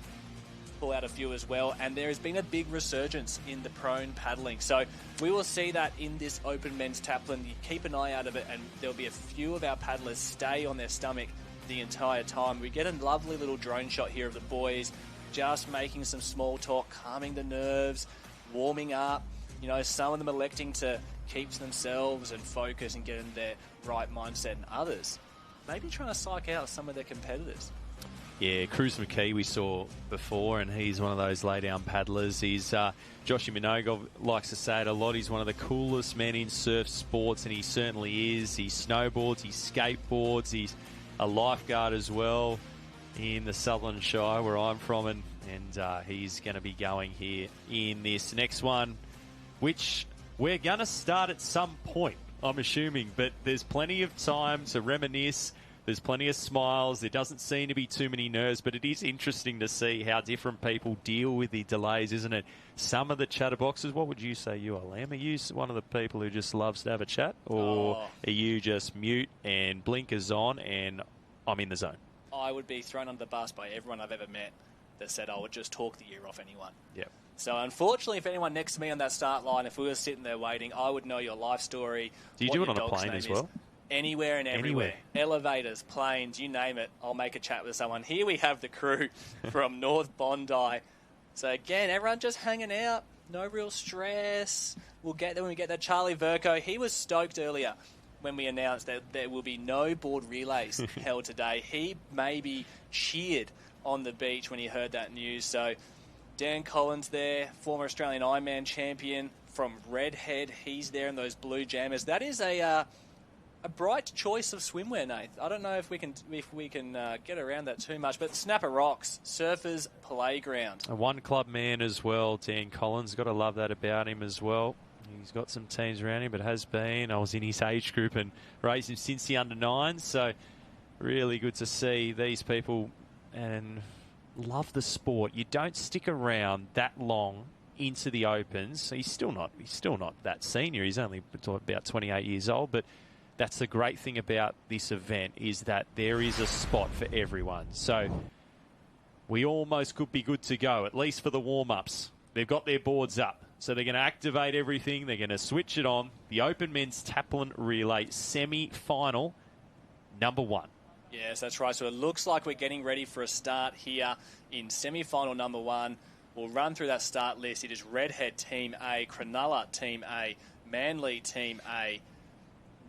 [SPEAKER 21] Pull out a few as well, and there has been a big resurgence in the prone paddling. So we will see that in this open men's Taplin. You keep an eye out of it, and there'll be a few of our paddlers stay on their stomach the entire time. We get a lovely little drone shot here of the boys just making some small talk, calming the nerves, warming up. You know, some of them electing to keep to themselves and focus and get in their right mindset, and others maybe trying to psych out some of their competitors.
[SPEAKER 2] Yeah, Cruz McKee we saw before, and he's one of those lay-down paddlers. He's Joshy Minogue likes to say it a lot. He's one of the coolest men in surf sports, and he certainly is. He snowboards, he skateboards, he's a lifeguard as well in the Southern Shire where I'm from, and he's going to be going here in this next one, which we're going to start at some point, I'm assuming, but there's plenty of time to reminisce. There's plenty of smiles. There doesn't seem to be too many nerves, but it is interesting to see how different people deal with the delays, isn't it? Some of the chatterboxes, what would you say you are, Lamb? Are you one of the people who just loves to have a chat? Or are you just mute and blinkers on and I'm in the zone?
[SPEAKER 21] I would be thrown under the bus by everyone I've ever met that said I would just talk the ear off anyone.
[SPEAKER 2] Yep.
[SPEAKER 21] So unfortunately, if anyone next to me on that start line, if we were sitting there waiting, I would know your life story.
[SPEAKER 2] Do you do it on a plane as well?
[SPEAKER 21] Anywhere and everywhere. Elevators, planes, you name it. I'll make a chat with someone. Here we have the crew from North Bondi. So again, everyone just hanging out. No real stress. We'll get there when we get there. Charlie Verco, he was stoked earlier when we announced that there will be no board relays held today. He maybe cheered on the beach when he heard that news. So Dan Collins there, former Australian Ironman champion from Redhead. He's there in those blue jammers. That is a bright choice of swimwear, Nate. I don't know if we can get around that too much, but Snapper Rocks, Surfers Playground.
[SPEAKER 2] A one club man as well, Dan Collins. Got to love that about him as well. He's got some teams around him, but has been. I was in his age group and raised him since the under-9s, so really good to see these people and love the sport. You don't stick around that long into the Opens. He's still not that senior. He's only about 28 years old, but that's the great thing about this event is that there is a spot for everyone. So we almost could be good to go, at least for the warm-ups. They've got their boards up. So they're going to activate everything. They're going to switch it on. The Open Men's Taplin Relay semi-final, number 1.
[SPEAKER 21] Yes, that's right. So it looks like we're getting ready for a start here in semi-final number 1. We'll run through that start list. It is Redhead Team A, Cronulla Team A, Manly Team A,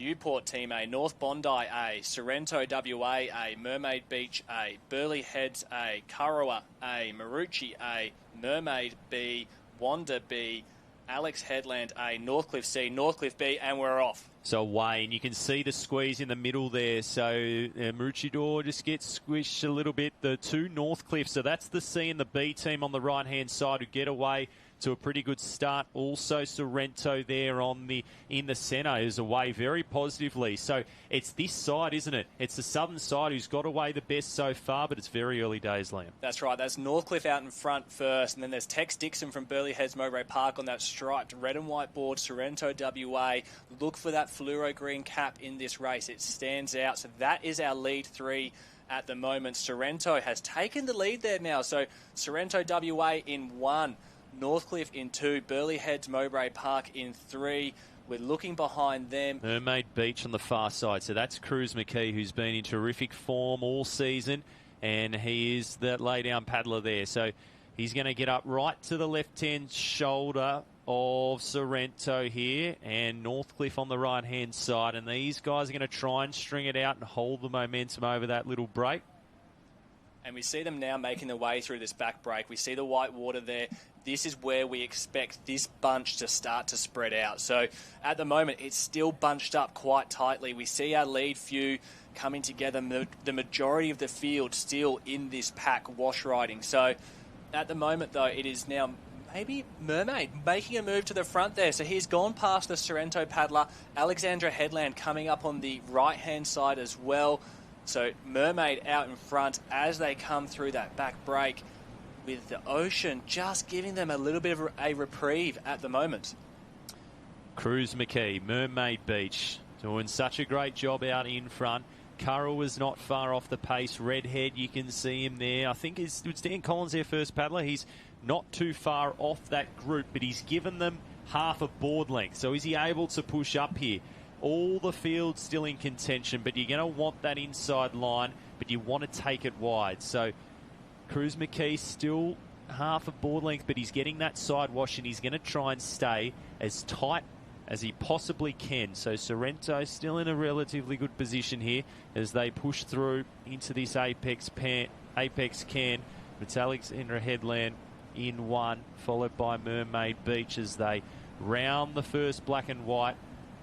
[SPEAKER 21] Newport Team A, North Bondi A, Sorrento WA A, Mermaid Beach A, Burleigh Heads A, Kurrawa A, Maroochy A, Mermaid B, Wanda B, Alex Headland A, Northcliffe C, Northcliffe B, and we're off.
[SPEAKER 2] So Wayne, you can see the squeeze in the middle there. So Maroochydore just gets squished a little bit. The two Northcliffe, so that's the C and the B team on the right-hand side who get away to a pretty good start. Also Sorrento there in the centre is away very positively. So it's this side, isn't it? It's the southern side who's got away the best so far, but it's very early days, Liam.
[SPEAKER 21] That's right. That's Northcliffe out in front first, and then there's Tex Dixon from Burleigh Heads Mowbray Park on that striped red and white board. Sorrento WA. Look for that fluoro green cap in this race. It stands out. So that is our lead 3 at the moment. Sorrento has taken the lead there now. So Sorrento WA in 1. Northcliffe in 2, Burleigh Heads Mowbray Park in 3. We're looking behind them.
[SPEAKER 2] Mermaid Beach on the far side. So that's Cruz McKee, who's been in terrific form all season, and he is the lay-down paddler there. So he's going to get up right to the left-hand shoulder of Sorrento here, and Northcliffe on the right-hand side. And these guys are going to try and string it out and hold the momentum over that little break.
[SPEAKER 21] And we see them now making their way through this back break. We see the white water there. This is where we expect this bunch to start to spread out. So at the moment, it's still bunched up quite tightly. We see our lead few coming together. The majority of the field still in this pack wash riding. So at the moment, though, it is now maybe Mermaid making a move to the front there. So he's gone past the Sorrento paddler. Alexandra Headland coming up on the right-hand side as well. So Mermaid out in front as they come through that back break, with the ocean just giving them a little bit of a reprieve at the moment.
[SPEAKER 2] Cruz McKee, Mermaid Beach, Doing such a great job out in front. Currell was not far off the pace. Redhead, you can see him there. I think it's Dan Collins, their first paddler. He's not too far off that group, but he's given them half a board length. So is he able to push up here? All the field's still in contention, but you're going to want that inside line, but you want to take it wide. So Cruz McKee still half a board length, but he's getting that side wash, and he's going to try and stay as tight as he possibly can. So Sorrento still in a relatively good position here as they push through into this apex can. It's Alexandra Headland in one, followed by Mermaid Beach as they round the first black and white.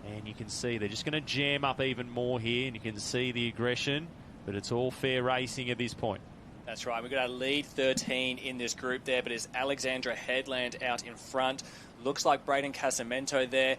[SPEAKER 2] And you can see they're just going to jam up even more here, and you can see the aggression, but it's all fair racing at this point.
[SPEAKER 21] That's right. We've got our lead 13 in this group there, but it's Alexandra Headland out in front. Looks like Braden Casamento there.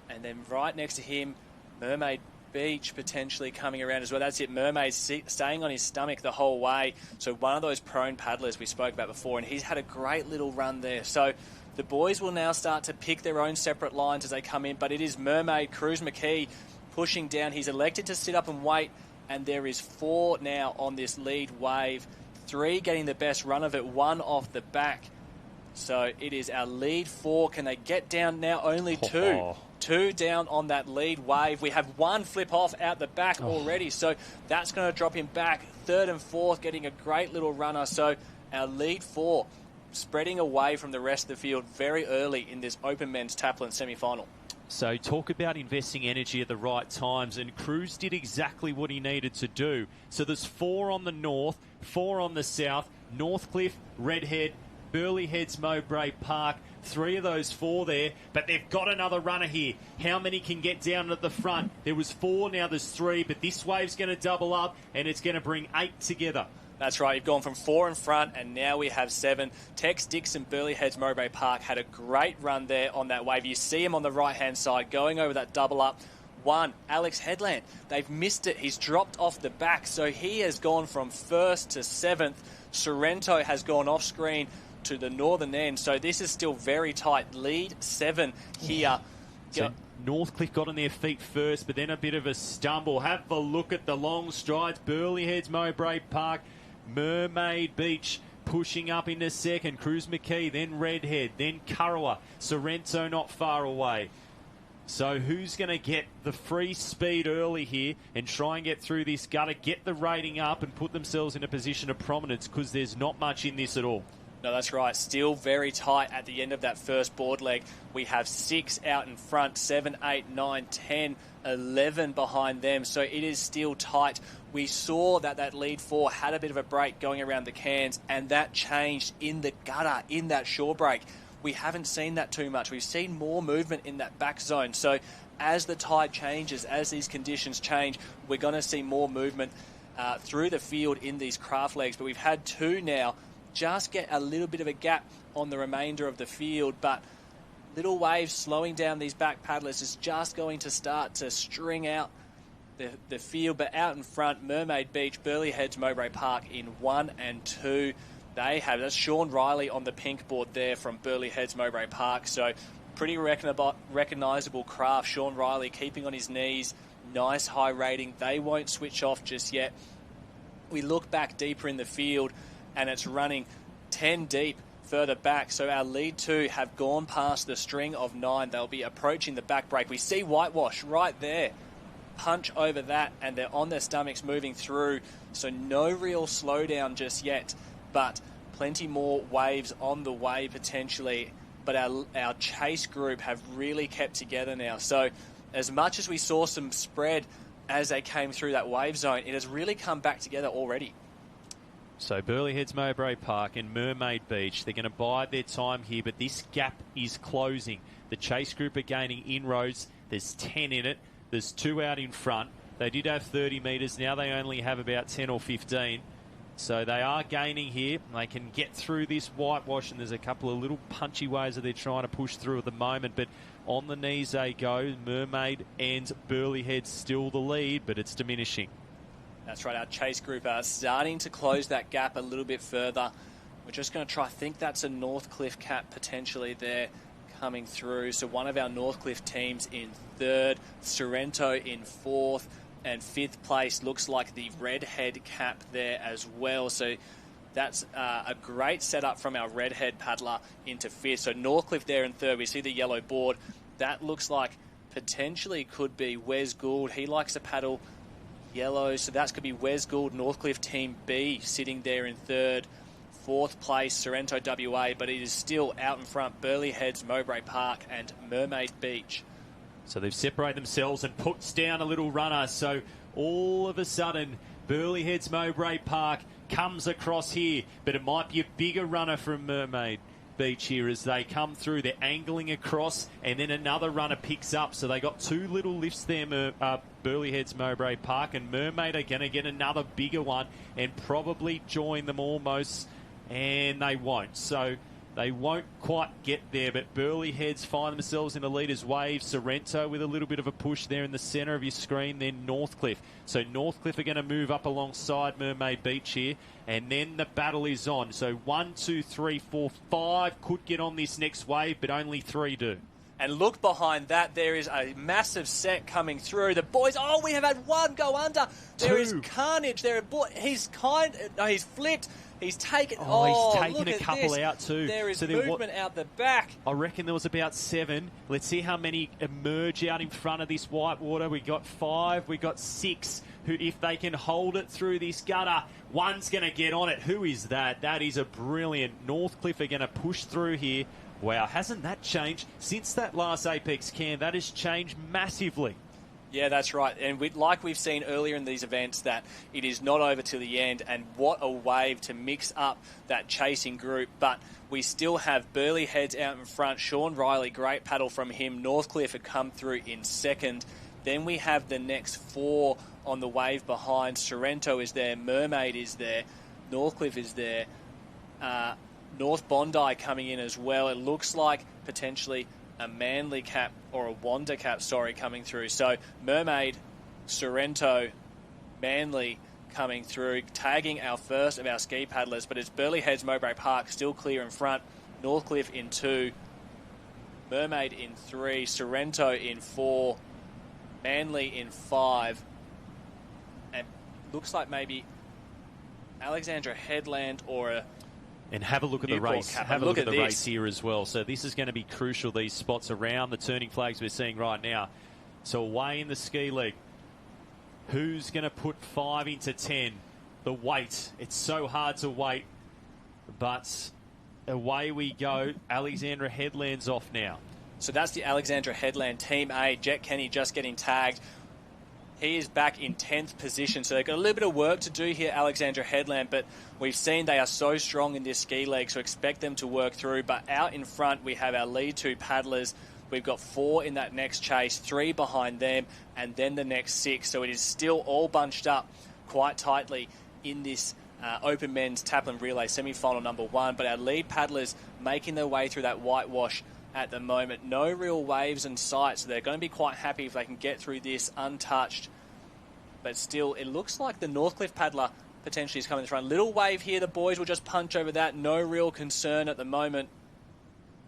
[SPEAKER 21] And then right next to him, Mermaid Beach potentially coming around as well. That's it. Mermaid staying on his stomach the whole way. So one of those prone paddlers we spoke about before, and he's had a great little run there. So the boys will now start to pick their own separate lines as they come in, but it is Mermaid, Cruz McKee pushing down. He's elected to sit up and wait, and there is 4 now on this lead wave. 3 getting the best run of it, 1 off the back. So it is our lead 4. Can they get down now? Only 2. 2 down on that lead wave. We have 1 flip off out the back already, so that's going to drop him back. 3rd and 4th getting a great little runner. So our lead 4 spreading away from the rest of the field very early in this Open Men's Taplin semi-final.
[SPEAKER 2] So talk about investing energy at the right times, and Cruz did exactly what he needed to do. So there's 4 on the north, 4 on the south, Northcliffe, Redhead, Burleigh Heads, Mowbray Park, 3 of those 4 there, but they've got another runner here. How many can get down at the front? There was 4, now there's 3, but this wave's going to double up, and it's going to bring 8 together.
[SPEAKER 21] That's right. You've gone from 4 in front, and now we have 7. Tex Dixon, Burleigh Heads, Mowbray Park had a great run there on that wave. You see him on the right-hand side going over that double up. 1, Alex Headland. They've missed it. He's dropped off the back, so he has gone from 1st to 7th. Sorrento has gone off screen to the northern end, so this is still very tight. Lead 7 here.
[SPEAKER 2] So Northcliffe got on their feet first, but then a bit of a stumble. Have a look at the long strides. Burleigh Heads, Mowbray Park, Mermaid Beach pushing up into second. Cruz McKee, then Redhead, then Currell. Sorrento not far away. So who's going to get the free speed early here and try and get through this gutter, get the rating up and put themselves in a position of prominence, because there's not much in this at all.
[SPEAKER 21] No, that's right. Still very tight at the end of that first board leg. We have 6 out in front, 7, 8, 9, 10, 11 behind them. So it is still tight. We saw that lead 4 had a bit of a break going around the cans, and that changed in the gutter, in that shore break. We haven't seen that too much. We've seen more movement in that back zone. So as the tide changes, as these conditions change, we're going to see more movement through the field in these craft legs. But we've had 2 now just get a little bit of a gap on the remainder of the field, but little waves slowing down these back paddlers is just going to start to string out the field. But out in front, Mermaid Beach, Burleigh Heads, Mowbray Park in 1 and 2. That's Sean Riley on the pink board there from Burleigh Heads, Mowbray Park. So pretty recognisable craft. Sean Riley keeping on his knees, nice high rating. They won't switch off just yet. We look back deeper in the field, and it's running 10 deep further back. So our lead 2 have gone past the string of 9. They'll be approaching the back break. We see Whitewash right there. Punch over that, and they're on their stomachs moving through. So no real slowdown just yet, but plenty more waves on the way potentially. But our chase group have really kept together now. So as much as we saw some spread as they came through that wave zone, it has really come back together already.
[SPEAKER 2] So Burleigh Heads, Mowbray Park and Mermaid Beach, they're going to bide their time here, but this gap is closing. The chase group are gaining inroads. There's 10 in it. There's 2 out in front. They did have 30 metres. Now they only have about 10 or 15. So they are gaining here. They can get through this whitewash, and there's a couple of little punchy ways that they're trying to push through at the moment. But on the knees they go. Mermaid and Burleigh Heads still the lead, but it's diminishing.
[SPEAKER 21] That's right, our chase group are starting to close that gap a little bit further. We're just going to try, I think that's a Northcliffe cap potentially there. coming through. So one of our Northcliffe teams in third, Sorrento in fourth, and fifth place looks like the redhead cap there as well. So that's a great setup from our redhead paddler into fifth. So Northcliffe there in third. We see the yellow board. That looks like potentially could be Wes Gould. He likes to paddle yellow, so that could be Wes Gould, Northcliffe Team B, sitting there in third. Fourth place, Sorrento WA, but it is still out in front, Burleigh Heads, Mowbray Park and Mermaid Beach.
[SPEAKER 2] So they've separated themselves and puts down a little runner. So all of a sudden, Burleigh Heads, Mowbray Park comes across here, but it might be a bigger runner from Mermaid Beach here as they come through. They're angling across, and then another runner picks up. So they got two little lifts there, Burleigh Heads, Mowbray Park, and Mermaid are going to get another bigger one and probably join them almost, and they won't. So they won't quite get there, but Burleigh Heads find themselves in a leader's wave. Sorrento with a little bit of a push there in the centre of your screen, then Northcliffe. So Northcliffe are going to move up alongside Mermaid Beach here, and then the battle is on. So 1, 2, 3, 4, 5 could get on this next wave, but only 3 do.
[SPEAKER 21] And look behind that, there is a massive set coming through. The boys, we have had one go under. There is carnage there. He's flipped. He's taken.
[SPEAKER 2] He's taken a couple
[SPEAKER 21] this.
[SPEAKER 2] out too.
[SPEAKER 21] There is movement out the back.
[SPEAKER 2] I reckon there was about 7. Let's see how many emerge out in front of this whitewater. We got 5. We got 6. Who, if they can hold it through this gutter, one's going to get on it. Who is that? That is a brilliant. Northcliffe are going to push through here. Wow, hasn't that changed since that last Apex Cam? That has changed massively.
[SPEAKER 21] Yeah, that's right. And like we've seen earlier in these events, that it is not over to the end. And what a wave to mix up that chasing group. But we still have Burleigh Heads out in front. Sean Riley, great paddle from him. Northcliffe had come through in second. Then we have the next 4 on the wave behind. Sorrento is there. Mermaid is there. Northcliffe is there. North Bondi coming in as well. It looks like potentially a Manly cap or a Wanda cap, coming through. So Mermaid, Sorrento, Manly coming through, tagging our first of our ski paddlers, but it's Burleigh Heads, Mowbray Park still clear in front. Northcliffe in 2, Mermaid in 3, Sorrento in 4, Manly in 5, and looks like maybe Alexandra Headland or a
[SPEAKER 2] And have a look at the
[SPEAKER 21] Newport
[SPEAKER 2] race.
[SPEAKER 21] Cap.
[SPEAKER 2] Have a look at the
[SPEAKER 21] this.
[SPEAKER 2] race here as well. So this is going to be crucial, these spots around the turning flags we're seeing right now. So away in the ski league, who's going to put 5 into 10? The weight. It's so hard to wait. But away we go. Alexandra Headland's off now.
[SPEAKER 21] So that's the Alexandra Headland Team A. Jet Kenny just getting tagged. He is back in 10th position, so they've got a little bit of work to do here, Alexandra Headland, but we've seen they are so strong in this ski leg, so expect them to work through. But out in front, we have our lead 2 paddlers. We've got 4 in that next chase, 3 behind them, and then the next 6. So it is still all bunched up quite tightly in this Open Men's Taplin Relay semi-final number 1. But our lead paddlers making their way through that whitewash at the moment. No real waves in sight, so they're going to be quite happy if they can get through this untouched. But still, it looks like the Northcliffe paddler potentially is coming in front. Little wave here, the boys will just punch over that. No real concern at the moment.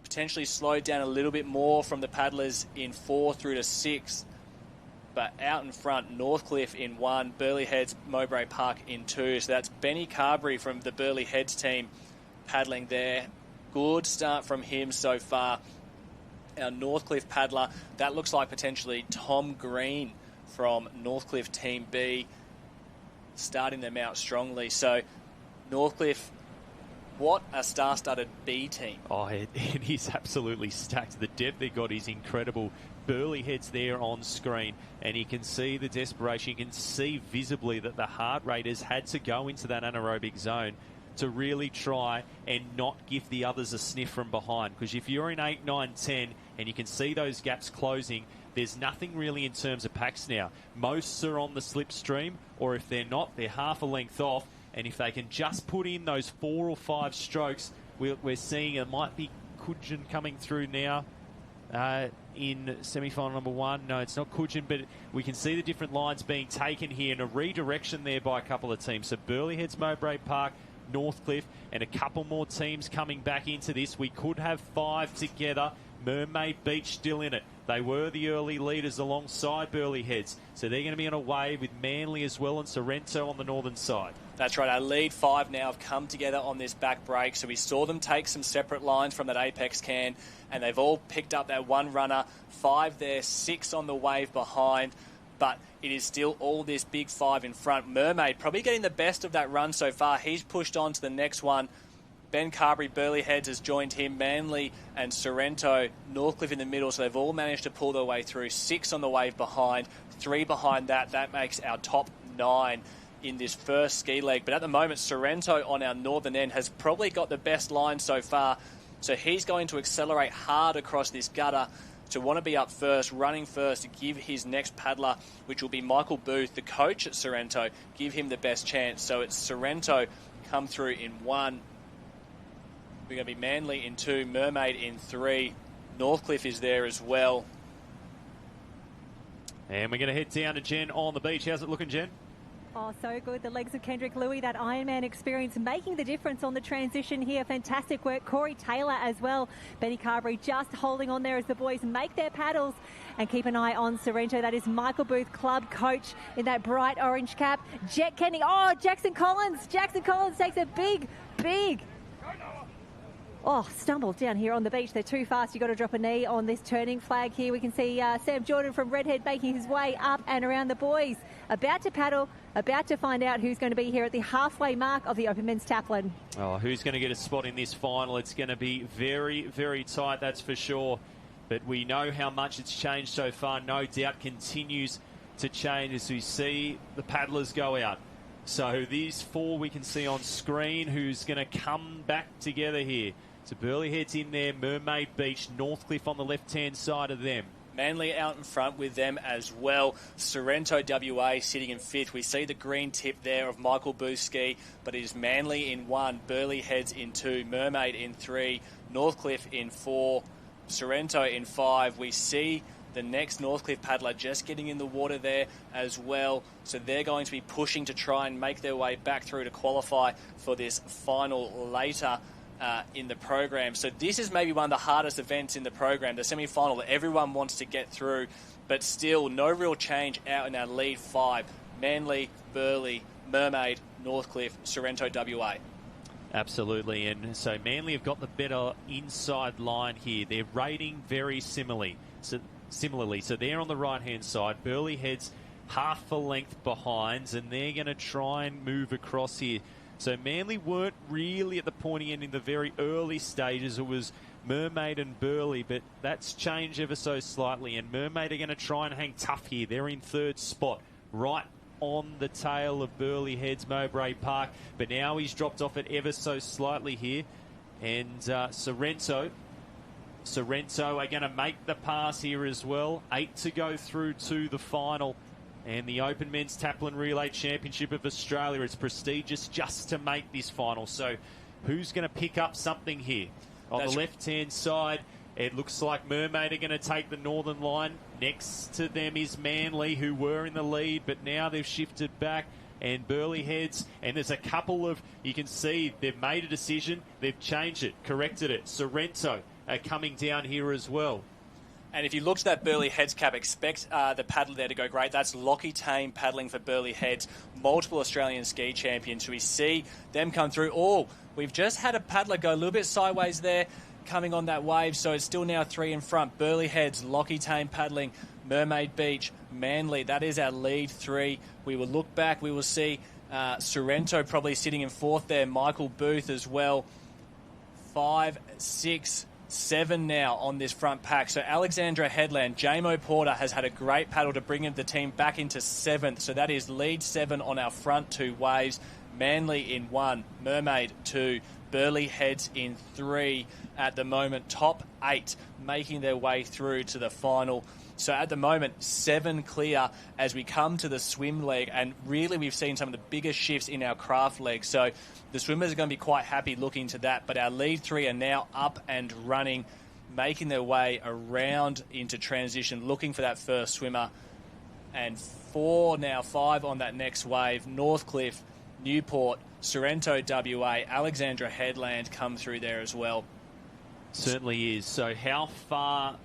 [SPEAKER 21] Potentially slowed down a little bit more from the paddlers in 4 through to 6. But out in front, Northcliffe in 1, Burleigh Heads, Mowbray Park in 2. So that's Benny Carberry from the Burleigh Heads team paddling there. Good start from him so far. Our Northcliffe paddler, that looks like potentially Tom Green from Northcliffe Team B, starting them out strongly. So Northcliffe, what a star-studded B team.
[SPEAKER 2] Oh, it is absolutely stacked. The depth they got is incredible. Burleigh Heads there on screen, and you can see the desperation. You can see visibly that the heart rate has had to go into that anaerobic zone to really try and not give the others a sniff from behind. Because if you're in 8, 9, 10, and you can see those gaps closing, there's nothing really in terms of packs now. Most are on the slipstream, or if they're not, they're half a length off. And if they can just put in those 4 or 5 strokes, we're seeing it might be Kudjin coming through now in semi-final number 1. No, it's not Kudjin, but we can see the different lines being taken here and a redirection there by a couple of teams. So Burleigh Heads, Mowbray Park, Northcliffe, and a couple more teams coming back into this. We could have 5 together. Mermaid Beach still in it. They were the early leaders alongside Burleigh Heads. So they're going to be on a wave with Manly as well and Sorrento on the northern side.
[SPEAKER 21] That's right. Our lead 5 now have come together on this back break. So we saw them take some separate lines from that apex can, and they've all picked up that one runner. 5 there, 6 on the wave behind. But it is still all this big 5 in front. Mermaid probably getting the best of that run so far. He's pushed on to the next one. Ben Carberry, Burleigh Heads has joined him. Manly and Sorrento, Northcliffe in the middle. So they've all managed to pull their way through. 6 on the wave behind, 3 behind that. That makes our top 9 in this first ski leg. But at the moment, Sorrento on our northern end has probably got the best line so far. So he's going to accelerate hard across this gutter to want to be up first, running first, to give his next paddler, which will be Michael Booth, the coach at Sorrento, give him the best chance. So it's Sorrento come through in 1. We're going to be Manly in 2, Mermaid in 3. Northcliffe is there as well.
[SPEAKER 2] And we're going to head down to Jen on the beach. How's it looking, Jen?
[SPEAKER 14] Oh, so good. The legs of Kendrick Louis, that Ironman experience, making the difference on the transition here. Fantastic work. Corey Taylor as well. Benny Carberry just holding on there as the boys make their paddles. And keep an eye on Sorrento. That is Michael Booth, club coach in that bright orange cap. Jet Kenny. Oh, Jackson Collins. Jackson Collins takes a big stumble down here on the beach. They're too fast. You've got to drop a knee on this turning flag here. We can see Sam Jordan from Redhead making his way up and around the boys. About to paddle, about to find out who's going to be here at the halfway mark of the Open Men's Taplin.
[SPEAKER 2] Oh, who's going to get a spot in this final? It's going to be very, very tight, that's for sure. But we know how much it's changed so far. No doubt continues to change as we see the paddlers go out. So these 4 we can see on screen who's going to come back together here. So Burleigh Heads in there, Mermaid Beach, Northcliffe on the left-hand side of them.
[SPEAKER 21] Manly out in front with them as well. Sorrento WA sitting in 5th. We see the green tip there of Michael Booth's ski, but it is Manly in 1, Burleigh Heads in 2, Mermaid in 3, Northcliffe in 4, Sorrento in 5. We see the next Northcliffe paddler just getting in the water there as well. So they're going to be pushing to try and make their way back through to qualify for this final later in the program. So this is maybe one of the hardest events in the program, the semi-final that everyone wants to get through, but still no real change out in our lead 5. Manly, Burleigh, Mermaid, Northcliffe, Sorrento WA.
[SPEAKER 2] Absolutely, and so Manly have got the better inside line here. They're rating very similarly. So they're on the right-hand side. Burleigh Heads half a length behind, and they're going to try and move across here. So Manly weren't really at the pointy end in the very early stages. It was Mermaid and Burleigh, but that's changed ever so slightly, and Mermaid are going to try and hang tough here. They're in 3rd spot, right on the tail of Burleigh Heads, Mowbray Park, but now he's dropped off it ever so slightly here. And Sorrento are going to make the pass here as well. 8 to go through to the final. And the Open Men's Taplin Relay Championship of Australia is prestigious just to make this final. So who's going to pick up something here? On the left-hand side, it looks like Mermaid are going to take the northern line. Next to them is Manly, who were in the lead, but now they've shifted back. And Burleigh Heads, and there's a couple of, you can see they've made a decision, they've changed it, corrected it. Sorrento are coming down here as well.
[SPEAKER 21] And if you look to that Burleigh Heads cap, expect the paddler there to go great. That's Lockie Tame paddling for Burleigh Heads, multiple Australian ski champions. So we see them come through. Oh, we've just had a paddler go a little bit sideways there, coming on that wave. So it's still now 3 in front. Burleigh Heads, Lockie Tame paddling, Mermaid Beach, Manly. That is our lead 3. We will look back. We will see Sorrento probably sitting in 4th there. Michael Booth as well. 5, 6, 7 now on this front pack. So Alexandra Headland, Jamo Porter has had a great paddle to bring the team back into 7th. So that is lead 7 on our front 2 waves. Manly in 1, Mermaid 2, Burleigh Heads in 3 at the moment. Top 8 making their way through to the final. So at the moment, 7 clear as we come to the swim leg, and really we've seen some of the biggest shifts in our craft leg. So the swimmers are going to be quite happy looking to that, but our lead 3 are now up and running, making their way around into transition, looking for that first swimmer. And 4 now, 5 on that next wave. Northcliffe, Newport, Sorrento WA, Alexandra Headland come through there as well.
[SPEAKER 2] Certainly is. So how far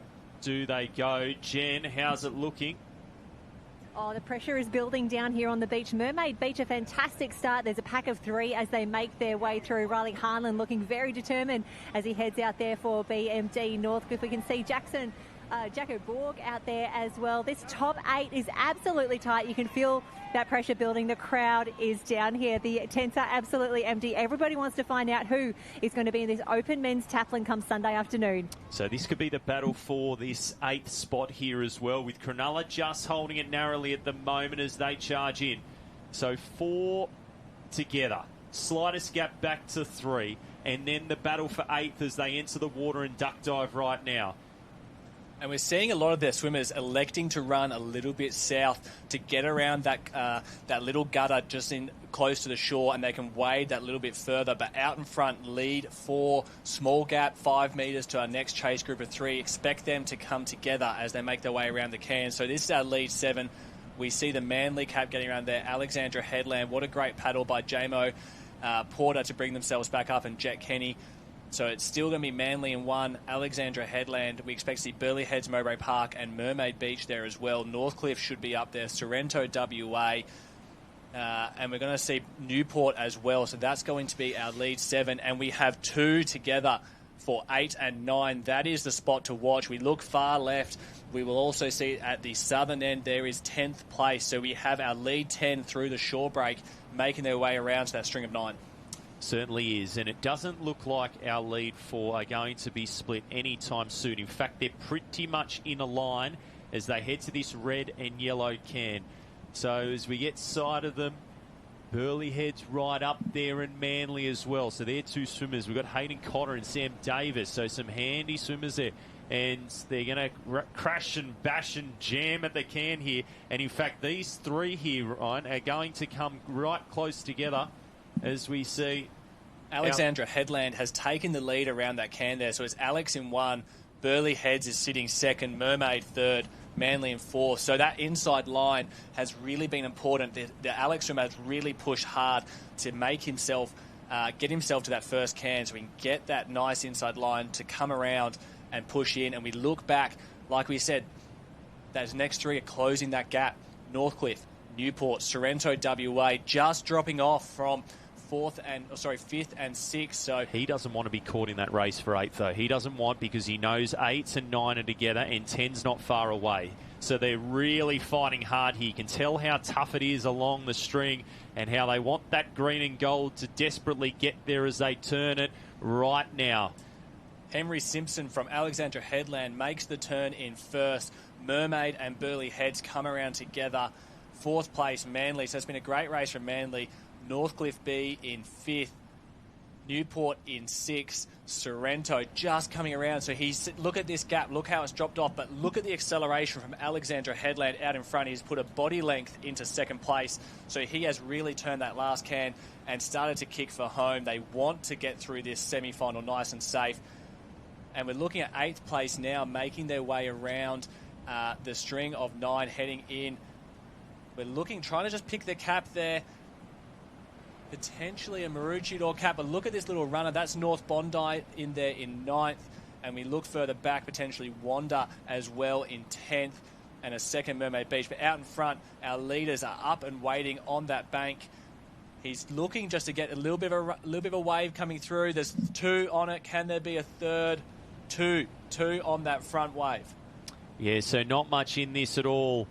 [SPEAKER 2] do they go? Jen, how's it looking?
[SPEAKER 14] Oh, the pressure is building down here on the beach. Mermaid Beach, a fantastic start. There's a pack of 3 as they make their way through. Riley Harlan looking very determined as he heads out there for BMD Northcliffe. We can see Jacko Borg out there as well. This top 8 is absolutely tight. You can feel that pressure building. The crowd is down here. The tents are absolutely empty. Everybody wants to find out who is going to be in this open men's Taplin come Sunday afternoon.
[SPEAKER 2] So this could be the battle for this 8th spot here as well, with Cronulla just holding it narrowly at the moment as they charge in. So 4 together, slightest gap back to 3, and then the battle for 8th as they enter the water and duck dive right now.
[SPEAKER 21] And we're seeing a lot of their swimmers electing to run a little bit south to get around that little gutter just in close to the shore, and they can wade that little bit further. But out in front, lead 4, small gap, 5 metres to our next chase group of 3. Expect them to come together as they make their way around the can. So this is our lead 7. We see the Manly cap getting around there. Alexandra Headland, what a great paddle by Jamo Porter to bring themselves back up, and Jet Kenny. So it's still going to be Manly in 1, Alexandra Headland. We expect to see Burleigh Heads, Mowbray Park, and Mermaid Beach there as well. Northcliffe should be up there, Sorrento, WA. And we're going to see Newport as well. So that's going to be our lead 7. And we have 2 together for 8 and 9. That is the spot to watch. We look far left. We will also see at the southern end there is 10th place. So we have our lead 10 through the shore break making their way around to that string of 9.
[SPEAKER 2] Certainly is, and it doesn't look like our lead 4 are going to be split anytime soon. In fact, they're pretty much in a line as they head to this red and yellow can. So as we get sight of them, Burleigh Head's right up there, and Manly as well. So they're 2 swimmers. We've got Hayden Cotter and Sam Davis, so some handy swimmers there. And they're going to crash and bash and jam at the can here. And in fact, these 3 here, Ryan, are going to come right close together as we see.
[SPEAKER 21] Alexandra Headland has taken the lead around that can there. So it's Alex in 1, Burleigh Heads is sitting 2nd, Mermaid 3rd, Manly in 4th. So that inside line has really been important. The Alex swimmer has really pushed hard to make himself, get himself to that first can, so we can get that nice inside line to come around and push in. And we look back, like we said, those next 3 are closing that gap. Northcliffe, Newport, Sorrento, WA, just dropping off from 5th and 6th. So
[SPEAKER 2] he doesn't want to be caught in that race for 8th, though. He doesn't want, because he knows 8s and 9 are together and 10's not far away. So they're really fighting hard here. You can tell how tough it is along the string and how they want that green and gold to desperately get there as they turn it right now.
[SPEAKER 21] Henry Simpson from Alexandra Headland makes the turn in 1st. Mermaid and Burleigh Heads come around together. 4th place, Manly. So it's been a great race for Manly. Northcliffe B in 5th. Newport in 6th. Sorrento just coming around. So look at this gap. Look how it's dropped off. But look at the acceleration from Alexandra Headland out in front. He's put a body length into 2nd place. So he has really turned that last can and started to kick for home. They want to get through this semi-final nice and safe. And we're looking at 8th place now, making their way around the string of 9 heading in. We're looking, trying to just pick the cap there. Potentially a Maroochydore cap, but look at this little runner. That's North Bondi in there in 9th. And we look further back, potentially Wanda as well in 10th. And a 2nd, Mermaid Beach. But out in front, our leaders are up and waiting on that bank. He's looking just to get a little bit of a wave coming through. There's 2 on it. Can there be a 3rd? 2 on that front wave.
[SPEAKER 2] Yeah, so not much in this at all.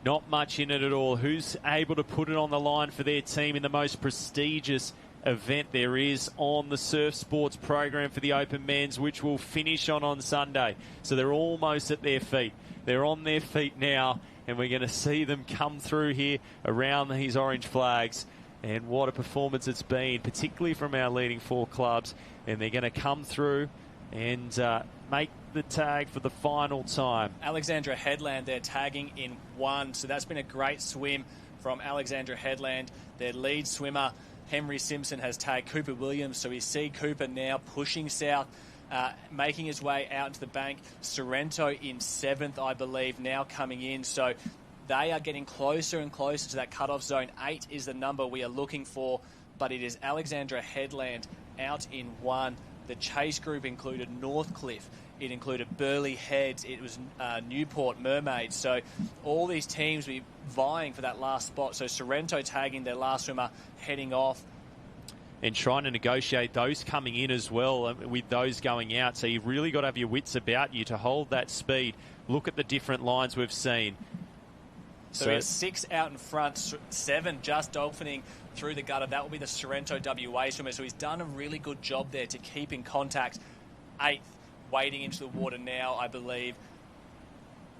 [SPEAKER 2] Not much in it at all. Who's able to put it on the line for their team in the most prestigious event there is on the surf sports program for the Open Men's, which will finish on Sunday. So they're almost at their feet. They're on their feet now, and we're going to see them come through here around these orange flags. And what a performance it's been, particularly from our leading 4 clubs. And they're going to come through and make the tag for the final time.
[SPEAKER 21] Alexandra Headland, they're tagging in 1. So that's been a great swim from Alexandra Headland. Their lead swimmer, Henry Simpson, has tagged Cooper Williams. So we see Cooper now pushing south, making his way out into the bank. Sorrento in 7th, I believe, now coming in. So they are getting closer and closer to that cutoff zone. 8 is the number we are looking for, but it is Alexandra Headland out in 1. The chase group included Northcliffe. It included Burleigh Heads. It was Newport Mermaids. So all these teams will be vying for that last spot. So Sorrento tagging their last swimmer, heading off.
[SPEAKER 2] And trying to negotiate those coming in as well with those going out. So you've really got to have your wits about you to hold that speed. Look at the different lines we've seen.
[SPEAKER 21] So we have 6 out in front, 7 just dolphining through the gutter. That will be the Sorrento WA swimmer. So he's done a really good job there to keep in contact. 8th, wading into the water now, I believe.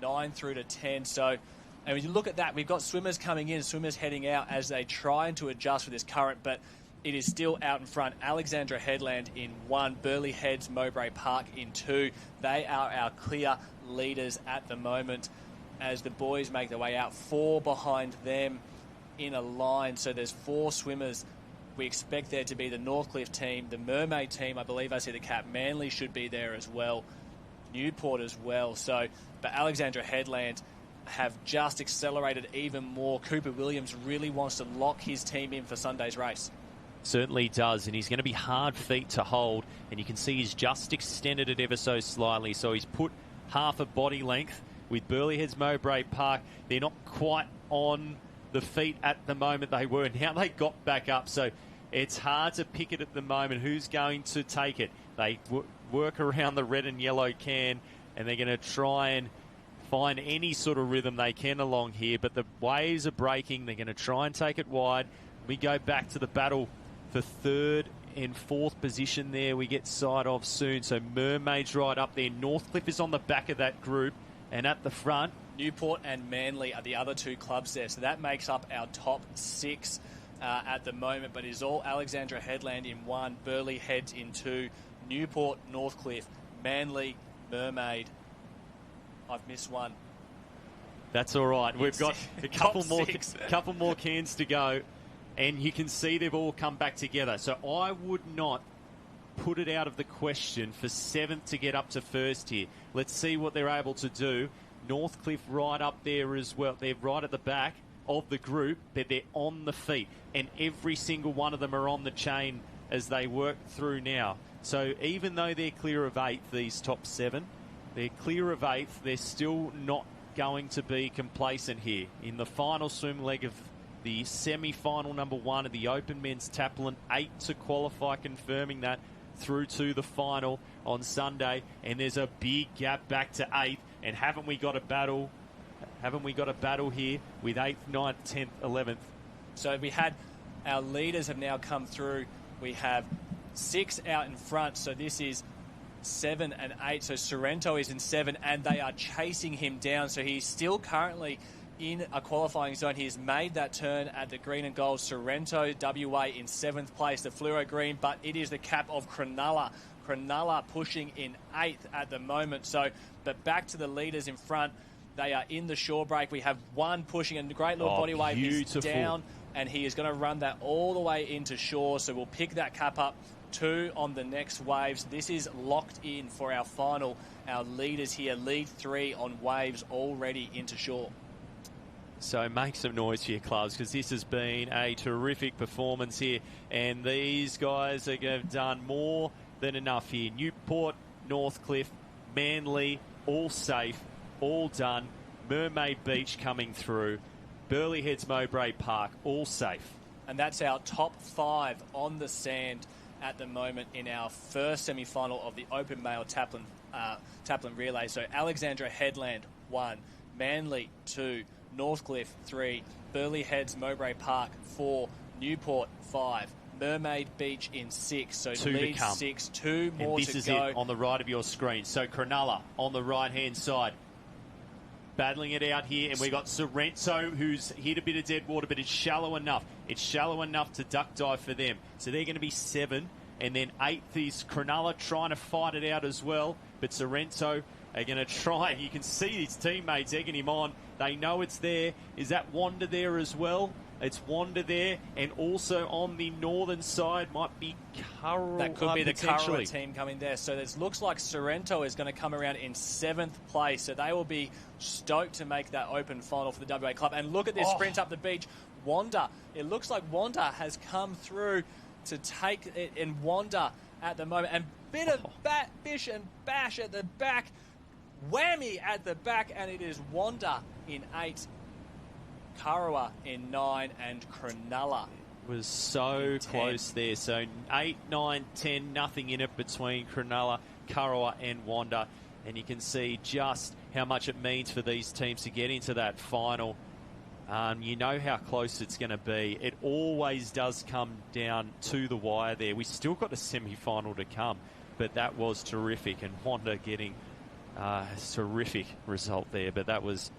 [SPEAKER 21] 9 through to 10. So, and when you look at that, we've got swimmers coming in, swimmers heading out as they try to adjust for this current, but it is still out in front. Alexandra Headland in 1, Burleigh Heads, Mowbray Park in 2. They are our clear leaders at the moment as the boys make their way out. 4 behind them in a line. So there's 4 swimmers. We expect there to be the Northcliffe team, the Mermaid team. I believe I see the cap. Manly should be there as well. Newport as well. So, but Alexandra Headland have just accelerated even more. Cooper Williams really wants to lock his team in for Sunday's race.
[SPEAKER 2] Certainly does, and he's going to be hard feet to hold, and you can see he's just extended it ever so slightly, so he's put half a body length. With Burleigh Heads, Mowbray Park, they're not quite on the feet at the moment they were. Now they got back up, so it's hard to pick it at the moment. Who's going to take it? They work around the red and yellow can, and they're going to try and find any sort of rhythm they can along here, but the waves are breaking. They're going to try and take it wide. We go back to the battle for 3rd and 4th position there. We get sight of soon. So Mermaids right up there. Northcliffe is on the back of that group. And at the front,
[SPEAKER 21] Newport and Manly are the other 2 clubs there. So that makes up our top 6 at the moment. But it is all Alexandra Headland in 1, Burleigh Heads in 2, Newport, Northcliffe, Manly, Mermaid. I've missed one.
[SPEAKER 2] That's all right. We've got a couple more cans to go. And you can see they've all come back together. So I would not put it out of the question for 7th to get up to 1st here. Let's see what they're able to do. Northcliffe right up there as well. They're right at the back of the group, but they're on the feet. And every single one of them are on the chain as they work through now. So even though they're clear of 8th, these top 7, they're clear of 8th, they're still not going to be complacent here. In the final swim leg of the semi-final number 1 of the Open Men's Taplin, 8 to qualify, confirming that through to the final on Sunday. And there's a big gap back to 8th. And haven't we got a battle? Haven't we got a battle here with 8th, 9th, 10th, 11th?
[SPEAKER 21] So we had our leaders have now come through. We have 6 out in front. So this is 7 and 8. So Sorrento is in 7 and they are chasing him down. So he's still currently in a qualifying zone. He has made that turn at the green and gold. Sorrento, WA in 7th place, the fluoro green, but it is the cap of Cronulla. Cronulla pushing in 8th at the moment. So, but back to the leaders in front. They are in the shore break. We have 1 pushing, and the great little body wave is down, and he is going to run that all the way into shore. So we'll pick that cap up. 2 on the next waves. This is locked in for our final. Our leaders here, lead 3 on waves already into shore.
[SPEAKER 2] So make some noise for your clubs, because this has been a terrific performance here. And these guys have done more than enough here. Newport, Northcliffe, Manly, all safe, all done. Mermaid Beach coming through. Burleigh Heads, Mowbray Park, all safe.
[SPEAKER 21] And that's our top 5 on the sand at the moment in our first semi-final of the Open Male Taplin Relay. So Alexandra Headland, 1. Manly, 2. Northcliffe, 3. Burleigh Heads, Mowbray Park, 4. Newport, 5. Mermaid Beach in 6. So
[SPEAKER 2] 2
[SPEAKER 21] lead
[SPEAKER 2] to come.
[SPEAKER 21] 6, 2 more
[SPEAKER 2] and
[SPEAKER 21] to go.
[SPEAKER 2] this is it on the right of your screen. So Cronulla on the right-hand side, battling it out here. And we've got Sorrento, who's hit a bit of dead water, but it's shallow enough. It's shallow enough to duck dive for them. So they're going to be 7. And then 8th is Cronulla trying to fight it out as well. But Sorrento are going to try. You can see his teammates egging him on. They know it's there. Is that Wanda there as well? It's Wanda there. And also on the northern side might be Curra.
[SPEAKER 21] That could be the Curra team coming there. So it looks like Sorrento is going to come around in 7th place. So they will be stoked to make that open final for the WA club. And look at this sprint up the beach. Wanda. It looks like Wanda has come through to take it in Wanda at the moment. And bit of bish and bash at the back, whammy at the back, and it is Wanda in 8, Karawa in 9, and Cronulla
[SPEAKER 2] was so close there. So 8, 9, 10, nothing in it between Cronulla, Karawa and Wanda. And you can see just how much it means for these teams to get into that final. You know how close it's going to be. It always does come down to the wire there. We still got a semi-final to come, but that was terrific. And Wanda getting a terrific result there, but that was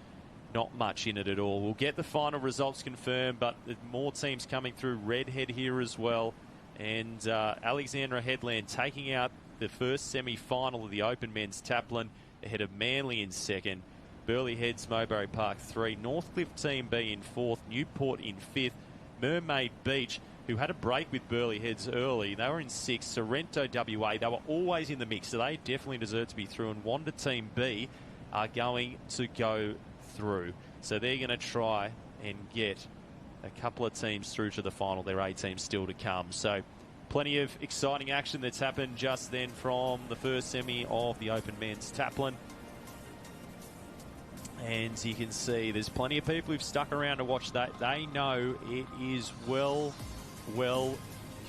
[SPEAKER 2] not much in it at all. We'll get the final results confirmed, but more teams coming through. Redhead here as well. And Alexandra Headland taking out the first semi-final of the Open Men's Taplin ahead of Manly in second. Burleigh Heads, Mowbray Park 3. Northcliffe Team B in 4th. Newport in 5th. Mermaid Beach, who had a break with Burleigh Heads early, they were in 6th. Sorrento WA, they were always in the mix, so they definitely deserve to be through. And Wanda Team B are going to go through. So they're going to try and get a couple of teams through to the final. There are 8 teams still to come. So plenty of exciting action that's happened just then from the first semi of the Open Men's Taplin. And you can see there's plenty of people who've stuck around to watch that. They know it is well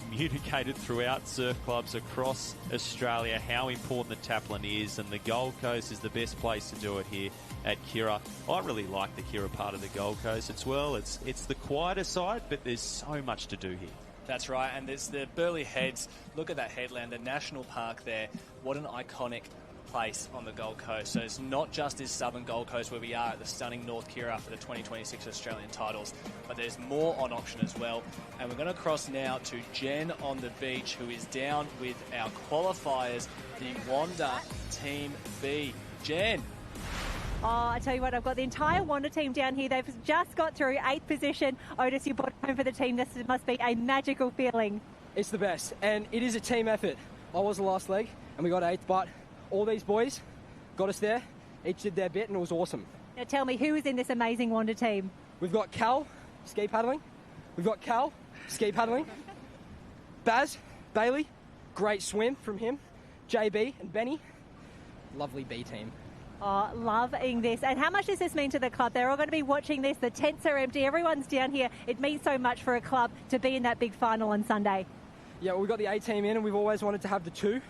[SPEAKER 2] communicated throughout surf clubs across Australia how important the Taplin is, and the Gold Coast is the best place to do it here at Kirra. I really like the Kirra part of the Gold Coast. It's the quieter side, but there's so much to do here.
[SPEAKER 21] That's right, and there's the Burleigh Heads. Look at that headland, the national park there. What an iconic place on the Gold Coast. So it's not just this southern Gold Coast where we are at the stunning North Kirra for the 2026 Australian titles, but there's more on option as well. And we're going to cross now to Jen on the beach, who is down with our qualifiers, the Wanda Team B. Jen.
[SPEAKER 14] Oh, I tell you what, I've got the entire Wanda team down here. They've just got through 8th position. Otis, you brought home for the team. This must be a magical feeling.
[SPEAKER 17] It's the best, and it is a team effort. I was the last leg, and we got 8th, but all these boys got us there. Each did their bit, and it was awesome.
[SPEAKER 14] Now tell me, who is in this amazing Wanda team?
[SPEAKER 17] We've got Cal, ski paddling. We've got Cal, ski paddling. Baz, Bailey, great swim from him. JB and Benny, lovely B team.
[SPEAKER 14] Oh, loving this. And how much does this mean to the club? They're all going to be watching this. The tents are empty. Everyone's down here. It means so much for a club to be in that big final on Sunday.
[SPEAKER 17] Yeah, well, we got the A team in, and we've always wanted to have the 2.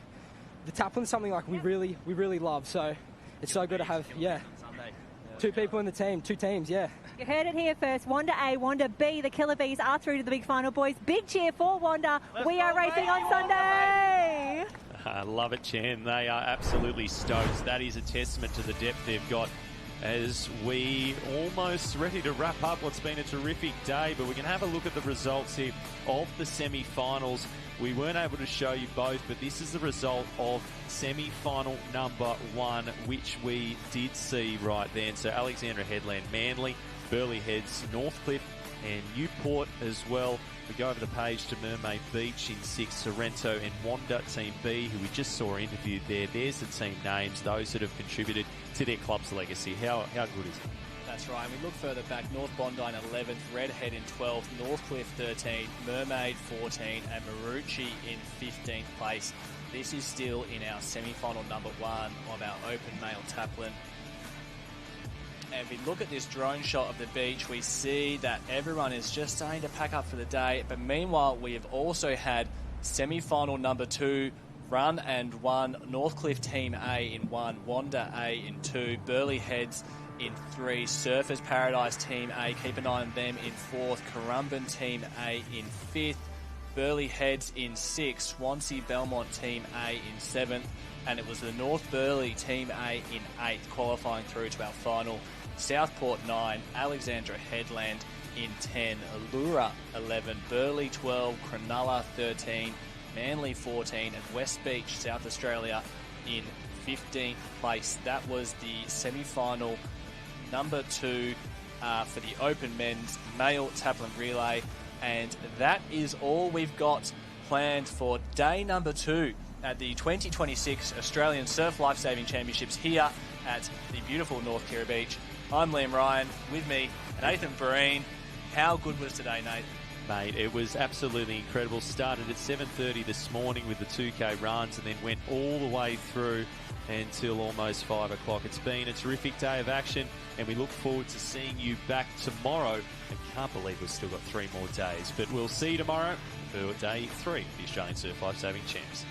[SPEAKER 17] The Taplin's something like we really love. So it's so good to have, 2 people in the team, 2 teams, yeah.
[SPEAKER 14] You heard it here first. Wanda A, Wanda B. The Killer Bees are through to the big final, boys. Big cheer for Wanda. We are racing on Sunday.
[SPEAKER 2] I love it, Chan. They are absolutely stoked. That is a testament to the depth they've got. As we almost ready to wrap up what's been a terrific day, but we can have a look at the results here of the semi-finals. We weren't able to show you both, but this is the result of semi-final number 1, which we did see right then. So Alexandra Headland, Manly, Burleigh Heads, Northcliffe and Newport as well. We go over the page to Mermaid Beach in 6, Sorrento and Wanda Team B, who we just saw interviewed there. There's the team names, those that have contributed to their club's legacy. How good is it?
[SPEAKER 21] That's right. We look further back. North Bondi in 11th, Redhead in 12th, Northcliffe 13, Mermaid 14, and Maroochy in 15th place. This is still in our semi-final number 1 of our Open Male Taplin. And we look at this drone shot of the beach, we see that everyone is just starting to pack up for the day. But meanwhile, we have also had semi-final number 2, run and 1, Northcliffe Team A in 1, Wanda A in 2, Burleigh Heads in 3, Surfers Paradise Team A, keep an eye on them in 4th, Currumbin Team A in 5th, Burleigh Heads in 6th, Swansea Belmont Team A in 7th, and it was the North Burleigh Team A in 8th qualifying through to our final. Southport 9, Alexandra Headland in 10, Allura 11, Burleigh 12, Cronulla 13, Manly 14, and West Beach, South Australia in 15th place. That was the semi-final number 2 for the Open Men's Male Taplin Relay. And that is all we've got planned for day number 2 at the 2026 Australian Surf Lifesaving Championships here at the beautiful North Kirra Beach. I'm Liam Ryan, with me, Nathan Breen. How good was today, Nate?
[SPEAKER 2] Mate, it was absolutely incredible. Started at 7:30 this morning with the 2K runs and then went all the way through until almost 5 o'clock. It's been a terrific day of action, and we look forward to seeing you back tomorrow. I can't believe we've still got 3 more days, but we'll see you tomorrow for day 3 of the Australian Surf Life Saving Champs.